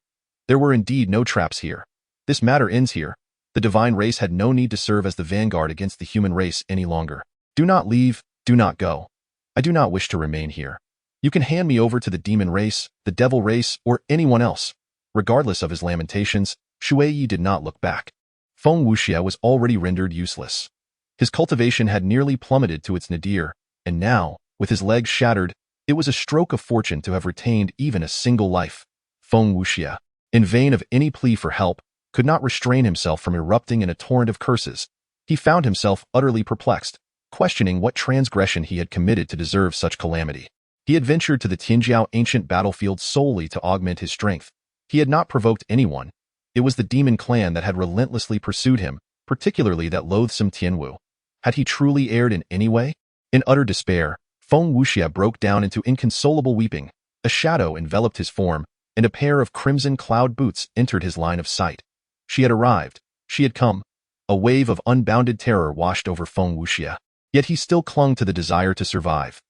There were indeed no traps here. This matter ends here. The divine race had no need to serve as the vanguard against the human race any longer. Do not leave, do not go. I do not wish to remain here. You can hand me over to the demon race, the devil race, or anyone else. Regardless of his lamentations, Shuei did not look back. Feng Wuxia was already rendered useless. His cultivation had nearly plummeted to its nadir, and now, with his legs shattered, it was a stroke of fortune to have retained even a single life. Feng Wuxia, in vain of any plea for help, could not restrain himself from erupting in a torrent of curses. He found himself utterly perplexed, questioning what transgression he had committed to deserve such calamity. He had ventured to the Tianjiao ancient battlefield solely to augment his strength. He had not provoked anyone. It was the demon clan that had relentlessly pursued him, particularly that loathsome Tianwu. Had he truly erred in any way? In utter despair, Feng Wuxia broke down into inconsolable weeping. A shadow enveloped his form, and a pair of crimson cloud boots entered his line of sight. She had arrived. She had come. A wave of unbounded terror washed over Feng Wuxia. Yet he still clung to the desire to survive.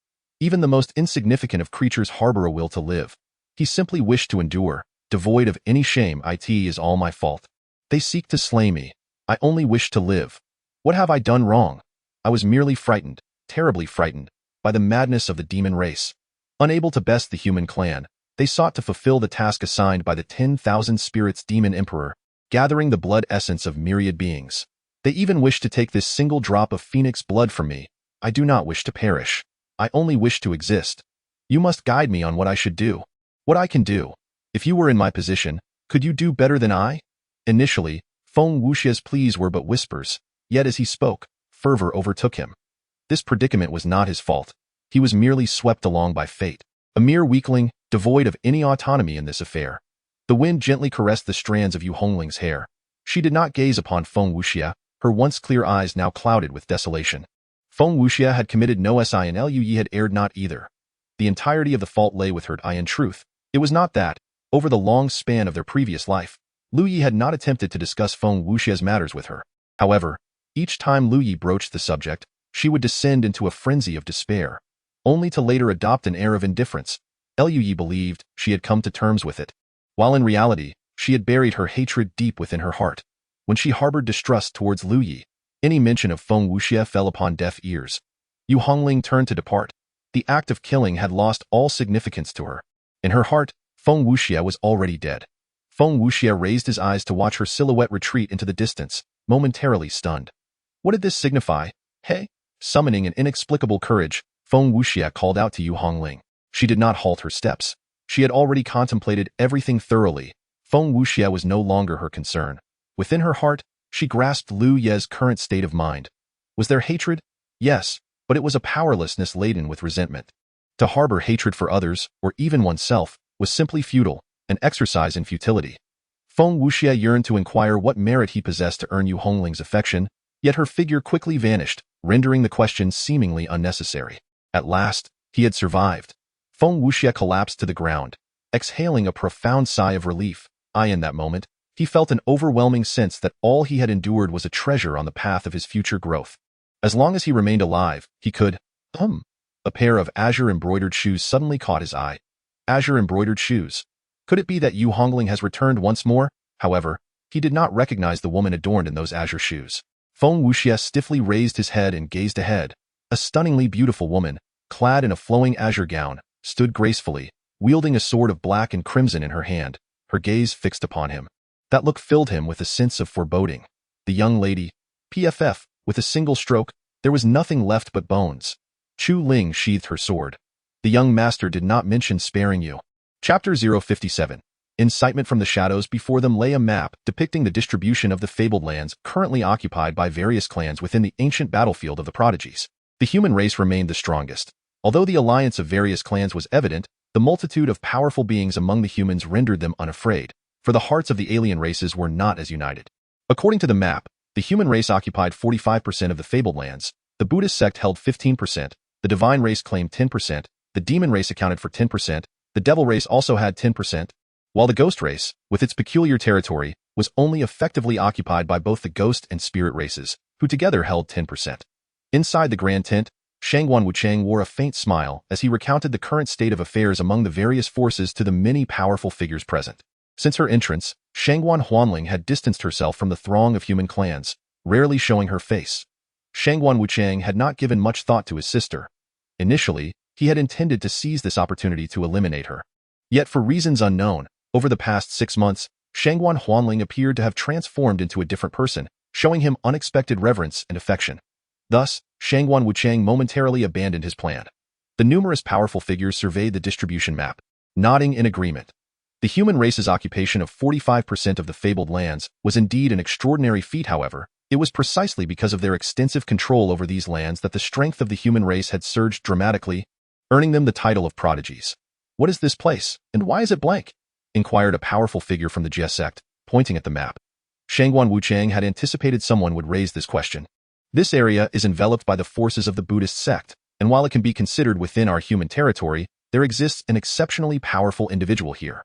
Even the most insignificant of creatures harbor a will to live. He simply wished to endure, devoid of any shame. It is all my fault. They seek to slay me. I only wish to live. What have I done wrong? I was merely frightened, terribly frightened, by the madness of the demon race. Unable to best the human clan, they sought to fulfill the task assigned by the 10,000 spirits demon emperor, gathering the blood essence of myriad beings. They even wish to take this single drop of phoenix blood from me. I do not wish to perish. I only wish to exist. You must guide me on what I should do. What I can do. If you were in my position, could you do better than I? Initially, Feng Wuxia's pleas were but whispers, yet as he spoke, fervor overtook him. This predicament was not his fault. He was merely swept along by fate, a mere weakling, devoid of any autonomy in this affair. The wind gently caressed the strands of Yu Hongling's hair. She did not gaze upon Feng Wuxia, her once clear eyes now clouded with desolation. Feng Wuxia had committed no sin and Liu Yi had erred not either. The entirety of the fault lay with her. In truth, it was not that, over the long span of their previous life, Liu Yi had not attempted to discuss Feng Wuxia's matters with her. However, each time Liu Yi broached the subject, she would descend into a frenzy of despair, only to later adopt an air of indifference. Liu Yi believed she had come to terms with it, while in reality, she had buried her hatred deep within her heart. When she harbored distrust towards Liu Yi, any mention of Feng Wuxia fell upon deaf ears. Yu Hongling turned to depart. The act of killing had lost all significance to her. In her heart, Feng Wuxia was already dead. Feng Wuxia raised his eyes to watch her silhouette retreat into the distance, momentarily stunned. What did this signify? Hey! Summoning an inexplicable courage, Feng Wuxia called out to Yu Hongling. She did not halt her steps. She had already contemplated everything thoroughly. Feng Wuxia was no longer her concern. Within her heart, she grasped Liu Ye's current state of mind. Was there hatred? Yes, but it was a powerlessness laden with resentment. To harbor hatred for others, or even oneself, was simply futile, an exercise in futility. Feng Wuxia yearned to inquire what merit he possessed to earn Yu Hongling's affection, yet her figure quickly vanished, rendering the question seemingly unnecessary. At last, he had survived. Feng Wuxia collapsed to the ground, exhaling a profound sigh of relief. In that moment, he felt an overwhelming sense that all he had endured was a treasure on the path of his future growth. As long as he remained alive, he could, A pair of azure-embroidered shoes suddenly caught his eye. Azure-embroidered shoes. Could it be that Yu Hongling has returned once more? However, he did not recognize the woman adorned in those azure shoes. Feng Wuxia stiffly raised his head and gazed ahead. A stunningly beautiful woman, clad in a flowing azure gown, stood gracefully, wielding a sword of black and crimson in her hand, her gaze fixed upon him. That look filled him with a sense of foreboding. The young lady, PFF, with a single stroke, there was nothing left but bones. Chu Ling sheathed her sword. The young master did not mention sparing you. Chapter 057. Incitement from the shadows. Before them lay a map depicting the distribution of the fabled lands currently occupied by various clans within the ancient battlefield of the prodigies. The human race remained the strongest. Although the alliance of various clans was evident, the multitude of powerful beings among the humans rendered them unafraid, for the hearts of the alien races were not as united. According to the map, the human race occupied 45% of the fabled lands, the Buddhist sect held 15%, the divine race claimed 10%, the demon race accounted for 10%, the devil race also had 10%, while the ghost race, with its peculiar territory, was only effectively occupied by both the ghost and spirit races, who together held 10%. Inside the grand tent, Shangguan Wuchang wore a faint smile as he recounted the current state of affairs among the various forces to the many powerful figures present. Since her entrance, Shangguan Huanling had distanced herself from the throng of human clans, rarely showing her face. Shangguan Wuchang had not given much thought to his sister. Initially, he had intended to seize this opportunity to eliminate her. Yet for reasons unknown, over the past 6 months, Shangguan Huanling appeared to have transformed into a different person, showing him unexpected reverence and affection. Thus, Shangguan Wuchang momentarily abandoned his plan. The numerous powerful figures surveyed the distribution map, nodding in agreement. The human race's occupation of 45% of the fabled lands was indeed an extraordinary feat. However, it was precisely because of their extensive control over these lands that the strength of the human race had surged dramatically, earning them the title of prodigies. What is this place, and why is it blank? Inquired a powerful figure from the Jia sect, pointing at the map. Shangguan Wuchang had anticipated someone would raise this question. This area is enveloped by the forces of the Buddhist sect, and while it can be considered within our human territory, there exists an exceptionally powerful individual here.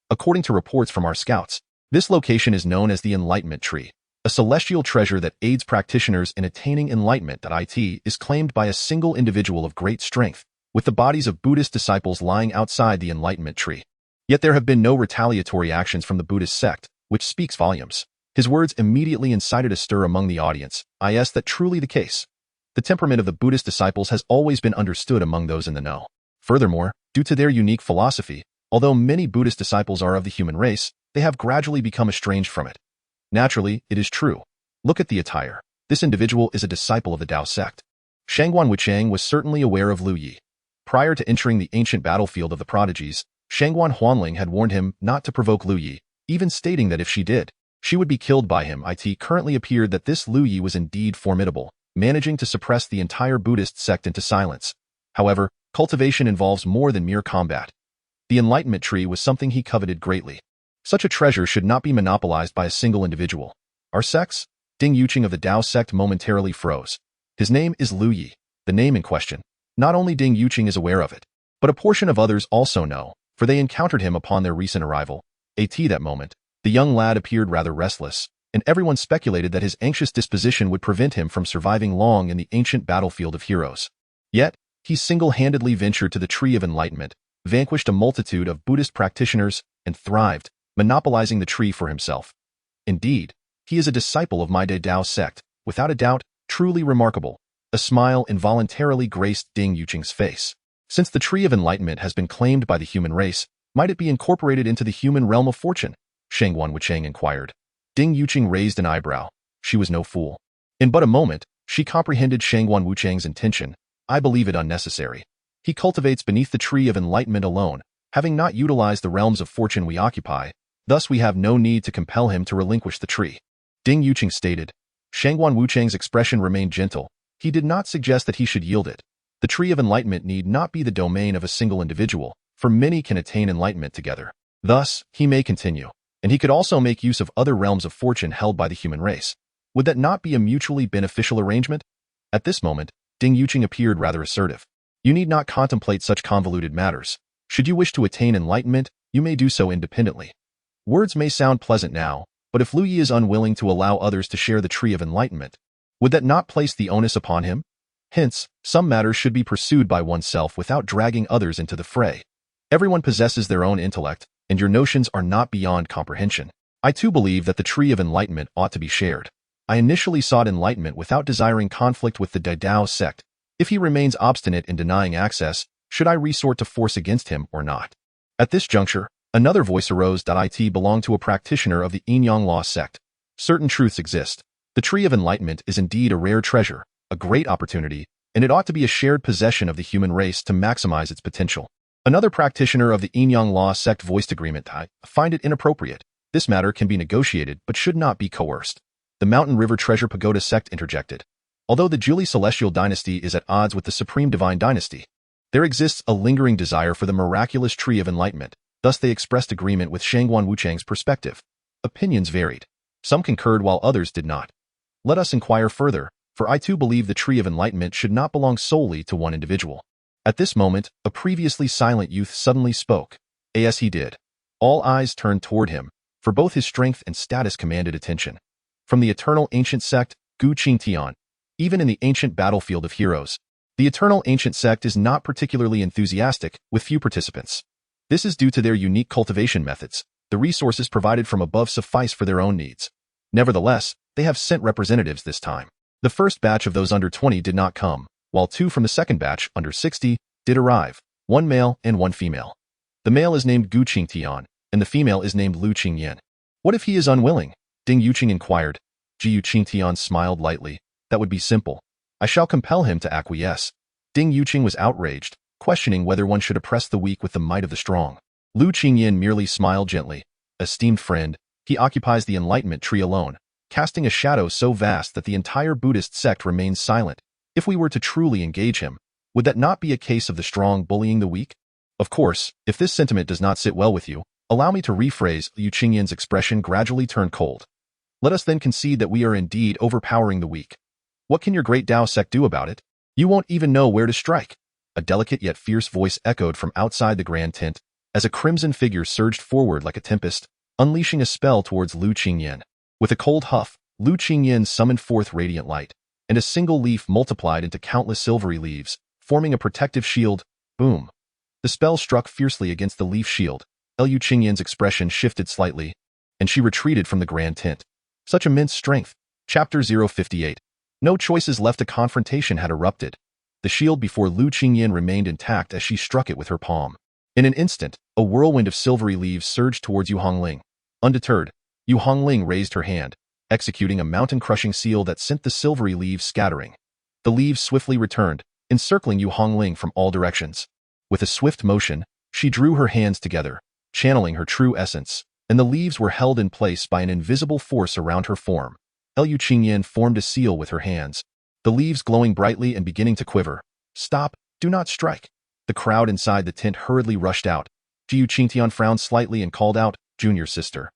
According to reports from our scouts, this location is known as the Enlightenment Tree, a celestial treasure that aids practitioners in attaining enlightenment. It is claimed by a single individual of great strength, with the bodies of Buddhist disciples lying outside the Enlightenment Tree. Yet there have been no retaliatory actions from the Buddhist sect, which speaks volumes. His words immediately incited a stir among the audience. Is that truly the case? The temperament of the Buddhist disciples has always been understood among those in the know. Furthermore, due to their unique philosophy, although many Buddhist disciples are of the human race, they have gradually become estranged from it. Naturally, it is true. Look at the attire. This individual is a disciple of the Dao sect. Shangguan Wuchang was certainly aware of Lu Yi. Prior to entering the ancient battlefield of the prodigies, Shangguan Huanling had warned him not to provoke Lu Yi, even stating that if she did, she would be killed by him. It currently appeared that this Lu Yi was indeed formidable, managing to suppress the entire Buddhist sect into silence. However, cultivation involves more than mere combat. The enlightenment tree was something he coveted greatly. Such a treasure should not be monopolized by a single individual. Our sects? Ding Yuqing of the Dao sect momentarily froze. His name is Lu Yi, the name in question. Not only Ding Yuqing is aware of it, but a portion of others also know, for they encountered him upon their recent arrival. That moment, the young lad appeared rather restless, and everyone speculated that his anxious disposition would prevent him from surviving long in the ancient battlefield of heroes. Yet, he single-handedly ventured to the Tree of Enlightenment, vanquished a multitude of Buddhist practitioners, and thrived, monopolizing the tree for himself. Indeed, he is a disciple of my Dao sect, without a doubt, truly remarkable. A smile involuntarily graced Ding Yuqing's face. Since the Tree of Enlightenment has been claimed by the human race, might it be incorporated into the human realm of fortune? Shangguan Wuchang inquired. Ding Yuqing raised an eyebrow. She was no fool. In but a moment, she comprehended Shangguan Wuchang's intention. I believe it unnecessary. He cultivates beneath the Tree of Enlightenment alone, having not utilized the realms of fortune we occupy. Thus we have no need to compel him to relinquish the tree. Ding Yuqing stated. Shangguan Wuchang's expression remained gentle. He did not suggest that he should yield it. The Tree of Enlightenment need not be the domain of a single individual, for many can attain enlightenment together. Thus, he may continue. And he could also make use of other realms of fortune held by the human race. Would that not be a mutually beneficial arrangement? At this moment, Ding Yuqing appeared rather assertive. You need not contemplate such convoluted matters. Should you wish to attain enlightenment, you may do so independently. Words may sound pleasant now, but if Lu Yi is unwilling to allow others to share the Tree of Enlightenment, would that not place the onus upon him? Hence, some matters should be pursued by oneself without dragging others into the fray. Everyone possesses their own intellect, and your notions are not beyond comprehension. I too believe that the Tree of Enlightenment ought to be shared. I initially sought enlightenment without desiring conflict with the Dao sect. If he remains obstinate in denying access, should I resort to force against him or not? At this juncture, another voice arose. It belonged to a practitioner of the Yin-Yang Law sect. Certain truths exist. The Tree of Enlightenment is indeed a rare treasure, a great opportunity, and it ought to be a shared possession of the human race to maximize its potential. Another practitioner of the Yin-Yang Law sect voiced agreement. I find it inappropriate. This matter can be negotiated but should not be coerced. The Mountain River Treasure Pagoda sect interjected. Although the Julie Celestial dynasty is at odds with the Supreme Divine dynasty, there exists a lingering desire for the miraculous Tree of Enlightenment. Thus they expressed agreement with Shangguan Wuchang's perspective. Opinions varied. Some concurred while others did not. Let us inquire further, for I too believe the Tree of Enlightenment should not belong solely to one individual. At this moment, a previously silent youth suddenly spoke. As he did, all eyes turned toward him, for both his strength and status commanded attention. From the eternal ancient sect, Gu Qingtian. Even in the ancient battlefield of heroes, the eternal ancient sect is not particularly enthusiastic, with few participants. This is due to their unique cultivation methods. The resources provided from above suffice for their own needs. Nevertheless, they have sent representatives this time. The first batch of those under 20 did not come, while 2 from the second batch, under 60, did arrive, 1 male and 1 female. The male is named Gu Qingtian, and the female is named Lu Qingyan. What if he is unwilling? Ding Yuqing inquired. Gu Qingtian smiled lightly. That would be simple. I shall compel him to acquiesce. Ding Yuqing was outraged, questioning whether one should oppress the weak with the might of the strong. Lu Qingyan merely smiled gently. Esteemed friend, he occupies the enlightenment tree alone, casting a shadow so vast that the entire Buddhist sect remains silent. If we were to truly engage him, would that not be a case of the strong bullying the weak? Of course, if this sentiment does not sit well with you, allow me to rephrase. Lu Qingyan's expression gradually turned cold. Let us then concede that we are indeed overpowering the weak. What can your great Dao sect do about it? You won't even know where to strike. A delicate yet fierce voice echoed from outside the grand tent, as a crimson figure surged forward like a tempest, unleashing a spell towards Lu Qingyan. With a cold huff, Lu Qingyan summoned forth radiant light, and a single leaf multiplied into countless silvery leaves, forming a protective shield. Boom. The spell struck fiercely against the leaf shield. Lu Qingyan's expression shifted slightly, and she retreated from the grand tent. Such immense strength. Chapter 058. No choices left. A confrontation had erupted. The shield before Lu Qingyan remained intact as she struck it with her palm. In an instant, a whirlwind of silvery leaves surged towards Yu Hongling. Undeterred, Yu Hongling raised her hand. executing a mountain-crushing seal that sent the silvery leaves scattering. The leaves swiftly returned, encircling Yu Hongling from all directions. With a swift motion, she drew her hands together, channeling her true essence, and the leaves were held in place by an invisible force around her form. Liu Qingyan formed a seal with her hands, the leaves glowing brightly and beginning to quiver. "Stop, do not strike." The crowd inside the tent hurriedly rushed out. Jiu Qingtian frowned slightly and called out, "Junior sister.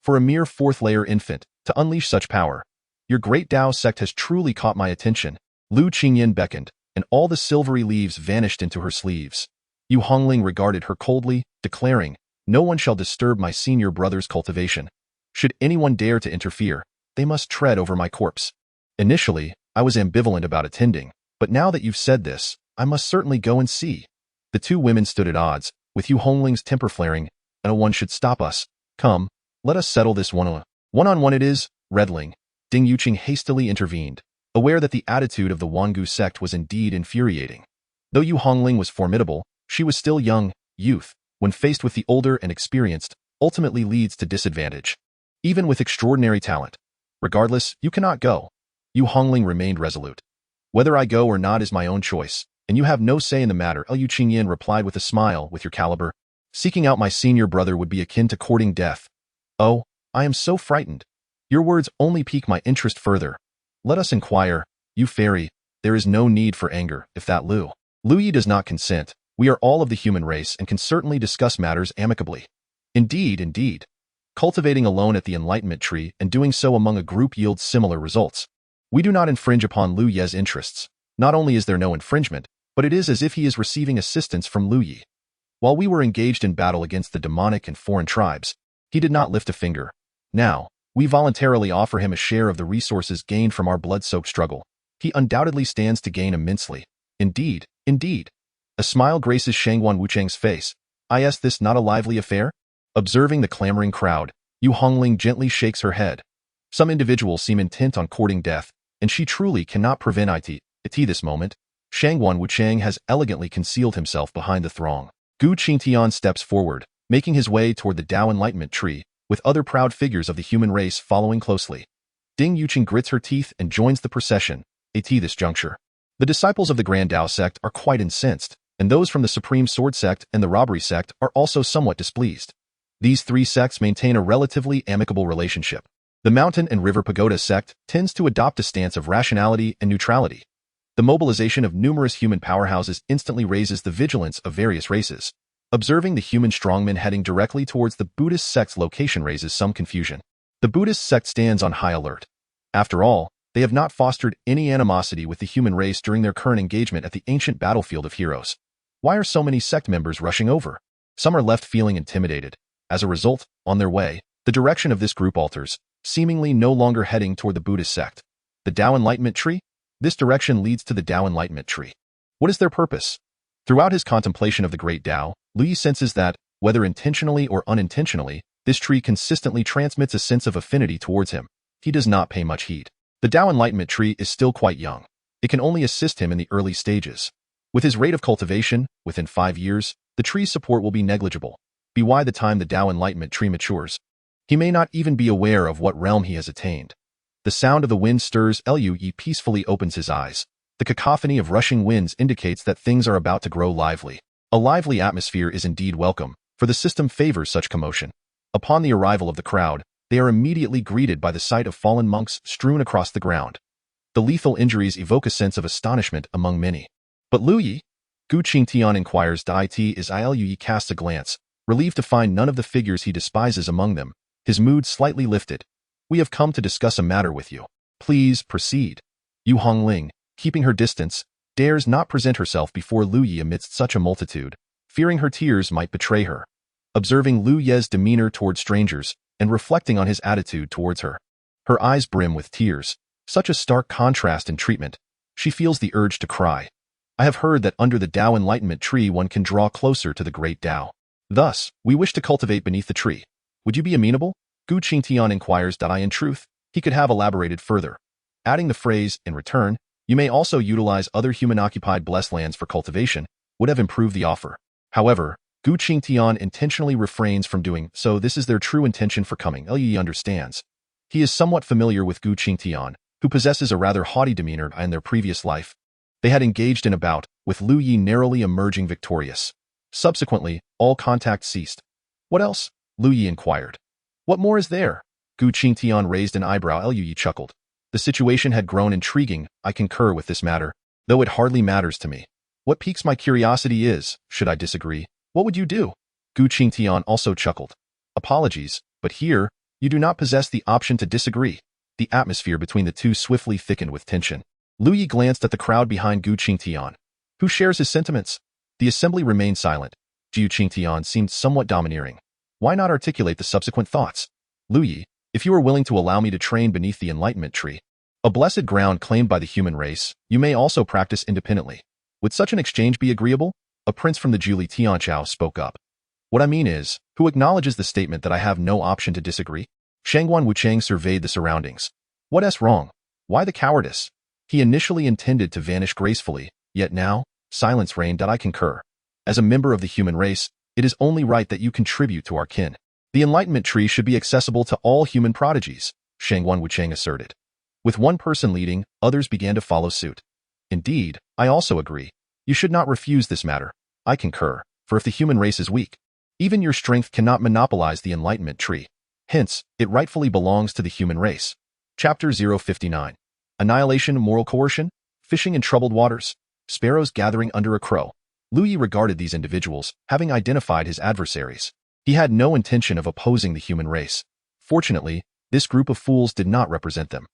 For a mere fourth-layer infant, to unleash such power. Your great Dao sect has truly caught my attention." Liu Qingyan beckoned, and all the silvery leaves vanished into her sleeves. Yu Hongling regarded her coldly, declaring, "No one shall disturb my senior brother's cultivation. Should anyone dare to interfere, they must tread over my corpse." Initially, I was ambivalent about attending, but now that you've said this, I must certainly go and see. The two women stood at odds, with Yu Hongling's temper flaring, "No one should stop us. Come, let us settle this one-on-one it is." Redling, Ding Yuqing hastily intervened, aware that the attitude of the Wangu sect was indeed infuriating. Though Yu Hongling was formidable, she was still young. Youth, when faced with the older and experienced, ultimately leads to disadvantage. Even with extraordinary talent. Regardless, you cannot go. Yu Hongling remained resolute. "Whether I go or not is my own choice, and you have no say in the matter," Liu Qingyan replied with a smile. "With your caliber, seeking out my senior brother would be akin to courting death." "Oh, I am so frightened. Your words only pique my interest further. Let us inquire, you fairy. There is no need for anger, if that Lu Yi does not consent. We are all of the human race and can certainly discuss matters amicably." Indeed, indeed. Cultivating alone at the enlightenment tree and doing so among a group yields similar results. We do not infringe upon Lu Ye's interests. Not only is there no infringement, but it is as if he is receiving assistance from Lu Yi. While we were engaged in battle against the demonic and foreign tribes, he did not lift a finger. Now, we voluntarily offer him a share of the resources gained from our blood-soaked struggle. He undoubtedly stands to gain immensely. Indeed, indeed. A smile graces Shangguan Wucheng's face. "Is this not a lively affair?" Observing the clamoring crowd, Yu Hongling gently shakes her head. Some individuals seem intent on courting death, and she truly cannot prevent it. At this moment, Shangguan Wucheng has elegantly concealed himself behind the throng. Gu Qingtian steps forward, making his way toward the Dao Enlightenment tree, with other proud figures of the human race following closely. Ding Yuqing grits her teeth and joins the procession. At this juncture, the disciples of the Grand Dao sect are quite incensed, and those from the Supreme Sword sect and the Robbery sect are also somewhat displeased. These three sects maintain a relatively amicable relationship. The Mountain and River Pagoda sect tends to adopt a stance of rationality and neutrality. The mobilization of numerous human powerhouses instantly raises the vigilance of various races. Observing the human strongmen heading directly towards the Buddhist sect's location raises some confusion. The Buddhist sect stands on high alert. After all, they have not fostered any animosity with the human race during their current engagement at the ancient battlefield of heroes. Why are so many sect members rushing over? Some are left feeling intimidated. As a result, on their way, the direction of this group alters, seemingly no longer heading toward the Buddhist sect. The Dao Enlightenment tree? This direction leads to the Dao Enlightenment tree. What is their purpose? Throughout his contemplation of the great Dao, Lu Yi senses that, whether intentionally or unintentionally, this tree consistently transmits a sense of affinity towards him. He does not pay much heed. The Dao Enlightenment tree is still quite young. It can only assist him in the early stages. With his rate of cultivation, within 5 years, the tree's support will be negligible. By the time the Dao Enlightenment tree matures, he may not even be aware of what realm he has attained. The sound of the wind stirs. Liu Yi peacefully opens his eyes. The cacophony of rushing winds indicates that things are about to grow lively. A lively atmosphere is indeed welcome, for the system favors such commotion. Upon the arrival of the crowd, they are immediately greeted by the sight of fallen monks strewn across the ground. The lethal injuries evoke a sense of astonishment among many. "But Lu Yi?" Gu Qingtian inquires. Liu Yi casts a glance, relieved to find none of the figures he despises among them. His mood slightly lifted. "We have come to discuss a matter with you. Please proceed." Yu Hongling, keeping her distance, dares not present herself before Lu Yi amidst such a multitude, fearing her tears might betray her. Observing Lu Ye's demeanor toward strangers and reflecting on his attitude towards her, her eyes brim with tears. Such a stark contrast in treatment. She feels the urge to cry. "I have heard that under the Dao Enlightenment tree one can draw closer to the great Dao. Thus, we wish to cultivate beneath the tree. Would you be amenable?" Gu Qingtian inquires. In truth, he could have elaborated further, adding the phrase, "In return, you may also utilize other human-occupied blessed lands for cultivation," would have improved the offer. However, Gu Qingtian intentionally refrains from doing so. This is their true intention for coming. Liu Yi understands. He is somewhat familiar with Gu Qingtian, who possesses a rather haughty demeanor in their previous life. They had engaged in a bout, with Lu Yi narrowly emerging victorious. Subsequently, all contact ceased. What else? Lu Yi inquired. What more is there? Gu Qingtian raised an eyebrow. Lu Yi chuckled. The situation had grown intriguing. I concur with this matter, though it hardly matters to me. What piques my curiosity is, should I disagree, what would you do? Gu Qingtian also chuckled. Apologies, but here, you do not possess the option to disagree. The atmosphere between the two swiftly thickened with tension. Lu Yi glanced at the crowd behind Gu Qingtian. Who shares his sentiments? The assembly remained silent. Gu Qingtian seemed somewhat domineering. Why not articulate the subsequent thoughts? Lu Yi, if you are willing to allow me to train beneath the enlightenment tree, a blessed ground claimed by the human race, you may also practice independently. Would such an exchange be agreeable? A prince from the Juli Tianchao spoke up. What I mean is, who acknowledges the statement that I have no option to disagree? Shangguan Wuchang surveyed the surroundings. What's wrong? Why the cowardice? He initially intended to vanish gracefully, yet now, silence reigned. I concur. As a member of the human race, it is only right that you contribute to our kin. The enlightenment tree should be accessible to all human prodigies, Shangguan Wuchang asserted. With one person leading, others began to follow suit. Indeed, I also agree. You should not refuse this matter. I concur, for if the human race is weak, even your strength cannot monopolize the enlightenment tree. Hence, it rightfully belongs to the human race. Chapter 059. Annihilation, Moral Coercion, Fishing in Troubled Waters, Sparrows Gathering Under a Crow. Lu Yi regarded these individuals, having identified his adversaries. He had no intention of opposing the human race. Fortunately, this group of fools did not represent them.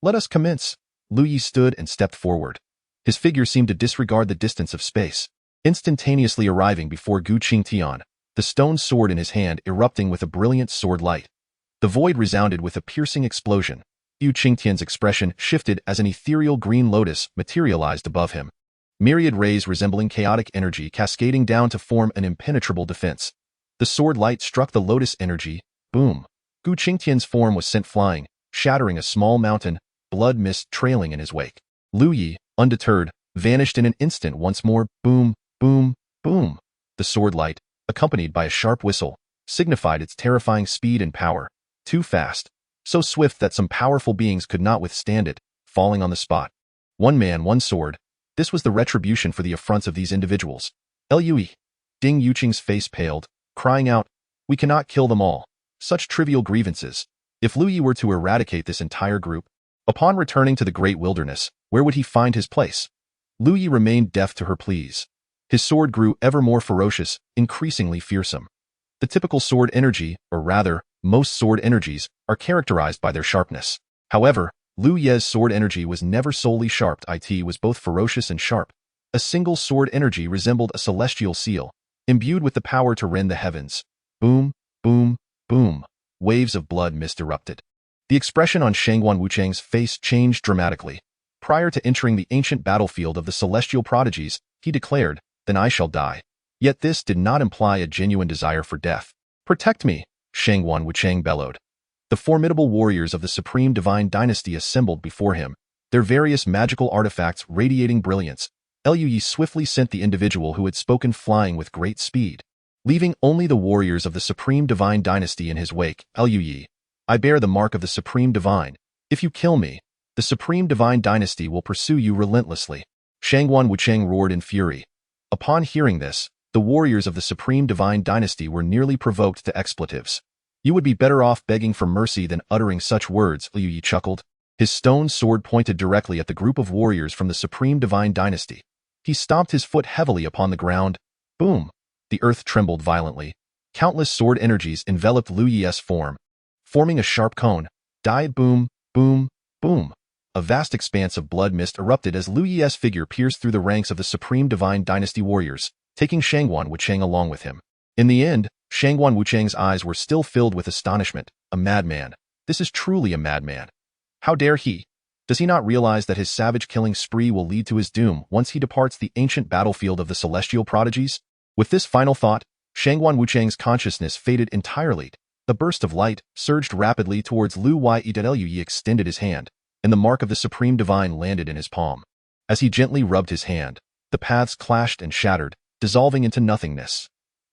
Let us commence. Lu Yi stood and stepped forward. His figure seemed to disregard the distance of space, instantaneously arriving before Gu Qingtian, the stone sword in his hand erupting with a brilliant sword light. The void resounded with a piercing explosion. Gu Qingtian's expression shifted as an ethereal green lotus materialized above him. Myriad rays resembling chaotic energy cascading down to form an impenetrable defense. The sword light struck the lotus energy. Boom. Gu Qingtian's form was sent flying, shattering a small mountain, blood mist trailing in his wake. Lu Yi, undeterred, vanished in an instant once more. Boom, boom, boom. The sword light, accompanied by a sharp whistle, signified its terrifying speed and power. Too fast. So swift that some powerful beings could not withstand it, falling on the spot. One man, one sword. This was the retribution for the affronts of these individuals. Lui. Ding Yuqing's face paled, crying out, we cannot kill them all. Such trivial grievances. If Lu Yi were to eradicate this entire group, upon returning to the great wilderness, where would he find his place? Lu Yi remained deaf to her pleas. His sword grew ever more ferocious, increasingly fearsome. The typical sword energy, or rather, most sword energies, are characterized by their sharpness. However, Lu Ye's sword energy was never solely sharp. It was both ferocious and sharp. A single sword energy resembled a celestial seal, imbued with the power to rend the heavens. Boom, boom, boom. Waves of blood mist erupted. The expression on Shangguan Wuchang's face changed dramatically. Prior to entering the ancient battlefield of the celestial prodigies, he declared, then I shall die. Yet this did not imply a genuine desire for death. Protect me, Shangguan Wuchang bellowed. The formidable warriors of the Supreme Divine Dynasty assembled before him, their various magical artifacts radiating brilliance. Lui swiftly sent the individual who had spoken flying with great speed, leaving only the warriors of the Supreme Divine Dynasty in his wake. Lui, I bear the mark of the Supreme Divine. If you kill me, the Supreme Divine Dynasty will pursue you relentlessly. Shangguan Wuchang roared in fury. Upon hearing this, the warriors of the Supreme Divine Dynasty were nearly provoked to expletives. You would be better off begging for mercy than uttering such words, Lui chuckled. His stone sword pointed directly at the group of warriors from the Supreme Divine Dynasty. He stomped his foot heavily upon the ground. Boom! The earth trembled violently. Countless sword energies enveloped Lu Yi's form, forming a sharp cone. Died boom, boom, boom. A vast expanse of blood mist erupted as Lu Yi's figure pierced through the ranks of the Supreme Divine Dynasty warriors, taking Shangguan Wuchang along with him. In the end, Shangguan Wuchang's eyes were still filled with astonishment. A madman. This is truly a madman. How dare he? Does he not realize that his savage killing spree will lead to his doom once he departs the ancient battlefield of the celestial prodigies? With this final thought, Shangguan Wuchang's consciousness faded entirely. A burst of light surged rapidly towards Lu Yi. Lui extended his hand, and the mark of the Supreme Divine landed in his palm. As he gently rubbed his hand, the paths clashed and shattered, dissolving into nothingness.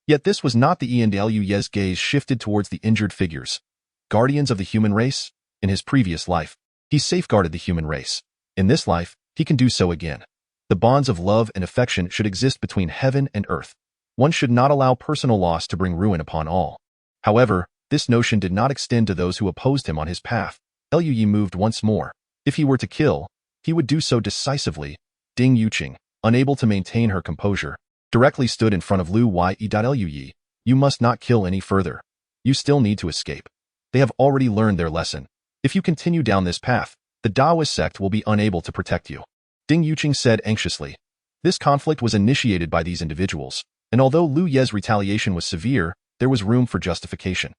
Yet this was not the end. Lu Yi's gaze shifted towards the injured figures. Guardians of the human race? In his previous life, he safeguarded the human race. In this life, he can do so again. The bonds of love and affection should exist between heaven and earth. One should not allow personal loss to bring ruin upon all. However, this notion did not extend to those who opposed him on his path. Liu Yi moved once more. If he were to kill, he would do so decisively. Ding Yuqing, unable to maintain her composure, directly stood in front of Liu Yi. You must not kill any further. You still need to escape. They have already learned their lesson. If you continue down this path, the Taoist sect will be unable to protect you. Ding Yuqing said anxiously. This conflict was initiated by these individuals, and although Liu Ye's retaliation was severe, there was room for justification.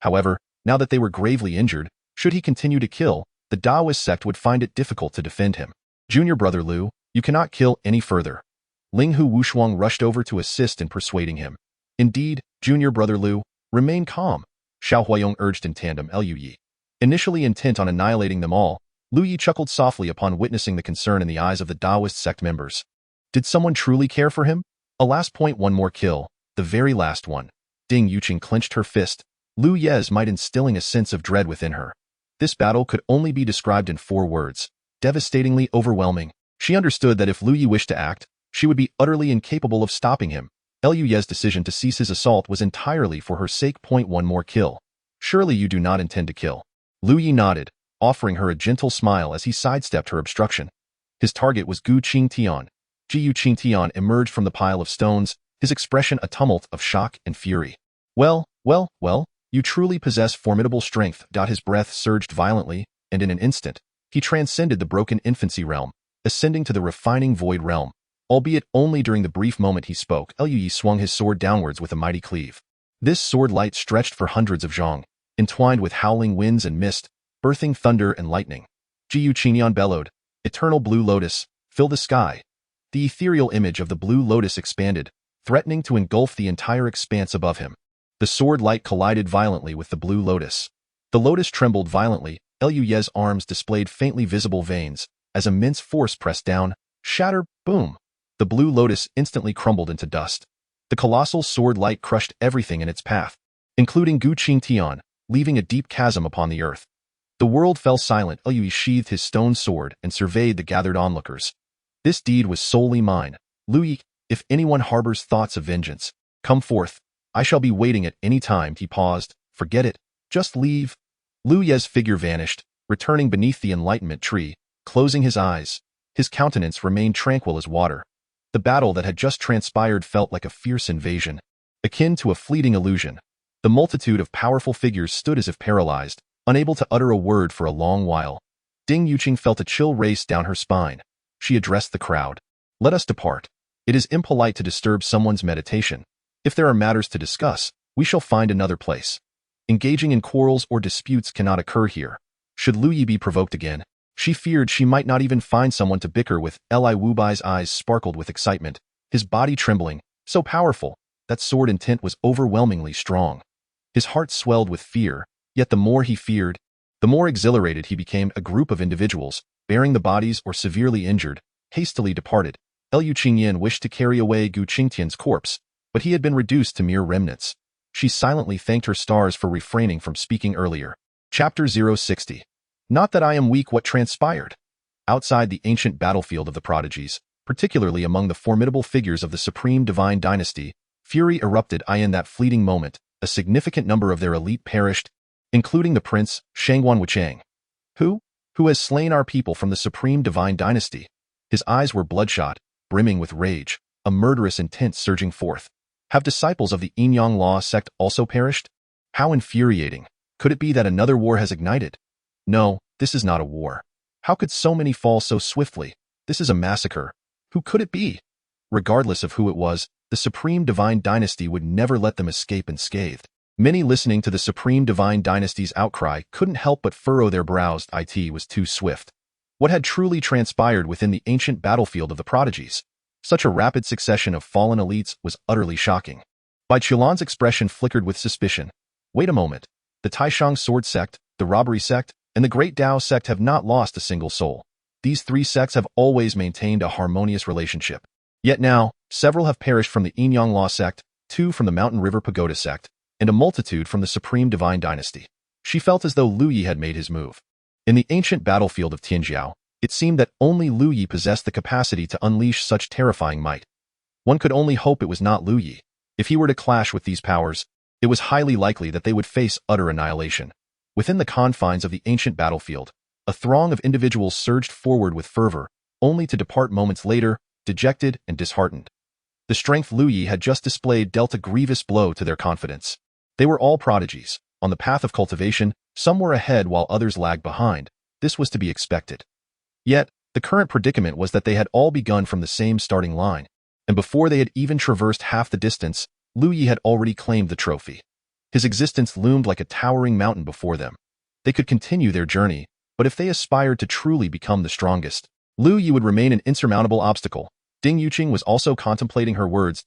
However, now that they were gravely injured, should he continue to kill, the Taoist sect would find it difficult to defend him. Junior brother Liu, you cannot kill any further. Ling Hu Wushuang rushed over to assist in persuading him. Indeed, junior brother Liu, remain calm, Xiao Huayong urged in tandem Liu Yi. Initially intent on annihilating them all, Liu Yi chuckled softly upon witnessing the concern in the eyes of the Taoist sect members. Did someone truly care for him? A last point, one more kill, the very last one. Ding Yuqing clenched her fist. Liu Ye's might instilling a sense of dread within her. This battle could only be described in 4 words. Devastatingly overwhelming. She understood that if Liu Yi wished to act, she would be utterly incapable of stopping him. Liu Ye's decision to cease his assault was entirely for her sake. One more kill. Surely you do not intend to kill. Liu Yi nodded, offering her a gentle smile as he sidestepped her obstruction. His target was Gu Qingtian. Gu Qingtian emerged from the pile of stones, his expression a tumult of shock and fury. Well, you truly possess formidable strength. His breath surged violently, and in an instant, he transcended the broken infancy realm, ascending to the refining void realm. Albeit only during the brief moment he spoke, Liu Yi swung his sword downwards with a mighty cleave. This sword light stretched for hundreds of zhong, entwined with howling winds and mist, birthing thunder and lightning. Gu Qingtian bellowed, eternal blue lotus, fill the sky. The ethereal image of the blue lotus expanded, threatening to engulf the entire expanse above him. The sword light collided violently with the blue lotus. The lotus trembled violently. Liu Ye's arms displayed faintly visible veins, as immense force pressed down, shatter, boom. The blue lotus instantly crumbled into dust. The colossal sword light crushed everything in its path, including Gu Qingtian, leaving a deep chasm upon the earth. The world fell silent. Liu Yi sheathed his stone sword and surveyed the gathered onlookers. This deed was solely mine. Liu Yi, if anyone harbors thoughts of vengeance, come forth. I shall be waiting at any time. He paused. Forget it. Just leave. Liu Ye's figure vanished, returning beneath the enlightenment tree, closing his eyes. His countenance remained tranquil as water. The battle that had just transpired felt like a fierce invasion, akin to a fleeting illusion. The multitude of powerful figures stood as if paralyzed, unable to utter a word for a long while. Ding Yuqing felt a chill race down her spine. She addressed the crowd. Let us depart. It is impolite to disturb someone's meditation. If there are matters to discuss, we shall find another place. Engaging in quarrels or disputes cannot occur here. Should Liu Yi be provoked again, she feared she might not even find someone to bicker with. Li Wubai's eyes sparkled with excitement, his body trembling, so powerful. That sword intent was overwhelmingly strong. His heart swelled with fear, yet the more he feared, the more exhilarated he became. A group of individuals, bearing the bodies or severely injured, hastily departed. Liu Qingyan wished to carry away Gu Qingtian's corpse, but he had been reduced to mere remnants. She silently thanked her stars for refraining from speaking earlier. Chapter 060. Not that I am weak. What transpired? Outside the ancient battlefield of the prodigies, particularly among the formidable figures of the Supreme Divine Dynasty, fury erupted. In that fleeting moment, a significant number of their elite perished, including the prince, Shangguan Wuchang. Who has slain our people from the Supreme Divine Dynasty? His eyes were bloodshot, brimming with rage, a murderous intent surging forth. Have disciples of the Yin-Yang Law sect also perished? How infuriating. Could it be that another war has ignited? No, this is not a war. How could so many fall so swiftly? This is a massacre. Who could it be? Regardless of who it was, the Supreme Divine Dynasty would never let them escape unscathed. Many listening to the Supreme Divine Dynasty's outcry couldn't help but furrow their brows. It was too swift. What had truly transpired within the ancient battlefield of the prodigies? Such a rapid succession of fallen elites was utterly shocking. Bai Chulan's expression flickered with suspicion. Wait a moment. The Taishang Sword Sect, the Robbery Sect, and the Great Dao Sect have not lost a single soul. These 3 sects have always maintained a harmonious relationship. Yet now, several have perished from the Yin-Yang Law Sect, 2 from the Mountain River Pagoda Sect, and a multitude from the Supreme Divine Dynasty. She felt as though Lu Yi had made his move. In the ancient battlefield of Tianjiao, it seemed that only Lu Yi possessed the capacity to unleash such terrifying might. One could only hope it was not Lu Yi. If he were to clash with these powers, it was highly likely that they would face utter annihilation. Within the confines of the ancient battlefield, a throng of individuals surged forward with fervor, only to depart moments later, dejected and disheartened. The strength Lu Yi had just displayed dealt a grievous blow to their confidence. They were all prodigies. On the path of cultivation, some were ahead while others lagged behind. This was to be expected. Yet, the current predicament was that they had all begun from the same starting line, and before they had even traversed half the distance, Lu Yi had already claimed the trophy. His existence loomed like a towering mountain before them. They could continue their journey, but if they aspired to truly become the strongest, Lu Yi would remain an insurmountable obstacle. Ding Yuqing was also contemplating her words.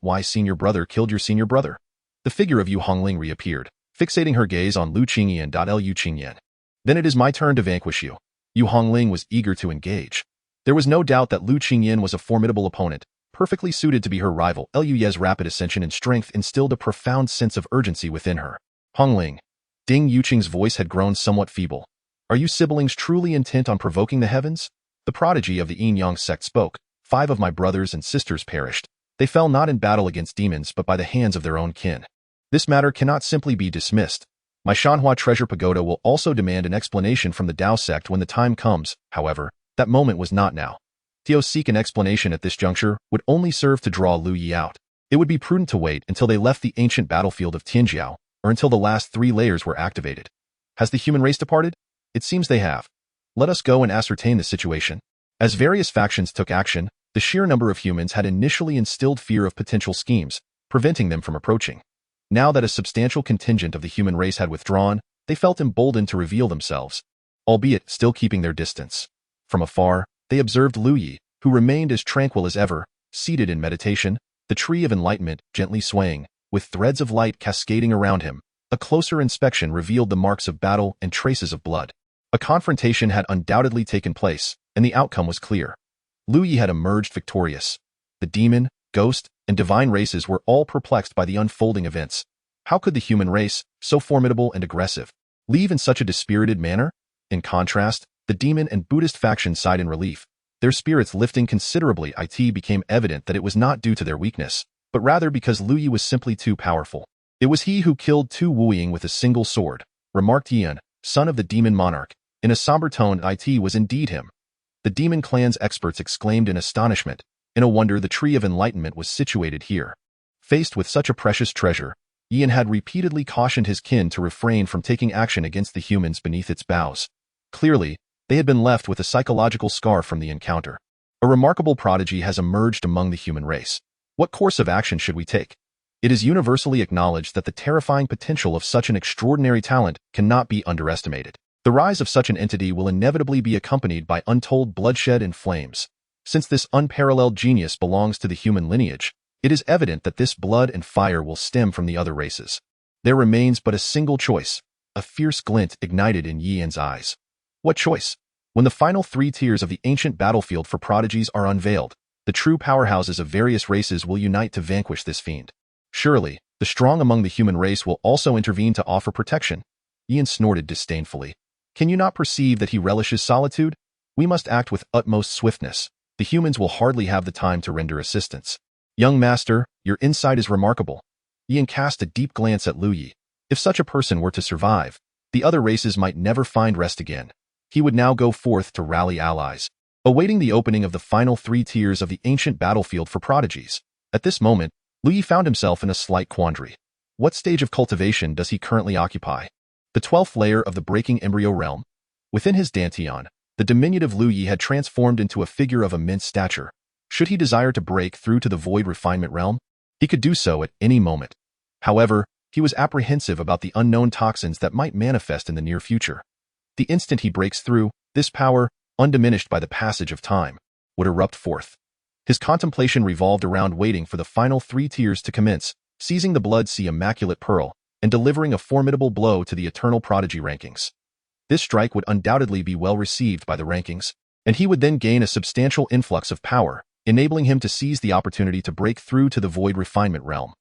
My senior brother killed your senior brother. The figure of Yu Hongling reappeared, fixating her gaze on Lu Qingyan. Lu Qingyan. Then it is my turn to vanquish you. Yu Hongling was eager to engage. There was no doubt that Lu Qingyan was a formidable opponent, perfectly suited to be her rival. Lu Ye's rapid ascension and strength instilled a profound sense of urgency within her. Hongling. Ding Yuqing's voice had grown somewhat feeble. Are you siblings truly intent on provoking the heavens? The prodigy of the Yin-Yang sect spoke. 5 of my brothers and sisters perished. They fell not in battle against demons but by the hands of their own kin. This matter cannot simply be dismissed. My Shanhua treasure pagoda will also demand an explanation from the Dao sect when the time comes. However, that moment was not now. To seek an explanation at this juncture would only serve to draw Lu Yi out. It would be prudent to wait until they left the ancient battlefield of Tianjiao, or until the last 3 layers were activated. Has the human race departed? It seems they have. Let us go and ascertain the situation. As various factions took action, the sheer number of humans had initially instilled fear of potential schemes, preventing them from approaching. Now that a substantial contingent of the human race had withdrawn, they felt emboldened to reveal themselves, albeit still keeping their distance. From afar, they observed Lu Yi, who remained as tranquil as ever, seated in meditation, the tree of enlightenment gently swaying, with threads of light cascading around him. A closer inspection revealed the marks of battle and traces of blood. A confrontation had undoubtedly taken place, and the outcome was clear. Lu Yi had emerged victorious. The demon, ghost, and divine races were all perplexed by the unfolding events. How could the human race, so formidable and aggressive, leave in such a dispirited manner? In contrast, the demon and Buddhist factions sighed in relief, their spirits lifting considerably. It became evident that it was not due to their weakness, but rather because Lu Yi was simply too powerful. It was he who killed Tu Wuying with a single sword, remarked Yan, son of the demon monarch. In a somber tone, it was indeed him. The demon clan's experts exclaimed in astonishment. In a wonder the tree of enlightenment was situated here. Faced with such a precious treasure, Yan had repeatedly cautioned his kin to refrain from taking action against the humans beneath its boughs. Clearly, they had been left with a psychological scar from the encounter. A remarkable prodigy has emerged among the human race. What course of action should we take? It is universally acknowledged that the terrifying potential of such an extraordinary talent cannot be underestimated. The rise of such an entity will inevitably be accompanied by untold bloodshed and flames. Since this unparalleled genius belongs to the human lineage, it is evident that this blood and fire will stem from the other races. There remains but a single choice. A fierce glint ignited in Yian's eyes. What choice? When the final 3 tiers of the ancient battlefield for prodigies are unveiled, the true powerhouses of various races will unite to vanquish this fiend. Surely, the strong among the human race will also intervene to offer protection. Yian snorted disdainfully. Can you not perceive that he relishes solitude? We must act with utmost swiftness. The humans will hardly have the time to render assistance. Young master, your insight is remarkable. Yian cast a deep glance at Lu Yi. If such a person were to survive, the other races might never find rest again. He would now go forth to rally allies, awaiting the opening of the final 3 tiers of the ancient battlefield for prodigies. At this moment, Lu Yi found himself in a slight quandary. What stage of cultivation does he currently occupy? The 12th layer of the breaking embryo realm? Within his dantian, the diminutive Lu Yi had transformed into a figure of immense stature. Should he desire to break through to the void refinement realm, he could do so at any moment. However, he was apprehensive about the unknown toxins that might manifest in the near future. The instant he breaks through, this power, undiminished by the passage of time, would erupt forth. His contemplation revolved around waiting for the final 3 tiers to commence, seizing the blood sea immaculate pearl, and delivering a formidable blow to the eternal prodigy rankings. This strike would undoubtedly be well received by the rankings, and he would then gain a substantial influx of power, enabling him to seize the opportunity to break through to the void refinement realm.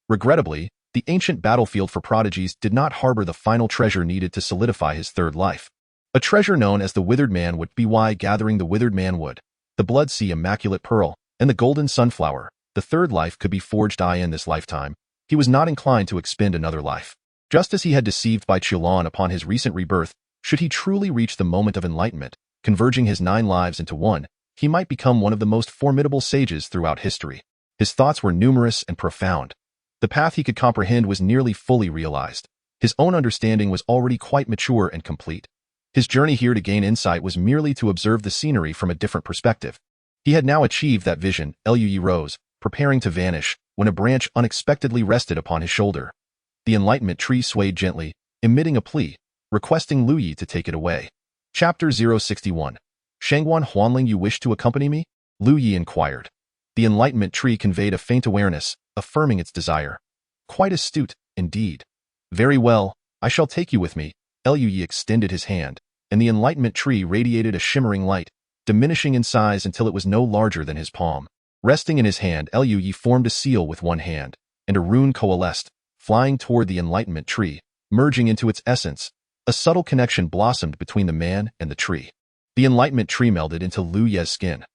Regrettably, The ancient battlefield for prodigies did not harbor the final treasure needed to solidify his third life. A treasure known as the Withered Man would be why gathering the Withered Man wood, the Blood Sea Immaculate Pearl, and the Golden Sunflower, the third life could be forged in this lifetime. He was not inclined to expend another life. Just as he had deceived by Chulon upon his recent rebirth, should he truly reach the moment of enlightenment, converging his 9 lives into one, he might become one of the most formidable sages throughout history. His thoughts were numerous and profound. The path he could comprehend was nearly fully realized. His own understanding was already quite mature and complete. His journey here to gain insight was merely to observe the scenery from a different perspective. He had now achieved that vision. Lui rose, preparing to vanish, when a branch unexpectedly rested upon his shoulder. The enlightenment tree swayed gently, emitting a plea, requesting Lui to take it away. Chapter 061. Shangguan Huanling, you wish to accompany me? Lui inquired. The enlightenment tree conveyed a faint awareness, affirming its desire. Quite astute, indeed. Very well, I shall take you with me. Lui extended his hand, and the enlightenment tree radiated a shimmering light, diminishing in size until it was no larger than his palm. Resting in his hand, Lui formed a seal with one hand, and a rune coalesced, flying toward the enlightenment tree, merging into its essence. A subtle connection blossomed between the man and the tree. The enlightenment tree melded into Lu Ye's skin.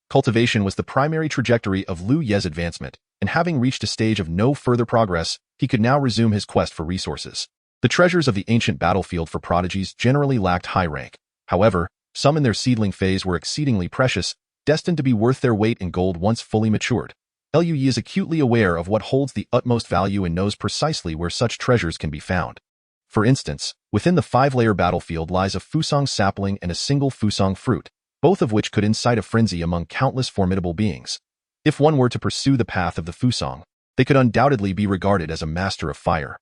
Cultivation was the primary trajectory of Lu Ye's advancement, and having reached a stage of no further progress, he could now resume his quest for resources. The treasures of the ancient battlefield for prodigies generally lacked high rank. However, some in their seedling phase were exceedingly precious, destined to be worth their weight in gold once fully matured. Lui is acutely aware of what holds the utmost value and knows precisely where such treasures can be found. For instance, within the 5-layer battlefield lies a fusong sapling and a single fusong fruit, both of which could incite a frenzy among countless formidable beings. If one were to pursue the path of the fusong, they could undoubtedly be regarded as a master of fire.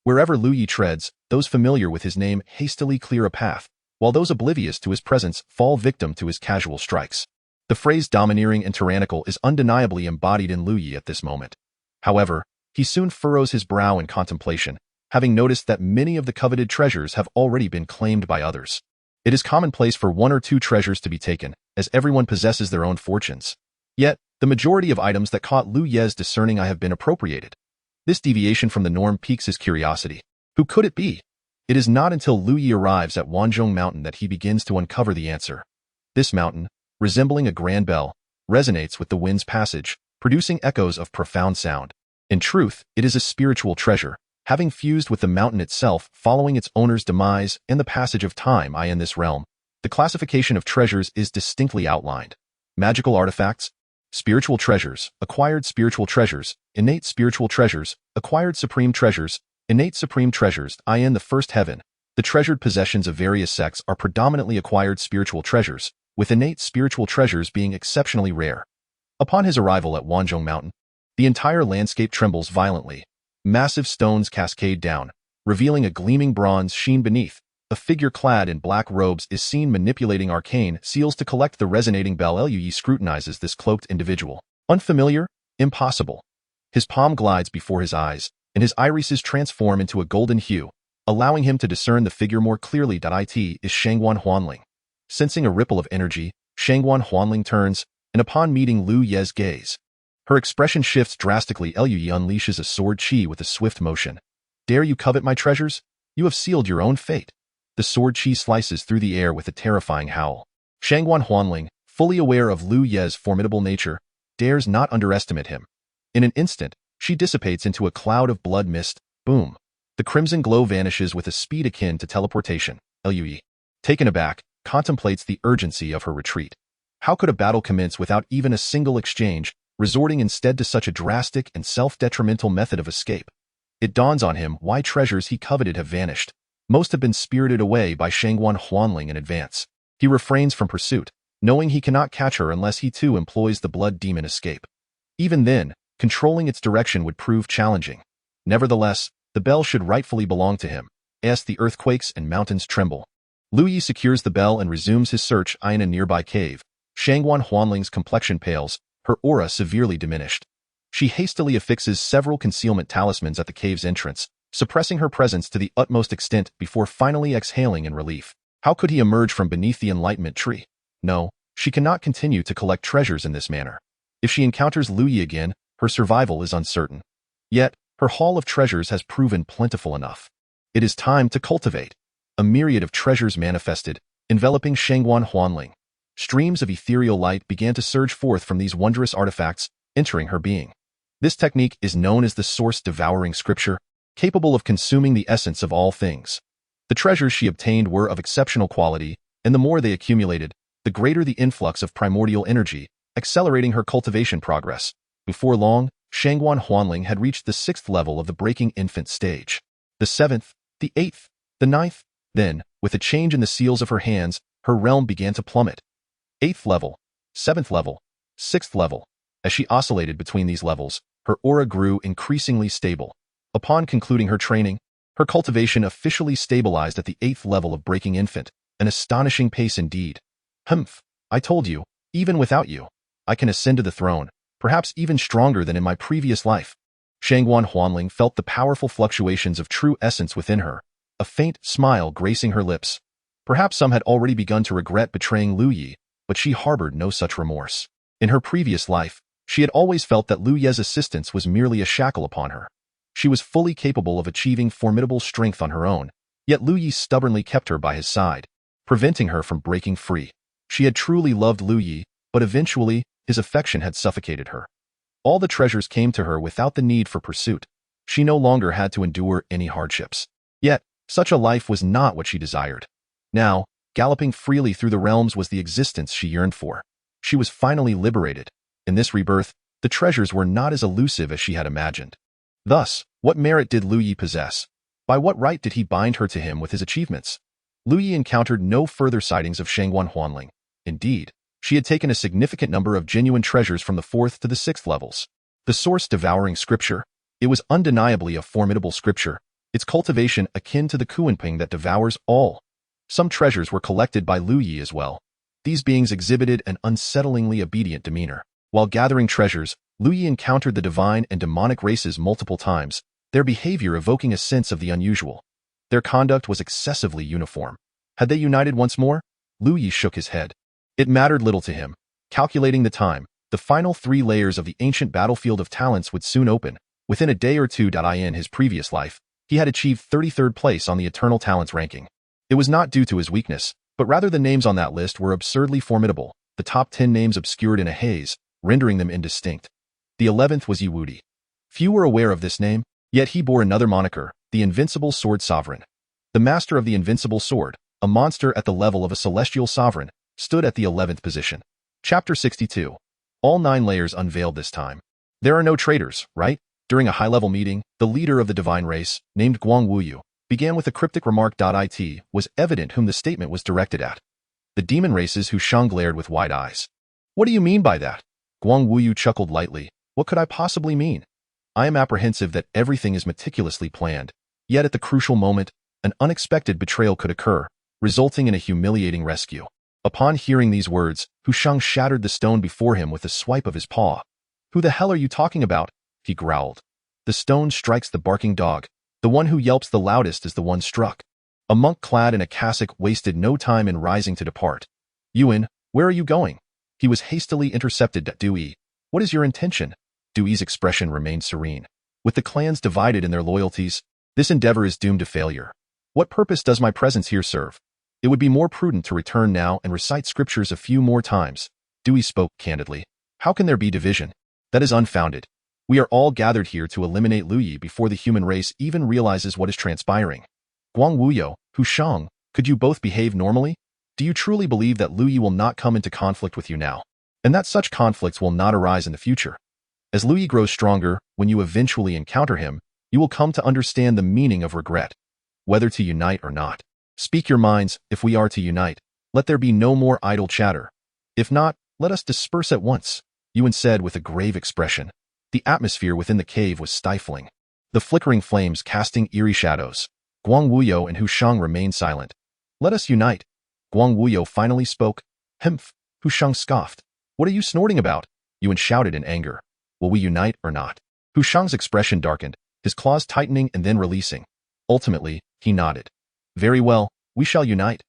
Wherever Lui treads, those familiar with his name hastily clear a path, while those oblivious to his presence fall victim to his casual strikes. The phrase domineering and tyrannical is undeniably embodied in Lui at this moment. However, he soon furrows his brow in contemplation, having noticed that many of the coveted treasures have already been claimed by others. It is commonplace for 1 or 2 treasures to be taken, as everyone possesses their own fortunes. Yet, the majority of items that caught Lu Ye's discerning eye have been appropriated. This deviation from the norm piques his curiosity. Who could it be? It is not until Lu Yi arrives at Wanzhong Mountain that he begins to uncover the answer. This mountain, resembling a grand bell, resonates with the wind's passage, producing echoes of profound sound. In truth, it is a spiritual treasure, having fused with the mountain itself following its owner's demise and the passage of time in this realm. The classification of treasures is distinctly outlined. Magical artifacts, spiritual treasures, acquired spiritual treasures, innate spiritual treasures, acquired supreme treasures, innate supreme treasures. In the first heaven, the treasured possessions of various sects are predominantly acquired spiritual treasures, with innate spiritual treasures being exceptionally rare. Upon his arrival at Wanzhong Mountain, the entire landscape trembles violently. Massive stones cascade down, revealing a gleaming bronze sheen beneath. A figure clad in black robes is seen manipulating arcane seals to collect the resonating bell. Lui scrutinizes this cloaked individual. Unfamiliar? Impossible. His palm glides before his eyes, and his irises transform into a golden hue, allowing him to discern the figure more clearly. It is Shangguan Huanling. Sensing a ripple of energy, Shangguan Huanling turns, and upon meeting Lu Ye's gaze, her expression shifts drastically. Lui unleashes a sword chi with a swift motion. Dare you covet my treasures? You have sealed your own fate. The sword chi slices through the air with a terrifying howl. Shangguan Huanling, fully aware of Lu Ye's formidable nature, dares not underestimate him. In an instant, she dissipates into a cloud of blood mist. Boom. The crimson glow vanishes with a speed akin to teleportation. Lui, taken aback, contemplates the urgency of her retreat. How could a battle commence without even a single exchange, resorting instead to such a drastic and self-detrimental method of escape? It dawns on him why treasures he coveted have vanished. Most have been spirited away by Shangguan Huanling in advance. He refrains from pursuit, knowing he cannot catch her unless he too employs the blood demon escape. Even then, controlling its direction would prove challenging. Nevertheless, the bell should rightfully belong to him, as the earthquakes and mountains tremble. Lui secures the bell and resumes his search in a nearby cave. Shangguan Huanling's complexion pales, her aura severely diminished. She hastily affixes several concealment talismans at the cave's entrance, suppressing her presence to the utmost extent before finally exhaling in relief. How could he emerge from beneath the enlightenment tree? No, she cannot continue to collect treasures in this manner. If she encounters Lui again, her survival is uncertain. Yet, Her haul of treasures has proven plentiful enough. It is time to cultivate. A myriad of treasures manifested, enveloping Shangguan Huanling. Streams of ethereal light began to surge forth from these wondrous artifacts, entering her being. This technique is known as the source-devouring scripture, capable of consuming the essence of all things. The treasures she obtained were of exceptional quality, and the more they accumulated, the greater the influx of primordial energy, accelerating her cultivation progress. Before long, Shangguan Huanling had reached the 6th level of the breaking infant stage. The 7th, the 8th, the 9th, then, with a change in the seals of her hands, her realm began to plummet. 8th level, 7th level, 6th level. As she oscillated between these levels, her aura grew increasingly stable. Upon concluding her training, her cultivation officially stabilized at the 8th level of breaking infant, an astonishing pace indeed. Humph, I told you, even without you, I can ascend to the throne, perhaps even stronger than in my previous life. Shangguan Huanling felt the powerful fluctuations of true essence within her, a faint smile gracing her lips. Perhaps some had already begun to regret betraying Lu Yi, but she harbored no such remorse. In her previous life, she had always felt that Lu Ye's assistance was merely a shackle upon her. She was fully capable of achieving formidable strength on her own, yet Lu Yi stubbornly kept her by his side, preventing her from breaking free. She had truly loved Lu Yi, but eventually, his affection had suffocated her. All the treasures came to her without the need for pursuit. She no longer had to endure any hardships. Yet, such a life was not what she desired. Now, galloping freely through the realms was the existence she yearned for. She was finally liberated. In this rebirth, the treasures were not as elusive as she had imagined. Thus, what merit did Lu Yi possess? By what right did he bind her to him with his achievements? Lu Yi encountered no further sightings of Shangguan Huanling. Indeed, she had taken a significant number of genuine treasures from the 4th to the 6th levels. The source-devouring scripture. It was undeniably a formidable scripture, its cultivation akin to the Kuanping that devours all. Some treasures were collected by Lu Yi as well. These beings exhibited an unsettlingly obedient demeanor. While gathering treasures, Lu Yi encountered the divine and demonic races multiple times, their behavior evoking a sense of the unusual. Their conduct was excessively uniform. Had they united once more? Lu Yi shook his head. It mattered little to him. Calculating the time, the final 3 layers of the ancient battlefield of talents would soon open. Within a day or two. In his previous life, he had achieved 33rd place on the Eternal Talents ranking. It was not due to his weakness, but rather the names on that list were absurdly formidable, the top 10 names obscured in a haze, rendering them indistinct. The 11th was Yiwudi. Few were aware of this name, yet he bore another moniker, the Invincible Sword Sovereign. The master of the Invincible Sword, a monster at the level of a celestial sovereign, stood at the 11th position. Chapter 62. All 9 layers unveiled this time. There are no traitors, right? During a high-level meeting, the leader of the divine race, named Guang Wuyu, began with a cryptic remark. It was evident whom the statement was directed at. The demon races who Shang glared with wide eyes. What do you mean by that? Guang Wuyu chuckled lightly. What could I possibly mean? I am apprehensive that everything is meticulously planned, yet at the crucial moment, an unexpected betrayal could occur, resulting in a humiliating rescue. Upon hearing these words, Hu Shang shattered the stone before him with a swipe of his paw. Who the hell are you talking about? He growled. The stone strikes the barking dog. The one who yelps the loudest is the one struck. A monk clad in a cassock wasted no time in rising to depart. Yuan, where are you going? He was hastily intercepted. Dui, what is your intention? Dui's expression remained serene. With the clans divided in their loyalties, this endeavor is doomed to failure. What purpose does my presence here serve? It would be more prudent to return now and recite scriptures a few more times. Dewey spoke candidly. How can there be division? That is unfounded. We are all gathered here to eliminate Lu Yi before the human race even realizes what is transpiring. Guang Wuyo, Hu Shang, could you both behave normally? Do you truly believe that Lu Yi will not come into conflict with you now, and that such conflicts will not arise in the future? As Lu Yi grows stronger, when you eventually encounter him, you will come to understand the meaning of regret, whether to unite or not. Speak your minds. If we are to unite, let there be no more idle chatter. If not, let us disperse at once, Yuan said with a grave expression. The atmosphere within the cave was stifling, the flickering flames casting eerie shadows. Guang Wuyo and Hu Shang remained silent. Let us unite. Guang Wuyo finally spoke. Humph, Hu Shang scoffed. What are you snorting about? Yuan shouted in anger. Will we unite or not? Hu Shang's expression darkened, his claws tightening and then releasing. Ultimately, he nodded. Very well, we shall unite.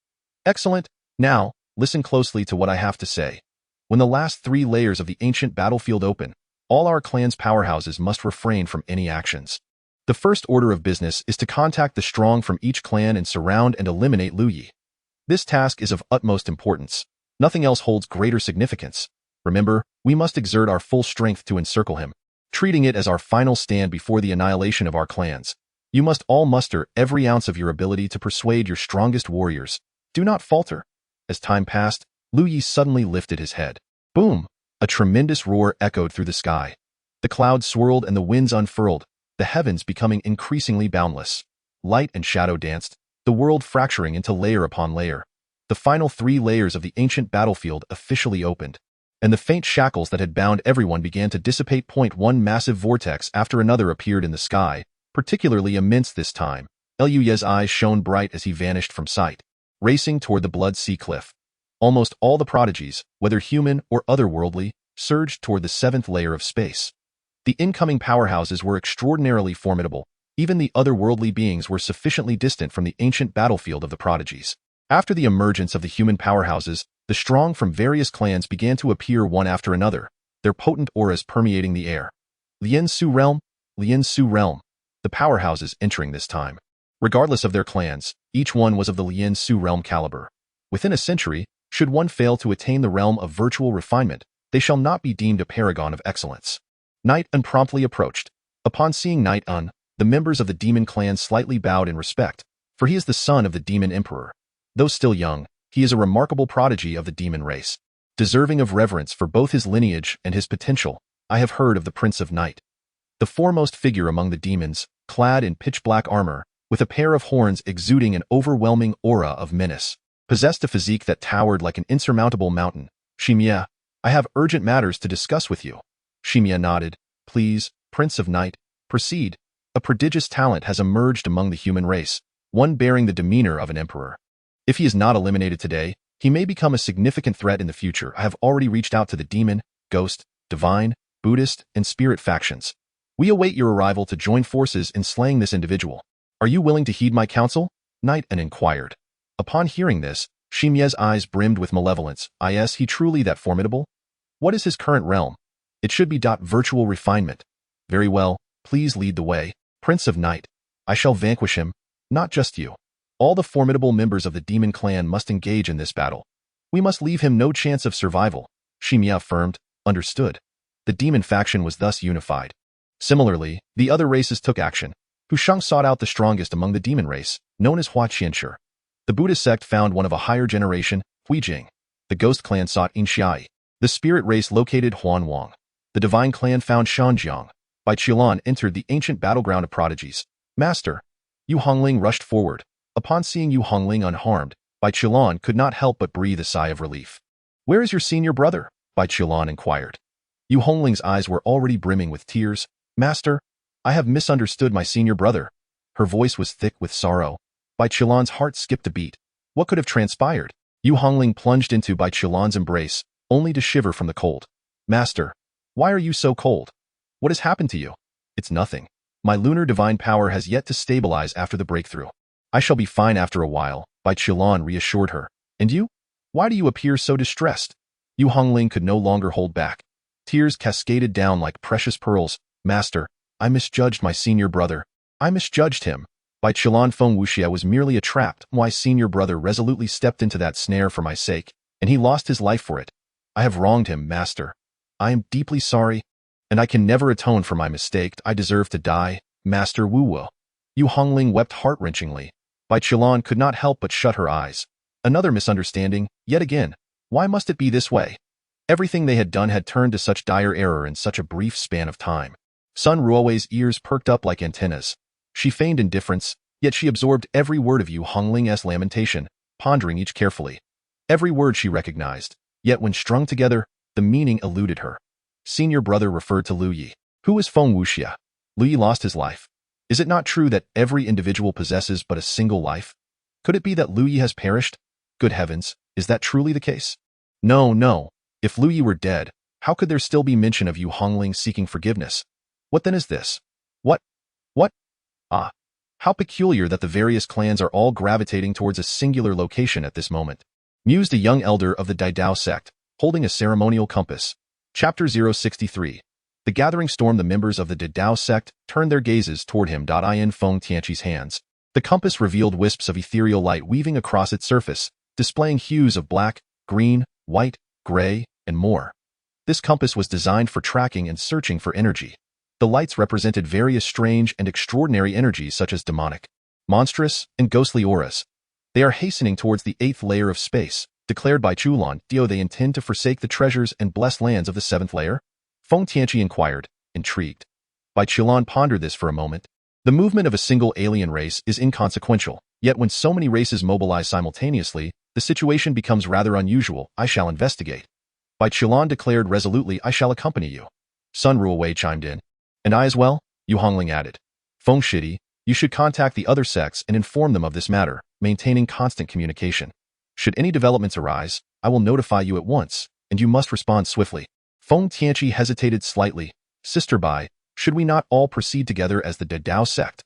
Excellent. Now, listen closely to what I have to say. When the last 3 layers of the ancient battlefield open, all our clan's powerhouses must refrain from any actions. The first order of business is to contact the strong from each clan and surround and eliminate Lu Yi. This task is of utmost importance. Nothing else holds greater significance. Remember, we must exert our full strength to encircle him, treating it as our final stand before the annihilation of our clans. You must all muster every ounce of your ability to persuade your strongest warriors. Do not falter. As time passed, Lu Yi suddenly lifted his head. Boom! A tremendous roar echoed through the sky. The clouds swirled and the winds unfurled, the heavens becoming increasingly boundless. Light and shadow danced, the world fracturing into layer upon layer. The final 3 layers of the ancient battlefield officially opened, and the faint shackles that had bound everyone began to dissipate. One massive vortex after another appeared in the sky, particularly immense this time. Lu Ye's eyes shone bright as he vanished from sight, racing toward the Blood Sea cliff. Almost all the prodigies, whether human or otherworldly, surged toward the 7th layer of space. The incoming powerhouses were extraordinarily formidable. Even the otherworldly beings were sufficiently distant from the ancient battlefield of the prodigies. After the emergence of the human powerhouses, the strong from various clans began to appear one after another, their potent auras permeating the air. Lien Su realm, Lien Su realm. The powerhouses entering this time. Regardless of their clans, each one was of the Lien Su realm caliber. Within a century, should one fail to attain the realm of virtual refinement, they shall not be deemed a paragon of excellence. Night Un promptly approached. Upon seeing Night Un, the members of the demon clan slightly bowed in respect, for he is the son of the demon emperor. Though still young, he is a remarkable prodigy of the demon race. Deserving of reverence for both his lineage and his potential, I have heard of the Prince of Night. The foremost figure among the demons, clad in pitch-black armor, with a pair of horns exuding an overwhelming aura of menace, possessed a physique that towered like an insurmountable mountain. Shimia, I have urgent matters to discuss with you. Shimia nodded. Please, Prince of Night, proceed. A prodigious talent has emerged among the human race, one bearing the demeanor of an emperor. If he is not eliminated today, he may become a significant threat in the future. I have already reached out to the demon, ghost, divine, Buddhist, and spirit factions. We await your arrival to join forces in slaying this individual. Are you willing to heed my counsel? Night Un inquired. Upon hearing this, Shimia's eyes brimmed with malevolence. Is he truly that formidable? What is his current realm? It should be virtual refinement. Very well, please lead the way. Prince of Night. I shall vanquish him, not just you. All the formidable members of the demon clan must engage in this battle. We must leave him no chance of survival. Shimia affirmed. Understood. The demon faction was thus unified. Similarly, the other races took action. Husheng sought out the strongest among the demon race, known as Hua Qianshi. The Buddhist sect found one of a higher generation, Huijing. The ghost clan sought Inxiai. The spirit race located Huanwang. The divine clan found Shanjiang. Bai Qilan entered the ancient battleground of prodigies. Master. Yu Hongling rushed forward. Upon seeing Yu Hongling unharmed, Bai Qilan could not help but breathe a sigh of relief. Where is your senior brother? Bai Qilan inquired. Yu Hongling's eyes were already brimming with tears. Master, I have misunderstood my senior brother. Her voice was thick with sorrow. Bai Qilan's heart skipped a beat. What could have transpired? Yu Hongling plunged into Bai Qilan's embrace, only to shiver from the cold. Master, why are you so cold? What has happened to you? It's nothing. My lunar divine power has yet to stabilize after the breakthrough. I shall be fine after a while, Bai Qilan reassured her. And you? Why do you appear so distressed? Yu Hongling could no longer hold back. Tears cascaded down like precious pearls. Master, I misjudged my senior brother. I misjudged him. Bai Qilan Feng Wuxia was merely a trap. My senior brother resolutely stepped into that snare for my sake, and he lost his life for it. I have wronged him, Master. I am deeply sorry, and I can never atone for my mistake. I deserve to die, Master Wu Wu. Yu Hongling wept heart-wrenchingly. Bai Qilan could not help but shut her eyes. Another misunderstanding, yet again. Why must it be this way? Everything they had done had turned to such dire error in such a brief span of time. Sun Ruowei's ears perked up like antennas. She feigned indifference, yet she absorbed every word of Yu Hongling's lamentation, pondering each carefully. Every word she recognized, yet when strung together, the meaning eluded her. Senior brother referred to Lu Yi. Who is Feng Wuxia? Lu Yi lost his life. Is it not true that every individual possesses but a single life? Could it be that Lu Yi has perished? Good heavens, is that truly the case? No. If Lu Yi were dead, how could there still be mention of Yu Hongling seeking forgiveness? What then is this? What? Ah. How peculiar that the various clans are all gravitating towards a singular location at this moment. Mused a young elder of the Dao sect, holding a ceremonial compass. Chapter 063. The gathering storm. The members of the Dao sect turned their gazes toward him. In Feng Tianqi's hands, the compass revealed wisps of ethereal light weaving across its surface, displaying hues of black, green, white, gray, and more. This compass was designed for tracking and searching for energy. The lights represented various strange and extraordinary energies such as demonic, monstrous, and ghostly auras. They are hastening towards the 8th layer of space, declared by Chulan. They intend to forsake the treasures and blessed lands of the 7th layer? Feng Tianqi inquired, intrigued. Bai Qilan pondered this for a moment. The movement of a single alien race is inconsequential, yet when so many races mobilize simultaneously, the situation becomes rather unusual. I shall investigate. Bai Qilan declared resolutely, I shall accompany you. Sun Ruowei chimed in. And I as well? Yu Hongling added. Feng Shidi, you should contact the other sects and inform them of this matter, maintaining constant communication. Should any developments arise, I will notify you at once, and you must respond swiftly. Feng Tianqi hesitated slightly. Sister Bai, should we not all proceed together as the Dao sect?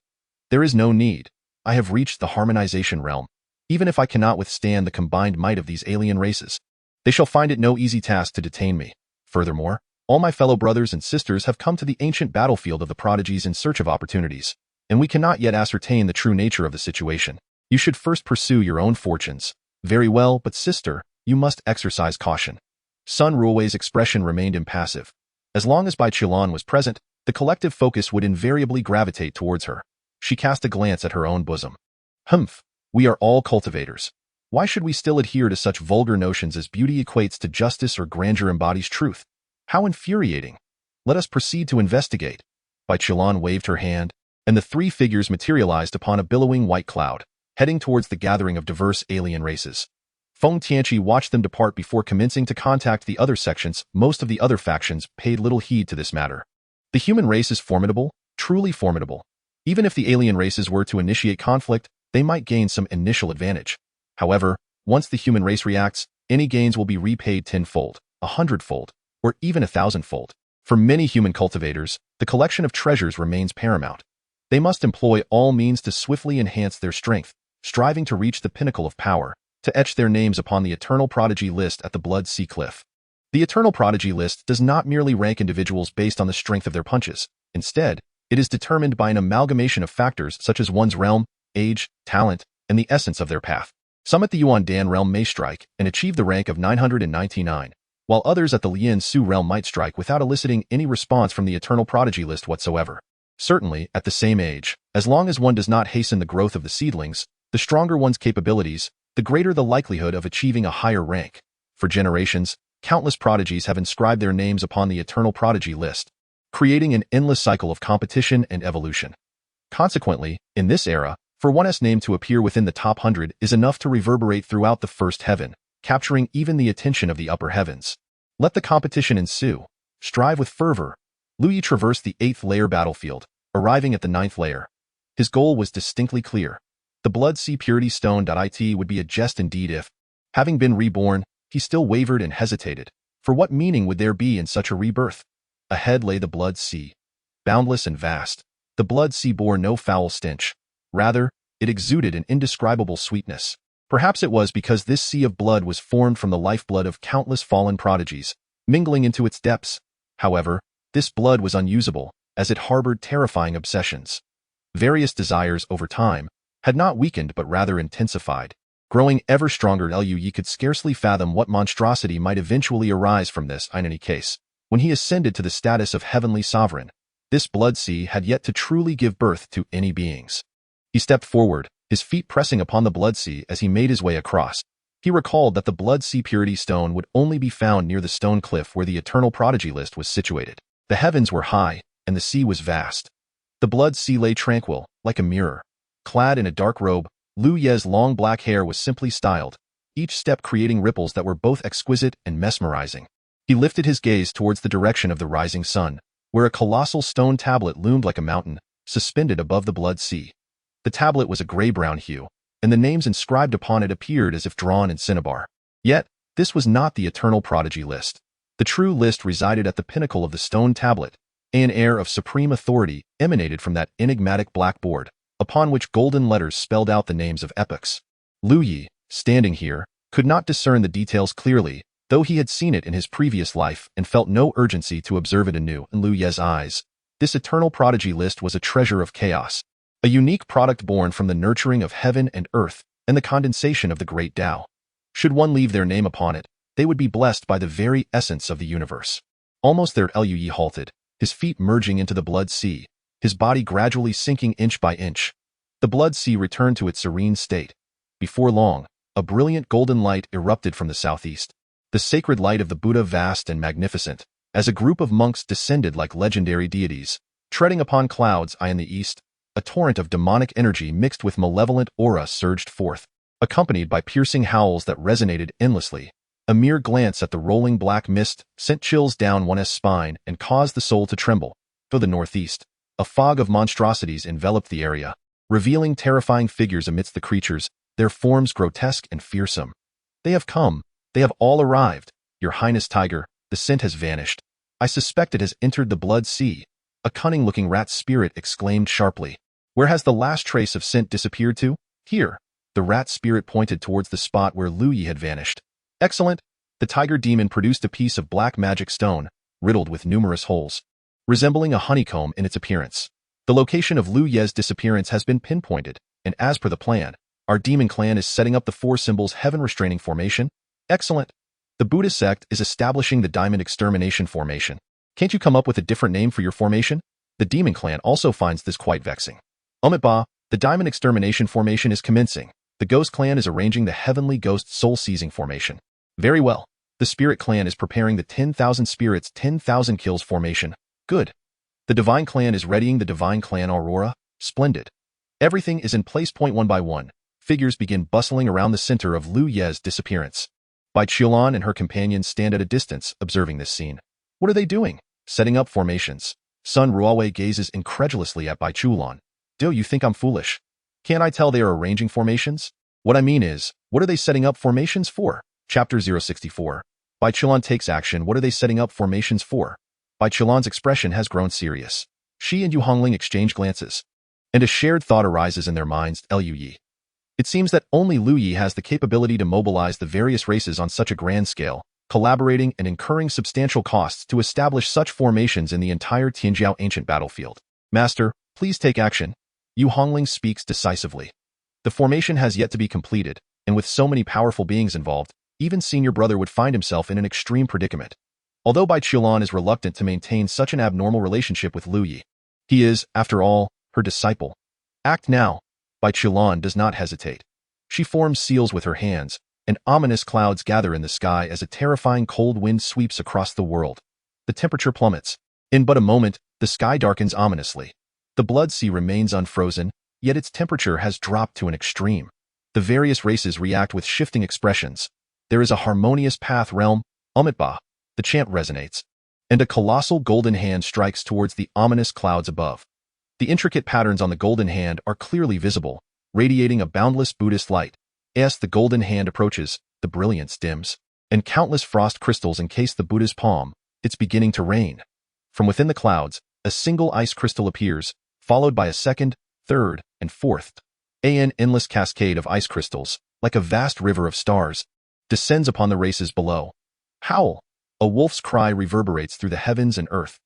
There is no need. I have reached the harmonization realm. Even if I cannot withstand the combined might of these alien races, they shall find it no easy task to detain me. Furthermore, all my fellow brothers and sisters have come to the ancient battlefield of the prodigies in search of opportunities, and we cannot yet ascertain the true nature of the situation. You should first pursue your own fortunes. Very well, but sister, you must exercise caution. Sun Ruowei's expression remained impassive. As long as Bai Qilan was present, the collective focus would invariably gravitate towards her. She cast a glance at her own bosom. Humph, we are all cultivators. Why should we still adhere to such vulgar notions as beauty equates to justice or grandeur embodies truth? How infuriating. Let us proceed to investigate. Bai Qilan waved her hand, and the 3 figures materialized upon a billowing white cloud, heading towards the gathering of diverse alien races. Feng Tianqi watched them depart before commencing to contact the other sections. Most of the other factions paid little heed to this matter. The human race is formidable, truly formidable. Even if the alien races were to initiate conflict, they might gain some initial advantage. However, once the human race reacts, any gains will be repaid 10-fold, 100-fold, or even 1,000-fold. For many human cultivators, the collection of treasures remains paramount. They must employ all means to swiftly enhance their strength, striving to reach the pinnacle of power, to etch their names upon the Eternal Prodigy list at the Blood Sea Cliff. The Eternal Prodigy list does not merely rank individuals based on the strength of their punches. Instead, it is determined by an amalgamation of factors such as one's realm, age, talent, and the essence of their path. Some at the Yuan Dan realm may strike and achieve the rank of 999, while others at the Lien Su realm might strike without eliciting any response from the Eternal Prodigy list whatsoever. Certainly, at the same age, as long as one does not hasten the growth of the seedlings, the stronger one's capabilities, the greater the likelihood of achieving a higher rank. For generations, countless prodigies have inscribed their names upon the Eternal Prodigy list, creating an endless cycle of competition and evolution. Consequently, in this era, for one's name to appear within the top 100 is enough to reverberate throughout the first heaven, capturing even the attention of the upper heavens. Let the competition ensue. Strive with fervor. Lu Yi traversed the 8th layer battlefield, arriving at the 9th layer. His goal was distinctly clear. The Blood Sea Purity Stone. It would be a jest indeed if, having been reborn, he still wavered and hesitated. For what meaning would there be in such a rebirth? Ahead lay the Blood Sea. Boundless and vast, the Blood Sea bore no foul stench. Rather, it exuded an indescribable sweetness. Perhaps it was because this sea of blood was formed from the lifeblood of countless fallen prodigies, mingling into its depths. However, this blood was unusable, as it harbored terrifying obsessions. Various desires over time had not weakened but rather intensified. Growing ever stronger, Lu Yi could scarcely fathom what monstrosity might eventually arise from this. In any case, when he ascended to the status of Heavenly Sovereign, this blood sea had yet to truly give birth to any beings. He stepped forward, his feet pressing upon the blood sea as he made his way across. He recalled that the Blood Sea Purity Stone would only be found near the stone cliff where the Eternal Prodigy list was situated. The heavens were high, and the sea was vast. The blood sea lay tranquil, like a mirror. Clad in a dark robe, Lu Ye's long black hair was simply styled, each step creating ripples that were both exquisite and mesmerizing. He lifted his gaze towards the direction of the rising sun, where a colossal stone tablet loomed like a mountain, suspended above the blood sea. The tablet was a gray-brown hue, and the names inscribed upon it appeared as if drawn in cinnabar. Yet, this was not the Eternal Prodigy list. The true list resided at the pinnacle of the stone tablet. An air of supreme authority emanated from that enigmatic blackboard, upon which golden letters spelled out the names of epochs. Lu Yi, standing here, could not discern the details clearly, Though he had seen it in his previous life and felt no urgency to observe it anew in Lu Ye's eyes, this eternal prodigy list was a treasure of chaos, a unique product born from the nurturing of heaven and earth and the condensation of the great Tao. Should one leave their name upon it, they would be blessed by the very essence of the universe. Almost there Lui halted, his feet merging into the blood sea, his body gradually sinking inch by inch. The blood sea returned to its serene state. Before long, a brilliant golden light erupted from the southeast. The sacred light of the Buddha, vast and magnificent, as a group of monks descended like legendary deities, treading upon clouds high in the east. A torrent of demonic energy mixed with malevolent aura surged forth, accompanied by piercing howls that resonated endlessly. A mere glance at the rolling black mist sent chills down one's spine and caused the soul to tremble. To the northeast, a fog of monstrosities enveloped the area, revealing terrifying figures amidst the creatures, their forms grotesque and fearsome. They have come. They have all arrived. Your Highness Tiger, the scent has vanished. I suspect it has entered the blood sea. A cunning-looking rat spirit exclaimed sharply. Where has the last trace of scent disappeared to? Here. The rat spirit pointed towards the spot where Lu Yi had vanished. Excellent. The tiger demon produced a piece of black magic stone, riddled with numerous holes, resembling a honeycomb in its appearance. The location of Lu Ye's disappearance has been pinpointed, and as per the plan, our demon clan is setting up the four symbols heaven restraining formation. Excellent. The Buddha sect is establishing the diamond extermination formation. Can't you come up with a different name for your formation? The demon clan also finds this quite vexing. Ba, the diamond extermination formation is commencing. The ghost clan is arranging the heavenly ghost soul seizing formation. Very well. The spirit clan is preparing the 10,000 spirits 10,000 kills formation. Good. The divine clan is readying the divine clan aurora. Splendid. Everything is in place. One by one, figures begin bustling around the center of Lu Ye's disappearance. Bai Qiulan and her companions stand at a distance, observing this scene. What are they doing? Setting up formations. Sun Ruowei gazes incredulously at Bai Qiulan. Do you think I'm foolish? Can't I tell they are arranging formations? What I mean is, what are they setting up formations for? Chapter 064. Bai Qiulan takes action. What are they setting up formations for? Bai Qiulan's expression has grown serious. She and Yu Hongling exchange glances, and a shared thought arises in their minds. Lu Yi. It seems that only Lu Yi has the capability to mobilize the various races on such a grand scale, collaborating and incurring substantial costs to establish such formations in the entire Tianjiao ancient battlefield. Master, please take action. Yu Hongling speaks decisively. The formation has yet to be completed, and with so many powerful beings involved, even senior brother would find himself in an extreme predicament. Although Bai Qiulan is reluctant to maintain such an abnormal relationship with Lu Yi, he is, after all, her disciple. Act now. Bai Qiulan does not hesitate. She forms seals with her hands, and ominous clouds gather in the sky as a terrifying cold wind sweeps across the world. The temperature plummets. In but a moment, the sky darkens ominously. The blood sea remains unfrozen, yet its temperature has dropped to an extreme. The various races react with shifting expressions. There is a harmonious path realm, Ba. The chant resonates, and a colossal golden hand strikes towards the ominous clouds above. The intricate patterns on the golden hand are clearly visible, radiating a boundless Buddhist light. As the golden hand approaches, the brilliance dims, and countless frost crystals encase the Buddha's palm. It's beginning to rain. From within the clouds, a single ice crystal appears, followed by a second, third, and fourth. An endless cascade of ice crystals, like a vast river of stars, descends upon the races below. Howl! A wolf's cry reverberates through the heavens and earth.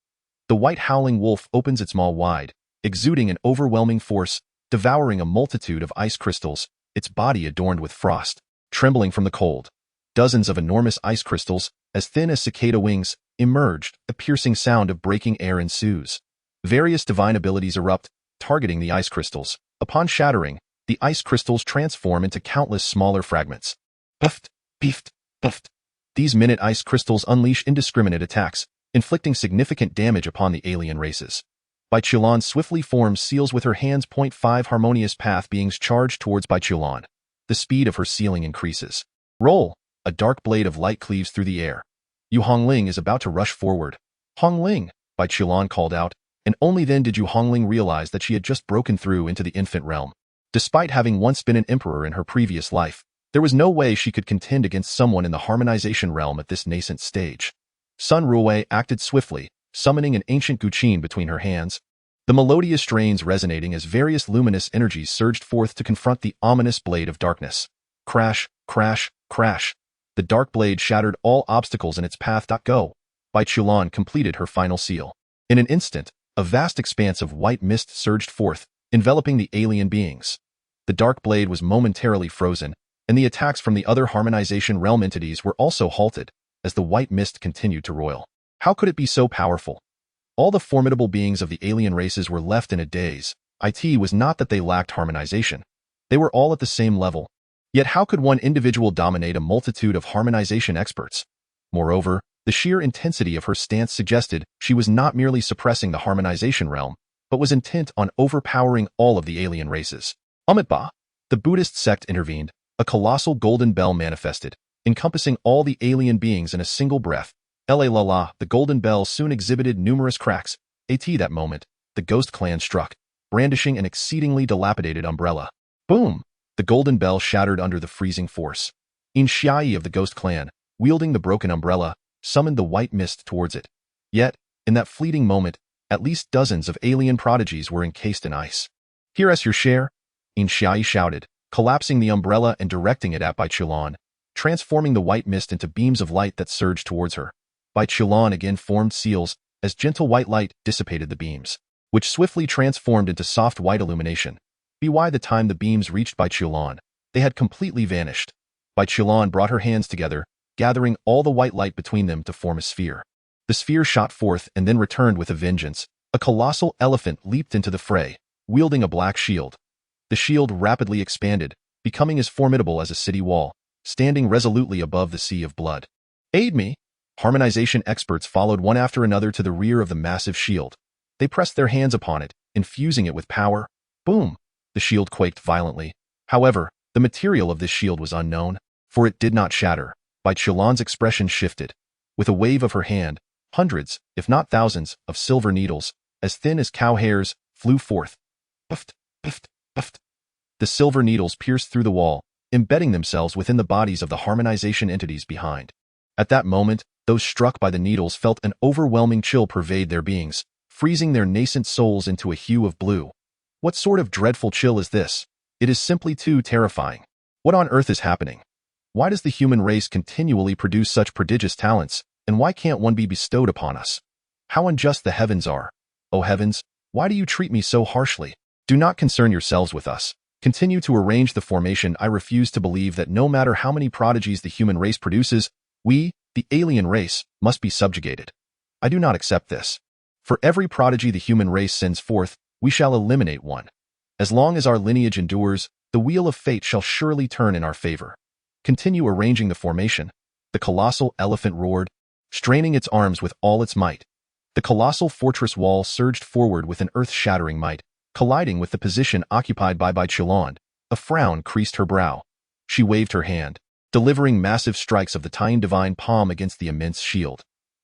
The white howling wolf opens its maw wide, exuding an overwhelming force, devouring a multitude of ice crystals, its body adorned with frost, trembling from the cold. Dozens of enormous ice crystals, as thin as cicada wings, emerged. A piercing sound of breaking air ensues. Various divine abilities erupt, targeting the ice crystals. Upon shattering, the ice crystals transform into countless smaller fragments. Puffed, beefed, puffed. These minute ice crystals unleash indiscriminate attacks, inflicting significant damage upon the alien races. Bai Qiulan swiftly forms seals with her hands. 5 harmonious path beings charge towards Bai Qiulan. The speed of her sealing increases. Roll! A dark blade of light cleaves through the air. Yu Hongling is about to rush forward. Hongling! Bai Qiulan called out, and only then did Yu Hongling realize that she had just broken through into the infant realm. Despite having once been an emperor in her previous life, there was no way she could contend against someone in the harmonization realm at this nascent stage. Sun Ruowei acted swiftly, summoning an ancient guqin between her hands, the melodious strains resonating as various luminous energies surged forth to confront the ominous blade of darkness. Crash, crash, crash. The dark blade shattered all obstacles in its path. Go. Bai Chulan completed her final seal. In an instant, a vast expanse of white mist surged forth, enveloping the alien beings. The dark blade was momentarily frozen, and the attacks from the other harmonization realm entities were also halted, as the white mist continued to roil. How could it be so powerful? All the formidable beings of the alien races were left in a daze. It was not that they lacked harmonization. They were all at the same level. Yet how could one individual dominate a multitude of harmonization experts? Moreover, the sheer intensity of her stance suggested she was not merely suppressing the harmonization realm, but was intent on overpowering all of the alien races. Amitabha, the Buddhist sect intervened. A colossal golden bell manifested, encompassing all the alien beings in a single breath. La, the golden bell soon exhibited numerous cracks. That moment, the ghost clan struck, brandishing an exceedingly dilapidated umbrella. Boom! The golden bell shattered under the freezing force. Xiai of the ghost clan, wielding the broken umbrella, summoned the white mist towards it. Yet, in that fleeting moment, at least dozens of alien prodigies were encased in ice. Here us your share, Xiai shouted, collapsing the umbrella and directing it at Bai Chulan, transforming the white mist into beams of light that surged towards her. Bai Chulan again formed seals as gentle white light dissipated the beams, which swiftly transformed into soft white illumination. By the time the beams reached Bai Chulan, they had completely vanished. Bai Chulan brought her hands together, gathering all the white light between them to form a sphere. The sphere shot forth and then returned with a vengeance. A colossal elephant leaped into the fray, wielding a black shield. The shield rapidly expanded, becoming as formidable as a city wall, standing resolutely above the sea of blood. Aid me! Harmonization experts followed one after another to the rear of the massive shield. They pressed their hands upon it, infusing it with power. Boom! The shield quaked violently. However, the material of this shield was unknown, for it did not shatter. Bai Chulan's expression shifted. With a wave of her hand, hundreds, if not thousands, of silver needles, as thin as cow hairs, flew forth. Puffed, puffed, puffed. The silver needles pierced through the wall, embedding themselves within the bodies of the harmonization entities behind. At that moment, those struck by the needles felt an overwhelming chill pervade their beings, freezing their nascent souls into a hue of blue. What sort of dreadful chill is this? It is simply too terrifying. What on earth is happening? Why does the human race continually produce such prodigious talents, and why can't one be bestowed upon us? How unjust the heavens are. O heavens, why do you treat me so harshly? Do not concern yourselves with us. Continue to arrange the formation. I refuse to believe that no matter how many prodigies the human race produces, we, the alien race, must be subjugated. I do not accept this. For every prodigy the human race sends forth, we shall eliminate one. As long as our lineage endures, the wheel of fate shall surely turn in our favor. Continue arranging the formation. The colossal elephant roared, straining its arms with all its might. The colossal fortress wall surged forward with an earth-shattering might, colliding with the position occupied by Bai Chulan. A frown creased her brow. She waved her hand, delivering massive strikes of the tiny divine palm against the immense shield.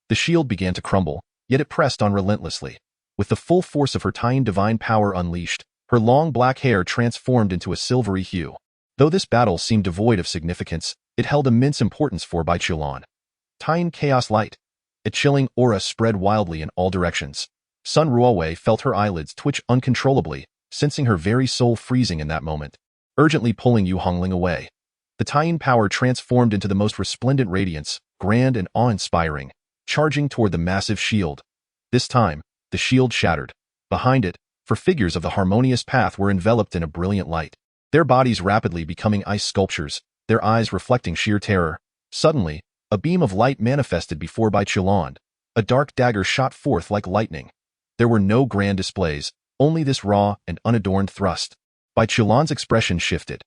The shield began to crumble, yet it pressed on relentlessly. With the full force of her tiny divine power unleashed, her long black hair transformed into a silvery hue. Though this battle seemed devoid of significance, it held immense importance for Bai Chulan. Tiny chaos light. A chilling aura spread wildly in all directions. Sun Ruowei felt her eyelids twitch uncontrollably, sensing her very soul freezing in that moment, urgently pulling Yu Hongling away. The tiny power transformed into the most resplendent radiance, grand and awe-inspiring, charging toward the massive shield. This time, the shield shattered. Behind it, for figures of the harmonious path were enveloped in a brilliant light, their bodies rapidly becoming ice sculptures, their eyes reflecting sheer terror. Suddenly, a beam of light manifested before Bai Chulan. A dark dagger shot forth like lightning. There were no grand displays, only this raw and unadorned thrust. Bai Chulan's expression shifted.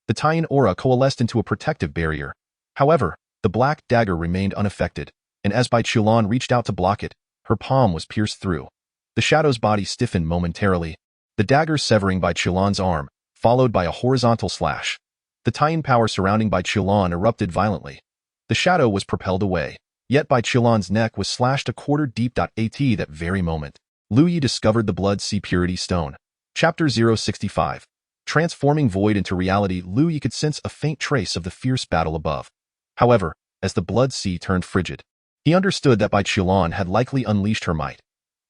The tiny aura coalesced into a protective barrier. However, the black dagger remained unaffected, and as Bai Chulan reached out to block it, her palm was pierced through. The shadow's body stiffened momentarily, the dagger severing Bai Chulan's arm, followed by a horizontal slash. The tiny power surrounding Bai Chulan erupted violently. The shadow was propelled away, yet Bai Chulan's neck was slashed a quarter deep. At that very moment, Lu Yi discovered the Blood Sea Purity Stone. Chapter 065. Transforming void into reality, Lu Yi could sense a faint trace of the fierce battle above. However, as the Blood Sea turned frigid, he understood that Bai Chulan had likely unleashed her might.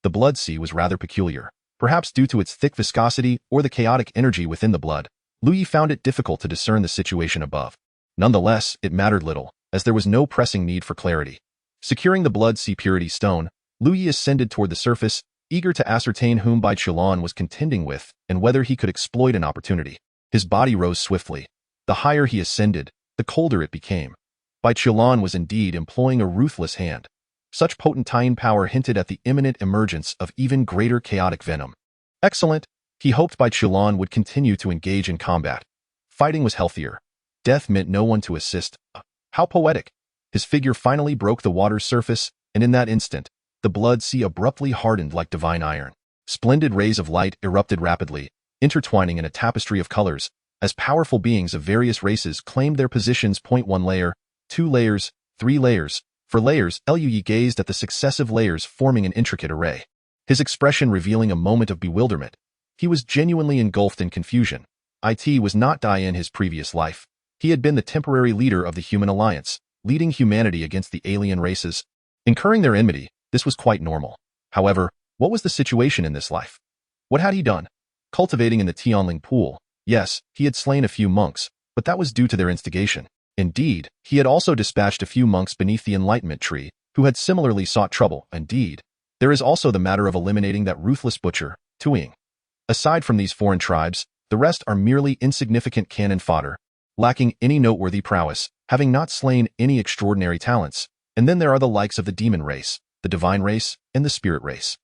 The Blood Sea was rather peculiar, perhaps due to its thick viscosity or the chaotic energy within the blood. Lu Yi found it difficult to discern the situation above. Nonetheless, it mattered little. as there was no pressing need for clarity. Securing the blood sea purity stone, Lu Yi ascended toward the surface, eager to ascertain whom Bai Qilan was contending with and whether he could exploit an opportunity. His body rose swiftly. The higher he ascended, the colder it became. Bai Qilan was indeed employing a ruthless hand. Such potent power hinted at the imminent emergence of even greater chaotic venom. Excellent. He hoped Bai Qilan would continue to engage in combat. Fighting was healthier. Death meant no one to assist. How poetic. His figure finally broke the water's surface, and in that instant, the blood sea abruptly hardened like divine iron. Splendid rays of light erupted rapidly, intertwining in a tapestry of colors, as powerful beings of various races claimed their positions. 1 layer, 2 layers, 3 layers. For layers, Lu Yi gazed at the successive layers forming an intricate array. His expression revealing a moment of bewilderment. He was genuinely engulfed in confusion. It was not Dai in his previous life. He had been the temporary leader of the human alliance, leading humanity against the alien races. Incurring their enmity, this was quite normal. However, what was the situation in this life? What had he done? Cultivating in the Tianling pool. Yes, he had slain a few monks, but that was due to their instigation. Indeed, he had also dispatched a few monks beneath the enlightenment tree, who had similarly sought trouble. Indeed, there is also the matter of eliminating that ruthless butcher, Tuing. Aside from these foreign tribes, the rest are merely insignificant cannon fodder, lacking any noteworthy prowess, having not slain any extraordinary talents. And then there are the likes of the demon race, the divine race, and the spirit race.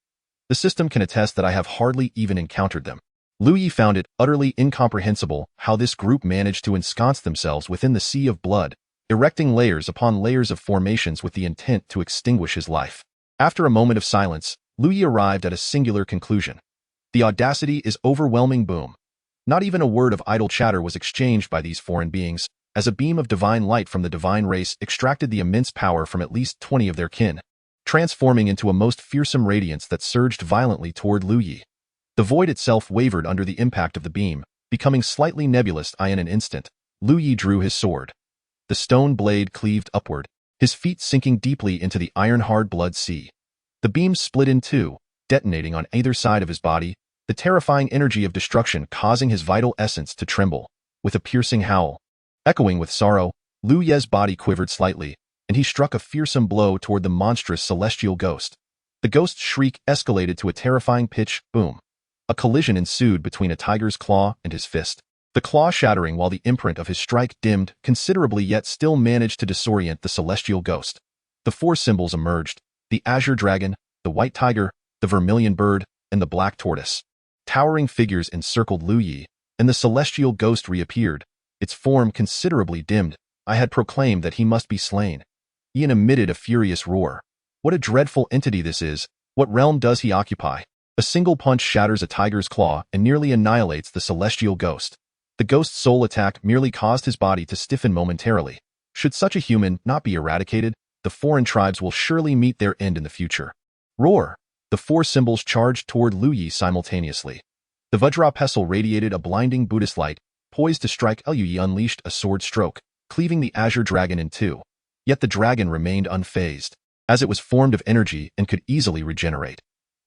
The system can attest that I have hardly even encountered them. Lu Yi found it utterly incomprehensible how this group managed to ensconce themselves within the sea of blood, erecting layers upon layers of formations with the intent to extinguish his life. After a moment of silence, Lu Yi arrived at a singular conclusion. The audacity is overwhelming. Boom. Not even a word of idle chatter was exchanged by these foreign beings, as a beam of divine light from the divine race extracted the immense power from at least 20 of their kin, transforming into a most fearsome radiance that surged violently toward Lu Yi. The void itself wavered under the impact of the beam, becoming slightly nebulous. In an instant, Lu Yi drew his sword. The stone blade cleaved upward, his feet sinking deeply into the iron-hard blood sea. The beam split in two, detonating on either side of his body, the terrifying energy of destruction causing his vital essence to tremble. With a piercing howl, echoing with sorrow, Lu Ye's body quivered slightly, and he struck a fearsome blow toward the monstrous celestial ghost. The ghost's shriek escalated to a terrifying pitch. Boom. A collision ensued between a tiger's claw and his fist. The claw shattering while the imprint of his strike dimmed considerably yet still managed to disorient the celestial ghost. The four symbols emerged: the azure dragon, the white tiger, the vermilion bird, and the black tortoise. Towering figures encircled Lu Yi, and the celestial ghost reappeared, its form considerably dimmed. I had proclaimed that he must be slain. Ian emitted a furious roar. What a dreadful entity this is! What realm does he occupy? A single punch shatters a tiger's claw and nearly annihilates the celestial ghost. The ghost's sole attack merely caused his body to stiffen momentarily. Should such a human not be eradicated, the foreign tribes will surely meet their end in the future. Roar! The four symbols charged toward Lu Yi simultaneously. The Vajra pestle radiated a blinding Buddhist light, poised to strike. Lu Yi unleashed a sword stroke, cleaving the azure dragon in two. Yet the dragon remained unfazed, as it was formed of energy and could easily regenerate.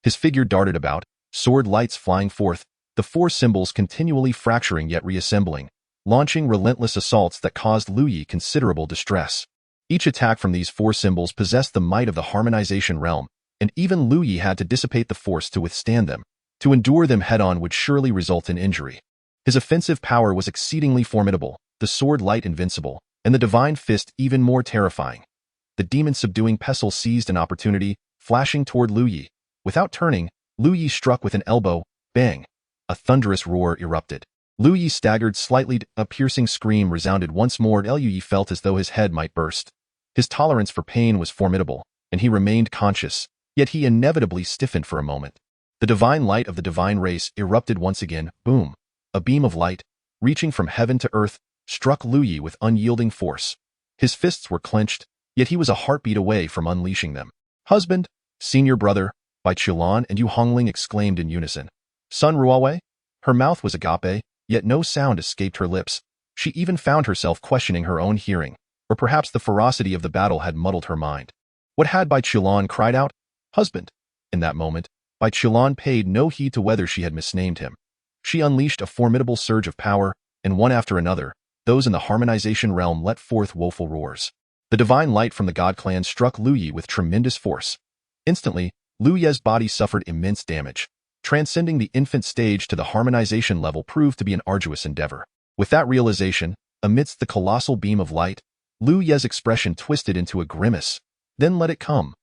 His figure darted about, sword lights flying forth, the four symbols continually fracturing yet reassembling, launching relentless assaults that caused Lu Yi considerable distress. Each attack from these four symbols possessed the might of the harmonization realm, and even Lu Yi had to dissipate the force to withstand them. To endure them head-on would surely result in injury. His offensive power was exceedingly formidable, the sword light invincible, and the divine fist even more terrifying. The demon-subduing pestle seized an opportunity, flashing toward Lu Yi. Without turning, Lu Yi struck with an elbow. Bang! A thunderous roar erupted. Lu Yi staggered slightly. A piercing scream resounded once more. Lu Yi felt as though his head might burst. His tolerance for pain was formidable, and he remained conscious, yet he inevitably stiffened for a moment. The divine light of the divine race erupted once again. Boom! A beam of light, reaching from heaven to earth, struck Lu Yi with unyielding force. His fists were clenched, yet he was a heartbeat away from unleashing them. Husband, senior brother, Bai Qilan and Yu Hongling exclaimed in unison. Son Ruawei? Her mouth was agape, yet no sound escaped her lips. She even found herself questioning her own hearing, or perhaps the ferocity of the battle had muddled her mind. What had Bai Qilan cried out? Husband! In that moment, Bai Qilan paid no heed to whether she had misnamed him. She unleashed a formidable surge of power, and one after another, those in the harmonization realm let forth woeful roars. The divine light from the god clan struck Lu Yi with tremendous force. Instantly, Lu Ye's body suffered immense damage. Transcending the infant stage to the harmonization level proved to be an arduous endeavor. With that realization, amidst the colossal beam of light, Lu Ye's expression twisted into a grimace. Then let it come.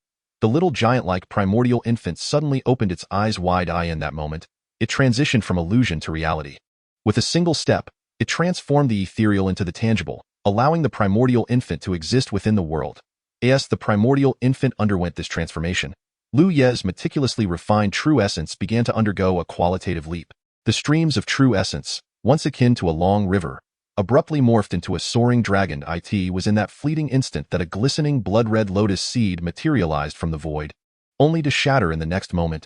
The little giant-like primordial infant suddenly opened its eyes wide-eyed in that moment. It transitioned from illusion to reality. With a single step, it transformed the ethereal into the tangible, allowing the primordial infant to exist within the world. As the primordial infant underwent this transformation, Lu Ye's meticulously refined true essence began to undergo a qualitative leap. The streams of true essence, once akin to a long river, abruptly morphed into a soaring dragon. It was in that fleeting instant that a glistening blood-red lotus seed materialized from the void, only to shatter in the next moment.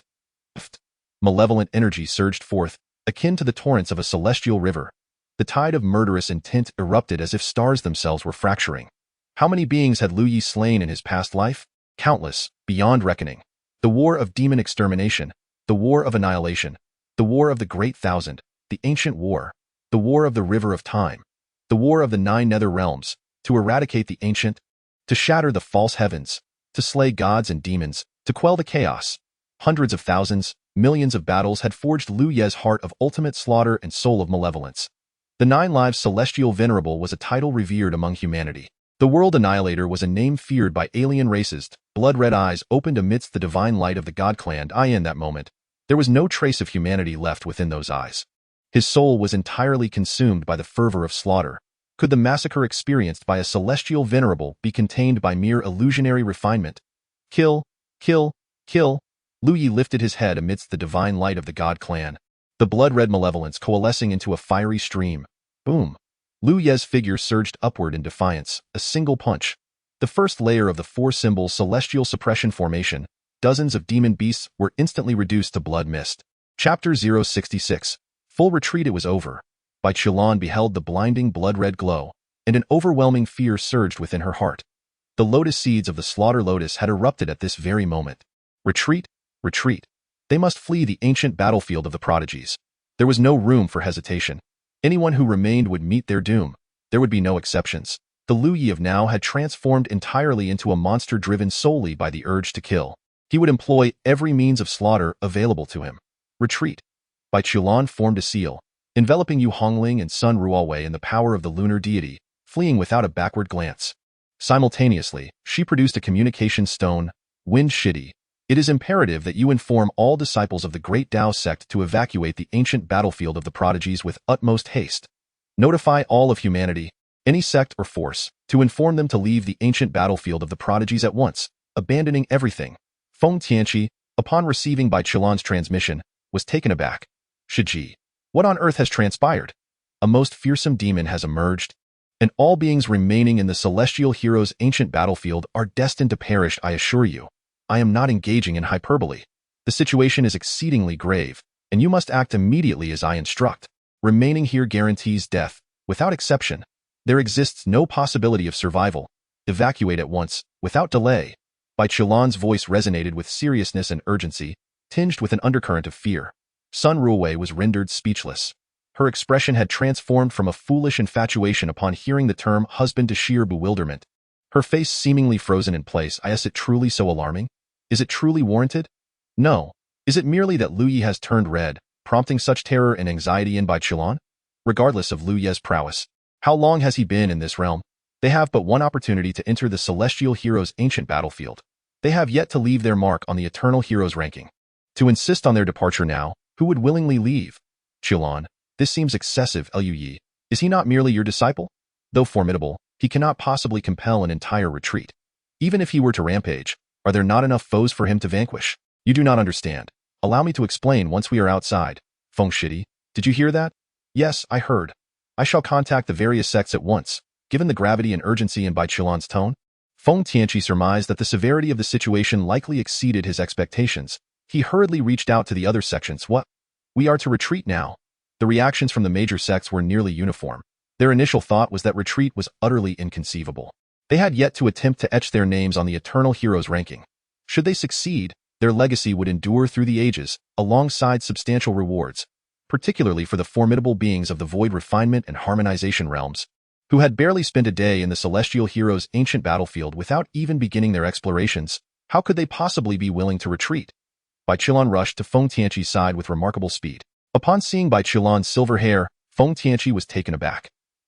Malevolent energy surged forth, akin to the torrents of a celestial river. The tide of murderous intent erupted as if stars themselves were fracturing. How many beings had Lu Yi slain in his past life? Countless, beyond reckoning. The war of demon extermination, the war of annihilation, the war of the Great Thousand, the ancient war, the war of the river of time, the war of the 9 nether realms, to eradicate the ancient, to shatter the false heavens, to slay gods and demons, to quell the chaos. Hundreds of thousands, millions of battles had forged Lu Ye's heart of ultimate slaughter and soul of malevolence. The 9 Lives Celestial Venerable was a title revered among humanity. The World Annihilator was a name feared by alien races. Blood-red eyes opened amidst the divine light of the god clan. In that moment, there was no trace of humanity left within those eyes. His soul was entirely consumed by the fervor of slaughter. Could the massacre experienced by a celestial venerable be contained by mere illusionary refinement? Kill, kill, kill. Lu Yi lifted his head amidst the divine light of the god clan, the blood-red malevolence coalescing into a fiery stream. Boom. Lu Ye's figure surged upward in defiance, a single punch. The first layer of the 4-symbol celestial suppression formation, dozens of demon beasts were instantly reduced to blood mist. Chapter 066. Full retreat. It was over. Bai Qilan beheld the blinding blood-red glow, and an overwhelming fear surged within her heart. The lotus seeds of the slaughter lotus had erupted at this very moment. Retreat, retreat. They must flee the ancient battlefield of the prodigies. There was no room for hesitation. Anyone who remained would meet their doom. There would be no exceptions. The Lu Yi of now had transformed entirely into a monster driven solely by the urge to kill. He would employ every means of slaughter available to him. Retreat. Bai Qilan formed a seal, enveloping Yu Hongling and Sun Ruowei in the power of the lunar deity, fleeing without a backward glance. Simultaneously, she produced a communication stone. Wind Shidi. It is imperative that you inform all disciples of the Great Dao sect to evacuate the ancient battlefield of the prodigies with utmost haste. Notify all of humanity, any sect or force, to inform them to leave the ancient battlefield of the prodigies at once, abandoning everything. Feng Tianqi, upon receiving Bai Qilan's transmission, was taken aback. Shiji, what on earth has transpired? A most fearsome demon has emerged, and all beings remaining in the celestial hero's ancient battlefield are destined to perish. I assure you. I am not engaging in hyperbole. The situation is exceedingly grave, and you must act immediately as I instruct. Remaining here guarantees death, without exception. There exists no possibility of survival. Evacuate at once, without delay. Bai Qilan's voice resonated with seriousness and urgency, tinged with an undercurrent of fear. Sun Ruowei was rendered speechless. Her expression had transformed from a foolish infatuation upon hearing the term husband to sheer bewilderment. Her face seemingly frozen in place. Is it truly so alarming? Is it truly warranted? No. Is it merely that Lu Yi has turned red, prompting such terror and anxiety in Bai Qilan? Regardless of Lu Ye's prowess, how long has he been in this realm? They have but one opportunity to enter the celestial hero's ancient battlefield. They have yet to leave their mark on the eternal hero's ranking. To insist on their departure now, who would willingly leave? Qilan, this seems excessive. Lu Yi, is he not merely your disciple? Though formidable, he cannot possibly compel an entire retreat. Even if he were to rampage, are there not enough foes for him to vanquish? You do not understand. Allow me to explain once we are outside. Feng Shidi, did you hear that? Yes, I heard. I shall contact the various sects at once. Given the gravity and urgency in Bai Qilan's tone, Feng Tianqi surmised that the severity of the situation likely exceeded his expectations. He hurriedly reached out to the other sections. What? We are to retreat now. The reactions from the major sects were nearly uniform. Their initial thought was that retreat was utterly inconceivable. They had yet to attempt to etch their names on the eternal hero's ranking. Should they succeed, their legacy would endure through the ages, alongside substantial rewards, particularly for the formidable beings of the void refinement and harmonization realms. who had barely spent a day in the Celestial Heroes' ancient battlefield without even beginning their explorations. How could they possibly be willing to retreat? Bai Qilan rushed to Feng Tianqi's side with remarkable speed. Upon seeing Bai Qilan's silver hair, Feng Tianqi was taken aback.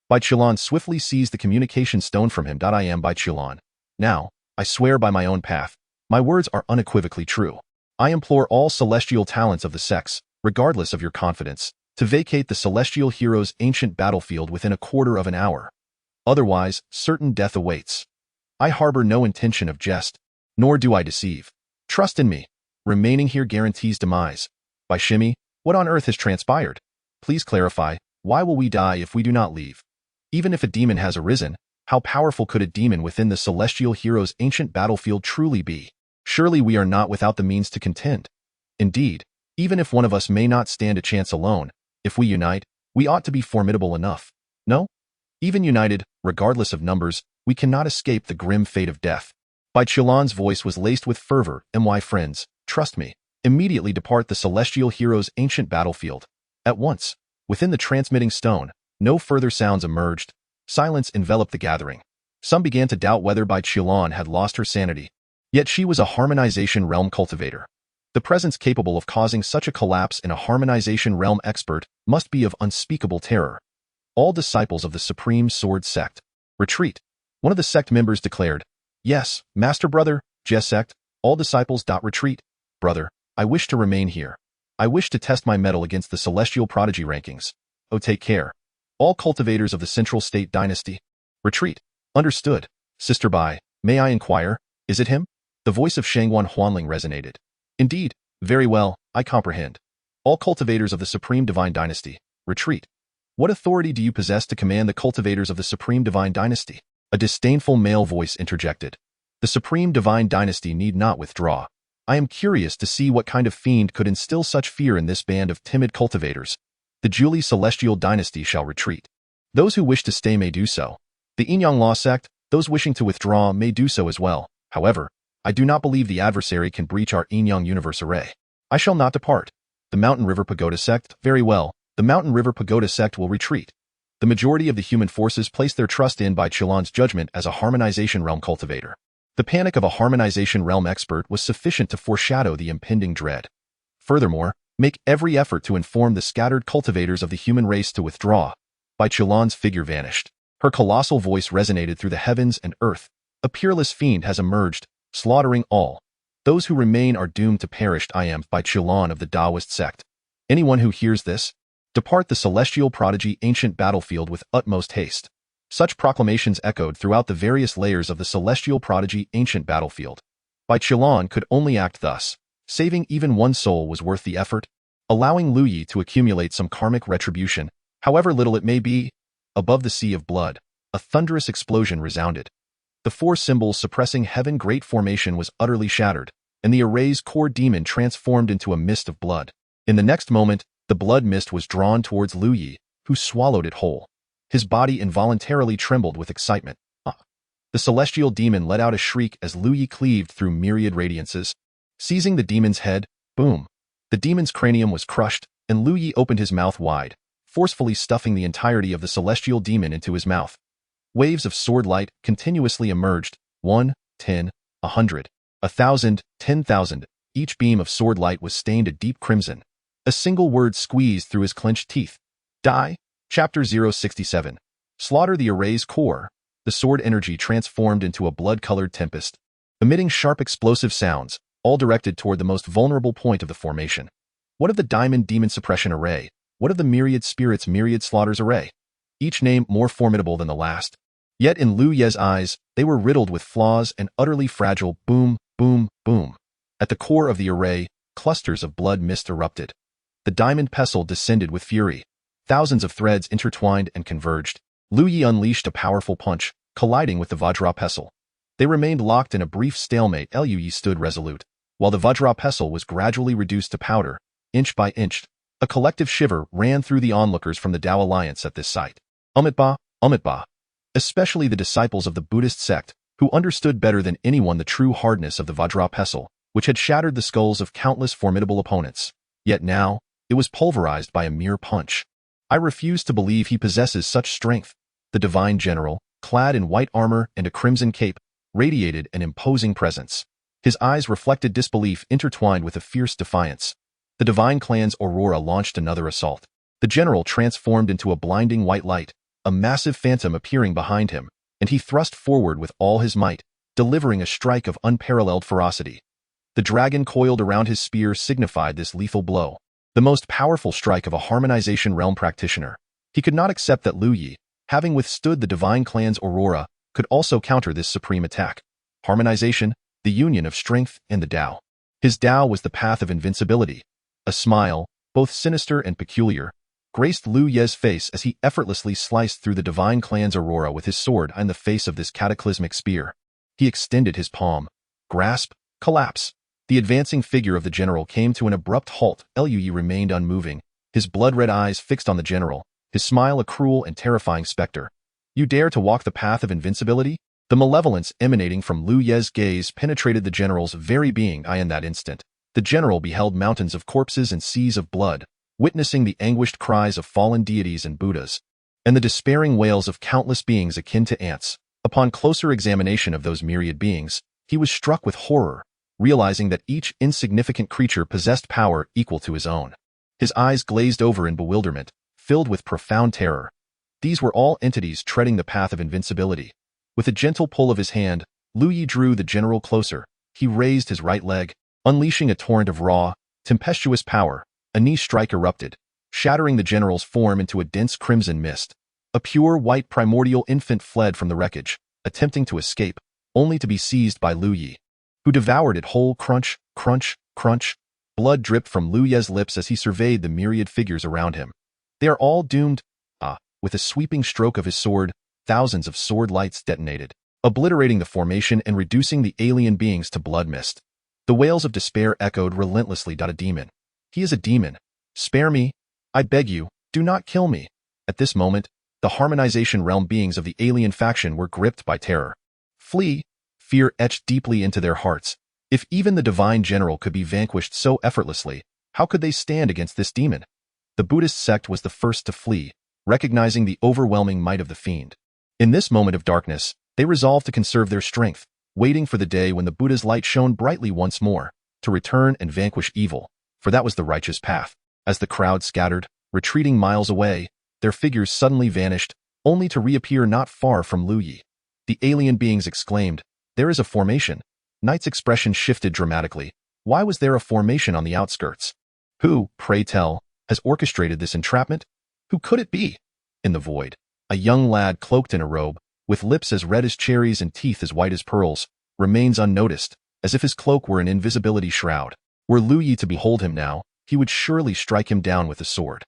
Bai Qilan swiftly seized the communication stone from him. I am Bai Qilan. Now, I swear by my own path, my words are unequivocally true. I implore all celestial talents of the sex, regardless of your confidence, to vacate the Celestial Heroes' ancient battlefield within a quarter of an hour. Otherwise, certain death awaits. I harbor no intention of jest, nor do I deceive. Trust in me. Remaining here guarantees demise. Bai Shimi, what on earth has transpired? Please clarify, why will we die if we do not leave? Even if a demon has arisen, how powerful could a demon within the Celestial Heroes' ancient battlefield truly be? Surely we are not without the means to contend. Indeed, even if one of us may not stand a chance alone, if we unite, we ought to be formidable enough. No? Even united, regardless of numbers, we cannot escape the grim fate of death. Bai Qilan's voice was laced with fervor. My friends, trust me. Immediately depart the Celestial Heroes' ancient battlefield. At once, within the transmitting stone, no further sounds emerged. Silence enveloped the gathering. Some began to doubt whether Bai Qilan had lost her sanity. Yet she was a harmonization realm cultivator. The presence capable of causing such a collapse in a harmonization realm expert must be of unspeakable terror. All disciples of the Supreme Sword Sect, retreat. One of the sect members declared. Yes, Master Brother, Jess Sect, all disciples. Retreat. Brother, I wish to remain here. I wish to test my mettle against the celestial prodigy rankings. Oh, take care. All cultivators of the Central State Dynasty. Retreat. Understood. Sister Bai, may I inquire, is it him? The voice of Shangguan Huanling resonated. Indeed, very well, I comprehend. All cultivators of the Supreme Divine Dynasty. Retreat. What authority do you possess to command the cultivators of the Supreme Divine Dynasty? A disdainful male voice interjected. The Supreme Divine Dynasty need not withdraw. I am curious to see what kind of fiend could instill such fear in this band of timid cultivators. The Julie Celestial Dynasty shall retreat. Those who wish to stay may do so. The Yinyang Law Sect, those wishing to withdraw may do so as well. However, I do not believe the adversary can breach our Yinyang Universe array. I shall not depart. The Mountain River Pagoda Sect, very well, the Mountain River Pagoda Sect will retreat. The majority of the human forces place their trust in Bai Qilan's judgment as a harmonization realm cultivator. The panic of a harmonization realm expert was sufficient to foreshadow the impending dread. Furthermore, make every effort to inform the scattered cultivators of the human race to withdraw. Bai Qilan's figure vanished. Her colossal voice resonated through the heavens and earth. A peerless fiend has emerged, slaughtering all. Those who remain are doomed to perish. I am Bai Qilan of the Taoist sect. Anyone who hears this, depart the celestial prodigy ancient battlefield with utmost haste. Such proclamations echoed throughout the various layers of the celestial prodigy ancient battlefield. Bai Qilan could only act thus. Saving even one soul was worth the effort, allowing Lu Yi to accumulate some karmic retribution, however little it may be. Above the sea of blood, a thunderous explosion resounded. The four symbols suppressing heaven great formation was utterly shattered, and the array's core demon transformed into a mist of blood. In the next moment, the blood mist was drawn towards Lu Yi, who swallowed it whole. His body involuntarily trembled with excitement. The celestial demon let out a shriek as Lu Yi cleaved through myriad radiances. Seizing the demon's head, boom! The demon's cranium was crushed, and Lu Yi opened his mouth wide, forcefully stuffing the entirety of the celestial demon into his mouth. Waves of sword light continuously emerged, 1, 10, 100, 1,000, 10,000. Each beam of sword light was stained a deep crimson. A single word squeezed through his clenched teeth. Die. Chapter 067. Slaughter the array's core. The sword energy transformed into a blood-colored tempest, emitting sharp explosive sounds, all directed toward the most vulnerable point of the formation. What of the diamond demon suppression array? What of the myriad spirits myriad slaughters array? Each name more formidable than the last. Yet in Lu Ye's eyes, they were riddled with flaws and utterly fragile. Boom, boom, boom. At the core of the array, clusters of blood mist erupted. The diamond pestle descended with fury. Thousands of threads intertwined and converged. Lu Yi unleashed a powerful punch, colliding with the Vajra pestle. They remained locked in a brief stalemate. Lu Yi stood resolute, while the Vajra pestle was gradually reduced to powder, inch by inch. A collective shiver ran through the onlookers from the Tao Alliance at this sight. Umitba. Especially the disciples of the Buddhist sect, who understood better than anyone the true hardness of the Vajra pestle, which had shattered the skulls of countless formidable opponents. Yet now, it was pulverized by a mere punch. I refuse to believe he possesses such strength. The divine general, clad in white armor and a crimson cape, radiated an imposing presence. His eyes reflected disbelief intertwined with a fierce defiance. The divine clan's aurora launched another assault. The general transformed into a blinding white light, a massive phantom appearing behind him, and he thrust forward with all his might, delivering a strike of unparalleled ferocity. The dragon coiled around his spear signified this lethal blow, the most powerful strike of a harmonization realm practitioner. He could not accept that Lu Yi, having withstood the divine clan's aurora, could also counter this supreme attack. Harmonization, the union of strength and the Dao. His Dao was the path of invincibility. A smile, both sinister and peculiar, graced Lu Ye's face as he effortlessly sliced through the divine clan's aurora with his sword in the face of this cataclysmic spear. He extended his palm. Grasp, collapse. The advancing figure of the general came to an abrupt halt. Lu Yi remained unmoving, his blood-red eyes fixed on the general, his smile a cruel and terrifying specter. You dare to walk the path of invincibility? The malevolence emanating from Lu Ye's gaze penetrated the general's very being. In that instant, the general beheld mountains of corpses and seas of blood, witnessing the anguished cries of fallen deities and Buddhas, and the despairing wails of countless beings akin to ants. Upon closer examination of those myriad beings, he was struck with horror, realizing that each insignificant creature possessed power equal to his own. His eyes glazed over in bewilderment, filled with profound terror. These were all entities treading the path of invincibility. With a gentle pull of his hand, Lu Yi drew the general closer. He raised his right leg, unleashing a torrent of raw, tempestuous power. A knee strike erupted, shattering the general's form into a dense crimson mist. A pure white primordial infant fled from the wreckage, attempting to escape, only to be seized by Lu Yi, who devoured it whole. Crunch, crunch, crunch. Blood dripped from Lu Ye's lips as he surveyed the myriad figures around him. They are all doomed. With a sweeping stroke of his sword, thousands of sword lights detonated, obliterating the formation and reducing the alien beings to blood mist. The wails of despair echoed relentlessly. A demon. He is a demon. Spare me. I beg you, do not kill me. At this moment, the harmonization realm beings of the alien faction were gripped by terror. Flee. Fear etched deeply into their hearts. If even the divine general could be vanquished so effortlessly, how could they stand against this demon? The Buddhist sect was the first to flee, recognizing the overwhelming might of the fiend. In this moment of darkness, they resolved to conserve their strength, waiting for the day when the Buddha's light shone brightly once more, to return and vanquish evil, for that was the righteous path. As the crowd scattered, retreating miles away, their figures suddenly vanished, only to reappear not far from Lu Yi. The alien beings exclaimed, "There is a formation." Knight's expression shifted dramatically. Why was there a formation on the outskirts? Who, pray tell, has orchestrated this entrapment? Who could it be? In the void, a young lad cloaked in a robe, with lips as red as cherries and teeth as white as pearls, remains unnoticed, as if his cloak were an invisibility shroud. Were Lu Yi to behold him now, he would surely strike him down with a sword.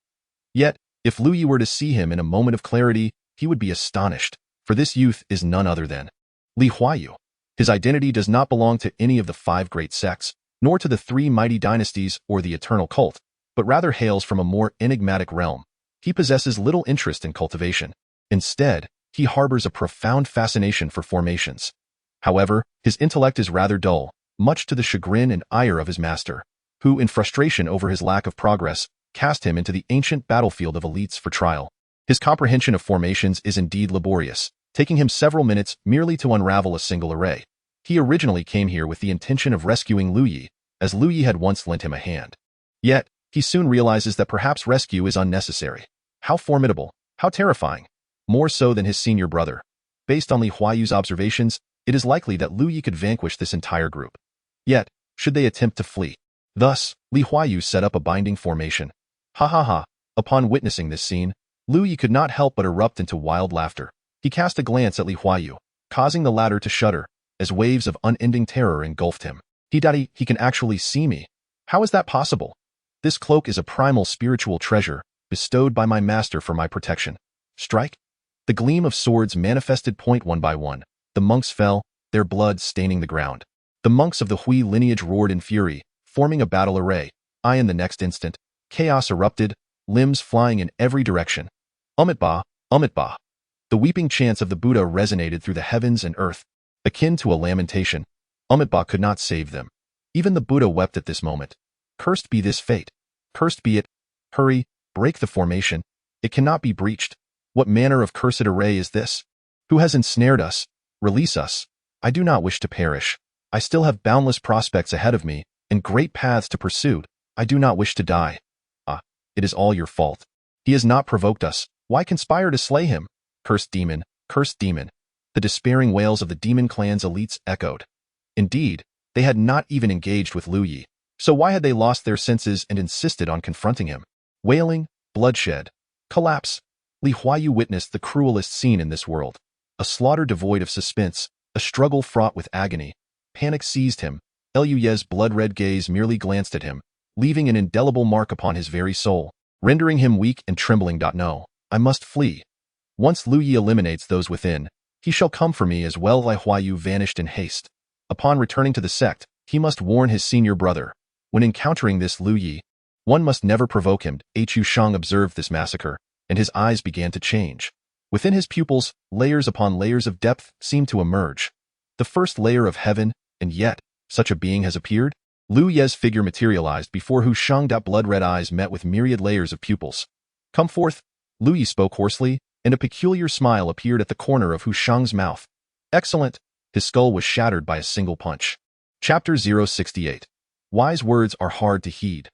Yet, if Lu Yi were to see him in a moment of clarity, he would be astonished, for this youth is none other than Li Huayu. His identity does not belong to any of the 5 great sects, nor to the 3 mighty dynasties or the eternal cult, but rather hails from a more enigmatic realm. He possesses little interest in cultivation. Instead, he harbors a profound fascination for formations. However, his intellect is rather dull, much to the chagrin and ire of his master, who, in frustration over his lack of progress, cast him into the ancient battlefield of elites for trial. His comprehension of formations is indeed laborious, taking him several minutes merely to unravel a single array. He originally came here with the intention of rescuing Lu Yi, as Lu Yi had once lent him a hand. Yet, he soon realizes that perhaps rescue is unnecessary. How formidable, how terrifying. More so than his senior brother. Based on Li Huayu's observations, it is likely that Lu Yi could vanquish this entire group. Yet, should they attempt to flee? Thus, Li Huayu set up a binding formation. Ha ha ha. Upon witnessing this scene, Lu Yi could not help but erupt into wild laughter. He cast a glance at Li Huayu, causing the latter to shudder, as waves of unending terror engulfed him. He can actually see me. How is that possible? This cloak is a primal spiritual treasure, bestowed by my master for my protection. Strike? The gleam of swords manifested point one by one. The monks fell, their blood staining the ground. The monks of the Hui lineage roared in fury, forming a battle array. In the next instant, chaos erupted, limbs flying in every direction. Umitba, Umitba. The weeping chants of the Buddha resonated through the heavens and earth, akin to a lamentation. Umitba could not save them. Even the Buddha wept at this moment. Cursed be this fate. Cursed be it. Hurry, break the formation. It cannot be breached. What manner of cursed array is this? Who has ensnared us? Release us. I do not wish to perish. I still have boundless prospects ahead of me, and great paths to pursue. I do not wish to die. Ah, it is all your fault. He has not provoked us. Why conspire to slay him? Cursed demon, cursed demon. The despairing wails of the demon clan's elites echoed. Indeed, they had not even engaged with Lu Yi, so why had they lost their senses and insisted on confronting him? Wailing, bloodshed, collapse. Li Huayu witnessed the cruelest scene in this world. A slaughter devoid of suspense, a struggle fraught with agony. Panic seized him. Liu Ye's blood-red gaze merely glanced at him, leaving an indelible mark upon his very soul, rendering him weak and trembling. No, I must flee. Once Lu Yi eliminates those within, he shall come for me as well. Li Huayu vanished in haste. Upon returning to the sect, he must warn his senior brother. When encountering this Lu Yi, one must never provoke him. Hu Shang observed this massacre, and his eyes began to change. Within his pupils, layers upon layers of depth seemed to emerge. The first layer of heaven, and yet, such a being has appeared? Lu Ye's figure materialized before Hu Shang's blood-red eyes met with myriad layers of pupils. Come forth. Lu Yi spoke hoarsely, and a peculiar smile appeared at the corner of Hu Shang's mouth. Excellent. His skull was shattered by a single punch. Chapter 068. Wise words are hard to heed.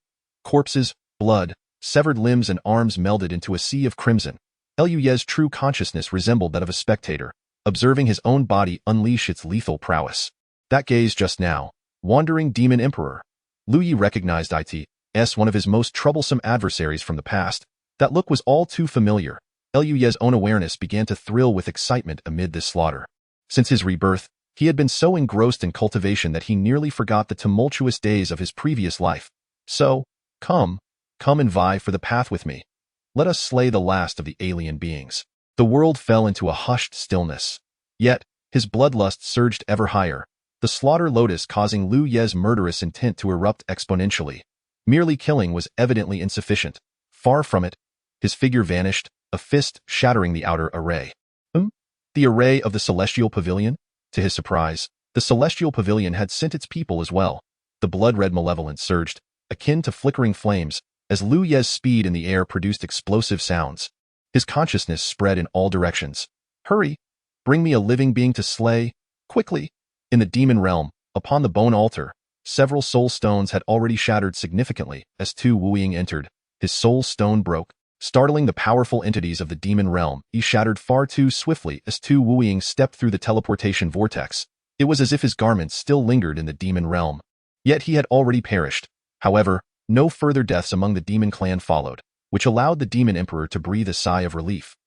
Corpses, blood, severed limbs and arms melded into a sea of crimson. Liu Ye's true consciousness resembled that of a spectator, observing his own body unleash its lethal prowess. That gaze just now, wandering demon emperor. Lu Yi recognized it, one of his most troublesome adversaries from the past. That look was all too familiar. Liu Ye's own awareness began to thrill with excitement amid this slaughter. Since his rebirth, he had been so engrossed in cultivation that he nearly forgot the tumultuous days of his previous life. So, come and vie for the path with me. Let us slay the last of the alien beings. The world fell into a hushed stillness. Yet, his bloodlust surged ever higher, the slaughter lotus causing Lu Ye's murderous intent to erupt exponentially. Merely killing was evidently insufficient. Far from it, his figure vanished, a fist shattering the outer array. The array of the Celestial Pavilion? To his surprise, the Celestial Pavilion had sent its people as well. The blood-red malevolence surged, akin to flickering flames, as Lu Ye's speed in the air produced explosive sounds. His consciousness spread in all directions. Hurry! Bring me a living being to slay, quickly! In the demon realm, upon the bone altar, several soul stones had already shattered significantly as Tu Wuying entered. His soul stone broke, startling the powerful entities of the demon realm. He shattered far too swiftly as Tu Wuying stepped through the teleportation vortex. It was as if his garments still lingered in the demon realm. Yet he had already perished. However, no further deaths among the demon clan followed, which allowed the demon emperor to breathe a sigh of relief.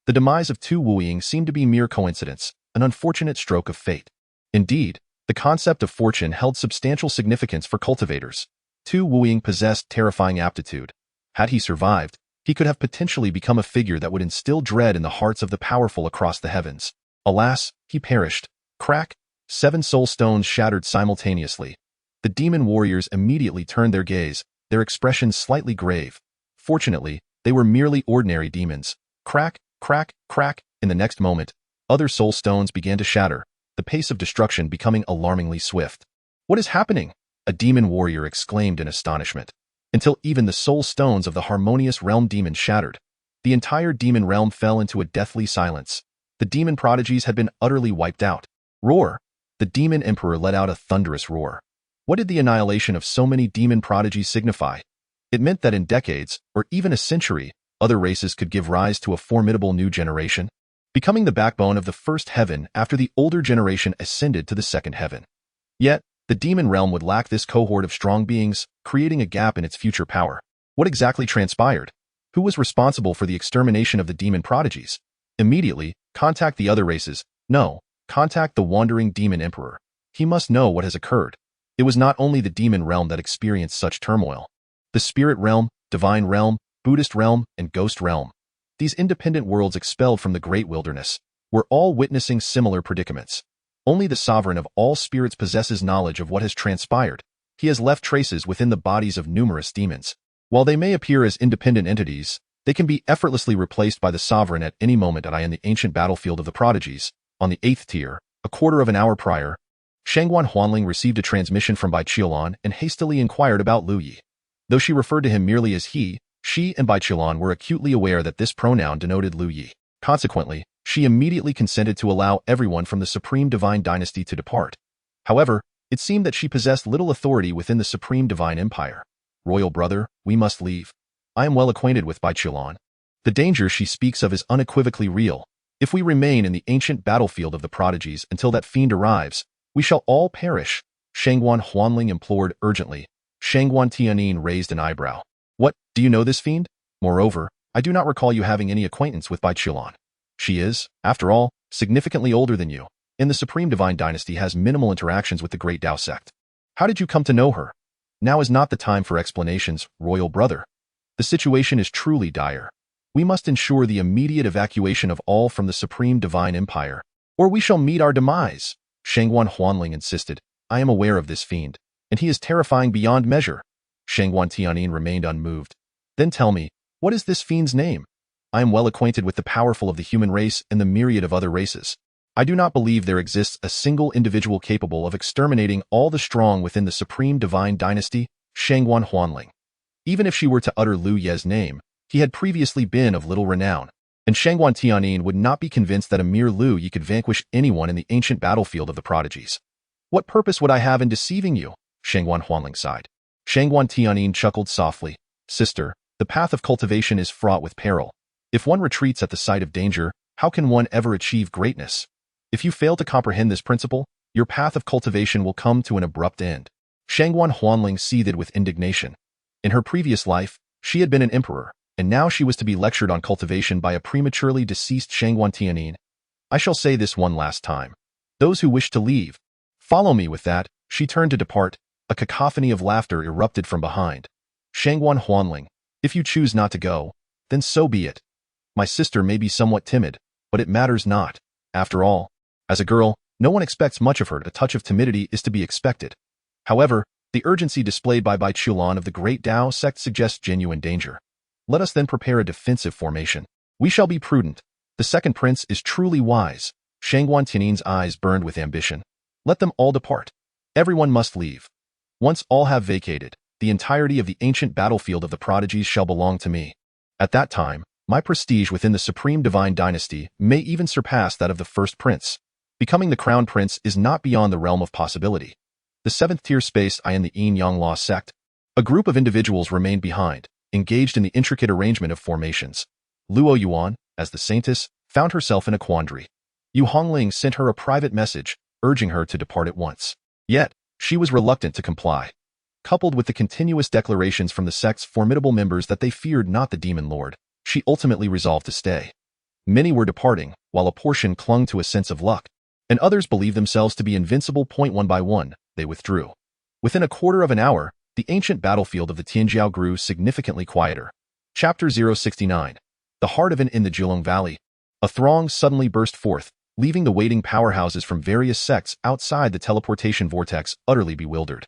The demise of Tu Wuying seemed to be mere coincidence, an unfortunate stroke of fate. Indeed, the concept of fortune held substantial significance for cultivators. Tu Wuying possessed terrifying aptitude. Had he survived, he could have potentially become a figure that would instill dread in the hearts of the powerful across the heavens. Alas, he perished. Crack! 7 soul stones shattered simultaneously. The demon warriors immediately turned their gaze, their expressions slightly grave. Fortunately, they were merely ordinary demons. Crack, crack, crack. In the next moment, other soul stones began to shatter, the pace of destruction becoming alarmingly swift. What is happening? A demon warrior exclaimed in astonishment. Until even the soul stones of the harmonious realm demon shattered, the entire demon realm fell into a deathly silence. The demon prodigies had been utterly wiped out. Roar! The demon emperor let out a thunderous roar. What did the annihilation of so many demon prodigies signify? It meant that in decades, or even a century, other races could give rise to a formidable new generation, becoming the backbone of the first heaven after the older generation ascended to the second heaven. Yet, the demon realm would lack this cohort of strong beings, creating a gap in its future power. What exactly transpired? Who was responsible for the extermination of the demon prodigies? Immediately, contact the other races. No, contact the wandering demon emperor. He must know what has occurred. It was not only the demon realm that experienced such turmoil. The spirit realm, divine realm, Buddhist realm, and ghost realm, these independent worlds expelled from the great wilderness, were all witnessing similar predicaments. Only the sovereign of all spirits possesses knowledge of what has transpired. He has left traces within the bodies of numerous demons. While they may appear as independent entities, they can be effortlessly replaced by the sovereign at any moment. In the ancient battlefield of the prodigies, on the 8th tier, a quarter of an hour prior, Shangguan Huanling received a transmission from Bai Qiulan and hastily inquired about Lu Yi. Though she referred to him merely as he, she and Bai Qiulan were acutely aware that this pronoun denoted Lu Yi. Consequently, she immediately consented to allow everyone from the Supreme Divine Dynasty to depart. However, it seemed that she possessed little authority within the Supreme Divine Empire. Royal brother, we must leave. I am well acquainted with Bai Qilan. The danger she speaks of is unequivocally real. If we remain in the ancient battlefield of the prodigies until that fiend arrives, we shall all perish, Shangguan Huanling implored urgently. Shangguan Tianin raised an eyebrow. What, do you know this fiend? Moreover, I do not recall you having any acquaintance with Bai Qilan. She is, after all, significantly older than you, and the Supreme Divine Dynasty has minimal interactions with the Great Dao sect. How did you come to know her? Now is not the time for explanations, royal brother. The situation is truly dire. We must ensure the immediate evacuation of all from the Supreme Divine Empire, or we shall meet our demise, Shangguan Huanling insisted. I am aware of this fiend, and he is terrifying beyond measure. Shangguan Tianin remained unmoved. Then tell me, what is this fiend's name? I am well acquainted with the powerful of the human race and the myriad of other races. I do not believe there exists a single individual capable of exterminating all the strong within the Supreme Divine Dynasty, Shangguan Huanling. Even if she were to utter Lu Ye's name, he had previously been of little renown, and Shangguan Tianin would not be convinced that a mere Lu Ye could vanquish anyone in the ancient battlefield of the prodigies. What purpose would I have in deceiving you? Shangguan Huanling sighed. Shangguan Tianin chuckled softly. Sister, the path of cultivation is fraught with peril. If one retreats at the sight of danger, how can one ever achieve greatness? If you fail to comprehend this principle, your path of cultivation will come to an abrupt end. Shangguan Huanling seethed with indignation. In her previous life, she had been an emperor, and now she was to be lectured on cultivation by a prematurely deceased Shangguan Tianin. I shall say this one last time. Those who wish to leave, follow me. With that, she turned to depart. A cacophony of laughter erupted from behind. Shangguan Huanling, if you choose not to go, then so be it. My sister may be somewhat timid, but it matters not. After all, as a girl, no one expects much of her. A touch of timidity is to be expected. However, the urgency displayed by Bai Qilan of the Great Dao sect suggests genuine danger. Let us then prepare a defensive formation. We shall be prudent. The second prince is truly wise. Shangguan Tianin's eyes burned with ambition. Let them all depart. Everyone must leave. Once all have vacated, the entirety of the ancient battlefield of the prodigies shall belong to me. At that time, my prestige within the Supreme Divine Dynasty may even surpass that of the first prince. Becoming the crown prince is not beyond the realm of possibility. The seventh-tier space I in the Yin Yang Law sect. A group of individuals remained behind, engaged in the intricate arrangement of formations. Luo Yuan, as the saintess, found herself in a quandary. Yu Hongling sent her a private message, urging her to depart at once. Yet, she was reluctant to comply. Coupled with the continuous declarations from the sect's formidable members that they feared not the demon lord, she ultimately resolved to stay. Many were departing, while a portion clung to a sense of luck, and others believed themselves to be invincible. One by one, they withdrew. Within a quarter of an hour, the ancient battlefield of the Tianjiao grew significantly quieter. Chapter 069. The Heart of in the Jilong Valley. A throng suddenly burst forth, leaving the waiting powerhouses from various sects outside the teleportation vortex utterly bewildered.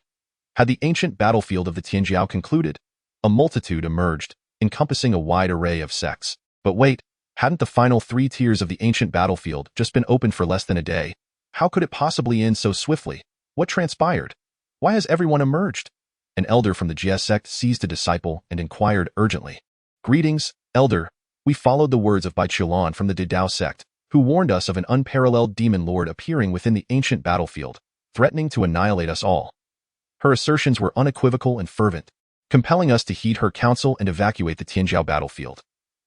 Had the ancient battlefield of the Tianjiao concluded? A multitude emerged, encompassing a wide array of sects. But wait, hadn't the final 3 tiers of the ancient battlefield just been opened for less than a day? How could it possibly end so swiftly? What transpired? Why has everyone emerged? An elder from the Jie sect seized a disciple and inquired urgently. Greetings, elder. We followed the words of Bai Qilan from the Dao sect, who warned us of an unparalleled demon lord appearing within the ancient battlefield, threatening to annihilate us all. Her assertions were unequivocal and fervent, compelling us to heed her counsel and evacuate the Tianjiao battlefield.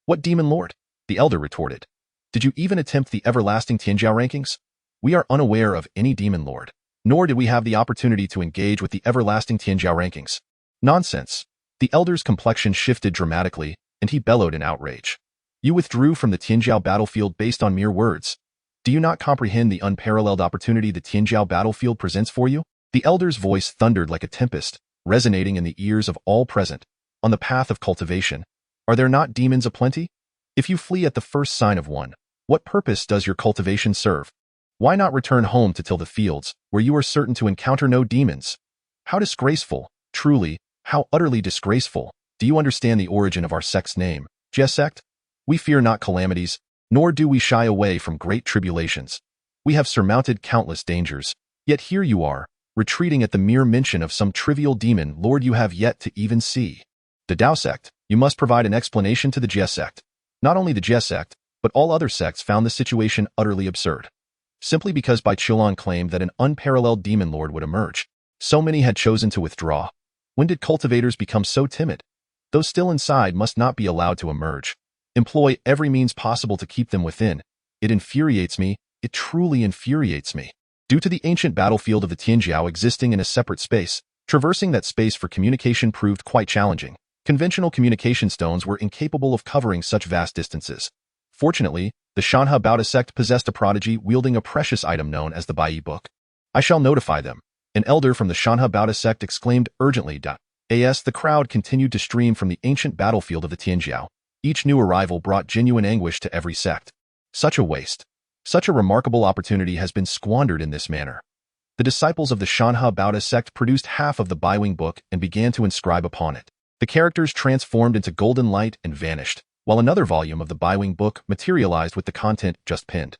What demon lord? The elder retorted. Did you even attempt the everlasting Tianjiao rankings? We are unaware of any demon lord, nor did we have the opportunity to engage with the everlasting Tianjiao rankings. Nonsense. The elder's complexion shifted dramatically, and he bellowed in outrage. You withdrew from the Tianjiao battlefield based on mere words. Do you not comprehend the unparalleled opportunity the Tianjiao battlefield presents for you? The elder's voice thundered like a tempest, resonating in the ears of all present. On the path of cultivation, are there not demons aplenty? If you flee at the first sign of one, what purpose does your cultivation serve? Why not return home to till the fields, where you are certain to encounter no demons? How disgraceful, truly, how utterly disgraceful. Do you understand the origin of our sect's name, Jie sect? We fear not calamities, nor do we shy away from great tribulations. We have surmounted countless dangers, yet here you are, retreating at the mere mention of some trivial demon lord you have yet to even see. The Dao sect, you must provide an explanation to the Jie sect. Not only the Jie sect, but all other sects found the situation utterly absurd. Simply because Bai Qilan claimed that an unparalleled demon lord would emerge, so many had chosen to withdraw. When did cultivators become so timid? Those still inside must not be allowed to emerge. Employ every means possible to keep them within. It infuriates me, it truly infuriates me. Due to the ancient battlefield of the Tianjiao existing in a separate space, traversing that space for communication proved quite challenging. Conventional communication stones were incapable of covering such vast distances. Fortunately, the Shanha Baoda sect possessed a prodigy wielding a precious item known as the Bai Book. I shall notify them. An elder from the Shanha Baoda sect exclaimed urgently. As the crowd continued to stream from the ancient battlefield of the Tianjiao, each new arrival brought genuine anguish to every sect. Such a waste. Such a remarkable opportunity has been squandered in this manner. The disciples of the Shanha Baoda sect produced half of the Baiwing book and began to inscribe upon it. The characters transformed into golden light and vanished, while another volume of the Baiwing book materialized with the content just pinned.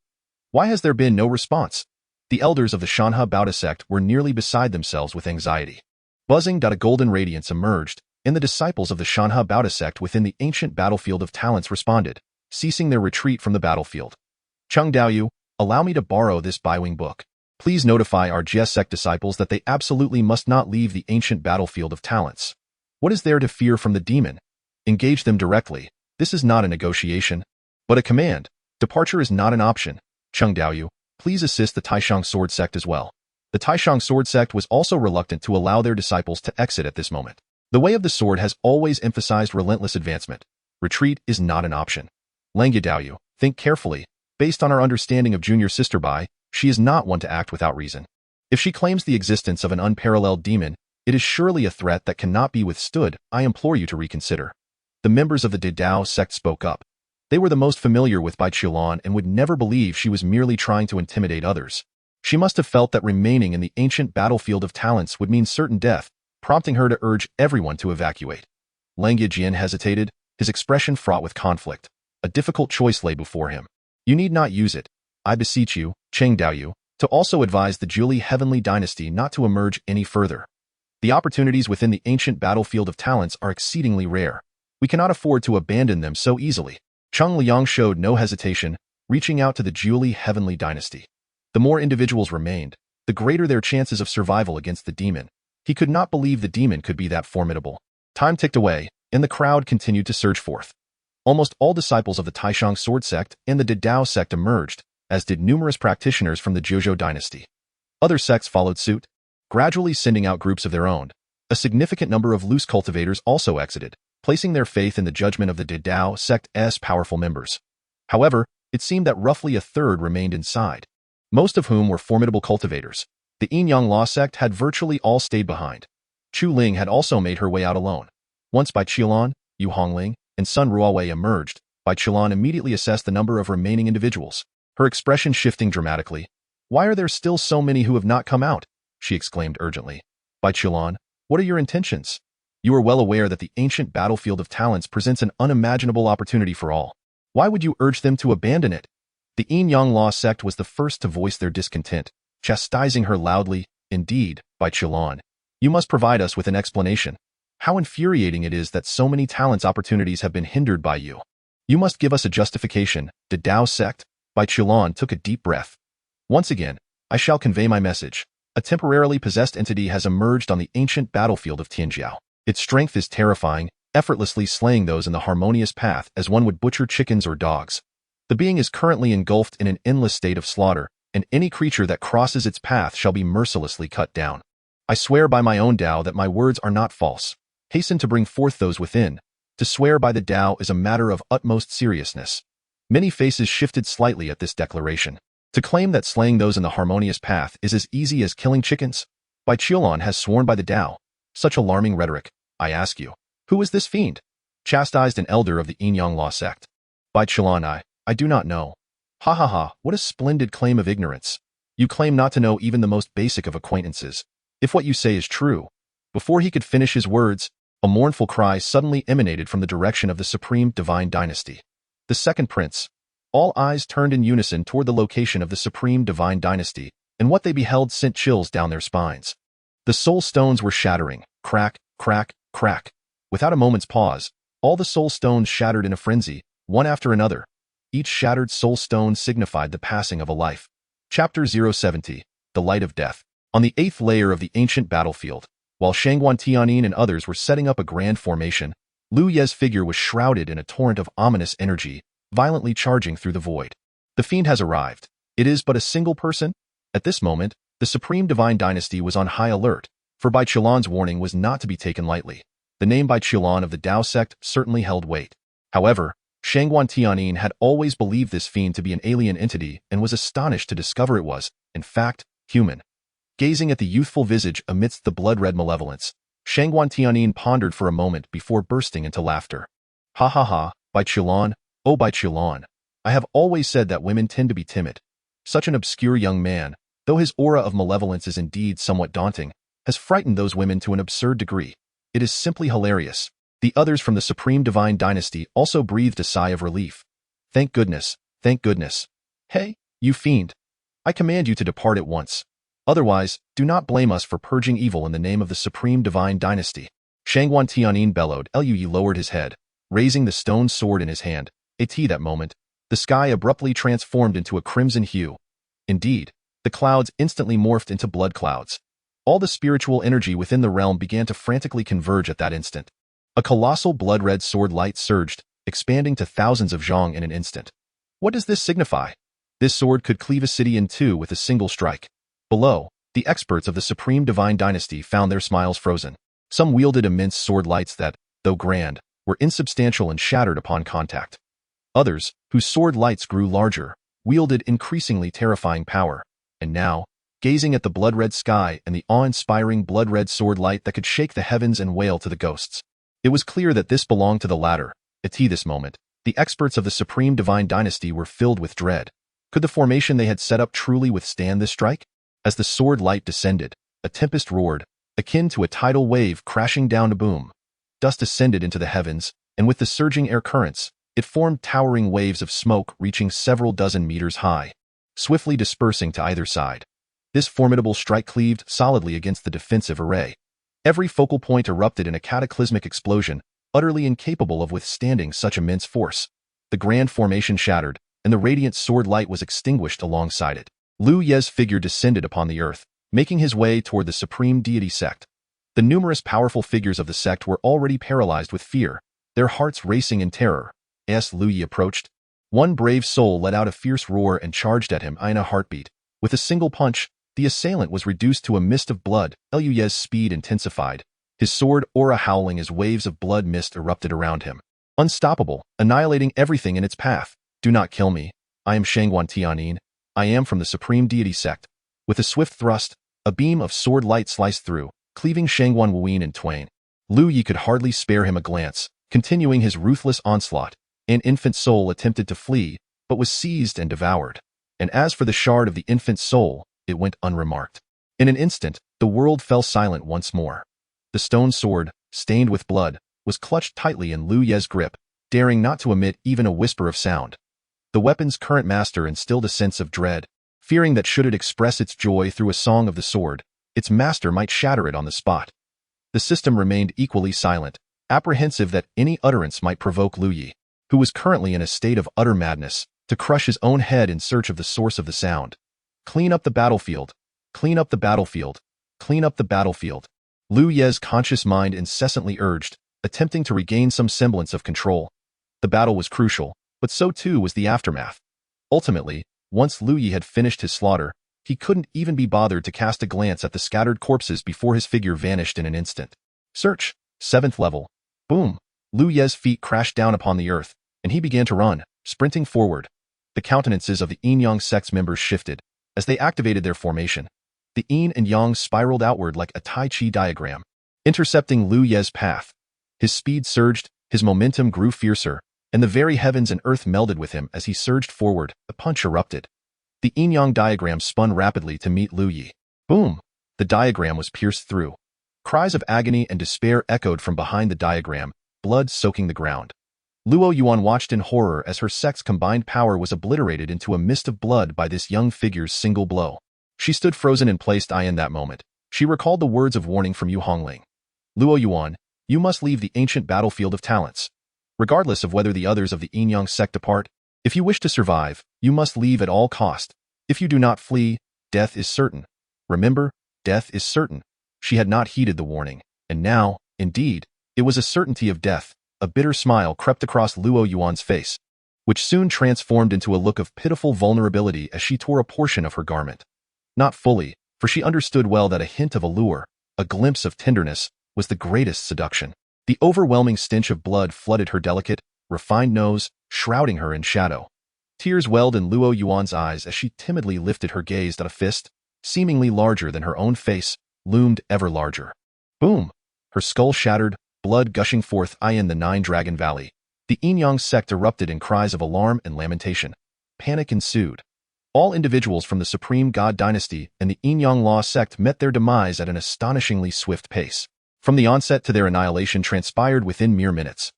Why has there been no response? The elders of the Shanha Baoda sect were nearly beside themselves with anxiety. Buzzing. A golden radiance emerged, and the disciples of the Shanha Baoda sect within the ancient battlefield of talents responded, ceasing their retreat from the battlefield. Cheng Daoyu, allow me to borrow this Baiwing book. Please notify our GS sect disciples that they absolutely must not leave the ancient battlefield of talents. What is there to fear from the demon? Engage them directly. This is not a negotiation, but a command. Departure is not an option. Cheng Daoyu, please assist the Taishang Sword sect as well. The Taishang Sword sect was also reluctant to allow their disciples to exit at this moment. The way of the sword has always emphasized relentless advancement. Retreat is not an option. Langya Daoyu, think carefully. Based on our understanding of junior sister Bai, she is not one to act without reason. If she claims the existence of an unparalleled demon, it is surely a threat that cannot be withstood. I implore you to reconsider. The members of the Dao sect spoke up. They were the most familiar with Bai Qilan and would never believe she was merely trying to intimidate others. She must have felt that remaining in the ancient battlefield of talents would mean certain death, prompting her to urge everyone to evacuate. Langya Jian hesitated, his expression fraught with conflict. A difficult choice lay before him. You need not use it. I beseech you, Cheng Daoyu, to also advise the Julie Heavenly Dynasty not to emerge any further. The opportunities within the ancient battlefield of talents are exceedingly rare. We cannot afford to abandon them so easily. Cheng Liang showed no hesitation, reaching out to the Julie Heavenly Dynasty. The more individuals remained, the greater their chances of survival against the demon. He could not believe the demon could be that formidable. Time ticked away, and the crowd continued to surge forth. Almost all disciples of the Taishang Sword sect and the Dao sect emerged, as did numerous practitioners from the Zhuzhou dynasty. Other sects followed suit, gradually sending out groups of their own. A significant number of loose cultivators also exited, placing their faith in the judgment of the Dao sect's powerful members. However, it seemed that roughly a third remained inside, most of whom were formidable cultivators. The Yin-Yang Law sect had virtually all stayed behind. Chu Ling had also made her way out alone. Once Bai Qilan, Yu Hongling, and Sun Ruowei emerged, Bai Qilan immediately assessed the number of remaining individuals, her expression shifting dramatically. Why are there still so many who have not come out? She exclaimed urgently. Bai Qilan, what are your intentions? You are well aware that the ancient battlefield of talents presents an unimaginable opportunity for all. Why would you urge them to abandon it? The Yin-Yang Law sect was the first to voice their discontent, chastising her loudly. Indeed, Bai Qilan, you must provide us with an explanation. How infuriating it is that so many talents opportunities have been hindered by you. You must give us a justification. The Dao sect? Bai Qilan took a deep breath. Once again, I shall convey my message. A temporarily possessed entity has emerged on the ancient battlefield of Tianjiao. Its strength is terrifying, effortlessly slaying those in the harmonious path as one would butcher chickens or dogs. The being is currently engulfed in an endless state of slaughter, and any creature that crosses its path shall be mercilessly cut down. I swear by my own Dao that my words are not false. Hasten to bring forth those within. To swear by the Dao is a matter of utmost seriousness. Many faces shifted slightly at this declaration. To claim that slaying those in the harmonious path is as easy as killing chickens? Bai Qilan has sworn by the Dao. Such alarming rhetoric. I ask you, who is this fiend? Chastised an elder of the Yin-Yang Law sect. Bai Qilan, I do not know. Ha ha ha, what a splendid claim of ignorance. You claim not to know even the most basic of acquaintances. If what you say is true. Before he could finish his words, a mournful cry suddenly emanated from the direction of the Supreme Divine Dynasty. The second prince. All eyes turned in unison toward the location of the Supreme Divine Dynasty, and what they beheld sent chills down their spines. The soul stones were shattering, crack, crack, crack. Without a moment's pause, all the soul stones shattered in a frenzy, one after another. each shattered soul stone signified the passing of a life. Chapter 070, The Light of Death. On the 8th layer of the ancient battlefield, while Shangguan Tianin and others were setting up a grand formation, Lu Ye's figure was shrouded in a torrent of ominous energy, violently charging through the void. The fiend has arrived. It is but a single person? At this moment, the Supreme Divine Dynasty was on high alert, for Bai Qilan's warning was not to be taken lightly. The name Bai Qilan of the Dao sect certainly held weight. However, Shangguan Tianin had always believed this fiend to be an alien entity and was astonished to discover it was, in fact, human. Gazing at the youthful visage amidst the blood-red malevolence, Shangguan Tianin pondered for a moment before bursting into laughter. Ha ha ha, Bai Qilan, oh Bai Qilan. I have always said that women tend to be timid. Such an obscure young man, though his aura of malevolence is indeed somewhat daunting, has frightened those women to an absurd degree. It is simply hilarious. The others from the Supreme Divine Dynasty also breathed a sigh of relief. Thank goodness, thank goodness. Hey, you fiend. I command you to depart at once. Otherwise, do not blame us for purging evil in the name of the Supreme Divine Dynasty. Shangguan Tianin bellowed. Lui lowered his head, raising the stone sword in his hand. At that moment, the sky abruptly transformed into a crimson hue. Indeed, the clouds instantly morphed into blood clouds. All the spiritual energy within the realm began to frantically converge at that instant. A colossal blood-red sword light surged, expanding to thousands of zhong in an instant. What does this signify? This sword could cleave a city in two with a single strike. Below, the experts of the Supreme Divine Dynasty found their smiles frozen. Some wielded immense sword lights that, though grand, were insubstantial and shattered upon contact. Others, whose sword lights grew larger, wielded increasingly terrifying power. And now, gazing at the blood-red sky and the awe-inspiring blood-red sword light that could shake the heavens and wail to the ghosts, it was clear that this belonged to the latter. At this moment, the experts of the Supreme Divine Dynasty were filled with dread. Could the formation they had set up truly withstand this strike? As the sword light descended, a tempest roared, akin to a tidal wave crashing down to boom. Dust ascended into the heavens, and with the surging air currents, it formed towering waves of smoke reaching several dozen meters high, swiftly dispersing to either side. This formidable strike cleaved solidly against the defensive array. Every focal point erupted in a cataclysmic explosion, utterly incapable of withstanding such immense force. The grand formation shattered, and the radiant sword light was extinguished alongside it. Lu Ye's figure descended upon the earth, making his way toward the Supreme Deity sect. The numerous powerful figures of the sect were already paralyzed with fear, their hearts racing in terror. As Lu Ye approached, one brave soul let out a fierce roar and charged at him in a heartbeat. With a single punch, the assailant was reduced to a mist of blood. Lu Ye's speed intensified, his sword aura howling as waves of blood mist erupted around him. Unstoppable, annihilating everything in its path. Do not kill me. I am Shangguan Tianin. I am from the Supreme Deity sect. With a swift thrust, a beam of sword light sliced through, cleaving Shangguan Wuyin in twain. Lu Ye could hardly spare him a glance, continuing his ruthless onslaught. An infant soul attempted to flee, but was seized and devoured. And as for the shard of the infant soul, it went unremarked. In an instant, the world fell silent once more. The stone sword, stained with blood, was clutched tightly in Lu Ye's grip, daring not to emit even a whisper of sound. The weapon's current master instilled a sense of dread, fearing that should it express its joy through a song of the sword, its master might shatter it on the spot. The system remained equally silent, apprehensive that any utterance might provoke Lu Ye, who was currently in a state of utter madness, to crush his own head in search of the source of the sound. Clean up the battlefield. Clean up the battlefield. Clean up the battlefield. Lu Ye's conscious mind incessantly urged, attempting to regain some semblance of control. The battle was crucial, but so too was the aftermath. Ultimately, once Lu Ye had finished his slaughter, he couldn't even be bothered to cast a glance at the scattered corpses before his figure vanished in an instant. Search. 7th level. Boom. Lu Ye's feet crashed down upon the earth, and he began to run, sprinting forward. The countenances of the Yin-Yang sect's members shifted as they activated their formation. The Yin and Yang spiraled outward like a Tai Chi diagram, intercepting Lu Ye's path. His speed surged, his momentum grew fiercer, and the very heavens and earth melded with him as he surged forward. A punch erupted. The Yin-Yang diagram spun rapidly to meet Lu Ye. Boom! The diagram was pierced through. Cries of agony and despair echoed from behind the diagram, blood soaking the ground. Luo Yuan watched in horror as her sect's combined power was obliterated into a mist of blood by this young figure's single blow. She stood frozen in place in that moment. She recalled the words of warning from Yu Hongling. Luo Yuan, you must leave the ancient battlefield of talents. Regardless of whether the others of the Yin-Yang sect depart, If you wish to survive, you must leave at all cost. If you do not flee, death is certain. Remember, death is certain. She had not heeded the warning, and now, indeed, it was a certainty of death. A bitter smile crept across Luo Yuan's face, which soon transformed into a look of pitiful vulnerability as she tore a portion of her garment. Not fully, for she understood well that a hint of allure, a glimpse of tenderness, was the greatest seduction. The overwhelming stench of blood flooded her delicate, refined nose, shrouding her in shadow. Tears welled in Luo Yuan's eyes as she timidly lifted her gaze that a fist, seemingly larger than her own face, loomed ever larger. Boom! Her skull shattered, blood gushing forth in the Nine-Dragon Valley. The Yin-Yang sect erupted in cries of alarm and lamentation. Panic ensued. All individuals from the Supreme God Dynasty and the Yin-Yang Law sect met their demise at an astonishingly swift pace. From the onset to their annihilation transpired within mere minutes.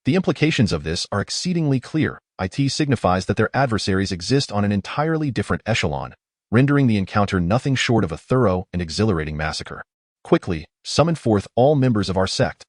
The implications of this are exceedingly clear. It signifies that their adversaries exist on an entirely different echelon, rendering the encounter nothing short of a thorough and exhilarating massacre. Quickly, summon forth all members of our sect.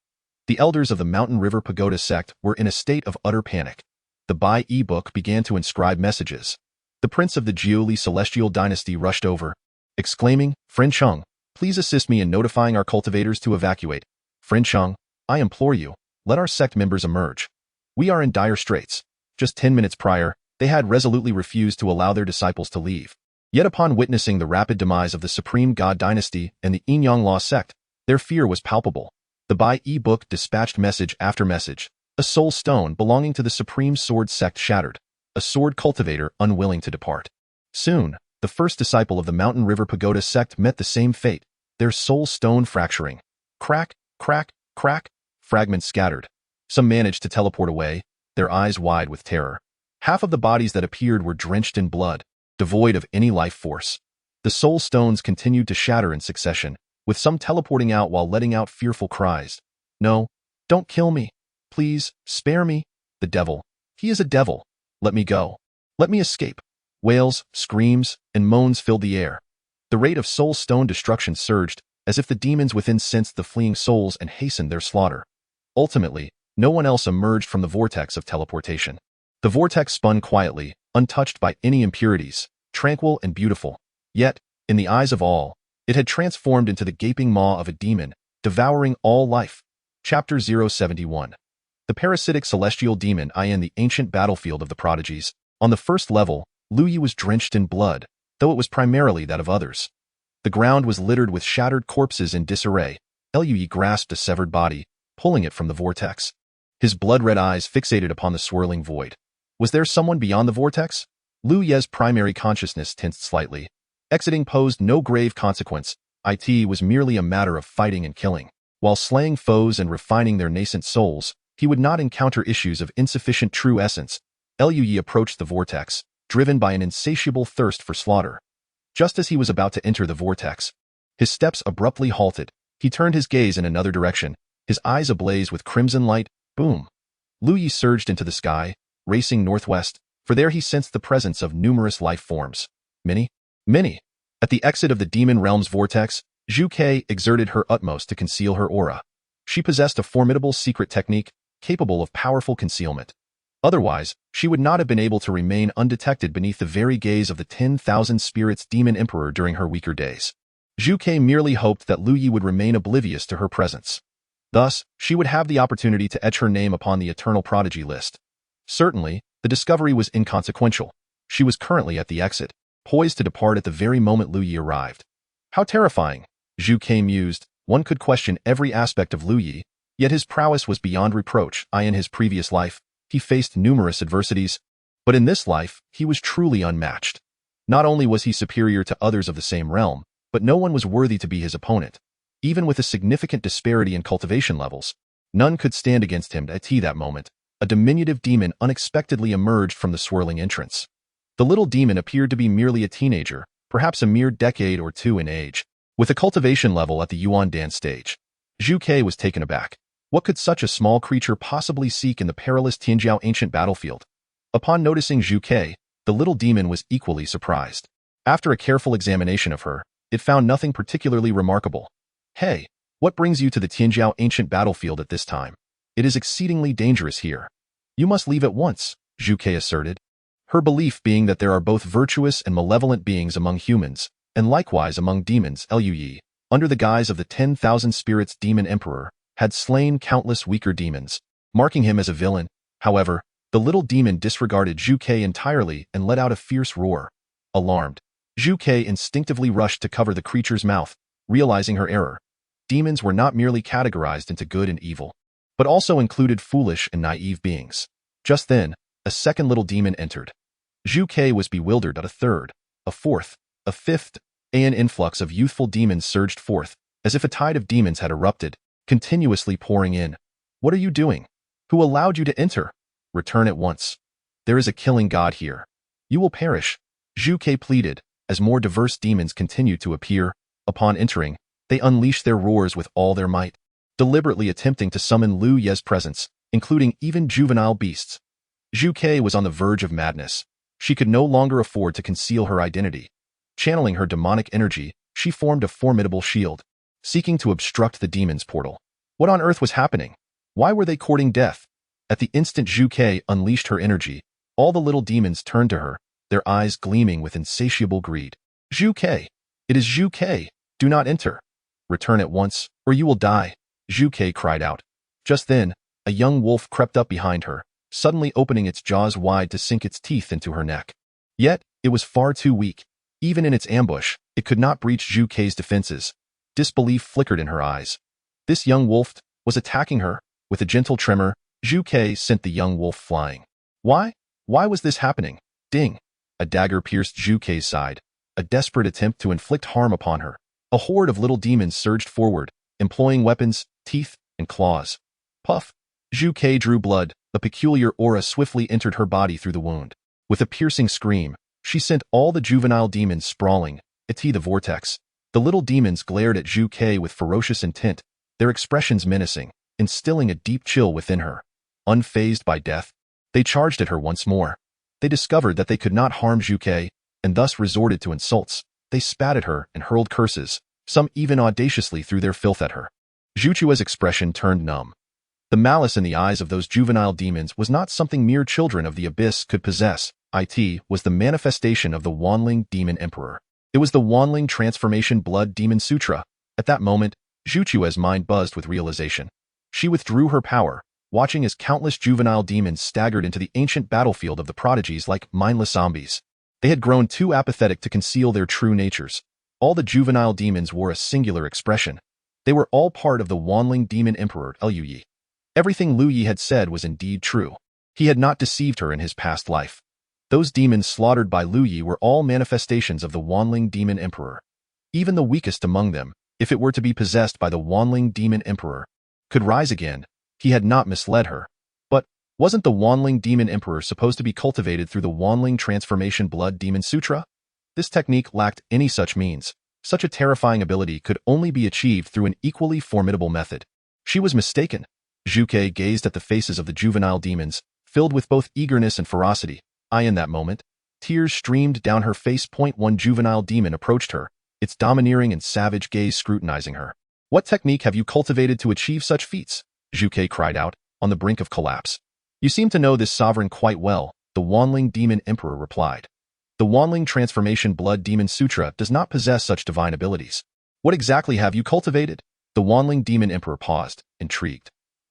The elders of the Mountain River Pagoda sect were in a state of utter panic. The Bai Yi book began to inscribe messages. The prince of the Jiuli Celestial Dynasty rushed over, exclaiming, "Friend Cheng, please assist me in notifying our cultivators to evacuate. Friend Cheng, I implore you, let our sect members emerge. We are in dire straits." Just 10 minutes prior, they had resolutely refused to allow their disciples to leave. Yet upon witnessing the rapid demise of the Supreme God Dynasty and the Yin-Yang Law sect, their fear was palpable. The Bai Yi book dispatched message after message. A soul stone belonging to the Supreme Sword sect shattered. A sword cultivator unwilling to depart. Soon, the first disciple of the Mountain River Pagoda sect met the same fate, their soul stone fracturing. Crack, crack, crack, fragments scattered. Some managed to teleport away, their eyes wide with terror. Half of the bodies that appeared were drenched in blood, devoid of any life force. The soul stones continued to shatter in succession, with some teleporting out while letting out fearful cries. "No, don't kill me. Please, spare me. The devil. He is a devil. Let me go. Let me escape." Wails, screams, and moans filled the air. The rate of soul stone destruction surged, as if the demons within sensed the fleeing souls and hastened their slaughter. Ultimately, no one else emerged from the vortex of teleportation. The vortex spun quietly, untouched by any impurities, tranquil and beautiful. Yet, in the eyes of all, it had transformed into the gaping maw of a demon, devouring all life. Chapter 071. The parasitic celestial demon in the ancient battlefield of the prodigies. On the first level, Lu Yi was drenched in blood, though it was primarily that of others. The ground was littered with shattered corpses in disarray. Lu Yi grasped a severed body, pulling it from the vortex. His blood-red eyes fixated upon the swirling void. Was there someone beyond the vortex? Lu Ye's primary consciousness tensed slightly. Exiting posed no grave consequence. It was merely a matter of fighting and killing. While slaying foes and refining their nascent souls, he would not encounter issues of insufficient true essence. Lu Yi approached the vortex, driven by an insatiable thirst for slaughter. Just as he was about to enter the vortex, his steps abruptly halted. He turned his gaze in another direction, his eyes ablaze with crimson light. Boom! Lu Yi surged into the sky, racing northwest, for there he sensed the presence of numerous life forms. Many. At the exit of the demon realm's vortex, Zhu Ke exerted her utmost to conceal her aura. She possessed a formidable secret technique, capable of powerful concealment. Otherwise, she would not have been able to remain undetected beneath the very gaze of the 10,000 spirits demon emperor during her weaker days. Zhu Ke merely hoped that Lu Yi would remain oblivious to her presence. Thus, she would have the opportunity to etch her name upon the eternal prodigy list. Certainly, the discovery was inconsequential. She was currently at the exit, poised to depart at the very moment Lu Yi arrived. How terrifying, Zhu Ke mused. One could question every aspect of Lu Yi, yet his prowess was beyond reproach. In his previous life, he faced numerous adversities, but in this life, he was truly unmatched. Not only was he superior to others of the same realm, but no one was worthy to be his opponent. Even with a significant disparity in cultivation levels, none could stand against him. At that moment, a diminutive demon unexpectedly emerged from the swirling entrance. The little demon appeared to be merely a teenager, perhaps a mere decade or two in age, with a cultivation level at the Yuan Dan stage. Zhu Ke was taken aback. What could such a small creature possibly seek in the perilous Tianjiao ancient battlefield? Upon noticing Zhu Ke, the little demon was equally surprised. After a careful examination of her, it found nothing particularly remarkable. "Hey, what brings you to the Tianjiao ancient battlefield at this time? It is exceedingly dangerous here. You must leave at once," Zhu Ke asserted. her belief being that there are both virtuous and malevolent beings among humans, and likewise among demons. Lui, under the guise of the 10,000 spirits demon emperor, had slain countless weaker demons, marking him as a villain. However, the little demon disregarded Zhu Ke entirely and let out a fierce roar. Alarmed, Zhu Ke instinctively rushed to cover the creature's mouth, realizing her error. Demons were not merely categorized into good and evil, but also included foolish and naive beings. Just then, a second little demon entered. Zhu Ke was bewildered at a third, a fourth, a fifth. An influx of youthful demons surged forth, as if a tide of demons had erupted, continuously pouring in. What are you doing? Who allowed you to enter? Return at once. There is a killing god here. You will perish. Zhu Ke pleaded, as more diverse demons continued to appear. Upon entering, they unleashed their roars with all their might, deliberately attempting to summon Lu Ye's presence, including even juvenile beasts. Zhu Ke was on the verge of madness. She could no longer afford to conceal her identity. Channeling her demonic energy, she formed a formidable shield, seeking to obstruct the demon's portal. What on earth was happening? Why were they courting death? At the instant Zhu Ke unleashed her energy, all the little demons turned to her, their eyes gleaming with insatiable greed. Zhu Ke! It is Zhu Ke! Do not enter. Return at once, or you will die, Zhu Ke cried out. Just then, a young wolf crept up behind her, suddenly opening its jaws wide to sink its teeth into her neck. Yet, it was far too weak. Even in its ambush, it could not breach Zhu Ke's defenses. Disbelief flickered in her eyes. This young wolf was attacking her. With a gentle tremor, Zhu Ke sent the young wolf flying. Why? Why was this happening? Ding! A dagger pierced Zhu Ke's side, a desperate attempt to inflict harm upon her. A horde of little demons surged forward, employing weapons, teeth, and claws. Puff! Zhu Ke drew blood. A peculiar aura swiftly entered her body through the wound. With a piercing scream, she sent all the juvenile demons sprawling. The vortex. The little demons glared at Zhu Ke with ferocious intent, their expressions menacing, instilling a deep chill within her. Unfazed by death, they charged at her once more. They discovered that they could not harm Zhu Ke, and thus resorted to insults. They spat at her and hurled curses. Some even audaciously threw their filth at her. Zhu Chua's expression turned numb. The malice in the eyes of those juvenile demons was not something mere children of the abyss could possess. It was the manifestation of the Wanling Demon Emperor. It was the Wanling Transformation Blood Demon Sutra. At that moment, Zhu Chua's mind buzzed with realization. She withdrew her power, watching as countless juvenile demons staggered into the ancient battlefield of the prodigies like mindless zombies. They had grown too apathetic to conceal their true natures. All the juvenile demons wore a singular expression. They were all part of the Wanling Demon Emperor, Lui. Everything Lu Yi had said was indeed true. He had not deceived her in his past life. Those demons slaughtered by Lu Yi were all manifestations of the Wanling Demon Emperor. Even the weakest among them, if it were to be possessed by the Wanling Demon Emperor, could rise again. He had not misled her. But wasn't the Wanling Demon Emperor supposed to be cultivated through the Wanling Transformation Blood Demon Sutra? This technique lacked any such means. Such a terrifying ability could only be achieved through an equally formidable method. She was mistaken. Zhu Ke gazed at the faces of the juvenile demons, filled with both eagerness and ferocity. In that moment, tears streamed down her face. One juvenile demon approached her, its domineering and savage gaze scrutinizing her. What technique have you cultivated to achieve such feats? Zhu Ke cried out, on the brink of collapse. You seem to know this sovereign quite well, the Wanling Demon Emperor replied. The Wanling Transformation Blood Demon Sutra does not possess such divine abilities. What exactly have you cultivated? The Wanling Demon Emperor paused, intrigued.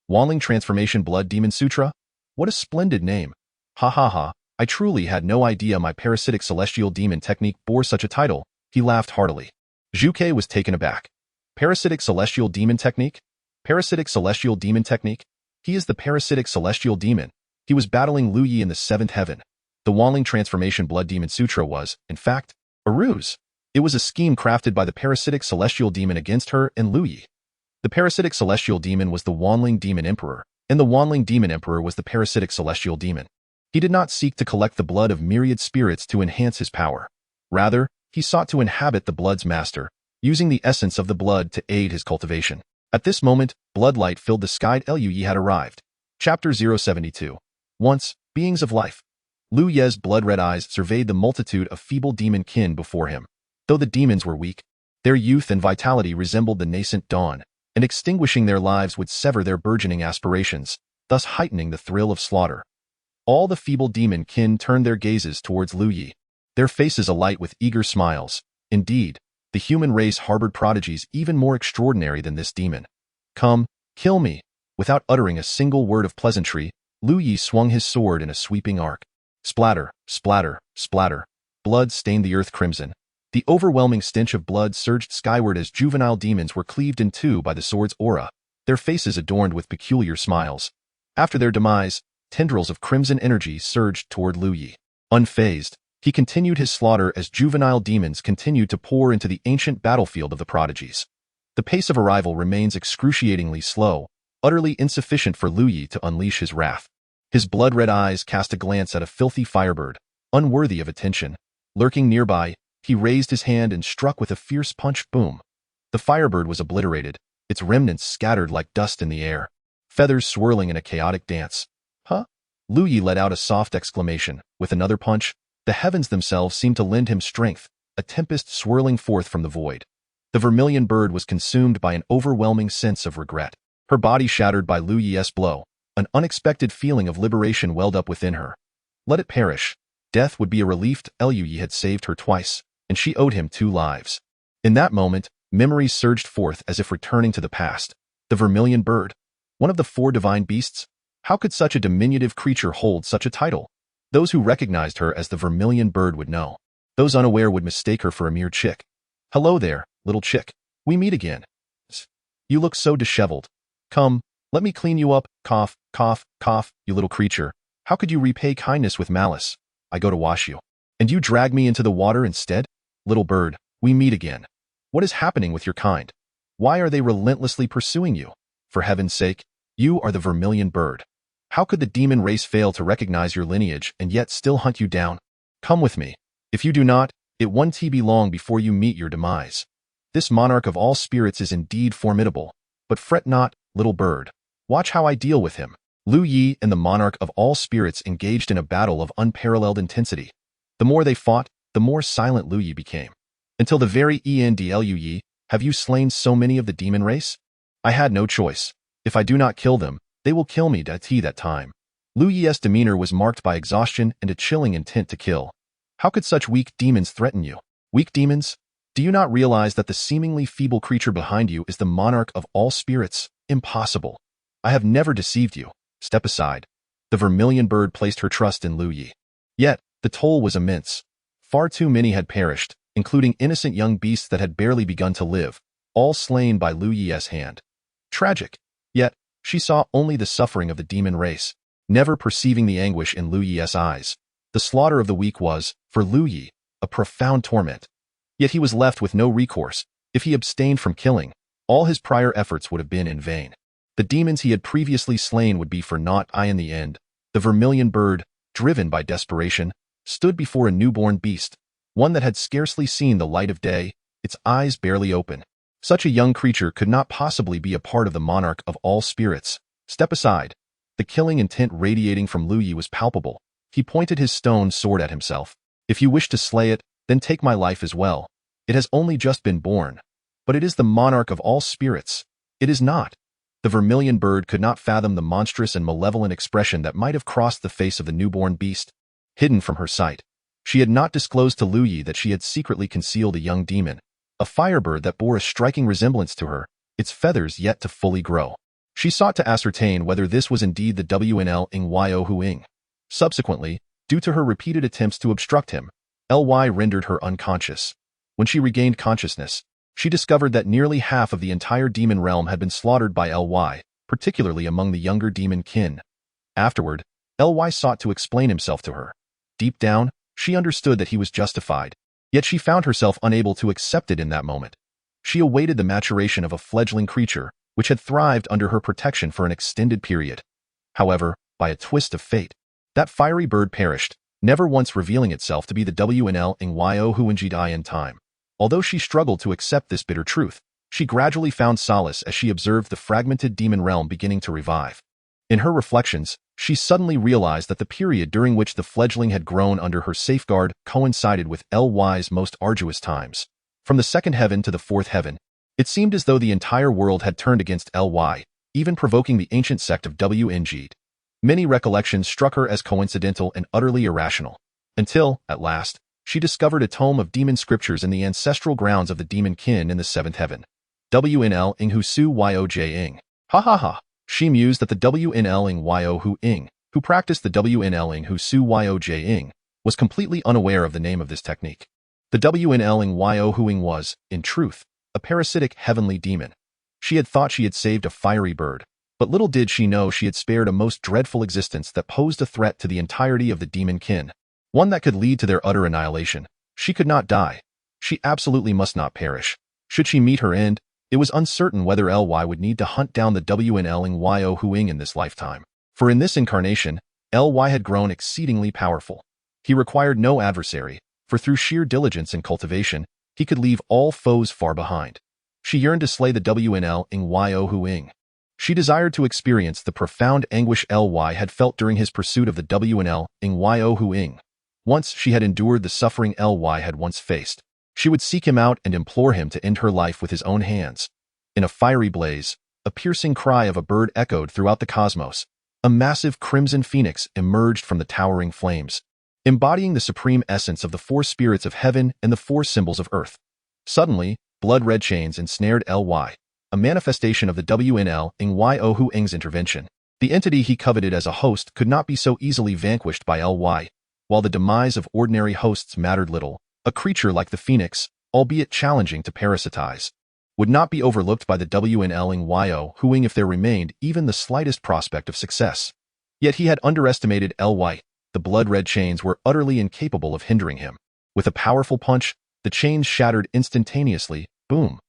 Wanling Transformation Blood Demon Sutra? What a splendid name. Ha ha ha, I truly had no idea my parasitic celestial demon technique bore such a title. He laughed heartily. Zhu Ke was taken aback. Parasitic celestial demon technique? Parasitic celestial demon technique? He is the parasitic celestial demon. He was battling Lu Yi in the seventh heaven. The Wanling Transformation Blood Demon Sutra was, in fact, a ruse. It was a scheme crafted by the parasitic celestial demon against her and Lu Yi. The parasitic celestial demon was the Wanling Demon Emperor, and the Wanling Demon Emperor was the parasitic celestial demon. He did not seek to collect the blood of myriad spirits to enhance his power. Rather, he sought to inhabit the blood's master, using the essence of the blood to aid his cultivation. At this moment, bloodlight filled the sky. Lui had arrived. Chapter 072. Once, beings of life. Lu Ye's blood-red eyes surveyed the multitude of feeble demon kin before him. Though the demons were weak, their youth and vitality resembled the nascent dawn, and extinguishing their lives would sever their burgeoning aspirations, thus heightening the thrill of slaughter. All the feeble demon kin turned their gazes towards Lu Yi, their faces alight with eager smiles. Indeed, the human race harbored prodigies even more extraordinary than this demon. Come, kill me. Without uttering a single word of pleasantry, Lu Yi swung his sword in a sweeping arc. Splatter, splatter, splatter. Blood stained the earth crimson. The overwhelming stench of blood surged skyward as juvenile demons were cleaved in two by the sword's aura, their faces adorned with peculiar smiles. After their demise, tendrils of crimson energy surged toward Lu Yi. Unfazed, he continued his slaughter as juvenile demons continued to pour into the ancient battlefield of the prodigies. The pace of arrival remains excruciatingly slow, utterly insufficient for Lu Yi to unleash his wrath. His blood-red eyes cast a glance at a filthy firebird, unworthy of attention. Lurking nearby, he raised his hand and struck with a fierce punch. Boom. The firebird was obliterated, its remnants scattered like dust in the air, feathers swirling in a chaotic dance. Huh? Lu Yi let out a soft exclamation. With another punch, the heavens themselves seemed to lend him strength, a tempest swirling forth from the void. The vermilion bird was consumed by an overwhelming sense of regret. Her body shattered by Lu Yi's blow, an unexpected feeling of liberation welled up within her. Let it perish. Death would be a relief. Lu Yi had saved her twice, and she owed him 2 lives. In that moment, memories surged forth as if returning to the past. The vermilion bird, one of the 4 divine beasts? How could such a diminutive creature hold such a title? Those who recognized her as the vermilion bird would know. Those unaware would mistake her for a mere chick. Hello there, little chick. We meet again. You look so disheveled. Come, let me clean you up. Cough, cough, cough, you little creature. How could you repay kindness with malice? I go to wash you, and you drag me into the water instead? Little bird, we meet again. What is happening with your kind? Why are they relentlessly pursuing you? For heaven's sake, you are the vermilion bird. How could the demon race fail to recognize your lineage and yet still hunt you down? Come with me. If you do not, it won't be long before you meet your demise. This monarch of all spirits is indeed formidable, but fret not, little bird. Watch how I deal with him. Lu Yi and the monarch of all spirits engaged in a battle of unparalleled intensity. The more they fought, the more silent Lu Yi became. Until the very end. Lu Yi, have you slain so many of the demon race? I had no choice. If I do not kill them, they will kill me. That time. Lu Yi's demeanor was marked by exhaustion and a chilling intent to kill. How could such weak demons threaten you? Weak demons? Do you not realize that the seemingly feeble creature behind you is the monarch of all spirits? Impossible. I have never deceived you. Step aside. The vermilion bird placed her trust in Lu Yi. Yet, the toll was immense. Far too many had perished, including innocent young beasts that had barely begun to live, all slain by Lu Yi's hand. Tragic. Yet, she saw only the suffering of the demon race, never perceiving the anguish in Lu Yi's eyes. The slaughter of the weak was, for Lu Yi, a profound torment. Yet he was left with no recourse. If he abstained from killing, all his prior efforts would have been in vain. The demons he had previously slain would be for naught. In the end, the vermilion bird, driven by desperation, stood before a newborn beast, one that had scarcely seen the light of day, its eyes barely open. Such a young creature could not possibly be a part of the monarch of all spirits. Step aside. The killing intent radiating from Lu Yi was palpable. He pointed his stone sword at himself. If you wish to slay it, then take my life as well. It has only just been born. But it is the monarch of all spirits. It is not. The vermilion bird could not fathom the monstrous and malevolent expression that might have crossed the face of the newborn beast. Hidden from her sight, she had not disclosed to Lu Yi that she had secretly concealed a young demon, a firebird that bore a striking resemblance to her, its feathers yet to fully grow. She sought to ascertain whether this was indeed the Wnlyo Huing. Subsequently, due to her repeated attempts to obstruct him, Ly rendered her unconscious. When she regained consciousness, she discovered that nearly half of the entire demon realm had been slaughtered by Ly, particularly among the younger demon kin. Afterward, Ly sought to explain himself to her. Deep down, she understood that he was justified, yet she found herself unable to accept it in that moment. She awaited the maturation of a fledgling creature, which had thrived under her protection for an extended period. However, by a twist of fate, that fiery bird perished, never once revealing itself to be the Wnlyo Huingji in time. Although she struggled to accept this bitter truth, she gradually found solace as she observed the fragmented demon realm beginning to revive. In her reflections, she suddenly realized that the period during which the fledgling had grown under her safeguard coincided with Ly's most arduous times. From the second heaven to the fourth heaven, it seemed as though the entire world had turned against Ly, even provoking the ancient sect of Wnjid. Many recollections struck her as coincidental and utterly irrational, until, at last, she discovered a tome of demon scriptures in the ancestral grounds of the demon kin in the seventh heaven. WNL Ing Hu Su Yoj Ing. Ha ha ha. She mused that the WNL Ing Yo Hu Ing, who practiced the WNL Ing Hu Su Yoj Ing, was completely unaware of the name of this technique. The WNL Ing Yo Hu Ing was, in truth, a parasitic heavenly demon. She had thought she had saved a fiery bird, but little did she know she had spared a most dreadful existence that posed a threat to the entirety of the demon kin, one that could lead to their utter annihilation. She could not die. She absolutely must not perish. Should she meet her end, it was uncertain whether LY would need to hunt down the WNL Ing Yo Hu Ing in this lifetime. For in this incarnation, LY had grown exceedingly powerful. He required no adversary, for through sheer diligence and cultivation, he could leave all foes far behind. She yearned to slay the WNL Ing Yo Hu Ing. She desired to experience the profound anguish LY had felt during his pursuit of the WNL Ing Yo Hu Ing. Once she had endured the suffering LY had once faced, she would seek him out and implore him to end her life with his own hands. In a fiery blaze, a piercing cry of a bird echoed throughout the cosmos. A massive crimson phoenix emerged from the towering flames, embodying the supreme essence of the four spirits of heaven and the four symbols of earth. Suddenly, blood-red chains ensnared LY, a manifestation of the WNL Ing Yo Hu Ing's intervention. The entity he coveted as a host could not be so easily vanquished by LY, while the demise of ordinary hosts mattered little. A creature like the phoenix, albeit challenging to parasitize, would not be overlooked by the WNL Ing Yo Hu Ing if there remained even the slightest prospect of success. Yet he had underestimated LY. The blood-red chains were utterly incapable of hindering him. With a powerful punch, the chains shattered instantaneously. Boom!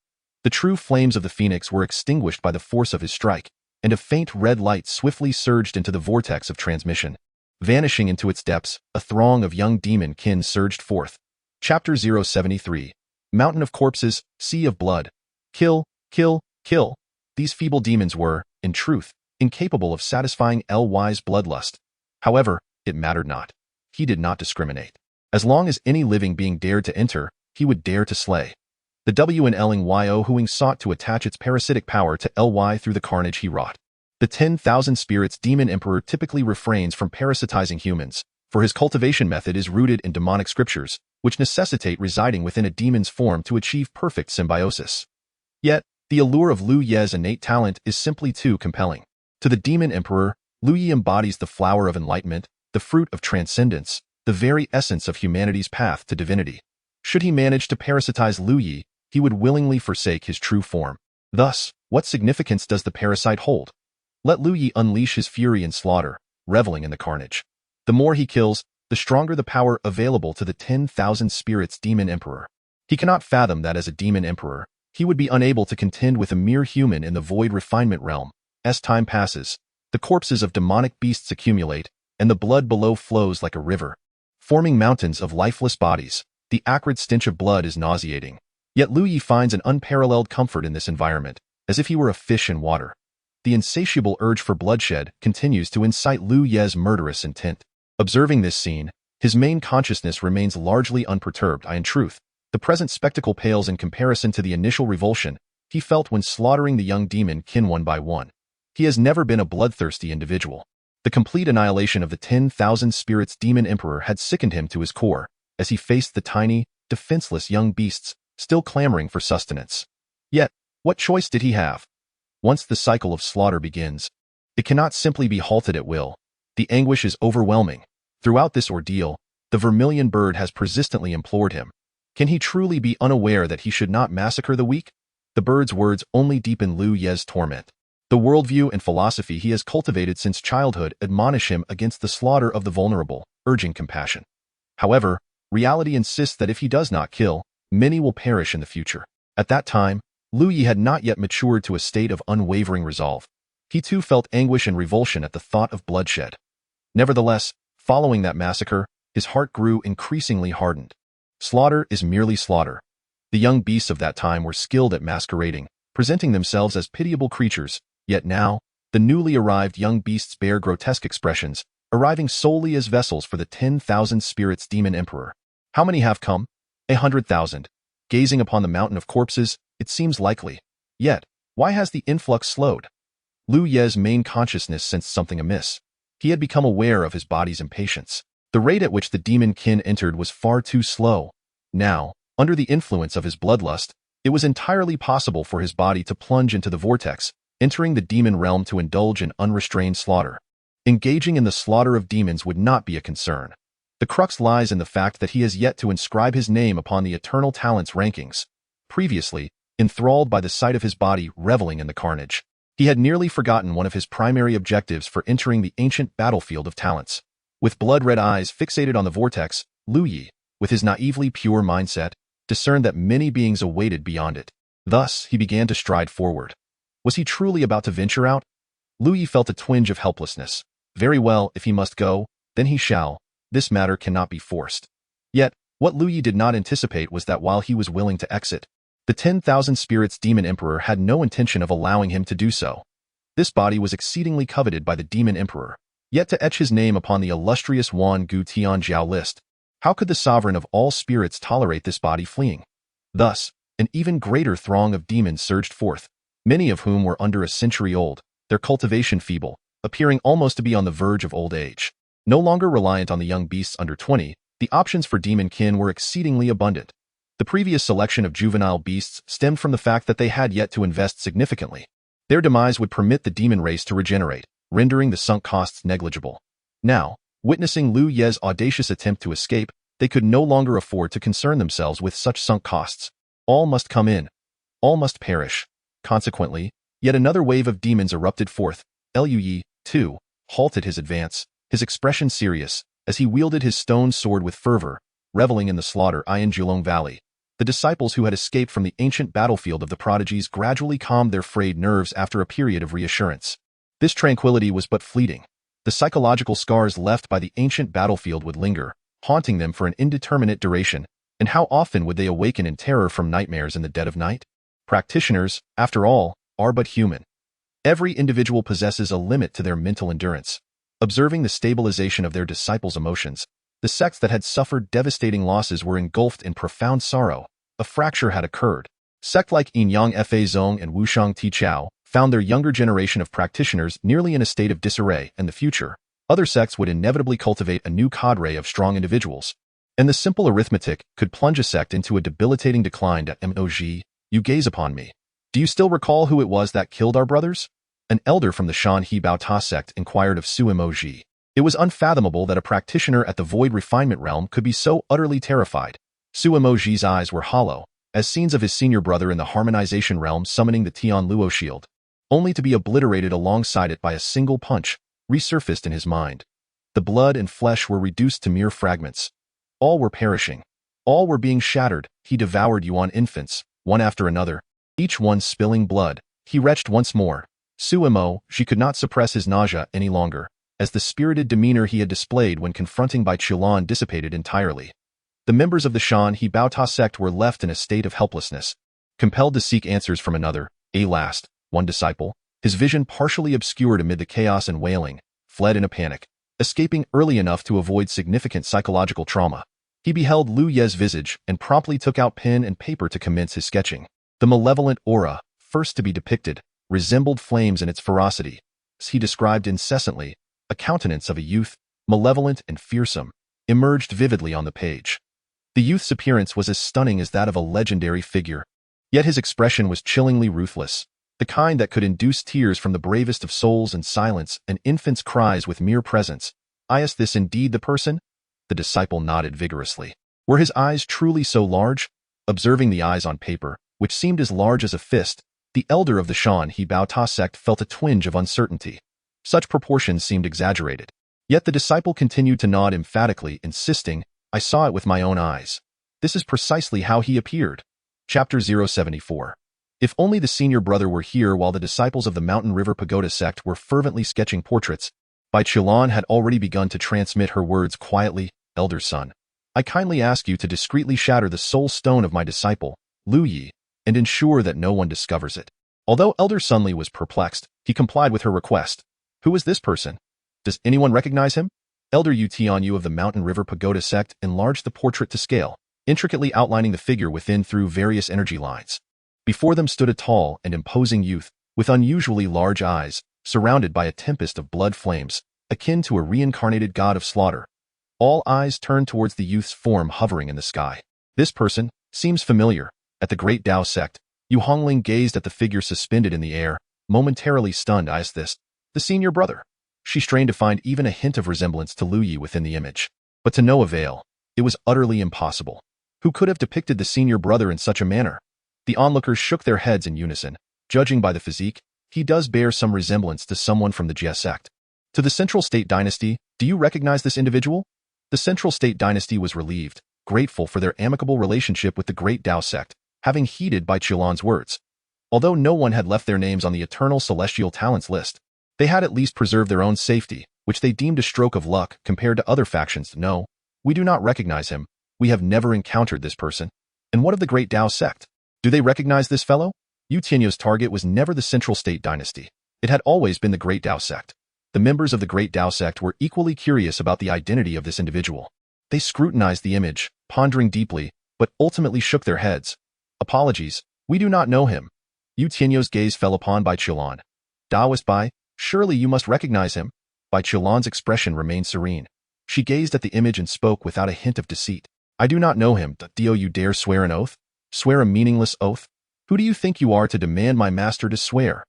The true flames of the phoenix were extinguished by the force of his strike, and a faint red light swiftly surged into the vortex of transmission. Vanishing into its depths, a throng of young demon kin surged forth. Chapter 073. Mountain of Corpses, Sea of Blood. Kill, kill, kill. These feeble demons were, in truth, incapable of satisfying LY's bloodlust. However, it mattered not. He did not discriminate. As long as any living being dared to enter, he would dare to slay. The WNL Ing Yo Hu Ing sought to attach its parasitic power to LY through the carnage he wrought. The 10,000 Spirits Demon Emperor typically refrains from parasitizing humans, for his cultivation method is rooted in demonic scriptures, which necessitate residing within a demon's form to achieve perfect symbiosis. Yet, the allure of Lu Ye's innate talent is simply too compelling. To the Demon Emperor, Lu Ye embodies the flower of enlightenment, the fruit of transcendence, the very essence of humanity's path to divinity. Should he manage to parasitize Lu Ye, he would willingly forsake his true form. Thus, what significance does the parasite hold? Let Lu Ye unleash his fury and slaughter, reveling in the carnage. The more he kills, the stronger the power available to the 10,000 Spirits Demon Emperor. He cannot fathom that as a Demon Emperor, he would be unable to contend with a mere human in the void refinement realm. As time passes, the corpses of demonic beasts accumulate, and the blood below flows like a river, forming mountains of lifeless bodies. The acrid stench of blood is nauseating. Yet Lu Ye finds an unparalleled comfort in this environment, as if he were a fish in water. The insatiable urge for bloodshed continues to incite Lu Ye's murderous intent. Observing this scene, his main consciousness remains largely unperturbed. In truth, the present spectacle pales in comparison to the initial revulsion he felt when slaughtering the young demon kin one by one. He has never been a bloodthirsty individual. The complete annihilation of the 10,000 Spirits Demon Emperor had sickened him to his core, as he faced the tiny, defenseless young beasts, still clamoring for sustenance. Yet, what choice did he have? Once the cycle of slaughter begins, it cannot simply be halted at will. The anguish is overwhelming. Throughout this ordeal, the vermilion bird has persistently implored him. Can he truly be unaware that he should not massacre the weak? The bird's words only deepen Lu Ye's torment. The worldview and philosophy he has cultivated since childhood admonish him against the slaughter of the vulnerable, urging compassion. However, reality insists that if he does not kill, many will perish in the future. At that time, Lu Ye had not yet matured to a state of unwavering resolve. He too felt anguish and revulsion at the thought of bloodshed. Nevertheless, following that massacre, his heart grew increasingly hardened. Slaughter is merely slaughter. The young beasts of that time were skilled at masquerading, presenting themselves as pitiable creatures, yet now, the newly arrived young beasts bear grotesque expressions, arriving solely as vessels for the 10,000 Spirits Demon Emperor. How many have come? 100,000. Gazing upon the mountain of corpses, it seems likely. Yet, why has the influx slowed? Lu Ye's main consciousness sensed something amiss. He had become aware of his body's impatience. The rate at which the demon kin entered was far too slow. Now, under the influence of his bloodlust, it was entirely possible for his body to plunge into the vortex, entering the demon realm to indulge in unrestrained slaughter. Engaging in the slaughter of demons would not be a concern. The crux lies in the fact that he has yet to inscribe his name upon the eternal talents rankings. Previously, enthralled by the sight of his body reveling in the carnage, he had nearly forgotten one of his primary objectives for entering the ancient battlefield of talents. With blood-red eyes fixated on the vortex, Lu Yi, with his naively pure mindset, discerned that many beings awaited beyond it. Thus, he began to stride forward. Was he truly about to venture out? Lu Yi felt a twinge of helplessness. Very well, if he must go, then he shall. This matter cannot be forced. Yet, what Lu Yi did not anticipate was that while he was willing to exit, the 10,000 Spirits Demon Emperor had no intention of allowing him to do so. This body was exceedingly coveted by the Demon Emperor, yet to etch his name upon the illustrious Wan Gu Tianjiao list. How could the sovereign of all spirits tolerate this body fleeing? Thus, an even greater throng of demons surged forth, many of whom were under a century old, their cultivation feeble, appearing almost to be on the verge of old age. No longer reliant on the young beasts under 20, the options for demon kin were exceedingly abundant. The previous selection of juvenile beasts stemmed from the fact that they had yet to invest significantly. Their demise would permit the demon race to regenerate, rendering the sunk costs negligible. Now, witnessing Lu Ye's audacious attempt to escape, they could no longer afford to concern themselves with such sunk costs. All must come in. All must perish. Consequently, yet another wave of demons erupted forth. Lu Yi, too, halted his advance, his expression serious, as he wielded his stone sword with fervor, reveling in the slaughter in Julong Valley. The disciples who had escaped from the ancient battlefield of the prodigies gradually calmed their frayed nerves after a period of reassurance. This tranquility was but fleeting. The psychological scars left by the ancient battlefield would linger, haunting them for an indeterminate duration, and how often would they awaken in terror from nightmares in the dead of night? Practitioners, after all, are but human. Every individual possesses a limit to their mental endurance. Observing the stabilization of their disciples' emotions, the sects that had suffered devastating losses were engulfed in profound sorrow. A fracture had occurred. Sect like Yinyang Fa Zong and Wushang Tichao found their younger generation of practitioners nearly in a state of disarray, and the future. Other sects would inevitably cultivate a new cadre of strong individuals. And the simple arithmetic could plunge a sect into a debilitating decline. Mog, you gaze upon me. Do you still recall who it was that killed our brothers? An elder from the Shan He Bao Ta sect inquired of Su Mog. It was unfathomable that a practitioner at the Void Refinement Realm could be so utterly terrified. Su Mog's eyes were hollow, as scenes of his senior brother in the Harmonization Realm summoning the Tian Luo shield, only to be obliterated alongside it by a single punch, resurfaced in his mind. The blood and flesh were reduced to mere fragments. All were perishing. All were being shattered. He devoured Yuan infants, one after another, each one spilling blood. He retched once more. Su Mo, she could not suppress his nausea any longer, as the spirited demeanor he had displayed when confronting Bai Qilan dissipated entirely. The members of the Shan He Bao Ta sect were left in a state of helplessness, compelled to seek answers from another. One disciple, his vision partially obscured amid the chaos and wailing, fled in a panic, escaping early enough to avoid significant psychological trauma. He beheld Lu Ye's visage and promptly took out pen and paper to commence his sketching. The malevolent aura, first to be depicted, resembled flames in its ferocity. As he described incessantly, a countenance of a youth, malevolent and fearsome, emerged vividly on the page. The youth's appearance was as stunning as that of a legendary figure, yet his expression was chillingly ruthless, the kind that could induce tears from the bravest of souls and silence an infant's cries with mere presence. Is this indeed the person? The disciple nodded vigorously. Were his eyes truly so large? Observing the eyes on paper, which seemed as large as a fist, the elder of the Shan He Bao Ta sect felt a twinge of uncertainty. Such proportions seemed exaggerated. Yet the disciple continued to nod emphatically, insisting, I saw it with my own eyes. This is precisely how he appeared. Chapter 074. If only the senior brother were here while the disciples of the Mountain River Pagoda sect were fervently sketching portraits. Bai Qilan had already begun to transmit her words quietly. Elder son, I kindly ask you to discreetly shatter the soul stone of my disciple, Lu Yi, and ensure that no one discovers it. Although Elder Sunli was perplexed, he complied with her request. Who is this person? Does anyone recognize him? Elder Yu Tianyu of the Mountain River Pagoda sect enlarged the portrait to scale, intricately outlining the figure within through various energy lines. Before them stood a tall and imposing youth, with unusually large eyes, surrounded by a tempest of blood flames. akin to a reincarnated god of slaughter. All eyes turned towards the youth's form hovering in the sky. This person seems familiar. At the Great Dao sect, Yu Hongling gazed at the figure suspended in the air, momentarily stunned. Is this the senior brother? She strained to find even a hint of resemblance to Lu Yi within the image, but to no avail. It was utterly impossible. Who could have depicted the senior brother in such a manner? The onlookers shook their heads in unison. Judging by the physique, he does bear some resemblance to someone from the Jie sect. To the Central State Dynasty, do you recognize this individual? The Central State Dynasty was relieved, grateful for their amicable relationship with the Great Dao sect, having heeded Bai Qiulan's words. Although no one had left their names on the Eternal Celestial Talents list, they had at least preserved their own safety, which they deemed a stroke of luck compared to other factions. No, we do not recognize him. We have never encountered this person. And what of the Great Dao sect? Do they recognize this fellow? Yu Tianyu's target was never the Central State Dynasty. It had always been the Great Dao sect. The members of the Great Dao sect were equally curious about the identity of this individual. They scrutinized the image, pondering deeply, but ultimately shook their heads. Apologies, we do not know him. Yu Tianyu's gaze fell upon Bai Qiulan. Daoist Bai, surely you must recognize him. Bai Qiulan's expression remained serene. She gazed at the image and spoke without a hint of deceit. I do not know him. Do you dare swear an oath? Swear a meaningless oath? Who do you think you are to demand my master to swear?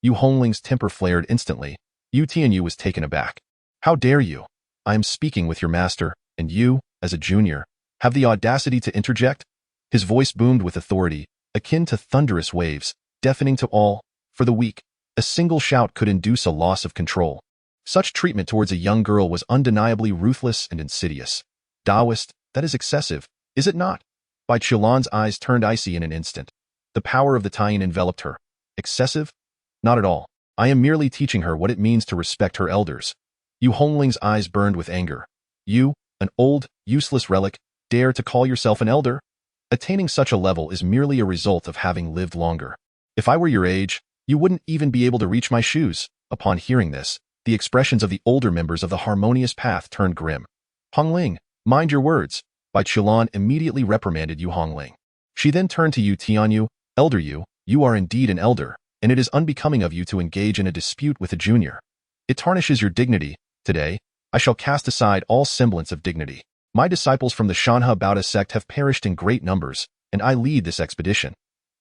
Yu Hongling's temper flared instantly. Yu Tianyu was taken aback. How dare you? I am speaking with your master, and you, as a junior, have the audacity to interject? His voice boomed with authority, akin to thunderous waves, deafening to all. For the weak, a single shout could induce a loss of control. Such treatment towards a young girl was undeniably ruthless and insidious. Daoist, that is excessive, is it not? Bai Qiulan's eyes turned icy in an instant. The power of the Taiyin enveloped her. Excessive? Not at all. I am merely teaching her what it means to respect her elders. Yu Hongling's eyes burned with anger. You, an old, useless relic, dare to call yourself an elder? Attaining such a level is merely a result of having lived longer. If I were your age, you wouldn't even be able to reach my shoes. Upon hearing this, the expressions of the older members of the Harmonious Path turned grim. Hongling, mind your words. Bai Qiulan immediately reprimanded Yu Hongling. She then turned to Yu Tianyu. Elder Yu, you are indeed an elder, and it is unbecoming of you to engage in a dispute with a junior. It tarnishes your dignity. Today, I shall cast aside all semblance of dignity. My disciples from the Shanhe Baoda sect have perished in great numbers, and I lead this expedition.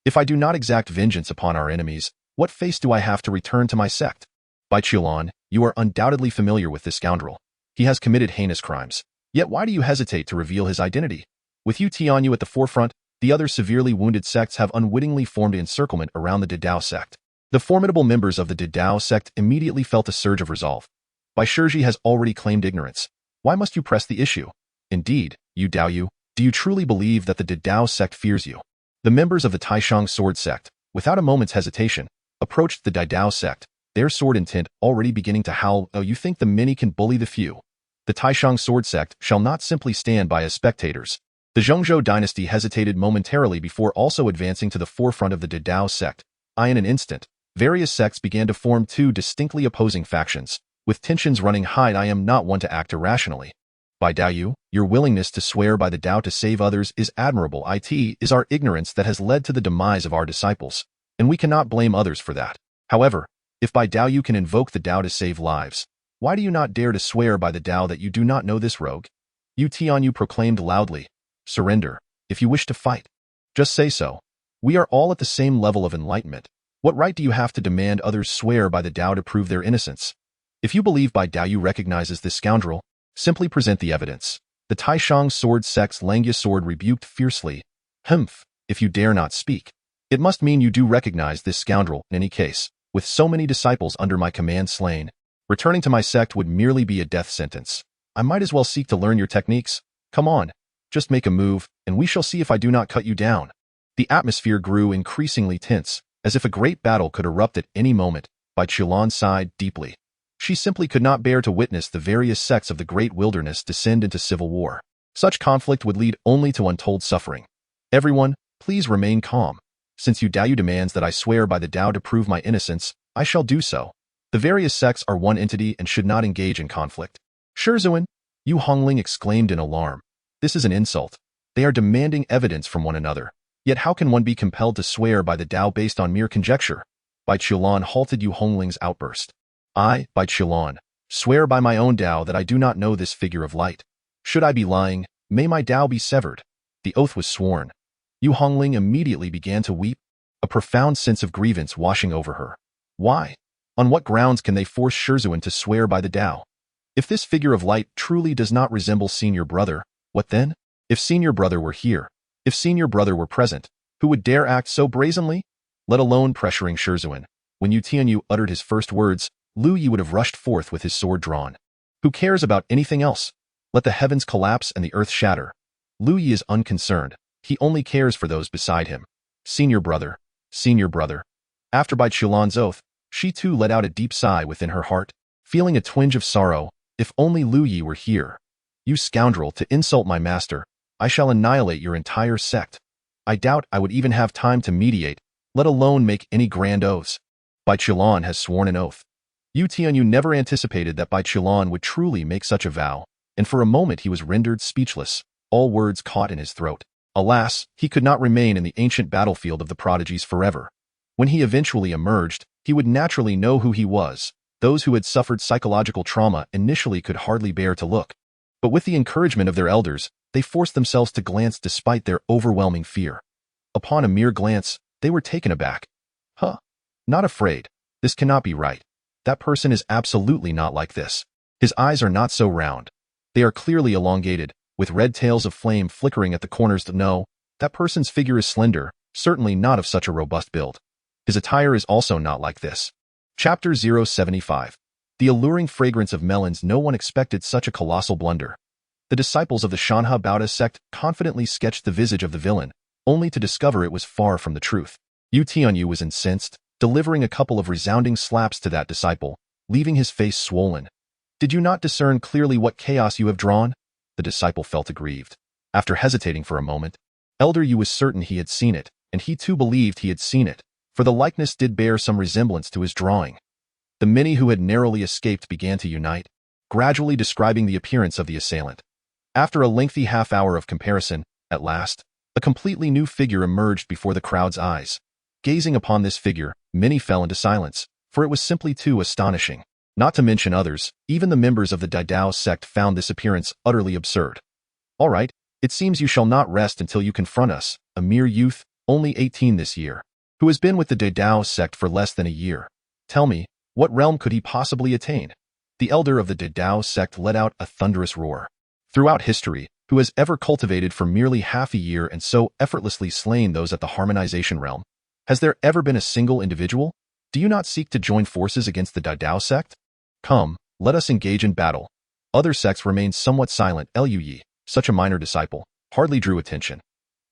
If I do not exact vengeance upon our enemies, what face do I have to return to my sect? Bai Qiulan, you are undoubtedly familiar with this scoundrel. He has committed heinous crimes. Yet why do you hesitate to reveal his identity? With Yu Tianyu at the forefront, the other severely wounded sects have unwittingly formed encirclement around the Didao sect. The formidable members of the Didao sect immediately felt a surge of resolve. Bai Shiji has already claimed ignorance. Why must you press the issue? Indeed, Yu Daoyu, do you truly believe that the Didao sect fears you? The members of the Taishang sword sect, without a moment's hesitation, approached the Didao sect, their sword intent already beginning to howl. Oh, you think the many can bully the few? The Taishang sword sect shall not simply stand by as spectators. The Zhongzhou dynasty hesitated momentarily before also advancing to the forefront of the Didao sect. In an instant, various sects began to form two distinctly opposing factions, with tensions running high. I am not one to act irrationally. Bai Daoyu, your willingness to swear by the Dao to save others is admirable. It is our ignorance that has led to the demise of our disciples, and we cannot blame others for that. However, if Bai Daoyu can invoke the Dao to save lives, why do you not dare to swear by the Dao that you do not know this rogue? Yu Tianyu proclaimed loudly. Surrender, if you wish to fight. Just say so. We are all at the same level of enlightenment. What right do you have to demand others swear by the Dao to prove their innocence? If you believe Bai Daoyu recognizes this scoundrel, simply present the evidence. The Taishang sword sect's Langya sword rebuked fiercely. Humph, if you dare not speak. It must mean you do recognize this scoundrel in any case. With so many disciples under my command slain, returning to my sect would merely be a death sentence. I might as well seek to learn your techniques. Come on. Just make a move, and we shall see if I do not cut you down. The atmosphere grew increasingly tense, as if a great battle could erupt at any moment. Bai Qiulan sighed deeply. She simply could not bear to witness the various sects of the great wilderness descend into civil war. Such conflict would lead only to untold suffering. Everyone, please remain calm. Since Yu Daoyu demands that I swear by the Dao to prove my innocence, I shall do so. The various sects are one entity and should not engage in conflict. Shizuan, Yu Hongling exclaimed in alarm. This is an insult. They are demanding evidence from one another. Yet how can one be compelled to swear by the Dao based on mere conjecture? Bai Qiulan halted Yu Hongling's outburst. Bai Qiulan, Swear by my own Dao that I do not know this figure of light. Should I be lying, may my Dao be severed. The oath was sworn. Yu Hongling immediately began to weep, a profound sense of grievance washing over her. Why? On what grounds can they force Shizuan to swear by the Dao? If this figure of light truly does not resemble Senior Brother, what then? If Senior Brother were here, if Senior Brother were present, who would dare act so brazenly? Let alone pressuring Shizuan. When Yu Tianyu uttered his first words, Lu Yi would have rushed forth with his sword drawn. Who cares about anything else? Let the heavens collapse and the earth shatter. Lu Yi is unconcerned. He only cares for those beside him. Senior Brother, Senior Brother. After Bai Qiulan's oath, she too let out a deep sigh within her heart, feeling a twinge of sorrow. If only Lu Yi were here. You scoundrel, to insult my master, I shall annihilate your entire sect. I doubt I would even have time to mediate, let alone make any grand oaths. Bai Qiulan has sworn an oath. Yu Tianyu never anticipated that Bai Qiulan would truly make such a vow, and for a moment he was rendered speechless, all words caught in his throat. Alas, he could not remain in the ancient battlefield of the prodigies forever. When he eventually emerged, he would naturally know who he was. Those who had suffered psychological trauma initially could hardly bear to look. But with the encouragement of their elders, they forced themselves to glance despite their overwhelming fear. Upon a mere glance, they were taken aback. Huh. Not afraid. This cannot be right. That person is absolutely not like this. His eyes are not so round. They are clearly elongated, with red tails of flame flickering at the corners. No, that person's figure is slender, certainly not of such a robust build. His attire is also not like this. Chapter 075. The alluring fragrance of melons. No one expected such a colossal blunder. The disciples of the Shanha Baoda sect confidently sketched the visage of the villain, only to discover it was far from the truth. Yu Tianyu was incensed, delivering a couple of resounding slaps to that disciple, leaving his face swollen. Did you not discern clearly what chaos you have drawn? The disciple felt aggrieved. After hesitating for a moment, Elder Yu was certain he had seen it, and he too believed he had seen it, for the likeness did bear some resemblance to his drawing. The many who had narrowly escaped began to unite, gradually describing the appearance of the assailant. After a lengthy half-hour of comparison, at last, a completely new figure emerged before the crowd's eyes. Gazing upon this figure, many fell into silence, for it was simply too astonishing. Not to mention others, even the members of the Dao sect found this appearance utterly absurd. All right, it seems you shall not rest until you confront us, a mere youth, only 18 this year, who has been with the Dao sect for less than a year. Tell me, what realm could he possibly attain? The elder of the Dao sect let out a thunderous roar. Throughout history, who has ever cultivated for merely half a year and so effortlessly slain those at the harmonization realm? Has there ever been a single individual? Do you not seek to join forces against the Dao sect? Come, let us engage in battle. Other sects remained somewhat silent. Lu Yi, such a minor disciple, hardly drew attention.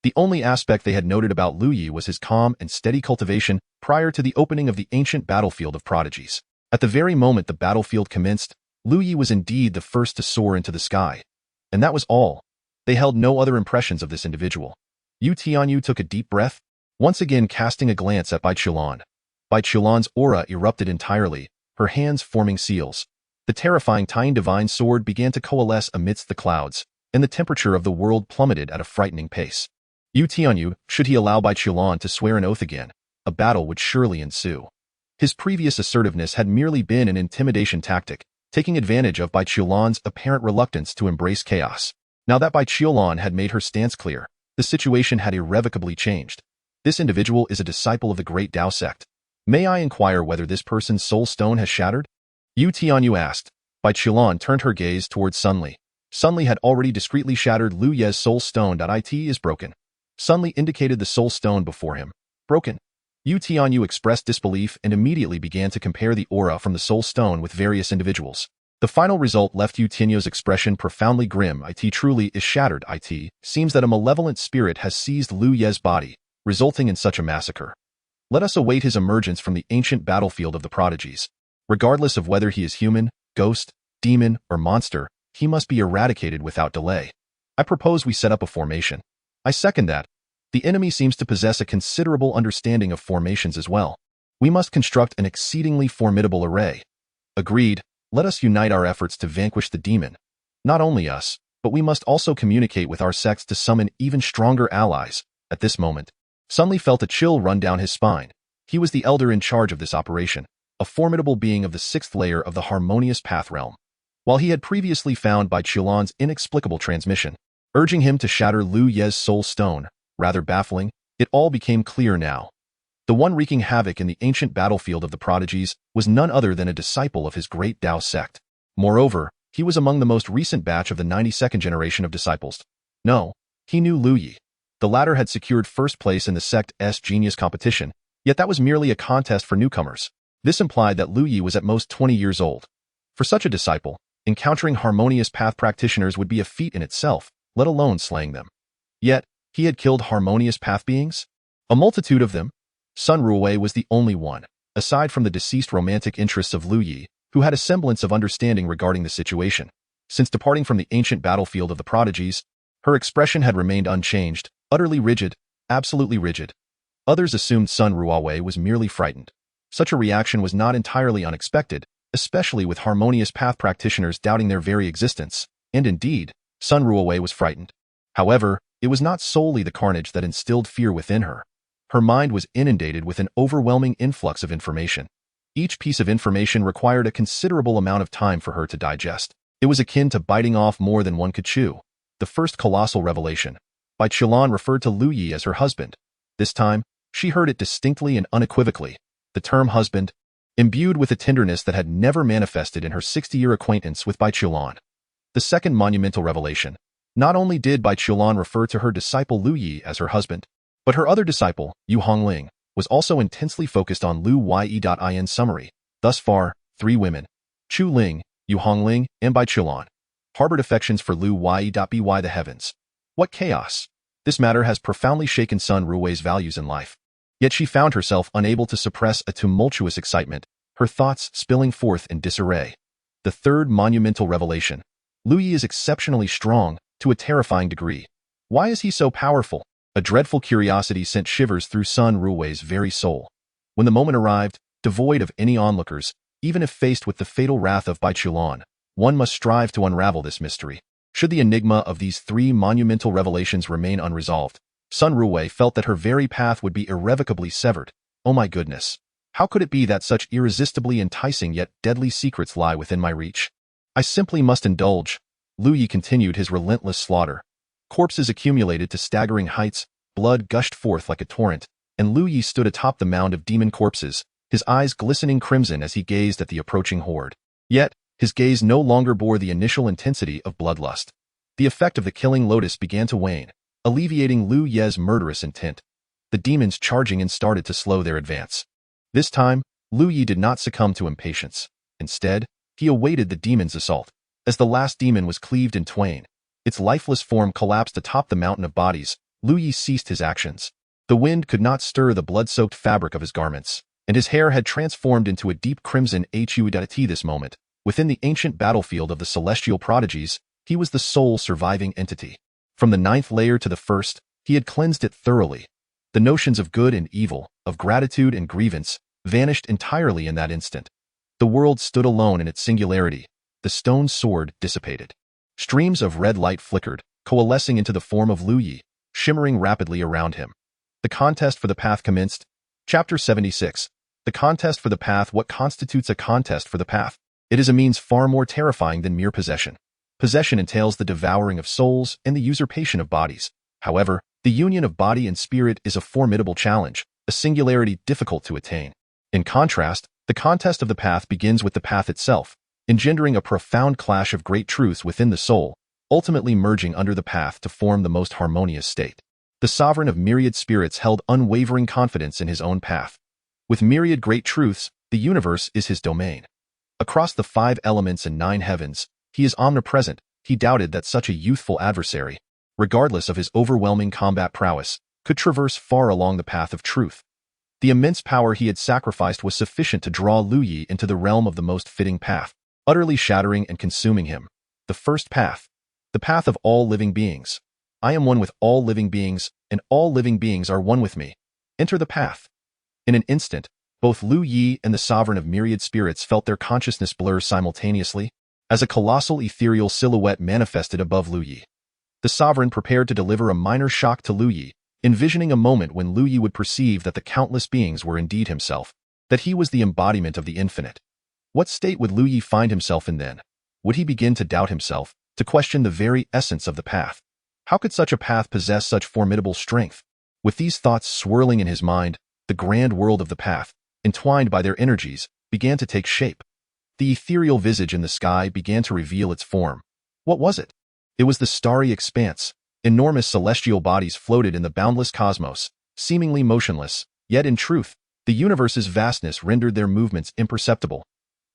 The only aspect they had noted about Lu Yi was his calm and steady cultivation prior to the opening of the ancient battlefield of prodigies. At the very moment the battlefield commenced, Lu Yi was indeed the first to soar into the sky. And that was all. They held no other impressions of this individual. Yu Tianyu took a deep breath, once again casting a glance at Bai Qiulan. Bai Qiulan's aura erupted entirely, her hands forming seals. The terrifying Tying Divine Sword began to coalesce amidst the clouds, and the temperature of the world plummeted at a frightening pace. Yu Tianyu, should he allow Bai Qiulan to swear an oath again, a battle would surely ensue. His previous assertiveness had merely been an intimidation tactic, taking advantage of Bai Qiulan's apparent reluctance to embrace chaos. Now that Bai Qiulan had made her stance clear, the situation had irrevocably changed. This individual is a disciple of the great Dao sect. May I inquire whether this person's soul stone has shattered? Yu Tianyu asked. Bai Qiulan turned her gaze towards Sunli. Sunli had already discreetly shattered Lu Ye's soul stone. It is broken. Sunli indicated the soul stone before him. Broken. Yu Tianyu expressed disbelief and immediately began to compare the aura from the soul stone with various individuals. The final result left Yu Tianyu's expression profoundly grim. It truly is shattered. It seems that a malevolent spirit has seized Lu Ye's body, resulting in such a massacre. Let us await his emergence from the ancient battlefield of the prodigies. Regardless of whether he is human, ghost, demon, or monster, he must be eradicated without delay. I propose we set up a formation. I second that. The enemy seems to possess a considerable understanding of formations as well. We must construct an exceedingly formidable array. Agreed, let us unite our efforts to vanquish the demon. Not only us, but we must also communicate with our sects to summon even stronger allies. At this moment, Sunli felt a chill run down his spine. He was the elder in charge of this operation. a formidable being of the 6th layer of the harmonious path realm. While he had previously found Bai Qiulan's inexplicable transmission, urging him to shatter Lu Ye's soul stone, rather baffling, it all became clear now. The one wreaking havoc in the ancient battlefield of the prodigies was none other than a disciple of his great Dao sect. Moreover, he was among the most recent batch of the 92nd generation of disciples. No, he knew Lu Yi. The latter had secured first place in the sect's genius competition, yet that was merely a contest for newcomers. This implied that Lu Yi was at most 20 years old. For such a disciple, encountering harmonious path practitioners would be a feat in itself, let alone slaying them. Yet, he had killed harmonious path beings? A multitude of them? Sun Ruowei was the only one, aside from the deceased romantic interests of Lu Yi, who had a semblance of understanding regarding the situation. Since departing from the ancient battlefield of the prodigies, her expression had remained unchanged, utterly rigid, absolutely rigid. Others assumed Sun Ruowei was merely frightened. Such a reaction was not entirely unexpected, especially with harmonious path practitioners doubting their very existence, and indeed, Sun Ruowei was frightened. However, it was not solely the carnage that instilled fear within her. Her mind was inundated with an overwhelming influx of information. Each piece of information required a considerable amount of time for her to digest. It was akin to biting off more than one could chew. The first colossal revelation. Bai Qiulan referred to Lu Yi as her husband. This time, she heard it distinctly and unequivocally. The term husband, imbued with a tenderness that had never manifested in her 60-year acquaintance with Bai Qiulan. The second monumental revelation. Not only did Bai Qiulan refer to her disciple Lu Yi as her husband, but her other disciple, Yu Hongling, was also intensely focused on Lu Yi.in summary. Thus far, 3 women, Chu Ling, Yu Hongling, and Bai Qiulan, harbored affections for Lu Yi.by the heavens. What chaos! This matter has profoundly shaken Sun Ruowei's values in life. Yet she found herself unable to suppress a tumultuous excitement, her thoughts spilling forth in disarray. The third monumental revelation. Lu Yi is exceptionally strong, to a terrifying degree. Why is he so powerful? A dreadful curiosity sent shivers through Sun Ruowei's very soul. When the moment arrived, devoid of any onlookers, even if faced with the fatal wrath of Bai Qiulan, one must strive to unravel this mystery. Should the enigma of these 3 monumental revelations remain unresolved, Sun Ruowei felt that her very path would be irrevocably severed. Oh my goodness! How could it be that such irresistibly enticing yet deadly secrets lie within my reach? I simply must indulge. Lu Yi continued his relentless slaughter. Corpses accumulated to staggering heights, blood gushed forth like a torrent, and Lu Yi stood atop the mound of demon corpses, his eyes glistening crimson as he gazed at the approaching horde. Yet, his gaze no longer bore the initial intensity of bloodlust. The effect of the killing lotus began to wane, alleviating Lu Ye's murderous intent. The demons charging in started to slow their advance. This time, Lu Yi did not succumb to impatience. Instead, he awaited the demon's assault. As the last demon was cleaved in twain, its lifeless form collapsed atop the mountain of bodies, Lu Yi ceased his actions. The wind could not stir the blood-soaked fabric of his garments, and his hair had transformed into a deep crimson hue. This moment, within the ancient battlefield of the celestial prodigies, he was the sole surviving entity. From the 9th layer to the 1st, he had cleansed it thoroughly. The notions of good and evil, of gratitude and grievance, vanished entirely in that instant. The world stood alone in its singularity. The stone sword dissipated. Streams of red light flickered, coalescing into the form of Lu Yi, shimmering rapidly around him. The contest for the path commenced. Chapter 76. The contest for the path. What constitutes a contest for the path? It is a means far more terrifying than mere possession. Possession entails the devouring of souls and the usurpation of bodies. However, the union of body and spirit is a formidable challenge, a singularity difficult to attain. In contrast, the contest of the path begins with the path itself, engendering a profound clash of great truths within the soul, ultimately merging under the path to form the most harmonious state. The sovereign of myriad spirits held unwavering confidence in his own path. With myriad great truths, the universe is his domain. Across the 5 elements and 9 heavens, he is omnipresent. He doubted that such a youthful adversary, regardless of his overwhelming combat prowess, could traverse far along the path of truth. The immense power he had sacrificed was sufficient to draw Lu Yi into the realm of the most fitting path, utterly shattering and consuming him. The first path. The path of all living beings. I am one with all living beings, and all living beings are one with me. Enter the path. In an instant, both Lu Yi and the sovereign of myriad spirits felt their consciousness blur simultaneously, as a colossal ethereal silhouette manifested above Lu Yi. The sovereign prepared to deliver a minor shock to Lu Yi, envisioning a moment when Lu Yi would perceive that the countless beings were indeed himself. that he was the embodiment of the infinite. What state would Lu Yi find himself in then? Would he begin to doubt himself, to question the very essence of the path? How could such a path possess such formidable strength? With these thoughts swirling in his mind, the grand world of the path, entwined by their energies, began to take shape. The ethereal visage in the sky began to reveal its form. What was it? It was the starry expanse. Enormous celestial bodies floated in the boundless cosmos, seemingly motionless, yet in truth, the universe's vastness rendered their movements imperceptible.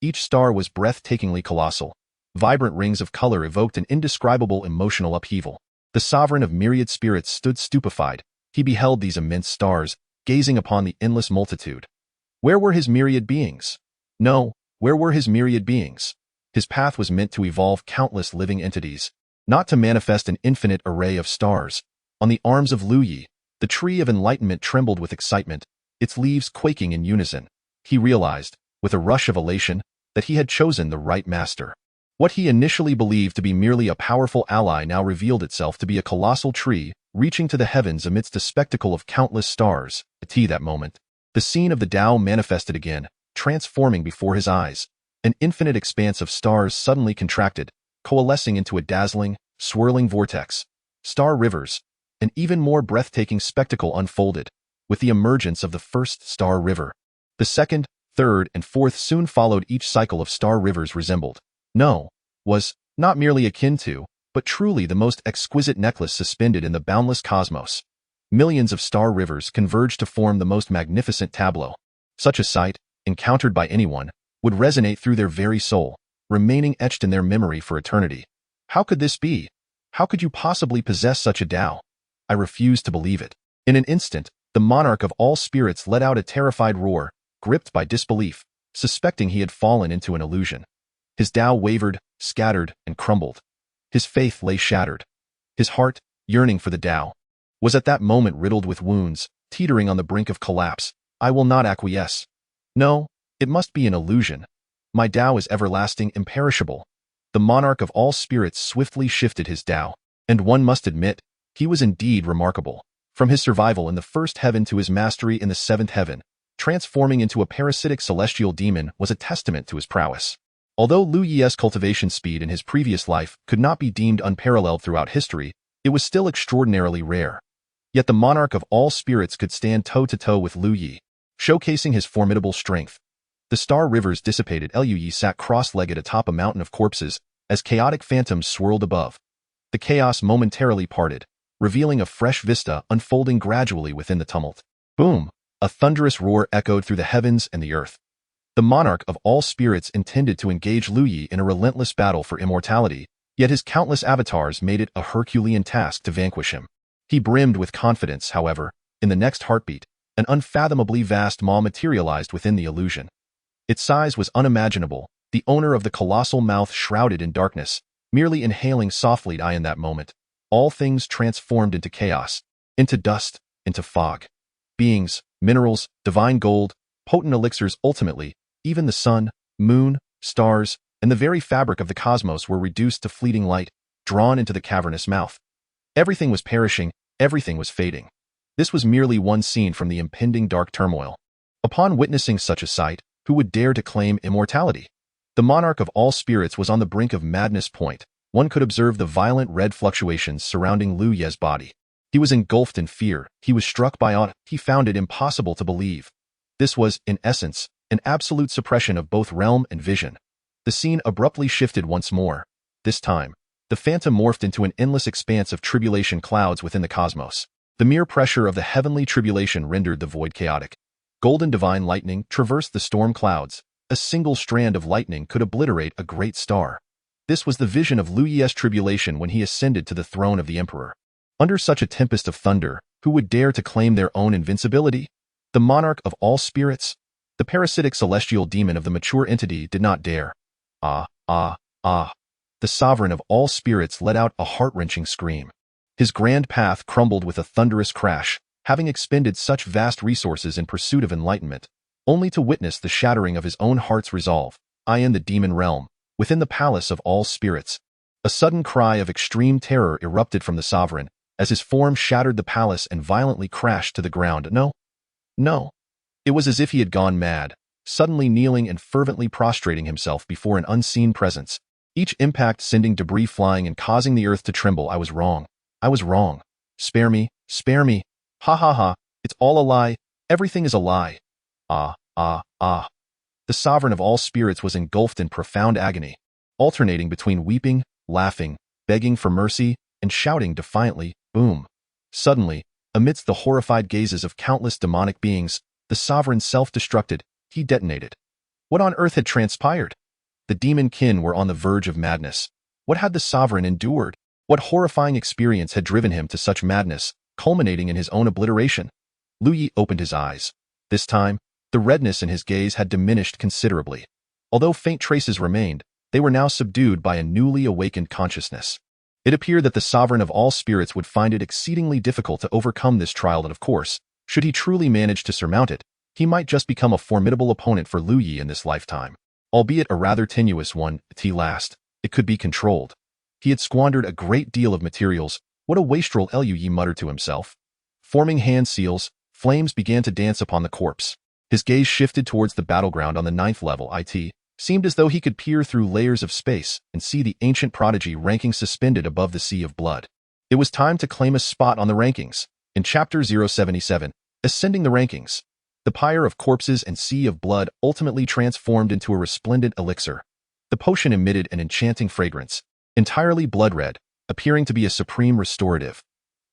Each star was breathtakingly colossal. Vibrant rings of color evoked an indescribable emotional upheaval. The sovereign of myriad spirits stood stupefied. He beheld these immense stars, gazing upon the endless multitude. Where were his myriad beings? No, where were his myriad beings? His path was meant to evolve countless living entities, not to manifest an infinite array of stars. On the arms of Lu Yi, the tree of enlightenment trembled with excitement, its leaves quaking in unison. He realized, with a rush of elation, that he had chosen the right master. What he initially believed to be merely a powerful ally now revealed itself to be a colossal tree, reaching to the heavens amidst a spectacle of countless stars. At that moment, the scene of the Tao manifested again, transforming before his eyes. An infinite expanse of stars suddenly contracted, coalescing into a dazzling, swirling vortex. Star rivers. An even more breathtaking spectacle unfolded, with the emergence of the first star river. The second, third, and fourth soon followed. Each cycle of star rivers resembled, was not merely akin to, but truly the most exquisite necklace suspended in the boundless cosmos. Millions of star rivers converged to form the most magnificent tableau. Such a sight, encountered by anyone, would resonate through their very soul, remaining etched in their memory for eternity. How could this be? How could you possibly possess such a Tao? I refused to believe it. In an instant, the monarch of all spirits let out a terrified roar, gripped by disbelief, suspecting he had fallen into an illusion. His Tao wavered, scattered, and crumbled. His faith lay shattered. His heart, yearning for the Tao, was at that moment riddled with wounds, teetering on the brink of collapse. I will not acquiesce. No, it must be an illusion. My Tao is everlasting, imperishable. The monarch of all spirits swiftly shifted his Tao, and one must admit, he was indeed remarkable. From his survival in the first heaven to his mastery in the seventh heaven, transforming into a parasitic celestial demon was a testament to his prowess. Although Lu Yi's cultivation speed in his previous life could not be deemed unparalleled throughout history, it was still extraordinarily rare. Yet the monarch of all spirits could stand toe-to-toe with Lu Yi, showcasing his formidable strength. The star rivers dissipated. Lu Yi sat cross-legged atop a mountain of corpses, as chaotic phantoms swirled above. The chaos momentarily parted, revealing a fresh vista unfolding gradually within the tumult. Boom! A thunderous roar echoed through the heavens and the earth. The monarch of all spirits intended to engage Lu Yi in a relentless battle for immortality, yet his countless avatars made it a Herculean task to vanquish him. He brimmed with confidence, however. In the next heartbeat, an unfathomably vast maw materialized within the illusion. Its size was unimaginable, the owner of the colossal mouth shrouded in darkness, merely inhaling softly. In that moment, all things transformed into chaos, into dust, into fog. Beings, minerals, divine gold, potent elixirs, ultimately, even the sun, moon, stars, and the very fabric of the cosmos were reduced to fleeting light, drawn into the cavernous mouth. Everything was perishing, everything was fading. This was merely one scene from the impending dark turmoil. Upon witnessing such a sight, who would dare to claim immortality? The monarch of all spirits was on the brink of madness. One could observe the violent red fluctuations surrounding Lu Yi's body. He was engulfed in fear. He was struck by awe. He found it impossible to believe. This was, in essence, an absolute suppression of both realm and vision. The scene abruptly shifted once more. This time, the phantom morphed into an endless expanse of tribulation clouds within the cosmos. The mere pressure of the heavenly tribulation rendered the void chaotic. Golden divine lightning traversed the storm clouds. A single strand of lightning could obliterate a great star. This was the vision of Lu Yi's tribulation when he ascended to the throne of the emperor. Under such a tempest of thunder, who would dare to claim their own invincibility? The monarch of all spirits? The parasitic celestial demon of the mature entity did not dare. Ah! The sovereign of all spirits let out a heart-wrenching scream. His grand path crumbled with a thunderous crash, having expended such vast resources in pursuit of enlightenment, only to witness the shattering of his own heart's resolve. In the demon realm, within the palace of all spirits, a sudden cry of extreme terror erupted from the sovereign, as his form shattered the palace and violently crashed to the ground. No. It was as if he had gone mad. suddenly kneeling and fervently prostrating himself before an unseen presence, each impact sending debris flying and causing the earth to tremble. I was wrong. I was wrong. Spare me, spare me. Ha ha ha, it's all a lie. Everything is a lie. Ah, ah, ah. The sovereign of all spirits was engulfed in profound agony, alternating between weeping, laughing, begging for mercy, and shouting defiantly, boom. Suddenly, amidst the horrified gazes of countless demonic beings, the sovereign self-destructed. He detonated. What on earth had transpired? The demon kin were on the verge of madness. What had the sovereign endured? What horrifying experience had driven him to such madness, culminating in his own obliteration? Lu Yi opened his eyes. This time, the redness in his gaze had diminished considerably. Although faint traces remained, they were now subdued by a newly awakened consciousness. It appeared that the sovereign of all spirits would find it exceedingly difficult to overcome this trial, and of course, should he truly manage to surmount it, he might just become a formidable opponent for Lu Yi in this lifetime. Albeit a rather tenuous one, at last, it could be controlled. He had squandered a great deal of materials. What a wastrel, Lu Yi muttered to himself. Forming hand seals, flames began to dance upon the corpse. His gaze shifted towards the battleground on the 9th level. It seemed as though he could peer through layers of space and see the ancient prodigy ranking suspended above the sea of blood. It was time to claim a spot on the rankings. In Chapter 077, Ascending the Rankings, the pyre of corpses and sea of blood ultimately transformed into a resplendent elixir. The potion emitted an enchanting fragrance, entirely blood-red, appearing to be a supreme restorative.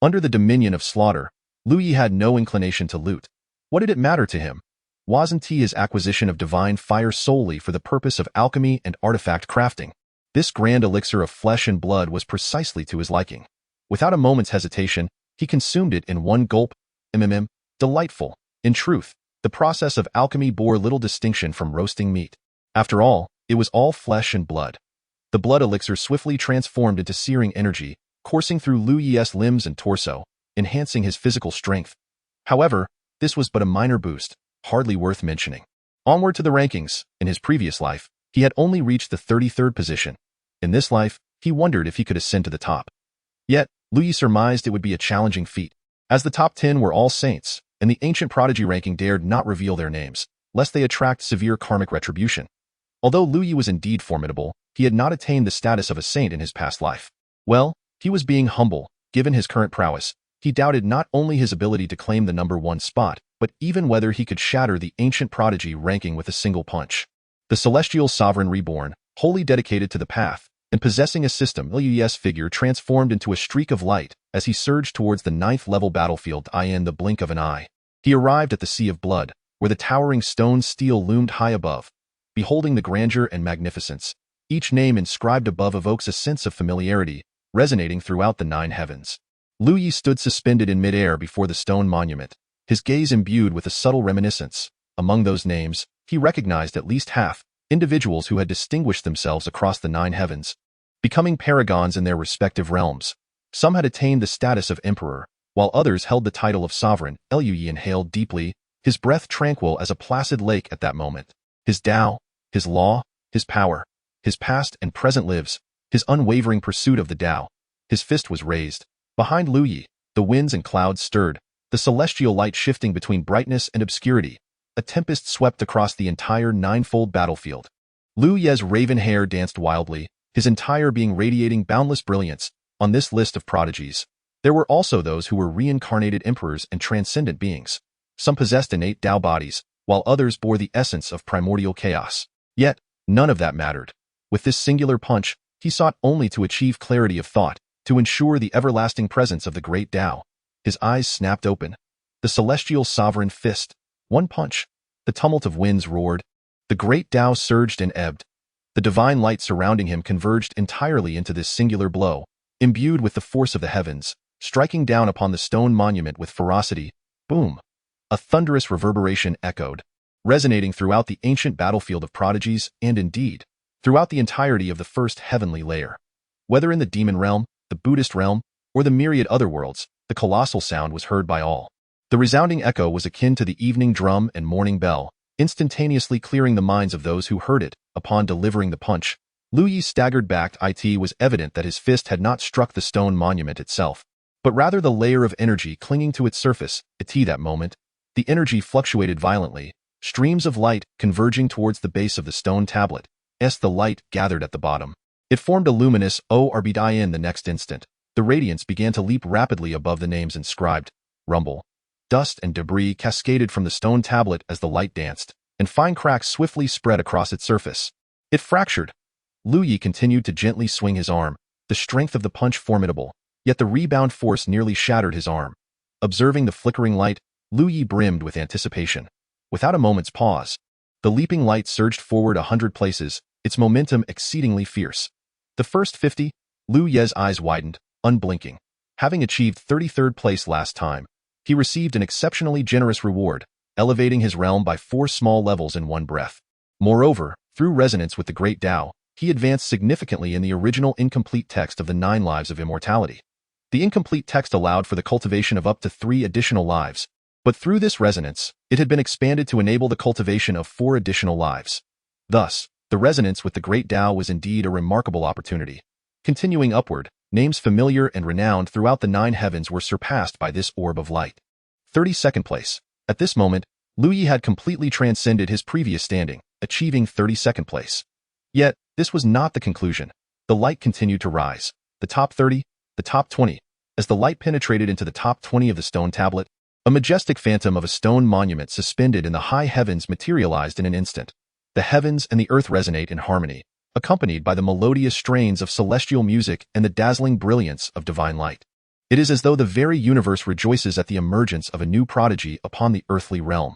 Under the dominion of slaughter, Lu Yi had no inclination to loot. What did it matter to him? Wasn't his acquisition of divine fire solely for the purpose of alchemy and artifact crafting? This grand elixir of flesh and blood was precisely to his liking. Without a moment's hesitation, he consumed it in one gulp. Delightful. In truth, the process of alchemy bore little distinction from roasting meat. After all, it was all flesh and blood. The blood elixir swiftly transformed into searing energy, coursing through Lu Yi's limbs and torso, enhancing his physical strength. However, this was but a minor boost, hardly worth mentioning. Onward to the rankings. In his previous life, he had only reached the 33rd position. In this life, he wondered if he could ascend to the top. Yet, Lu Yi surmised it would be a challenging feat, as the top 10 were all saints, and the ancient prodigy ranking dared not reveal their names, lest they attract severe karmic retribution. Although Lu Yi was indeed formidable, he had not attained the status of a saint in his past life. Well, he was being humble. Given his current prowess, he doubted not only his ability to claim the number 1 spot, but even whether he could shatter the ancient prodigy ranking with a single punch. The Celestial Sovereign Reborn, wholly dedicated to the path, and possessing a system, Lu Yi's figure transformed into a streak of light as he surged towards the 9th level battlefield. In the blink of an eye, he arrived at the Sea of Blood, where the towering stone steel loomed high above. Beholding the grandeur and magnificence, each name inscribed above evokes a sense of familiarity, resonating throughout the 9 heavens. Lu Yi stood suspended in midair before the stone monument, his gaze imbued with a subtle reminiscence. Among those names, he recognized at least half, individuals who had distinguished themselves across the 9 heavens, becoming paragons in their respective realms. Some had attained the status of emperor, while others held the title of sovereign. Lu Yi inhaled deeply, his breath tranquil as a placid lake at that moment. His Tao, his law, his power, his past and present lives, his unwavering pursuit of the Tao. His fist was raised. Behind Lu Yi, the winds and clouds stirred, the celestial light shifting between brightness and obscurity. A tempest swept across the entire 9-fold battlefield. Lu Yi's raven hair danced wildly, his entire being radiating boundless brilliance. On this list of prodigies, there were also those who were reincarnated emperors and transcendent beings. Some possessed innate Tao bodies, while others bore the essence of primordial chaos. Yet, none of that mattered. With this singular punch, he sought only to achieve clarity of thought, to ensure the everlasting presence of the great Tao. His eyes snapped open. The celestial sovereign fist. One punch. The tumult of winds roared. The great Tao surged and ebbed. The divine light surrounding him converged entirely into this singular blow, imbued with the force of the heavens, striking down upon the stone monument with ferocity. Boom! A thunderous reverberation echoed, resonating throughout the ancient battlefield of prodigies and, indeed, throughout the entirety of the first heavenly layer. Whether in the demon realm, the Buddhist realm, or the myriad other worlds, the colossal sound was heard by all. The resounding echo was akin to the evening drum and morning bell, instantaneously clearing the minds of those who heard it. Upon delivering the punch, Lu Yi staggered back. It was evident that his fist had not struck the stone monument itself, but rather the layer of energy clinging to its surface. That moment, the energy fluctuated violently, streams of light converging towards the base of the stone tablet. As the light gathered at the bottom, it formed a luminous orb. In the next instant, the radiance began to leap rapidly above the names inscribed. Rumble. Dust and debris cascaded from the stone tablet as the light danced, and fine cracks swiftly spread across its surface. It fractured. Lu Yi continued to gently swing his arm, the strength of the punch formidable, yet the rebound force nearly shattered his arm. Observing the flickering light, Lu Yi brimmed with anticipation. Without a moment's pause, the leaping light surged forward 100 places, its momentum exceedingly fierce. The first 50, Lu Ye's eyes widened, unblinking. Having achieved 33rd place last time, he received an exceptionally generous reward, elevating his realm by 4 small levels in one breath. Moreover, through resonance with the Great Tao, he advanced significantly in the original incomplete text of the 9 lives of immortality. The incomplete text allowed for the cultivation of up to 3 additional lives, but through this resonance, it had been expanded to enable the cultivation of 4 additional lives. Thus, the resonance with the Great Tao was indeed a remarkable opportunity. Continuing upward, names familiar and renowned throughout the 9 heavens were surpassed by this orb of light. 32nd place. At this moment, Lu Yi had completely transcended his previous standing, achieving 32nd place. Yet, this was not the conclusion. The light continued to rise. The top 30, the top 20. As the light penetrated into the top 20 of the stone tablet, a majestic phantom of a stone monument suspended in the high heavens materialized in an instant. The heavens and the earth resonate in harmony, accompanied by the melodious strains of celestial music and the dazzling brilliance of divine light. It is as though the very universe rejoices at the emergence of a new prodigy upon the earthly realm.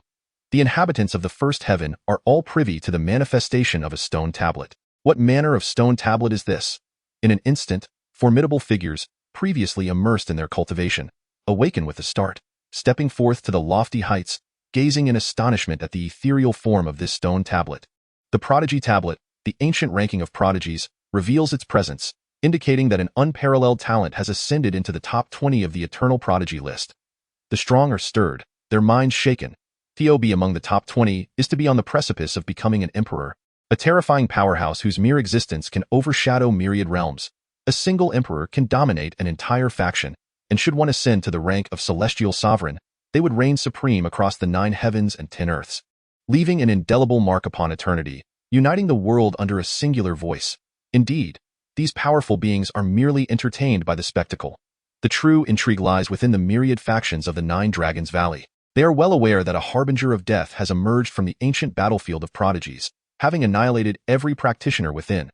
The inhabitants of the first heaven are all privy to the manifestation of a stone tablet. What manner of stone tablet is this? In an instant, formidable figures, previously immersed in their cultivation, awaken with a start, stepping forth to the lofty heights, gazing in astonishment at the ethereal form of this stone tablet. The prodigy tablet, the ancient ranking of prodigies, reveals its presence, indicating that an unparalleled talent has ascended into the top 20 of the eternal prodigy list. The strong are stirred, their minds shaken. To be among the top 20 is to be on the precipice of becoming an emperor, a terrifying powerhouse whose mere existence can overshadow myriad realms. A single emperor can dominate an entire faction, and should one ascend to the rank of celestial sovereign, they would reign supreme across the 9 heavens and 10 earths, leaving an indelible mark upon eternity, uniting the world under a singular voice. Indeed, these powerful beings are merely entertained by the spectacle. The true intrigue lies within the myriad factions of the 9 Dragons Valley. They are well aware that a harbinger of death has emerged from the ancient battlefield of prodigies, having annihilated every practitioner within.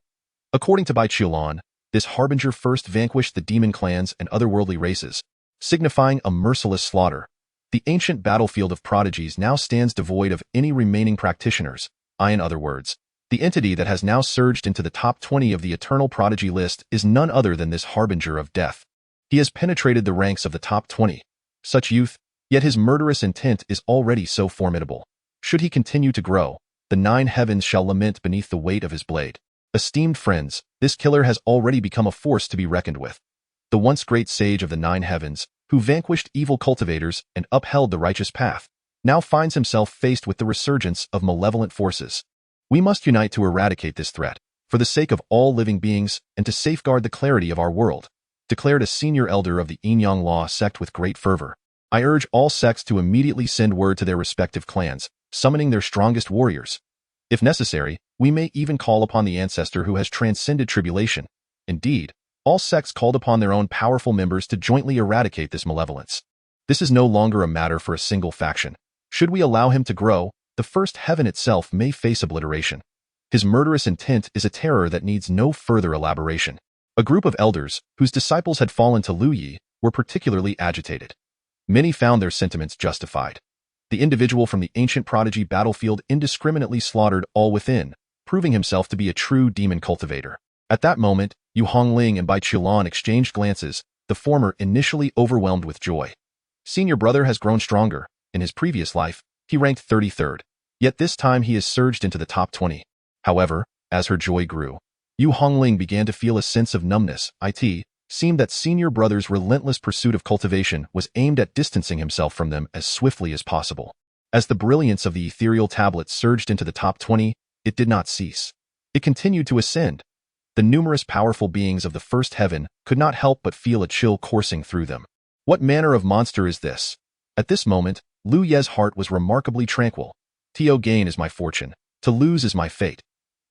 According to Bai Qiulan, this harbinger first vanquished the demon clans and otherworldly races, signifying a merciless slaughter. The ancient battlefield of prodigies now stands devoid of any remaining practitioners. In other words, the entity that has now surged into the top 20 of the eternal prodigy list is none other than this harbinger of death. He has penetrated the ranks of the top 20. Such youth, yet his murderous intent is already so formidable. Should he continue to grow, the 9 heavens shall lament beneath the weight of his blade. Esteemed friends, this killer has already become a force to be reckoned with. The once great sage of the 9 heavens, who vanquished evil cultivators and upheld the righteous path, now finds himself faced with the resurgence of malevolent forces. We must unite to eradicate this threat, for the sake of all living beings and to safeguard the clarity of our world, declared a senior elder of the Yin-Yang Law sect with great fervor. I urge all sects to immediately send word to their respective clans, summoning their strongest warriors. If necessary, we may even call upon the ancestor who has transcended tribulation. Indeed, all sects called upon their own powerful members to jointly eradicate this malevolence. This is no longer a matter for a single faction. Should we allow him to grow, the first heaven itself may face obliteration. His murderous intent is a terror that needs no further elaboration. A group of elders, whose disciples had fallen to Lu Yi, were particularly agitated. Many found their sentiments justified. The individual from the ancient prodigy battlefield indiscriminately slaughtered all within, proving himself to be a true demon cultivator. At that moment, Yu Hongling and Bai Qiulan exchanged glances, the former initially overwhelmed with joy. Senior brother has grown stronger. In his previous life, he ranked 33rd, yet this time he has surged into the top 20. However, as her joy grew, Yu Hongling began to feel a sense of numbness. It seemed that senior brother's relentless pursuit of cultivation was aimed at distancing himself from them as swiftly as possible. As the brilliance of the ethereal tablet surged into the top 20, it did not cease. It continued to ascend. The numerous powerful beings of the first heaven could not help but feel a chill coursing through them. What manner of monster is this? At this moment, Lu Ye's heart was remarkably tranquil. To gain is my fortune, to lose is my fate.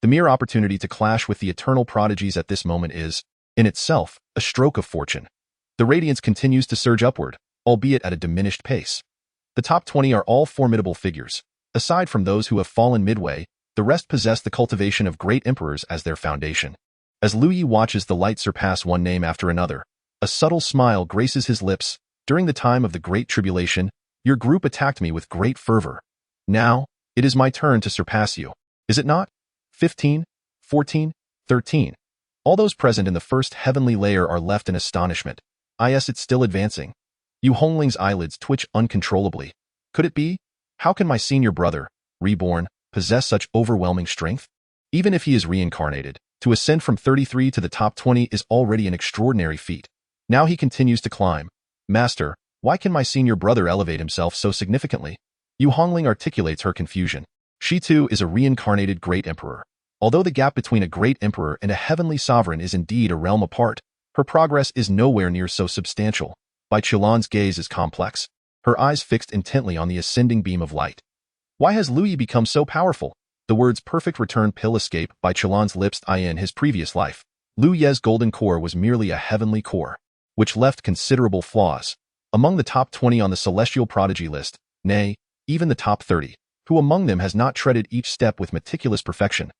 The mere opportunity to clash with the eternal prodigies at this moment is, in itself, a stroke of fortune. The radiance continues to surge upward, albeit at a diminished pace. The top 20 are all formidable figures. Aside from those who have fallen midway, the rest possess the cultivation of great emperors as their foundation. As Lu Yi watches the light surpass one name after another, a subtle smile graces his lips. During the time of the Great Tribulation, your group attacked me with great fervor. Now, it is my turn to surpass you. Is it not? 15, 14, 13. All those present in the first heavenly layer are left in astonishment. Yes, it's still advancing. Yu Hongling's eyelids twitch uncontrollably. Could it be? How can my senior brother, reborn, possess such overwhelming strength? Even if he is reincarnated, to ascend from 33 to the top 20 is already an extraordinary feat. Now he continues to climb. Master, why can my senior brother elevate himself so significantly? Yu Hongling articulates her confusion. She too is a reincarnated great emperor. Although the gap between a great emperor and a heavenly sovereign is indeed a realm apart, her progress is nowhere near so substantial. Bai Qilan's gaze is complex, her eyes fixed intently on the ascending beam of light. Why has Lu Yi become so powerful? The words perfect return pill escape Bai Qilan's lips. In his previous life, Lu Ye's golden core was merely a heavenly core, which left considerable flaws. Among the top 20 on the celestial prodigy list, nay, even the top 30, who among them has not treaded each step with meticulous perfection?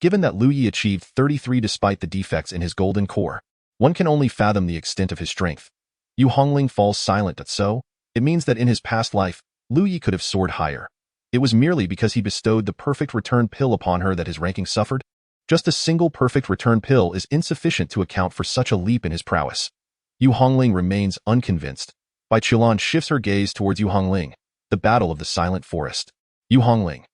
Given that Lu Yi achieved 33 despite the defects in his golden core, one can only fathom the extent of his strength. Yu Hongling falls silent. So, it means that in his past life, Lu Yi could have soared higher. It was merely because he bestowed the perfect return pill upon her that his ranking suffered? Just a single perfect return pill is insufficient to account for such a leap in his prowess. Yu Hongling remains unconvinced. Bai Qilan shifts her gaze towards Yu Hongling, the battle of the silent forest. Yu Hongling,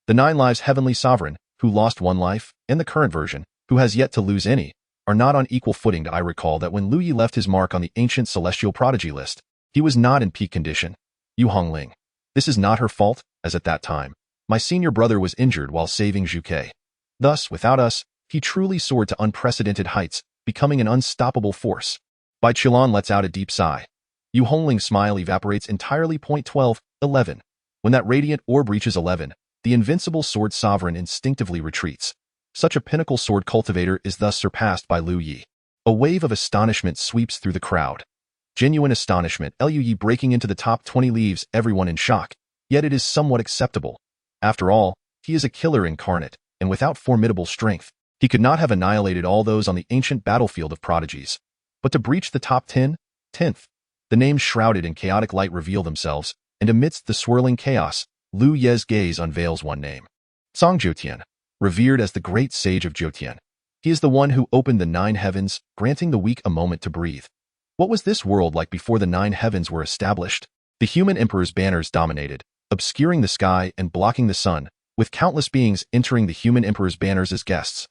the 9 lives heavenly sovereign, who lost 1 life, and the current version, who has yet to lose any, are not on equal footing. I recall that when Lu Yi left his mark on the ancient celestial prodigy list, he was not in peak condition. Yu Hongling, this is not her fault, as at that time, my senior brother was injured while saving Zhu Ke. Thus, without us, he truly soared to unprecedented heights, becoming an unstoppable force. Bai Qilan lets out a deep sigh. Yu Hongling's smile evaporates entirely. 12, 11. When that radiant orb reaches 11, the invincible sword sovereign instinctively retreats. Such a pinnacle sword cultivator is thus surpassed by Lu Yi. A wave of astonishment sweeps through the crowd. Genuine astonishment. Lu Yi breaking into the top 20 leaves everyone in shock, yet it is somewhat acceptable. After all, he is a killer incarnate, and without formidable strength, he could not have annihilated all those on the ancient battlefield of prodigies. But to breach the top 10, 10th, the names shrouded in chaotic light reveal themselves, and amidst the swirling chaos, Lu Ye's gaze unveils one name. Song Zhoutian, revered as the great sage of Zhoutian. He is the one who opened the 9 heavens, granting the weak a moment to breathe. What was this world like before the 9 heavens were established? The human emperor's banners dominated, obscuring the sky and blocking the sun, with countless beings entering the human emperor's banners as guests.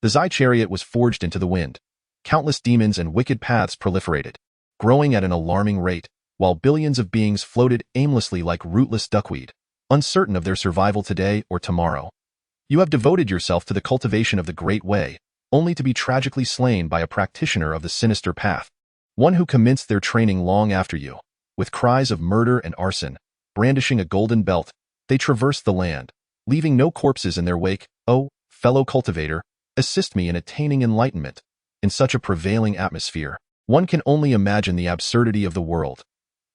The Zai chariot was forged into the wind. Countless demons and wicked paths proliferated, growing at an alarming rate, while billions of beings floated aimlessly like rootless duckweed, uncertain of their survival today or tomorrow. You have devoted yourself to the cultivation of the Great Way, only to be tragically slain by a practitioner of the sinister path, one who commenced their training long after you. With cries of murder and arson, brandishing a golden belt, they traversed the land, leaving no corpses in their wake. Oh, fellow cultivator, assist me in attaining enlightenment. In such a prevailing atmosphere, one can only imagine the absurdity of the world.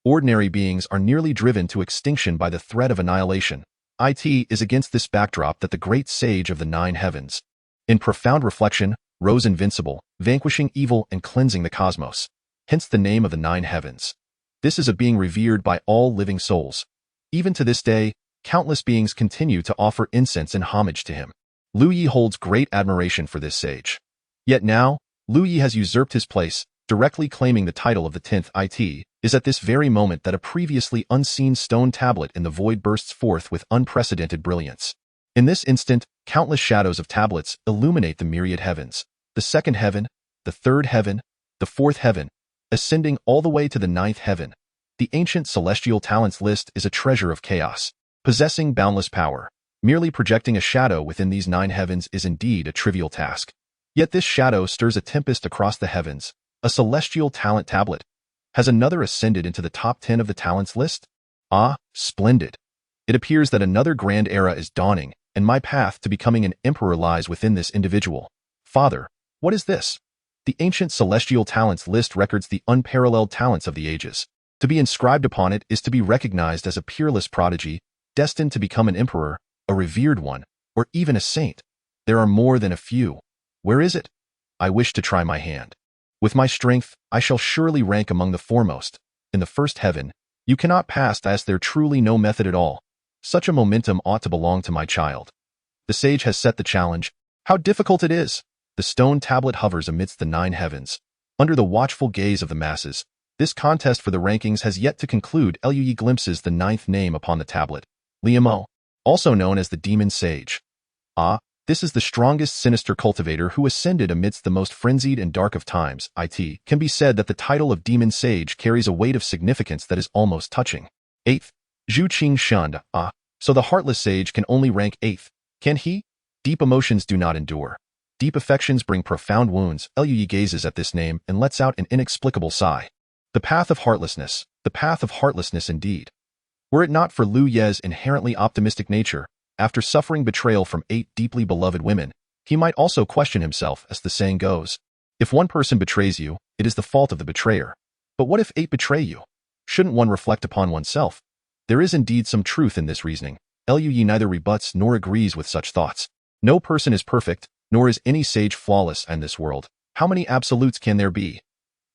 Ordinary beings are nearly driven to extinction by the threat of annihilation. It is against this backdrop that the great sage of the 9 heavens, in profound reflection, rose invincible, vanquishing evil and cleansing the cosmos. Hence the name of the 9 heavens. This is a being revered by all living souls. Even to this day, countless beings continue to offer incense and homage to him. Lu Yi holds great admiration for this sage. Yet now, Lu Yi has usurped his place, directly claiming the title of the 10th. It is at this very moment that a previously unseen stone tablet in the void bursts forth with unprecedented brilliance. In this instant, countless shadows of tablets illuminate the myriad heavens, the 2nd heaven, the 3rd heaven, the 4th heaven, ascending all the way to the 9th heaven. The ancient celestial talents list is a treasure of chaos, possessing boundless power. Merely projecting a shadow within these 9 heavens is indeed a trivial task. Yet this shadow stirs a tempest across the heavens. A celestial talent tablet. Has another ascended into the top 10 of the talents list? Ah, splendid. It appears that another grand era is dawning, and my path to becoming an emperor lies within this individual. Father, what is this? The ancient celestial talents list records the unparalleled talents of the ages. To be inscribed upon it is to be recognized as a peerless prodigy, destined to become an emperor, a revered one, or even a saint. There are more than a few. Where is it? I wish to try my hand. With my strength, I shall surely rank among the foremost. In the first heaven, you cannot pass as there truly no method at all. Such a momentum ought to belong to my child. The sage has set the challenge. How difficult it is! The stone tablet hovers amidst the 9 heavens. Under the watchful gaze of the masses, this contest for the rankings has yet to conclude. Lui glimpses the 9th name upon the tablet. Liamo, also known as the Demon Sage. Ah, this is the strongest sinister cultivator who ascended amidst the most frenzied and dark of times. It can be said that the title of Demon Sage carries a weight of significance that is almost touching. 8th, Zhu Qing Shund. Ah, so the heartless sage can only rank 8th. Can he? Deep emotions do not endure. Deep affections bring profound wounds. Lui gazes at this name and lets out an inexplicable sigh. The path of heartlessness indeed. Were it not for Lu Ye's inherently optimistic nature, after suffering betrayal from 8 deeply beloved women, he might also question himself, as the saying goes. If one person betrays you, it is the fault of the betrayer. But what if 8 betray you? Shouldn't one reflect upon oneself? There is indeed some truth in this reasoning. Lui neither rebuts nor agrees with such thoughts. No person is perfect, nor is any sage flawless in this world. How many absolutes can there be?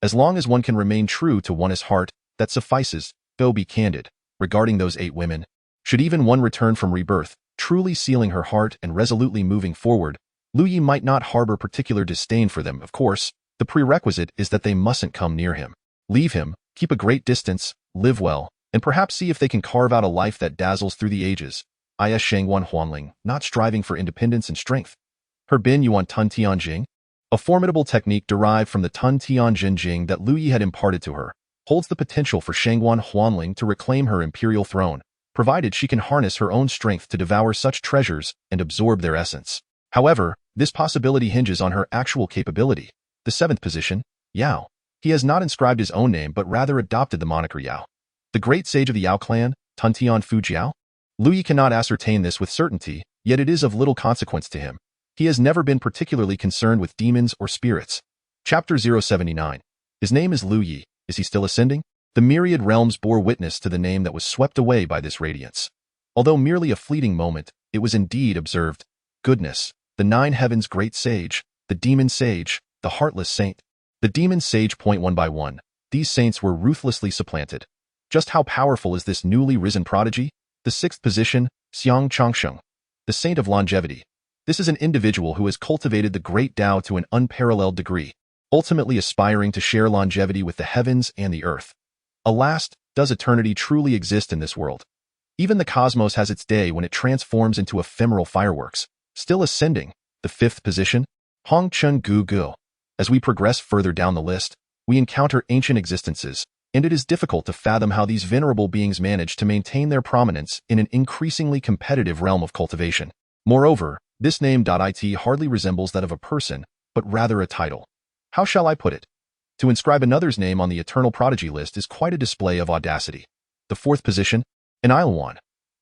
As long as one can remain true to one's heart, that suffices. Go be candid. Regarding those 8 women, should even one return from rebirth, truly sealing her heart and resolutely moving forward, Lu Yi might not harbor particular disdain for them. Of course, the prerequisite is that they mustn't come near him. Leave him, keep a great distance, live well, and perhaps see if they can carve out a life that dazzles through the ages. Aya Shangwan Huangling, not striving for independence and strength. Her Bin Yuan Tun Tianjing, a formidable technique derived from the Tun Tianjin Jing that Lu Yi had imparted to her, holds the potential for Shangwan Huangling to reclaim her imperial throne, provided she can harness her own strength to devour such treasures and absorb their essence. However, this possibility hinges on her actual capability. The 7th position, Yao. He has not inscribed his own name but rather adopted the moniker Yao. The great sage of the Yao clan, Tuntian Fujiao? Lu Yi cannot ascertain this with certainty, yet it is of little consequence to him. He has never been particularly concerned with demons or spirits. Chapter 079. His name is Lu Yi. Is he still ascending? The myriad realms bore witness to the name that was swept away by this radiance. Although merely a fleeting moment, it was indeed observed. Goodness, the 9 heavens great sage, the demon sage, the heartless saint. The demon sage. One by one, these saints were ruthlessly supplanted. Just how powerful is this newly risen prodigy? The 6th position, Xiang Changsheng, the saint of longevity. This is an individual who has cultivated the great Tao to an unparalleled degree, ultimately aspiring to share longevity with the heavens and the earth. Alas, does eternity truly exist in this world? Even the cosmos has its day when it transforms into ephemeral fireworks. Still ascending, the 5th position, Hong Chun Gu Gu. As we progress further down the list, we encounter ancient existences, and it is difficult to fathom how these venerable beings manage to maintain their prominence in an increasingly competitive realm of cultivation. Moreover, this name it hardly resembles that of a person, but rather a title. How shall I put it? To inscribe another's name on the eternal prodigy list is quite a display of audacity. The 4th position, Enilwan.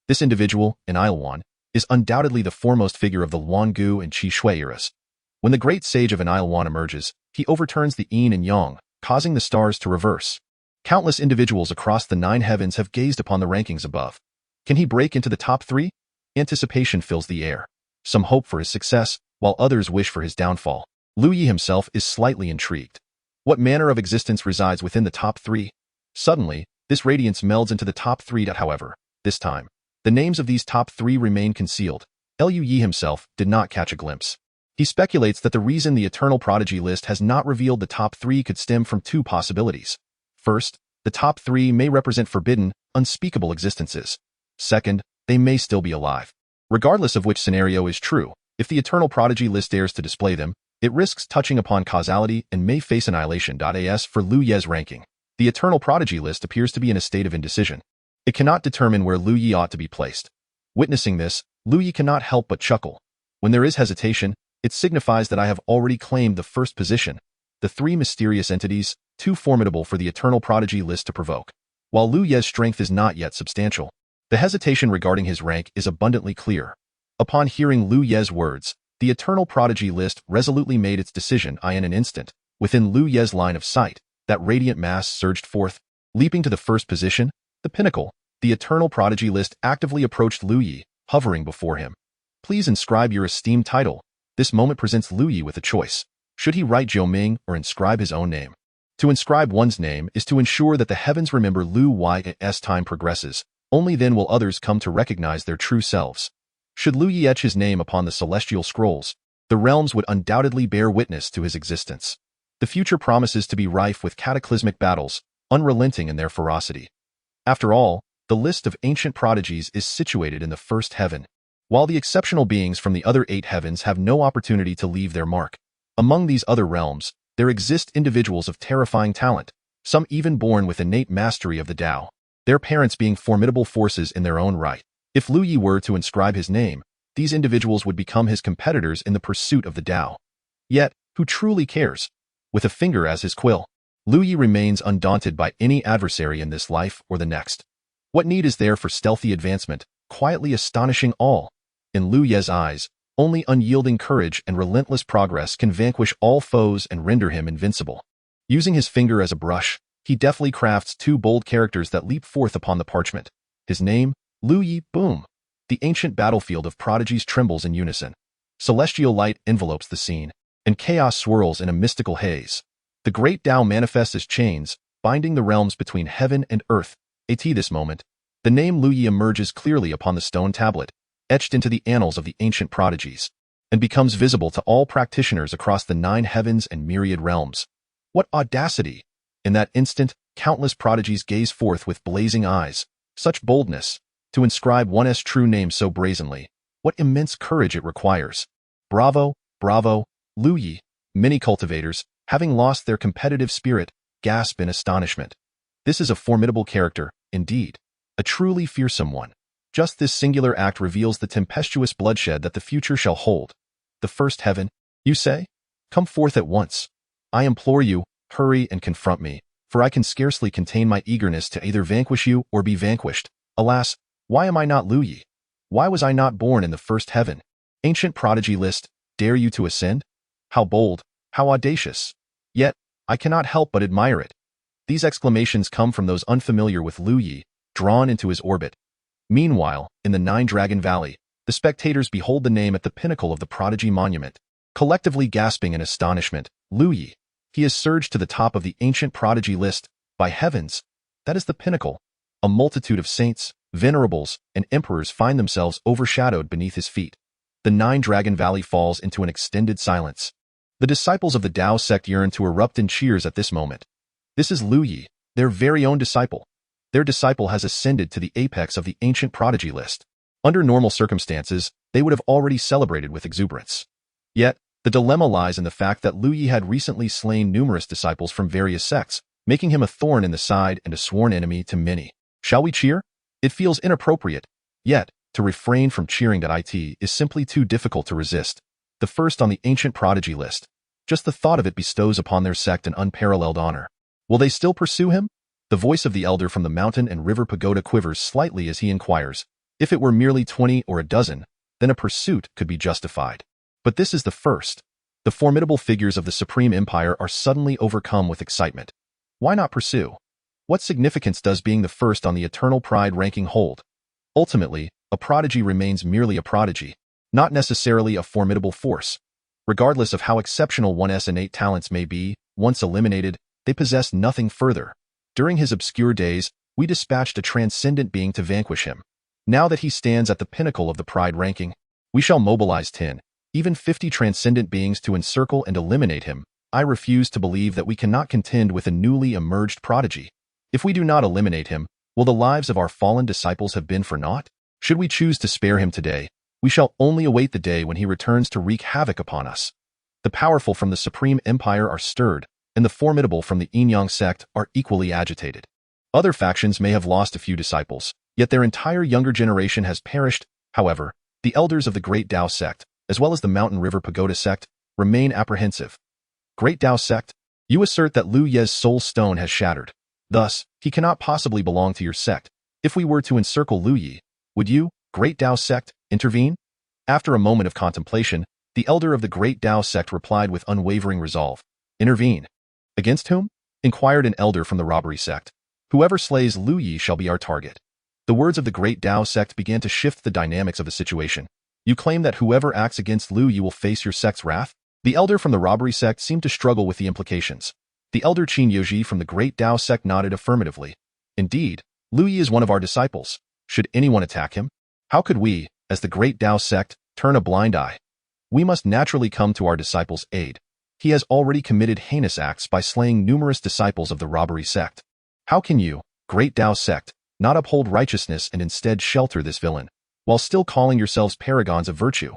This individual, Enilwan, is undoubtedly the foremost figure of the Luangu and Qi Shui eras. When the great sage of Enilwan emerges, he overturns the yin and yang, causing the stars to reverse. Countless individuals across the 9 heavens have gazed upon the rankings above. Can he break into the top 3? Anticipation fills the air. Some hope for his success, while others wish for his downfall. Lu Yi himself is slightly intrigued. What manner of existence resides within the top 3? Suddenly, this radiance melds into the top 3. However, this time, the names of these top 3 remain concealed. Lu Yi himself did not catch a glimpse. He speculates that the reason the eternal prodigy list has not revealed the top 3 could stem from 2 possibilities. First, the top 3 may represent forbidden, unspeakable existences. Second, they may still be alive. Regardless of which scenario is true, if the eternal prodigy list dares to display them, it risks touching upon causality and may face annihilation. As for Lu Ye's ranking, the eternal prodigy list appears to be in a state of indecision. It cannot determine where Lu Yi ought to be placed. Witnessing this, Lu Yi cannot help but chuckle. When there is hesitation, it signifies that I have already claimed the 1st position. The 3 mysterious entities, too formidable for the eternal prodigy list to provoke. While Lu Ye's strength is not yet substantial, The hesitation regarding his rank is abundantly clear. Upon hearing Lu Ye's words, the eternal prodigy list resolutely made its decision. In an instant, within Lu Ye's line of sight, that radiant mass surged forth, leaping to the first position, the pinnacle. The eternal prodigy list actively approached Lu Ye, hovering before him. Please inscribe your esteemed title. This moment presents Lu Ye with a choice. Should he write Jiu Ming or inscribe his own name? To inscribe one's name is to ensure that the heavens remember Lu Ye as time progresses. Only then will others come to recognize their true selves. Should Lu Ye etch his name upon the celestial scrolls, the realms would undoubtedly bear witness to his existence. The future promises to be rife with cataclysmic battles, unrelenting in their ferocity. After all, the list of ancient prodigies is situated in the first heaven, while the exceptional beings from the other 8 heavens have no opportunity to leave their mark. Among these other realms, there exist individuals of terrifying talent, some even born with innate mastery of the Tao, their parents being formidable forces in their own right. If Lu Ye were to inscribe his name, these individuals would become his competitors in the pursuit of the Tao. Yet, who truly cares? With a finger as his quill, Lu Ye remains undaunted by any adversary in this life or the next. What need is there for stealthy advancement, quietly astonishing all? In Lu Ye's eyes, only unyielding courage and relentless progress can vanquish all foes and render him invincible. Using his finger as a brush, he deftly crafts 2 bold characters that leap forth upon the parchment. His name, Lu Ye, boom. The ancient battlefield of prodigies trembles in unison. Celestial light envelopes the scene, and chaos swirls in a mystical haze. The great Tao manifests as chains, binding the realms between heaven and earth. At this moment, the name Lu Ye emerges clearly upon the stone tablet, etched into the annals of the ancient prodigies, and becomes visible to all practitioners across the 9 heavens and myriad realms. What audacity! In that instant, countless prodigies gaze forth with blazing eyes. Such boldness! To inscribe one's true name so brazenly, what immense courage it requires. Bravo, bravo, Lu Ye. Many cultivators, having lost their competitive spirit, gasp in astonishment. This is a formidable character, indeed. A truly fearsome one. Just this singular act reveals the tempestuous bloodshed that the future shall hold. The first heaven, you say? Come forth at once. I implore you, hurry and confront me, for I can scarcely contain my eagerness to either vanquish you or be vanquished. Alas, why am I not Lu Ye? Why was I not born in the first heaven? Ancient prodigy list, dare you to ascend? How bold, how audacious. Yet, I cannot help but admire it. These exclamations come from those unfamiliar with Lu Ye, drawn into his orbit. Meanwhile, in the 9-Dragon Valley, the spectators behold the name at the pinnacle of the prodigy monument. Collectively gasping in astonishment, Lu Ye. He has surged to the top of the ancient prodigy list. By heavens, that is the pinnacle. A multitude of saints, venerables, and emperors find themselves overshadowed beneath his feet. The 9-Dragon Valley falls into an extended silence. The disciples of the Dao sect yearn to erupt in cheers at this moment. This is Lu Ye, their very own disciple. Their disciple has ascended to the apex of the ancient prodigy list. Under normal circumstances, they would have already celebrated with exuberance. Yet, the dilemma lies in the fact that Lu Ye had recently slain numerous disciples from various sects, making him a thorn in the side and a sworn enemy to many. Shall we cheer? It feels inappropriate. Yet, to refrain from cheering at it is simply too difficult to resist. The first on the ancient prodigy list. Just the thought of it bestows upon their sect an unparalleled honor. Will they still pursue him? The voice of the elder from the mountain and river pagoda quivers slightly as he inquires. If it were merely 20 or a dozen, then a pursuit could be justified. But this is the first. The formidable figures of the Supreme Empire are suddenly overcome with excitement. Why not pursue? What significance does being the first on the eternal pride ranking hold? Ultimately, a prodigy remains merely a prodigy, not necessarily a formidable force. Regardless of how exceptional one's innate talents may be, once eliminated, they possess nothing further. During his obscure days, we dispatched a transcendent being to vanquish him. Now that he stands at the pinnacle of the pride ranking, we shall mobilize 10, even 50 transcendent beings to encircle and eliminate him. I refuse to believe that we cannot contend with a newly emerged prodigy. If we do not eliminate him, will the lives of our fallen disciples have been for naught? Should we choose to spare him today, we shall only await the day when he returns to wreak havoc upon us. The powerful from the Supreme Empire are stirred, and the formidable from the Yin-Yang sect are equally agitated. Other factions may have lost a few disciples, yet their entire younger generation has perished. However, the elders of the Great Dao sect, as well as the Mountain River Pagoda sect, remain apprehensive. Great Dao sect, you assert that Lu Ye's soul stone has shattered. Thus, he cannot possibly belong to your sect. If we were to encircle Lu Yi, would you, Great Dao Sect, intervene? After a moment of contemplation, the elder of the Great Dao Sect replied with unwavering resolve. Intervene. Against whom? Inquired an elder from the robbery sect. Whoever slays Lu Yi shall be our target. The words of the Great Dao Sect began to shift the dynamics of the situation. You claim that whoever acts against Lu Yi will face your sect's wrath? The elder from the robbery sect seemed to struggle with the implications. The elder Qin Yoji from the Great Dao Sect nodded affirmatively. Indeed, Lu Yi is one of our disciples. Should anyone attack him? How could we, as the Great Dao Sect, turn a blind eye? We must naturally come to our disciples' aid. He has already committed heinous acts by slaying numerous disciples of the robbery sect. How can you, Great Dao Sect, not uphold righteousness and instead shelter this villain, while still calling yourselves paragons of virtue?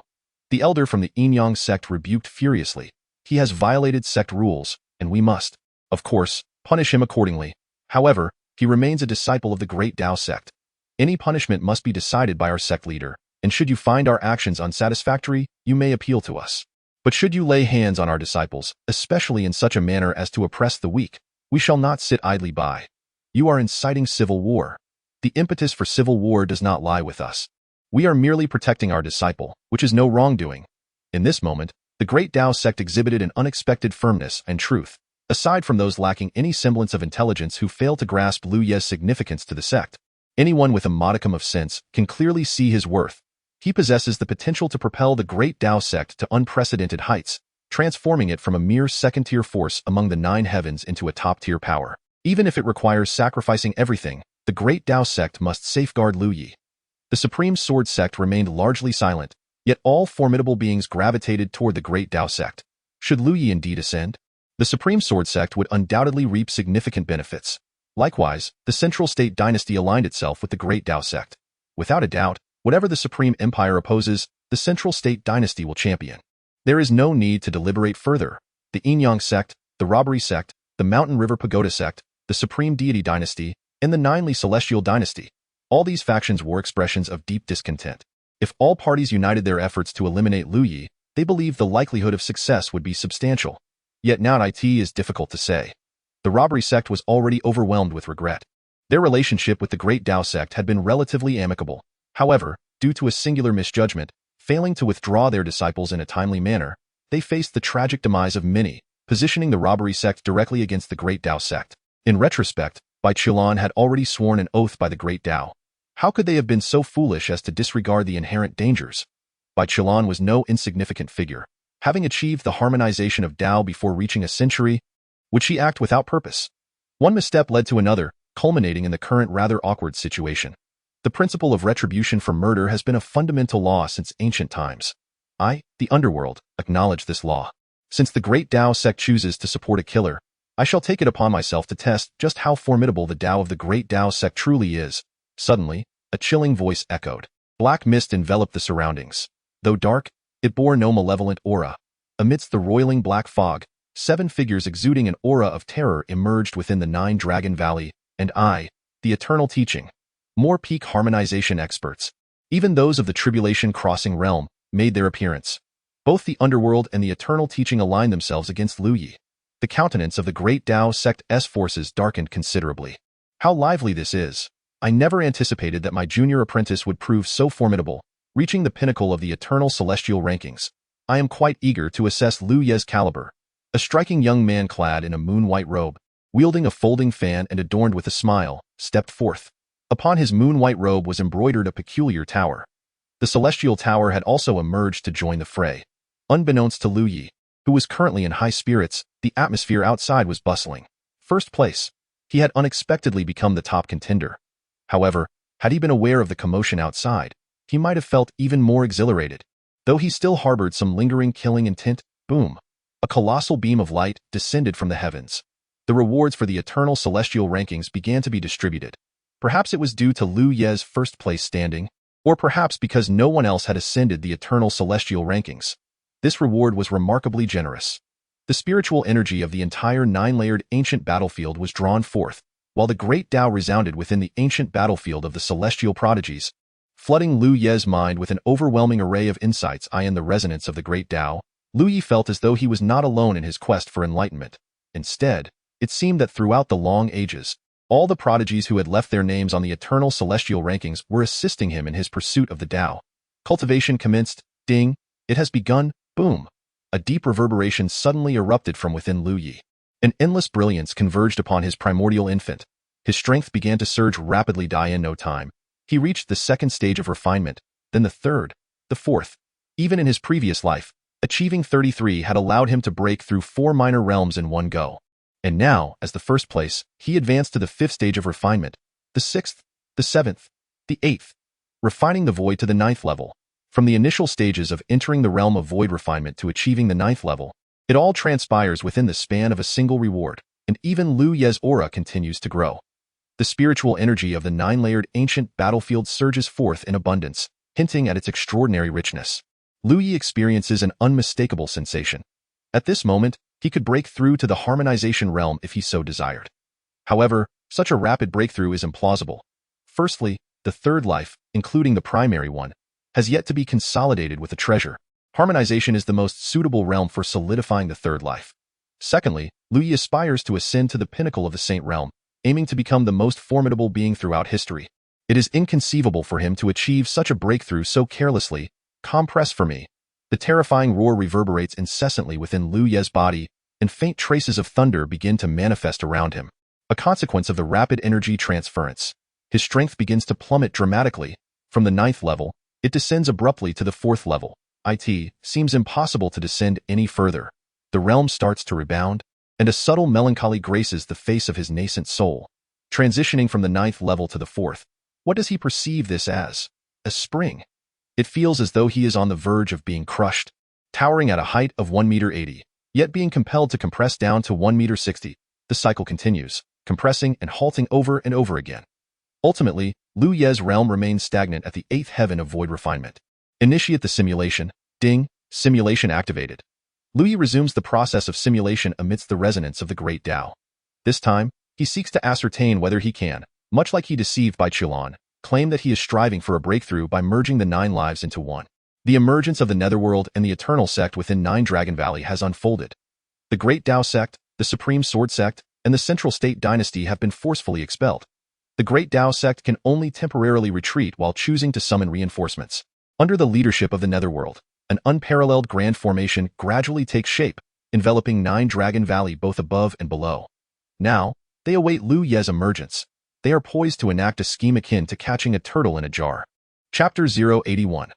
The elder from the Yin-Yang sect rebuked furiously. He has violated sect rules, and we must, of course, punish him accordingly. However, he remains a disciple of the Great Dao Sect. Any punishment must be decided by our sect leader, and should you find our actions unsatisfactory, you may appeal to us. But should you lay hands on our disciples, especially in such a manner as to oppress the weak, we shall not sit idly by. You are inciting civil war. The impetus for civil war does not lie with us. We are merely protecting our disciple, which is no wrongdoing. In this moment, the Great Dao Sect exhibited an unexpected firmness and truth. Aside from those lacking any semblance of intelligence who fail to grasp Lu Ye's significance to the sect, anyone with a modicum of sense can clearly see his worth. He possesses the potential to propel the Great Dao Sect to unprecedented heights, transforming it from a mere second-tier force among the 9 heavens into a top-tier power. Even if it requires sacrificing everything, the Great Dao Sect must safeguard Lu Yi. The Supreme Sword Sect remained largely silent, yet all formidable beings gravitated toward the Great Dao Sect. Should Lu Yi indeed ascend, the Supreme Sword Sect would undoubtedly reap significant benefits. Likewise, the Central State Dynasty aligned itself with the Great Dao Sect. Without a doubt, whatever the Supreme Empire opposes, the Central State Dynasty will champion. There is no need to deliberate further. The Yin-Yang Sect, the Robbery Sect, the Mountain River Pagoda Sect, the Supreme Deity Dynasty, and the Ninely Celestial Dynasty. All these factions were expressions of deep discontent. If all parties united their efforts to eliminate Lu Yi, they believed the likelihood of success would be substantial. Yet now it is difficult to say. The Robbery Sect was already overwhelmed with regret. Their relationship with the Great Dao Sect had been relatively amicable. However, due to a singular misjudgment, failing to withdraw their disciples in a timely manner, they faced the tragic demise of many, positioning the Robbery Sect directly against the Great Dao Sect. In retrospect, Bai Qilan had already sworn an oath by the Great Dao. How could they have been so foolish as to disregard the inherent dangers? Bai Qilan was no insignificant figure. Having achieved the harmonization of Dao before reaching a century, would she act without purpose? One misstep led to another, culminating in the current rather awkward situation. The principle of retribution for murder has been a fundamental law since ancient times. I, the underworld, acknowledge this law. Since the Great Dao Sect chooses to support a killer, I shall take it upon myself to test just how formidable the Dao of the Great Dao Sect truly is. Suddenly, a chilling voice echoed. Black mist enveloped the surroundings. Though dark, it bore no malevolent aura. Amidst the roiling black fog, 7 figures exuding an aura of terror emerged within the 9-Dragon Valley, and I, the Eternal Teaching. More peak harmonization experts, even those of the Tribulation Crossing realm, made their appearance. Both the Underworld and the Eternal Teaching aligned themselves against Lu Yi. The countenance of the Great Dao Sect's forces darkened considerably. How lively this is! I never anticipated that my junior apprentice would prove so formidable, reaching the pinnacle of the eternal celestial rankings. I am quite eager to assess Lu Ye's caliber. A striking young man clad in a moon-white robe, wielding a folding fan and adorned with a smile, stepped forth. Upon his moon-white robe was embroidered a peculiar tower. The celestial tower had also emerged to join the fray. Unbeknownst to Lu Yi, who was currently in high spirits, the atmosphere outside was bustling. First place. He had unexpectedly become the top contender. However, had he been aware of the commotion outside, he might have felt even more exhilarated. Though he still harbored some lingering killing intent, boom! A colossal beam of light descended from the heavens. The rewards for the eternal celestial rankings began to be distributed. Perhaps it was due to Lu Ye's first-place standing, or perhaps because no one else had ascended the eternal celestial rankings. This reward was remarkably generous. The spiritual energy of the entire 9-layered ancient battlefield was drawn forth, while the Great Dao resounded within the ancient battlefield of the celestial prodigies, flooding Lu Ye's mind with an overwhelming array of insights. In the resonance of the Great Dao, Lu Yi felt as though he was not alone in his quest for enlightenment. Instead, it seemed that throughout the long ages, All the prodigies who had left their names on the eternal celestial rankings were assisting him in his pursuit of the Tao. Cultivation commenced. Ding! It has begun. Boom! A deep reverberation suddenly erupted from within Lu Yi. An endless brilliance converged upon his primordial infant. His strength began to surge rapidly. In no time, he reached the second stage of refinement, then the third, the fourth. Even in his previous life, achieving 33 had allowed him to break through 4 minor realms in one go. And now, as the first place, he advanced to the fifth stage of refinement, the sixth, the seventh, the eighth, refining the void to the ninth level. From the initial stages of entering the realm of void refinement to achieving the ninth level, it all transpires within the span of a single reward, and even Lu Ye's aura continues to grow. The spiritual energy of the 9-layered ancient battlefield surges forth in abundance, hinting at its extraordinary richness. Lu Yi experiences an unmistakable sensation. At this moment, he could break through to the harmonization realm if he so desired. However, such a rapid breakthrough is implausible. Firstly, the third life, including the primary one, has yet to be consolidated with a treasure. Harmonization is the most suitable realm for solidifying the third life. Secondly, Lu Yi aspires to ascend to the pinnacle of the saint realm, aiming to become the most formidable being throughout history. It is inconceivable for him to achieve such a breakthrough so carelessly. Compress for me. The terrifying roar reverberates incessantly within Lu Ye's body, and faint traces of thunder begin to manifest around him. A consequence of the rapid energy transference, his strength begins to plummet dramatically. From the ninth level, it descends abruptly to the fourth level. It seems impossible to descend any further. The realm starts to rebound, and a subtle melancholy graces the face of his nascent soul. Transitioning from the ninth level to the fourth, what does he perceive this as? A spring. It feels as though he is on the verge of being crushed, towering at a height of 1.80 meters, yet being compelled to compress down to 1.60 meters. The cycle continues, compressing and halting over and over again. Ultimately, Lu Ye's realm remains stagnant at the 8th heaven of void refinement. Initiate the simulation. Ding! Simulation activated. Lu Yi resumes the process of simulation amidst the resonance of the great Tao. This time, he seeks to ascertain whether he can, much like he deceived by Qilan, claim that he is striving for a breakthrough by merging the 9 lives into one. The emergence of the Netherworld and the Eternal Sect within 9 Dragon Valley has unfolded. The Great Tao Sect, the Supreme Sword Sect, and the Central State Dynasty have been forcefully expelled. The Great Tao Sect can only temporarily retreat while choosing to summon reinforcements. Under the leadership of the Netherworld, an unparalleled grand formation gradually takes shape, enveloping 9 Dragon Valley both above and below. Now, they await Lu Ye's emergence. They are poised to enact a scheme akin to catching a turtle in a jar. Chapter 081.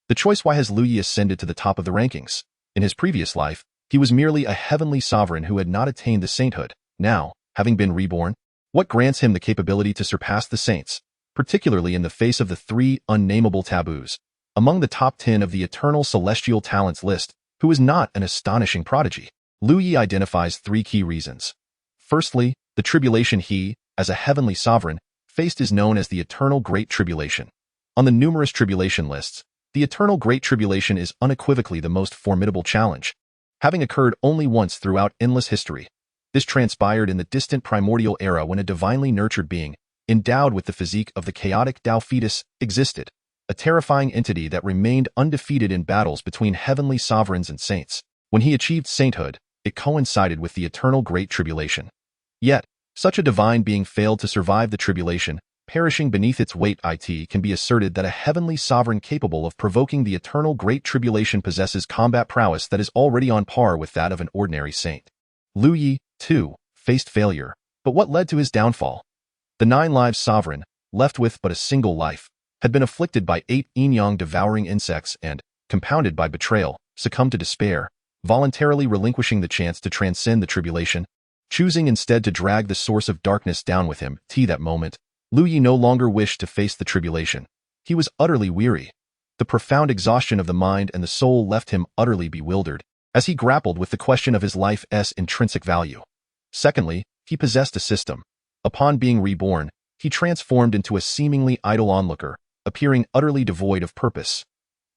The choice. Why has Lu Yi ascended to the top of the rankings? In his previous life, he was merely a heavenly sovereign who had not attained the sainthood. Now, having been reborn, what grants him the capability to surpass the saints, particularly in the face of the 3 unnameable taboos? Among the top 10 of the eternal celestial talents list, who is not an astonishing prodigy? Lu Yi identifies 3 key reasons. Firstly, the tribulation he, as a heavenly sovereign, faced is known as the Eternal Great Tribulation. On the numerous tribulation lists, the Eternal Great Tribulation is unequivocally the most formidable challenge. Having occurred only once throughout endless history, this transpired in the distant primordial era when a divinely nurtured being, endowed with the physique of the chaotic Tao fetus, existed, a terrifying entity that remained undefeated in battles between heavenly sovereigns and saints. When he achieved sainthood, it coincided with the Eternal Great Tribulation. Yet, such a divine being failed to survive the tribulation, perishing beneath its weight. It can be asserted that a heavenly sovereign capable of provoking the Eternal Great Tribulation possesses combat prowess that is already on par with that of an ordinary saint. Lu Yi, too, faced failure, but what led to his downfall? The 9 lives sovereign, left with but a single life, had been afflicted by 8 yin-yang devouring insects and, compounded by betrayal, succumbed to despair, voluntarily relinquishing the chance to transcend the tribulation, choosing instead to drag the source of darkness down with him. That moment, Lu Yi no longer wished to face the tribulation. He was utterly weary. The profound exhaustion of the mind and the soul left him utterly bewildered, as he grappled with the question of his life's intrinsic value. Secondly, he possessed a system. Upon being reborn, he transformed into a seemingly idle onlooker, appearing utterly devoid of purpose.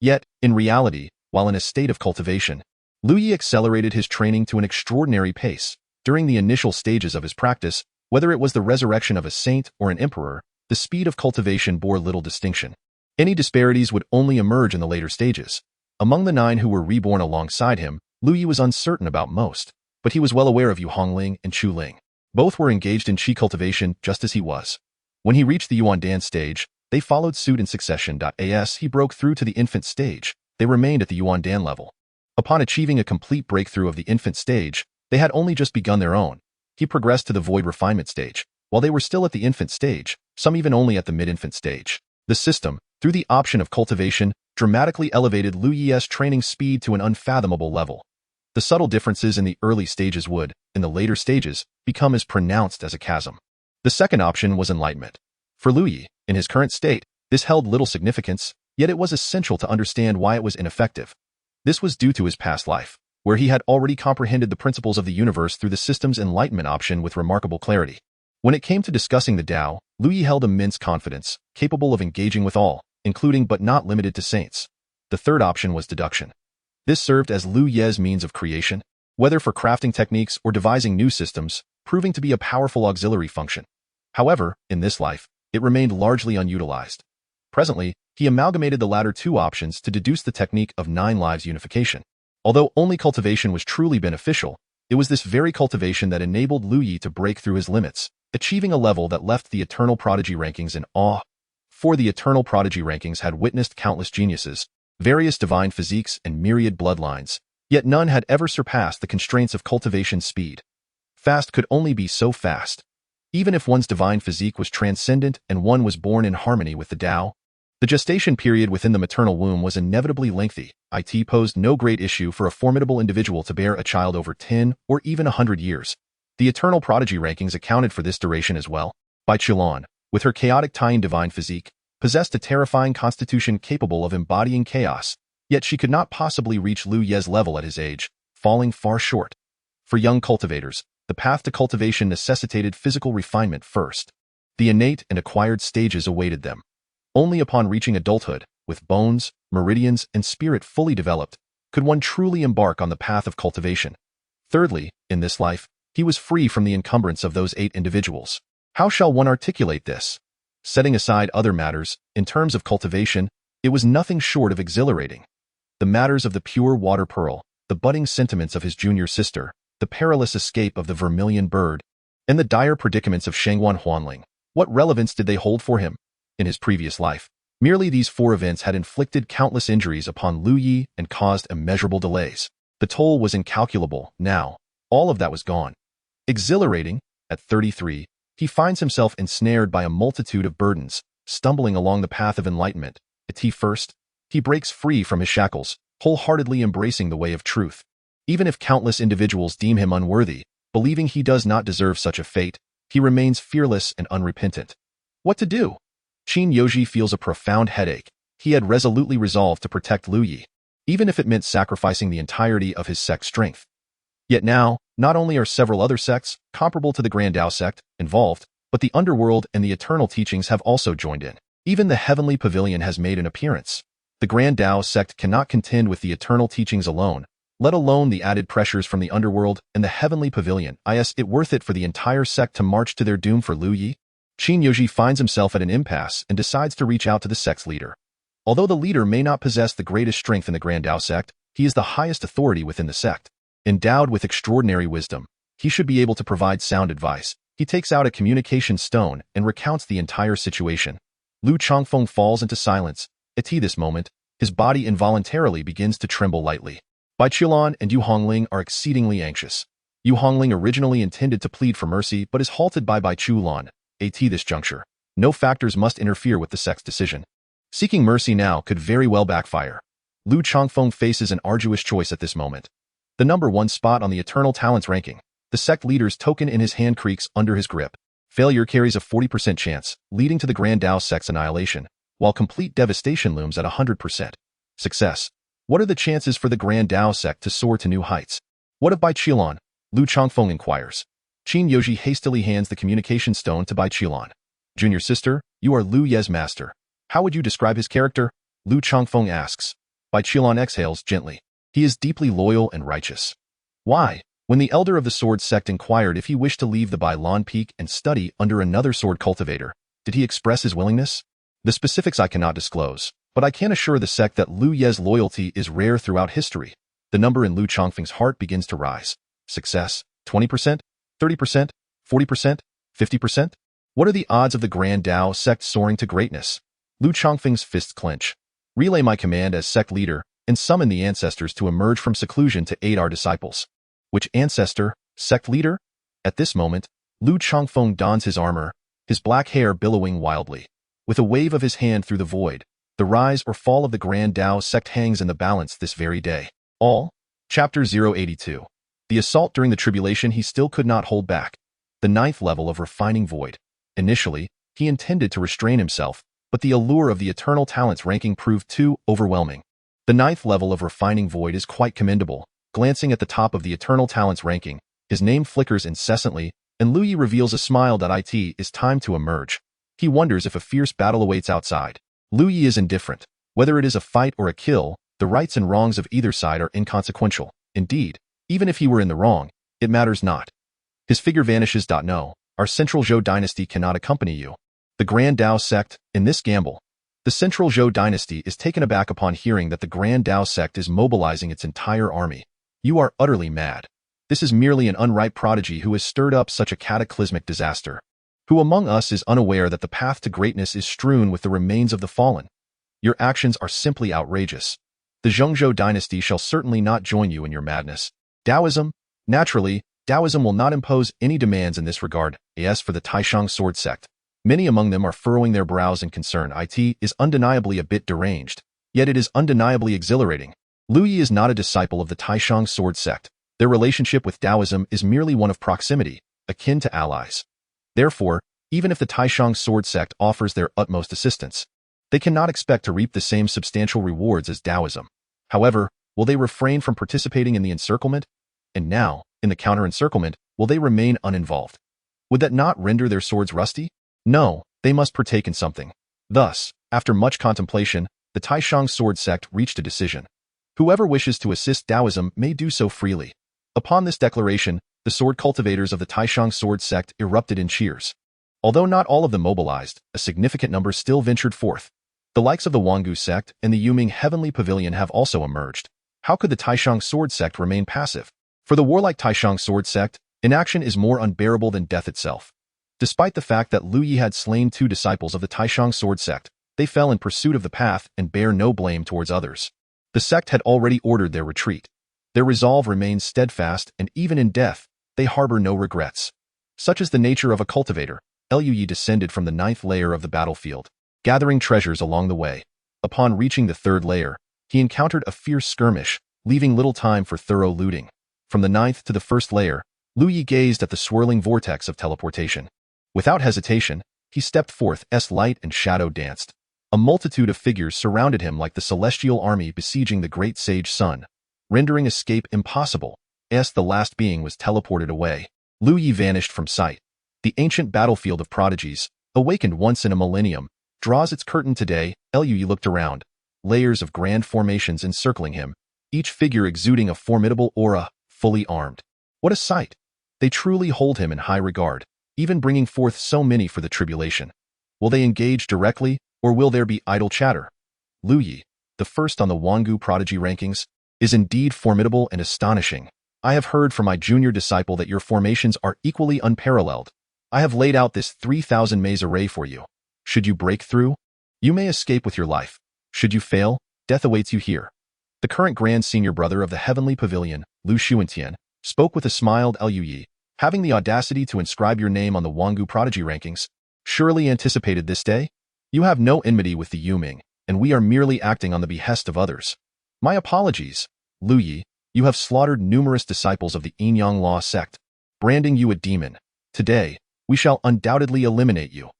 Yet, in reality, while in a state of cultivation, Lu Yi accelerated his training to an extraordinary pace. During the initial stages of his practice, whether it was the resurrection of a saint or an emperor, the speed of cultivation bore little distinction. Any disparities would only emerge in the later stages. Among the 9 who were reborn alongside him, Lu Yi was uncertain about most, but he was well aware of Yu Hongling and Chu Ling. Both were engaged in qi cultivation just as he was. When he reached the Yuandan stage, they followed suit in succession. As he broke through to the infant stage, they remained at the Yuandan level. Upon achieving a complete breakthrough of the infant stage, they had only just begun their own. He progressed to the void refinement stage. While they were still at the infant stage, some even only at the mid-infant stage. The system, through the option of cultivation, dramatically elevated Lu Yi's training speed to an unfathomable level. The subtle differences in the early stages would, in the later stages, become as pronounced as a chasm. The second option was enlightenment. For Lu Yi, in his current state, this held little significance, yet it was essential to understand why it was ineffective. This was due to his past life, where he had already comprehended the principles of the universe through the system's enlightenment option with remarkable clarity. When it came to discussing the Tao, Lu Yi held immense confidence, capable of engaging with all, including but not limited to saints. The third option was deduction. This served as Lu Yi's means of creation, whether for crafting techniques or devising new systems, proving to be a powerful auxiliary function. However, in this life, it remained largely unutilized. Presently, he amalgamated the latter two options to deduce the technique of 9 lives unification. Although only cultivation was truly beneficial, it was this very cultivation that enabled Lu Yi to break through his limits, achieving a level that left the Eternal Prodigy rankings in awe. For the Eternal Prodigy rankings had witnessed countless geniuses, various divine physiques and myriad bloodlines, yet none had ever surpassed the constraints of cultivation speed. Fast could only be so fast. Even if one's divine physique was transcendent and one was born in harmony with the Tao, the gestation period within the maternal womb was inevitably lengthy. It posed no great issue for a formidable individual to bear a child over 10 or even 100 years. The Eternal Prodigy rankings accounted for this duration as well. Bai Qilan, with her chaotic Taiyan divine physique, possessed a terrifying constitution capable of embodying chaos, yet she could not possibly reach Lu Yi's level at his age, falling far short. For young cultivators, the path to cultivation necessitated physical refinement first. The innate and acquired stages awaited them. Only upon reaching adulthood, with bones, meridians, and spirit fully developed, could one truly embark on the path of cultivation. Thirdly, in this life, he was free from the encumbrance of those 8 individuals. How shall one articulate this? Setting aside other matters, in terms of cultivation, it was nothing short of exhilarating. The matters of the pure water pearl, the budding sentiments of his junior sister, the perilous escape of the vermilion bird, and the dire predicaments of Shangguan Huanling, what relevance did they hold for him? In his previous life, merely these 4 events had inflicted countless injuries upon Lu Yi and caused immeasurable delays. The toll was incalculable. Now, all of that was gone. Exhilarating, at 33, he finds himself ensnared by a multitude of burdens, stumbling along the path of enlightenment. First, he breaks free from his shackles, wholeheartedly embracing the way of truth. Even if countless individuals deem him unworthy, believing he does not deserve such a fate, he remains fearless and unrepentant. What to do? Qin Yoji feels a profound headache. He had resolutely resolved to protect Lu Yi, even if it meant sacrificing the entirety of his sect's strength. Yet now, not only are several other sects, comparable to the Grand Dao sect, involved, but the underworld and the eternal teachings have also joined in. Even the Heavenly Pavilion has made an appearance. The Grand Dao sect cannot contend with the eternal teachings alone, let alone the added pressures from the underworld and the Heavenly Pavilion. Is it worth it for the entire sect to march to their doom for Lu Yi? Qin Yoji finds himself at an impasse and decides to reach out to the sect's leader. Although the leader may not possess the greatest strength in the Grand Dao sect, he is the highest authority within the sect. Endowed with extraordinary wisdom, he should be able to provide sound advice. He takes out a communication stone and recounts the entire situation. Lu Chongfeng falls into silence. At this moment, his body involuntarily begins to tremble lightly. Bai Qilan and Yu Hongling are exceedingly anxious. Yu Hongling originally intended to plead for mercy but is halted by Bai Qilan. At this juncture, no factors must interfere with the sect's decision. Seeking mercy now could very well backfire. Lu Chongfeng faces an arduous choice at this moment. The number 1 spot on the Eternal Talents ranking, the sect leader's token in his hand creaks under his grip. Failure carries a 40% chance, leading to the Grand Dao sect's annihilation, while complete devastation looms at 100%. Success. What are the chances for the Grand Dao sect to soar to new heights? What of Bai Qilan? Lu Chongfeng inquires. Qin Yoji hastily hands the communication stone to Bai Qilan. Junior sister, you are Lu Yi's master. How would you describe his character? Lu Chongfeng asks. Bai Qilan exhales gently. He is deeply loyal and righteous. Why? When the elder of the sword sect inquired if he wished to leave the Bailan Peak and study under another sword cultivator, did he express his willingness? The specifics I cannot disclose, but I can assure the sect that Lu Yi's loyalty is rare throughout history. The number in Lu Chongfeng's heart begins to rise. Success, 20%, 30%, 40%? 50%? What are the odds of the Grand Dao sect soaring to greatness? Lu Chongfeng's fists clench. Relay my command as sect leader and summon the ancestors to emerge from seclusion to aid our disciples. Which ancestor? Sect leader? At this moment, Lu Chongfeng dons his armor, his black hair billowing wildly. With a wave of his hand through the void, the rise or fall of the Grand Dao sect hangs in the balance this very day. All. Chapter 082. The assault during the tribulation he still could not hold back. The 9th level of refining void. Initially, he intended to restrain himself, but the allure of the eternal talents ranking proved too overwhelming. The 9th level of refining void is quite commendable. Glancing at the top of the eternal talents ranking, his name flickers incessantly, and Lu Yi reveals a smile that it is time to emerge. He wonders if a fierce battle awaits outside. Lu Yi is indifferent. Whether it is a fight or a kill, the rights and wrongs of either side are inconsequential. Indeed, even if he were in the wrong, it matters not. His figure vanishes. No, our Central Zhou dynasty cannot accompany you. The Grand Dao sect, in this gamble. The Central Zhou dynasty is taken aback upon hearing that the Grand Dao sect is mobilizing its entire army. You are utterly mad. This is merely an unripe prodigy who has stirred up such a cataclysmic disaster. Who among us is unaware that the path to greatness is strewn with the remains of the fallen? Your actions are simply outrageous. The Zhongzhou dynasty shall certainly not join you in your madness. Taoism? Naturally, Taoism will not impose any demands in this regard. As for the Taishang sword sect, many among them are furrowing their brows in concern. It is undeniably a bit deranged, yet it is undeniably exhilarating. Lu Yi is not a disciple of the Taishang sword sect. Their relationship with Taoism is merely one of proximity, akin to allies. Therefore, even if the Taishang sword sect offers their utmost assistance, they cannot expect to reap the same substantial rewards as Taoism. However, will they refrain from participating in the encirclement? And now, in the counter-encirclement, will they remain uninvolved? Would that not render their swords rusty? No, they must partake in something. Thus, after much contemplation, the Taishang sword sect reached a decision. Whoever wishes to assist Taoism may do so freely. Upon this declaration, the sword cultivators of the Taishang sword sect erupted in cheers. Although not all of them mobilized, a significant number still ventured forth. The likes of the Wangu sect and the Yuming Heavenly Pavilion have also emerged. How could the Taishang sword sect remain passive? For the warlike Taishang sword sect, inaction is more unbearable than death itself. Despite the fact that Lu Yi had slain 2 disciples of the Taishang sword sect, they fell in pursuit of the path and bear no blame towards others. The sect had already ordered their retreat. Their resolve remains steadfast, and even in death, they harbor no regrets. Such is the nature of a cultivator. Lu Yi descended from the 9th layer of the battlefield, gathering treasures along the way. Upon reaching the 3rd layer, he encountered a fierce skirmish, leaving little time for thorough looting. From the 9th to the 1st layer, Lu Yi gazed at the swirling vortex of teleportation. Without hesitation, he stepped forth as light and shadow danced. A multitude of figures surrounded him like the celestial army besieging the great sage sun, rendering escape impossible. As the last being was teleported away, Lu Yi vanished from sight. The ancient battlefield of prodigies, awakened once in a millennium, draws its curtain today. Lu Yi looked around. Layers of grand formations encircling him, each figure exuding a formidable aura, fully armed. What a sight! They truly hold him in high regard, even bringing forth so many for the tribulation. Will they engage directly, or will there be idle chatter? Lu Yi, the first on the Wangu prodigy rankings, is indeed formidable and astonishing. I have heard from my junior disciple that your formations are equally unparalleled. I have laid out this 3,000 maze array for you. Should you break through, you may escape with your life. Should you fail, death awaits you here. The current Grand Senior Brother of the Heavenly Pavilion, Lu Xuantian, spoke with a smiled Lu Yi, having the audacity to inscribe your name on the Wangu prodigy rankings. Surely anticipated this day? You have no enmity with the Yuming, and we are merely acting on the behest of others. My apologies, Lu Yi. You have slaughtered numerous disciples of the Yinyang Law sect, branding you a demon. Today, we shall undoubtedly eliminate you.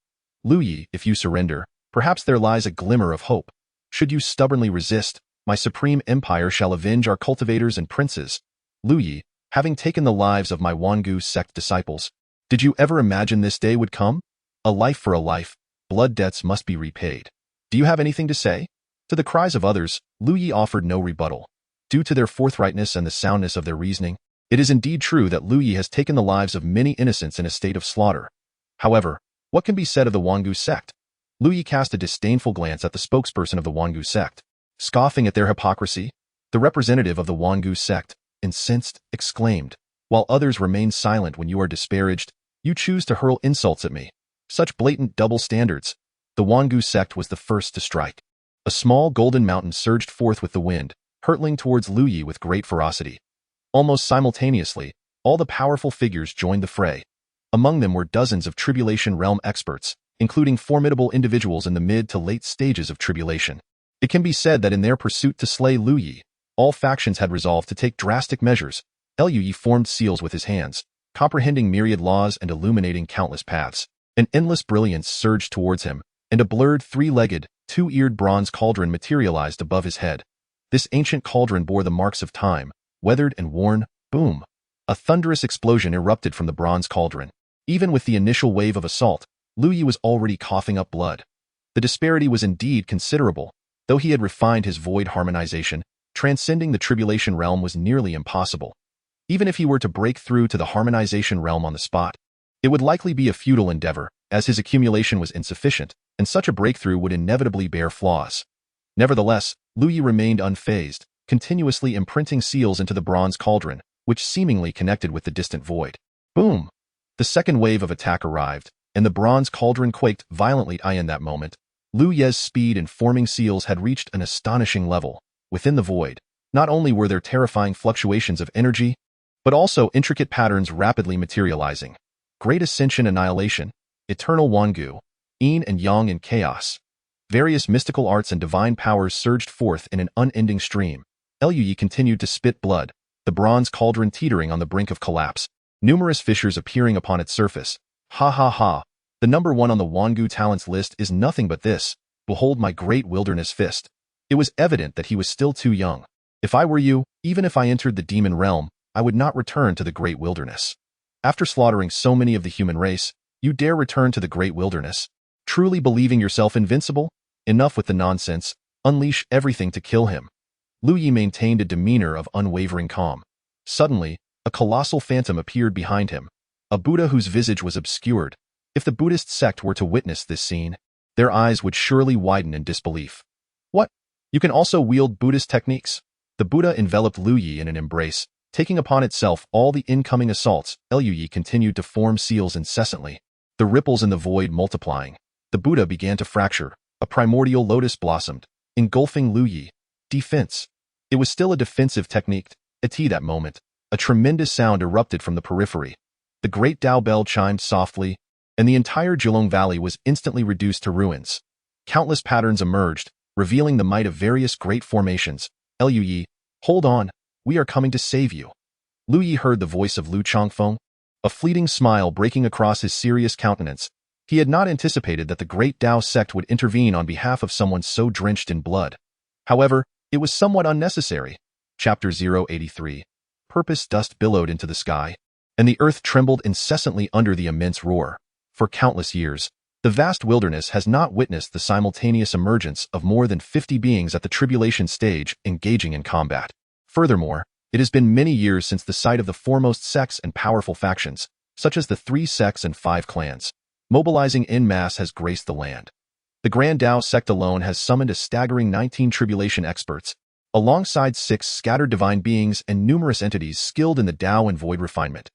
Lu Yi, if you surrender, perhaps there lies a glimmer of hope. Should you stubbornly resist, my supreme empire shall avenge our cultivators and princes. Lu Yi, having taken the lives of my Wangu sect disciples, did you ever imagine this day would come? A life for a life, blood debts must be repaid. Do you have anything to say? To the cries of others, Lu Yi offered no rebuttal. Due to their forthrightness and the soundness of their reasoning, it is indeed true that Lu Yi has taken the lives of many innocents in a state of slaughter. However, what can be said of the Wangu sect? Lu Yi cast a disdainful glance at the spokesperson of the Wangu sect. Scoffing at their hypocrisy, the representative of the Wangu sect, incensed, exclaimed, while others remain silent when you are disparaged, You choose to hurl insults at me. Such blatant double standards. The Wangu sect was the first to strike. A small golden mountain surged forth with the wind, hurtling towards Lu Yi with great ferocity. Almost simultaneously, all the powerful figures joined the fray. Among them were dozens of Tribulation Realm experts, including formidable individuals in the mid to late stages of Tribulation. It can be said that in their pursuit to slay Lu Yi, all factions had resolved to take drastic measures. Lu Yi formed seals with his hands, comprehending myriad laws and illuminating countless paths. An endless brilliance surged towards him, and a blurred, three-legged, two-eared bronze cauldron materialized above his head. This ancient cauldron bore the marks of time, weathered and worn. Boom! A thunderous explosion erupted from the bronze cauldron. Even with the initial wave of assault, Lu Yi was already coughing up blood. The disparity was indeed considerable. Though he had refined his void harmonization, transcending the Tribulation Realm was nearly impossible. Even if he were to break through to the harmonization realm on the spot, it would likely be a futile endeavor, as his accumulation was insufficient, and such a breakthrough would inevitably bear flaws. Nevertheless, Lu Yi remained unfazed, continuously imprinting seals into the bronze cauldron, which seemingly connected with the distant void. Boom! The second wave of attack arrived, and the bronze cauldron quaked violently. In that moment, Lu Ye's speed in forming seals had reached an astonishing level. Within the void, not only were there terrifying fluctuations of energy, but also intricate patterns rapidly materializing. Great Ascension Annihilation, Eternal Wangu, Yin and Yang in Chaos. Various mystical arts and divine powers surged forth in an unending stream. Lu Yi continued to spit blood, the bronze cauldron teetering on the brink of collapse, numerous fissures appearing upon its surface. Ha ha ha! The number one on the Wangu talents list is nothing but this. Behold my great wilderness fist. It was evident that he was still too young. If I were you, even if I entered the demon realm, I would not return to the great wilderness. After slaughtering so many of the human race, you dare return to the great wilderness? Truly believing yourself invincible? Enough with the nonsense. Unleash everything to kill him. Lu Yi maintained a demeanor of unwavering calm. Suddenly, a colossal phantom appeared behind him, a Buddha whose visage was obscured. If the Buddhist sect were to witness this scene, their eyes would surely widen in disbelief. What? You can also wield Buddhist techniques? The Buddha enveloped Lu Yi in an embrace, taking upon itself all the incoming assaults. Lu Yi continued to form seals incessantly, the ripples in the void multiplying. The Buddha began to fracture. A primordial lotus blossomed, engulfing Lu Yi. Defense. It was still a defensive technique. At that moment, a tremendous sound erupted from the periphery. The great Dao bell chimed softly, and the entire Jilong Valley was instantly reduced to ruins. Countless patterns emerged, revealing the might of various great formations. Lu Yi, hold on, we are coming to save you. Lu Yi heard the voice of Lu Changfeng, a fleeting smile breaking across his serious countenance. He had not anticipated that the great Dao sect would intervene on behalf of someone so drenched in blood. However, it was somewhat unnecessary. Chapter 083. Purpose. Dust billowed into the sky, and the earth trembled incessantly under the immense roar. For countless years, the vast wilderness has not witnessed the simultaneous emergence of more than 50 beings at the tribulation stage engaging in combat. Furthermore, it has been many years since the sight of the foremost sects and powerful factions, such as the 3 sects and 5 clans, mobilizing en masse has graced the land. The Grand Dao sect alone has summoned a staggering 19 tribulation experts, alongside 6 scattered divine beings and numerous entities skilled in the Dao and void refinement.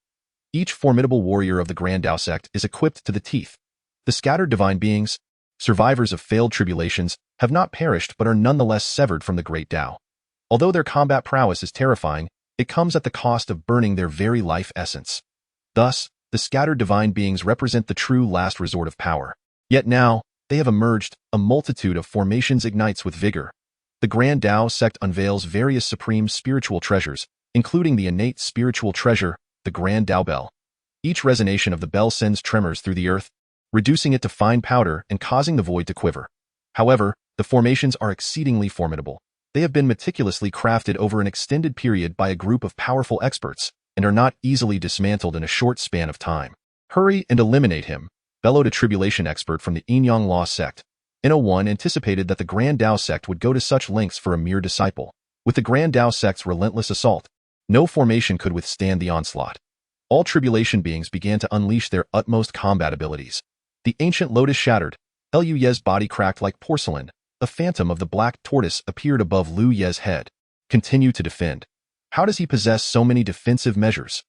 Each formidable warrior of the Grand Dao sect is equipped to the teeth. The scattered divine beings, survivors of failed tribulations, have not perished but are nonetheless severed from the great Dao. Although their combat prowess is terrifying, it comes at the cost of burning their very life essence. Thus, the scattered divine beings represent the true last resort of power. Yet now, they have emerged, a multitude of formations ignites with vigor. The Grand Dao sect unveils various supreme spiritual treasures, including the innate spiritual treasure, the Grand Dao Bell. Each resonation of the bell sends tremors through the earth, reducing it to fine powder and causing the void to quiver. However, the formations are exceedingly formidable. They have been meticulously crafted over an extended period by a group of powerful experts, and are not easily dismantled in a short span of time. Hurry and eliminate him, bellowed a tribulation expert from the Yin-Yang Law sect. No-one anticipated that the Grand Dao sect would go to such lengths for a mere disciple. With the Grand Dao sect's relentless assault, no formation could withstand the onslaught. All tribulation beings began to unleash their utmost combat abilities. The ancient lotus shattered. Lu Ye's body cracked like porcelain. A phantom of the black tortoise appeared above Lu Ye's head. Continue to defend. How does he possess so many defensive measures?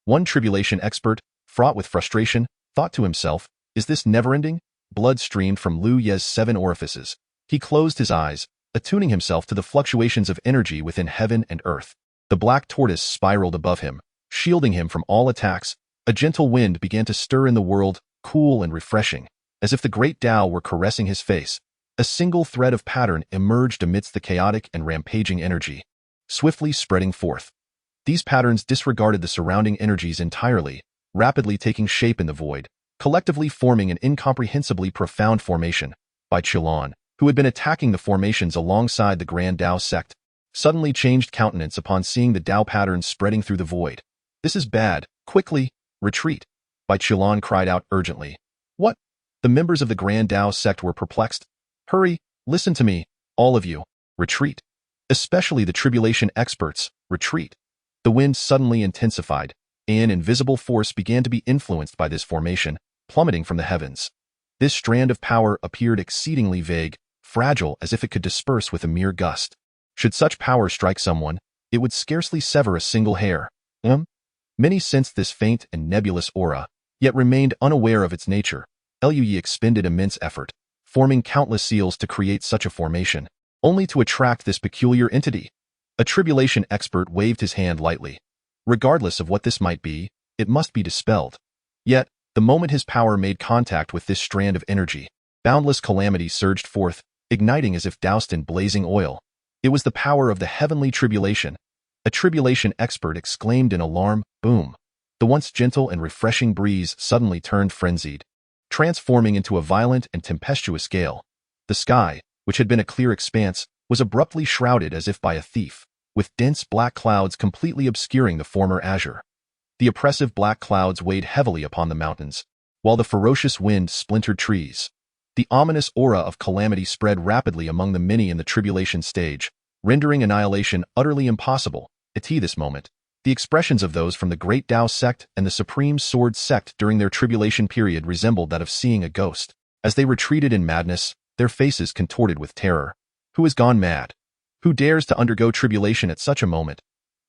One tribulation expert, fraught with frustration, thought to himself, is this never-ending? Blood streamed from Lu Ye's 7 orifices. He closed his eyes, attuning himself to the fluctuations of energy within heaven and earth. The black tortoise spiraled above him, shielding him from all attacks. A gentle wind began to stir in the world, cool and refreshing, as if the great Tao were caressing his face. A single thread of pattern emerged amidst the chaotic and rampaging energy, swiftly spreading forth. These patterns disregarded the surrounding energies entirely, rapidly taking shape in the void, collectively forming an incomprehensibly profound formation. Bai Qilan, who had been attacking the formations alongside the Grand Dao sect, suddenly changed countenance upon seeing the Dao patterns spreading through the void. This is bad. Quickly, retreat. Bai Qilan cried out urgently. What? The members of the Grand Dao sect were perplexed. Hurry, listen to me, all of you. Retreat. Especially the tribulation experts, retreat. The wind suddenly intensified. An invisible force began to be influenced by this formation, plummeting from the heavens. This strand of power appeared exceedingly vague, fragile as if it could disperse with a mere gust. Should such power strike someone, it would scarcely sever a single hair. Many sensed this faint and nebulous aura, yet remained unaware of its nature. Lui expended immense effort, forming countless seals to create such a formation, only to attract this peculiar entity. A tribulation expert waved his hand lightly. Regardless of what this might be, it must be dispelled. Yet, the moment his power made contact with this strand of energy, boundless calamity surged forth, igniting as if doused in blazing oil. It was the power of the heavenly tribulation. A tribulation expert exclaimed in alarm, boom. The once gentle and refreshing breeze suddenly turned frenzied, transforming into a violent and tempestuous gale. The sky, which had been a clear expanse, was abruptly shrouded as if by a thief, with dense black clouds completely obscuring the former azure. The oppressive black clouds weighed heavily upon the mountains, while the ferocious wind splintered trees. The ominous aura of calamity spread rapidly among the many in the tribulation stage, rendering annihilation utterly impossible. At this moment, the expressions of those from the Great Dao sect and the Supreme Sword sect during their tribulation period resembled that of seeing a ghost. As they retreated in madness, their faces contorted with terror. Who has gone mad? Who dares to undergo tribulation at such a moment?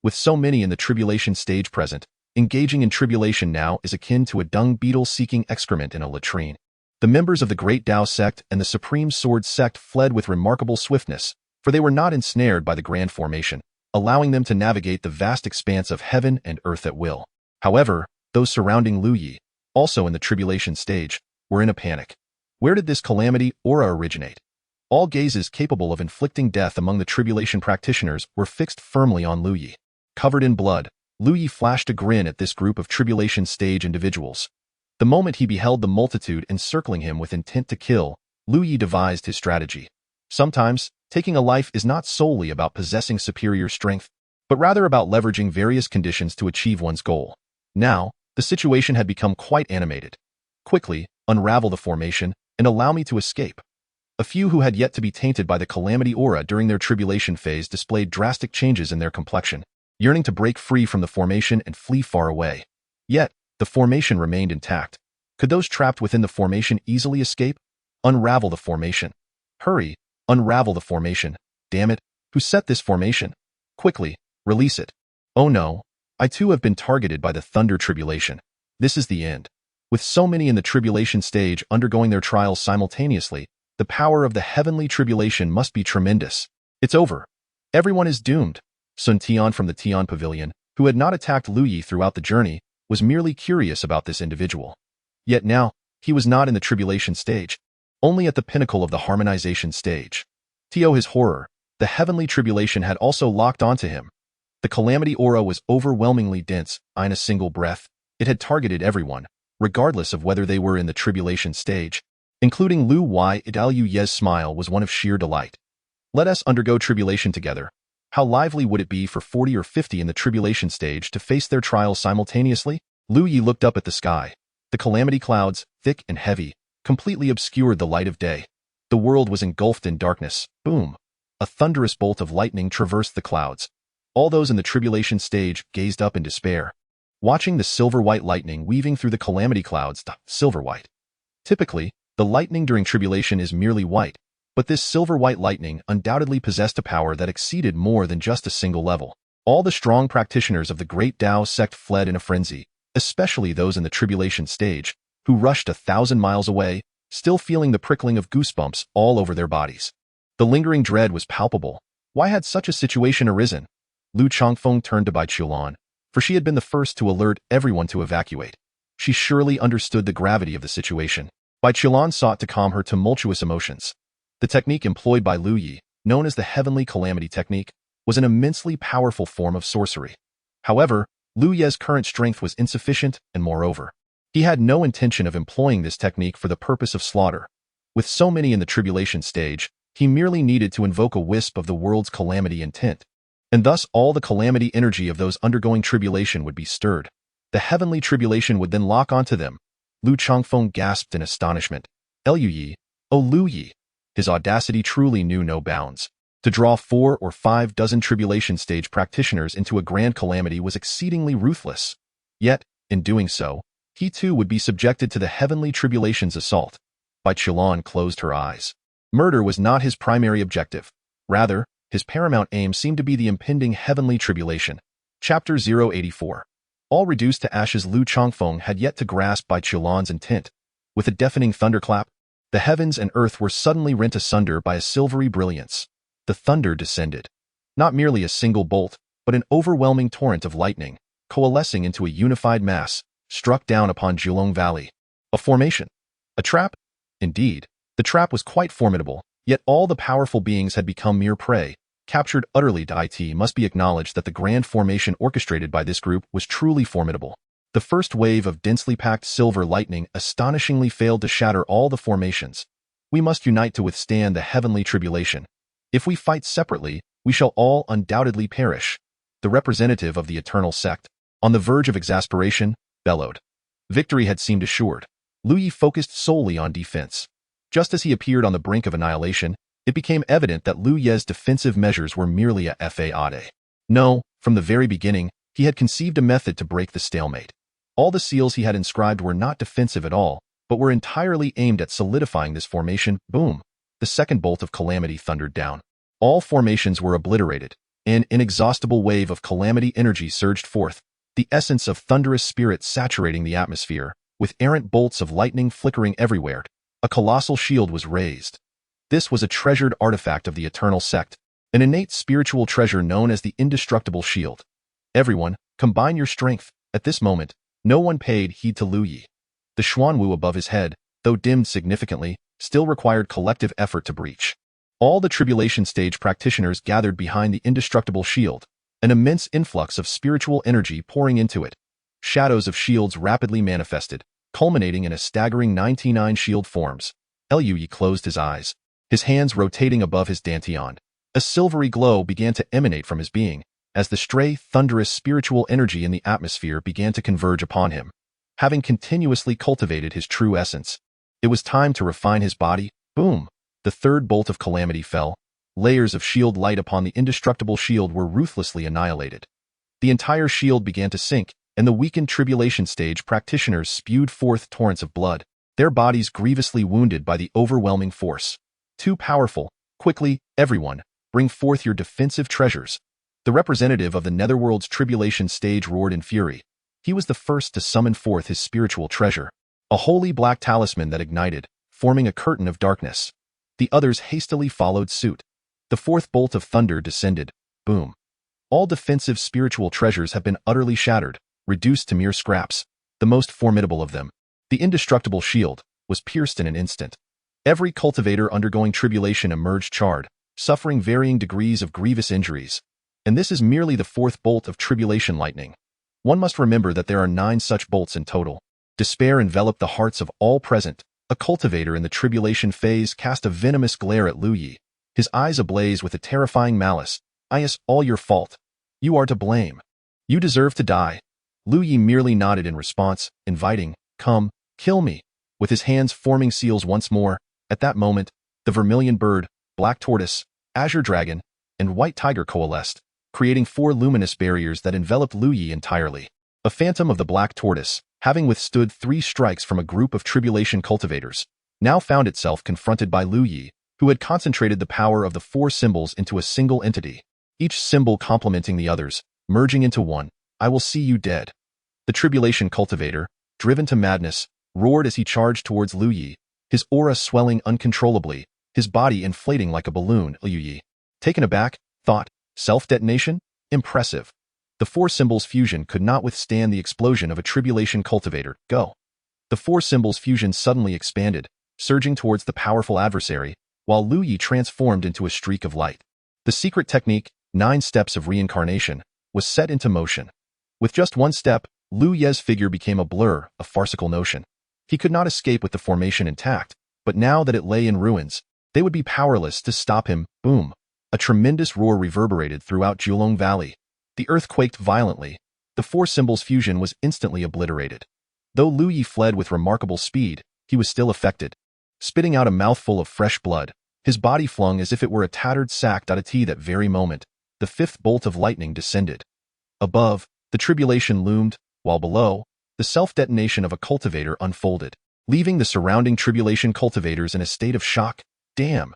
With so many in the tribulation stage present, engaging in tribulation now is akin to a dung beetle seeking excrement in a latrine. The members of the Great Dao sect and the Supreme Sword sect fled with remarkable swiftness, for they were not ensnared by the grand formation, allowing them to navigate the vast expanse of heaven and earth at will. However, those surrounding Lu Yi, also in the tribulation stage, were in a panic. Where did this calamity aura originate? All gazes capable of inflicting death among the tribulation practitioners were fixed firmly on Lu Yi. Covered in blood, Lu Yi flashed a grin at this group of tribulation stage individuals. The moment he beheld the multitude encircling him with intent to kill, Lu Yi devised his strategy. Sometimes, taking a life is not solely about possessing superior strength, but rather about leveraging various conditions to achieve one's goal. Now, the situation had become quite animated. Quickly, unravel the formation, and allow me to escape. A few who had yet to be tainted by the calamity aura during their tribulation phase displayed drastic changes in their complexion, yearning to break free from the formation and flee far away. Yet, the formation remained intact. Could those trapped within the formation easily escape? Unravel the formation. Hurry, unravel the formation. Damn it, who set this formation? Quickly, release it. Oh no, I too have been targeted by the thunder tribulation. This is the end. With so many in the tribulation stage undergoing their trials simultaneously, the power of the heavenly tribulation must be tremendous. It's over. Everyone is doomed. Sun Tian from the Tian Pavilion, who had not attacked Lu Yi throughout the journey, was merely curious about this individual. Yet now, he was not in the tribulation stage, only at the pinnacle of the harmonization stage. To his horror, the heavenly tribulation had also locked onto him. The calamity aura was overwhelmingly dense. In a single breath, it had targeted everyone, regardless of whether they were in the tribulation stage, including Lu Yi. Lu Ye's smile was one of sheer delight. Let us undergo tribulation together. How lively would it be for 40 or 50 in the tribulation stage to face their trials simultaneously? Lu Yi looked up at the sky. The calamity clouds, thick and heavy, completely obscured the light of day. The world was engulfed in darkness. Boom! A thunderous bolt of lightning traversed the clouds. All those in the tribulation stage gazed up in despair, watching the silver-white lightning weaving through the calamity clouds. Silver-white. Typically, the lightning during tribulation is merely white, but this silver-white lightning undoubtedly possessed a power that exceeded more than just a single level. All the strong practitioners of the Great Dao sect fled in a frenzy, especially those in the tribulation stage, who rushed 1,000 miles away, still feeling the prickling of goosebumps all over their bodies. The lingering dread was palpable. Why had such a situation arisen? Lu Changfeng turned to Bai Chulan, for she had been the first to alert everyone to evacuate. She surely understood the gravity of the situation. Bai Chulan sought to calm her tumultuous emotions. The technique employed by Lu Yi, known as the Heavenly Calamity Technique, was an immensely powerful form of sorcery. However, Lu Ye's current strength was insufficient, and moreover, he had no intention of employing this technique for the purpose of slaughter. With so many in the tribulation stage, he merely needed to invoke a wisp of the world's calamity intent, and thus all the calamity energy of those undergoing tribulation would be stirred. The heavenly tribulation would then lock onto them. Lu Changfeng gasped in astonishment. Lu Yi, oh Lu Yi! His audacity truly knew no bounds. To draw 4 or 5 dozen tribulation stage practitioners into a grand calamity was exceedingly ruthless. Yet, in doing so, he too would be subjected to the heavenly tribulation's assault. Bai Chulan closed her eyes. Murder was not his primary objective. Rather, his paramount aim seemed to be the impending heavenly tribulation. Chapter 084. All reduced to ashes, Lu Changfeng had yet to grasp Bai Chulan's intent. With a deafening thunderclap, the heavens and earth were suddenly rent asunder by a silvery brilliance. The thunder descended. Not merely a single bolt, but an overwhelming torrent of lightning, coalescing into a unified mass, struck down upon Julong Valley. A formation. A trap? Indeed, the trap was quite formidable, yet all the powerful beings had become mere prey, captured utterly. It must be acknowledged that the grand formation orchestrated by this group was truly formidable. The first wave of densely packed silver lightning astonishingly failed to shatter all the formations. We must unite to withstand the heavenly tribulation. If we fight separately, we shall all undoubtedly perish. The representative of the eternal sect, on the verge of exasperation, bellowed. Victory had seemed assured. Lu Yi focused solely on defense. Just as he appeared on the brink of annihilation, it became evident that Lu Ye's defensive measures were merely a fade. No, from the very beginning, he had conceived a method to break the stalemate. All the seals he had inscribed were not defensive at all, but were entirely aimed at solidifying this formation. Boom! The second bolt of calamity thundered down. All formations were obliterated. An inexhaustible wave of calamity energy surged forth, the essence of thunderous spirit saturating the atmosphere, with errant bolts of lightning flickering everywhere. A colossal shield was raised. This was a treasured artifact of the eternal sect, an innate spiritual treasure known as the indestructible shield. Everyone, combine your strength. At this moment, no one paid heed to Lu Yi. The Xuanwu above his head, though dimmed significantly, still required collective effort to breach. All the tribulation stage practitioners gathered behind the indestructible shield, an immense influx of spiritual energy pouring into it. Shadows of shields rapidly manifested, culminating in a staggering 99 shield forms. Lu Yi closed his eyes, his hands rotating above his dantian. A silvery glow began to emanate from his being, as the stray, thunderous spiritual energy in the atmosphere began to converge upon him. Having continuously cultivated his true essence, it was time to refine his body. Boom! The third bolt of calamity fell. Layers of shield light upon the indestructible shield were ruthlessly annihilated. The entire shield began to sink, and the weakened tribulation stage practitioners spewed forth torrents of blood, their bodies grievously wounded by the overwhelming force. Too powerful. Quickly, everyone, bring forth your defensive treasures. The representative of the netherworld's tribulation stage roared in fury. He was the first to summon forth his spiritual treasure, a holy black talisman that ignited, forming a curtain of darkness. The others hastily followed suit. The fourth bolt of thunder descended. Boom. All defensive spiritual treasures have been utterly shattered, reduced to mere scraps. The most formidable of them, the indestructible shield, was pierced in an instant. Every cultivator undergoing tribulation emerged charred, suffering varying degrees of grievous injuries. And this is merely the fourth bolt of tribulation lightning. One must remember that there are 9 such bolts in total. Despair enveloped the hearts of all present. A cultivator in the tribulation phase cast a venomous glare at Lu Yi, his eyes ablaze with a terrifying malice. It's all your fault. You are to blame. You deserve to die. Lu Yi merely nodded in response, inviting, come, kill me. With his hands forming seals once more, at that moment, the vermilion bird, black tortoise, azure dragon, and white tiger coalesced, creating 4 luminous barriers that enveloped Lu Yi entirely. A phantom of the black tortoise, having withstood 3 strikes from a group of tribulation cultivators, now found itself confronted by Lu Yi, who had concentrated the power of the 4 symbols into a single entity, each symbol complementing the others, merging into one. I will see you dead. The tribulation cultivator, driven to madness, roared as he charged towards Lu Yi, his aura swelling uncontrollably, his body inflating like a balloon. Lu Yi, taken aback, thought, self-detonation? Impressive. The four symbols fusion could not withstand the explosion of a tribulation cultivator. Go. The four symbols fusion suddenly expanded, surging towards the powerful adversary, while Lu Yi transformed into a streak of light. The secret technique, 9 steps of reincarnation, was set into motion. With just one step, Lu Ye's figure became a blur, a farcical notion. He could not escape with the formation intact, but now that it lay in ruins, they would be powerless to stop him. Boom! A tremendous roar reverberated throughout Julong Valley. The earth quaked violently. The four symbols fusion was instantly obliterated. Though Lu Yi fled with remarkable speed, he was still affected. Spitting out a mouthful of fresh blood, his body flung as if it were a tattered sack. At that very moment, the 5th bolt of lightning descended. Above, the tribulation loomed, while below, the self-detonation of a cultivator unfolded, leaving the surrounding tribulation cultivators in a state of shock. Damn!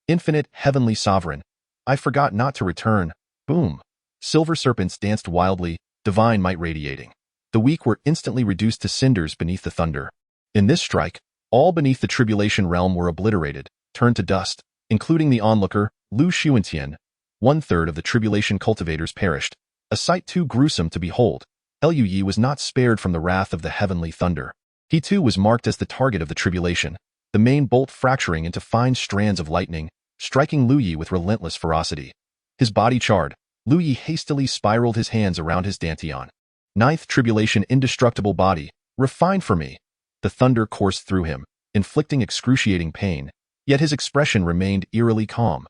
Infinite, heavenly sovereign. I forgot not to return. Boom! Silver serpents danced wildly, divine might radiating. The weak were instantly reduced to cinders beneath the thunder. In this strike, all beneath the tribulation realm were obliterated, turned to dust, including the onlooker, Lu Xuantian. 1/3 of the tribulation cultivators perished, a sight too gruesome to behold. Lu Yi was not spared from the wrath of the heavenly thunder. He too was marked as the target of the tribulation, the main bolt fracturing into fine strands of lightning, striking Lu Yi with relentless ferocity. His body charred, Lu Yi hastily spiraled his hands around his dantian. 9th tribulation indestructible body, refine for me. The thunder coursed through him, inflicting excruciating pain, yet his expression remained eerily calm.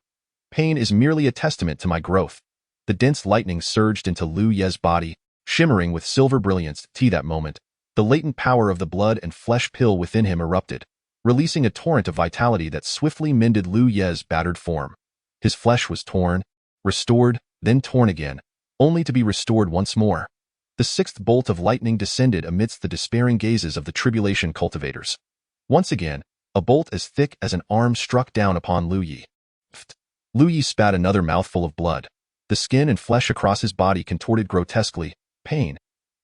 Pain is merely a testament to my growth. The dense lightning surged into Lu Ye's body, shimmering with silver brilliance. That moment, the latent power of the blood and flesh pill within him erupted, releasing a torrent of vitality that swiftly mended Lu Ye's battered form. His flesh was torn, restored, then torn again, only to be restored once more. The 6th bolt of lightning descended amidst the despairing gazes of the tribulation cultivators. Once again, a bolt as thick as an arm struck down upon Lu Yi. Lu Yi spat another mouthful of blood. The skin and flesh across his body contorted grotesquely. Pain.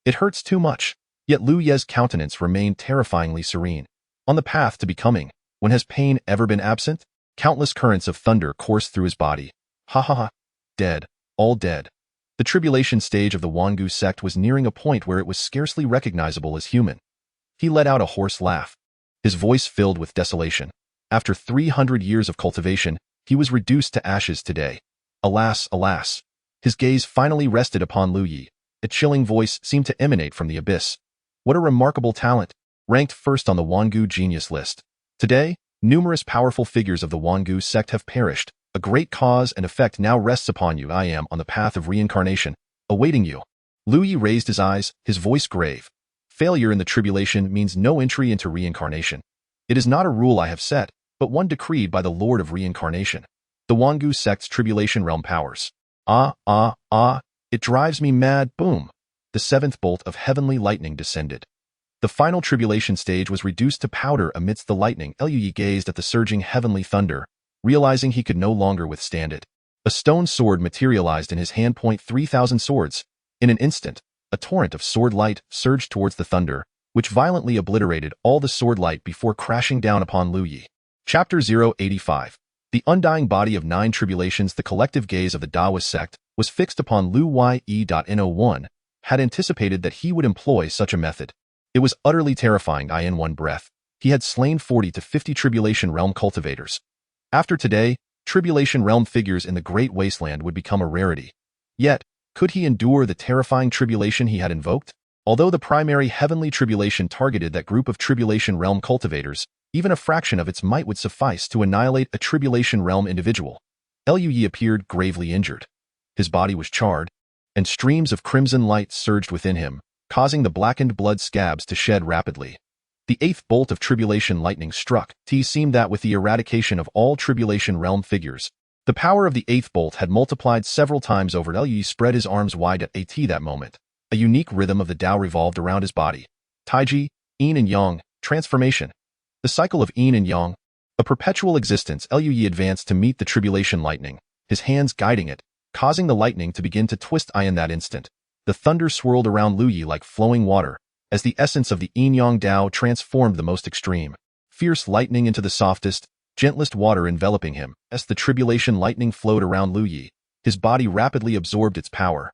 It hurts too much. Yet Lu Ye's countenance remained terrifyingly serene. On the path to becoming, when has pain ever been absent? Countless currents of thunder coursed through his body. Ha ha ha. Dead. All dead. The tribulation stage of the Wangu sect was nearing a point where it was scarcely recognizable as human. He let out a hoarse laugh. His voice filled with desolation. After 300 years of cultivation, he was reduced to ashes today. Alas, alas. His gaze finally rested upon Lu Yi. A chilling voice seemed to emanate from the abyss. What a remarkable talent, ranked first on the Wangu genius list. Today, numerous powerful figures of the Wangu sect have perished. A great cause and effect now rests upon you. I am on the path of reincarnation, awaiting you. Lu Yi raised his eyes, his voice grave. Failure in the tribulation means no entry into reincarnation. It is not a rule I have set, but one decreed by the Lord of Reincarnation. The Wangu sect's tribulation realm powers. It drives me mad. Boom! The 7th bolt of heavenly lightning descended. The final tribulation stage was reduced to powder amidst the lightning. Lu Yi gazed at the surging heavenly thunder, realizing he could no longer withstand it. A stone sword materialized in his hand. 3,000 swords. In an instant, a torrent of sword light surged towards the thunder, which violently obliterated all the sword light before crashing down upon Lu Yi. Chapter 085. The undying body of 9 tribulations. The collective gaze of the Daoist sect was fixed upon Lu Yi.N01, had anticipated that he would employ such a method. It was utterly terrifying. In one breath, he had slain 40 to 50 tribulation realm cultivators. After today, tribulation realm figures in the great wasteland would become a rarity. Yet, could he endure the terrifying tribulation he had invoked? Although the primary heavenly tribulation targeted that group of tribulation realm cultivators, even a fraction of its might would suffice to annihilate a tribulation realm individual. Lu Yi appeared gravely injured. His body was charred, and streams of crimson light surged within him, causing the blackened blood scabs to shed rapidly. The 8th bolt of tribulation lightning struck. It seemed that with the eradication of all tribulation realm figures, the power of the 8th bolt had multiplied several times over. Lu Yi spread his arms wide at that moment. A unique rhythm of the Tao revolved around his body. Taiji, Yin and Yang, transformation. The cycle of Yin and Yang, a perpetual existence. Lu Yi advanced to meet the tribulation lightning, his hands guiding it, causing the lightning to begin to twist. In that instant, The thunder swirled around Lu Yi like flowing water, as the essence of the yin-yang Dao transformed the most extreme. Fierce lightning into the softest, gentlest water enveloping him. As the tribulation lightning flowed around Lu Yi, his body rapidly absorbed its power.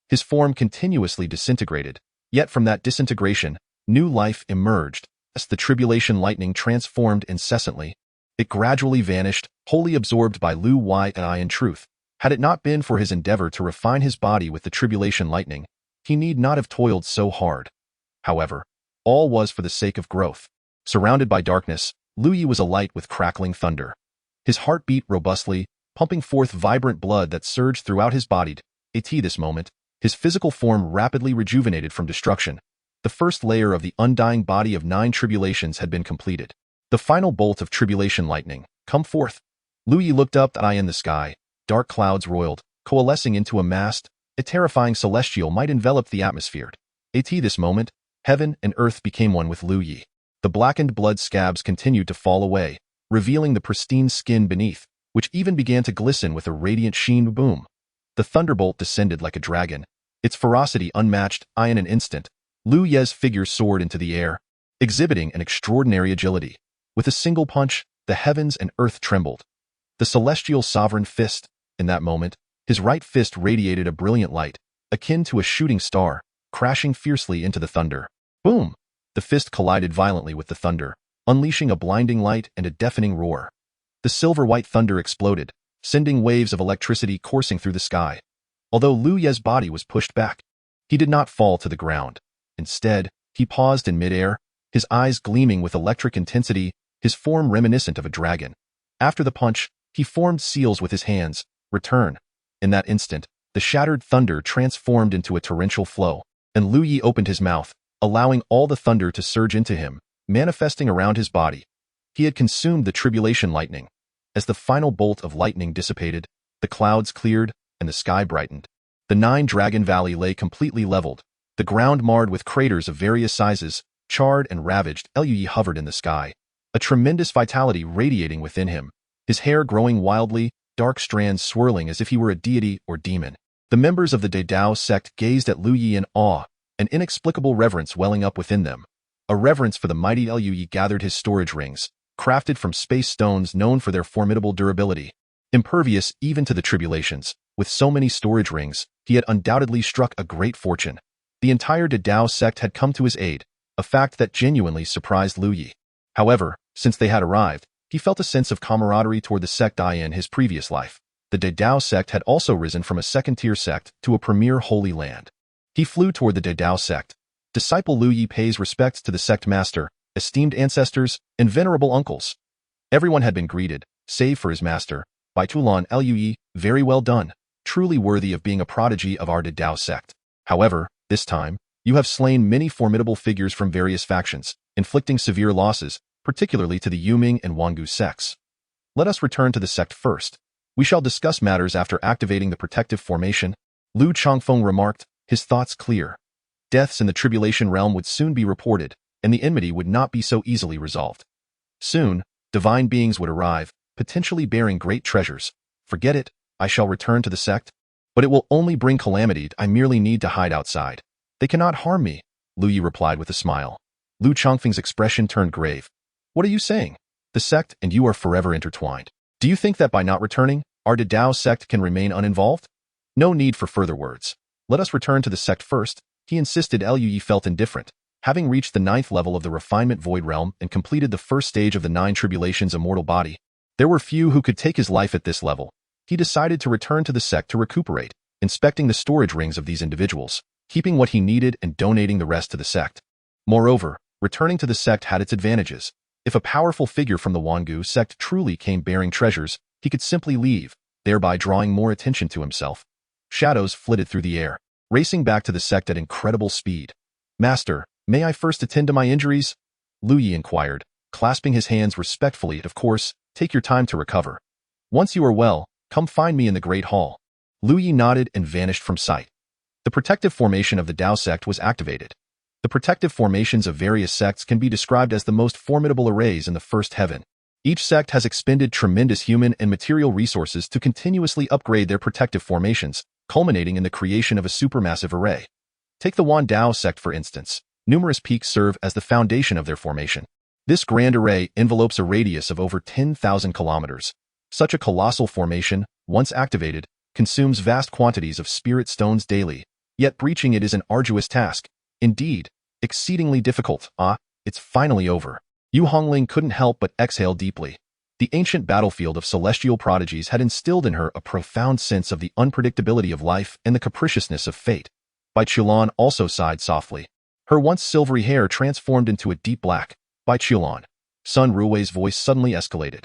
His form continuously disintegrated, yet from that disintegration, new life emerged. As the tribulation lightning transformed incessantly, it gradually vanished, wholly absorbed by Lu Yi and I in truth. Had it not been for his endeavor to refine his body with the tribulation lightning, he need not have toiled so hard. However, all was for the sake of growth. Surrounded by darkness, Lu Yi was alight with crackling thunder. His heart beat robustly, pumping forth vibrant blood that surged throughout his body. At this moment, his physical form rapidly rejuvenated from destruction. The first layer of the undying body of 9 tribulations had been completed. The final bolt of tribulation lightning, come forth. Lu Yi looked up high in the sky. Dark clouds roiled, coalescing into a mast. A terrifying celestial might envelop the atmosphere. At this moment, heaven and earth became one with Lu Yi. The blackened blood scabs continued to fall away, revealing the pristine skin beneath, which even began to glisten with a radiant sheen. Boom! The thunderbolt descended like a dragon, its ferocity unmatched. In an instant, Lu Yi's figure soared into the air, exhibiting an extraordinary agility. With a single punch, the heavens and earth trembled. The celestial sovereign fist, in that moment, his right fist radiated a brilliant light, akin to a shooting star, crashing fiercely into the thunder. Boom! The fist collided violently with the thunder, unleashing a blinding light and a deafening roar. The silver-white thunder exploded, sending waves of electricity coursing through the sky. Although Lu Yi's body was pushed back, he did not fall to the ground. Instead, he paused in midair, his eyes gleaming with electric intensity, his form reminiscent of a dragon. After the punch, he formed seals with his hands. Return. In that instant, the shattered thunder transformed into a torrential flow, and Lu Yi opened his mouth, allowing all the thunder to surge into him, manifesting around his body. He had consumed the tribulation lightning. As the final bolt of lightning dissipated, the clouds cleared, and the sky brightened. The 9-Dragon Valley lay completely leveled, the ground marred with craters of various sizes, charred and ravaged. Lu Yi hovered in the sky, a tremendous vitality radiating within him, his hair growing wildly, dark strands swirling as if he were a deity or demon. The members of the Dao sect gazed at Lu Yi in awe, an inexplicable reverence welling up within them. A reverence for the mighty. Lu Yi gathered his storage rings, crafted from space stones known for their formidable durability. Impervious even to the tribulations, with so many storage rings, he had undoubtedly struck a great fortune. The entire Dao sect had come to his aid, a fact that genuinely surprised Lu Yi. However, since they had arrived, he felt a sense of camaraderie toward the sect in his previous life. The Dao sect had also risen from a second-tier sect to a premier holy land. He flew toward the Dao sect. Disciple Lu Yi pays respects to the sect master, esteemed ancestors, and venerable uncles. Everyone had been greeted, save for his master, by Tulan Lu Yi. Very well done, truly worthy of being a prodigy of our Dao sect. However, this time, you have slain many formidable figures from various factions, inflicting severe losses, particularly to the Yuming and Wangu sects. Let us return to the sect first. We shall discuss matters after activating the protective formation, Lu Chongfeng remarked, his thoughts clear. Deaths in the tribulation realm would soon be reported, and the enmity would not be so easily resolved. Soon, divine beings would arrive, potentially bearing great treasures. Forget it, I shall return to the sect. But it will only bring calamity. I merely need to hide outside. They cannot harm me, Lu Yi replied with a smile. Lu Chongfeng's expression turned grave. What are you saying? The sect and you are forever intertwined. Do you think that by not returning, our Dao sect can remain uninvolved? No need for further words. Let us return to the sect first, he insisted. Lu Yi felt indifferent. Having reached the 9th level of the refinement void realm and completed the first stage of the 9 tribulations immortal body, there were few who could take his life at this level. He decided to return to the sect to recuperate, inspecting the storage rings of these individuals, keeping what he needed and donating the rest to the sect. Moreover, returning to the sect had its advantages. If a powerful figure from the Wangu sect truly came bearing treasures, he could simply leave, thereby drawing more attention to himself. Shadows flitted through the air, racing back to the sect at incredible speed. Master, may I first attend to my injuries? Lu Yi inquired, clasping his hands respectfully. Of course, take your time to recover. Once you are well, come find me in the Great Hall. Lu Yi nodded and vanished from sight. The protective formation of the Dao sect was activated. The protective formations of various sects can be described as the most formidable arrays in the first heaven. Each sect has expended tremendous human and material resources to continuously upgrade their protective formations, culminating in the creation of a supermassive array. Take the Wan Dao sect for instance. Numerous peaks serve as the foundation of their formation. This grand array envelopes a radius of over 10,000 kilometers. Such a colossal formation, once activated, consumes vast quantities of spirit stones daily, yet breaching it is an arduous task. Indeed, exceedingly difficult. It's finally over. Yu Hongling couldn't help but exhale deeply. The ancient battlefield of celestial prodigies had instilled in her a profound sense of the unpredictability of life and the capriciousness of fate. Bai Qiulan also sighed softly. Her once silvery hair transformed into a deep black. Bai Qiulan. Sun Ruowei's voice suddenly escalated.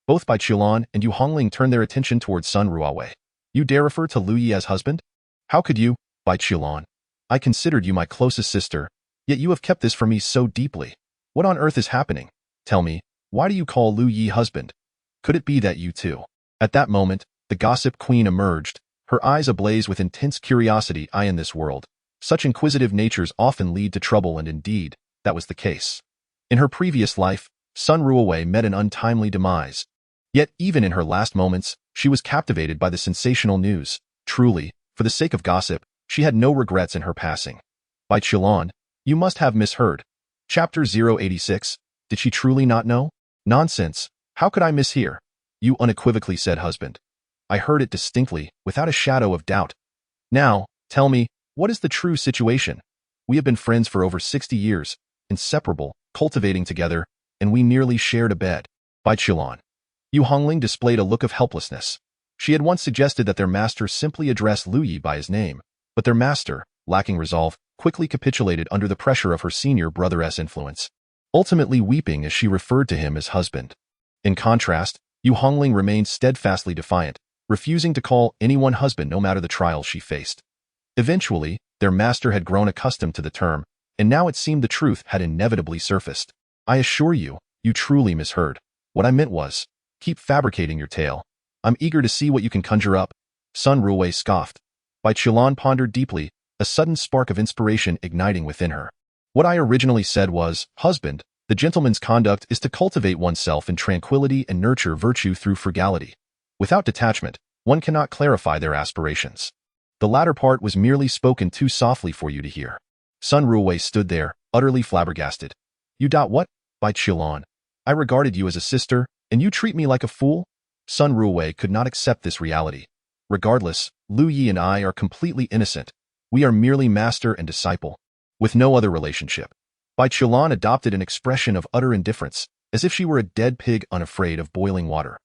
Both Bai Qiulan and Yu Hongling turned their attention towards Sun Ruowei. You dare refer to Lu Yi as husband? How could you, Bai Qiulan? I considered you my closest sister, yet you have kept this from me so deeply. What on earth is happening? Tell me, why do you call Lu Yi husband? Could it be that you too? At that moment, the gossip queen emerged, her eyes ablaze with intense curiosity. In this world, such inquisitive natures often lead to trouble, and indeed, that was the case. In her previous life, Sun Ruowei met an untimely demise. Yet even in her last moments, she was captivated by the sensational news. Truly, for the sake of gossip, she had no regrets in her passing. Bai Qiulan, you must have misheard. Chapter 086, did she truly not know? Nonsense, how could I mishear? You unequivocally said husband. I heard it distinctly, without a shadow of doubt. Now, tell me, what is the true situation? We have been friends for over 60 years, inseparable, cultivating together, and we nearly shared a bed. Bai Qiulan. Yu Hongling displayed a look of helplessness. She had once suggested that their master simply address Lu Yi by his name, but their master, lacking resolve, quickly capitulated under the pressure of her senior brother's influence, ultimately weeping as she referred to him as husband. In contrast, Yu Hongling remained steadfastly defiant, refusing to call anyone husband no matter the trials she faced. Eventually, their master had grown accustomed to the term, and now it seemed the truth had inevitably surfaced. I assure you, you truly misheard. What I meant was, keep fabricating your tale. I'm eager to see what you can conjure up. Sun Ruowei scoffed. Bai Qiulan pondered deeply, a sudden spark of inspiration igniting within her. What I originally said was, husband, the gentleman's conduct is to cultivate oneself in tranquility and nurture virtue through frugality. Without detachment, one cannot clarify their aspirations. The latter part was merely spoken too softly for you to hear. Sun Ruowei stood there, utterly flabbergasted. You what? Bai Qiulan. I regarded you as a sister, and you treat me like a fool? Sun Ruowei could not accept this reality. Regardless, Lu Yi and I are completely innocent. We are merely master and disciple, with no other relationship. Bai Qiulan adopted an expression of utter indifference, as if she were a dead pig unafraid of boiling water.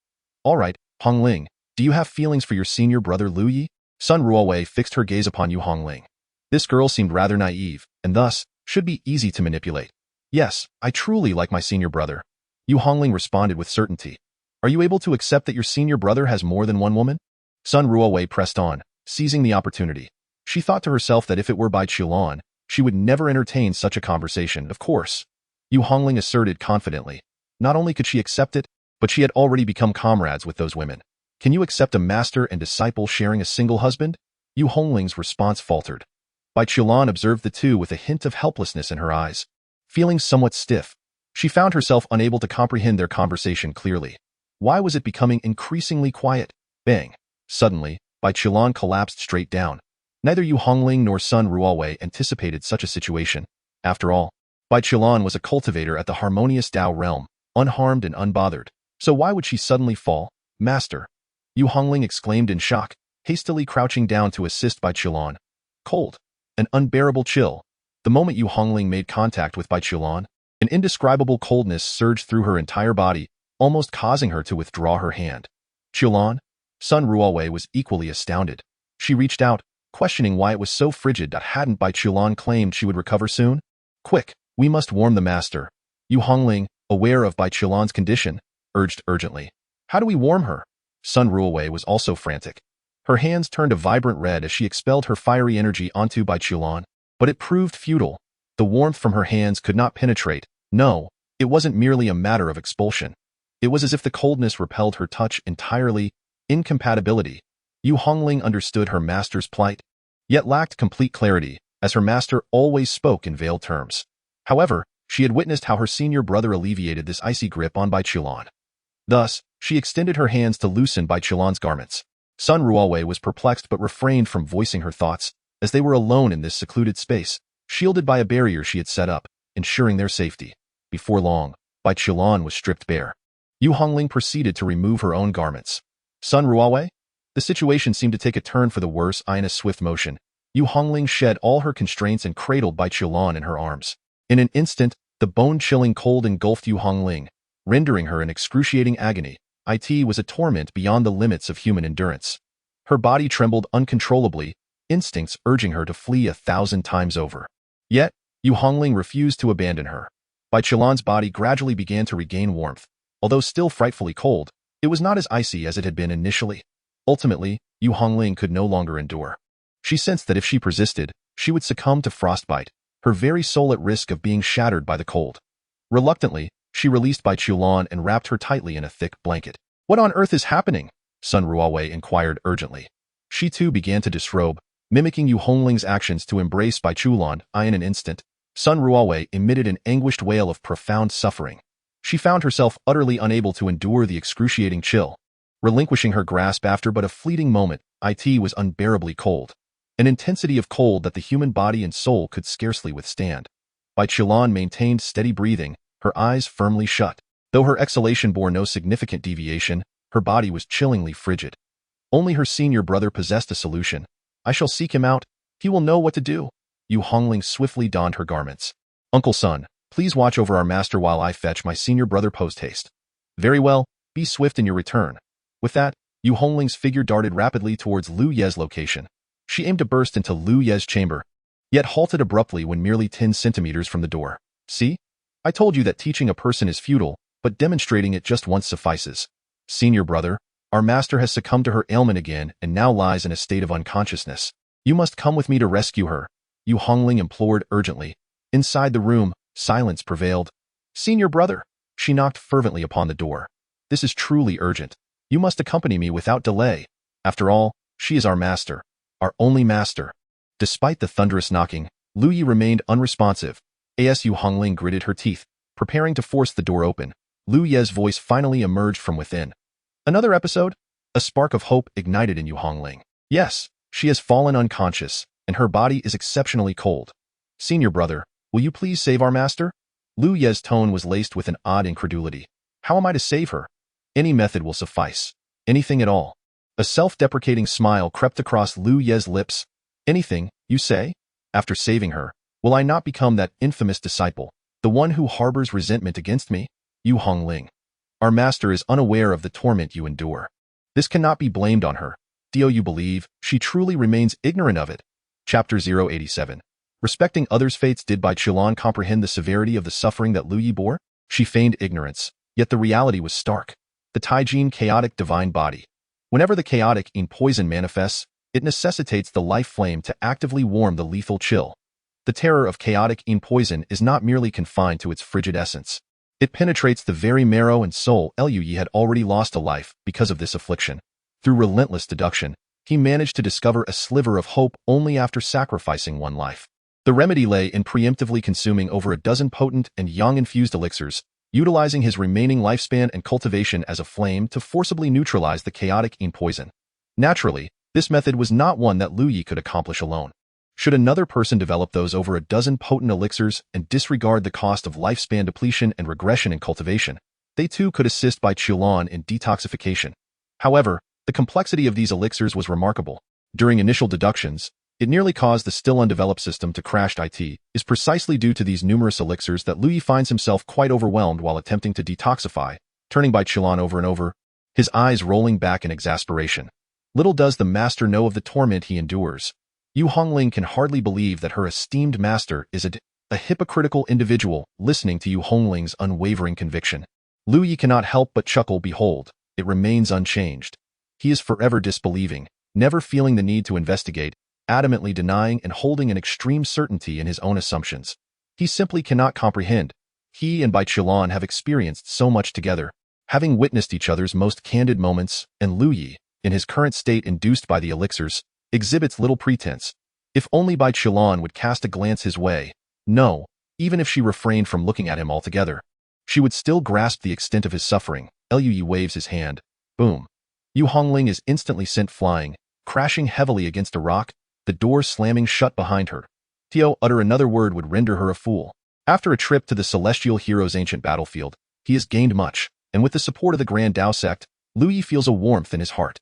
All right, Hongling, do you have feelings for your senior brother Lu Yi? Sun Ruowei fixed her gaze upon Yu Hongling. This girl seemed rather naive, and thus, should be easy to manipulate. Yes, I truly like my senior brother. Yu Hongling responded with certainty. Are you able to accept that your senior brother has more than one woman? Sun Ruowei pressed on, seizing the opportunity. She thought to herself that if it were Bai Qiulan, she would never entertain such a conversation, of course. Yu Hongling asserted confidently. Not only could she accept it, but she had already become comrades with those women. Can you accept a master and disciple sharing a single husband? Yu Hongling's response faltered. Bai Qiulan observed the two with a hint of helplessness in her eyes. Feeling somewhat stiff, she found herself unable to comprehend their conversation clearly. Why was it becoming increasingly quiet? Bang! Suddenly, Bai Qiulan collapsed straight down. Neither Yu Hongling nor Sun Ruowei anticipated such a situation. After all, Bai Qiulan was a cultivator at the harmonious Dao realm, unharmed and unbothered. So why would she suddenly fall? Master! Yu Hongling exclaimed in shock, hastily crouching down to assist Bai Qiulan. Cold. An unbearable chill. The moment Yu Hongling made contact with Bai Qiulan, an indescribable coldness surged through her entire body, almost causing her to withdraw her hand. Qiulan? Sun Ruowei was equally astounded. She reached out, questioning why it was so frigid that hadn't Bai Qiulan claimed she would recover soon. Quick, we must warm the master. Yu Hongling, aware of Bai Qiulan's condition, urged urgently. How do we warm her? Sun Ruowei was also frantic. Her hands turned a vibrant red as she expelled her fiery energy onto Bai Qiulan, but it proved futile. The warmth from her hands could not penetrate. No, it wasn't merely a matter of expulsion. It was as if the coldness repelled her touch entirely. Incompatibility. Yu Hongling understood her master's plight, yet lacked complete clarity, as her master always spoke in veiled terms. However, she had witnessed how her senior brother alleviated this icy grip on Bai Qiulan. Thus, she extended her hands to loosen Bai Qiulan's garments. Sun Ruowei was perplexed but refrained from voicing her thoughts, as they were alone in this secluded space, shielded by a barrier she had set up, ensuring their safety. Before long, Bai Qilan was stripped bare. Yu Hongling proceeded to remove her own garments. Sun Ruawei? The situation seemed to take a turn for the worse. In a swift motion, Yu Hongling shed all her constraints and cradled Bai Qilan in her arms. In an instant, the bone-chilling cold engulfed Yu Hongling, rendering her in excruciating agony. It was a torment beyond the limits of human endurance. Her body trembled uncontrollably, instincts urging her to flee 1,000 times over. Yet, Yu Hongling refused to abandon her. Bai Qilan's body gradually began to regain warmth. Although still frightfully cold, it was not as icy as it had been initially. Ultimately, Yu Hongling could no longer endure. She sensed that if she persisted, she would succumb to frostbite, her very soul at risk of being shattered by the cold. Reluctantly, she released Bai Qilan and wrapped her tightly in a thick blanket. "What on earth is happening?" Sun Ruawei inquired urgently. She too began to disrobe, mimicking Yu Hongling's actions to embrace Bai Qilan. In an instant, Sun Ruawei emitted an anguished wail of profound suffering. She found herself utterly unable to endure the excruciating chill. Relinquishing her grasp after but a fleeting moment, it was unbearably cold. An intensity of cold that the human body and soul could scarcely withstand. Bai Qilan maintained steady breathing, her eyes firmly shut. Though her exhalation bore no significant deviation, her body was chillingly frigid. Only her senior brother possessed a solution. "I shall seek him out. He will know what to do." Yu Hongling swiftly donned her garments. "Uncle Sun, please watch over our master while I fetch my senior brother post-haste." "Very well, be swift in your return." With that, Yu Hongling's figure darted rapidly towards Lu Ye's location. She aimed to burst into Lu Ye's chamber, yet halted abruptly when merely 10 centimeters from the door. "See? I told you that teaching a person is futile, but demonstrating it just once suffices. Senior brother, our master has succumbed to her ailment again and now lies in a state of unconsciousness. You must come with me to rescue her," Yu Hongling implored urgently. Inside the room, silence prevailed. "Senior brother," she knocked fervently upon the door. "This is truly urgent. You must accompany me without delay. After all, she is our master, our only master." Despite the thunderous knocking, Lu Yi remained unresponsive. As Yu Hongling gritted her teeth, preparing to force the door open, Lu Ye's voice finally emerged from within. "Another episode?" A spark of hope ignited in Yu Hongling. "Yes, she has fallen unconscious, and her body is exceptionally cold. Senior brother, will you please save our master?" Lu Ye's tone was laced with an odd incredulity. "How am I to save her?" "Any method will suffice. Anything at all." A self-deprecating smile crept across Lu Ye's lips. "Anything, you say? After saving her, will I not become that infamous disciple, the one who harbors resentment against me?" Yu Hongling, our master is unaware of the torment you endure. This cannot be blamed on her. Do you believe she truly remains ignorant of it? Chapter 087. Respecting others' fates. Did Bai Qilan comprehend the severity of the suffering that Lu Yi bore? She feigned ignorance, yet the reality was stark. The Taijin chaotic divine body. Whenever the chaotic yin poison manifests, it necessitates the life flame to actively warm the lethal chill. The terror of chaotic yin poison is not merely confined to its frigid essence. It penetrates the very marrow and soul. Lu Yi had already lost a life because of this affliction. Through relentless deduction, he managed to discover a sliver of hope only after sacrificing one life. The remedy lay in preemptively consuming over a dozen potent and yang-infused elixirs, utilizing his remaining lifespan and cultivation as a flame to forcibly neutralize the chaotic yin poison. Naturally, this method was not one that Lu Yi could accomplish alone. Should another person develop those over a dozen potent elixirs and disregard the cost of lifespan depletion and regression in cultivation, they too could assist Bai Qilan in detoxification. However, the complexity of these elixirs was remarkable. During initial deductions, it nearly caused the still undeveloped system to crash. It is precisely due to these numerous elixirs that Lu Yi finds himself quite overwhelmed while attempting to detoxify, turning Bai Qilan over and over, his eyes rolling back in exasperation. Little does the master know of the torment he endures. Yu Hongling can hardly believe that her esteemed master is a hypocritical individual listening to Yu Hongling's unwavering conviction. Lu Yi cannot help but chuckle. Behold, it remains unchanged. He is forever disbelieving, never feeling the need to investigate, adamantly denying and holding an extreme certainty in his own assumptions. He simply cannot comprehend. He and Bai Qilan have experienced so much together, having witnessed each other's most candid moments, and Lu Yi, in his current state induced by the elixirs, exhibits little pretense. If only Bai Qilan would cast a glance his way. No, even if she refrained from looking at him altogether, she would still grasp the extent of his suffering. Lu Yi waves his hand. Boom. Yu Hongling is instantly sent flying, crashing heavily against a rock, the door slamming shut behind her. Tio utter another word would render her a fool. After a trip to the Celestial Hero's ancient battlefield, he has gained much, and with the support of the Grand Dao sect, Lu Yi feels a warmth in his heart.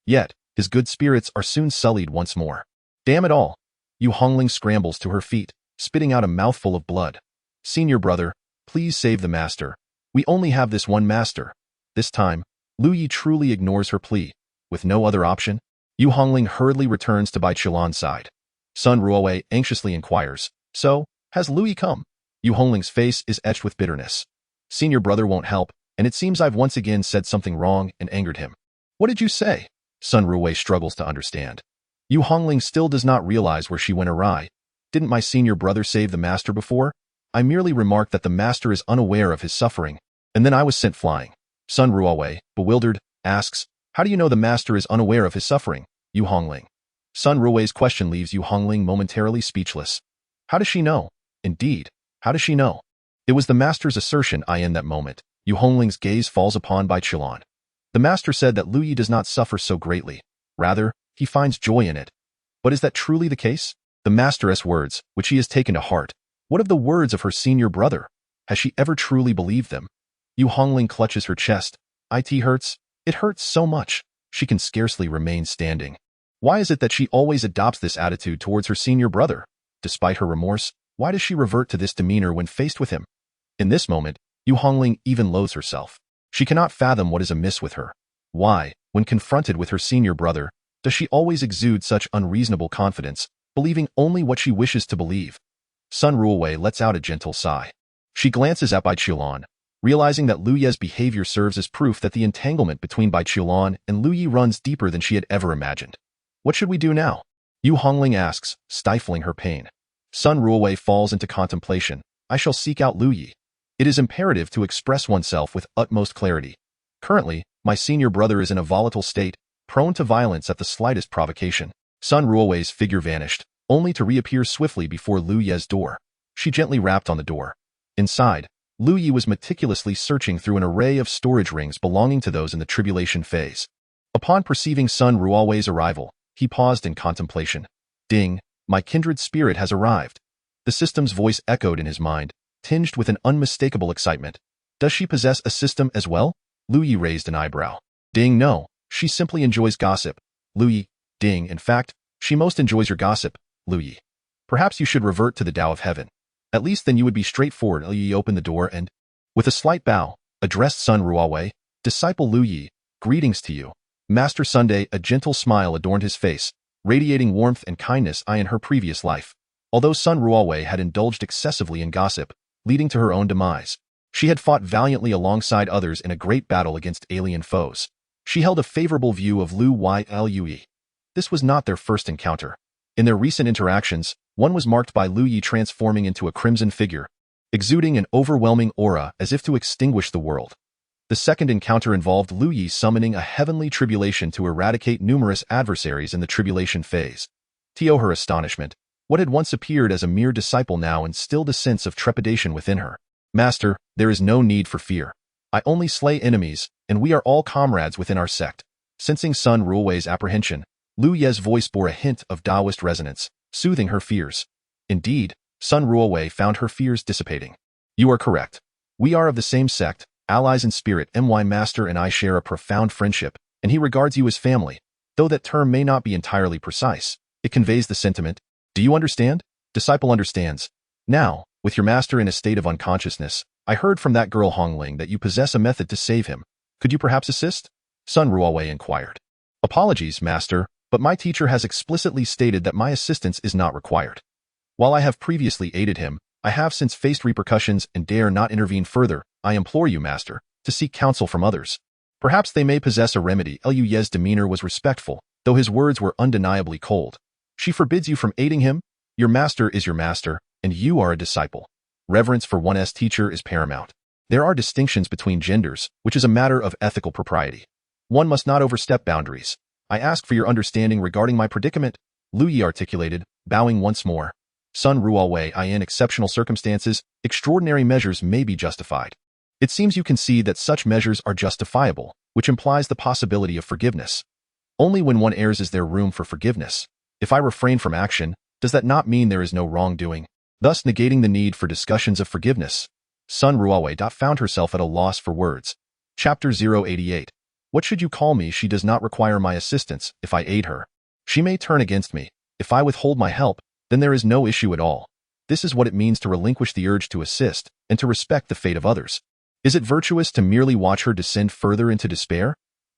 Yet, his good spirits are soon sullied once more. Damn it all! Yu Hongling scrambles to her feet, spitting out a mouthful of blood. Senior brother, please save the master. We only have this one master. This time, Lu Yi truly ignores her plea. With no other option, Yu Hongling hurriedly returns to Bai Qilan's side. Sun Ruowei anxiously inquires, so, has Lu Yi come? Yu Hongling's face is etched with bitterness. Senior brother won't help, and it seems I've once again said something wrong and angered him. What did you say? Sun Ruowei struggles to understand. Yu Hongling still does not realize where she went awry. Didn't my senior brother save the master before? I merely remarked that the master is unaware of his suffering, and then I was sent flying. Sun Ruowei, bewildered, asks, how do you know the master is unaware of his suffering? Yu Hongling. Sun Ruowei's question leaves Yu Hongling momentarily speechless. How does she know? Indeed, how does she know? It was the master's assertion I in that moment. Yu Hongling's gaze falls upon Bai Qilan. The master said that Lu Yi does not suffer so greatly. Rather, he finds joy in it. But is that truly the case? The master's words, which he has taken to heart. What of the words of her senior brother? Has she ever truly believed them? Yu Hongling clutches her chest. It hurts. It hurts so much. She can scarcely remain standing. Why is it that she always adopts this attitude towards her senior brother? Despite her remorse, why does she revert to this demeanor when faced with him? In this moment, Yu Hongling even loathes herself. She cannot fathom what is amiss with her. Why, when confronted with her senior brother, does she always exude such unreasonable confidence, believing only what she wishes to believe? Sun Ruowei lets out a gentle sigh. She glances at Bai Qilan, realizing that Lu Ye's behavior serves as proof that the entanglement between Bai Qilan and Lu Yi runs deeper than she had ever imagined. What should we do now? Yu Hongling asks, stifling her pain. Sun Ruowei falls into contemplation. I shall seek out Lu Yi. It is imperative to express oneself with utmost clarity. Currently, my senior brother is in a volatile state, prone to violence at the slightest provocation. Sun Ruowei's figure vanished, only to reappear swiftly before Lu Ye's door. She gently rapped on the door. Inside, Lu Yi was meticulously searching through an array of storage rings belonging to those in the tribulation phase. Upon perceiving Sun Ruowei's arrival, he paused in contemplation. Ding, my kindred spirit has arrived. The system's voice echoed in his mind, tinged with an unmistakable excitement. Does she possess a system as well? Lu Yi raised an eyebrow. Ding, no, she simply enjoys gossip. Lu Yi, ding, in fact, she most enjoys your gossip, Lu Yi. Perhaps you should revert to the Tao of Heaven. At least then you would be straightforward. Lu Yi opened the door and, with a slight bow, addressed Sun Ruowei, Disciple Lu Yi, greetings to you. Master Sunday, a gentle smile adorned his face, radiating warmth and kindness in her previous life. Although Sun Ruowei had indulged excessively in gossip, leading to her own demise, she had fought valiantly alongside others in a great battle against alien foes. She held a favorable view of Lu Yi. This was not their first encounter. In their recent interactions, one was marked by Lu Yi transforming into a crimson figure, exuding an overwhelming aura as if to extinguish the world. The second encounter involved Lu Yi summoning a heavenly tribulation to eradicate numerous adversaries in the tribulation phase. To her astonishment, what had once appeared as a mere disciple now instilled a sense of trepidation within her. Master, there is no need for fear. I only slay enemies, and we are all comrades within our sect. Sensing Sun Ruowei's apprehension, Lu Ye's voice bore a hint of Taoist resonance, soothing her fears. Indeed, Sun Ruowei found her fears dissipating. You are correct. We are of the same sect, allies in spirit. My master and I share a profound friendship, and he regards you as family. Though that term may not be entirely precise, it conveys the sentiment. Do you understand? Disciple understands. Now, with your master in a state of unconsciousness, I heard from that girl Hongling that you possess a method to save him. Could you perhaps assist? Sun Ruowei inquired. Apologies, master, but my teacher has explicitly stated that my assistance is not required. While I have previously aided him, I have since faced repercussions and dare not intervene further. I implore you, master, to seek counsel from others. Perhaps they may possess a remedy. Lu Ye's demeanor was respectful, though his words were undeniably cold. She forbids you from aiding him. Your master is your master, and you are a disciple. Reverence for one's teacher is paramount. There are distinctions between genders, which is a matter of ethical propriety. One must not overstep boundaries. I ask for your understanding regarding my predicament, Lu Yi articulated, bowing once more. Sun Ruowei, in exceptional circumstances, extraordinary measures may be justified. It seems you concede that such measures are justifiable, which implies the possibility of forgiveness. Only when one errs is there room for forgiveness. If I refrain from action, does that not mean there is no wrongdoing, thus negating the need for discussions of forgiveness? Sun Ruowei found herself at a loss for words. Chapter 088. What should you call me? She does not require my assistance if I aid her. She may turn against me. If I withhold my help, then there is no issue at all. This is what it means to relinquish the urge to assist and to respect the fate of others. Is it virtuous to merely watch her descend further into despair?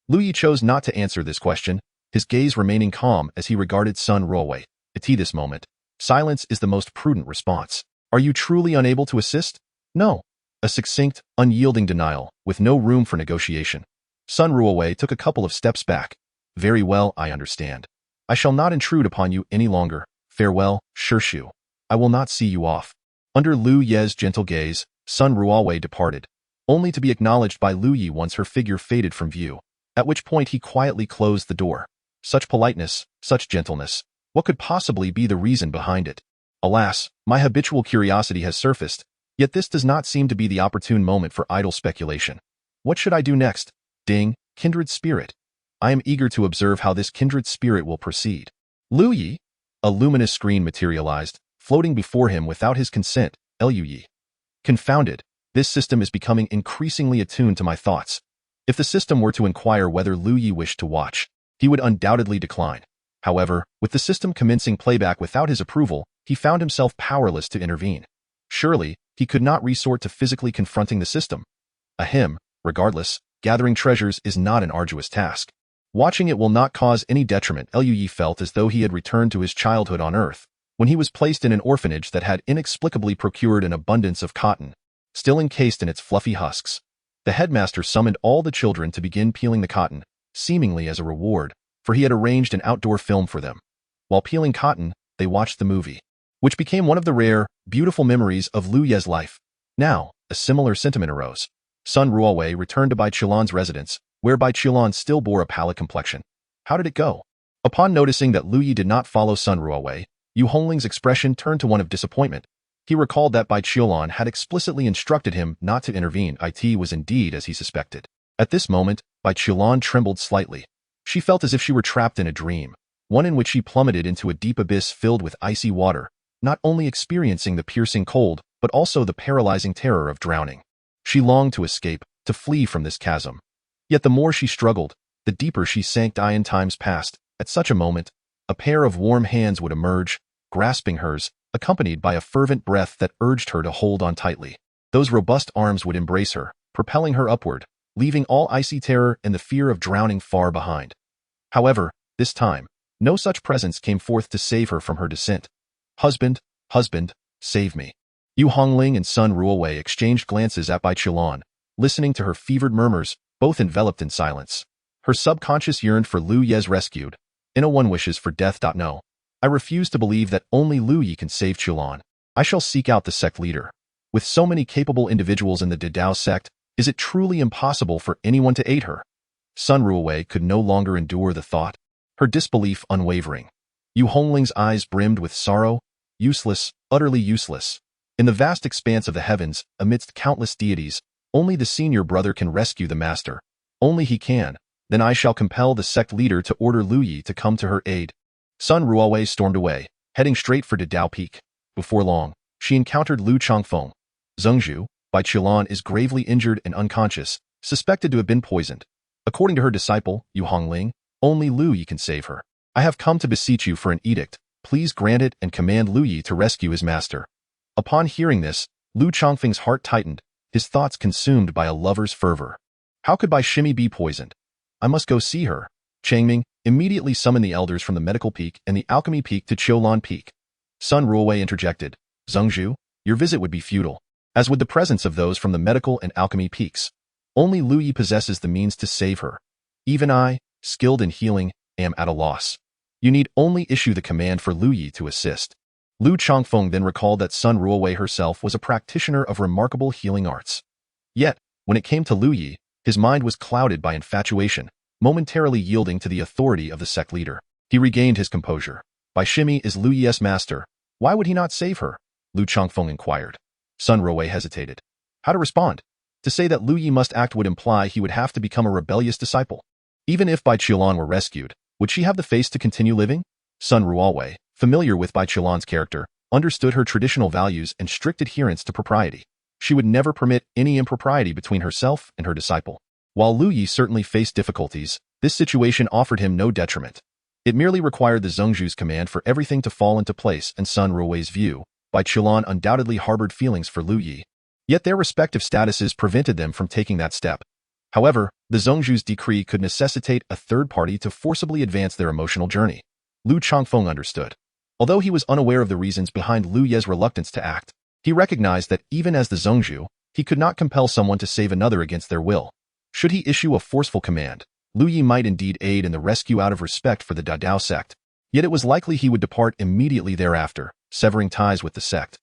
Lu Yi chose not to answer this question, his gaze remaining calm as he regarded Sun Ruowei. At this moment, silence is the most prudent response. Are you truly unable to assist? No. A succinct, unyielding denial, with no room for negotiation. Sun Ruowei took a couple of steps back. Very well, I understand. I shall not intrude upon you any longer. Farewell, Shishu. I will not see you off. Under Lu Ye's gentle gaze, Sun Ruowei departed, only to be acknowledged by Lu Yi once her figure faded from view, at which point he quietly closed the door. Such politeness, such gentleness. What could possibly be the reason behind it? Alas, my habitual curiosity has surfaced, yet this does not seem to be the opportune moment for idle speculation. What should I do next? Ding, kindred spirit. I am eager to observe how this kindred spirit will proceed. Lu Yi? A luminous screen materialized, floating before him without his consent. Lu Yi. Confounded, this system is becoming increasingly attuned to my thoughts. If the system were to inquire whether Lu Yi wished to watch, he would undoubtedly decline. However, with the system commencing playback without his approval, he found himself powerless to intervene. Surely, he could not resort to physically confronting the system. Regardless, gathering treasures is not an arduous task. Watching it will not cause any detriment. Lu Yi felt as though he had returned to his childhood on Earth, when he was placed in an orphanage that had inexplicably procured an abundance of cotton, still encased in its fluffy husks. The headmaster summoned all the children to begin peeling the cotton, seemingly as a reward, for he had arranged an outdoor film for them. While peeling cotton, they watched the movie, which became one of the rare, beautiful memories of Lu Ye's life. Now, a similar sentiment arose. Sun Ruowei returned to Bai Qilan's residence, where Bai Qilan still bore a pallid complexion. How did it go? Upon noticing that Lu Yi did not follow Sun Ruowei, Yu Hongling's expression turned to one of disappointment. He recalled that Bai Qilan had explicitly instructed him not to intervene. It was indeed as he suspected. At this moment, Bai Qilan trembled slightly. She felt as if she were trapped in a dream, one in which she plummeted into a deep abyss filled with icy water, not only experiencing the piercing cold, but also the paralyzing terror of drowning. She longed to escape, to flee from this chasm. Yet the more she struggled, the deeper she sank. In times past, at such a moment, a pair of warm hands would emerge, grasping hers, accompanied by a fervent breath that urged her to hold on tightly. Those robust arms would embrace her, propelling her upward, leaving all icy terror and the fear of drowning far behind. However, this time, no such presence came forth to save her from her descent. Husband, save me. Yu Hongling and Sun Ruowei exchanged glances at Bai Qilan, listening to her fevered murmurs, both enveloped in silence. Her subconscious yearned for Lu Ye's rescued. No one wishes for death. No. I refuse to believe that only Lu Yi can save Qilan. I shall seek out the sect leader. With so many capable individuals in the Dao sect, is it truly impossible for anyone to aid her? Sun Ruowei could no longer endure the thought, her disbelief unwavering. Yu Hongling's eyes brimmed with sorrow. Useless, utterly useless. In the vast expanse of the heavens, amidst countless deities, only the senior brother can rescue the master. Only he can. Then I shall compel the sect leader to order Lu Yi to come to her aid. Sun Ruowei stormed away, heading straight for Dao Peak. Before long, she encountered Lu Changfeng. Zhengzhu, Bai Qilan is gravely injured and unconscious, suspected to have been poisoned. According to her disciple, Yu Hongling, only Lu Yi can save her. I have come to beseech you for an edict. Please grant it and command Lu Yi to rescue his master. Upon hearing this, Lu Changfeng's heart tightened, his thoughts consumed by a lover's fervor. How could Bai Shimi be poisoned? I must go see her. Changming immediately summoned the elders from the medical peak and the alchemy peak to Qiulan Peak. Sun Ruowei interjected. Zhengzhu, your visit would be futile, as would the presence of those from the medical and alchemy peaks. Only Lu Yi possesses the means to save her. Even I, skilled in healing, am at a loss. You need only issue the command for Lu Yi to assist. Lu Changfeng then recalled that Sun Ruowei herself was a practitioner of remarkable healing arts. Yet, when it came to Lu Yi, his mind was clouded by infatuation, momentarily yielding to the authority of the sect leader. He regained his composure. Bai Shimi is Lu Yi's master. Why would he not save her? Lu Changfeng inquired. Sun Ruowei hesitated. How to respond? To say that Lu Yi must act would imply he would have to become a rebellious disciple. Even if Bai Qilan were rescued, would she have the face to continue living? Sun Ruowei, familiar with Bai Qilan's character, understood her traditional values and strict adherence to propriety. She would never permit any impropriety between herself and her disciple. While Lu Yi certainly faced difficulties, this situation offered him no detriment. It merely required the Zhongzhu's command for everything to fall into place, and Sun Ruowei's view, Bai Qilan undoubtedly harbored feelings for Lu Yi. Yet their respective statuses prevented them from taking that step. However, the Zhongzhu's decree could necessitate a third party to forcibly advance their emotional journey. Lu Changfeng understood. Although he was unaware of the reasons behind Lu Ye's reluctance to act, he recognized that even as the Zhongzhu, he could not compel someone to save another against their will. Should he issue a forceful command, Lu Yi might indeed aid in the rescue out of respect for the Dao sect. Yet it was likely he would depart immediately thereafter, severing ties with the sect.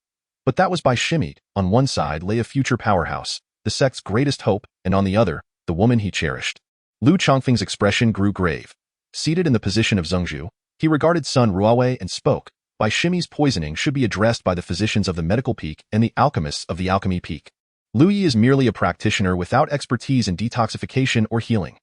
But that was by Shimid. On one side lay a future powerhouse, the sect's greatest hope, and on the other, the woman he cherished. Lu Changfeng's expression grew grave. Seated in the position of Zhongzhu, he regarded Sun Ruowei and spoke. Bai Shimi's poisoning should be addressed by the physicians of the medical peak and the alchemists of the alchemy peak. Lu Yi is merely a practitioner without expertise in detoxification or healing.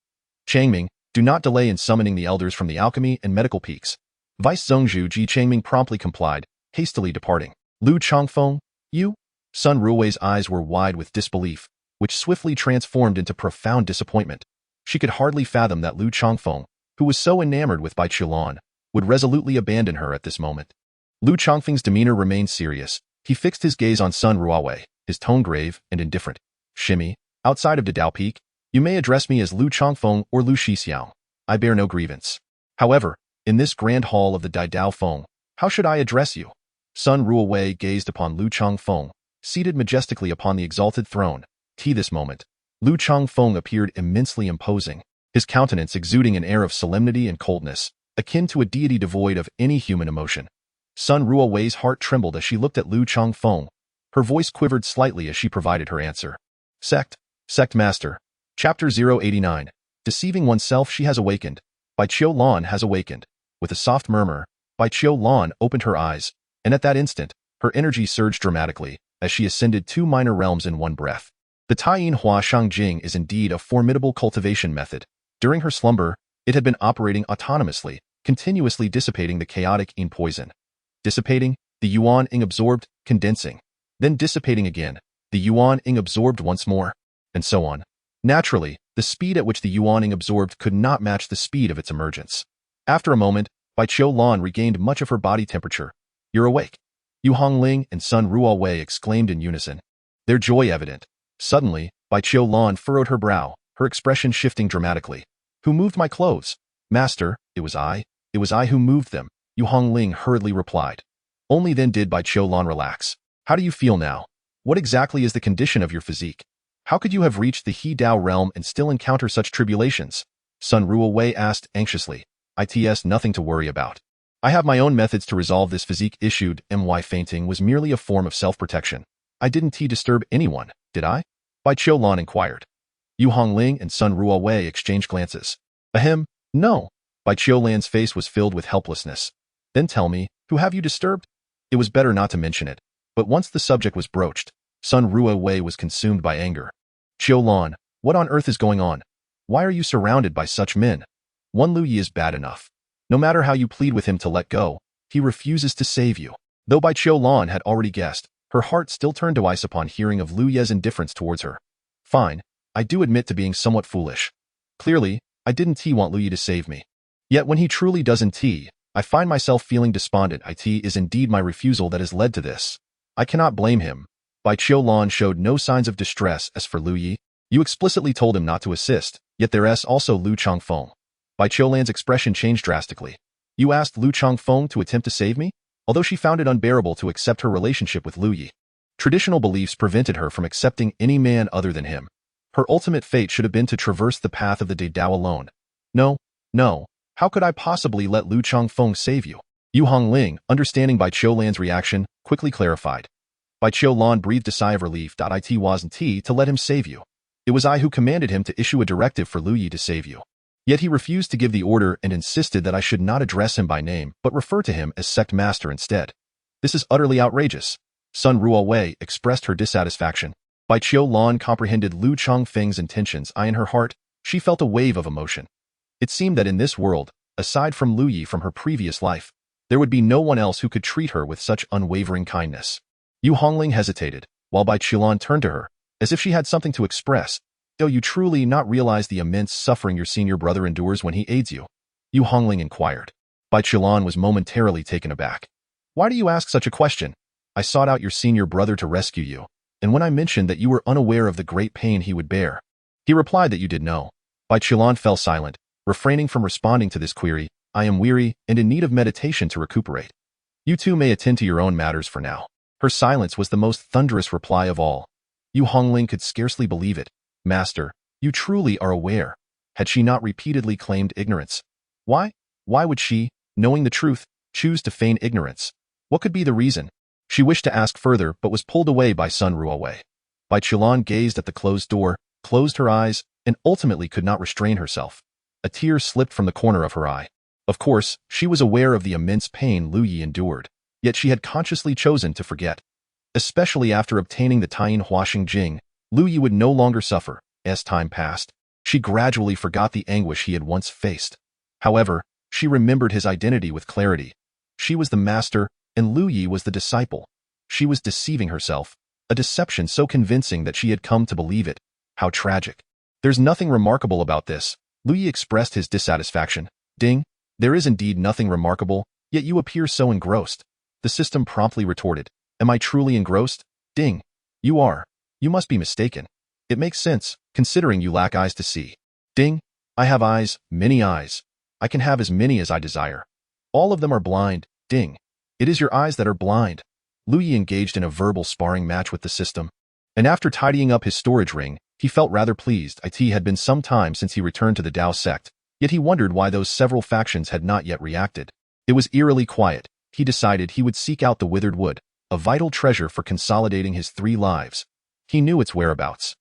Changming, do not delay in summoning the elders from the alchemy and medical peaks. Vice Zhongzhu Ji Changming promptly complied, hastily departing. Lu Changfeng, you? Sun Ruowei's eyes were wide with disbelief, which swiftly transformed into profound disappointment. She could hardly fathom that Lu Changfeng, who was so enamored with Bai Qilan, would resolutely abandon her at this moment. Lu Changfeng's demeanor remained serious. He fixed his gaze on Sun Ruowei, his tone grave and indifferent. Shimi, outside of Dao Peak, you may address me as Lu Changfeng or Lu Shixiao. I bear no grievance. However, in this grand hall of the Dao Feng, how should I address you? Sun Ruowei gazed upon Lu Changfeng, seated majestically upon the exalted throne. This moment, Lu Changfeng appeared immensely imposing, his countenance exuding an air of solemnity and coldness, akin to a deity devoid of any human emotion. Sun Ruowei's heart trembled as she looked at Lu Changfeng. Her voice quivered slightly as she provided her answer. Sect Master. Chapter 089. Deceiving oneself. She has awakened. Bai Qilan has awakened. With a soft murmur, Bai Qilan opened her eyes, and at that instant, her energy surged dramatically, as she ascended 2 minor realms in one breath. The Taiyin Hua Shangjing is indeed a formidable cultivation method. During her slumber, it had been operating autonomously, continuously dissipating the chaotic yin poison. Dissipating, the Yuan Ing absorbed, condensing. Then dissipating again, the Yuan Ing absorbed once more, and so on. Naturally, the speed at which the Yuan Ing absorbed could not match the speed of its emergence. After a moment, Bai Qilan regained much of her body temperature. You're awake. Yu Hongling and Sun Ruowei exclaimed in unison, their joy evident. Suddenly, Bai Qilan furrowed her brow, her expression shifting dramatically. Who moved my clothes? Master, it was I. It was I who moved them, Yu Hongling hurriedly replied. Only then did Bai Qilan relax. How do you feel now? What exactly is the condition of your physique? How could you have reached the He Dao realm and still encounter such tribulations? Sun Ruowei asked anxiously. It's nothing to worry about. I have my own methods to resolve this physique issue. Fainting was merely a form of self-protection. I didn't disturb anyone, did I? Bai Qilan inquired. Yu Hongling and Sun Ruowei exchanged glances. Ahem, no. Bai Qilan's face was filled with helplessness. Then tell me, who have you disturbed? It was better not to mention it. But once the subject was broached, Sun Ruowei was consumed by anger. Qilan, what on earth is going on? Why are you surrounded by such men? One Lu Yi is bad enough. No matter how you plead with him to let go, he refuses to save you. Though Bai Qilan had already guessed, her heart still turned to ice upon hearing of Lu Ye's indifference towards her. Fine, I do admit to being somewhat foolish. Clearly, I didn't want Lu Yi to save me. Yet when he truly doesn't, I find myself feeling despondent. It is indeed my refusal that has led to this. I cannot blame him. Bai Qilan showed no signs of distress. As for Lu Yi, you explicitly told him not to assist, yet there's also Lu Changfeng. Bai Qilan's expression changed drastically. You asked Lu Changfeng to attempt to save me? Although she found it unbearable to accept her relationship with Lu Yi. Traditional beliefs prevented her from accepting any man other than him. Her ultimate fate should have been to traverse the path of the Dao alone. No. How could I possibly let Lu Changfeng save you? Yu Hongling, understanding Bai Qilan's reaction, quickly clarified. Bai Qilan breathed a sigh of relief. It wasn't to let him save you. It was I who commanded him to issue a directive for Lu Yi to save you. Yet he refused to give the order and insisted that I should not address him by name but refer to him as Sect Master instead. This is utterly outrageous. Sun Ruowei expressed her dissatisfaction. Bai Qilan comprehended Lu Changfeng's intentions. In her heart, she felt a wave of emotion. It seemed that in this world, aside from Lu Yi from her previous life, There would be no one else who could treat her with such unwavering kindness. Yu Hongling hesitated, while Bai Qilan turned to her, as if she had something to express. Do you truly not realize the immense suffering your senior brother endures when he aids you? Yu Hongling inquired. Bai Qilan was momentarily taken aback. Why do you ask such a question? I sought out your senior brother to rescue you, and when I mentioned that you were unaware of the great pain he would bear, he replied that you did know. Bai Qilan fell silent, refraining from responding to this query. I am weary and in need of meditation to recuperate. You two may attend to your own matters for now. Her silence was the most thunderous reply of all. Yu Hongling could scarcely believe it. Master, you truly are aware. Had she not repeatedly claimed ignorance? Why? Why would she, knowing the truth, choose to feign ignorance? What could be the reason? She wished to ask further but was pulled away by Sun Ruowei. Bai Qilan gazed at the closed door, closed her eyes, and ultimately could not restrain herself. A tear slipped from the corner of her eye. Of course, she was aware of the immense pain Lu Yi endured, yet she had consciously chosen to forget. Especially after obtaining the Taiyin Huaxing Jing, Lu Yi would no longer suffer. As time passed, she gradually forgot the anguish he had once faced. However, she remembered his identity with clarity. She was the master, and Lu Yi was the disciple. She was deceiving herself, a deception so convincing that she had come to believe it. How tragic. There's nothing remarkable about this. Lu Yi expressed his dissatisfaction. Ding. There is indeed nothing remarkable, yet you appear so engrossed. The system promptly retorted. Am I truly engrossed? Ding. You are. You must be mistaken. It makes sense, considering you lack eyes to see. Ding. I have eyes, many eyes. I can have as many as I desire. All of them are blind. Ding. It is your eyes that are blind. Lu Yi engaged in a verbal sparring match with the system. And after tidying up his storage ring, he felt rather pleased. It had been some time since he returned to the Dao sect, yet he wondered why those several factions had not yet reacted. It was eerily quiet. He decided he would seek out the withered wood, a vital treasure for consolidating his 3 lives. He knew its whereabouts.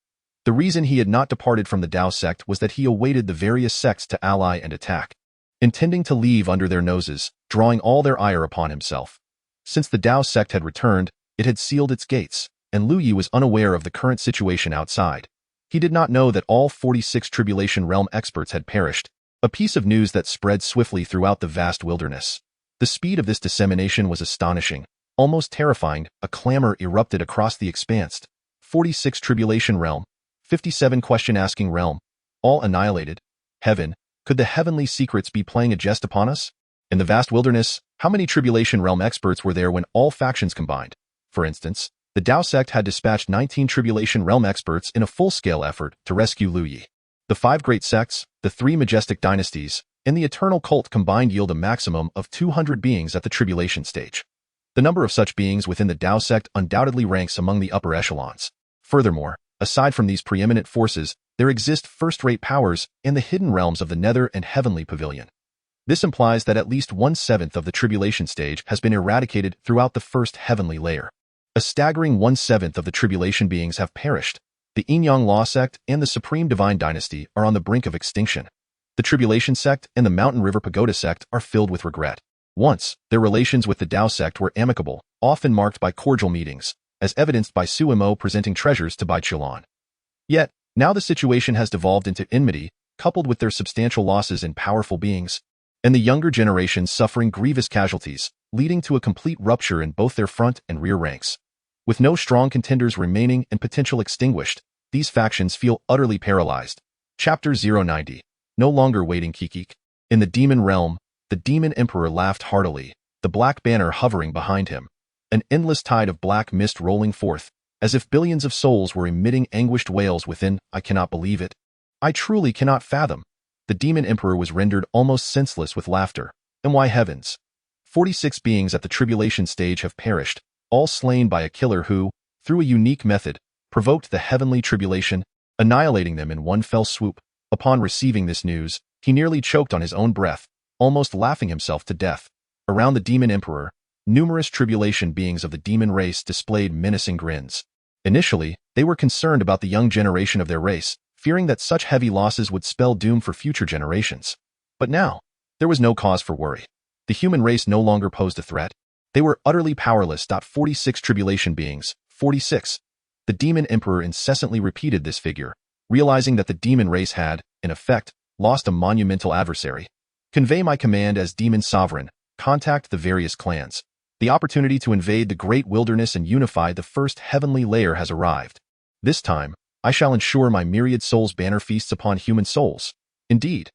The reason he had not departed from the Dao sect was that he awaited the various sects to ally and attack, intending to leave under their noses, drawing all their ire upon himself. Since the Dao sect had returned, it had sealed its gates, and Lu Yi was unaware of the current situation outside. He did not know that all 46 Tribulation Realm experts had perished, a piece of news that spread swiftly throughout the vast wilderness. The speed of this dissemination was astonishing, almost terrifying. A clamor erupted across the expanse. 46 Tribulation Realm, 57 Question-Asking Realm, all annihilated. Heaven, could the heavenly secrets be playing a jest upon us? In the vast wilderness, how many Tribulation Realm experts were there when all factions combined? For instance, the Dao sect had dispatched 19 Tribulation Realm experts in a full-scale effort to rescue Lu Yi. The 5 great sects, the 3 majestic dynasties, and the eternal cult combined yield a maximum of 200 beings at the tribulation stage. The number of such beings within the Dao sect undoubtedly ranks among the upper echelons. Furthermore, aside from these preeminent forces, there exist first-rate powers in the hidden realms of the Nether and Heavenly Pavilion. This implies that at least 1/7 of the tribulation stage has been eradicated throughout the first heavenly layer. A staggering 1/7 of the tribulation beings have perished. The Yin-Yang Law sect and the Supreme Divine Dynasty are on the brink of extinction. The Tribulation sect and the Mountain River Pagoda sect are filled with regret. Once, their relations with the Dao sect were amicable, often marked by cordial meetings, as evidenced by Su Mo presenting treasures to Bai Qilan. Yet, now the situation has devolved into enmity, coupled with their substantial losses in powerful beings, and the younger generation suffering grievous casualties, leading to a complete rupture in both their front and rear ranks. With no strong contenders remaining and potential extinguished, these factions feel utterly paralyzed. Chapter 090. No longer waiting Kikik. In the demon realm, the demon emperor laughed heartily, the black banner hovering behind him. An endless tide of black mist rolling forth, as if billions of souls were emitting anguished wails within. I cannot believe it. I truly cannot fathom. The demon emperor was rendered almost senseless with laughter. And why heavens? 46 beings at the tribulation stage have perished, all slain by a killer who, through a unique method, provoked the heavenly tribulation, annihilating them in one fell swoop. Upon receiving this news, he nearly choked on his own breath, almost laughing himself to death. Around the demon emperor, numerous tribulation beings of the demon race displayed menacing grins. Initially, they were concerned about the young generation of their race, fearing that such heavy losses would spell doom for future generations. But now, there was no cause for worry. The human race no longer posed a threat. They were utterly powerless. 46 tribulation beings, 46. The demon emperor incessantly repeated this figure, realizing that the demon race had, in effect, lost a monumental adversary. Convey my command as demon sovereign, contact the various clans. The opportunity to invade the great wilderness and unify the first heavenly layer has arrived. This time, I shall ensure my myriad souls banner feasts upon human souls. Indeed,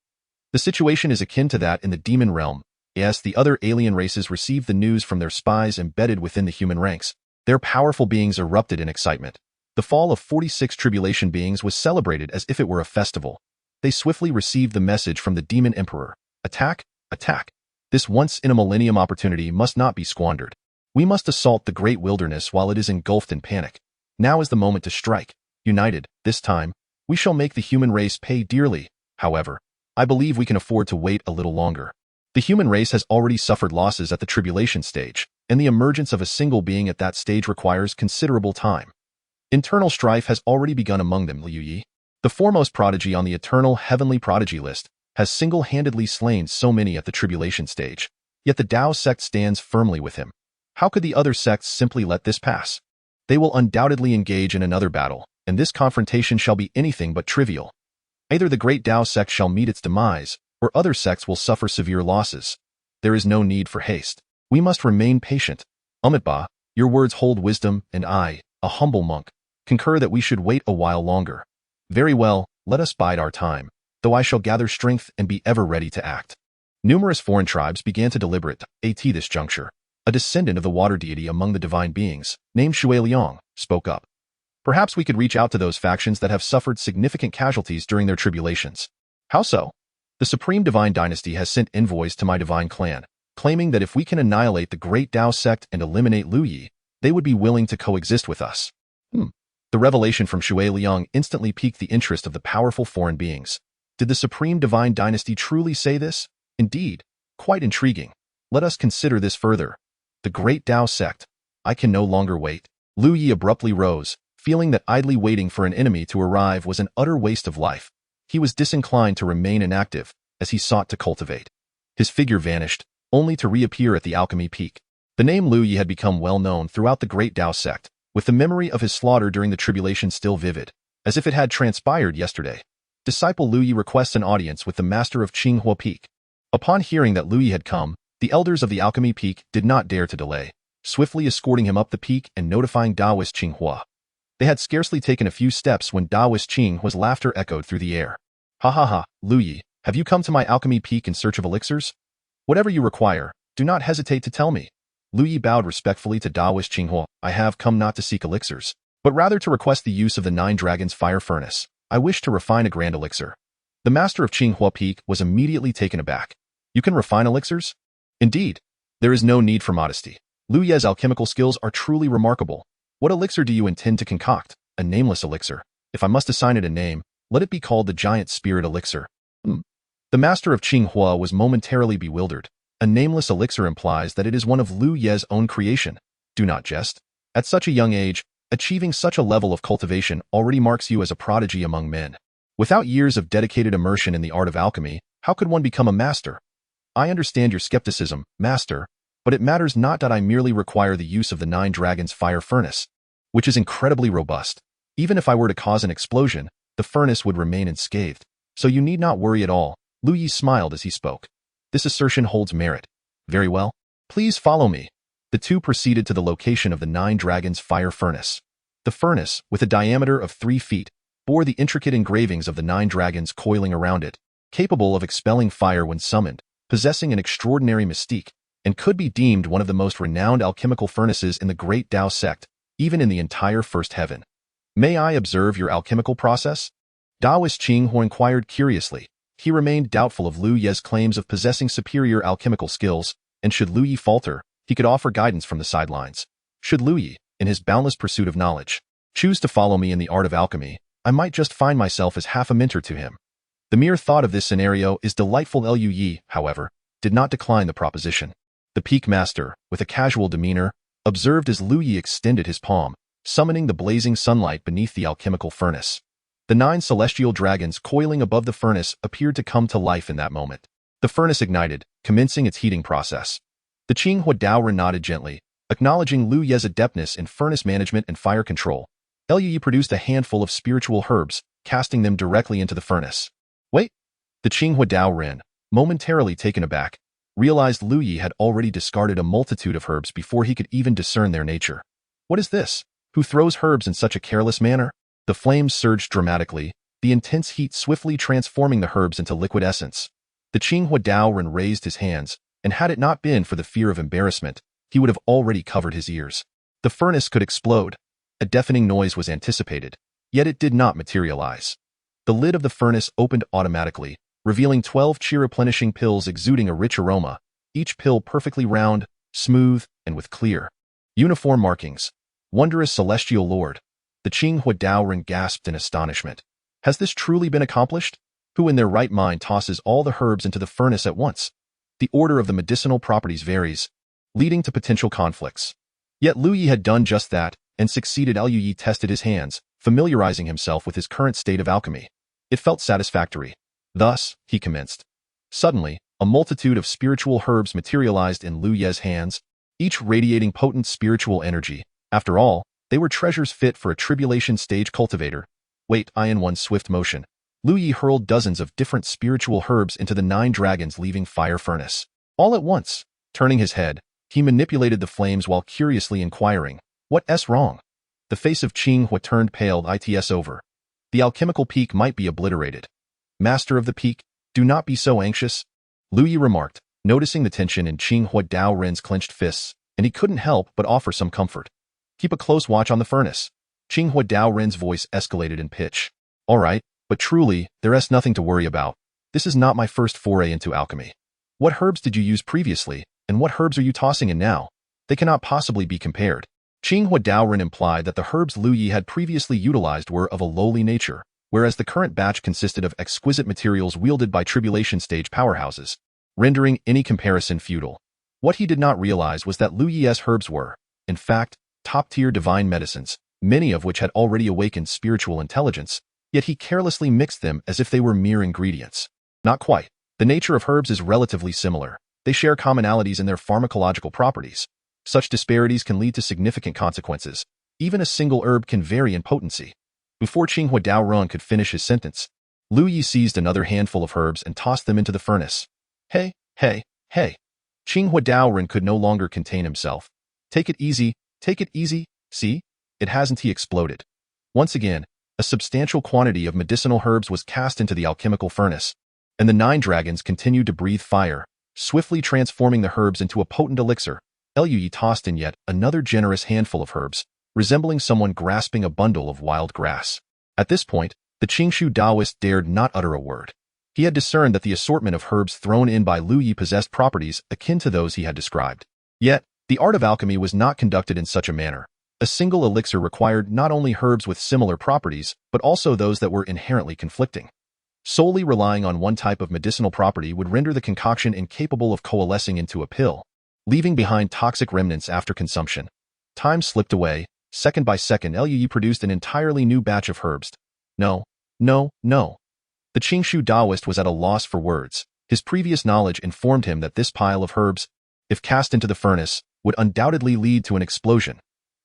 the situation is akin to that in the demon realm. Yes, the other alien races received the news from their spies embedded within the human ranks. Their powerful beings erupted in excitement. The fall of 46 tribulation beings was celebrated as if it were a festival. They swiftly received the message from the demon emperor. Attack, attack. This once-in-a-millennium opportunity must not be squandered. We must assault the great wilderness while it is engulfed in panic. Now is the moment to strike. United, this time, we shall make the human race pay dearly. However, I believe we can afford to wait a little longer. The human race has already suffered losses at the tribulation stage, and the emergence of a single being at that stage requires considerable time. Internal strife has already begun among them, Liu Yi. The foremost prodigy on the eternal heavenly prodigy list has single-handedly slain so many at the tribulation stage, yet the Dao sect stands firmly with him. How could the other sects simply let this pass? They will undoubtedly engage in another battle, and this confrontation shall be anything but trivial. Either the great Dao sect shall meet its demise, or other sects will suffer severe losses. There is no need for haste. We must remain patient. Amitabha, your words hold wisdom, and I, a humble monk, concur that we should wait a while longer. Very well, let us bide our time, though I shall gather strength and be ever ready to act. Numerous foreign tribes began to deliberate at this juncture. A descendant of the water deity among the divine beings, named Shui Liang, spoke up. Perhaps we could reach out to those factions that have suffered significant casualties during their tribulations. How so? The Supreme Divine Dynasty has sent envoys to my divine clan, claiming that if we can annihilate the great Dao sect and eliminate Liu Yi, they would be willing to coexist with us. The revelation from Shui Liang instantly piqued the interest of the powerful foreign beings. Did the Supreme Divine Dynasty truly say this? Indeed, quite intriguing. Let us consider this further. The great Dao sect. I can no longer wait. Liu Yi abruptly rose, feeling that idly waiting for an enemy to arrive was an utter waste of life. He was disinclined to remain inactive as he sought to cultivate. His figure vanished, only to reappear at the alchemy peak. The name Liu Yi had become well known throughout the great Dao sect, with the memory of his slaughter during the tribulation still vivid, as if it had transpired yesterday. Disciple Liu Yi requests an audience with the master of Qinghua Peak. Upon hearing that Liu Yi had come, the elders of the alchemy peak did not dare to delay, swiftly escorting him up the peak and notifying Taoist Qinghua. They had scarcely taken a few steps when Taoist Qinghua's laughter echoed through the air. Ha ha ha, Liu Yi, have you come to my alchemy peak in search of elixirs? Whatever you require, do not hesitate to tell me. Liu Yi bowed respectfully to Taoist Qinghua. I have come not to seek elixirs, but rather to request the use of the 9 Dragons fire furnace. I wish to refine a grand elixir. The master of Qinghua Peak was immediately taken aback. You can refine elixirs? Indeed. There is no need for modesty. Liu Yi's alchemical skills are truly remarkable. What elixir do you intend to concoct? A nameless elixir. If I must assign it a name, let it be called the Giant Spirit Elixir. The master of Qinghua was momentarily bewildered. A nameless elixir implies that it is one of Liu Yi's own creation. Do not jest. At such a young age, achieving such a level of cultivation already marks you as a prodigy among men. Without years of dedicated immersion in the art of alchemy, how could one become a master? I understand your skepticism, master, but it matters not that I merely require the use of the 9 Dragons fire furnace, which is incredibly robust. Even if I were to cause an explosion, the furnace would remain unscathed. So you need not worry at all. Liu Yi smiled as he spoke. This assertion holds merit. Very well. Please follow me. The two proceeded to the location of the 9 Dragons fire furnace. The furnace, with a diameter of 3 feet, bore the intricate engravings of the 9 dragons coiling around it, capable of expelling fire when summoned, possessing an extraordinary mystique, and could be deemed one of the most renowned alchemical furnaces in the great Dao sect, even in the entire first heaven. May I observe your alchemical process? Taoist Qinghua inquired curiously. He remained doubtful of Liu Yi's claims of possessing superior alchemical skills, and should Liu Yi falter, he could offer guidance from the sidelines. Should Liu Yi, in his boundless pursuit of knowledge, choose to follow me in the art of alchemy, I might just find myself as half a mentor to him. The mere thought of this scenario is delightful. Liu Yi, however, did not decline the proposition. The peak master, with a casual demeanor, observed as Liu Yi extended his palm, summoning the blazing sunlight beneath the alchemical furnace. The 9 celestial dragons coiling above the furnace appeared to come to life in that moment. The furnace ignited, commencing its heating process. The Qinghua Daora nodded gently, acknowledging Liu Yi's adeptness in furnace management and fire control. Liu Yi produced a handful of spiritual herbs, casting them directly into the furnace. Wait! The Qinghua Dao ran, momentarily taken aback. realized Lu Yi had already discarded a multitude of herbs before he could even discern their nature. What is this? Who throws herbs in such a careless manner? The flames surged dramatically, the intense heat swiftly transforming the herbs into liquid essence. The Qinghua Daoren raised his hands, and had it not been for the fear of embarrassment, he would have already covered his ears. The furnace could explode. A deafening noise was anticipated, yet it did not materialize. The lid of the furnace opened automatically, revealing 12 chi-replenishing pills exuding a rich aroma, each pill perfectly round, smooth, and with clear, uniform markings. Wondrous Celestial Lord! The Qinghua Daoren gasped in astonishment. Has this truly been accomplished? Who in their right mind tosses all the herbs into the furnace at once? The order of the medicinal properties varies, leading to potential conflicts. Yet Lu Yi had done just that, and succeeded. Lu Yi tested his hands, familiarizing himself with his current state of alchemy. It felt satisfactory. Thus, he commenced. Suddenly, a multitude of spiritual herbs materialized in Lu Yi's hands, each radiating potent spiritual energy. After all, they were treasures fit for a tribulation stage cultivator. Wait, in one swift motion, Lu Yi hurled dozens of different spiritual herbs into the 9 dragons' leaving fire furnace. All at once, turning his head, he manipulated the flames while curiously inquiring, "What's wrong?" The face of Qinghua turned pale. It's over. The alchemical peak might be obliterated. Master of the peak, do not be so anxious, Lu Yi remarked, noticing the tension in Qinghua Daoren's clenched fists, and he couldn't help but offer some comfort. Keep a close watch on the furnace. Qinghua Daoren's voice escalated in pitch. All right, but truly, there's nothing to worry about. This is not my first foray into alchemy. What herbs did you use previously, and what herbs are you tossing in now? They cannot possibly be compared. Qinghua Daoren implied that the herbs Lu Yi had previously utilized were of a lowly nature, whereas the current batch consisted of exquisite materials wielded by tribulation stage powerhouses, rendering any comparison futile. What he did not realize was that Lu Yi's herbs were, in fact, top-tier divine medicines, many of which had already awakened spiritual intelligence, yet he carelessly mixed them as if they were mere ingredients. Not quite. The nature of herbs is relatively similar. They share commonalities in their pharmacological properties. Such disparities can lead to significant consequences. Even a single herb can vary in potency. Before Qinghua Daoren could finish his sentence, Lu Yi seized another handful of herbs and tossed them into the furnace. Hey! Qinghua Daoren could no longer contain himself. Take it easy, see? It hasn't. He exploded. Once again, a substantial quantity of medicinal herbs was cast into the alchemical furnace, and the 9 dragons continued to breathe fire, swiftly transforming the herbs into a potent elixir. Lu Yi tossed in yet another generous handful of herbs, resembling someone grasping a bundle of wild grass. At this point, the Qingshu Daoist dared not utter a word. He had discerned that the assortment of herbs thrown in by Lu Yi possessed properties akin to those he had described. Yet, the art of alchemy was not conducted in such a manner. A single elixir required not only herbs with similar properties, but also those that were inherently conflicting. Solely relying on one type of medicinal property would render the concoction incapable of coalescing into a pill, leaving behind toxic remnants after consumption. Time slipped away. Second by second, Lu Yi produced an entirely new batch of herbs. No. The Qingshu Daoist was at a loss for words. His previous knowledge informed him that this pile of herbs, if cast into the furnace, would undoubtedly lead to an explosion.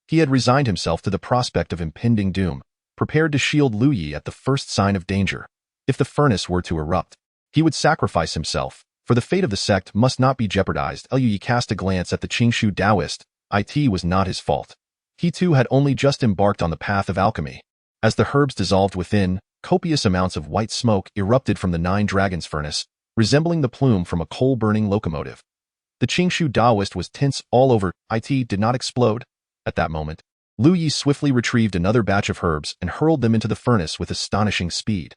He had resigned himself to the prospect of impending doom, prepared to shield Lu Yi at the first sign of danger. If the furnace were to erupt, he would sacrifice himself, for the fate of the sect must not be jeopardized. Lu Yi cast a glance at the Qingshu Daoist. It was not his fault. He too had only just embarked on the path of alchemy. As the herbs dissolved within, copious amounts of white smoke erupted from the 9 dragons' furnace, resembling the plume from a coal-burning locomotive. The Qingshu Daoist was tense all over. It did not explode. At that moment, Lu Yi swiftly retrieved another batch of herbs and hurled them into the furnace with astonishing speed.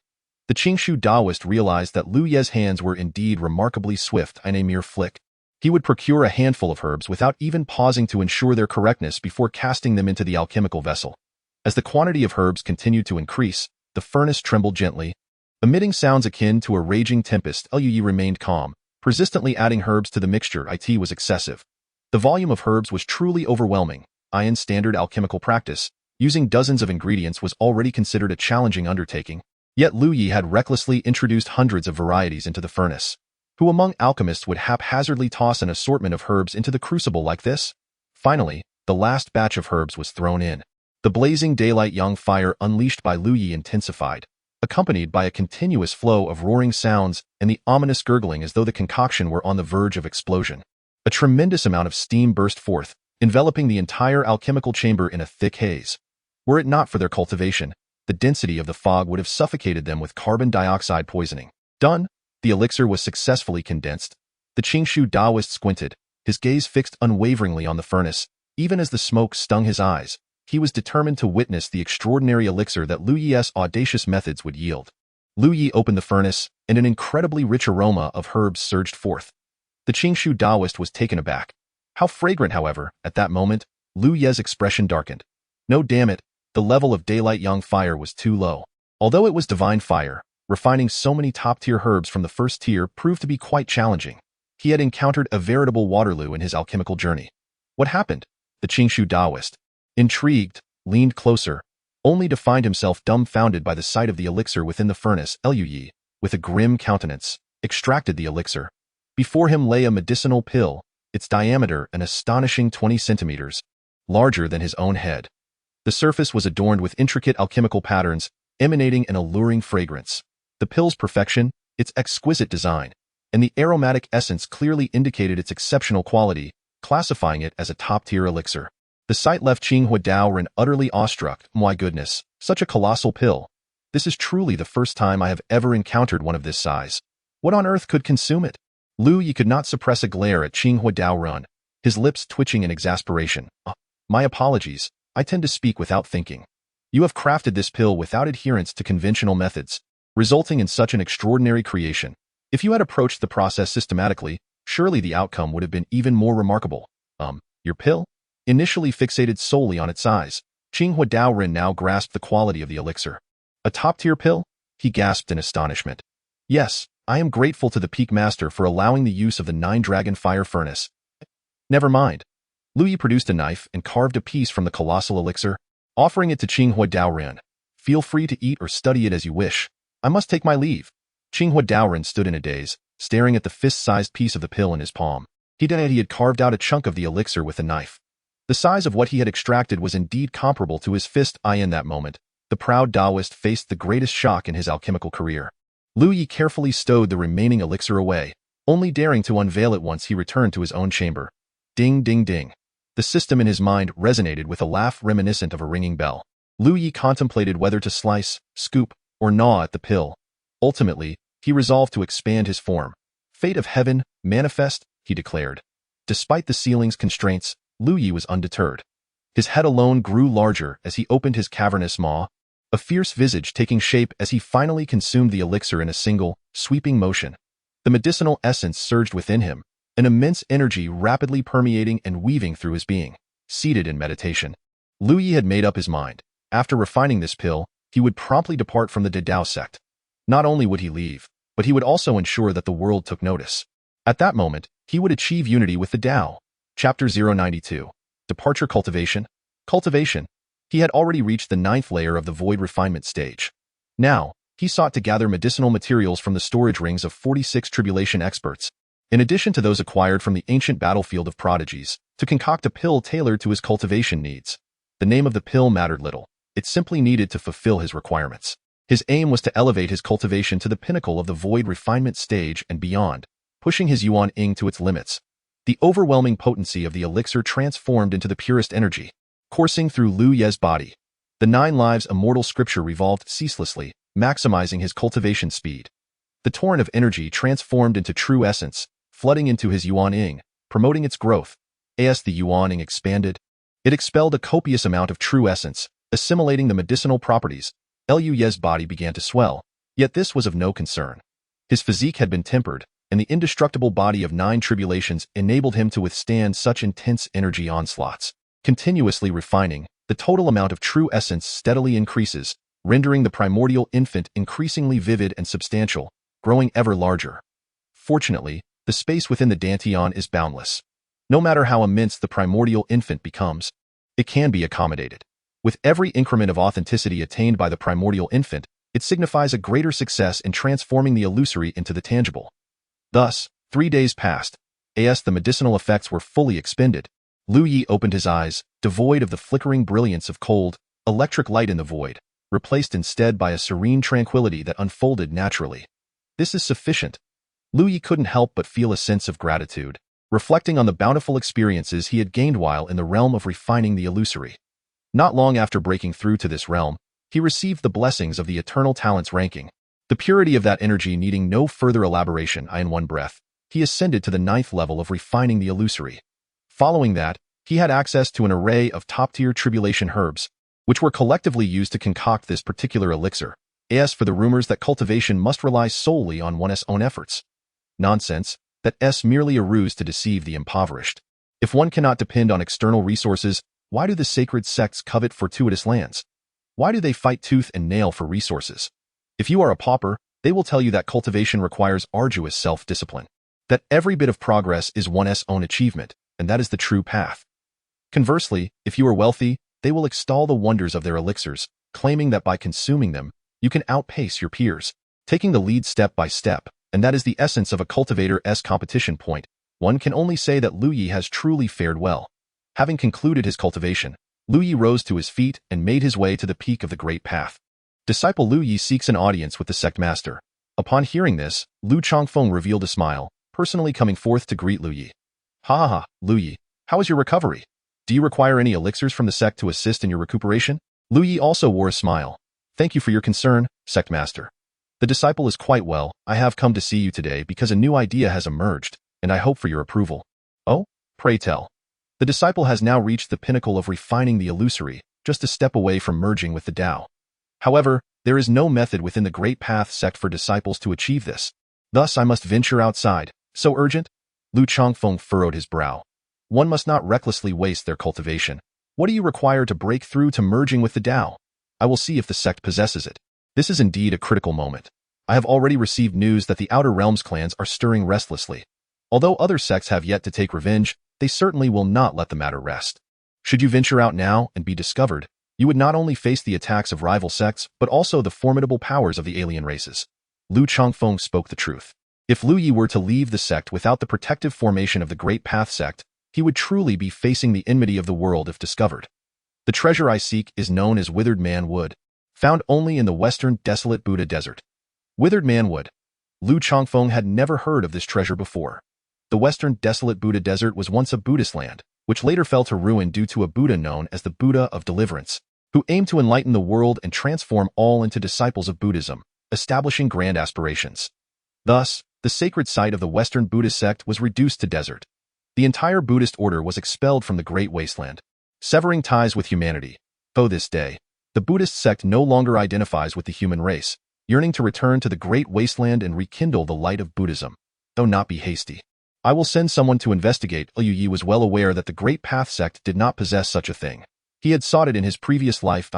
The Qingshu Daoist realized that Lu Yi's hands were indeed remarkably swift. In a mere flick, he would procure a handful of herbs without even pausing to ensure their correctness before casting them into the alchemical vessel. As the quantity of herbs continued to increase, the furnace trembled gently, emitting sounds akin to a raging tempest. Lu Yi remained calm, persistently adding herbs to the mixture. It was excessive. The volume of herbs was truly overwhelming. In standard alchemical practice, using dozens of ingredients was already considered a challenging undertaking, yet Lu Yi had recklessly introduced hundreds of varieties into the furnace. Who among alchemists would haphazardly toss an assortment of herbs into the crucible like this? Finally, the last batch of herbs was thrown in. The blazing daylight young fire unleashed by Lu Yi intensified. accompanied by a continuous flow of roaring sounds and the ominous gurgling as though the concoction were on the verge of explosion. A tremendous amount of steam burst forth, enveloping the entire alchemical chamber in a thick haze. Were it not for their cultivation, the density of the fog would have suffocated them with carbon dioxide poisoning. Done. The elixir was successfully condensed. The Qingshu Taoist squinted, his gaze fixed unwaveringly on the furnace. Even as the smoke stung his eyes, he was determined to witness the extraordinary elixir that Lu Yi's audacious methods would yield. Lu Yi opened the furnace, and an incredibly rich aroma of herbs surged forth. The Qingshu Taoist was taken aback. How fragrant, however, at that moment, Lu Yi's expression darkened. No, damn it, the level of daylight young fire was too low. Although it was divine fire, refining so many top-tier herbs from the first tier proved to be quite challenging. He had encountered a veritable Waterloo in hhis alchemical journey. What happened? The Qingshu Taoist, intrigued, leaned closer, only to find himself dumbfounded by the sight of the elixir within the furnace. Lu Yi, with a grim countenance, extracted the elixir. Before him lay a medicinal pill, its diameter an astonishing 20 centimeters, larger than his own head. The surface was adorned with intricate alchemical patterns, emanating an alluring fragrance. The pill's perfection, its exquisite design, and the aromatic essence clearly indicated its exceptional quality, classifying it as a top-tier elixir. The sight left Qing Huadao utterly awestruck. My goodness, such a colossal pill. This is truly the first time I have ever encountered one of this size. What on earth could consume it? Lu Yi could not suppress a glare at Qing Huadao, his lips twitching in exasperation. My apologies, I tend to speak without thinking. You have crafted this pill without adherence to conventional methods, resulting in such an extraordinary creation. If you had approached the process systematically, surely the outcome would have been even more remarkable. Your pill? Initially fixated solely on its size, Qing Huadao now grasped the quality of the elixir. A top-tier pill? He gasped in astonishment. Yes, I am grateful to the Peak Master for allowing the use of the 9-dragon fire furnace. Never mind. Lu Yi produced a knife and carved a piece from the colossal elixir, offering it to Qing Huadao. Feel free to eat or study it as you wish. I must take my leave. Qing Huadao stood in a daze, staring at the fist-sized piece of the pill in his palm. He had carved out a chunk of the elixir with a knife. The size of what he had extracted was indeed comparable to his fist. In that moment, the proud Taoist faced the greatest shock in his alchemical career. Lu Yi carefully stowed the remaining elixir away, only daring to unveil it once he returned to his own chamber. Ding, ding, ding. The system in his mind resonated with a laugh reminiscent of a ringing bell. Lu Yi contemplated whether to slice, scoop, or gnaw at the pill. Ultimately, he resolved to expand his form. Fate of heaven, manifest, he declared. Despite the ceiling's constraints, Lu Yi was undeterred. His head alone grew larger as he opened his cavernous maw, a fierce visage taking shape as he finally consumed the elixir in a single, sweeping motion. The medicinal essence surged within him, an immense energy rapidly permeating and weaving through his being. Seated in meditation, Lu Yi had made up his mind. After refining this pill, he would promptly depart from the Dao sect. Not only would he leave, but he would also ensure that the world took notice. At that moment, he would achieve unity with the Dao. Chapter 092. Departure Cultivation. Cultivation. He had already reached the 9th layer of the void refinement stage. Now, he sought to gather medicinal materials from the storage rings of 46 tribulation experts, in addition to those acquired from the ancient battlefield of prodigies, to concoct a pill tailored to his cultivation needs. The name of the pill mattered little. It simply needed to fulfill his requirements. His aim was to elevate his cultivation to the pinnacle of the void refinement stage and beyond, pushing his Yuan Ying to its limits. The overwhelming potency of the elixir transformed into the purest energy, coursing through Lu Yi's body. The 9 lives immortal scripture revolved ceaselessly, maximizing his cultivation speed. The torrent of energy transformed into true essence, flooding into his Yuan Ying, promoting its growth. As the Yuan Ying expanded, it expelled a copious amount of true essence, assimilating the medicinal properties. Lu Yi's body began to swell, yet this was of no concern. His physique had been tempered, and the indestructible body of 9 tribulations enabled him to withstand such intense energy onslaughts. Continuously refining, the total amount of true essence steadily increases, rendering the primordial infant increasingly vivid and substantial, growing ever larger. Fortunately, the space within the Dantian is boundless. No matter how immense the primordial infant becomes, it can be accommodated. With every increment of authenticity attained by the primordial infant, it signifies a greater success in transforming the illusory into the tangible. Thus, 3 days passed. As the medicinal effects were fully expended, Lu Yi opened his eyes, devoid of the flickering brilliance of cold, electric light in the void. replaced instead by a serene tranquility that unfolded naturally. This is sufficient. Lu Yi couldn't help but feel a sense of gratitude, reflecting on the bountiful experiences he had gained while in the realm of refining the illusory. Not long after breaking through to this realm, he received the blessings of the Eternal Talents ranking. The purity of that energy needing no further elaboration, in one breath, he ascended to the 9th level of refining the illusory. Following that, he had access to an array of top-tier tribulation herbs, which were collectively used to concoct this particular elixir. As for the rumors that cultivation must rely solely on one's own efforts. Nonsense, that is merely a ruse to deceive the impoverished. If one cannot depend on external resources, why do the sacred sects covet fortuitous lands? Why do they fight tooth and nail for resources? If you are a pauper, they will tell you that cultivation requires arduous self-discipline, that every bit of progress is one's own achievement, and that is the true path. Conversely, if you are wealthy, they will extol the wonders of their elixirs, claiming that by consuming them, you can outpace your peers, taking the lead step by step, and that is the essence of a cultivator's competition point. One can only say that Lu Yi has truly fared well. Having concluded his cultivation, Lu Yi rose to his feet and made his way to the peak of the Great Path. Disciple Lu Yi seeks an audience with the sect master. Upon hearing this, Lu Changfeng revealed a smile, personally coming forth to greet Lu Yi. Ha ha ha, Lu Yi, how is your recovery? Do you require any elixirs from the sect to assist in your recuperation? Lu Yi also wore a smile. Thank you for your concern, sect master. The disciple is quite well. I have come to see you today because a new idea has emerged, and I hope for your approval. Oh, pray tell. The disciple has now reached the pinnacle of refining the illusory, just a step away from merging with the Tao. However, there is no method within the Great Path sect for disciples to achieve this. Thus I must venture outside. So urgent? Lu Changfeng furrowed his brow. One must not recklessly waste their cultivation. What do you require to break through to merging with the Tao? I will see if the sect possesses it. This is indeed a critical moment. I have already received news that the Outer Realms clans are stirring restlessly. Although other sects have yet to take revenge, they certainly will not let the matter rest. Should you venture out now and be discovered, you would not only face the attacks of rival sects, but also the formidable powers of the alien races. Lu Changfeng spoke the truth. If Lu Yi were to leave the sect without the protective formation of the Great Path sect, he would truly be facing the enmity of the world if discovered. The treasure I seek is known as Withered Man Wood, found only in the western desolate Buddha Desert. Withered Man Wood. Lu Changfeng had never heard of this treasure before. The western desolate Buddha Desert was once a Buddhist land, which later fell to ruin due to a Buddha known as the Buddha of Deliverance, who aimed to enlighten the world and transform all into disciples of Buddhism, establishing grand aspirations. Thus, the sacred site of the Western Buddhist sect was reduced to desert. The entire Buddhist order was expelled from the Great Wasteland, severing ties with humanity. To this day, the Buddhist sect no longer identifies with the human race, yearning to return to the Great Wasteland and rekindle the light of Buddhism. Though not be hasty. I will send someone to investigate. Lu Yi was well aware that the Great Path sect did not possess such a thing. He had sought it in his previous life.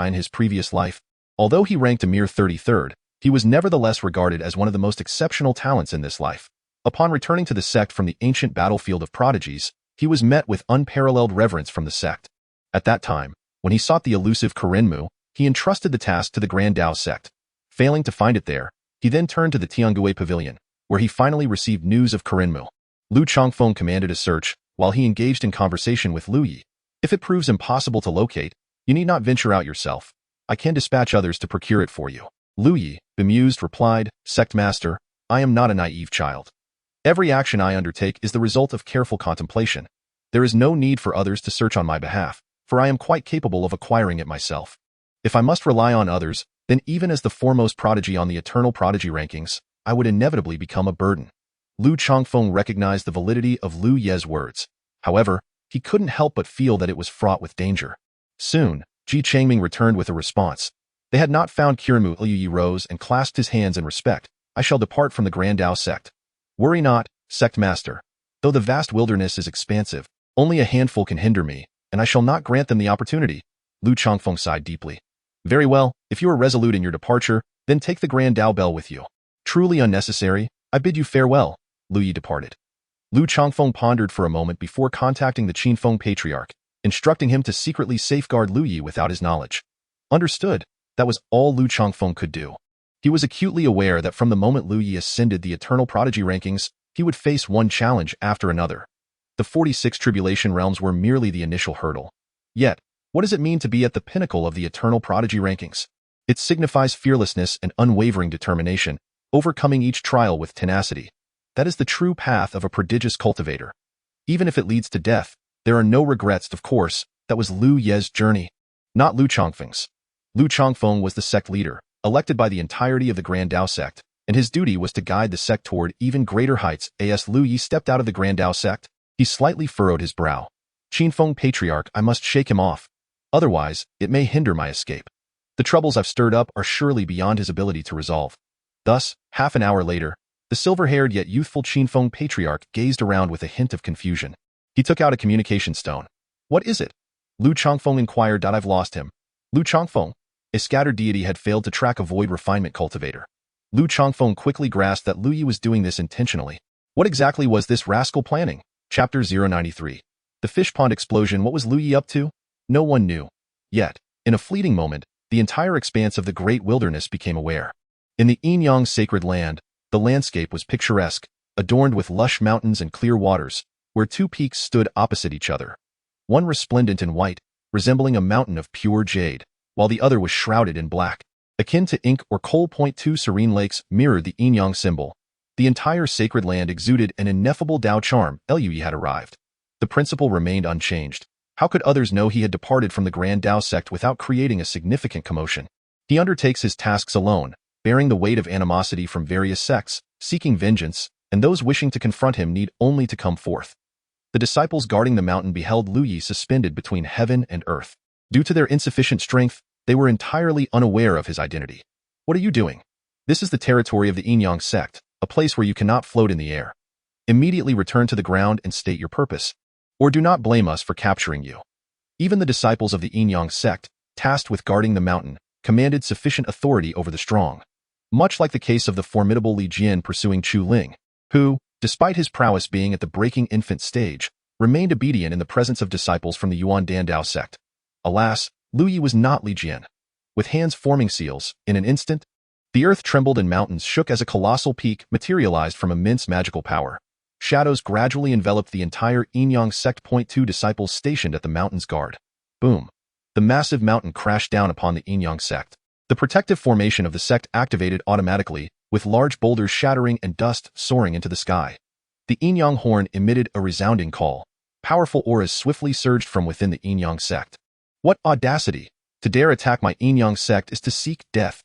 Although he ranked a mere 33rd, he was nevertheless regarded as one of the most exceptional talents in this life. Upon returning to the sect from the ancient battlefield of prodigies, he was met with unparalleled reverence from the sect. At that time, when he sought the elusive Korenmu, he entrusted the task to the Grand Dao sect. Failing to find it there, he then turned to the Tiangue Pavilion, where he finally received news of Korenmu. Lu Changfeng commanded a search, while he engaged in conversation with Lu Yi. If it proves impossible to locate, you need not venture out yourself. I can dispatch others to procure it for you. Lu Yi, bemused, replied, Sect Master, I am not a naive child. Every action I undertake is the result of careful contemplation. There is no need for others to search on my behalf, for I am quite capable of acquiring it myself. If I must rely on others, then even as the foremost prodigy on the eternal prodigy rankings, I would inevitably become a burden. Lu Changfeng recognized the validity of Lu Ye's words. However, he couldn't help but feel that it was fraught with danger. Soon, Ji Changming returned with a response. They had not found Kirimu. Lu Yi rose and clasped his hands in respect. I shall depart from the Grand Dao sect. Worry not, sect master. Though the vast wilderness is expansive, only a handful can hinder me, and I shall not grant them the opportunity. Lu Changfeng sighed deeply. Very well, if you are resolute in your departure, then take the Grand Dao bell with you. Truly unnecessary, I bid you farewell. Lu Yi departed. Lu Changfeng pondered for a moment before contacting the Qinfeng Patriarch, instructing him to secretly safeguard Lu Yi without his knowledge. Understood, that was all Lu Changfeng could do. He was acutely aware that from the moment Lu Yi ascended the eternal prodigy rankings, he would face one challenge after another. The 46 tribulation realms were merely the initial hurdle. Yet, what does it mean to be at the pinnacle of the eternal prodigy rankings? It signifies fearlessness and unwavering determination, overcoming each trial with tenacity. That is the true path of a prodigious cultivator. Even if it leads to death, there are no regrets, of course. That was Lu Ye's journey, not Lu Chongfeng's. Lu Chongfeng was the sect leader, elected by the entirety of the Grand Dao sect, and his duty was to guide the sect toward even greater heights. As Lu Yi stepped out of the Grand Dao sect, he slightly furrowed his brow. Qinfeng Patriarch, I must shake him off. Otherwise, it may hinder my escape. The troubles I've stirred up are surely beyond his ability to resolve. Thus, half an hour later, the silver-haired yet youthful Qinfeng Patriarch gazed around with a hint of confusion. He took out a communication stone. What is it? Lu Chongfeng inquired. I've lost him. Lu Chongfeng? A scattered deity had failed to track a void refinement cultivator. Lu Chongfeng quickly grasped that Lu Yi was doing this intentionally. What exactly was this rascal planning? Chapter 093. The fish pond explosion. What was Lu Yi up to? No one knew. Yet, in a fleeting moment, the entire expanse of the great wilderness became aware. In the Yin-Yang sacred land, the landscape was picturesque, adorned with lush mountains and clear waters, where two peaks stood opposite each other. One resplendent in white, resembling a mountain of pure jade, while the other was shrouded in black. Akin to ink or coal. Two serene lakes mirrored the Yin-Yang symbol. The entire sacred land exuded an ineffable Dao charm. Lui had arrived. The principle remained unchanged. How could others know he had departed from the Grand Dao sect without creating a significant commotion? He undertakes his tasks alone, bearing the weight of animosity from various sects, seeking vengeance, and those wishing to confront him need only to come forth. The disciples guarding the mountain beheld Lu Yi suspended between heaven and earth. Due to their insufficient strength, they were entirely unaware of his identity. What are you doing? This is the territory of the Yin-Yang sect, a place where you cannot float in the air. Immediately return to the ground and state your purpose. Or do not blame us for capturing you. Even the disciples of the Yin-Yang sect, tasked with guarding the mountain, commanded sufficient authority over the strong. Much like the case of the formidable Li Jian pursuing Chu Ling, who, despite his prowess being at the breaking infant stage, remained obedient in the presence of disciples from the Yuan Dan Dao sect. Alas, Lu Yi was not Li Jian. With hands forming seals, in an instant, the earth trembled and mountains shook as a colossal peak materialized from immense magical power. Shadows gradually enveloped the entire Yin-Yang sect. 2 disciples stationed at the mountain's guard. Boom. The massive mountain crashed down upon the Yin-Yang sect. The protective formation of the sect activated automatically, with large boulders shattering and dust soaring into the sky. The Yin-Yang horn emitted a resounding call. Powerful auras swiftly surged from within the Yin-Yang sect. What audacity! To dare attack my Yin-Yang sect is to seek death.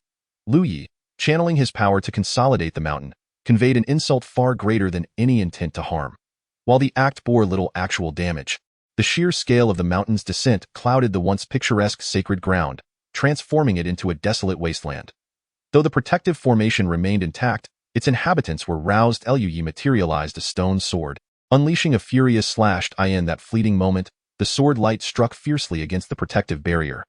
Lu Yi, channeling his power to consolidate the mountain, conveyed an insult far greater than any intent to harm. While the act bore little actual damage, the sheer scale of the mountain's descent clouded the once picturesque sacred ground, transforming it into a desolate wasteland. Though the protective formation remained intact, its inhabitants were roused. Lu Yi materialized a stone sword, unleashing a furious slash. In that fleeting moment, the sword light struck fiercely against the protective barrier.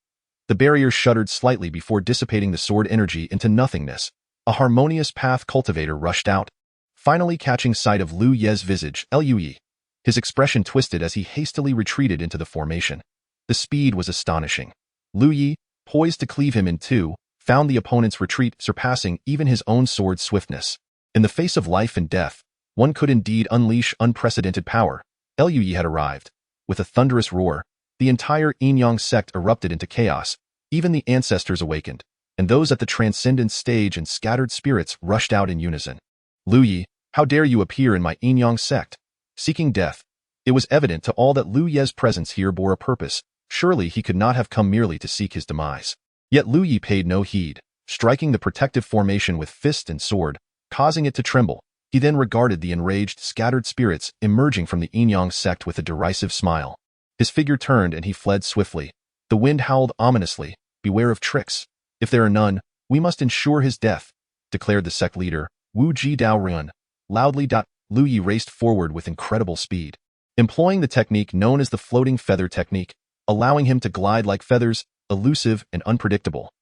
The barrier shuddered slightly before dissipating the sword energy into nothingness. A harmonious path cultivator rushed out, finally catching sight of Lu Ye's visage. Lu Yi. His expression twisted as he hastily retreated into the formation. The speed was astonishing. Lu Yi, poised to cleave him in two, found the opponent's retreat surpassing even his own sword's swiftness. In the face of life and death, one could indeed unleash unprecedented power. Lu Yi had arrived. With a thunderous roar, the entire Yin-Yang sect erupted into chaos. Even the ancestors awakened, and those at the transcendence stage and scattered spirits rushed out in unison. Lu Yi, how dare you appear in my Yin-Yang sect? Seeking death. It was evident to all that Lu Ye's presence here bore a purpose. Surely he could not have come merely to seek his demise. Yet Lu Yi paid no heed, striking the protective formation with fist and sword, causing it to tremble. He then regarded the enraged, scattered spirits emerging from the Yin-Yang sect with a derisive smile. His figure turned and he fled swiftly. The wind howled ominously. Beware of tricks. If there are none, we must ensure his death, declared the sect leader, Wu Ji Dao Run. Loudly. Lu Yi raced forward with incredible speed, employing the technique known as the floating feather technique, allowing him to glide like feathers, elusive and unpredictable.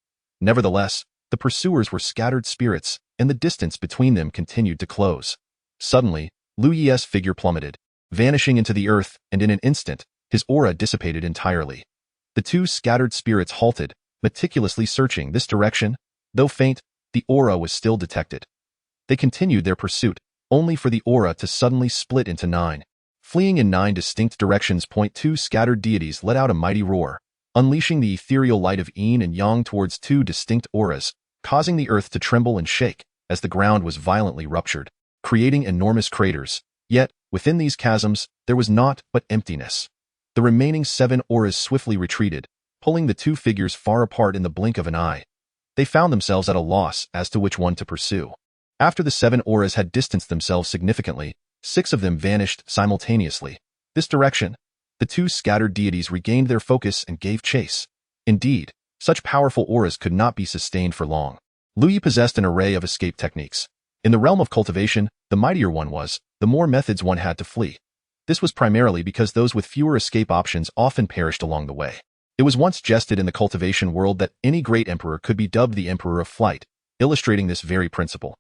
Nevertheless, the pursuers were scattered spirits, and the distance between them continued to close. Suddenly, Lu Yi's figure plummeted, vanishing into the earth, and in an instant, his aura dissipated entirely. The two scattered spirits halted, meticulously searching this direction. Though faint, the aura was still detected. They continued their pursuit, only for the aura to suddenly split into 9. Fleeing in 9 distinct directions. 2 scattered deities let out a mighty roar. unleashing the ethereal light of yin and yang towards two distinct auras, causing the earth to tremble and shake as the ground was violently ruptured, creating enormous craters. Yet, within these chasms, there was naught but emptiness. The remaining 7 auras swiftly retreated, pulling the two figures far apart in the blink of an eye. They found themselves at a loss as to which one to pursue. After the 7 auras had distanced themselves significantly, 6 of them vanished simultaneously. This direction, the two scattered deities regained their focus and gave chase. Indeed, such powerful auras could not be sustained for long. Lu Yi possessed an array of escape techniques. In the realm of cultivation, the mightier one was, the more methods one had to flee. This was primarily because those with fewer escape options often perished along the way. It was once jested in the cultivation world that any great emperor could be dubbed the Emperor of Flight, illustrating this very principle.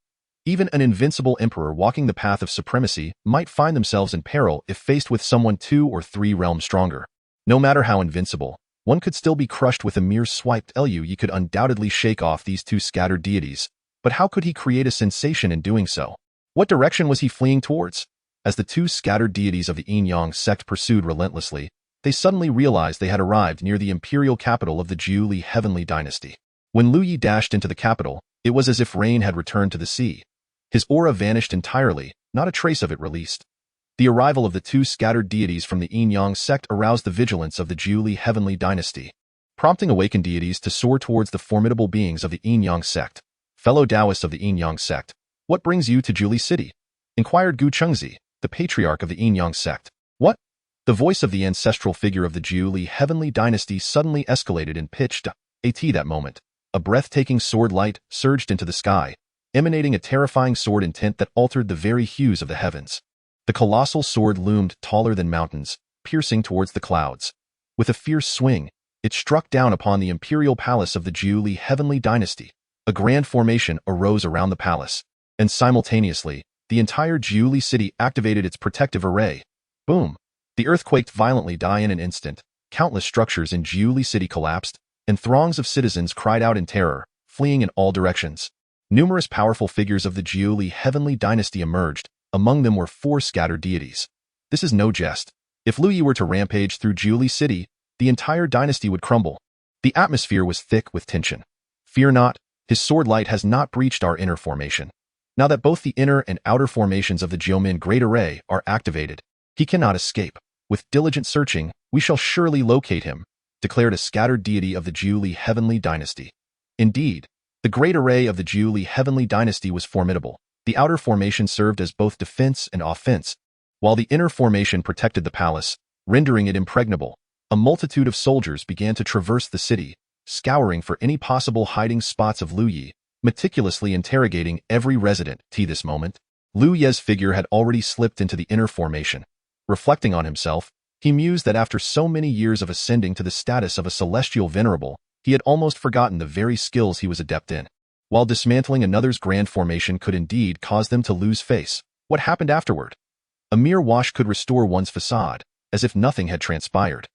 Even an invincible emperor walking the path of supremacy might find themselves in peril if faced with someone 2 or 3 realms stronger. No matter how invincible, one could still be crushed with a mere swipe. Lu Yi could undoubtedly shake off these two scattered deities, but how could he create a sensation in doing so? What direction was he fleeing towards? As the two scattered deities of the Yin-Yang sect pursued relentlessly, they suddenly realized they had arrived near the imperial capital of the Jiuli Heavenly Dynasty. When Lu Yi dashed into the capital, it was as if rain had returned to the sea. His aura vanished entirely, not a trace of it released. The arrival of the two scattered deities from the Yin-Yang sect aroused the vigilance of the Jiuli Heavenly Dynasty, prompting awakened deities to soar towards the formidable beings of the Yin-Yang sect. Fellow Taoists of the Yin-Yang sect, what brings you to Jiuli City? Inquired Gu Chengzi, the patriarch of the Yin-Yang sect. What? The voice of the ancestral figure of the Jiuli Heavenly Dynasty suddenly escalated in pitch. At that moment, a breathtaking sword light surged into the sky, emanating a terrifying sword intent that altered the very hues of the heavens. The colossal sword loomed taller than mountains, piercing towards the clouds. With a fierce swing, it struck down upon the imperial palace of the Jiuli Heavenly Dynasty. A grand formation arose around the palace, and simultaneously, the entire Jiuli city activated its protective array. Boom! The earth quaked violently. In an instant, countless structures in Jiuli city collapsed, and throngs of citizens cried out in terror, fleeing in all directions. Numerous powerful figures of the Jiuli Heavenly Dynasty emerged. Among them were 4 scattered deities. This is no jest. If Lu Yi were to rampage through Jiuli City, the entire dynasty would crumble. The atmosphere was thick with tension. Fear not, his sword light has not breached our inner formation. Now that both the inner and outer formations of the Jiumin Great Array are activated, he cannot escape. With diligent searching, we shall surely locate him, declared a scattered deity of the Jiuli Heavenly Dynasty. Indeed, the Great Array of the Jiuli Heavenly Dynasty was formidable. The outer formation served as both defense and offense, while the inner formation protected the palace, rendering it impregnable. A multitude of soldiers began to traverse the city, scouring for any possible hiding spots of Lu Yi, meticulously interrogating every resident. To this moment, Lu Ye's figure had already slipped into the inner formation. Reflecting on himself, he mused that after so many years of ascending to the status of a celestial venerable, he had almost forgotten the very skills he was adept in. While dismantling another's grand formation could indeed cause them to lose face, what happened afterward? A mere wash could restore one's facade, as if nothing had transpired.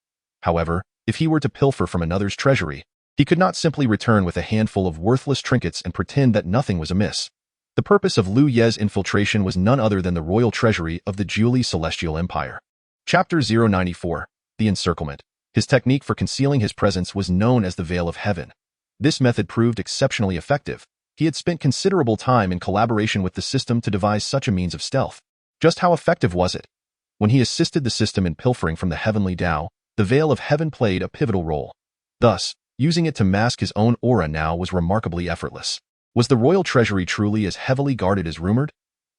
However, if he were to pilfer from another's treasury, he could not simply return with a handful of worthless trinkets and pretend that nothing was amiss. The purpose of Lu Ye's infiltration was none other than the royal treasury of the Jiuli Celestial Empire. Chapter 094, The Encirclement. His technique for concealing his presence was known as the Veil of Heaven. This method proved exceptionally effective. He had spent considerable time in collaboration with the system to devise such a means of stealth. Just how effective was it? When he assisted the system in pilfering from the Heavenly Dao, the Veil of Heaven played a pivotal role. Thus, using it to mask his own aura now was remarkably effortless. Was the royal treasury truly as heavily guarded as rumored?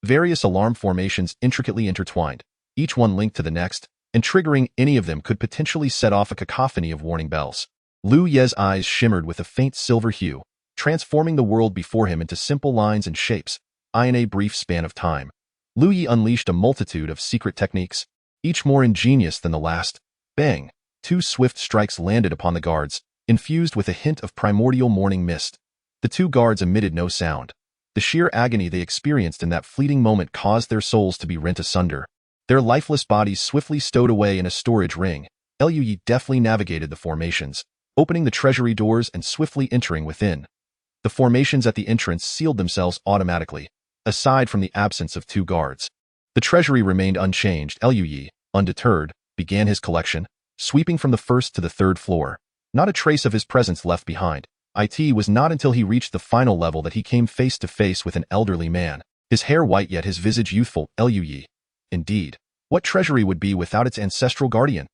Various alarm formations intricately intertwined, each one linked to the next, and triggering any of them could potentially set off a cacophony of warning bells. Lu Ye's eyes shimmered with a faint silver hue, transforming the world before him into simple lines and shapes. In a brief span of time, Lu Yi unleashed a multitude of secret techniques, each more ingenious than the last. Bang! 2 swift strikes landed upon the guards, infused with a hint of primordial morning mist. The 2 guards emitted no sound. The sheer agony they experienced in that fleeting moment caused their souls to be rent asunder. Their lifeless bodies swiftly stowed away in a storage ring. Lu Yi deftly navigated the formations, opening the treasury doors and swiftly entering within. The formations at the entrance sealed themselves automatically, aside from the absence of 2 guards. The treasury remained unchanged. Lu Yi, undeterred, began his collection, sweeping from the first to the 3rd floor. Not a trace of his presence left behind. It was not until he reached the final level that he came face to face with an elderly man, his hair white yet his visage youthful. Lu Yi. Indeed, what treasury would be without its ancestral guardian?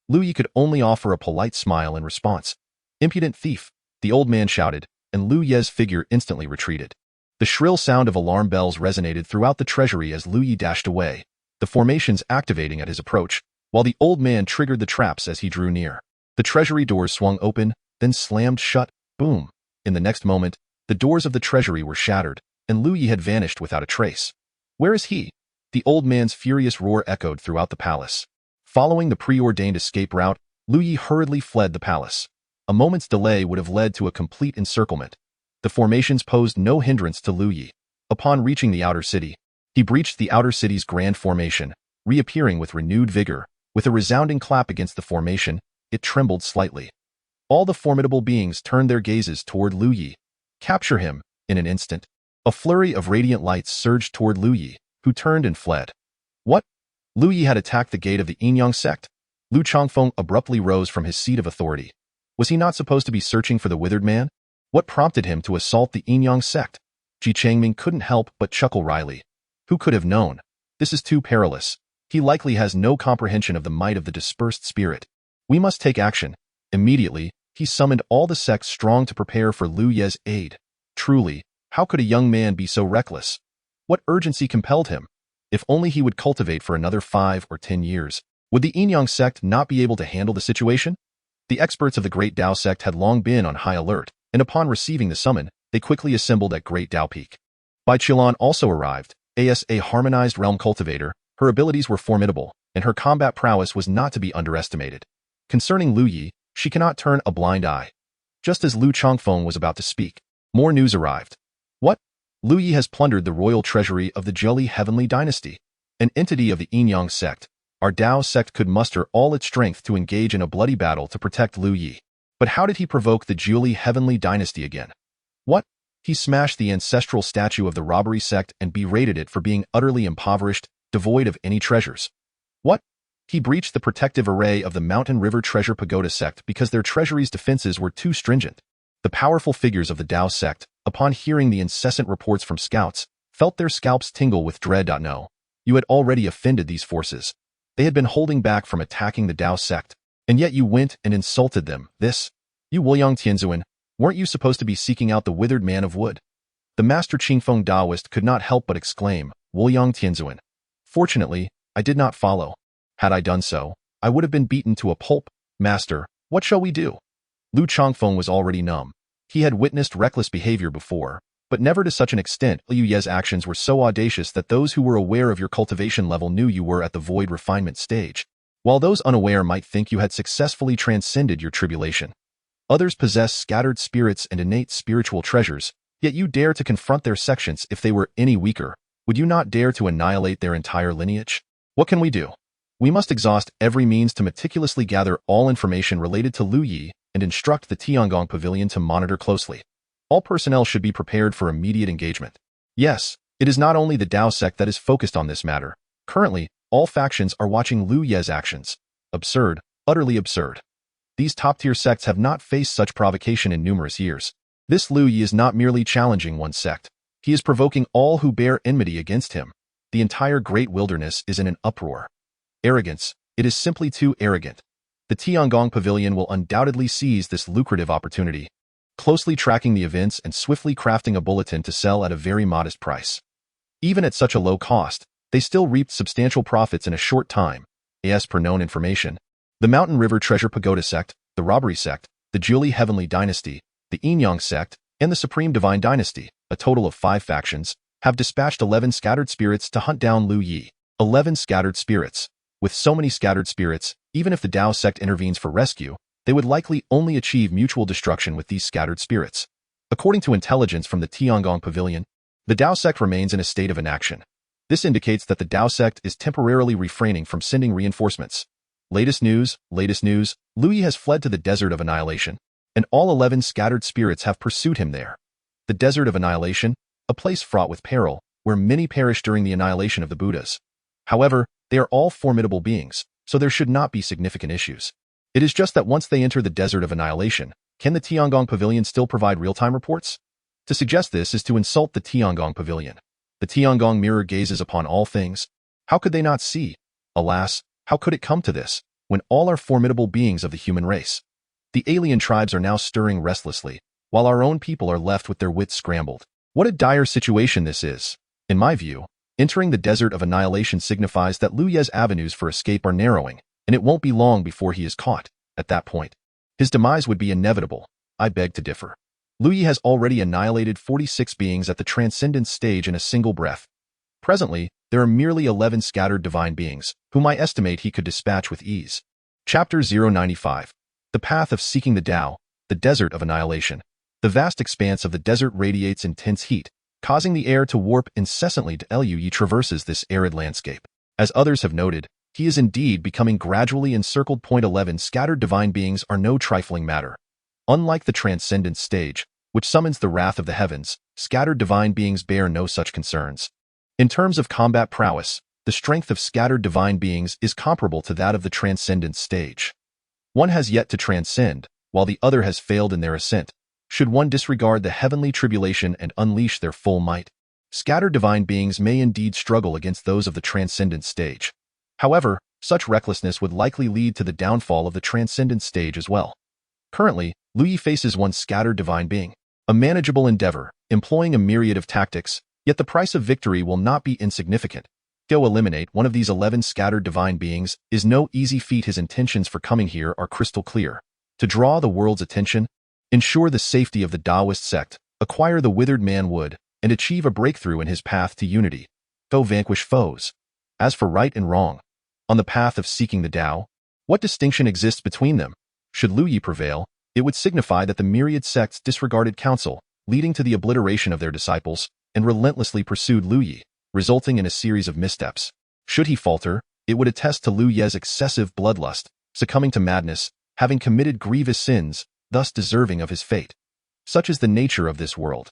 Lu Yi could only offer a polite smile in response. Impudent thief, the old man shouted, and Lu Ye's figure instantly retreated. The shrill sound of alarm bells resonated throughout the treasury as Lu Yi dashed away, the formations activating at his approach, while the old man triggered the traps as he drew near. The treasury doors swung open, then slammed shut. Boom. In the next moment, the doors of the treasury were shattered, and Lu Yi had vanished without a trace. Where is he? The old man's furious roar echoed throughout the palace. Following the preordained escape route, Lu Yi hurriedly fled the palace. A moment's delay would have led to a complete encirclement. The formations posed no hindrance to Lu Yi. Upon reaching the outer city, he breached the outer city's grand formation, reappearing with renewed vigor. With a resounding clap against the formation, it trembled slightly. All the formidable beings turned their gazes toward Lu Yi. Capture him, in an instant. A flurry of radiant lights surged toward Lu Yi, who turned and fled. What? Lu Yi had attacked the gate of the Yinyang sect? Lu Changfeng abruptly rose from his seat of authority. Was he not supposed to be searching for the withered man? What prompted him to assault the Yinyang sect? Ji Changming couldn't help but chuckle wryly. Who could have known? This is too perilous. He likely has no comprehension of the might of the dispersed spirit. We must take action. Immediately, he summoned all the sects strong to prepare for Lu Ye's aid. Truly, how could a young man be so reckless? What urgency compelled him? If only he would cultivate for another 5 or 10 years. Would the Yinyang sect not be able to handle the situation? The experts of the Great Dao sect had long been on high alert, and upon receiving the summon, they quickly assembled at Great Dao Peak. Bai Qilan also arrived. As a harmonized realm cultivator, her abilities were formidable, and her combat prowess was not to be underestimated. Concerning Lu Yi, she cannot turn a blind eye. Just as Lu Changfeng was about to speak, more news arrived. What? Lu Yi has plundered the royal treasury of the Zhili Heavenly Dynasty, an entity of the Yinyang sect. Our Dao sect could muster all its strength to engage in a bloody battle to protect Lu Yi. But how did he provoke the Zhili Heavenly Dynasty again? What? He smashed the ancestral statue of the robbery sect and berated it for being utterly impoverished, devoid of any treasures. What? He breached the protective array of the Mountain River Treasure Pagoda sect because their treasury's defenses were too stringent. The powerful figures of the Dao sect, upon hearing the incessant reports from scouts, felt their scalps tingle with dread. No, you had already offended these forces. They had been holding back from attacking the Dao sect, and yet you went and insulted them. You Wuliang Tianzuan, weren't you supposed to be seeking out the withered man of wood? The master Qingfeng Daoist could not help but exclaim, Wuliang Tianzuan. Fortunately, I did not follow. Had I done so, I would have been beaten to a pulp. Master, what shall we do? Lu Changfeng was already numb. He had witnessed reckless behavior before, but never to such an extent. Liu Ye's actions were so audacious that those who were aware of your cultivation level knew you were at the void refinement stage, while those unaware might think you had successfully transcended your tribulation. Others possess scattered spirits and innate spiritual treasures, yet you dare to confront their sections. If they were any weaker, would you not dare to annihilate their entire lineage? What can we do? We must exhaust every means to meticulously gather all information related to Lu Yi and instruct the Tiangong Pavilion to monitor closely. All personnel should be prepared for immediate engagement. Yes, it is not only the Dao sect that is focused on this matter. Currently, all factions are watching Lu Ye's actions. Absurd, utterly absurd. These top-tier sects have not faced such provocation in numerous years. This Lu Yi is not merely challenging one sect. He is provoking all who bear enmity against him. The entire great wilderness is in an uproar. Arrogance. It is simply too arrogant. The Tiangong Pavilion will undoubtedly seize this lucrative opportunity, closely tracking the events and swiftly crafting a bulletin to sell at a very modest price. Even at such a low cost, they still reaped substantial profits in a short time. As per known information, the Mountain River Treasure Pagoda sect, the Robbery sect, the Zhili Heavenly Dynasty, the Yinyang sect, and the Supreme Divine Dynasty, a total of 5 factions, have dispatched 11 scattered spirits to hunt down Lu Yi. 11 scattered spirits. With so many scattered spirits, even if the Dao sect intervenes for rescue, they would likely only achieve mutual destruction with these scattered spirits. According to intelligence from the Tiangong Pavilion, the Dao sect remains in a state of inaction. This indicates that the Dao sect is temporarily refraining from sending reinforcements. Latest news, Lu Yi has fled to the Desert of Annihilation, and all 11 scattered spirits have pursued him there. The Desert of Annihilation, a place fraught with peril, where many perished during the annihilation of the Buddhas. However, they are all formidable beings, so there should not be significant issues. It is just that once they enter the Desert of Annihilation, can the Tiangong Pavilion still provide real-time reports? To suggest this is to insult the Tiangong Pavilion. The Tiangong mirror gazes upon all things. How could they not see? Alas, how could it come to this, when all are formidable beings of the human race? The alien tribes are now stirring restlessly, while our own people are left with their wits scrambled. What a dire situation this is. In my view, entering the Desert of Annihilation signifies that Lu Ye's avenues for escape are narrowing, and it won't be long before he is caught. At that point, his demise would be inevitable. I beg to differ. Lu Ye has already annihilated 46 beings at the Transcendence stage in a single breath. Presently, there are merely 11 scattered divine beings, whom I estimate he could dispatch with ease. Chapter 095. The Path of Seeking the Tao, the Desert of Annihilation. The vast expanse of the desert radiates intense heat, causing the air to warp incessantly as Lu Ye traverses this arid landscape. As others have noted, he is indeed becoming gradually encircled. 11 Scattered divine beings are no trifling matter. Unlike the Transcendence stage, which summons the wrath of the heavens, scattered divine beings bear no such concerns. In terms of combat prowess, the strength of scattered divine beings is comparable to that of the Transcendence stage. One has yet to transcend, while the other has failed in their ascent. Should one disregard the heavenly tribulation and unleash their full might, scattered divine beings may indeed struggle against those of the Transcendence stage. However, such recklessness would likely lead to the downfall of the Transcendence stage as well. Currently, Lu Ye faces one scattered divine being, a manageable endeavor, employing a myriad of tactics, yet the price of victory will not be insignificant. Go eliminate one of these 11 scattered divine beings is no easy feat. His intentions for coming here are crystal clear. To draw the world's attention, ensure the safety of the Taoist sect, acquire the withered man wood, and achieve a breakthrough in his path to unity. Go vanquish foes. As for right and wrong, on the path of seeking the Tao, what distinction exists between them? Should Lu Ye prevail, it would signify that the myriad sects disregarded counsel, leading to the obliteration of their disciples, and relentlessly pursued Lu Ye, resulting in a series of missteps. Should he falter, it would attest to Lu Ye's excessive bloodlust, succumbing to madness, having committed grievous sins, thus deserving of his fate. Such is the nature of this world.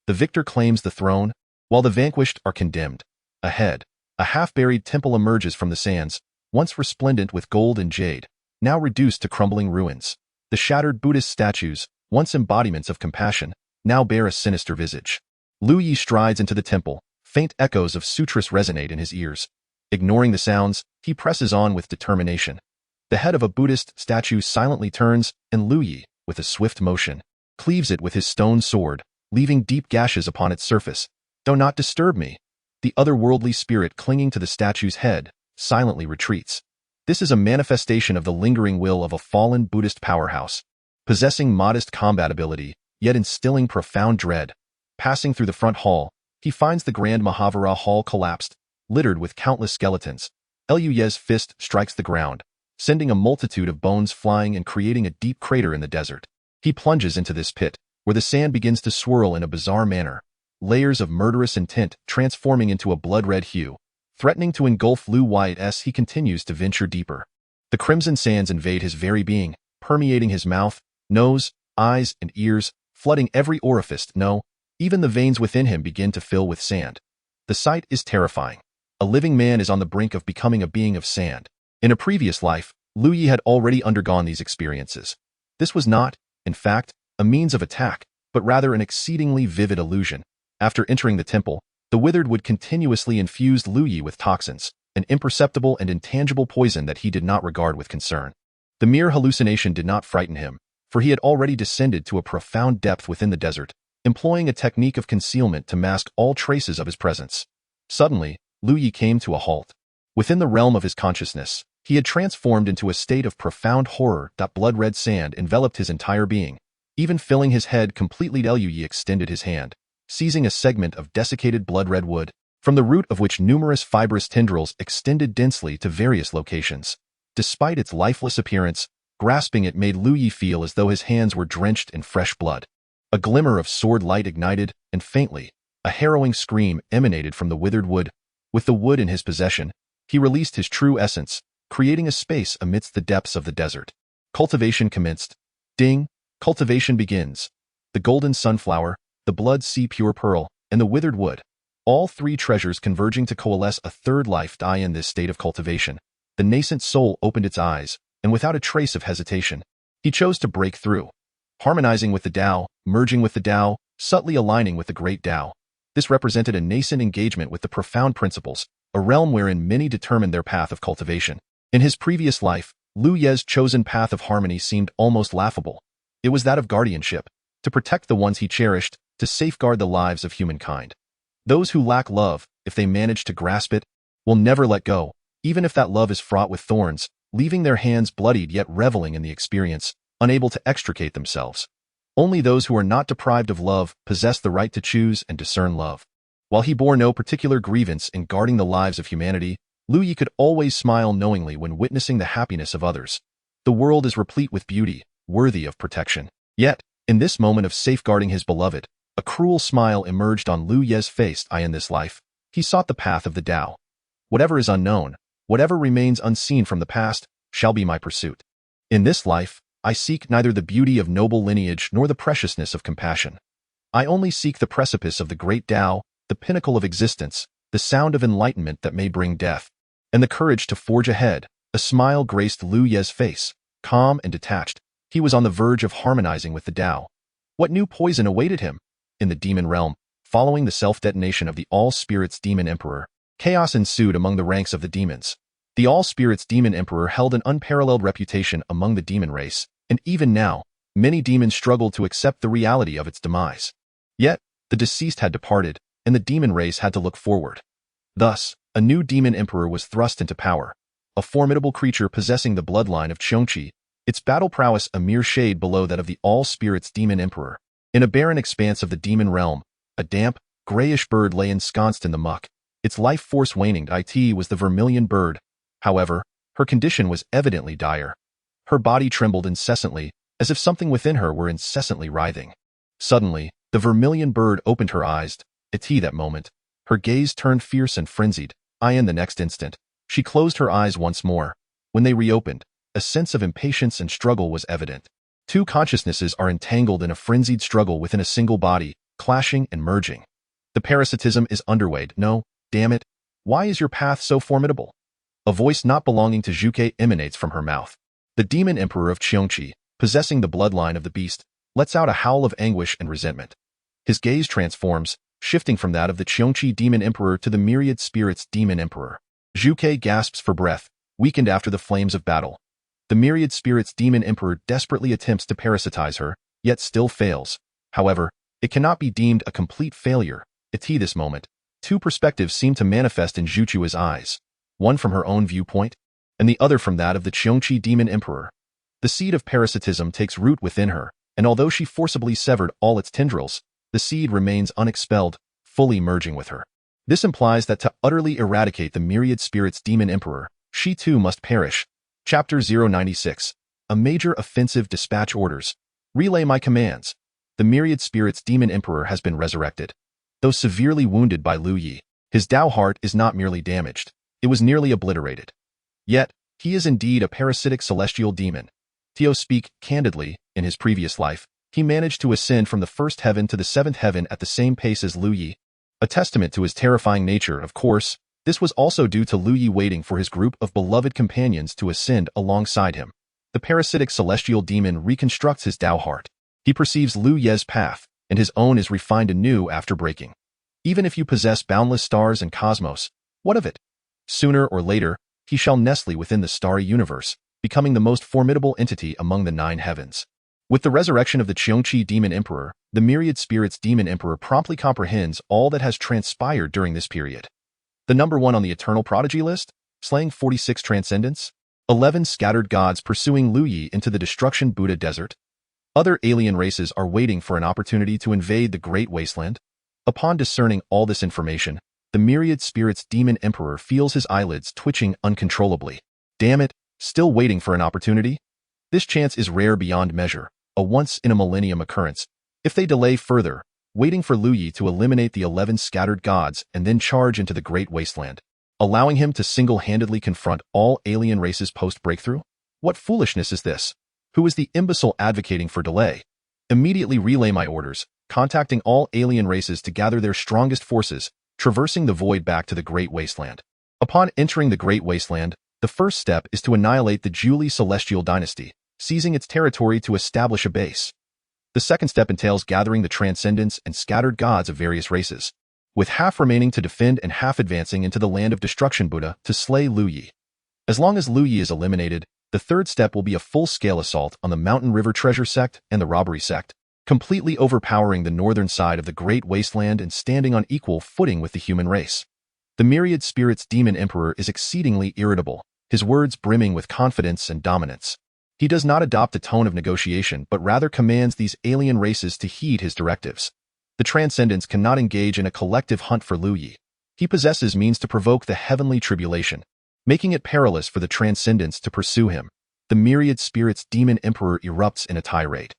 The victor claims the throne, while the vanquished are condemned. Ahead, a half-buried temple emerges from the sands, once resplendent with gold and jade, now reduced to crumbling ruins. The shattered Buddhist statues, once embodiments of compassion, now bear a sinister visage. Lu Ye strides into the temple, faint echoes of sutras resonate in his ears. Ignoring the sounds, he presses on with determination. The head of a Buddhist statue silently turns, and Lu Ye, with a swift motion, cleaves it with his stone sword, leaving deep gashes upon its surface. Do not disturb me. The otherworldly spirit clinging to the statue's head silently retreats. This is a manifestation of the lingering will of a fallen Buddhist powerhouse, possessing modest combat ability, yet instilling profound dread. Passing through the front hall, he finds the Grand Mahavira Hall collapsed, littered with countless skeletons. Lu Ye's fist strikes the ground, sending a multitude of bones flying and creating a deep crater in the desert. He plunges into this pit, where the sand begins to swirl in a bizarre manner, layers of murderous intent transforming into a blood-red hue. Threatening to engulf Lu Ye as he continues to venture deeper. The crimson sands invade his very being, permeating his mouth, nose, eyes, and ears, flooding every orifice. No, even the veins within him begin to fill with sand. The sight is terrifying. A living man is on the brink of becoming a being of sand. In a previous life, Lu Ye had already undergone these experiences. This was not, in fact, a means of attack, but rather an exceedingly vivid illusion. After entering the temple, the withered would continuously infuse Lu Ye with toxins, an imperceptible and intangible poison that he did not regard with concern. The mere hallucination did not frighten him, for he had already descended to a profound depth within the desert, employing a technique of concealment to mask all traces of his presence. Suddenly, Lu Ye came to a halt. Within the realm of his consciousness, he had transformed into a state of profound horror. Blood-red sand enveloped his entire being, even filling his head completely. Lu Ye extended his hand, seizing a segment of desiccated blood-red wood, from the root of which numerous fibrous tendrils extended densely to various locations. Despite its lifeless appearance, grasping it made Lu Ye feel as though his hands were drenched in fresh blood. A glimmer of sword light ignited, and faintly, a harrowing scream emanated from the withered wood. With the wood in his possession, he released his true essence, creating a space amidst the depths of the desert. Cultivation commenced. Ding! Cultivation begins. The golden sunflower, the blood sea pure pearl, and the withered wood, all three treasures converging to coalesce a third life. In this state of cultivation, the nascent soul opened its eyes, and without a trace of hesitation, he chose to break through. Harmonizing with the Tao, merging with the Tao, subtly aligning with the great Tao. This represented a nascent engagement with the profound principles, a realm wherein many determined their path of cultivation. In his previous life, Lu Ye's chosen path of harmony seemed almost laughable. It was that of guardianship, to protect the ones he cherished, to safeguard the lives of humankind. Those who lack love, if they manage to grasp it, will never let go, even if that love is fraught with thorns, leaving their hands bloodied yet reveling in the experience, unable to extricate themselves. Only those who are not deprived of love possess the right to choose and discern love. While he bore no particular grievance in guarding the lives of humanity, Lu Yi could always smile knowingly when witnessing the happiness of others. The world is replete with beauty, worthy of protection. Yet, in this moment of safeguarding his beloved, a cruel smile emerged on Lu Ye's face. In this life, he sought the path of the Tao. Whatever is unknown, whatever remains unseen from the past, shall be my pursuit. In this life, I seek neither the beauty of noble lineage nor the preciousness of compassion. I only seek the precipice of the great Tao, the pinnacle of existence, the sound of enlightenment that may bring death, and the courage to forge ahead. A smile graced Lu Ye's face, calm and detached. He was on the verge of harmonizing with the Tao. What new poison awaited him? In the demon realm, following the self-detonation of the All-Spirits Demon Emperor, chaos ensued among the ranks of the demons. The All-Spirits Demon Emperor held an unparalleled reputation among the demon race, and even now, many demons struggled to accept the reality of its demise. Yet, the deceased had departed, and the demon race had to look forward. Thus, a new demon emperor was thrust into power, a formidable creature possessing the bloodline of Qiongqi, its battle prowess a mere shade below that of the All-Spirits Demon Emperor. In a barren expanse of the demon realm, a damp, grayish bird lay ensconced in the muck, its life force waning. It was the vermilion bird. However, her condition was evidently dire. Her body trembled incessantly, as if something within her were incessantly writhing. Suddenly, the vermilion bird opened her eyes. That moment, her gaze turned fierce and frenzied. In the next instant, she closed her eyes once more. When they reopened, a sense of impatience and struggle was evident. Two consciousnesses are entangled in a frenzied struggle within a single body, clashing and merging. The parasitism is underway. No, damn it. Why is your path so formidable? A voice not belonging to Zhuge emanates from her mouth. The demon emperor of Qiongqi, possessing the bloodline of the beast, lets out a howl of anguish and resentment. His gaze transforms, shifting from that of the Qiongqi demon emperor to the myriad spirits demon emperor. Zhuge gasps for breath, weakened after the flames of battle. The myriad spirits demon emperor desperately attempts to parasitize her, yet still fails. However, it cannot be deemed a complete failure. This moment, two perspectives seem to manifest in Zhuchua's eyes, one from her own viewpoint, and the other from that of the Qiongqi demon emperor. The seed of parasitism takes root within her, and although she forcibly severed all its tendrils, the seed remains unexpelled, fully merging with her. This implies that to utterly eradicate the myriad spirits demon emperor, she too must perish. Chapter 096. A major offensive dispatch orders. Relay my commands. The myriad spirits demon emperor has been resurrected. Though severely wounded by Lu Yi, his Tao heart is not merely damaged, it was nearly obliterated. Yet, he is indeed a parasitic celestial demon. To speak candidly, in his previous life, he managed to ascend from the first heaven to the seventh heaven at the same pace as Lu Yi. A testament to his terrifying nature, of course. This was also due to Lu Yi waiting for his group of beloved companions to ascend alongside him. The parasitic celestial demon reconstructs his Tao heart. He perceives Lu Ye's path, and his own is refined anew after breaking. Even if you possess boundless stars and cosmos, what of it? Sooner or later, he shall nestle within the starry universe, becoming the most formidable entity among the 9 heavens. With the resurrection of the Qiongqi demon emperor, the myriad spirits demon emperor promptly comprehends all that has transpired during this period. The number 1 on the eternal prodigy list, slaying 46 transcendents, 11 scattered gods pursuing Lu Yi into the destruction Buddha desert. Other alien races are waiting for an opportunity to invade the great wasteland. Upon discerning all this information, the myriad spirits demon emperor feels his eyelids twitching uncontrollably. Damn it, still waiting for an opportunity? This chance is rare beyond measure, a once-in-a-millennium occurrence. If they delay further, waiting for Lu Yi to eliminate the 11 scattered gods and then charge into the great wasteland, allowing him to single-handedly confront all alien races post-breakthrough? What foolishness is this? Who is the imbecile advocating for delay? Immediately relay my orders, contacting all alien races to gather their strongest forces, traversing the void back to the great wasteland. Upon entering the great wasteland, The first step is to annihilate the Julie Celestial Dynasty, seizing its territory to establish a base. The second step entails gathering the transcendents and scattered gods of various races, with half remaining to defend and half advancing into the land of destruction Buddha to slay Lu Yi. As long as Lu Yi is eliminated, the third step will be a full-scale assault on the Mountain River Treasure Sect and the Robbery Sect, completely overpowering the northern side of the Great Wasteland and standing on equal footing with the human race. The Myriad Spirits Demon Emperor is exceedingly irritable, his words brimming with confidence and dominance. He does not adopt a tone of negotiation but rather commands these alien races to heed his directives. The Transcendents cannot engage in a collective hunt for Lu Yi. He possesses means to provoke the heavenly tribulation, making it perilous for the Transcendents to pursue him. The Myriad Spirits Demon Emperor erupts in a tirade.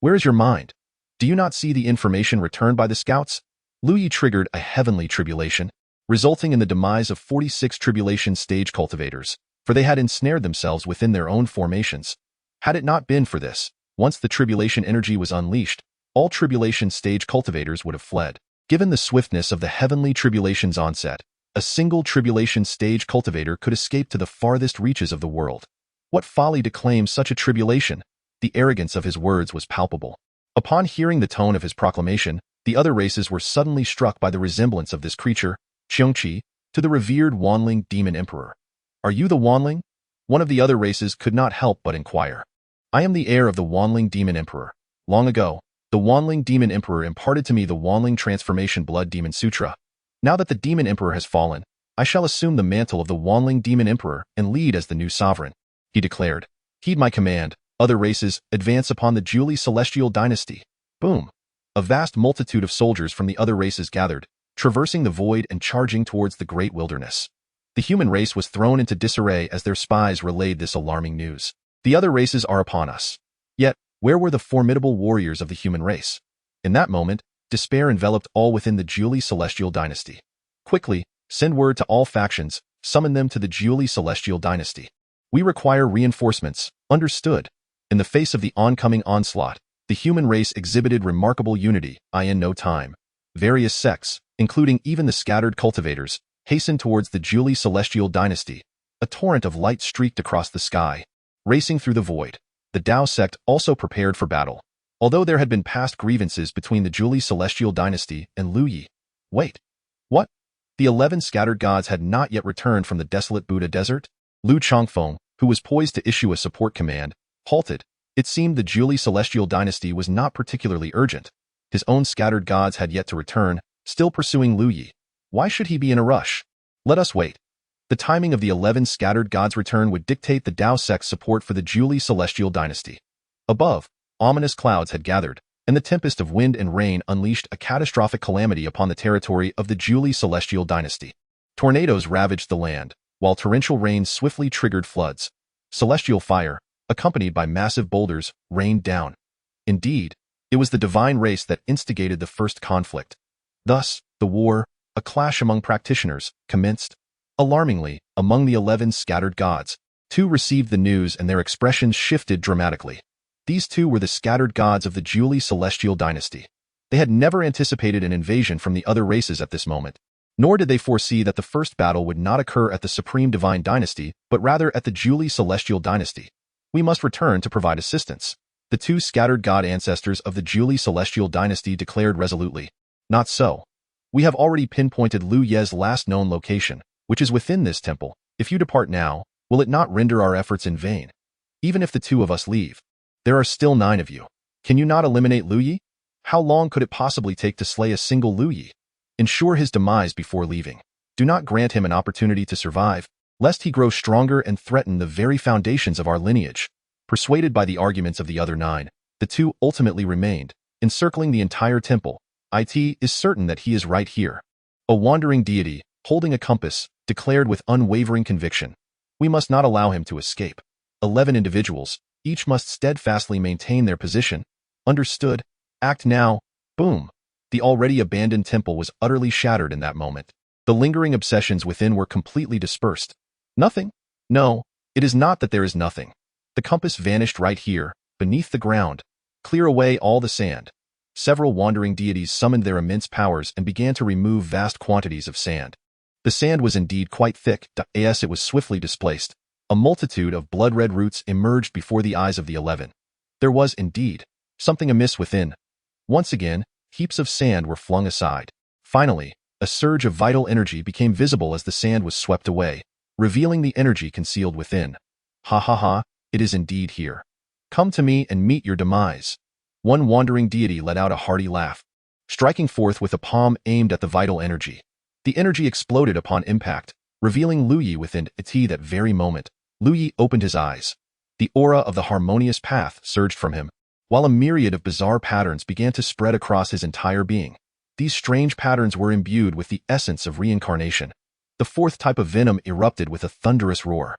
Where is your mind? Do you not see the information returned by the scouts? Lu Yi triggered a heavenly tribulation, resulting in the demise of 46 tribulation stage cultivators, for they had ensnared themselves within their own formations. Had it not been for this, once the tribulation energy was unleashed, all tribulation stage cultivators would have fled. Given the swiftness of the heavenly tribulation's onset, a single tribulation stage cultivator could escape to the farthest reaches of the world. What folly to claim such a tribulation! The arrogance of his words was palpable. Upon hearing the tone of his proclamation, the other races were suddenly struck by the resemblance of this creature, Qiongqi, to the revered Wanling Demon Emperor. Are you the Wanling? One of the other races could not help but inquire. I am the heir of the Wanling Demon Emperor. Long ago, the Wanling Demon Emperor imparted to me the Wanling Transformation Blood Demon Sutra. Now that the Demon Emperor has fallen, I shall assume the mantle of the Wanling Demon Emperor and lead as the new sovereign, he declared. Heed my command, other races, advance upon the Julie Celestial Dynasty. Boom! A vast multitude of soldiers from the other races gathered, traversing the void and charging towards the great wilderness. The human race was thrown into disarray as their spies relayed this alarming news. The other races are upon us. Yet, where were the formidable warriors of the human race? In that moment, despair enveloped all within the Julie Celestial Dynasty. Quickly, send word to all factions, summon them to the Julie Celestial Dynasty. We require reinforcements, understood. In the face of the oncoming onslaught, the human race exhibited remarkable unity, in no time. Various sects, including even the scattered cultivators, hastened towards the Julie Celestial Dynasty. A torrent of light streaked across the sky, racing through the void. The Dao sect also prepared for battle. Although there had been past grievances between the Julie Celestial Dynasty and Lu Yi. Wait. What? The 11 scattered gods had not yet returned from the desolate Buddha desert? Lu Chongfeng, who was poised to issue a support command, halted. It seemed the Julie Celestial Dynasty was not particularly urgent. His own scattered gods had yet to return, still pursuing Lu Yi. Why should he be in a rush? Let us wait. The timing of the 11 scattered gods' return would dictate the Dao sect's support for the Julie Celestial Dynasty. Above, ominous clouds had gathered, and the tempest of wind and rain unleashed a catastrophic calamity upon the territory of the Julie Celestial Dynasty. Tornadoes ravaged the land, while torrential rain swiftly triggered floods. Celestial fire, accompanied by massive boulders, rained down. Indeed, it was the divine race that instigated the first conflict. Thus, the war, a clash among practitioners, commenced. Alarmingly, among the 11 scattered gods, 2 received the news and their expressions shifted dramatically. These 2 were the scattered gods of the Julie Celestial Dynasty. They had never anticipated an invasion from the other races at this moment, nor did they foresee that the first battle would not occur at the Supreme Divine Dynasty, but rather at the Julie Celestial Dynasty. We must return to provide assistance. The 2 scattered god ancestors of the Julie Celestial Dynasty declared resolutely. Not so. We have already pinpointed Lu Ye's last known location, which is within this temple. If you depart now, will it not render our efforts in vain? Even if the 2 of us leave, there are still 9 of you. Can you not eliminate Lu Yi? How long could it possibly take to slay a single Lu Yi? Ensure his demise before leaving. Do not grant him an opportunity to survive, lest he grow stronger and threaten the very foundations of our lineage. Persuaded by the arguments of the other 9, the 2 ultimately remained, encircling the entire temple. It is certain that he is right here. A wandering deity, holding a compass, declared with unwavering conviction. We must not allow him to escape. 11 individuals, each must steadfastly maintain their position. Understood? Act now. Boom. The already abandoned temple was utterly shattered in that moment. The lingering obsessions within were completely dispersed. Nothing? No, it is not that there is nothing. The compass vanished right here, beneath the ground. Clear away all the sand. Several wandering deities summoned their immense powers and began to remove vast quantities of sand. The sand was indeed quite thick, as it was swiftly displaced. A multitude of blood-red roots emerged before the eyes of the 11. There was, indeed, something amiss within. Once again, heaps of sand were flung aside. Finally, a surge of vital energy became visible as the sand was swept away, revealing the energy concealed within. Ha ha ha, it is indeed here. Come to me and meet your demise. One wandering deity let out a hearty laugh, striking forth with a palm aimed at the vital energy. The energy exploded upon impact, revealing Lu Yi within it. That very moment, Lu Yi opened his eyes. The aura of the harmonious path surged from him, while a myriad of bizarre patterns began to spread across his entire being. These strange patterns were imbued with the essence of reincarnation. The fourth type of venom erupted with a thunderous roar.